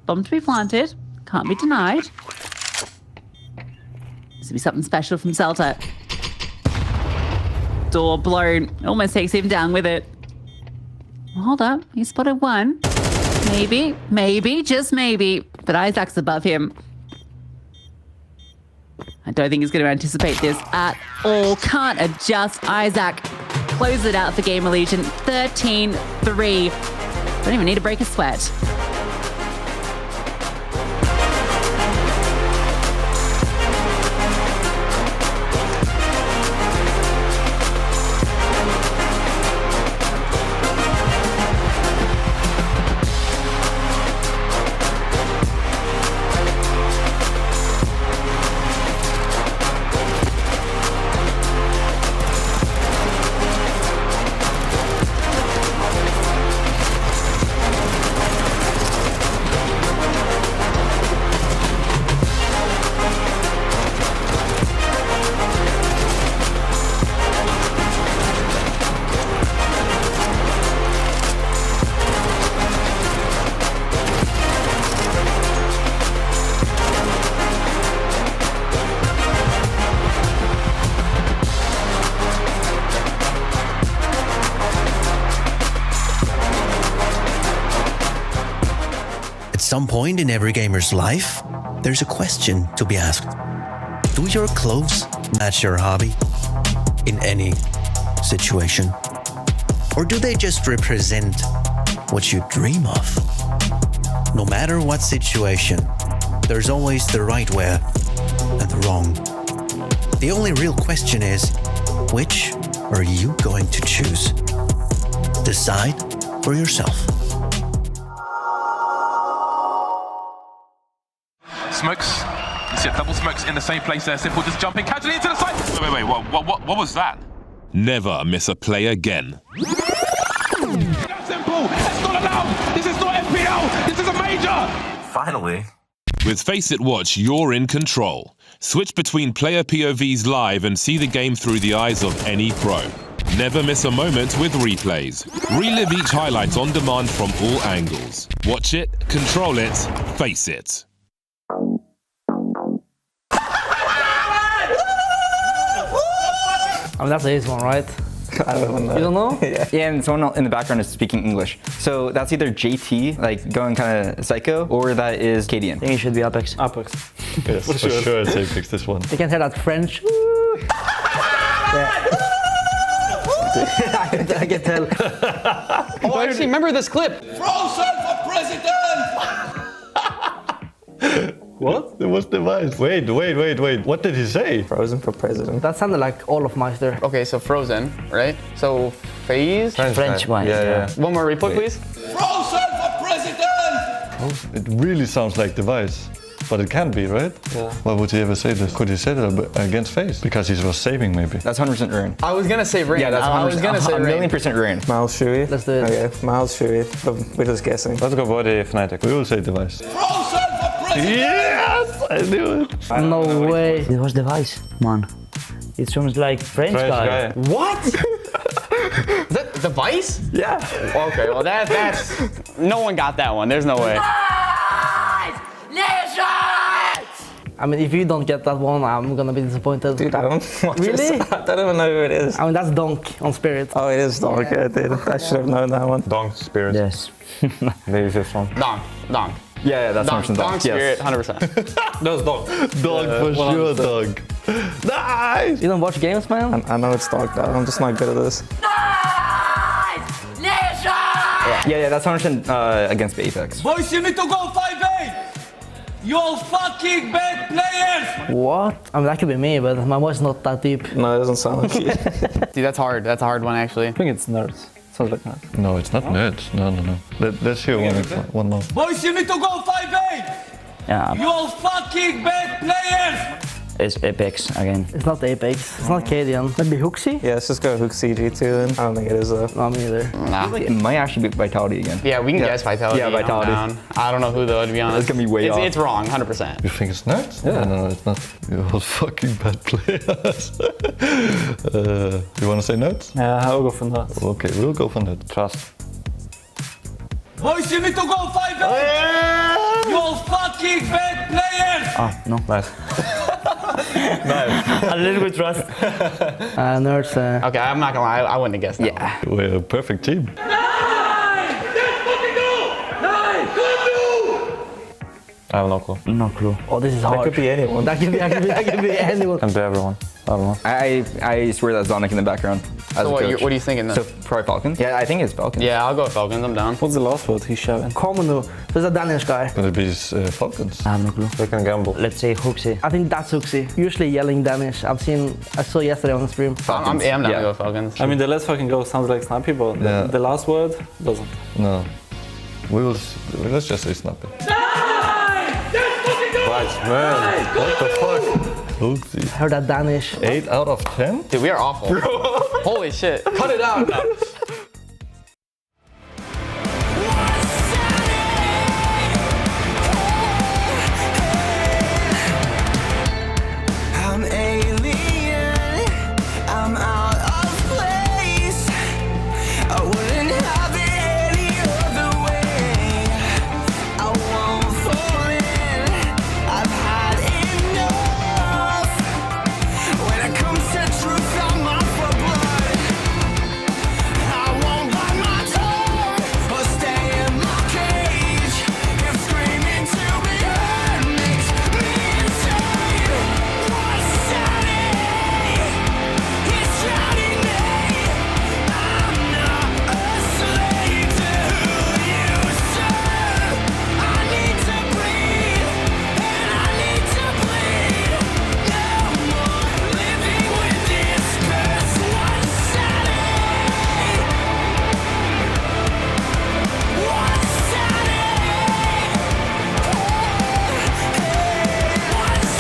Bomb to be planted. Can't be denied. This will be something special from Celta. Door blown. Almost takes him down with it. Well, hold up. He spotted one. Maybe, just maybe. But Isaac's above him. I don't think he's going to anticipate this at all. Can't adjust. Isaac close it out for GamerLegion. 13-3. Don't even need to break a sweat. At some point in every gamer's life, there's a question to be asked. Do your clothes match your hobby in any situation? Or do they just represent what you dream of? No matter what situation, there's always the right way and the wrong. The only real question is, which are you going to choose? Decide for yourself. Smokes. You see a double smokes in the same place there. Simple just jumping casually into the side. Wait, what was that? Never miss a play again. Simple. It's not allowed. This is not FPL. This is a major. Finally. With Face It Watch, you're in control. Switch between player POVs live and see the game through the eyes of any pro. Never miss a moment with replays. Relive each highlight on demand from all angles. Watch it, control it, face it. I mean, that's the easy one, right? I don't know. You don't know? Yeah, and someone in the background is speaking English. So that's either JT, like going kind of psycho, or that is Cadian. I think it should be Apex. Apex. Yes, for sure it's Apex, this one. You can hear that French. I can tell. Oh, actually, remember this clip? Frozen for president! What? It was device. Wait. What did he say? Frozen for president. That sounded like all of Meister. Okay, so Frozen, right? So FaZe. French one. Yeah. One more replay, please. Frozen for president! It really sounds like device. But it can be, right? Yeah. Why would he ever say this? Could he say that against FaZe? Because he was saving, maybe. That's 100% Rain. I was gonna say Rain. Yeah, that's 100%. I was gonna say Rain. 1,000,000% Rain. Miles, should we? Let's do it. Okay, Miles, should we? But we're just guessing. Let's go body Fnatic. We will say device. Frozen for president! Yes! I knew it. No way. It was device, man. It sounds like French guy. What? Is that Device? Yeah. Okay, well that's no one got that one. There's no way. I mean, if you don't get that one, I'm gonna be disappointed. Dude, I don't watch Really? this. I don't even know who it is. I mean, that's Donk on Spirit. Oh, it is Donk. Yeah, dude. I should have known that one. Donk Spirit. Yes. Maybe this one. Donk. Yeah, that's 100% Donk Donk. Spirit, Yes. 100%. That's Donk. Donk for sure, Donk. Nice! You don't watch games, man? I know it's Donk, though. I'm just not good at this. Yeah, that's 100% against Apex. Boys, you need to go 5-8! You all fucking bad players! What? I mean, that could be me, but my voice is not that deep. No, it doesn't sound like you. Dude, that's hard. That's a hard one, actually. I think it's nerds. Sounds like nerds. No, it's not nerds. No. Let's hear one more. Boys, you need to go 5-8! Yeah, You all fucking bad players! it's Apex again. It's not Apex. It's not Cadian. Maybe Hooksy? Yeah, let's just go Hook CG2 then. I don't think it is, though. Not me either. Nah. It might actually be Vitality again. Yeah, we can guess Vitality. Yeah, Vitality. I'm down. I don't know who, though, to be honest. It's gonna be way off. It's wrong, 100%. You think it's nerds? Yeah. No, it's not. You're all fucking bad players. You wanna say nerds? Yeah, I'll go for nerds. Okay, we'll go for nerds. Trust. Boys, you need to go 5-8! You all fucking bad players! Ah, no. Nice. A little bit trust. Nerds. Okay, I'm not gonna lie, I wouldn't have guessed that. Yeah. We're a perfect team. I have no clue. No clue. Oh, this is hard. That could be anyone. That could be anyone. Can be everyone. I don't know. I swear that's Sonic in the background. As So a what, coach. what are you thinking then? So probably Falcon? Yeah, I think it's Falcon. Yeah, I'll go with Falcons, I'm down. What's the last word he's shouting? Komunu. There's a Danish guy. Could it be Falcons? I have no clue. They can gamble. Let's say Hooksy. I think that's Hooksy. Usually yelling Danish. I saw yesterday on the stream. I'm down to go Falcons. I mean, the let's fucking go sounds like snappy, but the last word doesn't. No. Let's just say snappy. Right, man. What the fuck? Oopsie. Heard that Danish. 8 out of 10? Dude, we are awful. Holy shit. Cut it out. I'm alien, I'm out of place. I wouldn't have it any other way. I won't fall in, I've had enough. When it comes to truth, I'm out for blood. I won't bite my tongue or stay in my cage. If screaming to be heard makes me insane. What's sanity? It's drowning me. I'm not a slave to who you serve. I need to breathe, and I need to bleed. No more living with this curse. What's sanity? What's sanity? What's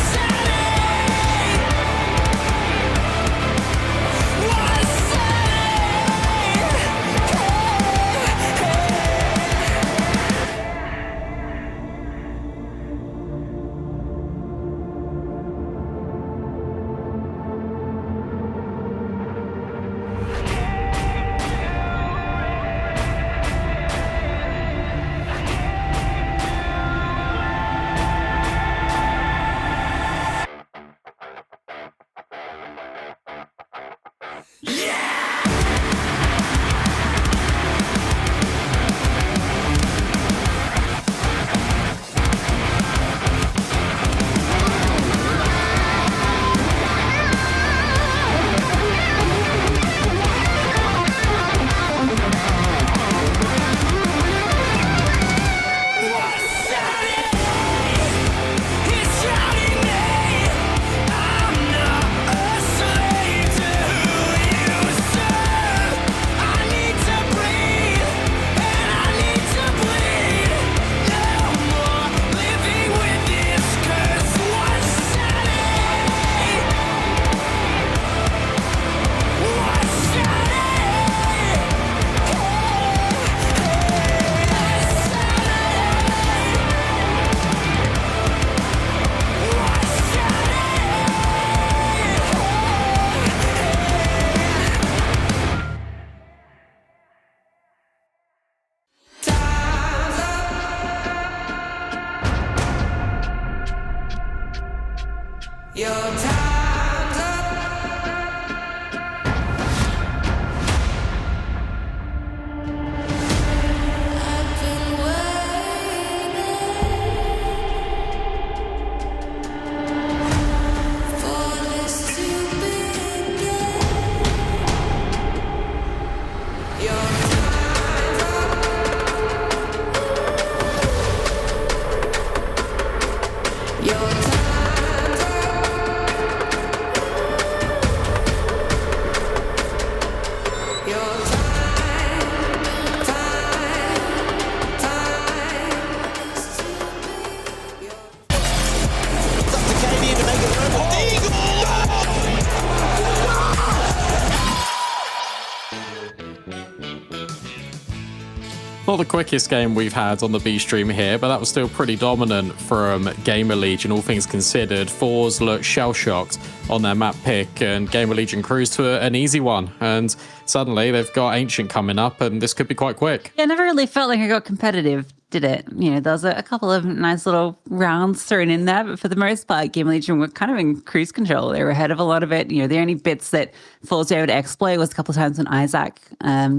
Not the quickest game we've had on the B stream here, but that was still pretty dominant from GamerLegion, all things considered. FORZE looked shell-shocked on their map pick, and GamerLegion cruised to an easy one. And suddenly they've got Ancient coming up, and this could be quite quick. Yeah, it never really felt like it got competitive, did it? You know, there was a couple of nice little rounds thrown in there, but for the most part, GamerLegion were kind of in cruise control. They were ahead of a lot of it. You know, the only bits that FORZE were able to exploit was a couple of times when Isaac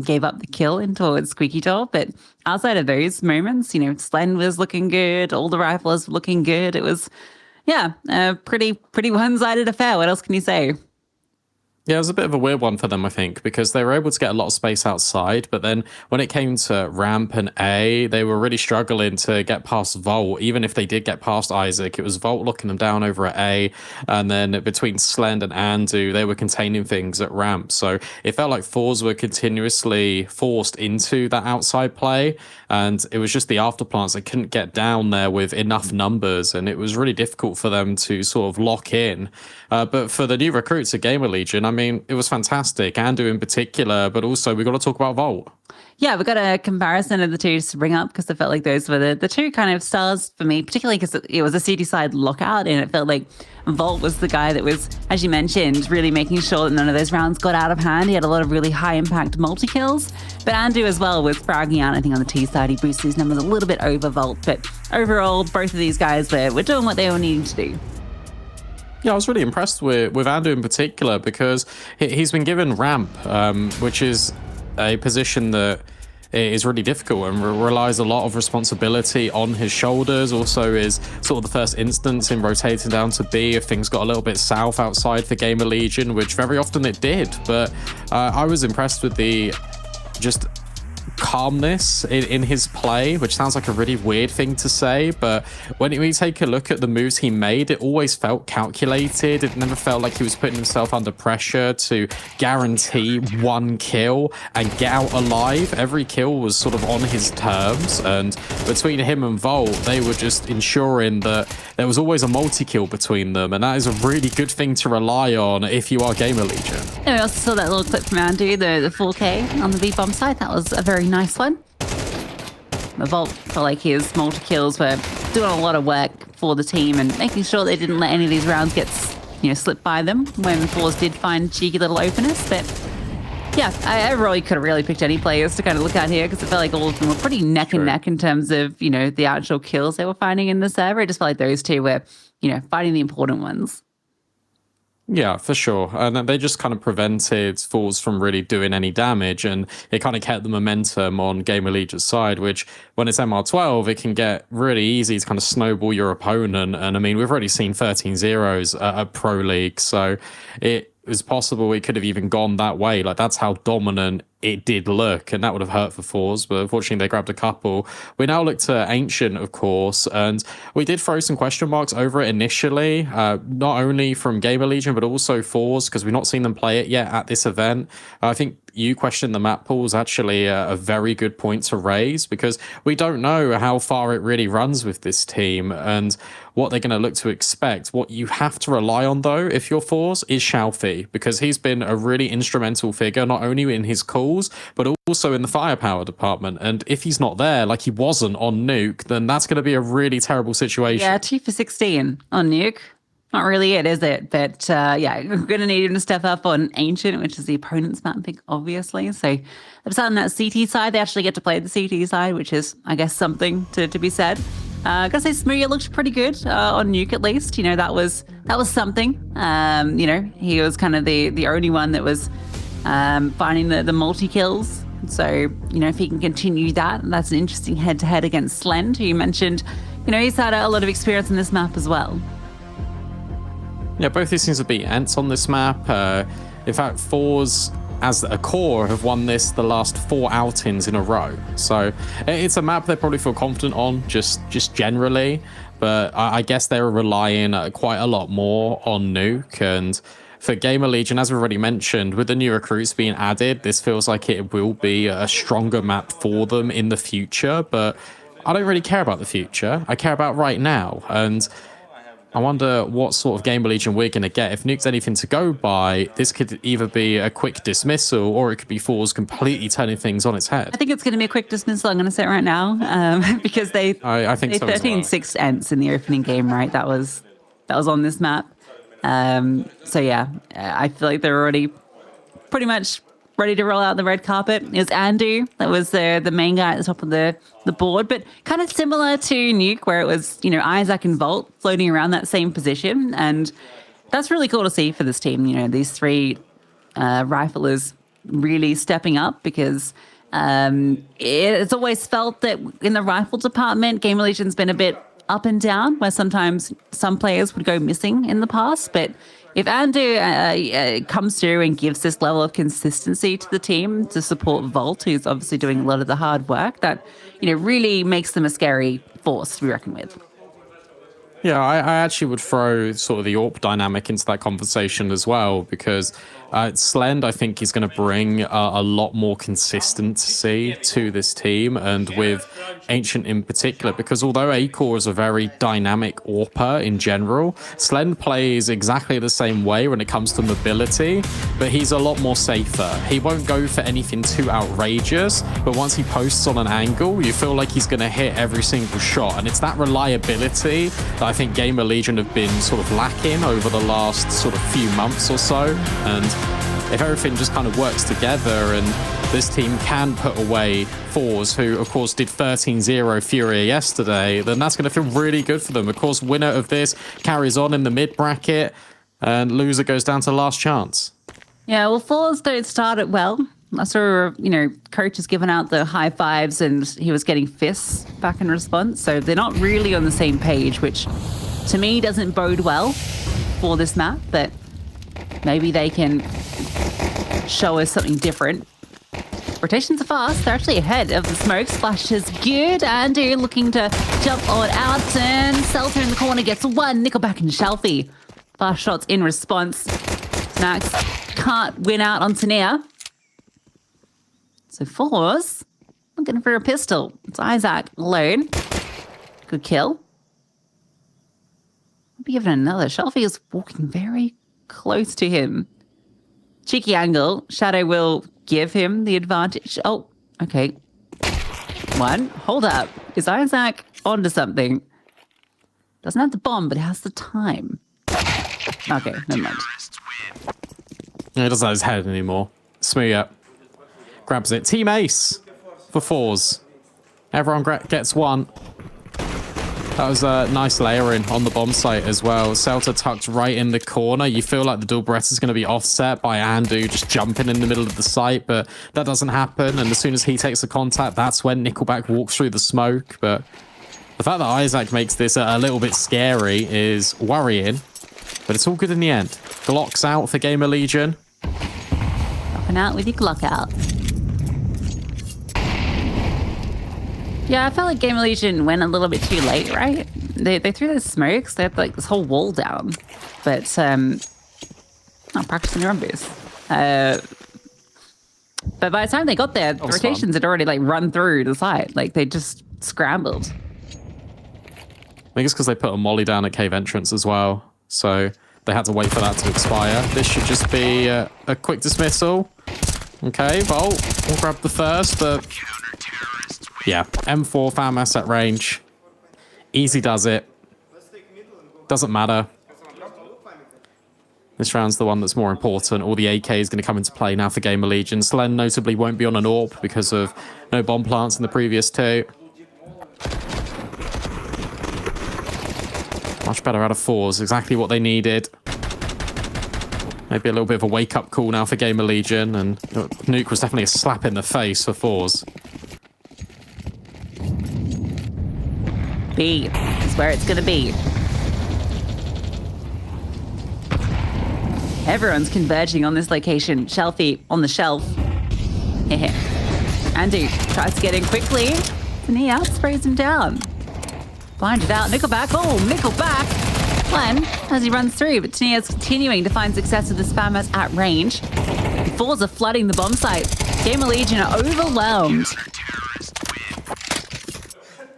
gave up the kill in towards Squeaky Door. But outside of those moments, you know, Slen was looking good, all the riflers were looking good. It was, yeah, a pretty one-sided affair. What else can you say? Yeah, it was a bit of a weird one for them, I think, because they were able to get a lot of space outside, but then when it came to ramp and A, they were really struggling to get past Volt. Even if they did get past Isaac, it was Volt locking them down over at A, and then between Slend and Andu, they were containing things at ramp. So it felt like FORZE were continuously forced into that outside play, and it was just the afterplants that couldn't get down there with enough numbers, and it was really difficult for them to sort of lock in. But for the new recruits at GamerLegion, I mean, it was fantastic. Andu in particular, but also we got to talk about Volt. Yeah, we got a comparison of the two just to bring up because I felt like those were the two kind of stars for me, particularly because it was a CT side lockout, and it felt like Volt was the guy that was, as you mentioned, really making sure that none of those rounds got out of hand. He had a lot of really high impact multi-kills, but Andu as well was fragging out, I think, on the T side. He boosted his numbers a little bit over Volt, but overall, both of these guys were doing what they were needing to do. Yeah, I was really impressed with Andu in particular because he's been given ramp, which is a position that is really difficult and relies a lot of responsibility on his shoulders. Also is sort of the first instance in rotating down to B if things got a little bit south outside for GamerLegion, which very often it did. But I was impressed with the just calmness in his play, which sounds like a really weird thing to say, but when we take a look at the moves he made, it always felt calculated. It never felt like he was putting himself under pressure to guarantee one kill and get out alive. Every kill was sort of on his terms, and between him and Volt, they were just ensuring that there was always a multi-kill between them, and that is a really good thing to rely on if you are GamerLegion. And we also saw that little clip from Andu, the 4K on the V-bomb side. That was a very nice one. The Volt felt like his multi-kills were doing a lot of work for the team and making sure they didn't let any of these rounds get, slip by them when FORZE did find cheeky little openers. But yeah, I really could have really picked any players to kind of look at here because I felt like all of them were pretty neck and neck in terms of, the actual kills they were finding in the server. I just felt like those two were, fighting the important ones. Yeah, for sure. And they just kind of prevented FORZE from really doing any damage, and it kind of kept the momentum on GamerLegion's side, which when it's MR12, it can get really easy to kind of snowball your opponent. And I mean, we've already seen 13-0s at Pro League, so it was possible it could have even gone that way. Like, that's how dominant it did look, and that would have hurt for FORZE, but unfortunately they grabbed a couple. We now look to Ancient, of course, and we did throw some question marks over it initially, not only from GamerLegion, but also FORZE, because we've not seen them play it yet at this event. I think you questioned the map pool is actually a very good point to raise, because we don't know how far it really runs with this team and what they're going to look to expect. What you have to rely on, though, if you're FORZE, is Xiaofi, because he's been a really instrumental figure, not only in his calls, but also in the firepower department. And if he's not there, like he wasn't on Nuke, then that's going to be a really terrible situation. Yeah, 2 for 16 on Nuke. Not really it, is it? But yeah, we're going to need him to step up on Ancient, which is the opponent's map pick, obviously. So they've on that CT side. They actually get to play the CT side, which is, I guess, something to be said. I gotta say, Smooya looked pretty good on Nuke, at least. That was something. He was kind of the only one that was finding the multi-kills. So, if he can continue that, that's an interesting head-to-head against Slend, who you mentioned. He's had a lot of experience in this map as well. Yeah, both these teams have beat Ents on this map. In fact, FORZE, as a core, have won this the last 4 outings in a row. So it's a map they probably feel confident on, just generally. But I guess they're relying quite a lot more on Nuke. And for GamerLegion, as we've already mentioned, with the new recruits being added, this feels like it will be a stronger map for them in the future. But I don't really care about the future. I care about right now. And I wonder what sort of GamerLegion we're going to get. If Nuke's anything to go by, this could either be a quick dismissal or it could be FORZE completely turning things on its head. I think it's going to be a quick dismissal, I'm going to say it right now, because they 13-6 Ents in the opening game, right? That was on this map. So yeah, I feel like they're already pretty much ready to roll out the red carpet. It was Andu that was the main guy at the top of the board, but kind of similar to Nuke, where it was, you know, Isaac and Volt floating around that same position. And that's really cool to see for this team. You know, these three riflers really stepping up, because it's always felt that in the rifle department, GamerLegion's been a bit up and down, where sometimes some players would go missing in the past. But if Andu comes through and gives this level of consistency to the team to support Volt, who's obviously doing a lot of the hard work, that, you know, really makes them a scary force to be reckoned with. Yeah, I actually would throw sort of the AWP dynamic into that conversation as well, because Slend, I think, is going to bring a lot more consistency to this team, and with Ancient in particular, because although Acor is a very dynamic AWPer in general, Slend plays exactly the same way when it comes to mobility, but he's a lot more safer. He won't go for anything too outrageous, but once he posts on an angle, you feel like he's going to hit every single shot, and it's that reliability that I think GamerLegion have been sort of lacking over the last sort of few months or so. And if everything just kind of works together and this team can put away FORZE, who of course did 13-0 Furia yesterday, then that's going to feel really good for them. Of course, winner of this carries on in the mid bracket and loser goes down to last chance. Yeah, well, FORZE don't start it well. I saw, you know, coach has given out the high fives and he was getting fists back in response. So they're not really on the same page, which to me doesn't bode well for this map, but maybe they can show us something different. Rotations are fast. They're actually ahead of the smoke. Splash is good. Andu looking to jump on out, and Selter in the corner gets one. Nickelback and Shelfie. Fast shots in response. Snacks can't win out on Tania. So FORZE looking for a pistol. It's Isaac alone. Good kill. I'll be given another. Shelfie is walking very close to him. Cheeky angle. Shadow will give him the advantage. Oh, okay. One. Hold up. Is Isaac onto something? Doesn't have the bomb, but has the time. Okay, never mind. Yeah, he doesn't have his head anymore. Smooth grabs it. Team Ace for FORZE. Everyone gets one. That was a nice layering on the bomb site as well. Selter tucked right in the corner. You feel like the dual Beretta is going to be offset by Andu just jumping in the middle of the site, but that doesn't happen. And as soon as he takes the contact, that's when Nickelback walks through the smoke. But the fact that Isaac makes this a little bit scary is worrying, but it's all good in the end. Glock's out for GamerLegion. Dropping out with your Glock out. Yeah, I felt like GamerLegion went a little bit too late, right? They threw the smokes. They had like this whole wall down, but not practicing their own boost. But by the time they got there, the rotations had already like run through the site. Like they just scrambled. I think it's because they put a molly down at cave entrance as well, so they had to wait for that to expire. This should just be a quick dismissal. Okay, Volt will grab the first, but yeah, M4 FAMAS at range. Easy does it. Doesn't matter. This round's the one that's more important. All the AK is going to come into play now for GamerLegion. Slen notably won't be on an AWP because of no bomb plants in the previous two. Much better out of FORZE. Exactly what they needed. Maybe a little bit of a wake-up call now for GamerLegion. And Nuke was definitely a slap in the face for FORZE. B is where it's going to be. Everyone's converging on this location. Shelfie on the shelf. Andu tries to get in quickly. Tania sprays him down. Blinded out. Nickelback. Oh, Nickelback. One as he runs through, but Tania's continuing to find success with the spammers at range. FORZE are flooding the bomb site. GamerLegion are overwhelmed.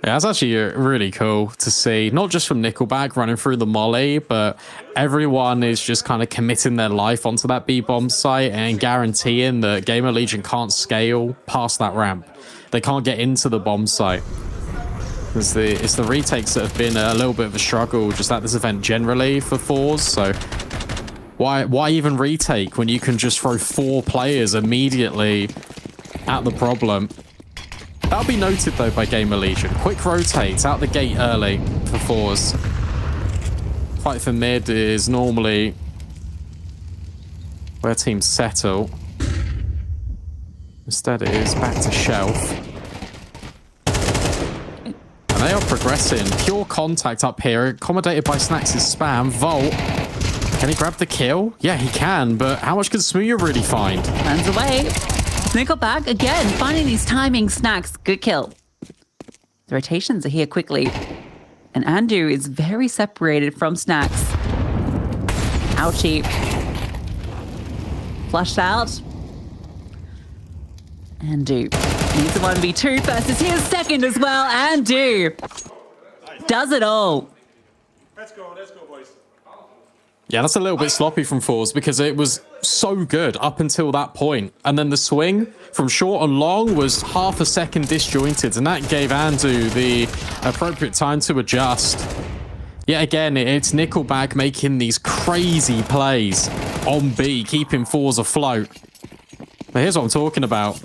Yeah, it's actually really cool to see, not just from Nickelback running through the molly, but everyone is just kind of committing their life onto that B-bomb site and guaranteeing that GamerLegion can't scale past that ramp. They can't get into the bomb site. It's the retakes that have been a little bit of a struggle just at this event generally for FORZE, so why even retake when you can just throw 4 players immediately at the problem? That'll be noted, though, by GamerLegion. Quick rotates out the gate early for FORZE. Fight for mid is normally where teams settle. Instead, it is back to shelf. And they are progressing. Pure contact up here, accommodated by Snacks' spam. Volt. Can he grab the kill? Yeah, he can, but how much can Smooya really find? Hands away. Nickelback again, finding these timing Snacks. Good kill. The rotations are here quickly. And Andu is very separated from Snacks. Ouchie. Flushed out. Andu needs a 1v2 versus his second as well. Andu does it all. Let's go, boys. Yeah, that's a little bit sloppy from FORZE because it was so good up until that point. And then the swing from short and long was half a second disjointed, and that gave Andu the appropriate time to adjust. Yet again, it's Nickelback making these crazy plays on B, keeping FORZE afloat. But here's what I'm talking about.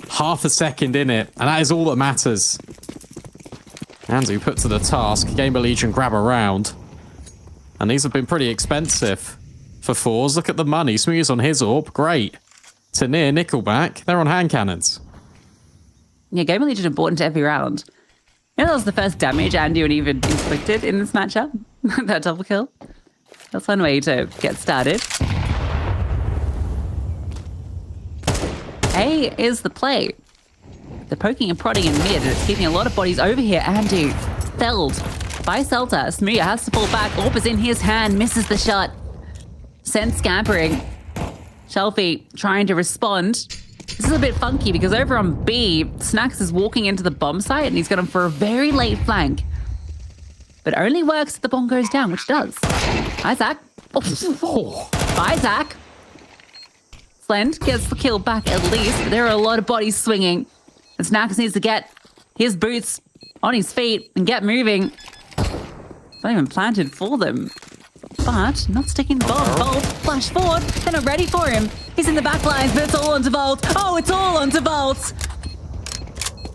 Half a second in it, and that is all that matters. Andu put to the task. GamerLegion grab around. And these have been pretty expensive for FORZE. Look at the money. Smooya's on his AWP. Great. To near Nickelback. They're on hand cannons. Yeah, GamerLegion important every round. You know, that was the first damage Andu had even inflicted in this matchup. That double kill. That's one way to get started. A is the play. They're poking and prodding in mid. It's keeping a lot of bodies over here. Andu felled by Celta. Smooya has to fall back. AWP is in his hand. Misses the shot. Sent scampering. Shelfie trying to respond. This is a bit funky because over on B, Snacks is walking into the bomb site and he's got him for a very late flank. But only works if the bomb goes down, which does. Isaac. Oh. Isaac. Slend gets the kill back at least, but there are a lot of bodies swinging. And Snacks needs to get his boots on his feet and get moving. Not even planted for them. But not sticking the bomb. Volt, flash forward. They're not ready for him. He's in the back lines, but it's all onto Volt. Oh, it's all onto Volt.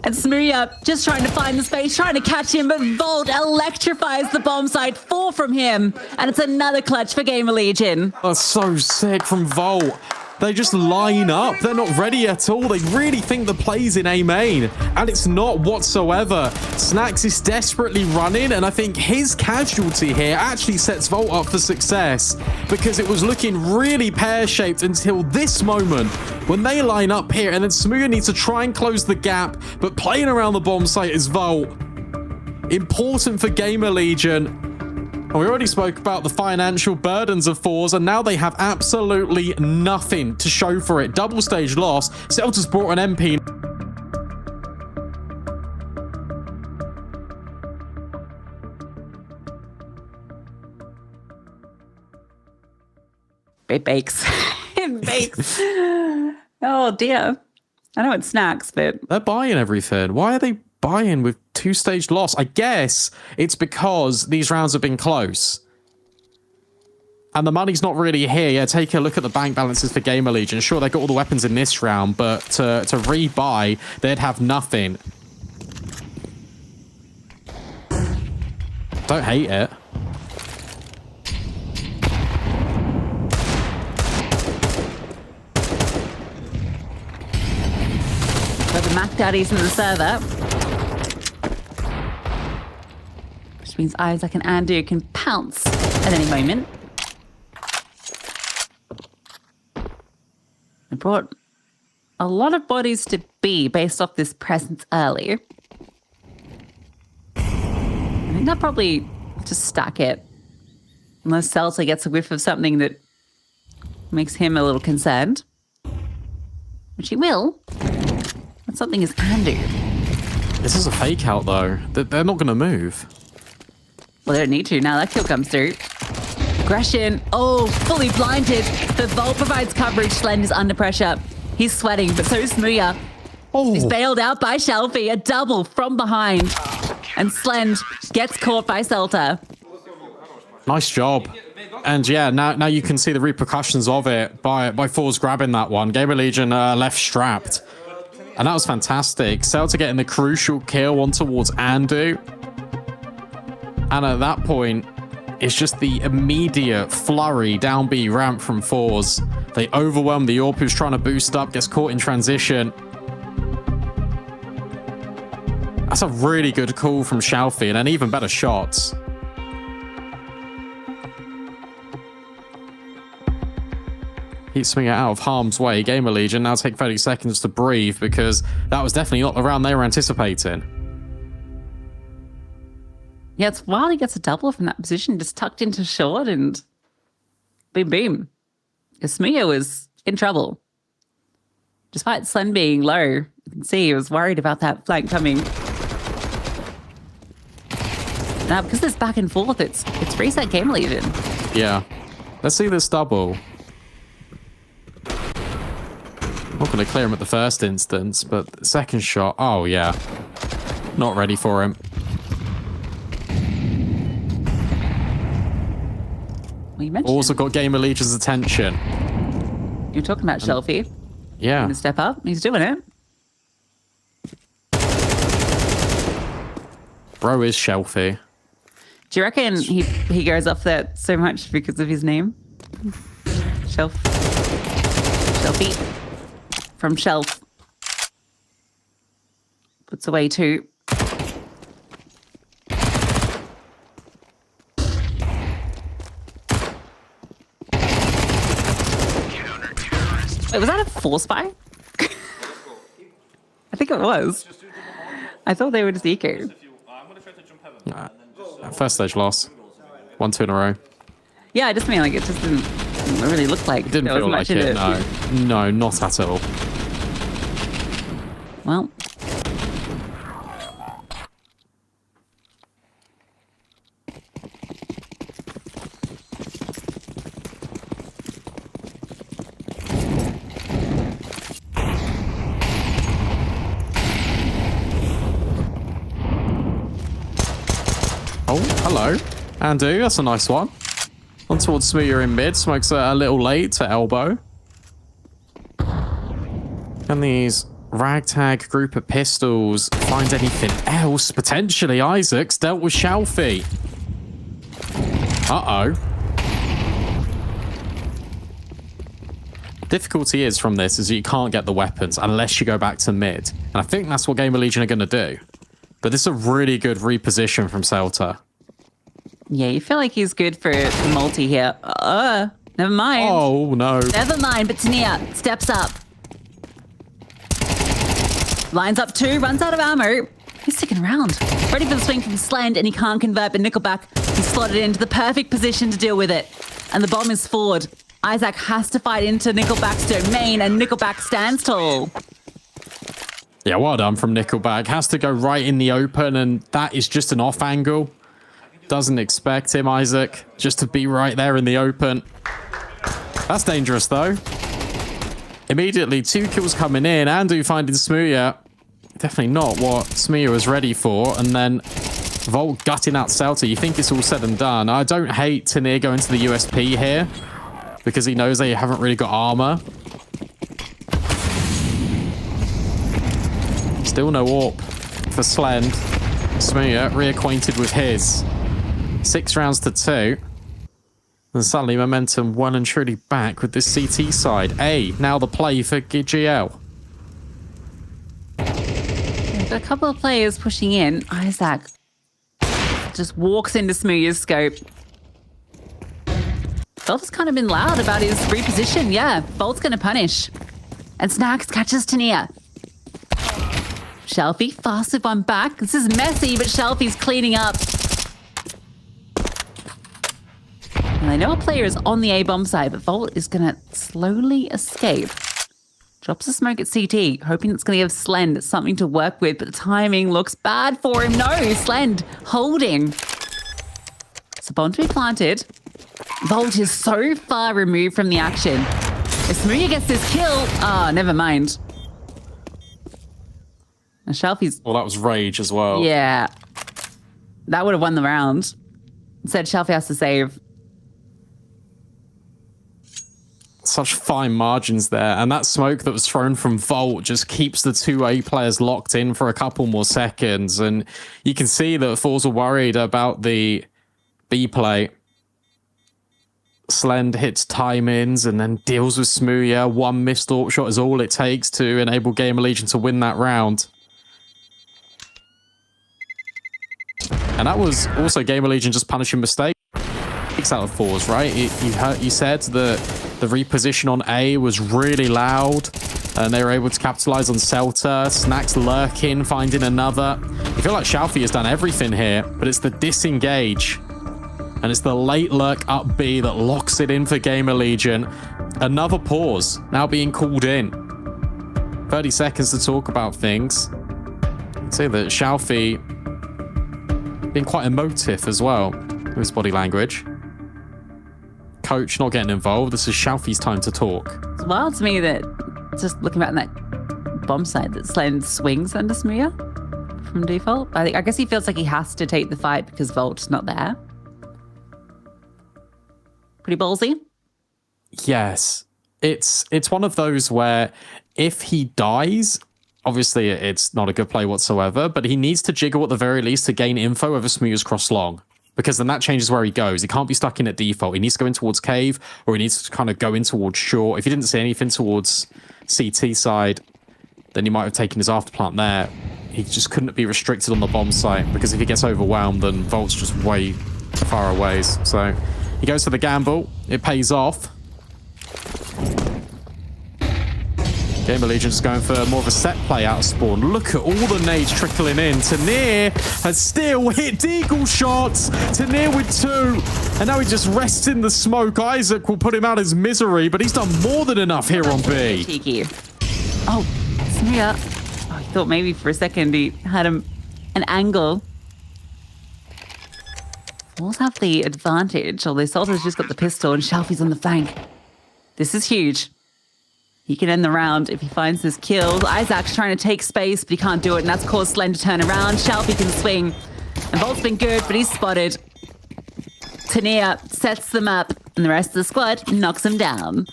And Smooya just trying to find the space, trying to catch him, but Volt electrifies the bomb site. 4 from him. And it's another clutch for GamerLegion. That's so sick from Volt. They just line up. They're not ready at all. They really think the play's in A main, and it's not whatsoever. Snacks is desperately running, and I think his casualty here actually sets Volt up for success because it was looking really pear-shaped until this moment when they line up here, and then Smooya needs to try and close the gap, but playing around the bomb site is Volt. Important for GamerLegion. And we already spoke about the financial burdens of FORZE, and now they have absolutely nothing to show for it. Double stage loss. Celta's brought an MP. It bakes. It bakes. Oh dear. I know it's Snacks, but they're buying everything. Why are they buying with 2-stage loss? I guess it's because these rounds have been close. And the money's not really here. Yeah, take a look at the bank balances for GamerLegion. Sure, they got all the weapons in this round, but to rebuy, they'd have nothing. Don't hate it. got the Mac Daddies in the server. Which means Isaac and Andu can pounce at any moment. I brought a lot of bodies to B based off this presence early. I think they'll probably just stack it. Unless Celta gets a whiff of something that makes him a little concerned. Which he will. But something is Andu. This is a fake out, though. They're not going to move. Well, they don't need to. Now that kill comes through. Aggression. Oh, fully blinded. The Volt provides coverage. Slend is under pressure. He's sweating, but so is Smooya. Oh. He's bailed out by Shelfie. A double from behind. And Slend gets caught by Celta. Nice job. And yeah, now you can see the repercussions of it by FORZE grabbing that one. GamerLegion left strapped. And that was fantastic. Celta getting the crucial kill on towards Andu. And at that point, it's just the immediate flurry down B ramp from FORZE. They overwhelm the AWP who's trying to boost up, gets caught in transition. That's a really good call from Shelfie and an even better shots. Keep swinging out of harm's way. GamerLegion now take 30 seconds to breathe because that was definitely not the round they were anticipating. Yeah, it's wild he gets a double from that position, just tucked into short and boom, boom. Smooya was in trouble. Despite Slend being low, you can see he was worried about that flank coming. Now, because it's back and forth, it's reset GamerLegion. Yeah. Let's see this double. Not going to clear him at the first instance, but the second shot, oh yeah. Not ready for him. Also got GamerLegion's attention. You're talking about Shelfie. Yeah. Gonna step up. He's doing it. Bro is Shelfie. Do you reckon he goes off that so much because of his name? Shelfie. From Shelf. Puts away 2. Wait, was that a FORZE spy? I think it was. I thought they were just eco. First stage loss. 1-2 in a row. Yeah, I just mean like it just didn't really look like It didn't there was feel much like in it, no. No, not at all. Well. Oh, hello. Andu, that's a nice one. On towards Smooya in mid. Smokes a little late to elbow. Can these ragtag group of pistols find anything else? Potentially, Isaac's dealt with Shelfie. Uh-oh. Difficulty is from this is that you can't get the weapons unless you go back to mid. And I think that's what GamerLegion are going to do. But this is a really good reposition from Celta. Yeah, you feel like he's good for the multi here. Never mind. Oh, no. Never mind, but Tania steps up. Lines up 2, runs out of ammo. He's sticking around. Ready for the swing from Slend, and he can't convert, but Nickelback, he's slotted into the perfect position to deal with it. And the bomb is forward. Isaac has to fight into Nickelback's domain, and Nickelback stands tall. Yeah, well done from Nickelback. Has to go right in the open, and that is just an off angle. Doesn't expect him, Isaac, just to be right there in the open. That's dangerous, though. Immediately, 2 kills coming in. Andu finding Smooya. Definitely not what Smooya was ready for. And then Volt gutting out Celta. You think it's all said and done. I don't hate Tania going to the USP here because he knows they haven't really got armor. Still no AWP for Slend. Smooya reacquainted with his. 6 rounds to 2. And suddenly momentum well and truly back with this CT side. Now the play for GL. Got a couple of players pushing in. Isaac just walks into Smooya's scope. Volt has kind of been loud about his reposition. Yeah, Volt's going to punish. And Snacks catches Tania. Shelfie, fast with one back. This is messy, but Shelfie's cleaning up. And I know a player is on the A-bomb side, but Volt is going to slowly escape. Drops a smoke at CT, hoping it's going to give Slend something to work with, but the timing looks bad for him. No, Slend holding. It's a bomb to be planted. Volt is so far removed from the action. If Smooya gets this kill, never mind. And Shelfie's... Well, that was rage as well. Yeah. That would have won the round. Instead, Shelfie has to save. Such fine margins there, and that smoke that was thrown from Volt just keeps the two A players locked in for a couple more seconds, and you can see that FORZE were worried about the B play. Slend hits time-ins and then deals with Smooya. One missed AWP shot is all it takes to enable GamerLegion to win that round. And that was also GamerLegion just punishing mistakes out of FORZE, right? You said that the reposition on A was really loud, and they were able to capitalize on Celta. Snacks lurking, finding another. I feel like Shelfie has done everything here, but it's the disengage. And it's the late lurk up B that locks it in for GamerLegion. Another pause now being called in. 30 seconds to talk about things. I'd say that Shelfie being quite emotive as well with his body language. Coach not getting involved. This is Shelfie's time to talk. It's wild to me that, just looking back on that bomb site, that Slend swings under Smooya from default. I guess he feels like he has to take the fight because Volt's not there. Pretty ballsy. Yes. It's one of those where if he dies, obviously it's not a good play whatsoever, but he needs to jiggle at the very least to gain info over Smooya's cross long. Because then that changes where he goes. He can't be stuck in at default. He needs to go in towards cave, or he needs to kind of go in towards short. If he didn't see anything towards CT side, then he might have taken his afterplant there. He just couldn't be restricted on the bomb site, because if he gets overwhelmed, then Volt's just way far away. So he goes for the gamble. It pays off. GamerLegion is going for more of a set play out of spawn. Look at all the nades trickling in. Tanir has still hit deagle shots. Tanir with 2. And now he just rests in the smoke. Isaac will put him out of his misery, but he's done more than enough here on B. Cheeky. Oh, Smooya. Oh, I thought maybe for a second he had an angle. FORZE have the advantage, although Salter's just got the pistol and Shelfie's on the flank. This is huge. He can end the round if he finds this kill. Isaac's trying to take space, but he can't do it, and that's caused Slend to turn around. Shelfie can swing. And Volt's been good, but he's spotted. Tanir sets them up, and the rest of the squad knocks him down.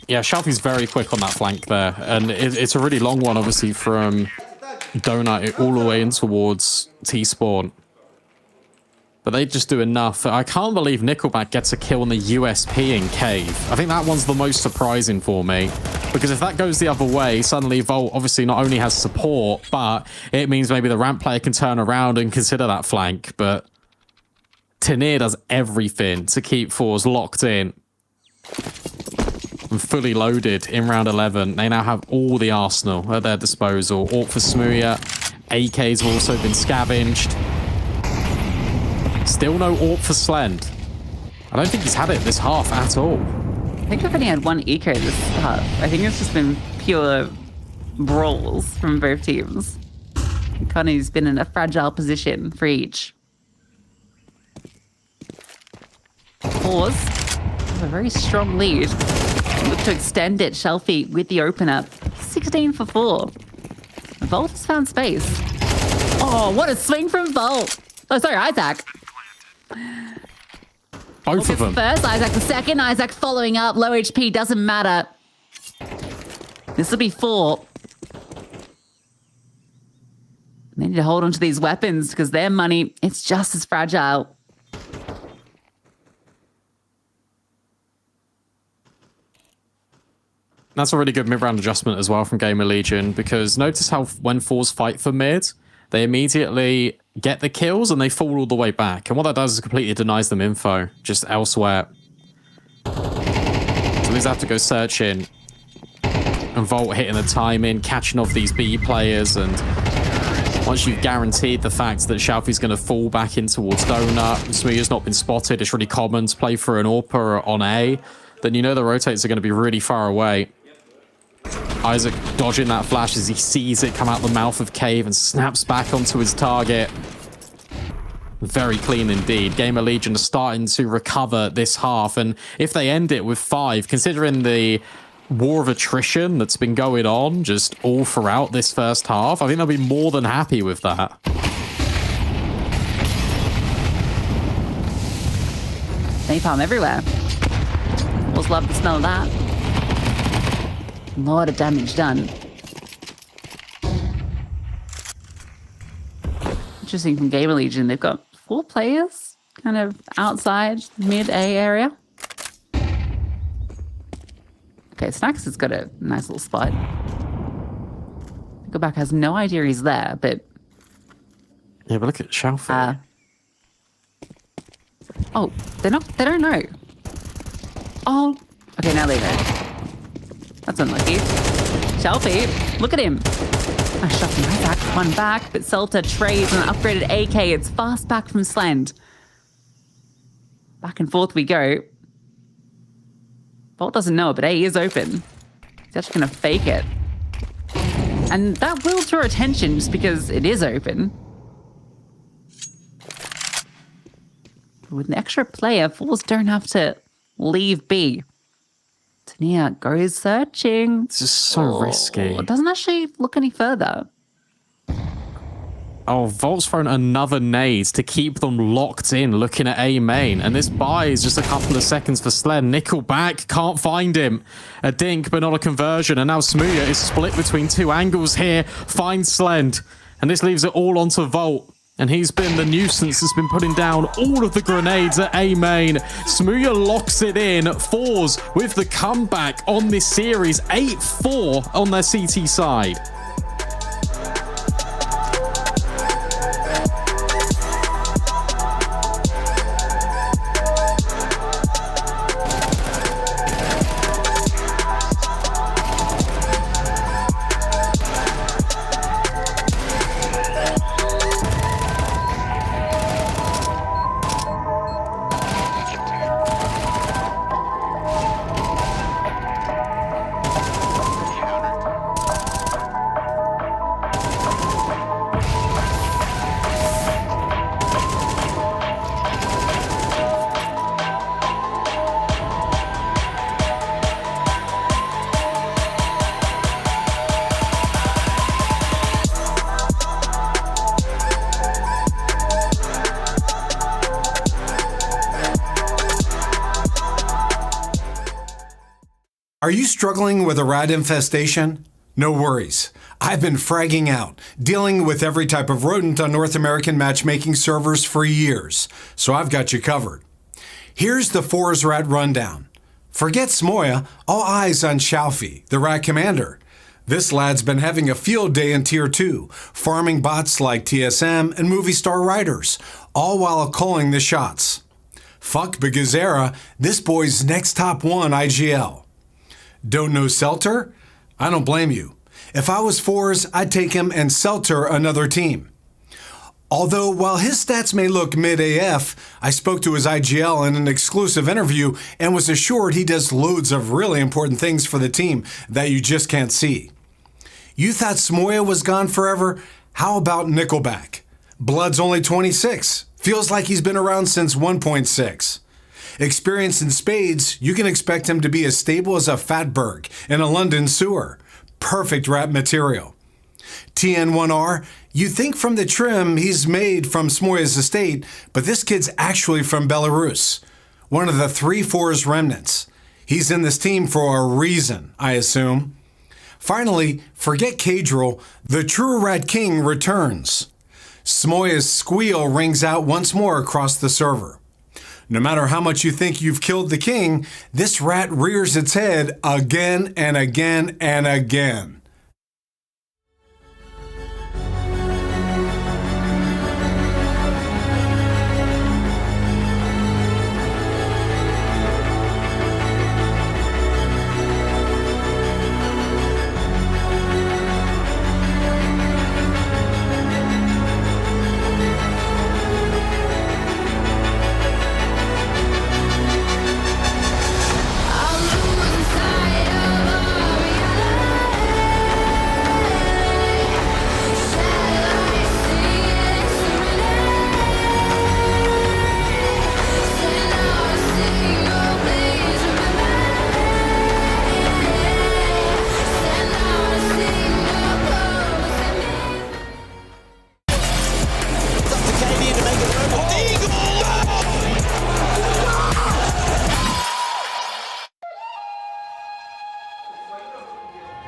Yeah, Shelfie's very quick on that flank there. And it's a really long one, obviously, from Donut all the way in towards T-spawn. But they just do enough. I can't believe Nickelback gets a kill on the USP in Cave. I think that one's the most surprising for me. Because if that goes the other way, suddenly Volt obviously not only has support, but it means maybe the ramp player can turn around and consider that flank. But Tanir does everything to keep FORZE locked in and fully loaded in round 11. They now have all the arsenal at their disposal. AWP for Smooya. AKs have also been scavenged. Still no AWP for Slend. I don't think he's had it this half at all. I think I've only had one eco this half. I think it's just been pure brawls from both teams. Connie's been in a fragile position for each. FORZE have a very strong lead. Look to extend it. Shelfie with the opener. 16 for 4. Volt has found space. Oh, what a swing from Volt. Oh, sorry, Isaac. Both of them. First, Isaac the second. Isaac following up. Low HP, doesn't matter. This will be 4. They need to hold on to these weapons because their money, it's just as fragile. That's a really good mid-round adjustment as well from GamerLegion, because notice how when FORZE fight for mid, they immediately get the kills and they fall all the way back. And what that does is completely denies them info just elsewhere. So these have to go searching. And Volt hitting the time in, catching off these B players. And once you've guaranteed the fact that Shelfie's going to fall back in towards Donut, Smooya's not been spotted, it's really common to play for an AWP on A. then you know the rotates are going to be really far away. Isaac dodging that flash as he sees it come out the mouth of Cave and snaps back onto his target. Very clean indeed. GamerLegion are starting to recover this half, and if they end it with 5, considering the war of attrition that's been going on just all throughout this first half, I think they'll be more than happy with that. Napalm everywhere. Always love the smell of that. A lot of damage done. Interesting from GamerLegion, they've got 4 players kind of outside mid-A area. Okay, Snacks has got a nice little spot. Nickelback has no idea he's there, but... Yeah, but look at Shalfie. Oh, they don't know. Oh, okay, now they know. That's unlucky. Shelfie, look at him. I shot my back, one back, but Celta trades an upgraded AK. It's fast back from Slend. Back and forth we go. Bolt doesn't know it, but A is open. He's actually going to fake it. And that will draw attention just because it is open. With an extra player, Force don't have to leave B. Tania goes searching. This is so risky. It doesn't actually look any further. Oh, Volt's thrown another nade to keep them locked in, looking at A main. And this buys just a couple of seconds for Slend. Nickelback can't find him. A dink, but not a conversion. And now Smooya is split between 2 angles here. Finds Slend. And this leaves it all onto Volt. And he's been the nuisance that's been putting down all of the grenades at A main. Smooya locks it in. FORZE with the comeback on this series. 8-4 on their CT side. Are you struggling with a rat infestation? No worries. I've been fragging out, dealing with every type of rodent on North American matchmaking servers for years, so I've got you covered. Here's the FORZE rat rundown. Forget Smooya, all eyes on Shalfie, the rat commander. This lad's been having a field day in Tier 2, farming bots like TSM and movie star writers, all while calling the shots. Fuck Bagazera, this boy's next top 1 IGL. Don't know Celter? I don't blame you. If I was FORZE, I'd take him and Celter another team. Although, while his stats may look mid-AF, I spoke to his IGL in an exclusive interview and was assured he does loads of really important things for the team that you just can't see. You thought Smooya was gone forever? How about Nickelback? Blood's only 26. Feels like he's been around since 1.6. Experienced in spades, you can expect him to be as stable as a fatberg in a London sewer. Perfect rat material. TN1R, you think from the trim he's made from Smooya's estate, but this kid's actually from Belarus. One of the 3 FORZE remnants. He's in this team for a reason, I assume. Finally, forget Cadril, the true Rat King returns. Smooya's squeal rings out once more across the server. No matter how much you think you've killed the king, this rat rears its head again and again and again. I'll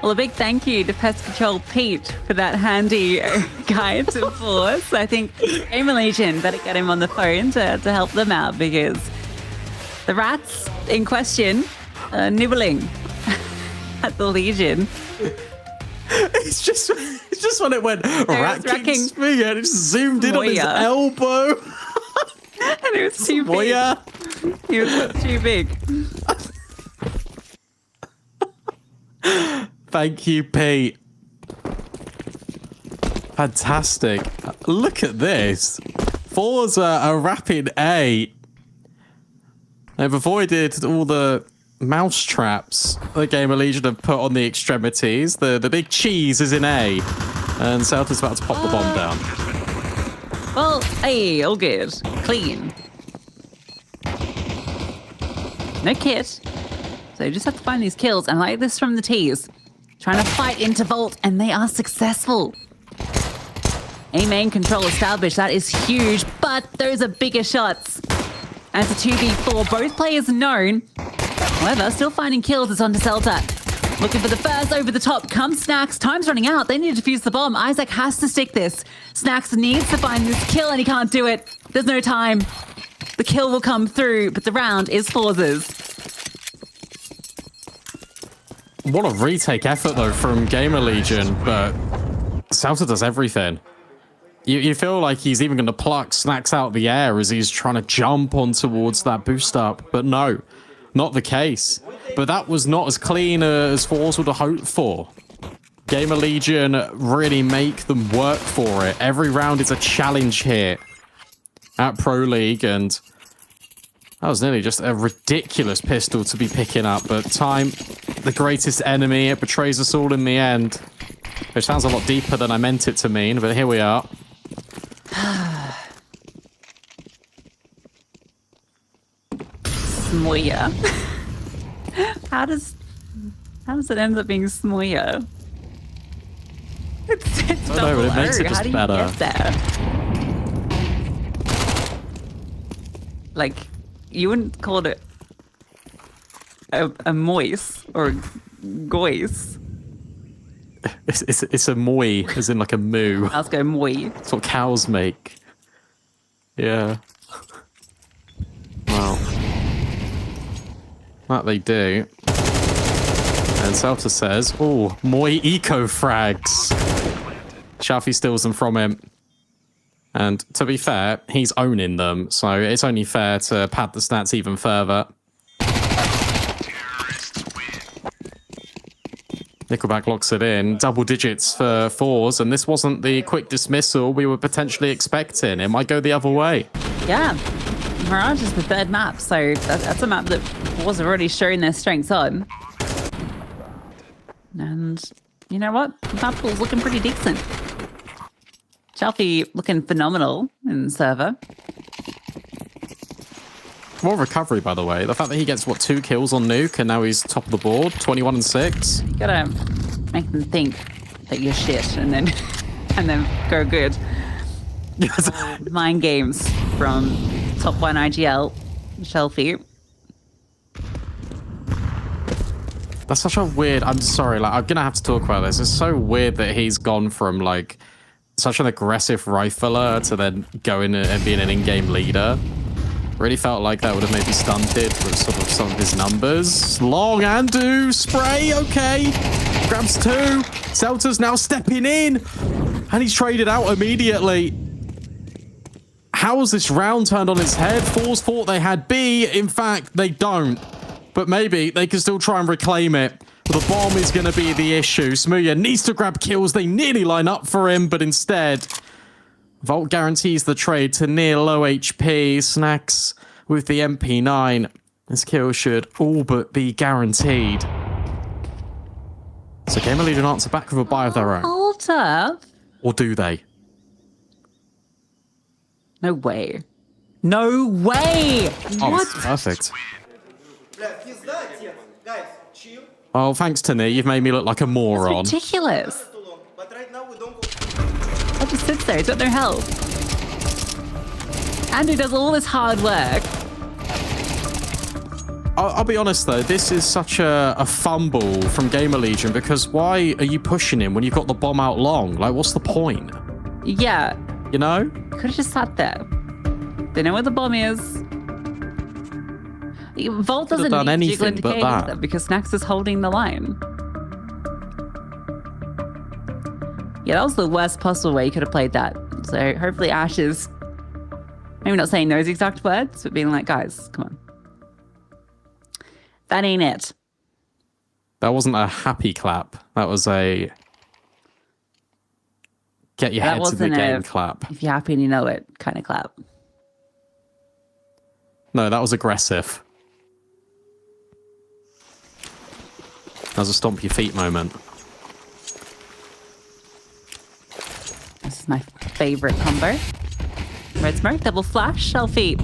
Well, a big thank you to Pest Control Pete for that handy guide to FORZE. I think GamerLegion better get him on the phone to help them out because the rats in question are nibbling at the Legion. It's just when it went Rat King Smooya and it just zoomed in on his elbow. And it was too big. He was too big. Thank you, Pete. Fantastic. Look at this. FORZE are rapid A. They've avoided all the mouse traps the GamerLegion have put on the extremities. The big cheese is in A. And Celta's about to pop the bomb down. Well, hey, all good. Clean. No kit. So you just have to find these kills. And like this from the tees. Trying to fight into Vault, and they are successful. A main control established. That is huge, but those are bigger shots. And it's a 2v4. Both players known. However, still finding kills is on to Celta. Looking for the first over the top. Comes Snacks. Time's running out. They need to defuse the bomb. Isaac has to stick this. Snacks needs to find this kill, and he can't do it. There's no time. The kill will come through, but the round is FORZE's. What a retake effort, though, from GamerLegion, but Celta does everything. You feel like he's even going to pluck Snacks out of the air as he's trying to jump on towards that boost up, but no, not the case. But that was not as clean as FORZE would have hoped for. GamerLegion really make them work for it. Every round is a challenge here at Pro League, and that was nearly just a ridiculous pistol to be picking up, but time, the greatest enemy, it betrays us all in the end. Which sounds a lot deeper than I meant it to mean, but here we are. Smooya. How does it end up being Smooya? It's I don't know, but it makes it How just do you better. get there? Like, you wouldn't call it a moise or a goise. It's a moi, as in like a moo. Let's go moi. That's what cows make. Yeah. Well. That they do. And Celta says, oh, moi eco frags. Shafi steals them from him. And to be fair, he's owning them, so it's only fair to pad the stats even further. Nickelback locks it in. Double digits for FORZE, and this wasn't the quick dismissal we were potentially expecting. It might go the other way. Yeah. Mirage is the third map, so that's a map that FORZE have already shown their strengths on. And you know what? The map pool's looking pretty decent. Chalfie looking phenomenal in server. More recovery, by the way. The fact that he gets, what, 2 kills on Nuke, and now he's top of the board, 21 and 6. You gotta make them think that you're shit, and then go good. Mind games from top 1 IGL, Chalfie. That's such a weird... I'm sorry, like, I'm gonna have to talk about this. It's so weird that he's gone from, like, such an aggressive rifler to then going and being an in-game leader. Really felt like that would have maybe stunted with sort of some of his numbers. Long Andu spray, okay. Grabs 2. Celta's now stepping in. And he's traded out immediately. How was this round turned on its head? FORZE thought they had B. In fact, they don't. But maybe they can still try and reclaim it. But the bomb is going to be the issue. Smooya needs to grab kills. They nearly line up for him, but instead... Vault guarantees the trade to near low HP. Snacks with the MP9. This kill should all but be guaranteed. So GamerLegion answer back with a buy of their own. Hold up. Or do they? No way. No way! Oh, What? perfect. Oh, thanks to me, you've made me look like a moron. That's ridiculous. I'll just sit there, he's got no health. Andrew does all this hard work. I'll be honest though, this is such a fumble from GamerLegion because why are you pushing him when you've got the bomb out long? Like, what's the point? Yeah. You know? Could have just sat there. They know where the bomb is. Volt doesn't done need to jiggle anything but indicators that. because Snax is holding the line. Yeah, that was the worst possible way you could have played that. So hopefully Ash is maybe not saying those exact words, but being like, guys, come on. That ain't it. That wasn't a happy clap. That was a get your head to the game clap. If you're happy and you know it kind of clap. No, that was aggressive. That was a stomp your feet moment. This is my favorite combo. Red smoke, double flash, shell feet.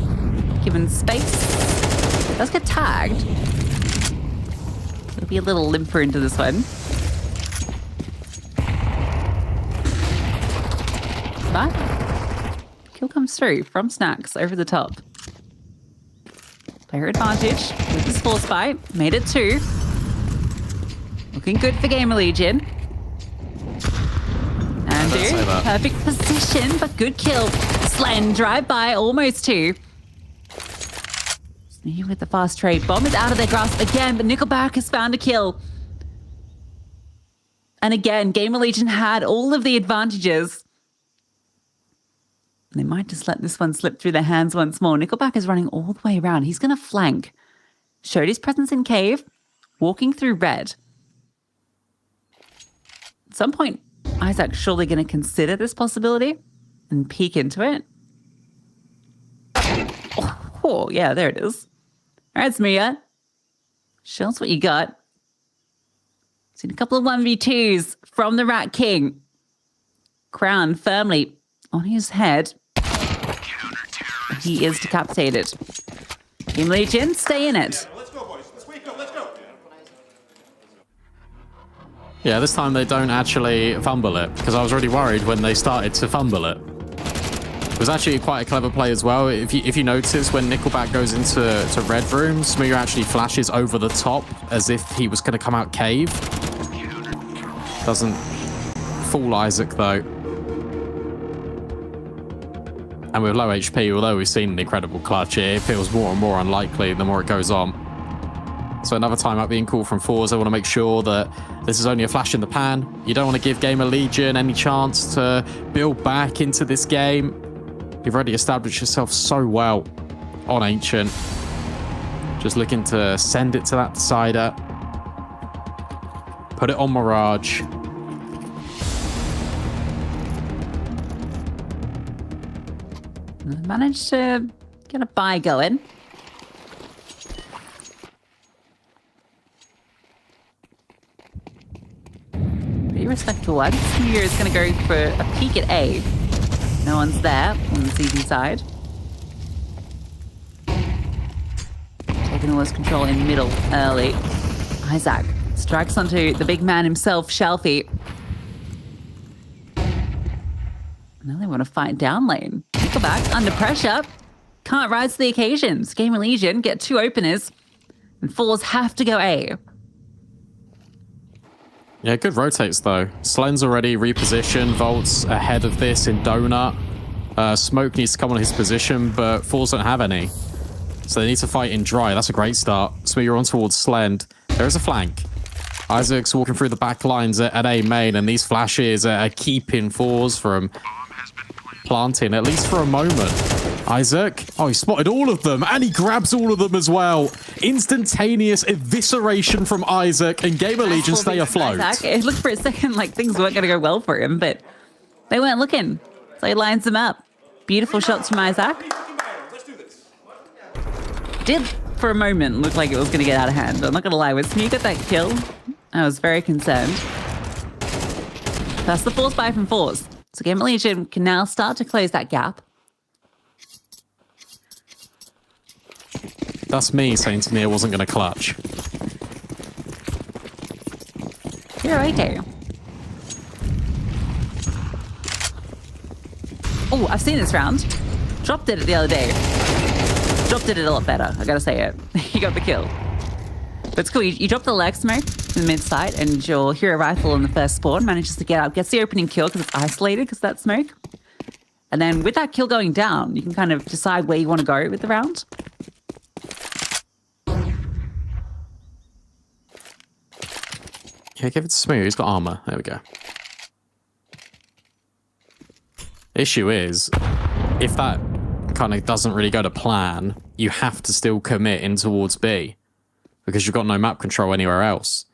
Given space. Let's get tagged. It'll be a little limper into this one. But kill comes through from Snax over the top. Player advantage with this force fight. Made it 2. Looking good for GamerLegion. And perfect position, but good kill. Slen drive by, almost 2. Sneaky with the fast trade. Bomb is out of their grasp again, but Nickelback has found a kill. And again, GamerLegion had all of the advantages. They might just let this one slip through their hands once more. Nickelback is running all the way around. He's going to flank. Showed his presence in cave, walking through red. At some point, Isaac's surely going to consider this possibility and peek into it. Oh, yeah, there it is. All right, Smear. Show us what you got. Seen a couple of 1v2s from the Rat King. Crown firmly on his head. He is decapitated. GamerLegion, stay in it. Yeah, this time they don't actually fumble it, because I was already worried when they started to fumble it. It was actually quite a clever play as well. If you notice, when Nickelback goes into red room, Smear actually flashes over the top as if he was going to come out cave. Doesn't fool Isaac, though. And with low HP, although we've seen an incredible clutch, it feels more and more unlikely the more it goes on. So another timeout being called from FORZE. I want to make sure that this is only a flash in the pan. You don't want to give GamerLegion any chance to build back into this game. You've already established yourself so well on Ancient. Just looking to send it to that decider. Put it on Mirage. Managed to get a buy going. Pretty respectful one. Smear is going to go for a peek at A. No one's there on the season side. Taking all this control in middle early. Isaac strikes onto the big man himself, Shelfie. Now they want to fight down lane. Nickelback under pressure. Can't rise to the occasions. GamerLegion get 2 openers. And FORZE have to go A. Yeah, good rotates though. Slen's already repositioned. Volt's ahead of this in Donut. Smoke needs to come on his position, but FORZE don't have any. So they need to fight in dry. That's a great start. So you're on towards Slend. There is a flank. Isaac's walking through the back lines at A main, and these flashes are keeping FORZE from planting, at least for a moment. Isaac, oh, he spotted all of them, and he grabs all of them as well. Instantaneous evisceration from Isaac, and GamerLegion stay afloat. Isaac, it looked for a second like things weren't going to go well for him, but they weren't looking. So he lines them up. Beautiful shots from Isaac. Did, for a moment, look like it was going to get out of hand. I'm not going to lie, when Smear got that kill, I was very concerned. That's the force buy from FORZE. So GamerLegion can now start to close that gap. That's me saying Smear wasn't going to clutch. You're okay. Oh, I've seen this round. Dropped it the other day. Dropped it a lot better, I gotta say it. He got the kill. But it's cool. You drop the leg smoke in the mid side, and your hero rifle in the first spawn manages to get out, gets the opening kill because it's isolated because that smoke. And then with that kill going down, you can kind of decide where you want to go with the round. Yeah, give it to Smooth. He's got armor. There we go. Issue is, if that kind of doesn't really go to plan, you have to still commit in towards B because you've got no map control anywhere else.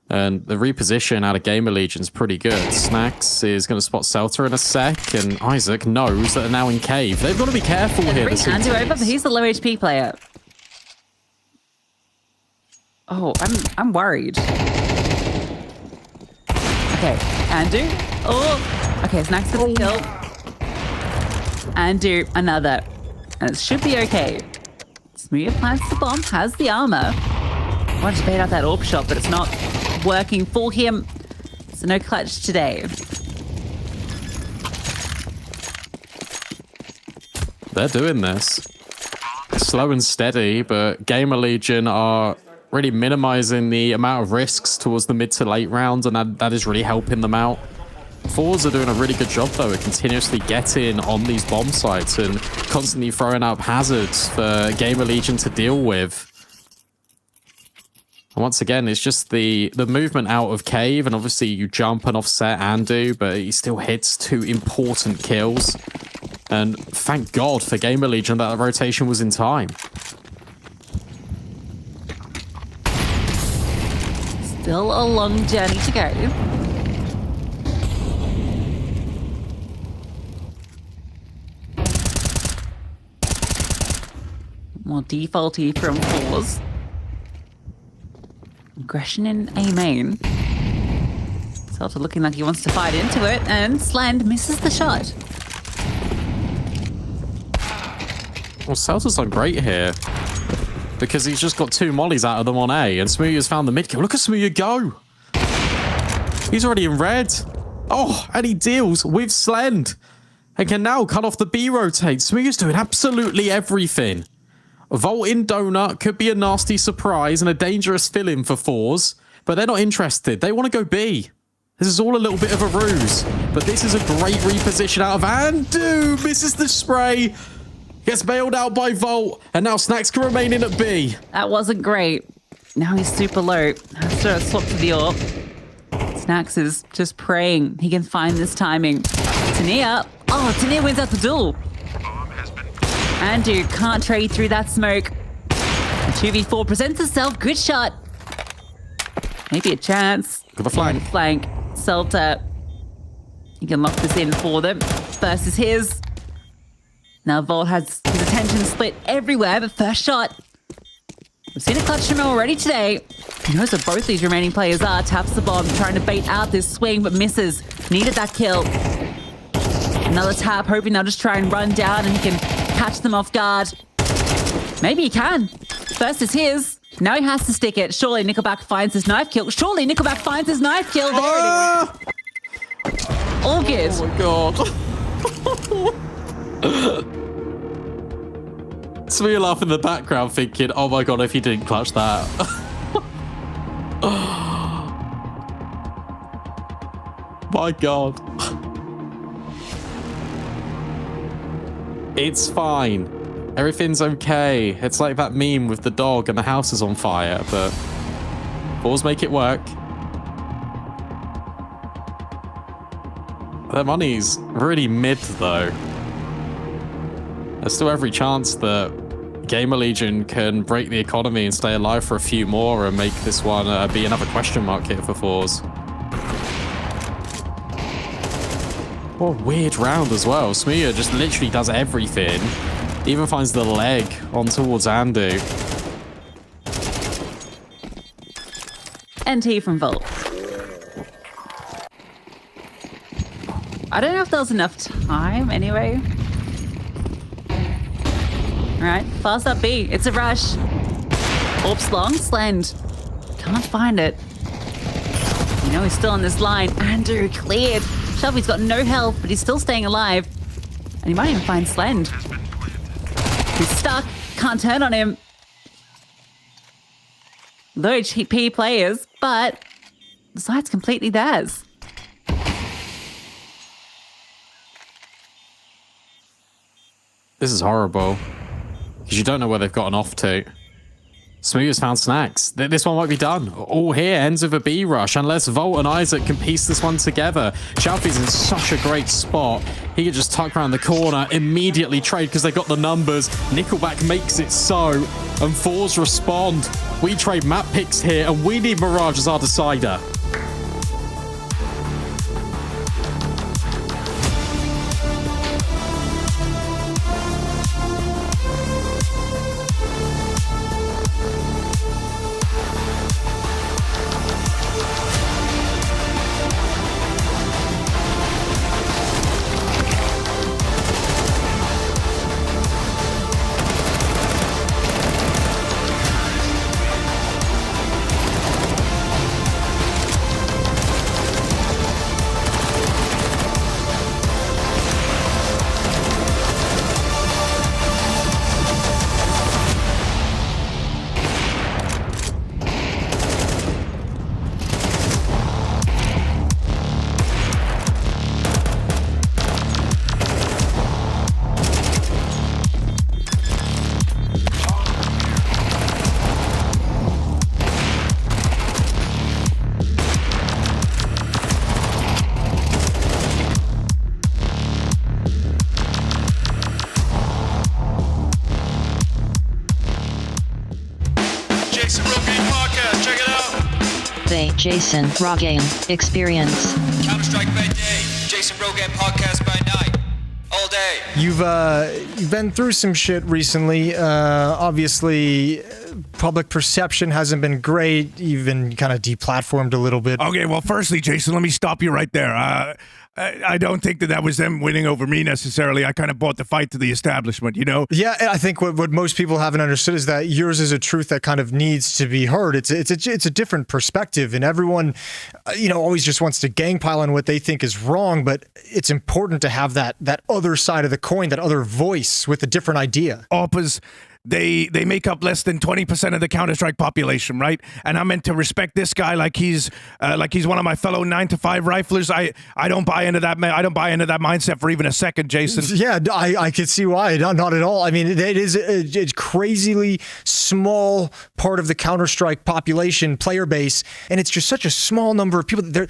And the reposition out of GamerLegion is pretty good. Snacks is going to spot Celta in a sec, and Isaac knows that they're now in cave. They've got to be careful here. Bring Andrew over, but he's the low HP player. Oh, I'm worried. Okay, Andrew. Oh, okay, Snacks for the kill. Andrew, another. And it should be okay. Smooth plants the bomb, has the armor. I wanted to bait out that AWP shot, but it's not working for him. So no clutch today. They're doing this. Slow and steady, but GamerLegion are really minimizing the amount of risks towards the mid to late rounds, and that is really helping them out. FORZE are doing a really good job, though, at continuously getting on these bomb sites and constantly throwing up hazards for GamerLegion to deal with. And once again, it's just the movement out of cave, and obviously you jump and offset Andu, but he still hits 2 important kills. And thank God for GamerLegion that the rotation was in time. Still a long journey to go. More defaulty from FORZE. Aggression in A main. Celta looking like he wants to fight into it, and Sland misses the shot. Well, Celta's done great here because he's just got 2 mollies out of them on A, and Smooya's found the mid kill. Look at Smooya go! He's already in red. Oh, and he deals with Slend and can now cut off the B rotate. Smooya's doing absolutely everything. Volt in Donut could be a nasty surprise and a dangerous fill-in for FORZE, but they're not interested. They want to go B. This is all a little bit of a ruse, but this is a great reposition out of Andu. Misses the spray, gets bailed out by Volt, and now Snacks can remain in at B. That wasn't great. Now he's super low. Has to swap to the AWP. Snacks is just praying he can find this timing. Tania. Oh, Tania wins out the duel. Andu can't trade through that smoke. A 2v4 presents itself. Good shot. Maybe a chance. Got a flank. Flank. Celta. He can lock this in for them. First is his. Now Volt has his attention split everywhere, but first shot. We've seen a clutch from him already today. He knows where both these remaining players are. Taps the bomb, trying to bait out this swing, but misses. Needed that kill. Another tap, hoping they'll just try and run down and he can catch them off guard. Maybe he can. First is his. Now he has to stick it. Surely Nickelback finds his knife kill. Surely Nickelback finds his knife kill. There it is. All good. Oh my god. So we laugh in the background thinking, oh my god, if he didn't clutch that. My god. It's fine. Everything's okay. It's like that meme with the dog and the house is on fire, but FORZE make it work. Their money's really mid, though. There's still every chance that GamerLegion can break the economy and stay alive for a few more and make this one be another question mark here for FORZE. What a weird round as well. Smooya just literally does everything. Even finds the leg on towards Andu. NT from Volt. I don't know if there was enough time anyway. Alright, fast up B. It's a rush. Orbs long, Slend. Can't find it. You know he's still on this line. Andu cleared. Shelby's got no health, but he's still staying alive. And he might even find Slend. He's stuck. Can't turn on him. the HP players, but the site's completely theirs. This is horrible. Because you don't know where they've gotten off to. Smooth has found snacks. This one might be done. All here ends with a B rush, unless Volt and Isaac can piece this one together. Shelfie's in such a great spot. He could just tuck around the corner, immediately trade because they got the numbers. Nickelback makes it so, and FORZE respond. We trade map picks here, and we need Mirage as our decider. Jason Rogaine Experience. Counter-Strike by day, Jason Rogaine podcast by night. All day. You've been through some shit recently. Obviously, public perception hasn't been great. You've been kind of deplatformed a little bit. Okay, well, firstly, Jason, let me stop you right there. I don't think that was them winning over me necessarily. I kind of bought the fight to the establishment, you know? Yeah, I think what most people haven't understood is that yours is a truth that kind of needs to be heard. It's a different perspective, and everyone, always just wants to gang pile on what they think is wrong, but it's important to have that other side of the coin, that other voice with a different idea. Oppas, they make up less than 20% of the Counter-Strike population, right? And I'm meant to respect this guy like he's one of my fellow 9-to-5 riflers. I don't buy into that. I don't buy into that mindset for even a second, Jason. Yeah, I could see why. Not at all. I mean, it is a crazily small part of the Counter-Strike population player base, and it's just such a small number of people. Their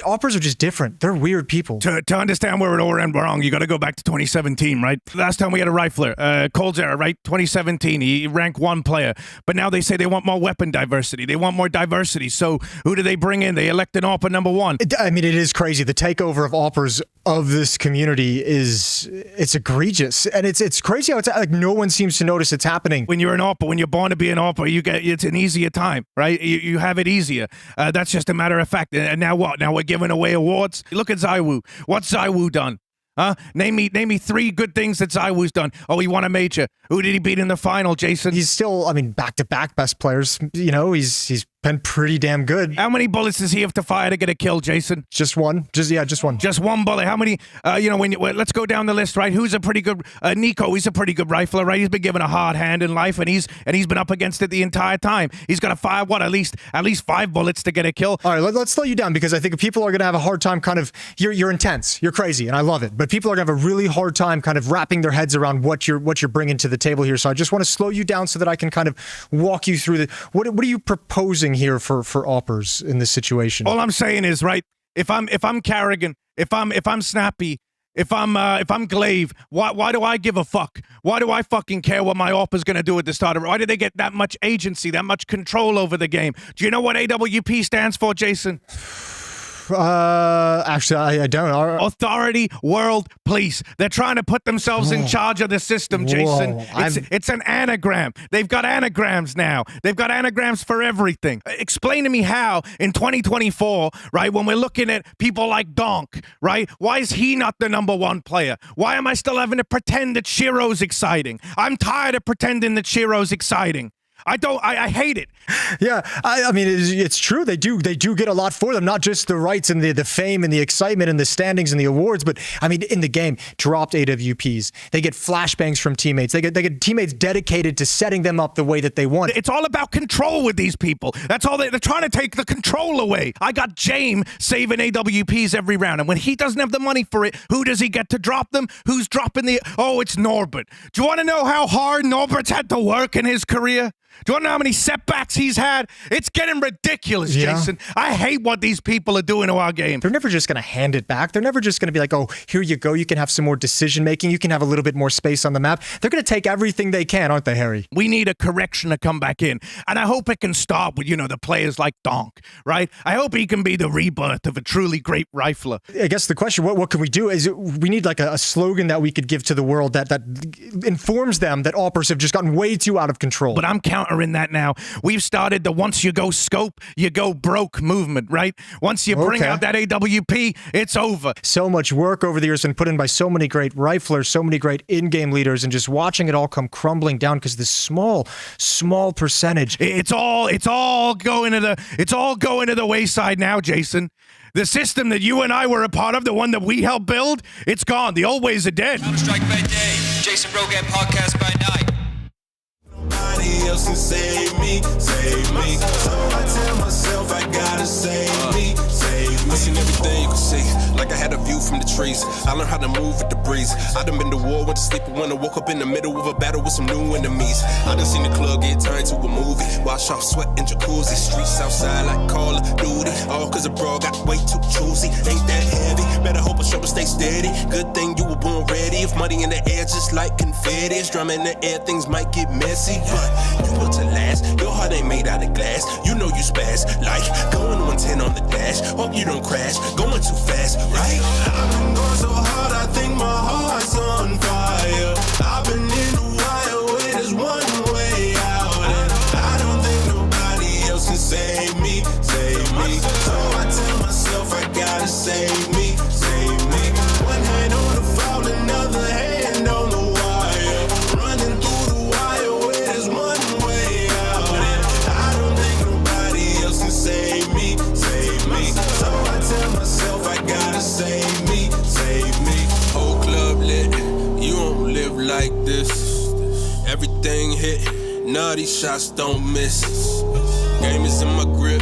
operas are just different. They're weird people. To understand where it all went wrong, you got to go back to 2017, right? Last time we had a rifler, Cold's era, right? 2017. He ranked 1 player, but now they say they want more weapon diversity. They want more diversity. So who do they bring in? They elect an AWPer number 1. I mean, it is crazy. The takeover of AWPers of this community it's egregious, and it's crazy how it's like no one seems to notice it's happening. When you're an AWPer, when you're born to be an AWPer, it's an easier time, right? You have it easier. That's just a matter of fact. And now what? Now we're giving away awards. Look at ZywOo. What's ZywOo done? Huh? Name me 3 good things that ZywOo's done. Oh, he won a major. Who did he beat in the final, Jason? He's still, back-to-back best players. He's been pretty damn good. How many bullets does he have to fire to get a kill, Jason? Just one. Just one. Just one bullet. How many? Let's go down the list, right? Who's a pretty good? Nico. He's a pretty good rifler, right? He's been given a hard hand in life, and he's been up against it the entire time. He's got to fire at least 5 bullets to get a kill. All right, let's slow you down because I think people are gonna have a hard time. You're intense. You're crazy, and I love it. But people are gonna have a really hard time kind of wrapping their heads around what you're bringing to the table here. So I just want to slow you down so that I can kind of walk you through what are you proposing here for AWPers in this situation? All I'm saying is, right, if I'm Carrigan, if I'm Snappy, if I'm Glaive, why do I give a fuck? Why do I fucking care what my AWPer's gonna do at the start of it? Why do they get that much agency, that much control over the game? Do you know what AWP stands for, Jason? Actually, I don't. Authority World Police. They're trying to put themselves in charge of the system, Jason. It's an anagram. They've got anagrams now. They've got anagrams for everything. Explain to me how in 2024, right, when we're looking at people like Donk, right, why is he not the number 1 player? Why am I still having to pretend that Shiro's exciting? I'm tired of pretending that Shiro's exciting. I hate it. Yeah, I mean, it's true. They do get a lot for them, not just the rights and the fame and the excitement and the standings and the awards, but I mean, in the game, dropped AWPs. They get flashbangs from teammates. They get teammates dedicated to setting them up the way that they want. It's all about control with these people. That's all they're trying to take the control away. I got James saving AWPs every round, and when he doesn't have the money for it, who does he get to drop them? Who's dropping the? Oh, it's Norbert. Do you want to know how hard Norbert's had to work in his career? Do you want to know how many setbacks he's had? It's getting ridiculous, Jason. I hate what these people are doing to our game. They're never just going to hand it back. They're never just going to be like, oh, here you go. You can have some more decision making. You can have a little bit more space on the map. They're going to take everything they can, aren't they, Harry? We need a correction to come back in. And I hope it can start with, the players like Donk, right? I hope he can be the rebirth of a truly great rifler. I guess the question, what can we do? Is we need like a slogan that we could give to the world that informs them that Alpers have just gotten way too out of control. But I'm countering that now. We've started the once you go scope, you go broke movement, right? Once you bring out that AWP, it's over. So much work over the years been put in by so many great riflers, so many great in-game leaders, and just watching it all come crumbling down because this small percentage. It's all going to the wayside now, Jason. The system that you and I were a part of, the one that we helped build, it's gone. The old ways are dead. Strike by day, Jason Rogan podcast by night. Nobody else can save me. So I tell myself I gotta save me. I seen everything you could see, like I had a view from the trees. I learned how to move with the breeze. I done been to war, went to sleep at winter, woke up in the middle of a battle with some new enemies. I done seen the club get turned to a movie. Wash off sweat in jacuzzi, streets outside like Call of Duty. All cause a bro got way too choosy. Ain't that heavy, better hope a shoulder stay steady. Good thing you were born ready. If money in the air just like confetti, it's drum in the air, things might get messy. But you built to last, your heart ain't made out of glass. You know you spaz, like going 110 on the dash. Hope you don't crash, going too fast, right? I've been going so hard, I think my heart's on fire. I've been in the wire where there's one way out, and I don't think nobody else can save me. So I tell myself I gotta save me. One hand on the fall, another hand on the wire. Running through the wire where there's one way out, and I don't think nobody else can save me. So I tell myself I gotta save me. Whole club lit, you don't live like this. Everything hit, none of these shots don't miss. Game is in my grip,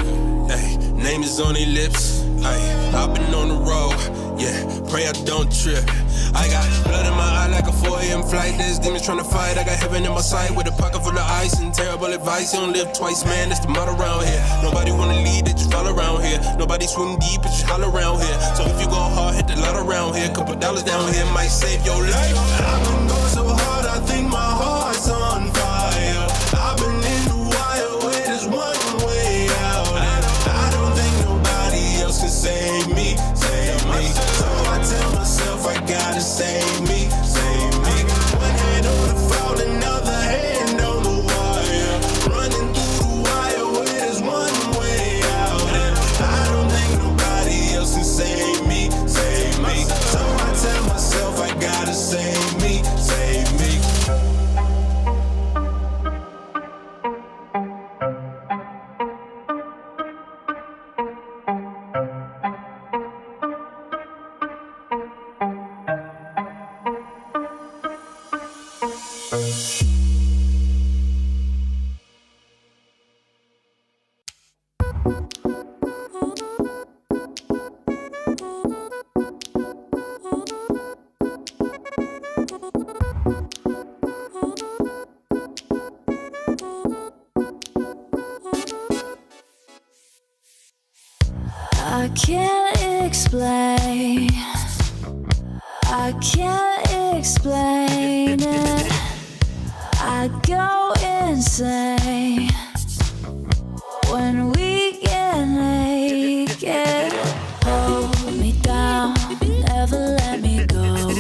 ay, name is on their lips. Ay, I've been on the road, yeah, pray I don't trip. I got blood in my eye like a 4 a.m. flight. There's demons trying to fight. I got heaven in my sight with a pocket full of ice and terrible advice. You don't live twice, man. That's the motto around here. Nobody wanna lead, they just fall around here. Nobody swim deep, it just holler around here. So if you go hard, hit the lot around here. Couple dollars down here might save your life. I've been going so hard, I think my heart's on fire. I've been in the wire where there's one way out, and I don't think nobody else can save me. So I tell myself I gotta save me. One hand on the fall, another hand on the wire. Running through the wire where there's one way out, and I don't think nobody else can save me. So I tell myself I gotta save me. I can't explain. I can't explain it. I go insane when we get naked. Hold me down, never let me go.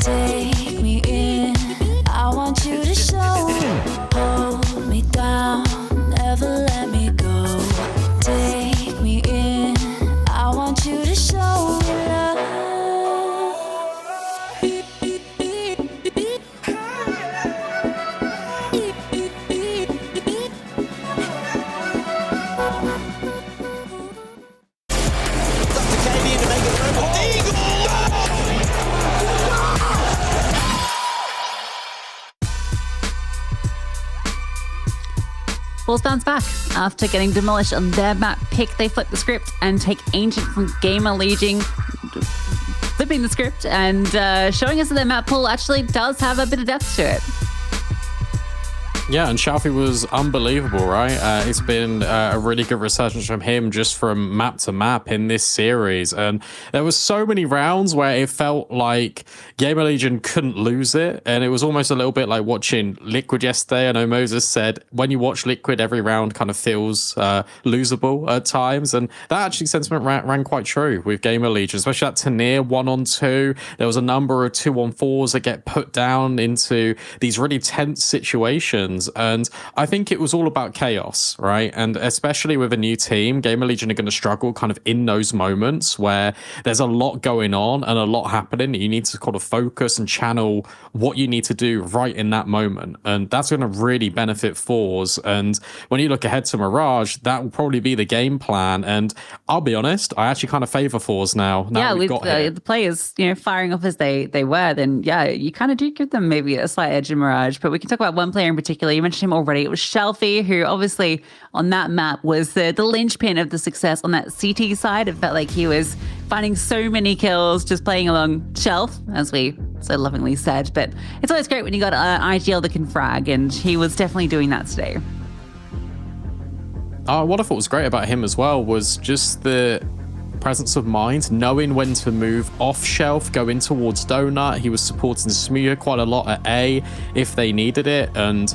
Take me in, I want you to show. Hold me down, never let me go. Take me in, I want you to show me love. FORZE bounce back after getting demolished on their map pick. They flip the script and take Ancient from GamerLegion, flipping the script and showing us that their map pool actually does have a bit of depth to it. Yeah, and Shalfie was unbelievable, right? It's been a really good resurgence from him just from map to map in this series. And there was so many rounds where it felt like GamerLegion couldn't lose it. And it was almost a little bit like watching Liquid yesterday. I know Moses said when you watch Liquid, every round kind of feels losable at times. And that actually sentiment ran quite true with GamerLegion, especially that Tanir 1-on-2. There was a number of 2-on-4s that get put down into these really tense situations. And I think it was all about chaos, right? And especially with a new team, GamerLegion are going to struggle kind of in those moments where there's a lot going on and a lot happening. You need to kind of focus and channel what you need to do right in that moment. And that's going to really benefit FORZE. And when you look ahead to Mirage, that will probably be the game plan. And I'll be honest, I actually kind of favor FORZE now. Yeah, we've with got here. the players, firing off as they were, then yeah, you kind of do give them maybe a slight edge in Mirage. But we can talk about one player in particular. You mentioned him already. It was Shalfie, who obviously on that map was the linchpin of the success on that CT side. It felt like he was finding so many kills just playing along Shelf, as we so lovingly said. But it's always great when you got an IGL that can frag, and he was definitely doing that today. What I thought was great about him as well was just the presence of mind, knowing when to move off shelf, go in towards Donut. He was supporting Smooya quite a lot at A if they needed it. And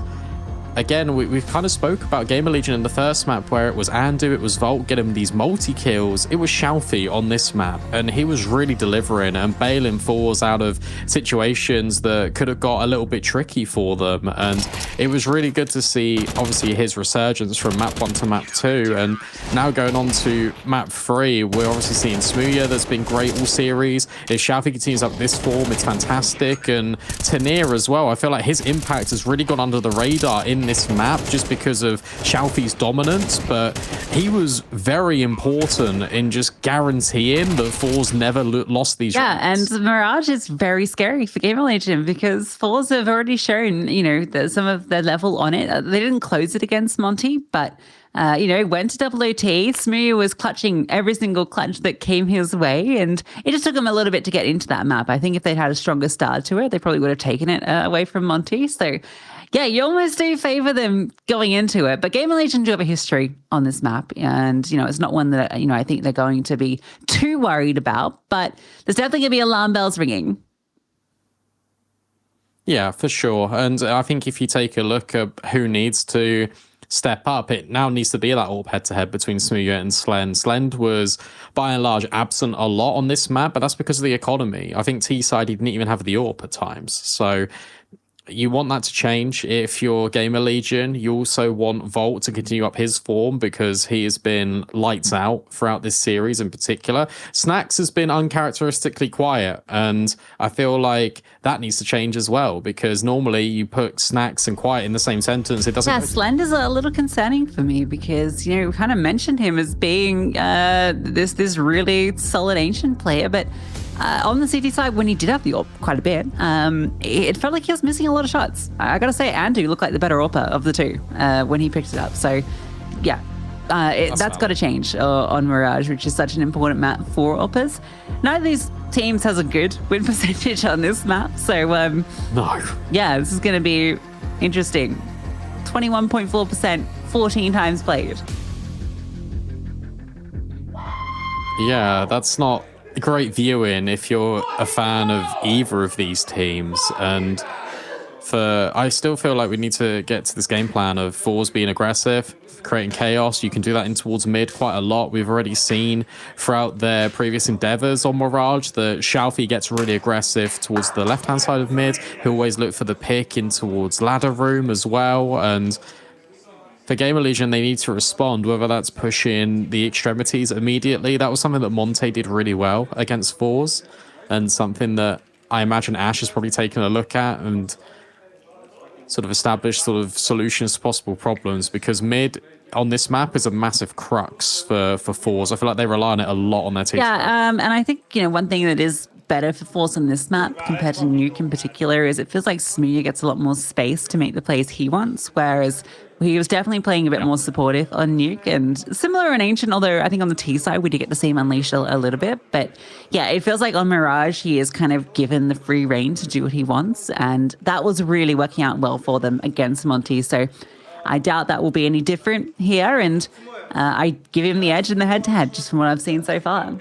again, we've kind of spoke about GamerLegion in the first map where it was Andu, it was Volt getting these multi-kills. It was Shalfie on this map, and he was really delivering and bailing FORZE out of situations that could have got a little bit tricky for them. And it was really good to see, obviously, his resurgence from map 1 to map 2. And now going on to map 3, we're obviously seeing Smooya that's been great all series. If Shalfie continues up this form, it's fantastic. And Tanir as well, I feel like his impact has really gone under the radar in this map just because of Shalfie's dominance, but he was very important in just guaranteeing that FORZE never lost these rounds. And Mirage is very scary for GamerLegion because FORZE have already shown, some of their level on it. They didn't close it against Monty, but went to double OT. Smooya was clutching every single clutch that came his way, and it just took him a little bit to get into that map. I think if they'd had a stronger start to it, they probably would have taken it away from Monty. So yeah, you almost do favor them going into it. But GamerLegion do have a history on this map. And, it's not one that, I think they're going to be too worried about. But there's definitely going to be alarm bells ringing. Yeah, for sure. And I think if you take a look at who needs to step up, it now needs to be that AWP head-to-head between Smooya and Slend. Slend was, by and large, absent a lot on this map, but that's because of the economy. I think T-side, he didn't even have the AWP at times. So you want that to change if you're GamerLegion. You also want Volt to continue up his form because he has been lights out throughout this series in particular. Snacks has been uncharacteristically quiet, and I feel like that needs to change as well because normally you put Snacks and quiet in the same sentence. It doesn't. Yeah, Slend is a little concerning for me because, we kind of mentioned him as being this really solid Ancient player, but on the CT side, when he did have the AWP quite a bit, it felt like he was missing a lot of shots. I gotta say, Andu looked like the better AWPer of the two when he picked it up. So, yeah, that's got to change on Mirage, which is such an important map for AWPers. Neither of these teams has a good win percentage on this map. So, no. Yeah, this is going to be interesting. 21.4%, 14 times played. Yeah, that's not great viewing if you're a fan of either of these teams. And I still feel like we need to get to this game plan of FORZE being aggressive, creating chaos. You can do that in towards mid quite a lot. We've already seen throughout their previous endeavors on Mirage that Shalfie gets really aggressive towards the left-hand side of mid. He'll always look for the pick in towards ladder room as well. And for GamerLegion, they need to respond, whether that's pushing the extremities immediately. That was something that Monte did really well against FORZE, and something that I imagine Ash has probably taken a look at and sort of established sort of solutions to possible problems, because mid on this map is a massive crux for FORZE. I feel like they rely on it a lot on their team. Yeah, and I think, one thing that is better for FORZE on this map compared to Nuke in particular is it feels like Smooya gets a lot more space to make the plays he wants, whereas he was definitely playing a bit more supportive on Nuke and similar in Ancient, although I think on the T side we did get to see him unleash a little bit. But yeah, it feels like on Mirage he is kind of given the free reign to do what he wants, and that was really working out well for them against Monty. So I doubt that will be any different here, and I give him the edge in the head-to-head just from what I've seen so far.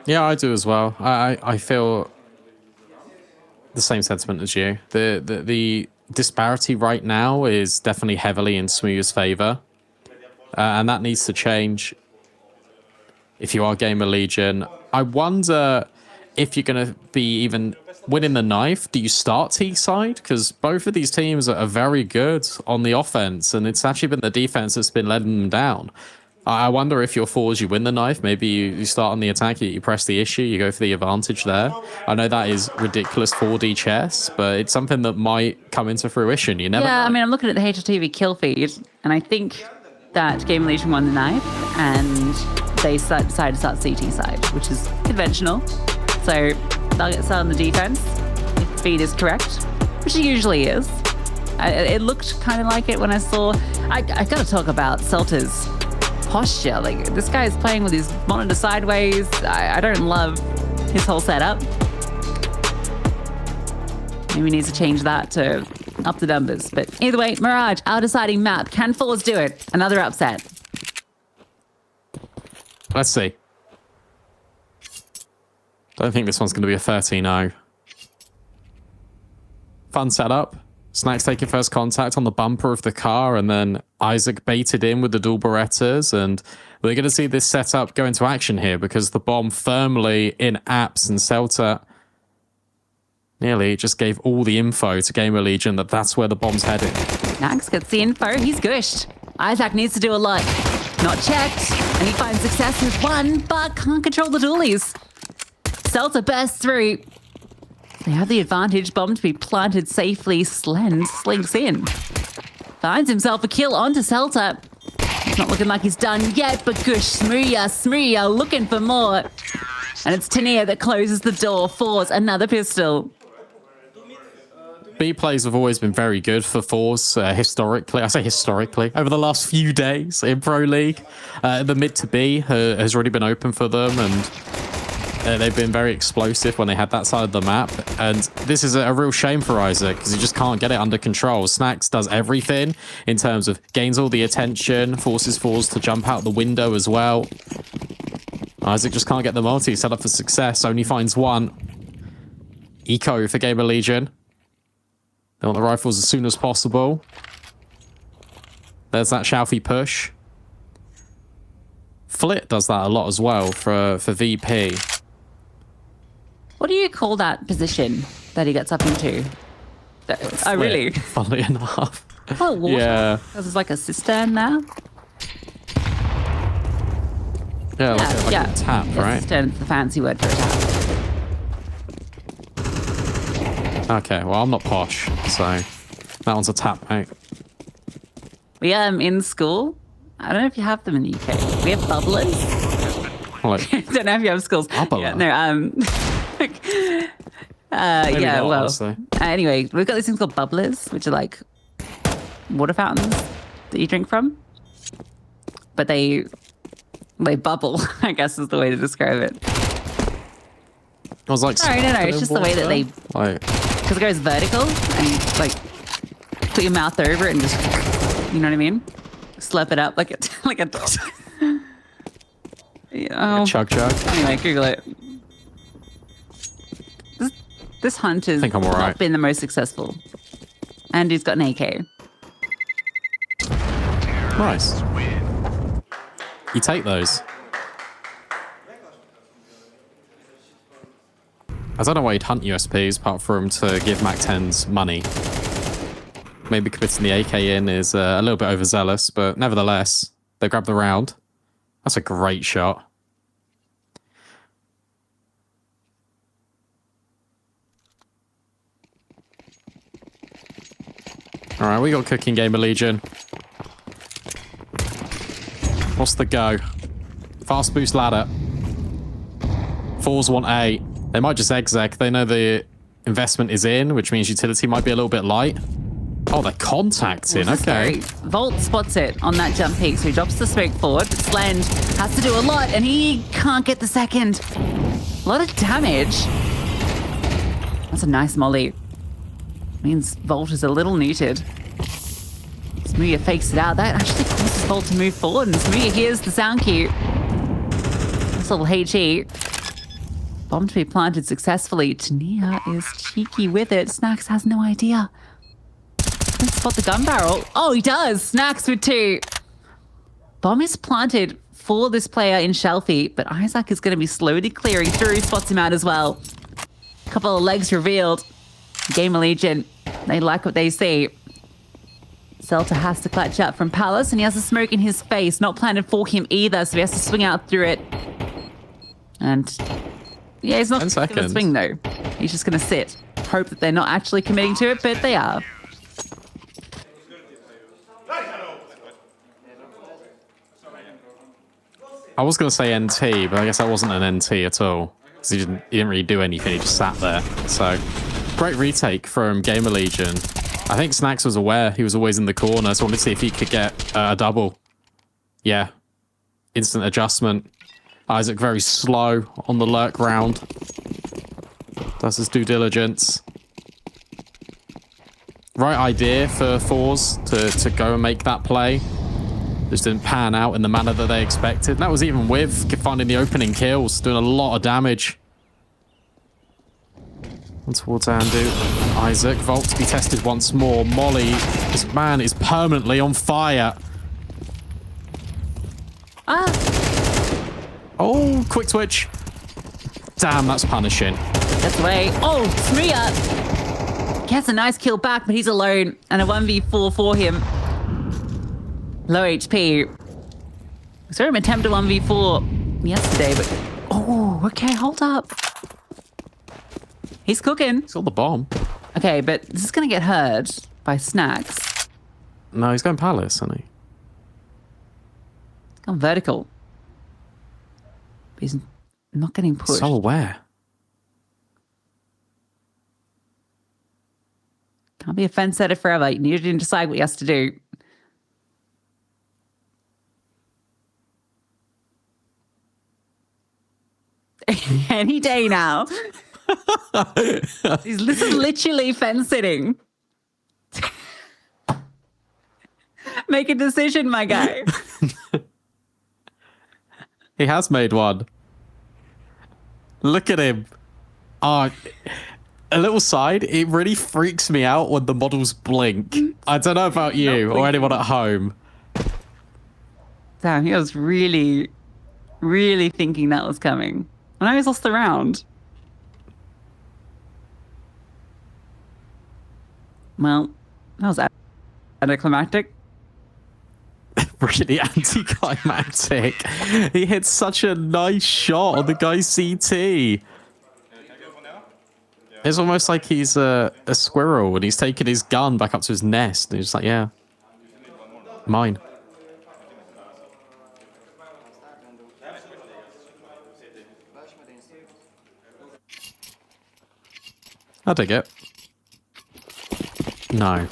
Yeah, I do as well. I feel the same sentiment as you. The disparity right now is definitely heavily in Smooth's favor, and that needs to change if you are GamerLegion. I wonder if you're going to be even winning the knife. Do you start T side? Because both of these teams are very good on the offense, and it's actually been the defense that's been letting them down. I wonder if you're FORZE, you win the knife. Maybe you start on the attack, you press the issue, you go for the advantage there. I know that is ridiculous 4D chess, but it's something that might come into fruition. You never know. I mean, I'm looking at the HLTV kill feed, and I think that GamerLegion won the knife, and they decided to start CT side, which is conventional. So they'll get started on the defense if the feed is correct, which it usually is. It looked kind of like it when I saw... I got to talk about Celta's posture. Like, this guy is playing with his monitor sideways. I don't love his whole setup. Maybe he needs to change that to up the numbers. But either way, Mirage, our deciding map. Can FORZE do it? Another upset. Let's see. Don't think this one's going to be a 13-0. Fun setup. Snacks taking first contact on the bumper of the car, and then Isaac baited in with the dual Berettas, and we're going to see this setup go into action here because the bomb firmly in apps, and Celta nearly just gave all the info to GamerLegion that that's where the bomb's heading. Nax gets the info. He's gushed. Isaac needs to do a lot. Not checked, and he finds success with one, but can't control the dualies. Celta bursts through. They have the advantage. Bomb to be planted safely. Slend slinks in. Finds himself a kill onto Celta. It's not looking like he's done yet, but Gush, Smrya looking for more. And it's Tania that closes the door. FORZE, another pistol. B plays have always been very good for FORZE historically. I say historically. Over the last few days in Pro League. The mid to B has already been open for them, and they've been very explosive when they had that side of the map. And this is a real shame for Isaac because he just can't get it under control. Snacks does everything in terms of gains all the attention, forces FORZE to jump out the window as well. Isaac just can't get the multi set up for success. Only finds one. Eco for GamerLegion. They want the rifles as soon as possible. There's that Xiaofi push. Flit does that a lot as well for VP. What do you call that position that he gets up into? Oh, really? Funnily enough. Oh, water. Yeah. There's like a cistern there. Yeah, like a tap, right? Cistern's the fancy word for a tap. Okay, well, I'm not posh, so that one's a tap, mate. We in school. I don't know if you have them in the UK. We have bubblers. Like, I don't know if you have schools. Bubbler. Yeah, no, Maybe yeah, not, well. honestly. Anyway, we've got these things called bubblers, which are like water fountains that you drink from. But they bubble, I guess is the way to describe it. I was like, no, it's just the way that they, like, because it goes vertical and you like put your mouth over it and just, you know what I mean? Slurp it up like a dog. Chug. Anyway, Google it. This hunt has not been the most successful. And he's got an AK. Nice. You take those. I don't know why you'd hunt USPs apart from to give Mac 10s money. Maybe committing the AK in is a little bit overzealous, but nevertheless, they grab the round. That's a great shot. All right, we got cooking GamerLegion. What's the go? Fast boost ladder. FORZE want A. They might just exec. They know the investment is in, which means utility might be a little bit light. Oh, they're contacting. Okay. Volt spots it on that jump peak, so he drops the smoke forward. But Slend has to do a lot, and he can't get the second. A lot of damage. That's a nice molly. Means Volt is a little neutered. Smooya fakes it out. That actually causes Volt to move forward, and Smooya hears the sound cue. This little HE. Bomb to be planted successfully. Tania is cheeky with it. Snacks has no idea. Let's spot the gun barrel. Oh, he does. Snacks with 2. Bomb is planted for this player in Shelfie, but Isaac is going to be slowly clearing through. Spots him out as well. Couple of legs revealed. GamerLegion, they like what they see. Celta has to clutch up from Palace, and he has a smoke in his face. Not planted for him either, so he has to swing out through it. And yeah, he's not going to swing though. He's just going to sit. Hope that they're not actually committing to it, but they are. I was going to say NT, but I guess that wasn't an NT at all. Because he didn't really do anything, he just sat there. So, great retake from GamerLegion. I think Snacks was aware he was always in the corner, so I wanted to see if he could get a double. Yeah. Instant adjustment. Isaac very slow on the lurk round. Does his due diligence. Right idea for FORZE to go and make that play. Just didn't pan out in the manner that they expected. And that was even with finding the opening kills, doing a lot of damage. And towards Andu. Isaac, Volt to be tested once more. Molly, this man is permanently on fire. Oh, quick twitch. Damn, that's punishing. That's away. Oh, Smooya gets a nice kill back, but he's alone. And a 1v4 for him. Low HP. We saw him attempt a 1v4 yesterday, but... Oh, okay, hold up. He's cooking. He's got the bomb. Okay, but this is going to get heard by Snacks. No, he's going Palace, isn't he? He's gone vertical. But he's not getting pushed. So aware. Can't be a fence setter forever. You need to decide what he has to do. Any day now. This is literally fence sitting. Make a decision, my guy. He has made one. Look at him. Oh, a little side. It really freaks me out when the models blink. I don't know about you or anyone at home. Damn, he was really, really thinking that was coming. I know he's lost the round. Well, that was anticlimactic. Really anticlimactic. He hit such a nice shot on the guy's CT. It's almost like he's a squirrel and he's taking his gun back up to his nest. And he's just like, yeah, mine. I dig it. No.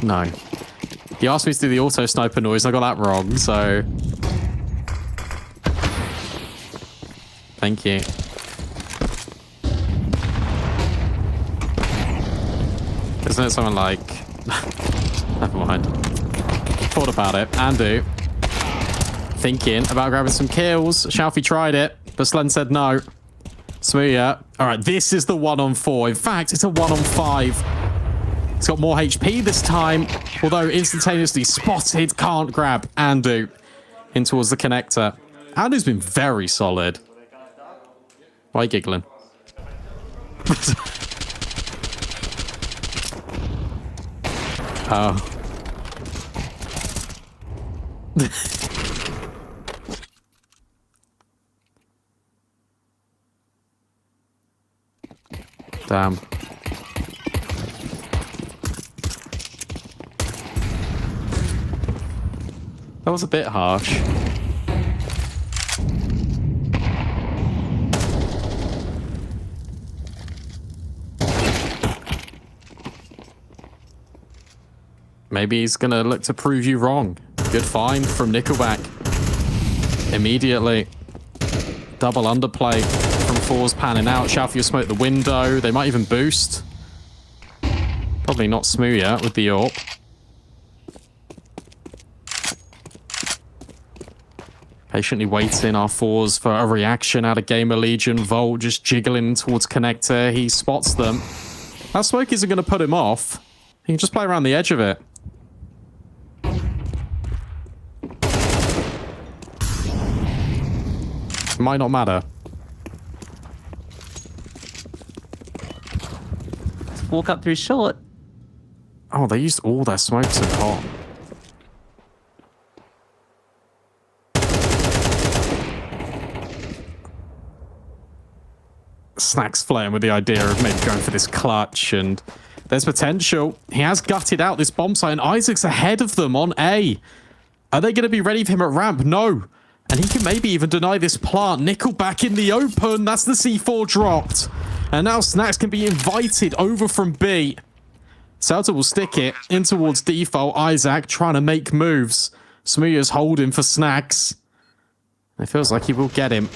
No. He asked me to do the auto sniper noise, and I got that wrong, so... Thank you. Isn't it something like... Never mind. Thought about it. Andu. Thinking about grabbing some kills. Shelfie tried it, but Slen said no. Smooya. Alright, this is the 1-on-4. In fact, it's a 1-on-5. He's got more HP this time, although instantaneously spotted, can't grab Andu in towards the connector. Andu's been very solid. Why are you giggling? Oh. Damn. That was a bit harsh. Maybe he's going to look to prove you wrong. Good find from Nickelback. Immediately. Double underplay from FORZE panning out. Xiaofi will smoke the window. They might even boost. Probably not Smooya with the AWP. Patiently waiting our FORZE for a reaction out of GamerLegion. Volt just jiggling towards connector. He spots them. That smoke isn't going to put him off. He can just play around the edge of it. Might not matter. Let's walk up through short. Oh, they used all their smokes at hot. Snacks flirting with the idea of maybe going for this clutch, and there's potential. He has gutted out this bomb site, and Isaac's ahead of them on A. Are they going to be ready for him at ramp? No. And he can maybe even deny this plant. Nickelback in the open. That's the C4 dropped. And now Snacks can be invited over from B. Selta will stick it in towards default. Isaac trying to make moves. Smooya's holding for Snacks. It feels like he will get him.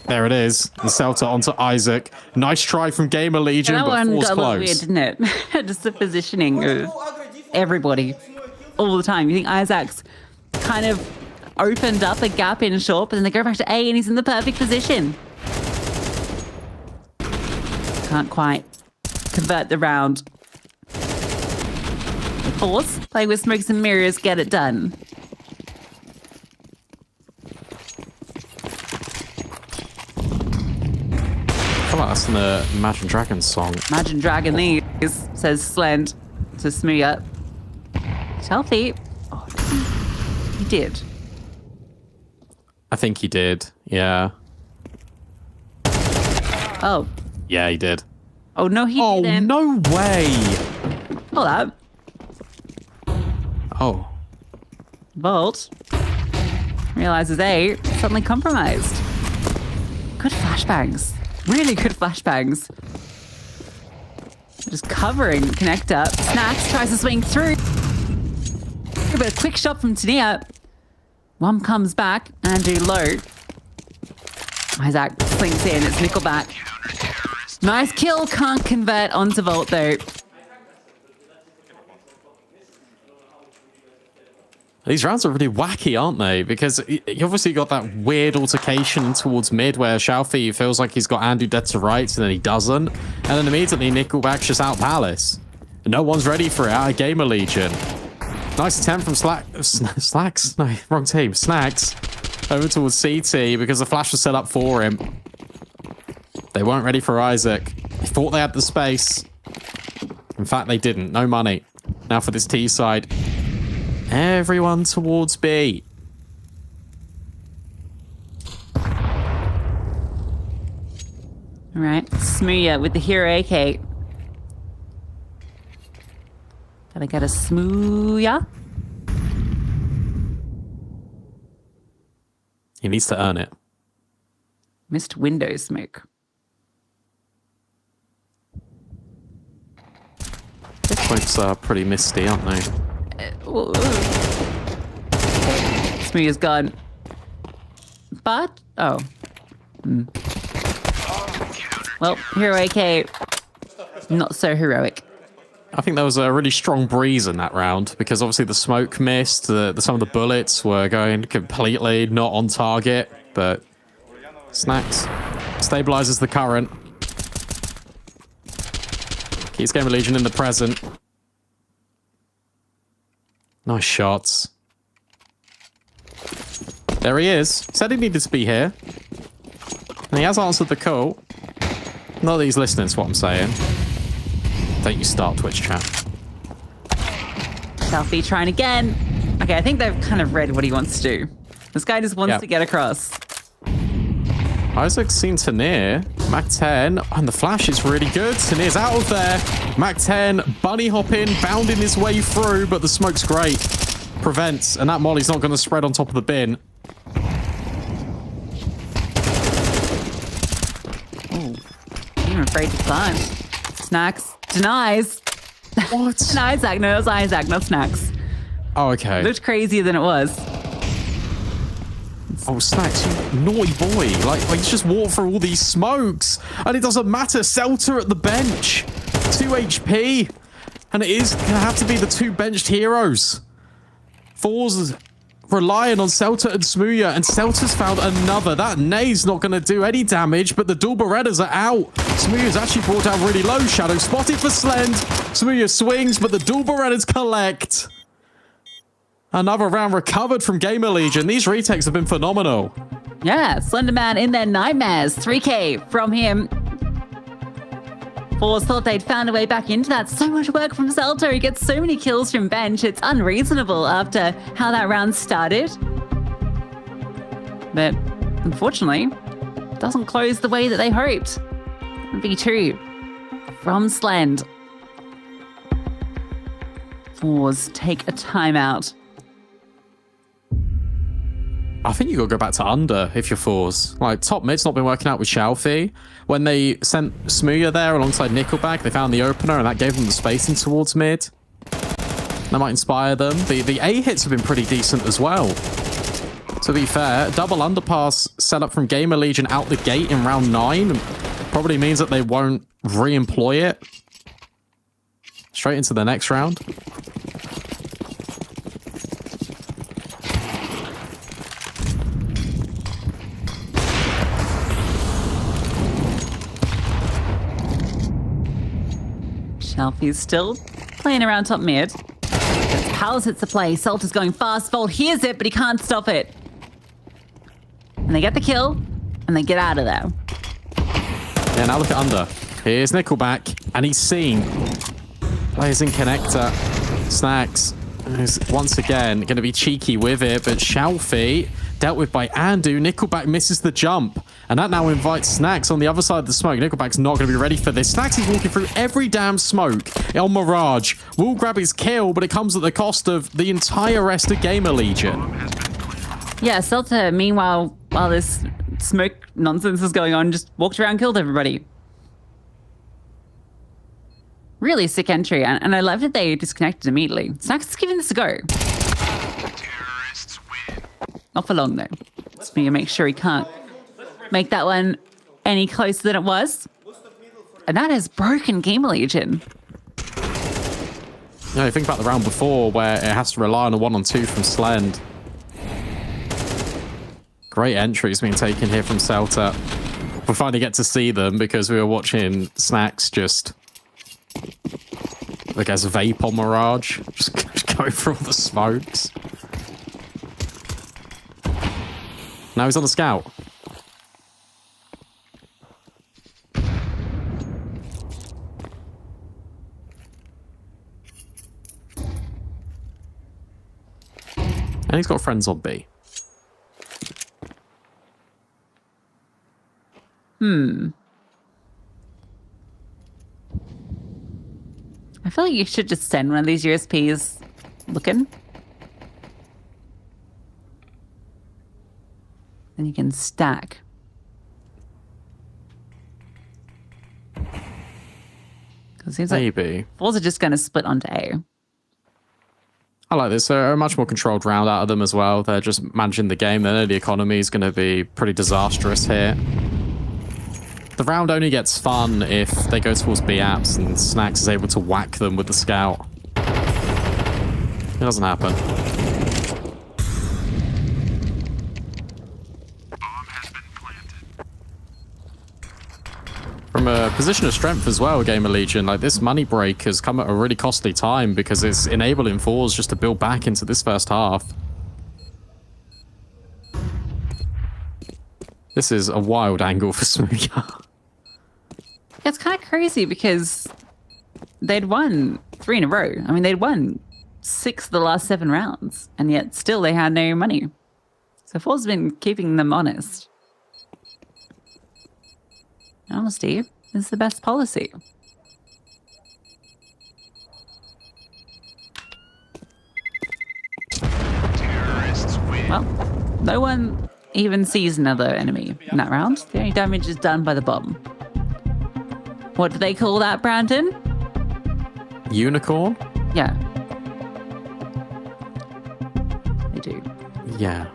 There it is. And Selta onto Isaac. Nice try from GamerLegion, but FORZE close. Weird, didn't it? Just the positioning of everybody all the time. You think Isaac's kind of opened up a gap in short, but then they go back to A and he's in the perfect position. Can't quite convert the round. FORZE, play with smokes and mirrors, get it done. I feel like that's in the Imagine Dragons song. Imagine Dragon these, says Slend to Smooya. Healthy. Oh, he did. I think he did, yeah. Oh. Yeah, he did. Oh, no, he didn't. Oh, no way. Hold up. Oh. Volt realizes A suddenly compromised. Good flashbangs. Really good flashbangs. Just covering connector. Snacks tries to swing through. But a quick shot from Tania. One comes back. Andrew low. Isaac slings in. It's Nickelback. Nice kill. Can't convert onto Volt though. These rounds are really wacky, aren't they? Because you obviously got that weird altercation towards mid where Xiaofi feels like he's got Andu dead to rights and then he doesn't. And then immediately Nickelback's just out Palace. And no one's ready for it out of GamerLegion. Nice attempt from Slacks? No, wrong team. Snacks. Over towards CT because the flash was set up for him. They weren't ready for Isaac. They thought they had the space. In fact, they didn't. No money. Now for this T side. Everyone towards B. All right, Smooya with the hero AK. Gotta get a Smooya. He needs to earn it. Missed window smoke. Smokes are pretty misty, aren't they? Smooya's gone. But, oh. Well, hero AK, not so heroic. I think there was a really strong breeze in that round because obviously the smoke missed, some of the bullets were going completely not on target, but Snacks stabilizes the current. Keeps GamerLegion in the present. Nice shots. There he is. Said he needed to be here. And he has answered the call. Not that he's listening to what I'm saying. Don't you start Twitch chat. Selfie trying again. Okay, I think they've kind of read what he wants to do. This guy just wants to get across. Isaac's seen Tanir. Mac 10. And the flash is really good. Tanir's out of there. Mac 10 bunny hopping, bounding his way through, but the smoke's great. Prevents. And that molly's not going to spread on top of the bin. Ooh. I'm afraid to climb. Snacks denies. What? And Isaac. No, it was Isaac, not Snacks. Oh, okay. Looked crazier than it was. Oh, Snacks, you naughty boy. Like, you just walk through all these smokes. And it doesn't matter. Celta at the bench. 2 HP. And it is going to have to be the 2 benched heroes. FORZE is relying on Celta and Smooya. And Celta's found another. That nade's not going to do any damage. But the dual Berettas are out. Smooya's actually brought down really low. Shadow spotted for Slend. Smooya swings, but the dual Berettas collect. Another round recovered from GamerLegion. These retakes have been phenomenal. Yeah, Slenderman in their nightmares. 3K from him. FORZE thought they'd found a way back into that. So much work from Celta. He gets so many kills from bench. It's unreasonable after how that round started. But unfortunately, it doesn't close the way that they hoped. V2 from Slend. FORZE take a timeout. I think you got to go back to under if you're FORZE. Like, top mid's not been working out with Shalfie. When they sent Smooya there alongside Nickelback, they found the opener and that gave them the spacing towards mid. That might inspire them. The A hits have been pretty decent as well. To be fair, double underpass set up from GamerLegion out the gate in round 9 probably means that they won't re-employ it. Straight into the next round. Shelfie's still playing around top mid. Palace hits the play. Celta's going fast. Volt hears it, but he can't stop it. And they get the kill, and they get out of there. Yeah, now look at under. Here's Nickelback, and he's seen. Players in connector. Snacks is once again going to be cheeky with it, but Shalfie dealt with by Andu. Nickelback misses the jump, and that now invites Snacks on the other side of the smoke. Nickelback's not going to be ready for this. Snacks is walking through every damn smoke. El Mirage will grab his kill, but it comes at the cost of the entire rest of GamerLegion. Yeah, Celta, meanwhile, while this smoke nonsense is going on, just walked around, killed everybody. Really sick entry, and I love that they disconnected immediately. Snacks is giving this a go. Not for long, though. Just need to make sure he can't make that one any closer than it was. And that has broken GamerLegion. Yeah, you think about the round before where it has to rely on a 1-on-2 from Slend. Great entries being taken here from Celta. We finally get to see them because we were watching Snacks just, I guess, vape on Mirage. Just go through all the smokes. Now he's on the scout. And he's got friends on B. I feel like you should just send one of these USPs looking. Then you can stack. Because it seems Maybe. like FORZE are just going to split onto A. I like this. They're a much more controlled round out of them as well. They're just managing the game. They know the economy is going to be pretty disastrous here. The round only gets fun if they go towards B apps and Snacks is able to whack them with the scout. It doesn't happen. From a position of strength as well, GamerLegion, like this money break has come at a really costly time because it's enabling FORZE just to build back into this first half. This is a wild angle for Smooya. It's kind of crazy because they'd won 3 in a row. I mean, they'd won 6 of the last 7 rounds, and yet still they had no money. So FORZE has been keeping them honest. Honesty is the best policy. Well, no one even sees another enemy in that round. The only damage is done by the bomb. What do they call that, Brandon? Unicorn? Yeah. They do. Yeah.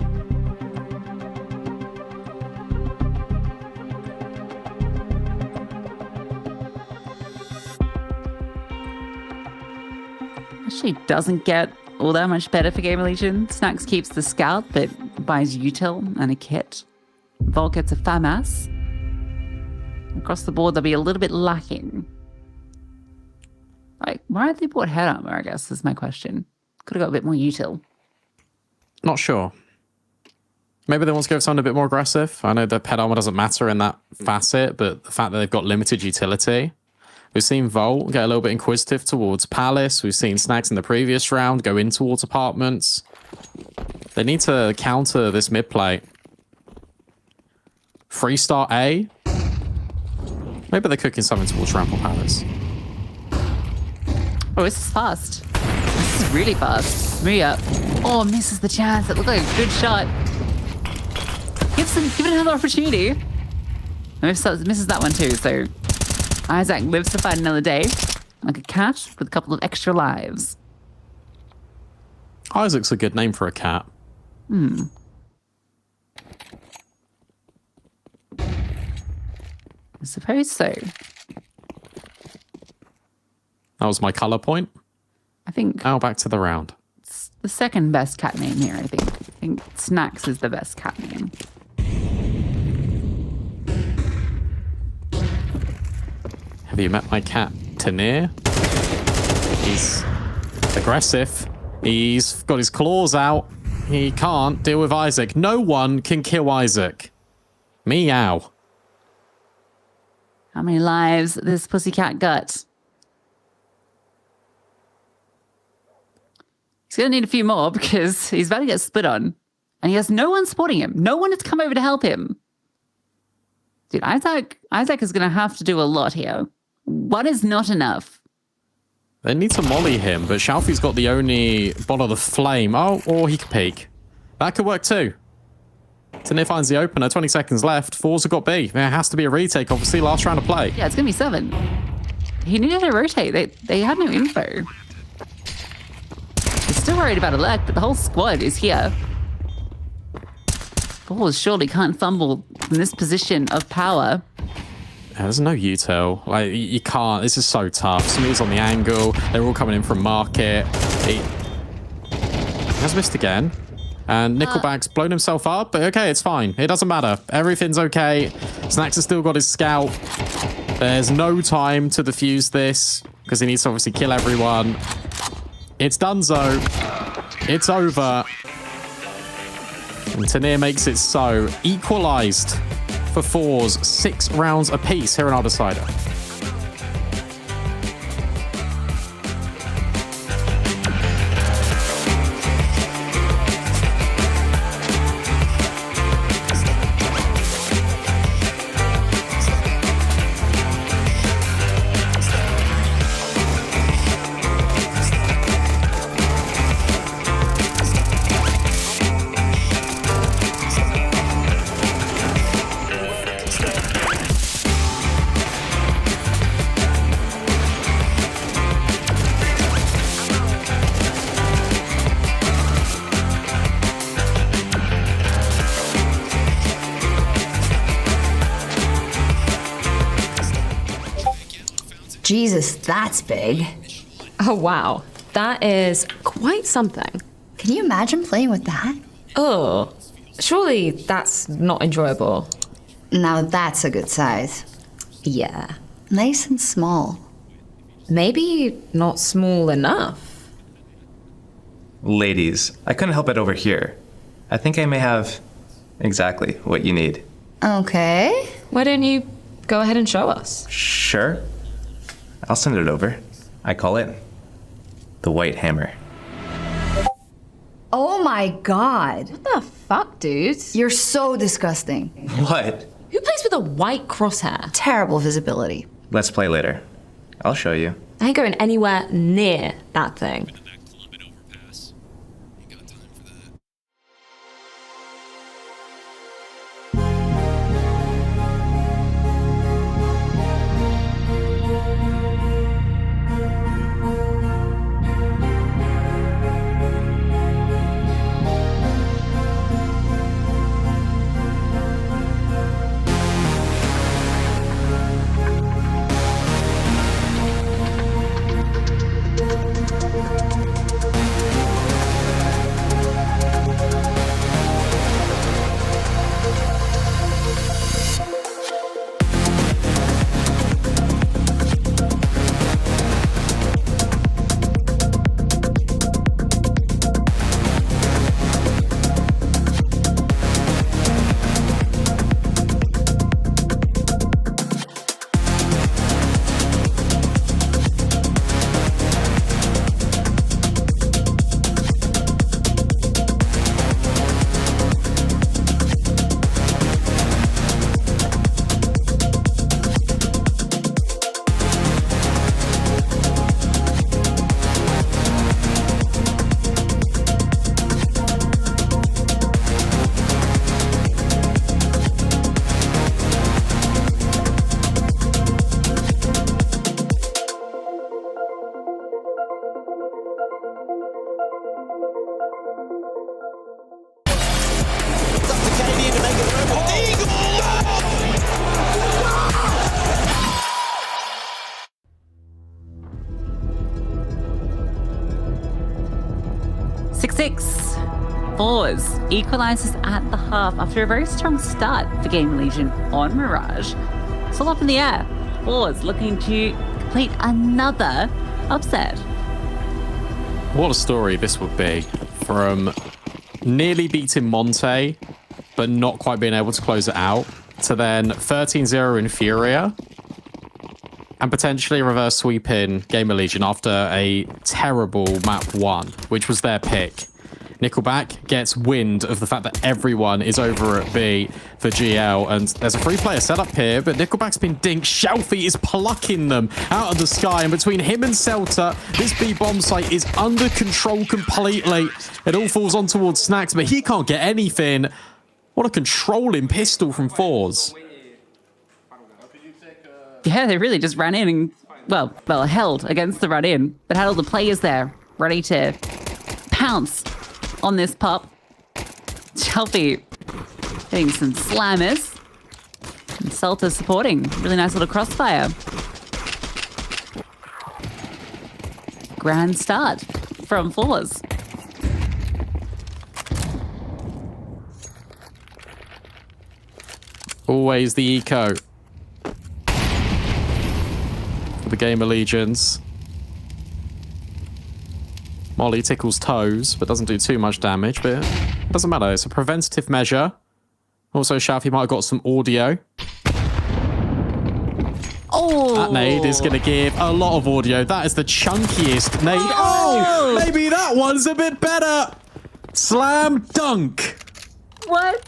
Actually doesn't get all that much better for GamerLegion. Snacks keeps the scout, but buys util and a kit. Volt gets a FAMAS. Across the board, they'll be a little bit lacking. Like, why have they bought head armor, I guess, is my question. Could have got a bit more util. Not sure. Maybe they want to go something a bit more aggressive. I know the pet armor doesn't matter in that facet, but the fact that they've got limited utility. We've seen Volt get a little bit inquisitive towards Palace. We've seen Snacks in the previous round go in towards apartments. They need to counter this mid play. Freestart A. Maybe they're cooking something towards Ramble Palace. Oh, this is fast. This is really fast. Murray up. Oh, misses the chance. That looked like a good shot. Give it another opportunity. Misses that one too, so Isaac lives to fight another day. Like a cat with a couple of extra lives. Isaac's a good name for a cat. Hmm. I suppose so. That was my color point. I think now back to the round. It's the second best cat name here, I think. I think Snacks is the best cat name. Have you met my cat, Tanir? He's aggressive. He's got his claws out. He can't deal with Isaac. No one can kill Isaac. Meow. How many lives this pussycat got? He's going to need a few more because he's about to get split on. And he has no one supporting him. No one has come over to help him. Dude, Isaac is going to have to do a lot here. One is not enough. They need to molly him, but Shalfie's got the only bottle of the flame. Oh, or he could peek. That could work too. Tanir finds the opener, 20 seconds left. FORZE have got B. There has to be a retake, obviously, last round of play. Yeah, it's going to be 7. He needed to rotate. They had no info. He's still worried about Elect, but the whole squad is here. FORZE surely can't fumble from this position of power. There's no util. Like, you can't. This is so tough. Smooth's on the angle. They're all coming in from market. He has missed again. And Nickelback's blown himself up, but okay, it's fine. It doesn't matter. Everything's okay. Snacks has still got his scout. There's no time to defuse this because he needs to obviously kill everyone. It's donezo. It's over. And Tanir makes it so. Equalized for FORZE. 6 rounds apiece here in our decider. Jesus, that's big. Oh, wow. That is quite something. Can you imagine playing with that? Oh, surely that's not enjoyable. Now that's a good size. Yeah. Nice and small. Maybe not small enough. Ladies, I couldn't help it over here. I think I may have exactly what you need. Okay. Why don't you go ahead and show us? Sure. I'll send it over. I call it the White Hammer. Oh my god. What the fuck, dude? You're so disgusting. What? Who plays with a white crosshair? Terrible visibility. Let's play later. I'll show you. I ain't going anywhere near that thing. 6. FORZE equalizes at the half after a very strong start for GamerLegion on Mirage. It's all up in the air. FORZE looking to complete another upset. What a story this would be. From nearly beating Monte, but not quite being able to close it out, to then 13-0 Inferior, and potentially reverse sweeping GamerLegion after a terrible map 1, which was their pick. Nickelback gets wind of the fact that everyone is over at B for GL, and there's a 3-player setup here, but Nickelback's been dinked. Shelfie is plucking them out of the sky, and between him and Celta, this B bomb site is under control completely. It all falls on towards Snacks, but he can't get anything. What a controlling pistol from FORZE. Yeah, they really just ran in and, well, held against the run in, but had all the players there ready to pounce on this pup. Shelfie getting some slammers. And Celta supporting. Really nice little crossfire. Grand start from FORZE. Always the eco. For the GamerLegions. Molly tickles toes, but doesn't do too much damage, but it doesn't matter. It's a preventative measure. Also, Shelfie might have got some audio. Oh! That nade is going to give a lot of audio. That is the chunkiest nade. Oh! Maybe that one's a bit better. Slam dunk. What?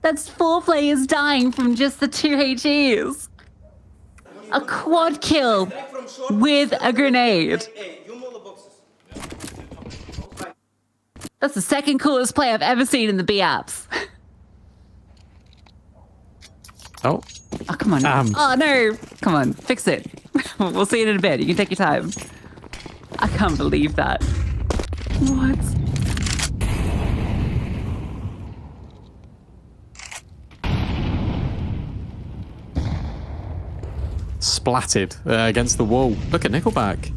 That's 4 players dying from just the 2 HEs. A quad kill with a grenade. That's the second coolest play I've ever seen in the B apps. Oh, come on. Oh, no. Come on, fix it. We'll see it in a bit. You can take your time. I can't believe that. What? Splatted against the wall. Look at Nickelback.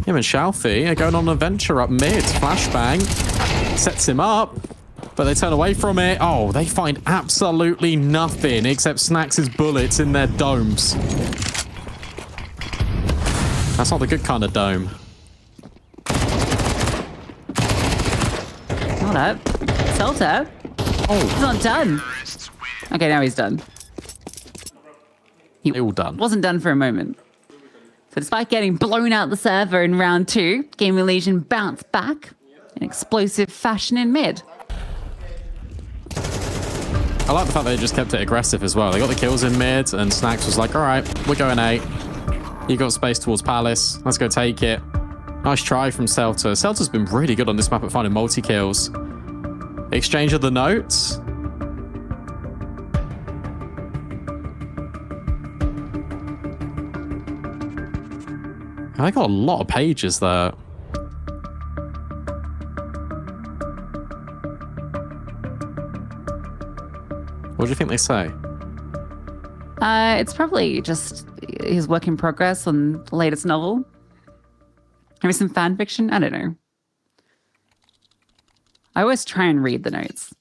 Him and Shelfie are going on an adventure up mid. Flashbang sets him up, but they turn away from it. Oh, they find absolutely nothing except Snacks' bullets in their domes. That's not the good kind of dome. Hold up. Celta. Oh. He's not done. Okay, now he's done. He all done. Wasn't done for a moment. So despite getting blown out the server in round 2, GamerLegion bounced back in explosive fashion in mid. I like the fact they just kept it aggressive as well. They got the kills in mid, and Snacks was like, all right, we're going A. You got space towards Palace. Let's go take it. Nice try from Celta. Celta's been really good on this map at finding multi-kills. Exchange of the notes. I got a lot of pages there. What do you think they say? It's probably just his work in progress on the latest novel. Maybe some fan fiction? I don't know. I always try and read the notes.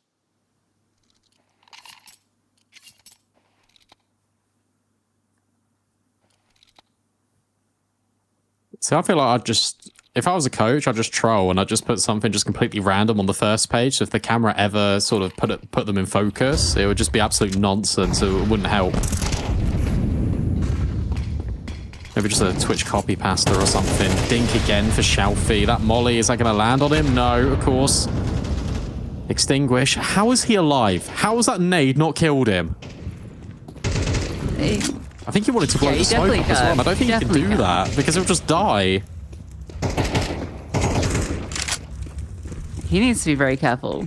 So I feel like if I was a coach, I'd just troll and I'd just put something just completely random on the first page. So if the camera ever sort of put them in focus, it would just be absolute nonsense. It wouldn't help. Maybe just a Twitch copy pasta or something. Dink again for Shelfie. That molly, is that going to land on him? No, of course. Extinguish. How is he alive? How has that nade not killed him? I think he wanted to blow the smoke up as well. I don't think he can do that because he'll just die. He needs to be very careful.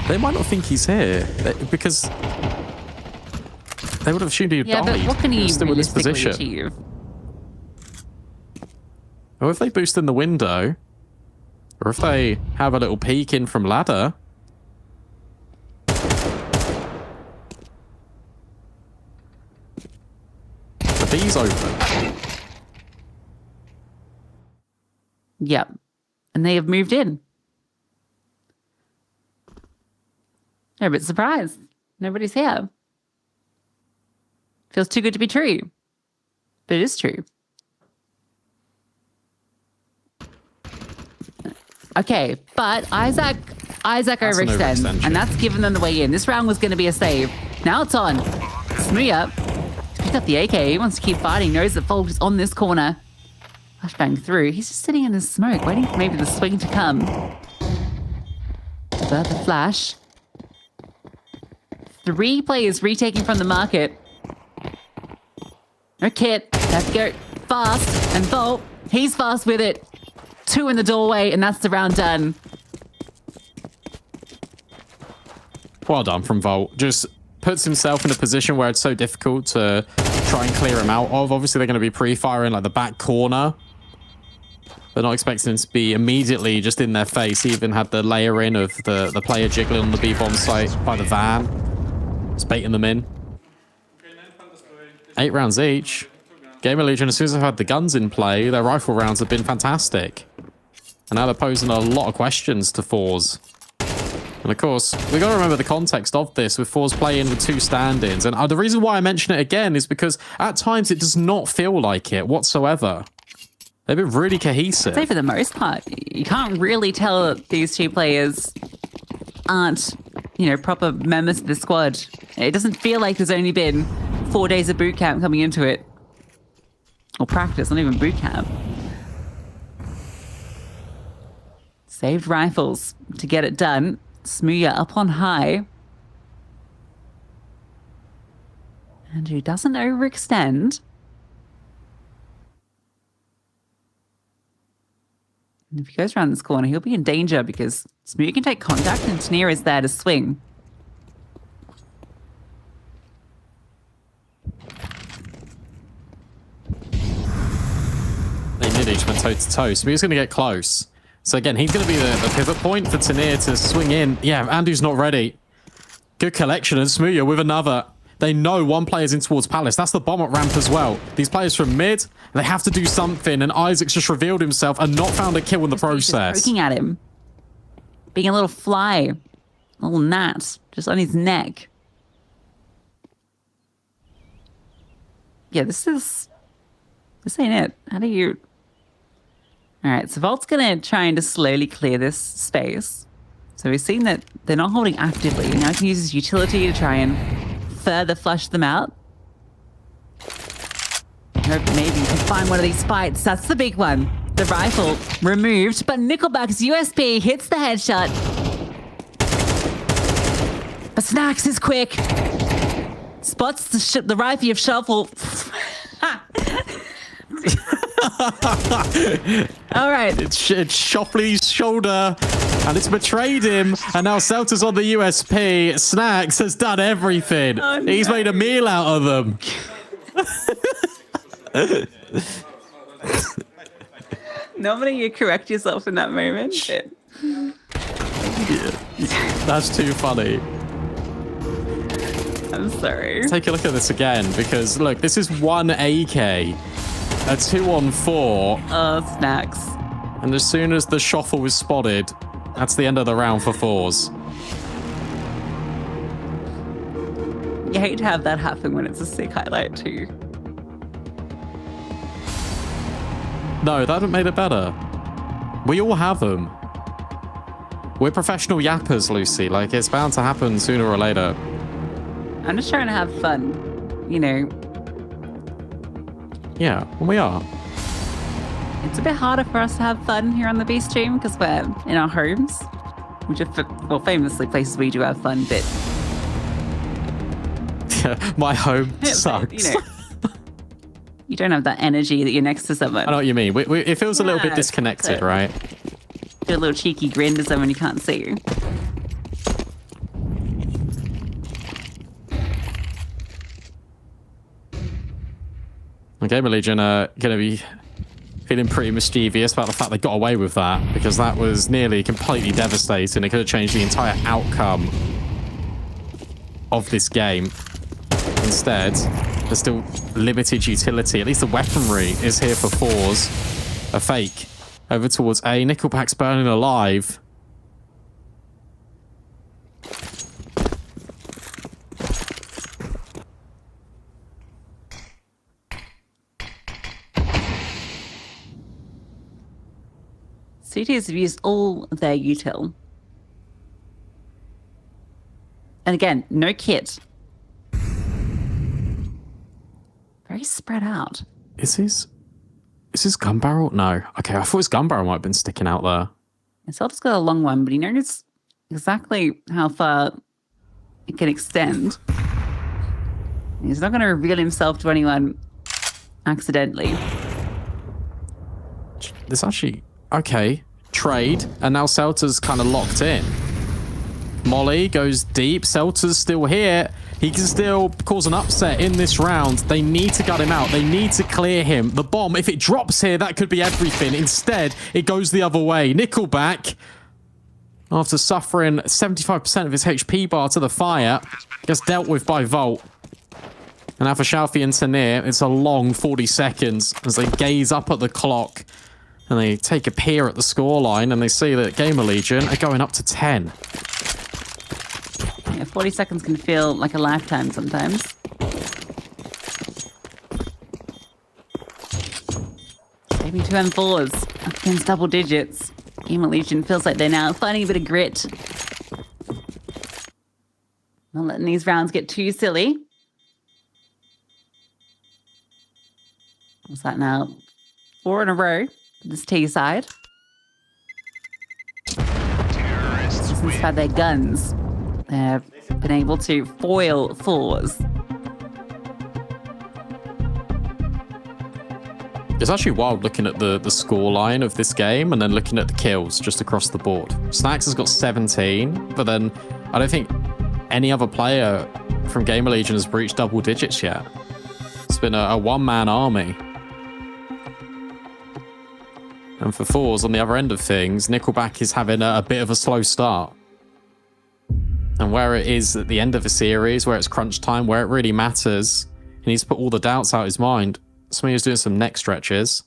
They might not think he's here because they would have assumed he'd died. But what can he still in this position. Achieve? Or if they boost in the window, or if they have a little peek in from ladder. The B's open. Yep. And they have moved in. They're a bit surprised. Nobody's here. Feels too good to be true. But it is true. Okay, but Isaac overextends, and that's given them the way in. This round was going to be a save. Now it's on. Smooya picked up the AK. He wants to keep fighting. Knows that FORZE is on this corner. Flashbang through. He's just sitting in the smoke, waiting for maybe the swing to come. But the flash. 3 players retaking from the market. No kit. Have to go fast. And Volt, he's fast with it. 2 in the doorway, and that's the round done. Well done from Volt. Just puts himself in a position where it's so difficult to try and clear him out of. Obviously, they're going to be pre-firing like the back corner. They're not expecting him to be immediately just in their face. He even had the layer in of the player jiggling on the B-bomb site by the van. Just baiting them in. 8 rounds each. GamerLegion, as soon as they've had the guns in play, their rifle rounds have been fantastic. And now they're posing a lot of questions to FORZE. And of course, we've got to remember the context of this with FORZE playing with 2 stand-ins. And the reason why I mention it again is because at times it does not feel like it whatsoever. They've been really cohesive. I'd say for the most part, you can't really tell that these 2 players aren't, proper members of the squad. It doesn't feel like there's only been 4 days of boot camp coming into it. Or practice, not even boot camp. Saved rifles to get it done. Smooya up on high. And who doesn't overextend. And if he goes around this corner, he'll be in danger because Smooya can take contact and Tania is there to swing. They nearly just went toe-to-toe. Smooya's going to get close. So again, he's going to be the pivot point for Tania to swing in. Yeah, Andu's not ready. Good collection, and Smooya with another. They know one player's in towards Palace. That's the bomb at ramp as well. These players from mid, they have to do something, and Isaac's just revealed himself and not found a kill in the process. Poking at him. Being a little fly. A little gnat. Just on his neck. Yeah, this ain't it. How do you... All right, so Volt's going to try and just slowly clear this space. So we've seen that they're not holding actively. Now he can use his utility to try and further flush them out. Hope maybe he can find one of these fights. That's the big one. The rifle removed, but Nickelback's USP hits the headshot. But Snacks is quick. Spots the rifle of Shuffle. All right. It's Shopley's shoulder, and it's betrayed him. And now Celta's on the USP. Snacks has done everything. Oh, no. He's made a meal out of them. Normally you correct yourself in that moment. But... Yeah. That's too funny. I'm sorry. Take a look at this again, because look, this is 1 AK, a 2-on-4. Oh, Snacks. And as soon as the shuffle was spotted, that's the end of the round for FORZE. You hate to have that happen when it's a sick highlight too. No, that made it better. We all have them. We're professional yappers, Lucy. Like, it's bound to happen sooner or later. I'm just trying to have fun, Yeah, we are. It's a bit harder for us to have fun here on the B stream because we're in our homes, which are, famously places we do have fun, but... My home sucks. You don't have that energy that you're next to someone. I know what you mean. It feels a little bit disconnected, right? Do a little cheeky grin to someone you can't see you. GamerLegion are going to be feeling pretty mischievous about the fact they got away with that, because that was nearly completely devastating. It could have changed the entire outcome of this game. Instead, there's still limited utility. At least the weaponry is here for FORZE. A fake over towards A. Nickelback's burning alive. CTs have used all their util. And again, no kit. Very spread out. Is his gun barrel? No. Okay, I thought his gun barrel might have been sticking out there. Himself's got a long one, but he knows exactly how far it can extend. He's not going to reveal himself to anyone accidentally. There's actually... Okay, trade, and now Celta's kind of locked in. Molly goes deep. Celta's still here. He can still cause an upset in this round. They need to gut him out. They need to clear him. The bomb, if it drops here, that could be everything. Instead, it goes the other way. Nickelback, after suffering 75% of his HP bar to the fire, gets dealt with by Volt. And now for Shalfie and Tanir, it's a long 40 seconds as they gaze up at the clock. And they take a peer at the scoreline and they see that GamerLegion are going up to 10. Yeah, 40 seconds can feel like a lifetime sometimes. Maybe 2 M4s up against double digits. GamerLegion feels like they're now finding a bit of grit. Not letting these rounds get too silly. What's that now? 4 in a row. This T side. Inside their guns, they've been able to foil FORZE. It's actually wild looking at the score line of this game and then looking at the kills just across the board. Snacks has got 17, but then I don't think any other player from GamerLegion has breached double digits yet. It's been a one-man army. And for FORZE, on the other end of things, Nickelback is having a bit of a slow start. And where it is at the end of the series, where it's crunch time, where it really matters, he needs to put all the doubts out of his mind. Smear's doing some neck stretches.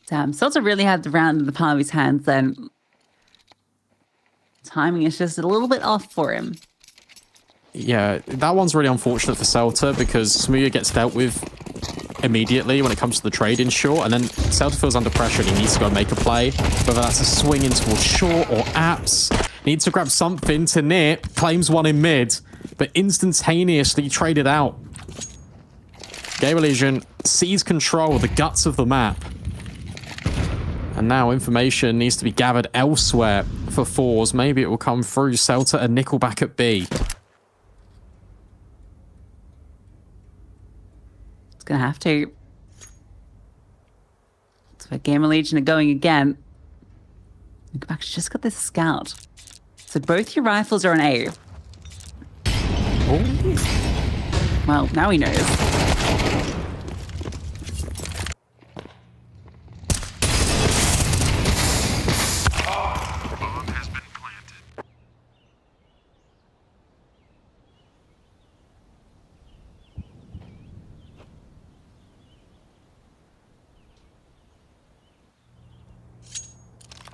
Damn, Celta really had the round in the palm of his hands then. Timing is just a little bit off for him. Yeah, that one's really unfortunate for Celta because Smear gets dealt with immediately when it comes to the trade in short, and then Celta feels under pressure and he needs to go and make a play, whether that's a swing in towards short or apps. Needs to grab something to near, claims one in mid, but instantaneously traded out. GamerLegion sees control of the guts of the map. And now information needs to be gathered elsewhere for FORZE. Maybe it will come through Celta and Nickelback at B. It's going to have to. That's where GamerLegion are going again. Nickelback's just got this scout. So both your rifles are on A. Oh. Well, now he knows.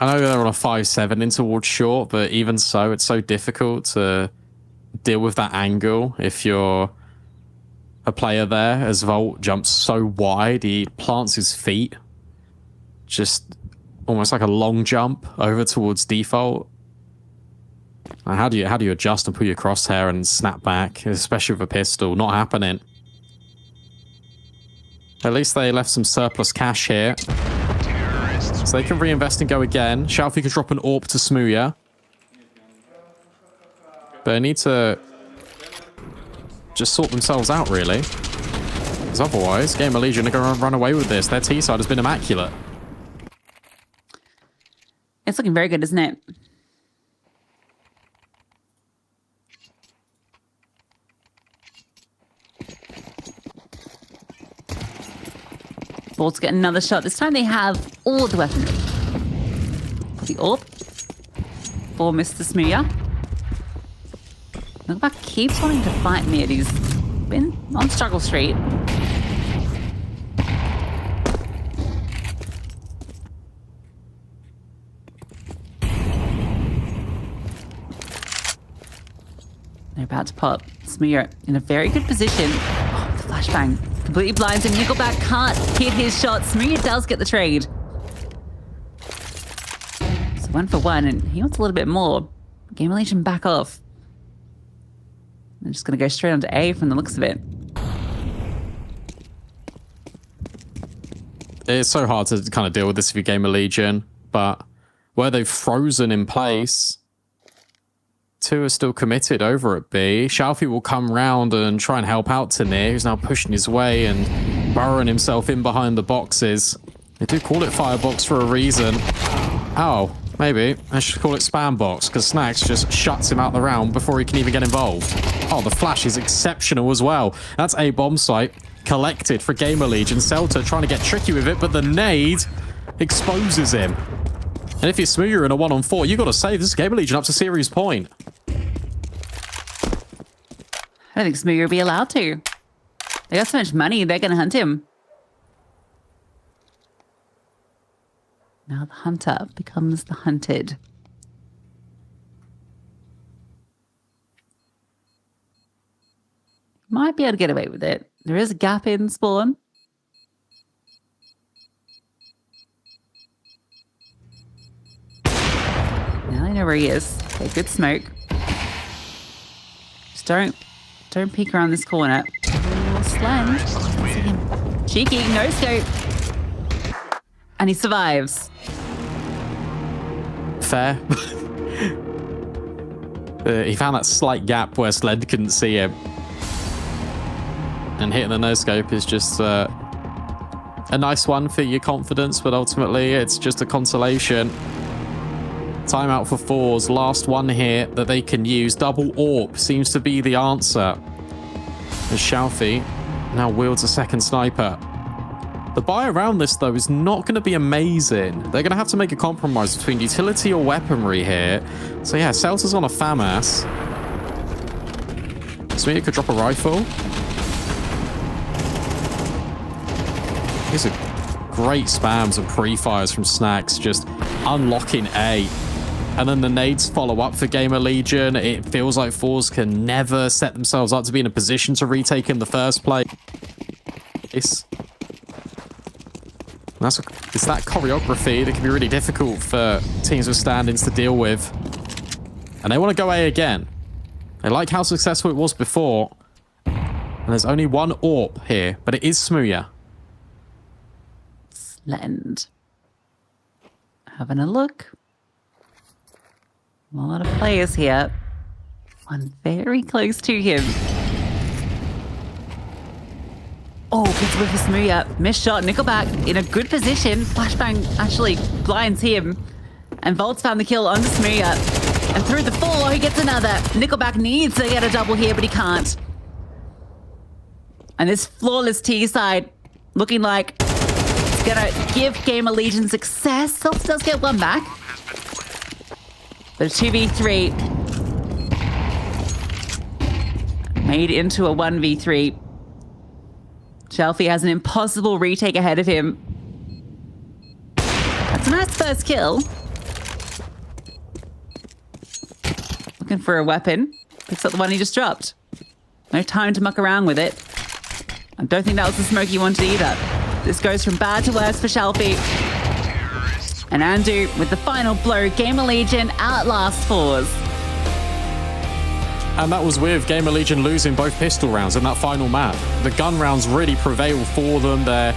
I know they're on a 5-7 in towards short, but even so, it's so difficult to deal with that angle if you're a player there, as Volt jumps so wide, he plants his feet, just almost like a long jump over towards default. How do you adjust and put your crosshair and snap back, especially with a pistol? Not happening. At least they left some surplus cash here. So they can reinvest and go again. Shalfie could drop an AWP to Smooya. But they need to just sort themselves out, really. Because otherwise, GamerLegion are going to run away with this. Their T-side has been immaculate. It's looking very good, isn't it? Bolt's get another shot. This time they have all the weaponry. The AWP for Mr. Smooya. Nickelback keeps wanting to fight mid. He's been on struggle street. They're about to pop. Smear in a very good position. Oh, the flashbang completely blinds him. Nickelback can't hit his shot. Smear does get the trade. So 1 for 1, and he wants a little bit more. GamerLegion back off. I'm just going to go straight onto A from the looks of it. It's so hard to kind of deal with this if you're GamerLegion, but where they've frozen in place, 2 are still committed over at B. Shalfie will come round and try and help out Tanir, who's now pushing his way and burrowing himself in behind the boxes. They do call it firebox for a reason. Oh, maybe I should call it spam box, because Snacks just shuts him out the round before he can even get involved. Oh, the flash is exceptional as well. That's a bomb site collected for GamerLegion. Celta trying to get tricky with it, but the nade exposes him. And if you're Smooyer in a 1-on-4, you got to say this is GamerLegion up to series point. I don't think Smooyer will be allowed to. They got so much money, they're going to hunt him. Now the hunter becomes the hunted. Might be able to get away with it. There is a gap in spawn. Now I know where he is. Okay, good smoke. Just don't peek around this corner. Oh, Slend. See him. Cheeky, no scope. And he survives. Fair. He found that slight gap where Sled couldn't see him. And hitting the no-scope is just a nice one for your confidence, but ultimately it's just a consolation. Timeout for FORZE. Last one here that they can use. Double AWP seems to be the answer. As Shalfie now wields a second sniper. The buy around this, though, is not going to be amazing. They're going to have to make a compromise between utility or weaponry here. So yeah, Celta's on a FAMAS. Smita could drop a rifle. These are great spams and pre-fires from Snacks, just unlocking A. And then the nades follow up for GamerLegion. It feels like FORZE can never set themselves up to be in a position to retake in the first place. It's that choreography that can be really difficult for teams with standings to deal with. And they want to go A again. They like how successful it was before. And there's only one AWP here, but it is Smooya. Slend. Having a look. A lot of players here. One very close to him. Oh, gets with a Smooya. Missed shot. Nickelback in a good position. Flashbang actually blinds him. And Volt's found the kill on the Smooya. And through the fall, he gets another. Nickelback needs to get a double here, but he can't. And this flawless T side looking like it's gonna give GamerLegion success. Self does get one back. But a 2v3 made into a 1v3. Shalfie has an impossible retake ahead of him. That's a nice first kill. Looking for a weapon. Picks up the one he just dropped. No time to muck around with it. I don't think that was the smoke he wanted either. This goes from bad to worse for Shalfie. And Andu with the final blow. GamerLegion outlast FORZE. And that was with GamerLegion losing both pistol rounds in that final map. The gun rounds really prevailed for them. Their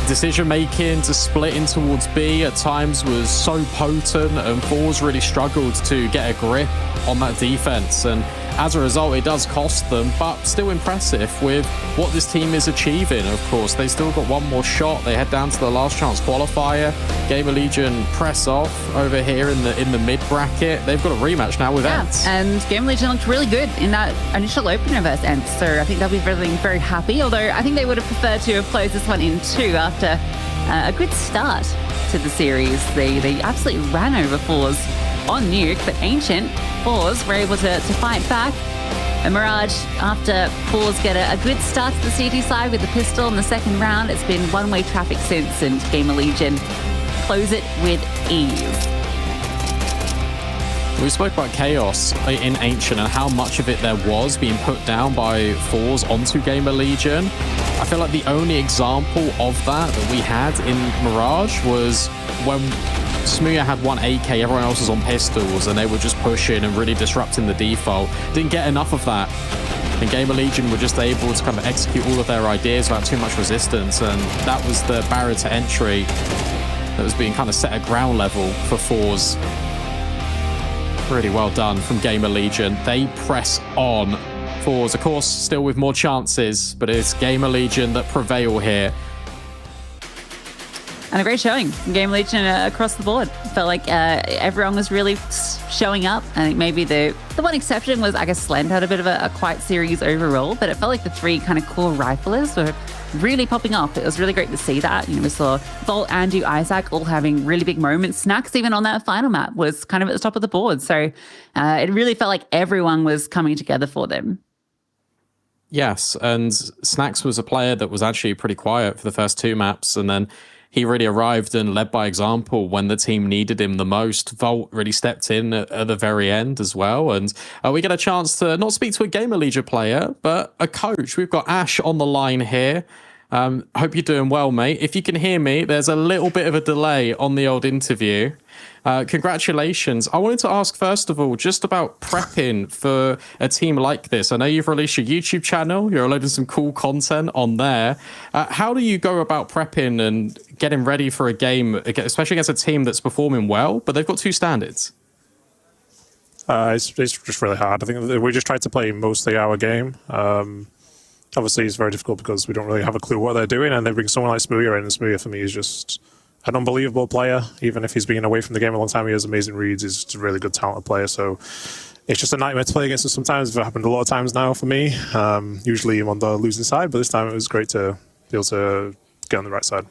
decision-making to split in towards B at times was so potent, and FORZE really struggled to get a grip on that defense. And as a result, it does cost them, but still impressive with what this team is achieving, of course. They still got one more shot. They head down to the last chance qualifier. GamerLegion press off over here in the mid-bracket. They've got a rematch now with Ents. And GamerLegion looked really good in that initial opener versus Ents, so I think they'll be very happy, although I think they would have preferred to have closed this one in 2 after a good start to the series. They absolutely ran over FORZE on Nuke, but Ancient FORZE were able to fight back And Mirage, after FORZE get a good start to the CT side with the pistol in the second round, it's been one-way traffic since, and GamerLegion close it with ease. We spoke about chaos in Ancient and how much of it there was being put down by FORZE onto GamerLegion. I feel like the only example of that we had in Mirage was when Smooya had one AK, everyone else was on pistols, and they were just pushing and really disrupting the default. Didn't get enough of that. And GamerLegion were just able to kind of execute all of their ideas without too much resistance, and that was the barrier to entry that was being kind of set at ground level for FORZE. Really well done from GamerLegion. They press on. FORZE, of course, still with more chances, but it's GamerLegion that prevail here. And a great showing from GamerLegion across the board. Felt like everyone was really showing up. I think maybe the one exception was, I guess, Slend had a bit of a quiet series overall, but it felt like the three kind of core riflers were really popping off. It was really great to see that. You know, we saw Volt, Andu, Isaac all having really big moments. Snacks, even on that final map, was kind of at the top of the board. So it really felt like everyone was coming together for them. Yes, and Snacks was a player that was actually pretty quiet for the first two maps, and then he really arrived and led by example when the team needed him the most. Volt really stepped in at the very end as well. And we get a chance to not speak to a GamerLegion player, but a coach. We've got Ash on the line here. Hope you're doing well, mate. If you can hear me, there's a little bit of a delay on the old interview. Congratulations. I wanted to ask, first of all, just about prepping for a team like this. I know you've released your YouTube channel. You're loading some cool content on there. How do you go about prepping and getting ready for a game, especially against a team that's performing well, but they've got two standards? It's just really hard. I think we just tried to play mostly our game. Obviously, it's very difficult because we don't really have a clue what they're doing, and they bring someone like Smooya in, and Smooya for me is just an unbelievable player. Even if he's been away from the game a long time, he has amazing reads. He's just a really good, talented player. So it's just a nightmare to play against him sometimes. It's happened a lot of times now for me. Usually I'm on the losing side, but this time it was great to be able to get on the right side.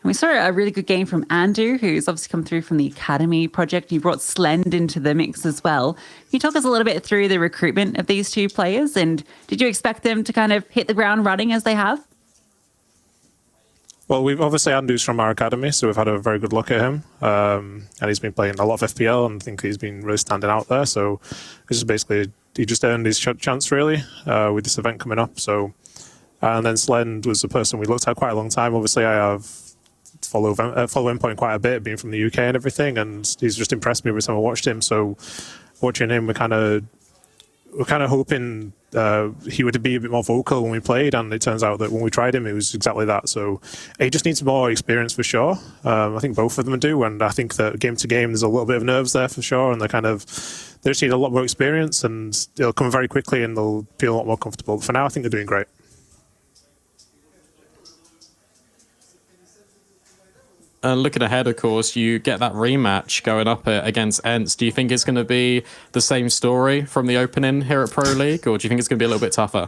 And we saw a really good game from Andu, who's obviously come through from the Academy project. You brought Slend into the mix as well. Can you talk us a little bit through the recruitment of these two players? And did you expect them to kind of hit the ground running as they have? Well, we've obviously Andu's from our academy, so we've had a very good look at him. And he's been playing a lot of FPL, and I think he's been really standing out there. So it's just basically, he just earned his chance, really, with this event coming up. So, and then Slend was a person we looked at quite a long time. Obviously, I have follow Endpoint quite a bit, being from the UK and everything, and he's just impressed me every time I watched him. So watching him, we're kind of hoping he would be a bit more vocal when we played, and it turns out that when we tried him, it was exactly that. So he just needs more experience for sure. I think both of them do, and I think that game to game, there's a little bit of nerves there for sure, and they just need a lot more experience, and it'll come very quickly, and they'll feel a lot more comfortable. For now, I think they're doing great. Looking ahead, of course, you get that rematch going up against Ents. Do you think it's going to be the same story from the opening here at Pro League, or do you think it's going to be a little bit tougher?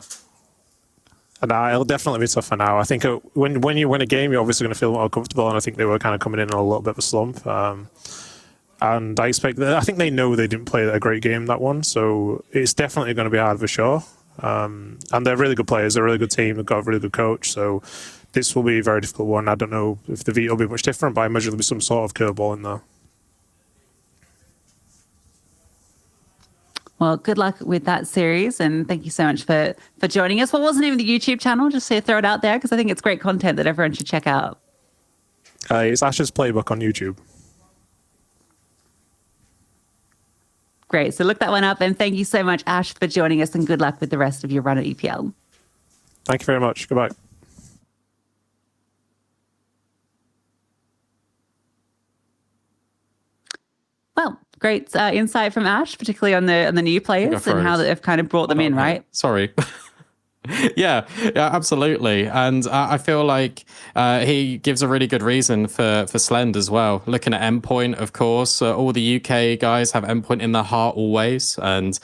No, it'll definitely be tougher now. I think when you win a game, you're obviously going to feel more comfortable, and I think they were kind of coming in on a little bit of a slump. And I think they know they didn't play a great game, that one, so it's definitely going to be hard for sure. And they're really good players. They're a really good team. They've got a really good coach, so this will be a very difficult one. I don't know if the V will be much different, but I imagine there'll be some sort of curveball in there. Well, good luck with that series, and thank you so much for joining us. What was the name of the YouTube channel? Just to throw it out there, because I think it's great content that everyone should check out. It's Ash's Playbook on YouTube. Great. So look that one up, and thank you so much, Ash, for joining us, and good luck with the rest of your run at EPL. Thank you very much. Goodbye. Well, great insight from Ash, particularly on the new players and how they've kind of brought them in, right? Sorry. Yeah, absolutely. And I feel like he gives a really good reason for Slend as well. Looking at Endpoint, of course, all the UK guys have Endpoint in their heart always. And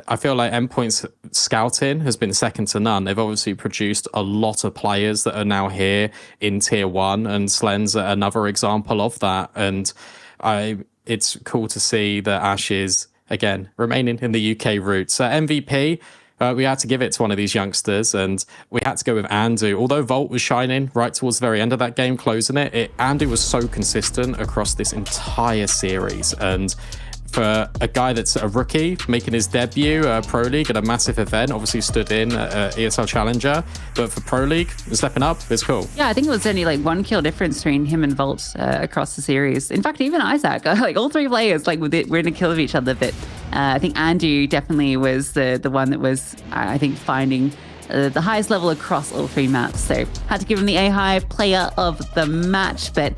I feel like Endpoint's scouting has been second to none. They've obviously produced a lot of players that are now here in Tier 1, and Slend's another example of that. And it's cool to see that Ash is, again, remaining in the UK roots. MVP, we had to give it to one of these youngsters, and we had to go with Andu. Although Volt was shining right towards the very end of that game, closing it, Andu was so consistent across this entire series. And for a guy that's a rookie making his debut Pro League at a massive event, obviously stood in ESL Challenger, but for Pro League, stepping up, it's cool. Yeah, I think it was only like 1 kill difference between him and Volt across the series. In fact, even Isaac, like all 3 players, like we're in a kill of each other. But I think Andu definitely was the one that was, I think, finding the highest level across all 3 maps. So had to give him the A-High player of the match, but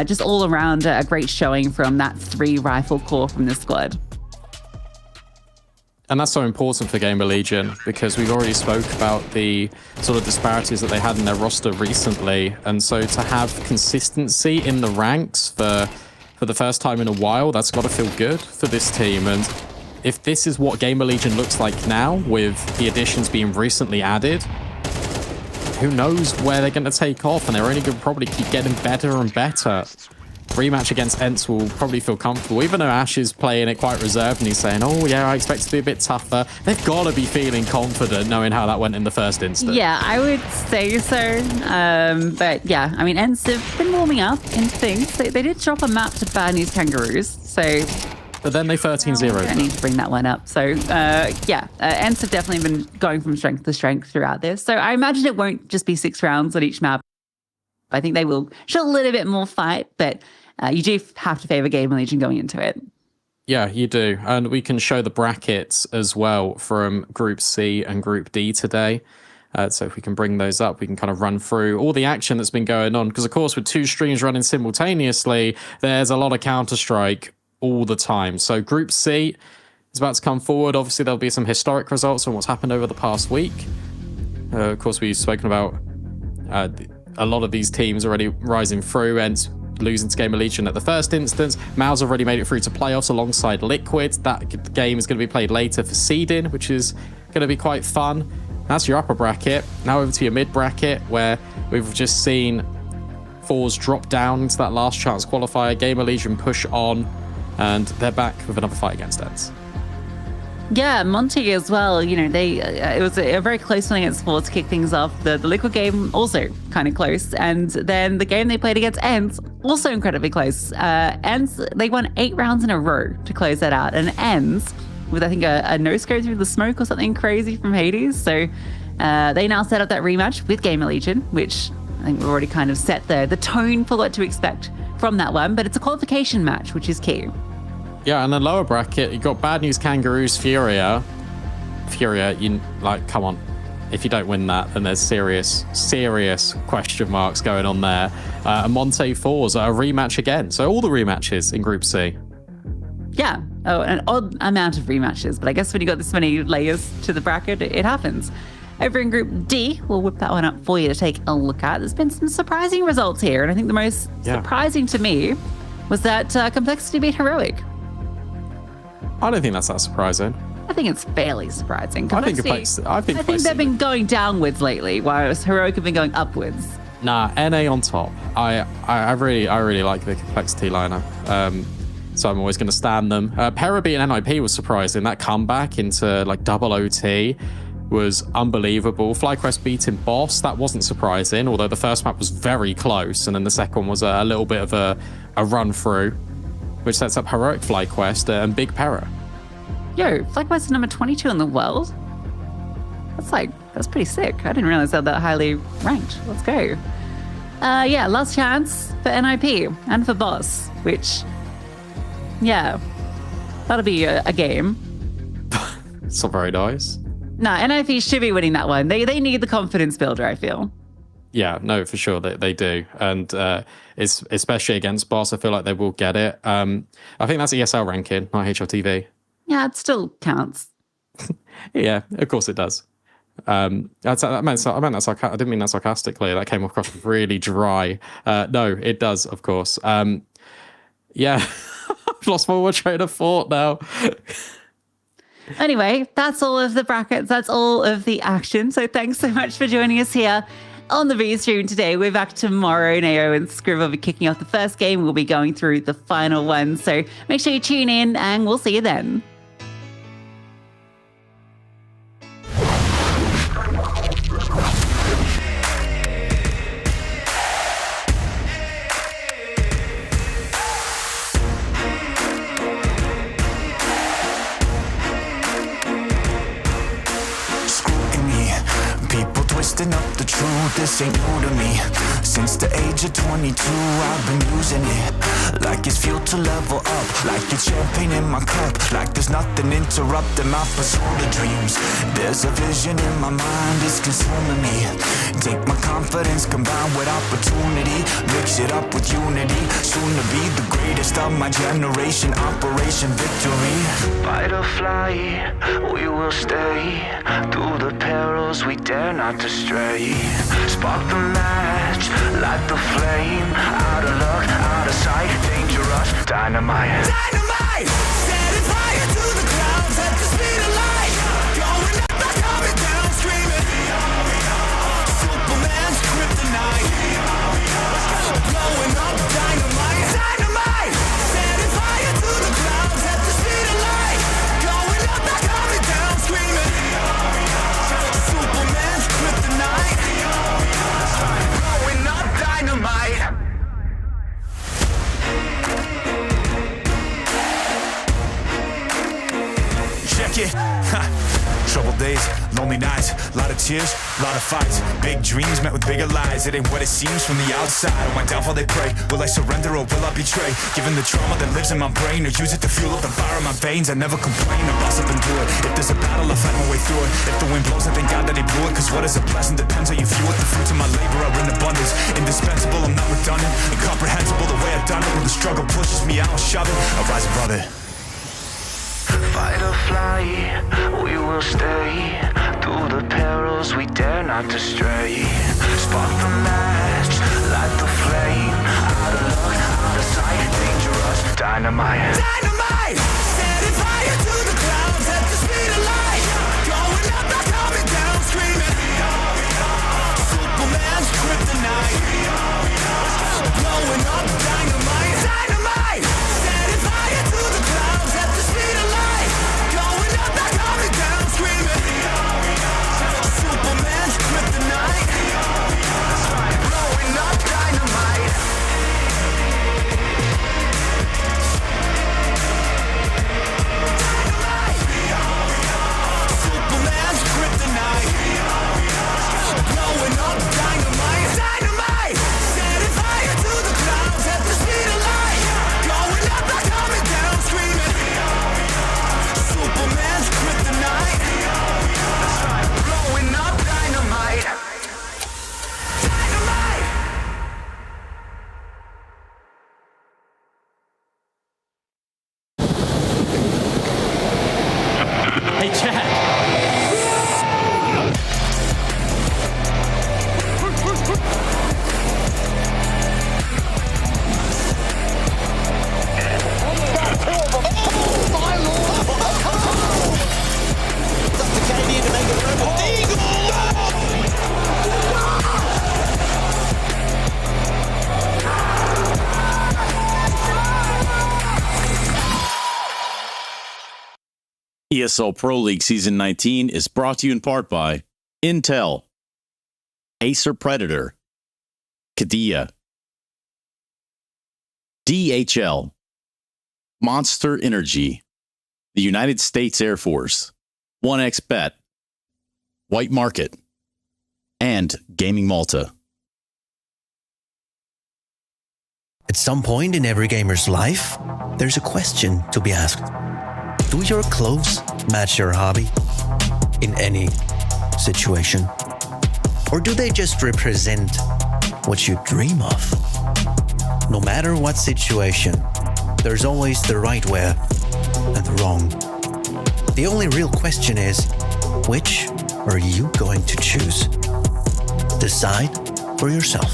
just all around a great showing from that 3 rifle core from the squad. And that's so important for GamerLegion because we've already spoke about the sort of disparities that they had in their roster recently. And so to have consistency in the ranks for the first time in a while, that's got to feel good for this team. And if this is what GamerLegion looks like now, with the additions being recently added, who knows where they're going to take off, and they're only going to probably keep getting better and better. Rematch against Ents will probably feel comfortable, even though Ash is playing it quite reserved and he's saying, oh yeah, I expect it to be a bit tougher. They've got to be feeling confident knowing how that went in the first instance. Yeah, I would say so. But yeah, I mean, Ents have been warming up in things. They did drop a map to Bad News Kangaroos, so... But then they 13-0'd. I need to bring that one up. So yeah, Ents have definitely been going from strength to strength throughout this. So I imagine it won't just be 6 rounds on each map. I think they will show a little bit more fight, but you do have to favor GamerLegion going into it. Yeah, you do. And we can show the brackets as well from Group C and Group D today. So if we can bring those up, we can kind of run through all the action that's been going on. Because, of course, with 2 streams running simultaneously, there's a lot of Counter-Strike all the time. So Group C is about to come forward. Obviously, there'll be some historic results on what's happened over the past week. Of course, we've spoken about a lot of these teams already rising through and losing to GamerLegion at the first instance. Mal's already made it through to playoffs alongside Liquid. That game is going to be played later for seeding, which is going to be quite fun. That's your upper bracket. Now over to your mid bracket, where we've just seen FORZE drop down into that last chance qualifier. GamerLegion push on, and they're back with another fight against Ents. Yeah, Monty as well. You know, it was a very close one against FORZE to kick things off. The Liquid game also kind of close, and then the game they played against Ents also incredibly close. Ents, they won 8 rounds in a row to close that out, and Ents with I think a no scope through the smoke or something crazy from Hades. So they now set up that rematch with GamerLegion, which I think we've already kind of set the tone for what to expect from that one. But it's a qualification match, which is key. Yeah, and the lower bracket, you got Bad News Kangaroos, Furia, you like, come on. If you don't win that, then there's serious question marks going on there. And Monte FORZE, a rematch again. So all the rematches in Group C. Yeah, an odd amount of rematches, but I guess when you got this many layers to the bracket, it happens. Over in Group D, we'll whip that one up for you to take a look at. There's been some surprising results here, and I think the most surprising to me was that Complexity beat Heroic. I don't think that's that surprising. I think it's fairly surprising. I think they've been going downwards lately, whereas Heroic have been going upwards. Nah, NA on top. I really like the Complexity lineup. So I'm always going to stand them. Pera beating NIP was surprising. That comeback into like double OT was unbelievable. FlyQuest beating Boss, that wasn't surprising, although the first map was very close, and then the second one was a little bit of a run through, which sets up Heroic FlyQuest and Big Pera. Yo, FlyQuest is number 22 in the world. That's pretty sick. I didn't realize they're that highly ranked. Let's go. Yeah, last chance for NIP and for Boss, which, yeah, that'll be a game. It's not very nice. Nah, NIP should be winning that one. They need the confidence builder, I feel. Yeah, no, for sure they do. And it's especially against Boss, I feel like they will get it. I think that's ESL ranking, not HLTV. Yeah, it still counts. Yeah, of course it does. I didn't mean that sarcastically. That came across really dry. No, it does, of course. Yeah, I've lost my train of thought now. Anyway, that's all of the brackets. That's all of the action. So thanks so much for joining us here on the V stream today. We're back tomorrow. Nao and Scriv will be kicking off the first game. We'll be going through the final one. So make sure you tune in and we'll see you then. Twisting up the truth, this ain't new to me. Since the age of 22, I've been using it like it's fuel to level up, like it's champagne in my cup, like there's nothing interrupting my pursuit of dreams. There's a vision in my mind, it's consuming me. Take my confidence combined with opportunity, mix it up with unity, soon to be the greatest of my generation. Operation Victory. Fight or fly, we will stay through the perils we dare not to stray. Spark the match, light the flame. Out of luck, out of sight, dangerous, dynamite. Dynamite! Setting fire to the clouds at the speed of light. Going up, not coming down, screaming. Superman's kryptonite. Blowing up dynamite. Dynamite! Setting fire to the clouds at the speed of light. Going up, not coming down, screaming. Superman's kryptonite. Blowing up dynamite. Check it. Troubled days, lonely nights, lot of tears, lot of fights. Big dreams met with bigger lies. It ain't what it seems from the outside. On my downfall they pray. Will I surrender or will I betray? Given the trauma that lives in my brain, or use it to fuel up the fire in my veins. I never complain, I boss up and do it. If there's a battle, I fight my way through it. If the wind blows, I thank God that he blew it. Cause what is a blessing depends how you view it. The fruits of my labor are in abundance. Indispensable, I'm not redundant. Incomprehensible the way I've done it. When the struggle pushes me out, I'll shove it. I'll rise above it. Fight or fly, we will stay through the perils we dare not to stray. Spark the match, light the flame. Out of luck, out of sight, dangerous, dynamite. Dynamite! Setting fire to the clouds at the speed of light. Going up, not coming down, screaming. Superman's kryptonite. Blowing up dynamite. Dynamite! Setting fire to the clouds at the speed of light. Going up, not coming down, screaming. Superman's kryptonite. Blowing up dynamite. Superman's kryptonite. Blowing up dynamite. Dynamite! Setting fire to the clouds at the speed of light. Going up, not coming down, screaming. Superman's kryptonite. Blowing up dynamite. Dynamite! Hey, Chad. ESL Pro League Season 19 is brought to you in part by Intel, Acer Predator, Kadia, DHL, Monster Energy, the United States Air Force, 1xBet, White Market, and Gaming Malta. At some point in every gamer's life, there's a question to be asked. Do your clothes match your hobby in any situation? Or do they just represent what you dream of? No matter what situation, there's always the right way and the wrong. The only real question is, which are you going to choose? Decide for yourself.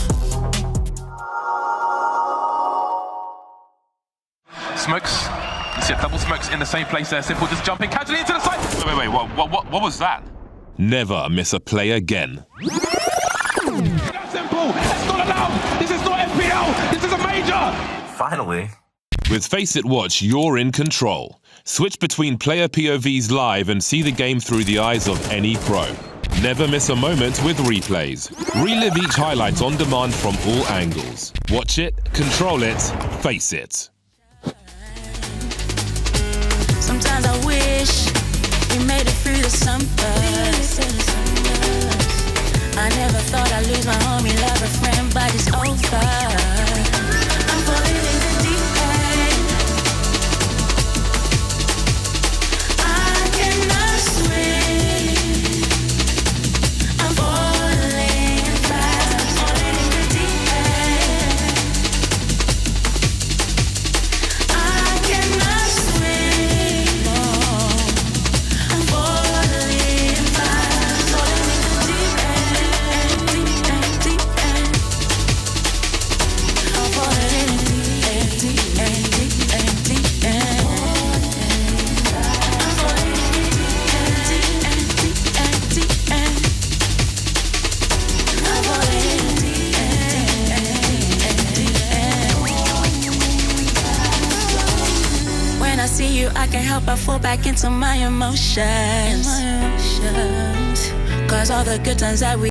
Smokes. You see a double smokes in the same place there. Simple just jumping casually into the side. Wait. What was that? Never miss a play again. ball. That's not allowed. This is not FPL. This is a major. Finally. With Face It Watch, you're in control. Switch between player POVs live and see the game through the eyes of any pro. Never miss a moment with replays. Relive each highlight on demand from all angles. Watch it, control it, face it. Sometimes I wish we made it through the summer. I never thought I'd lose my homie, love a friend, but it's over. I'm falling in the deep end. I cannot swim. I'm falling fast. I'm falling in the deep end. I cannot swim. Oh, I'm falling fast. Falling in the deep end, deep end, deep end. I'm falling in the deep end, deep end, deep end, deep end. I'm falling in the deep end, deep end, deep end, deep end. I'm falling in the deep end, deep end. When I see you, I can't help but fall back into my emotions. 'Cause all the good times that we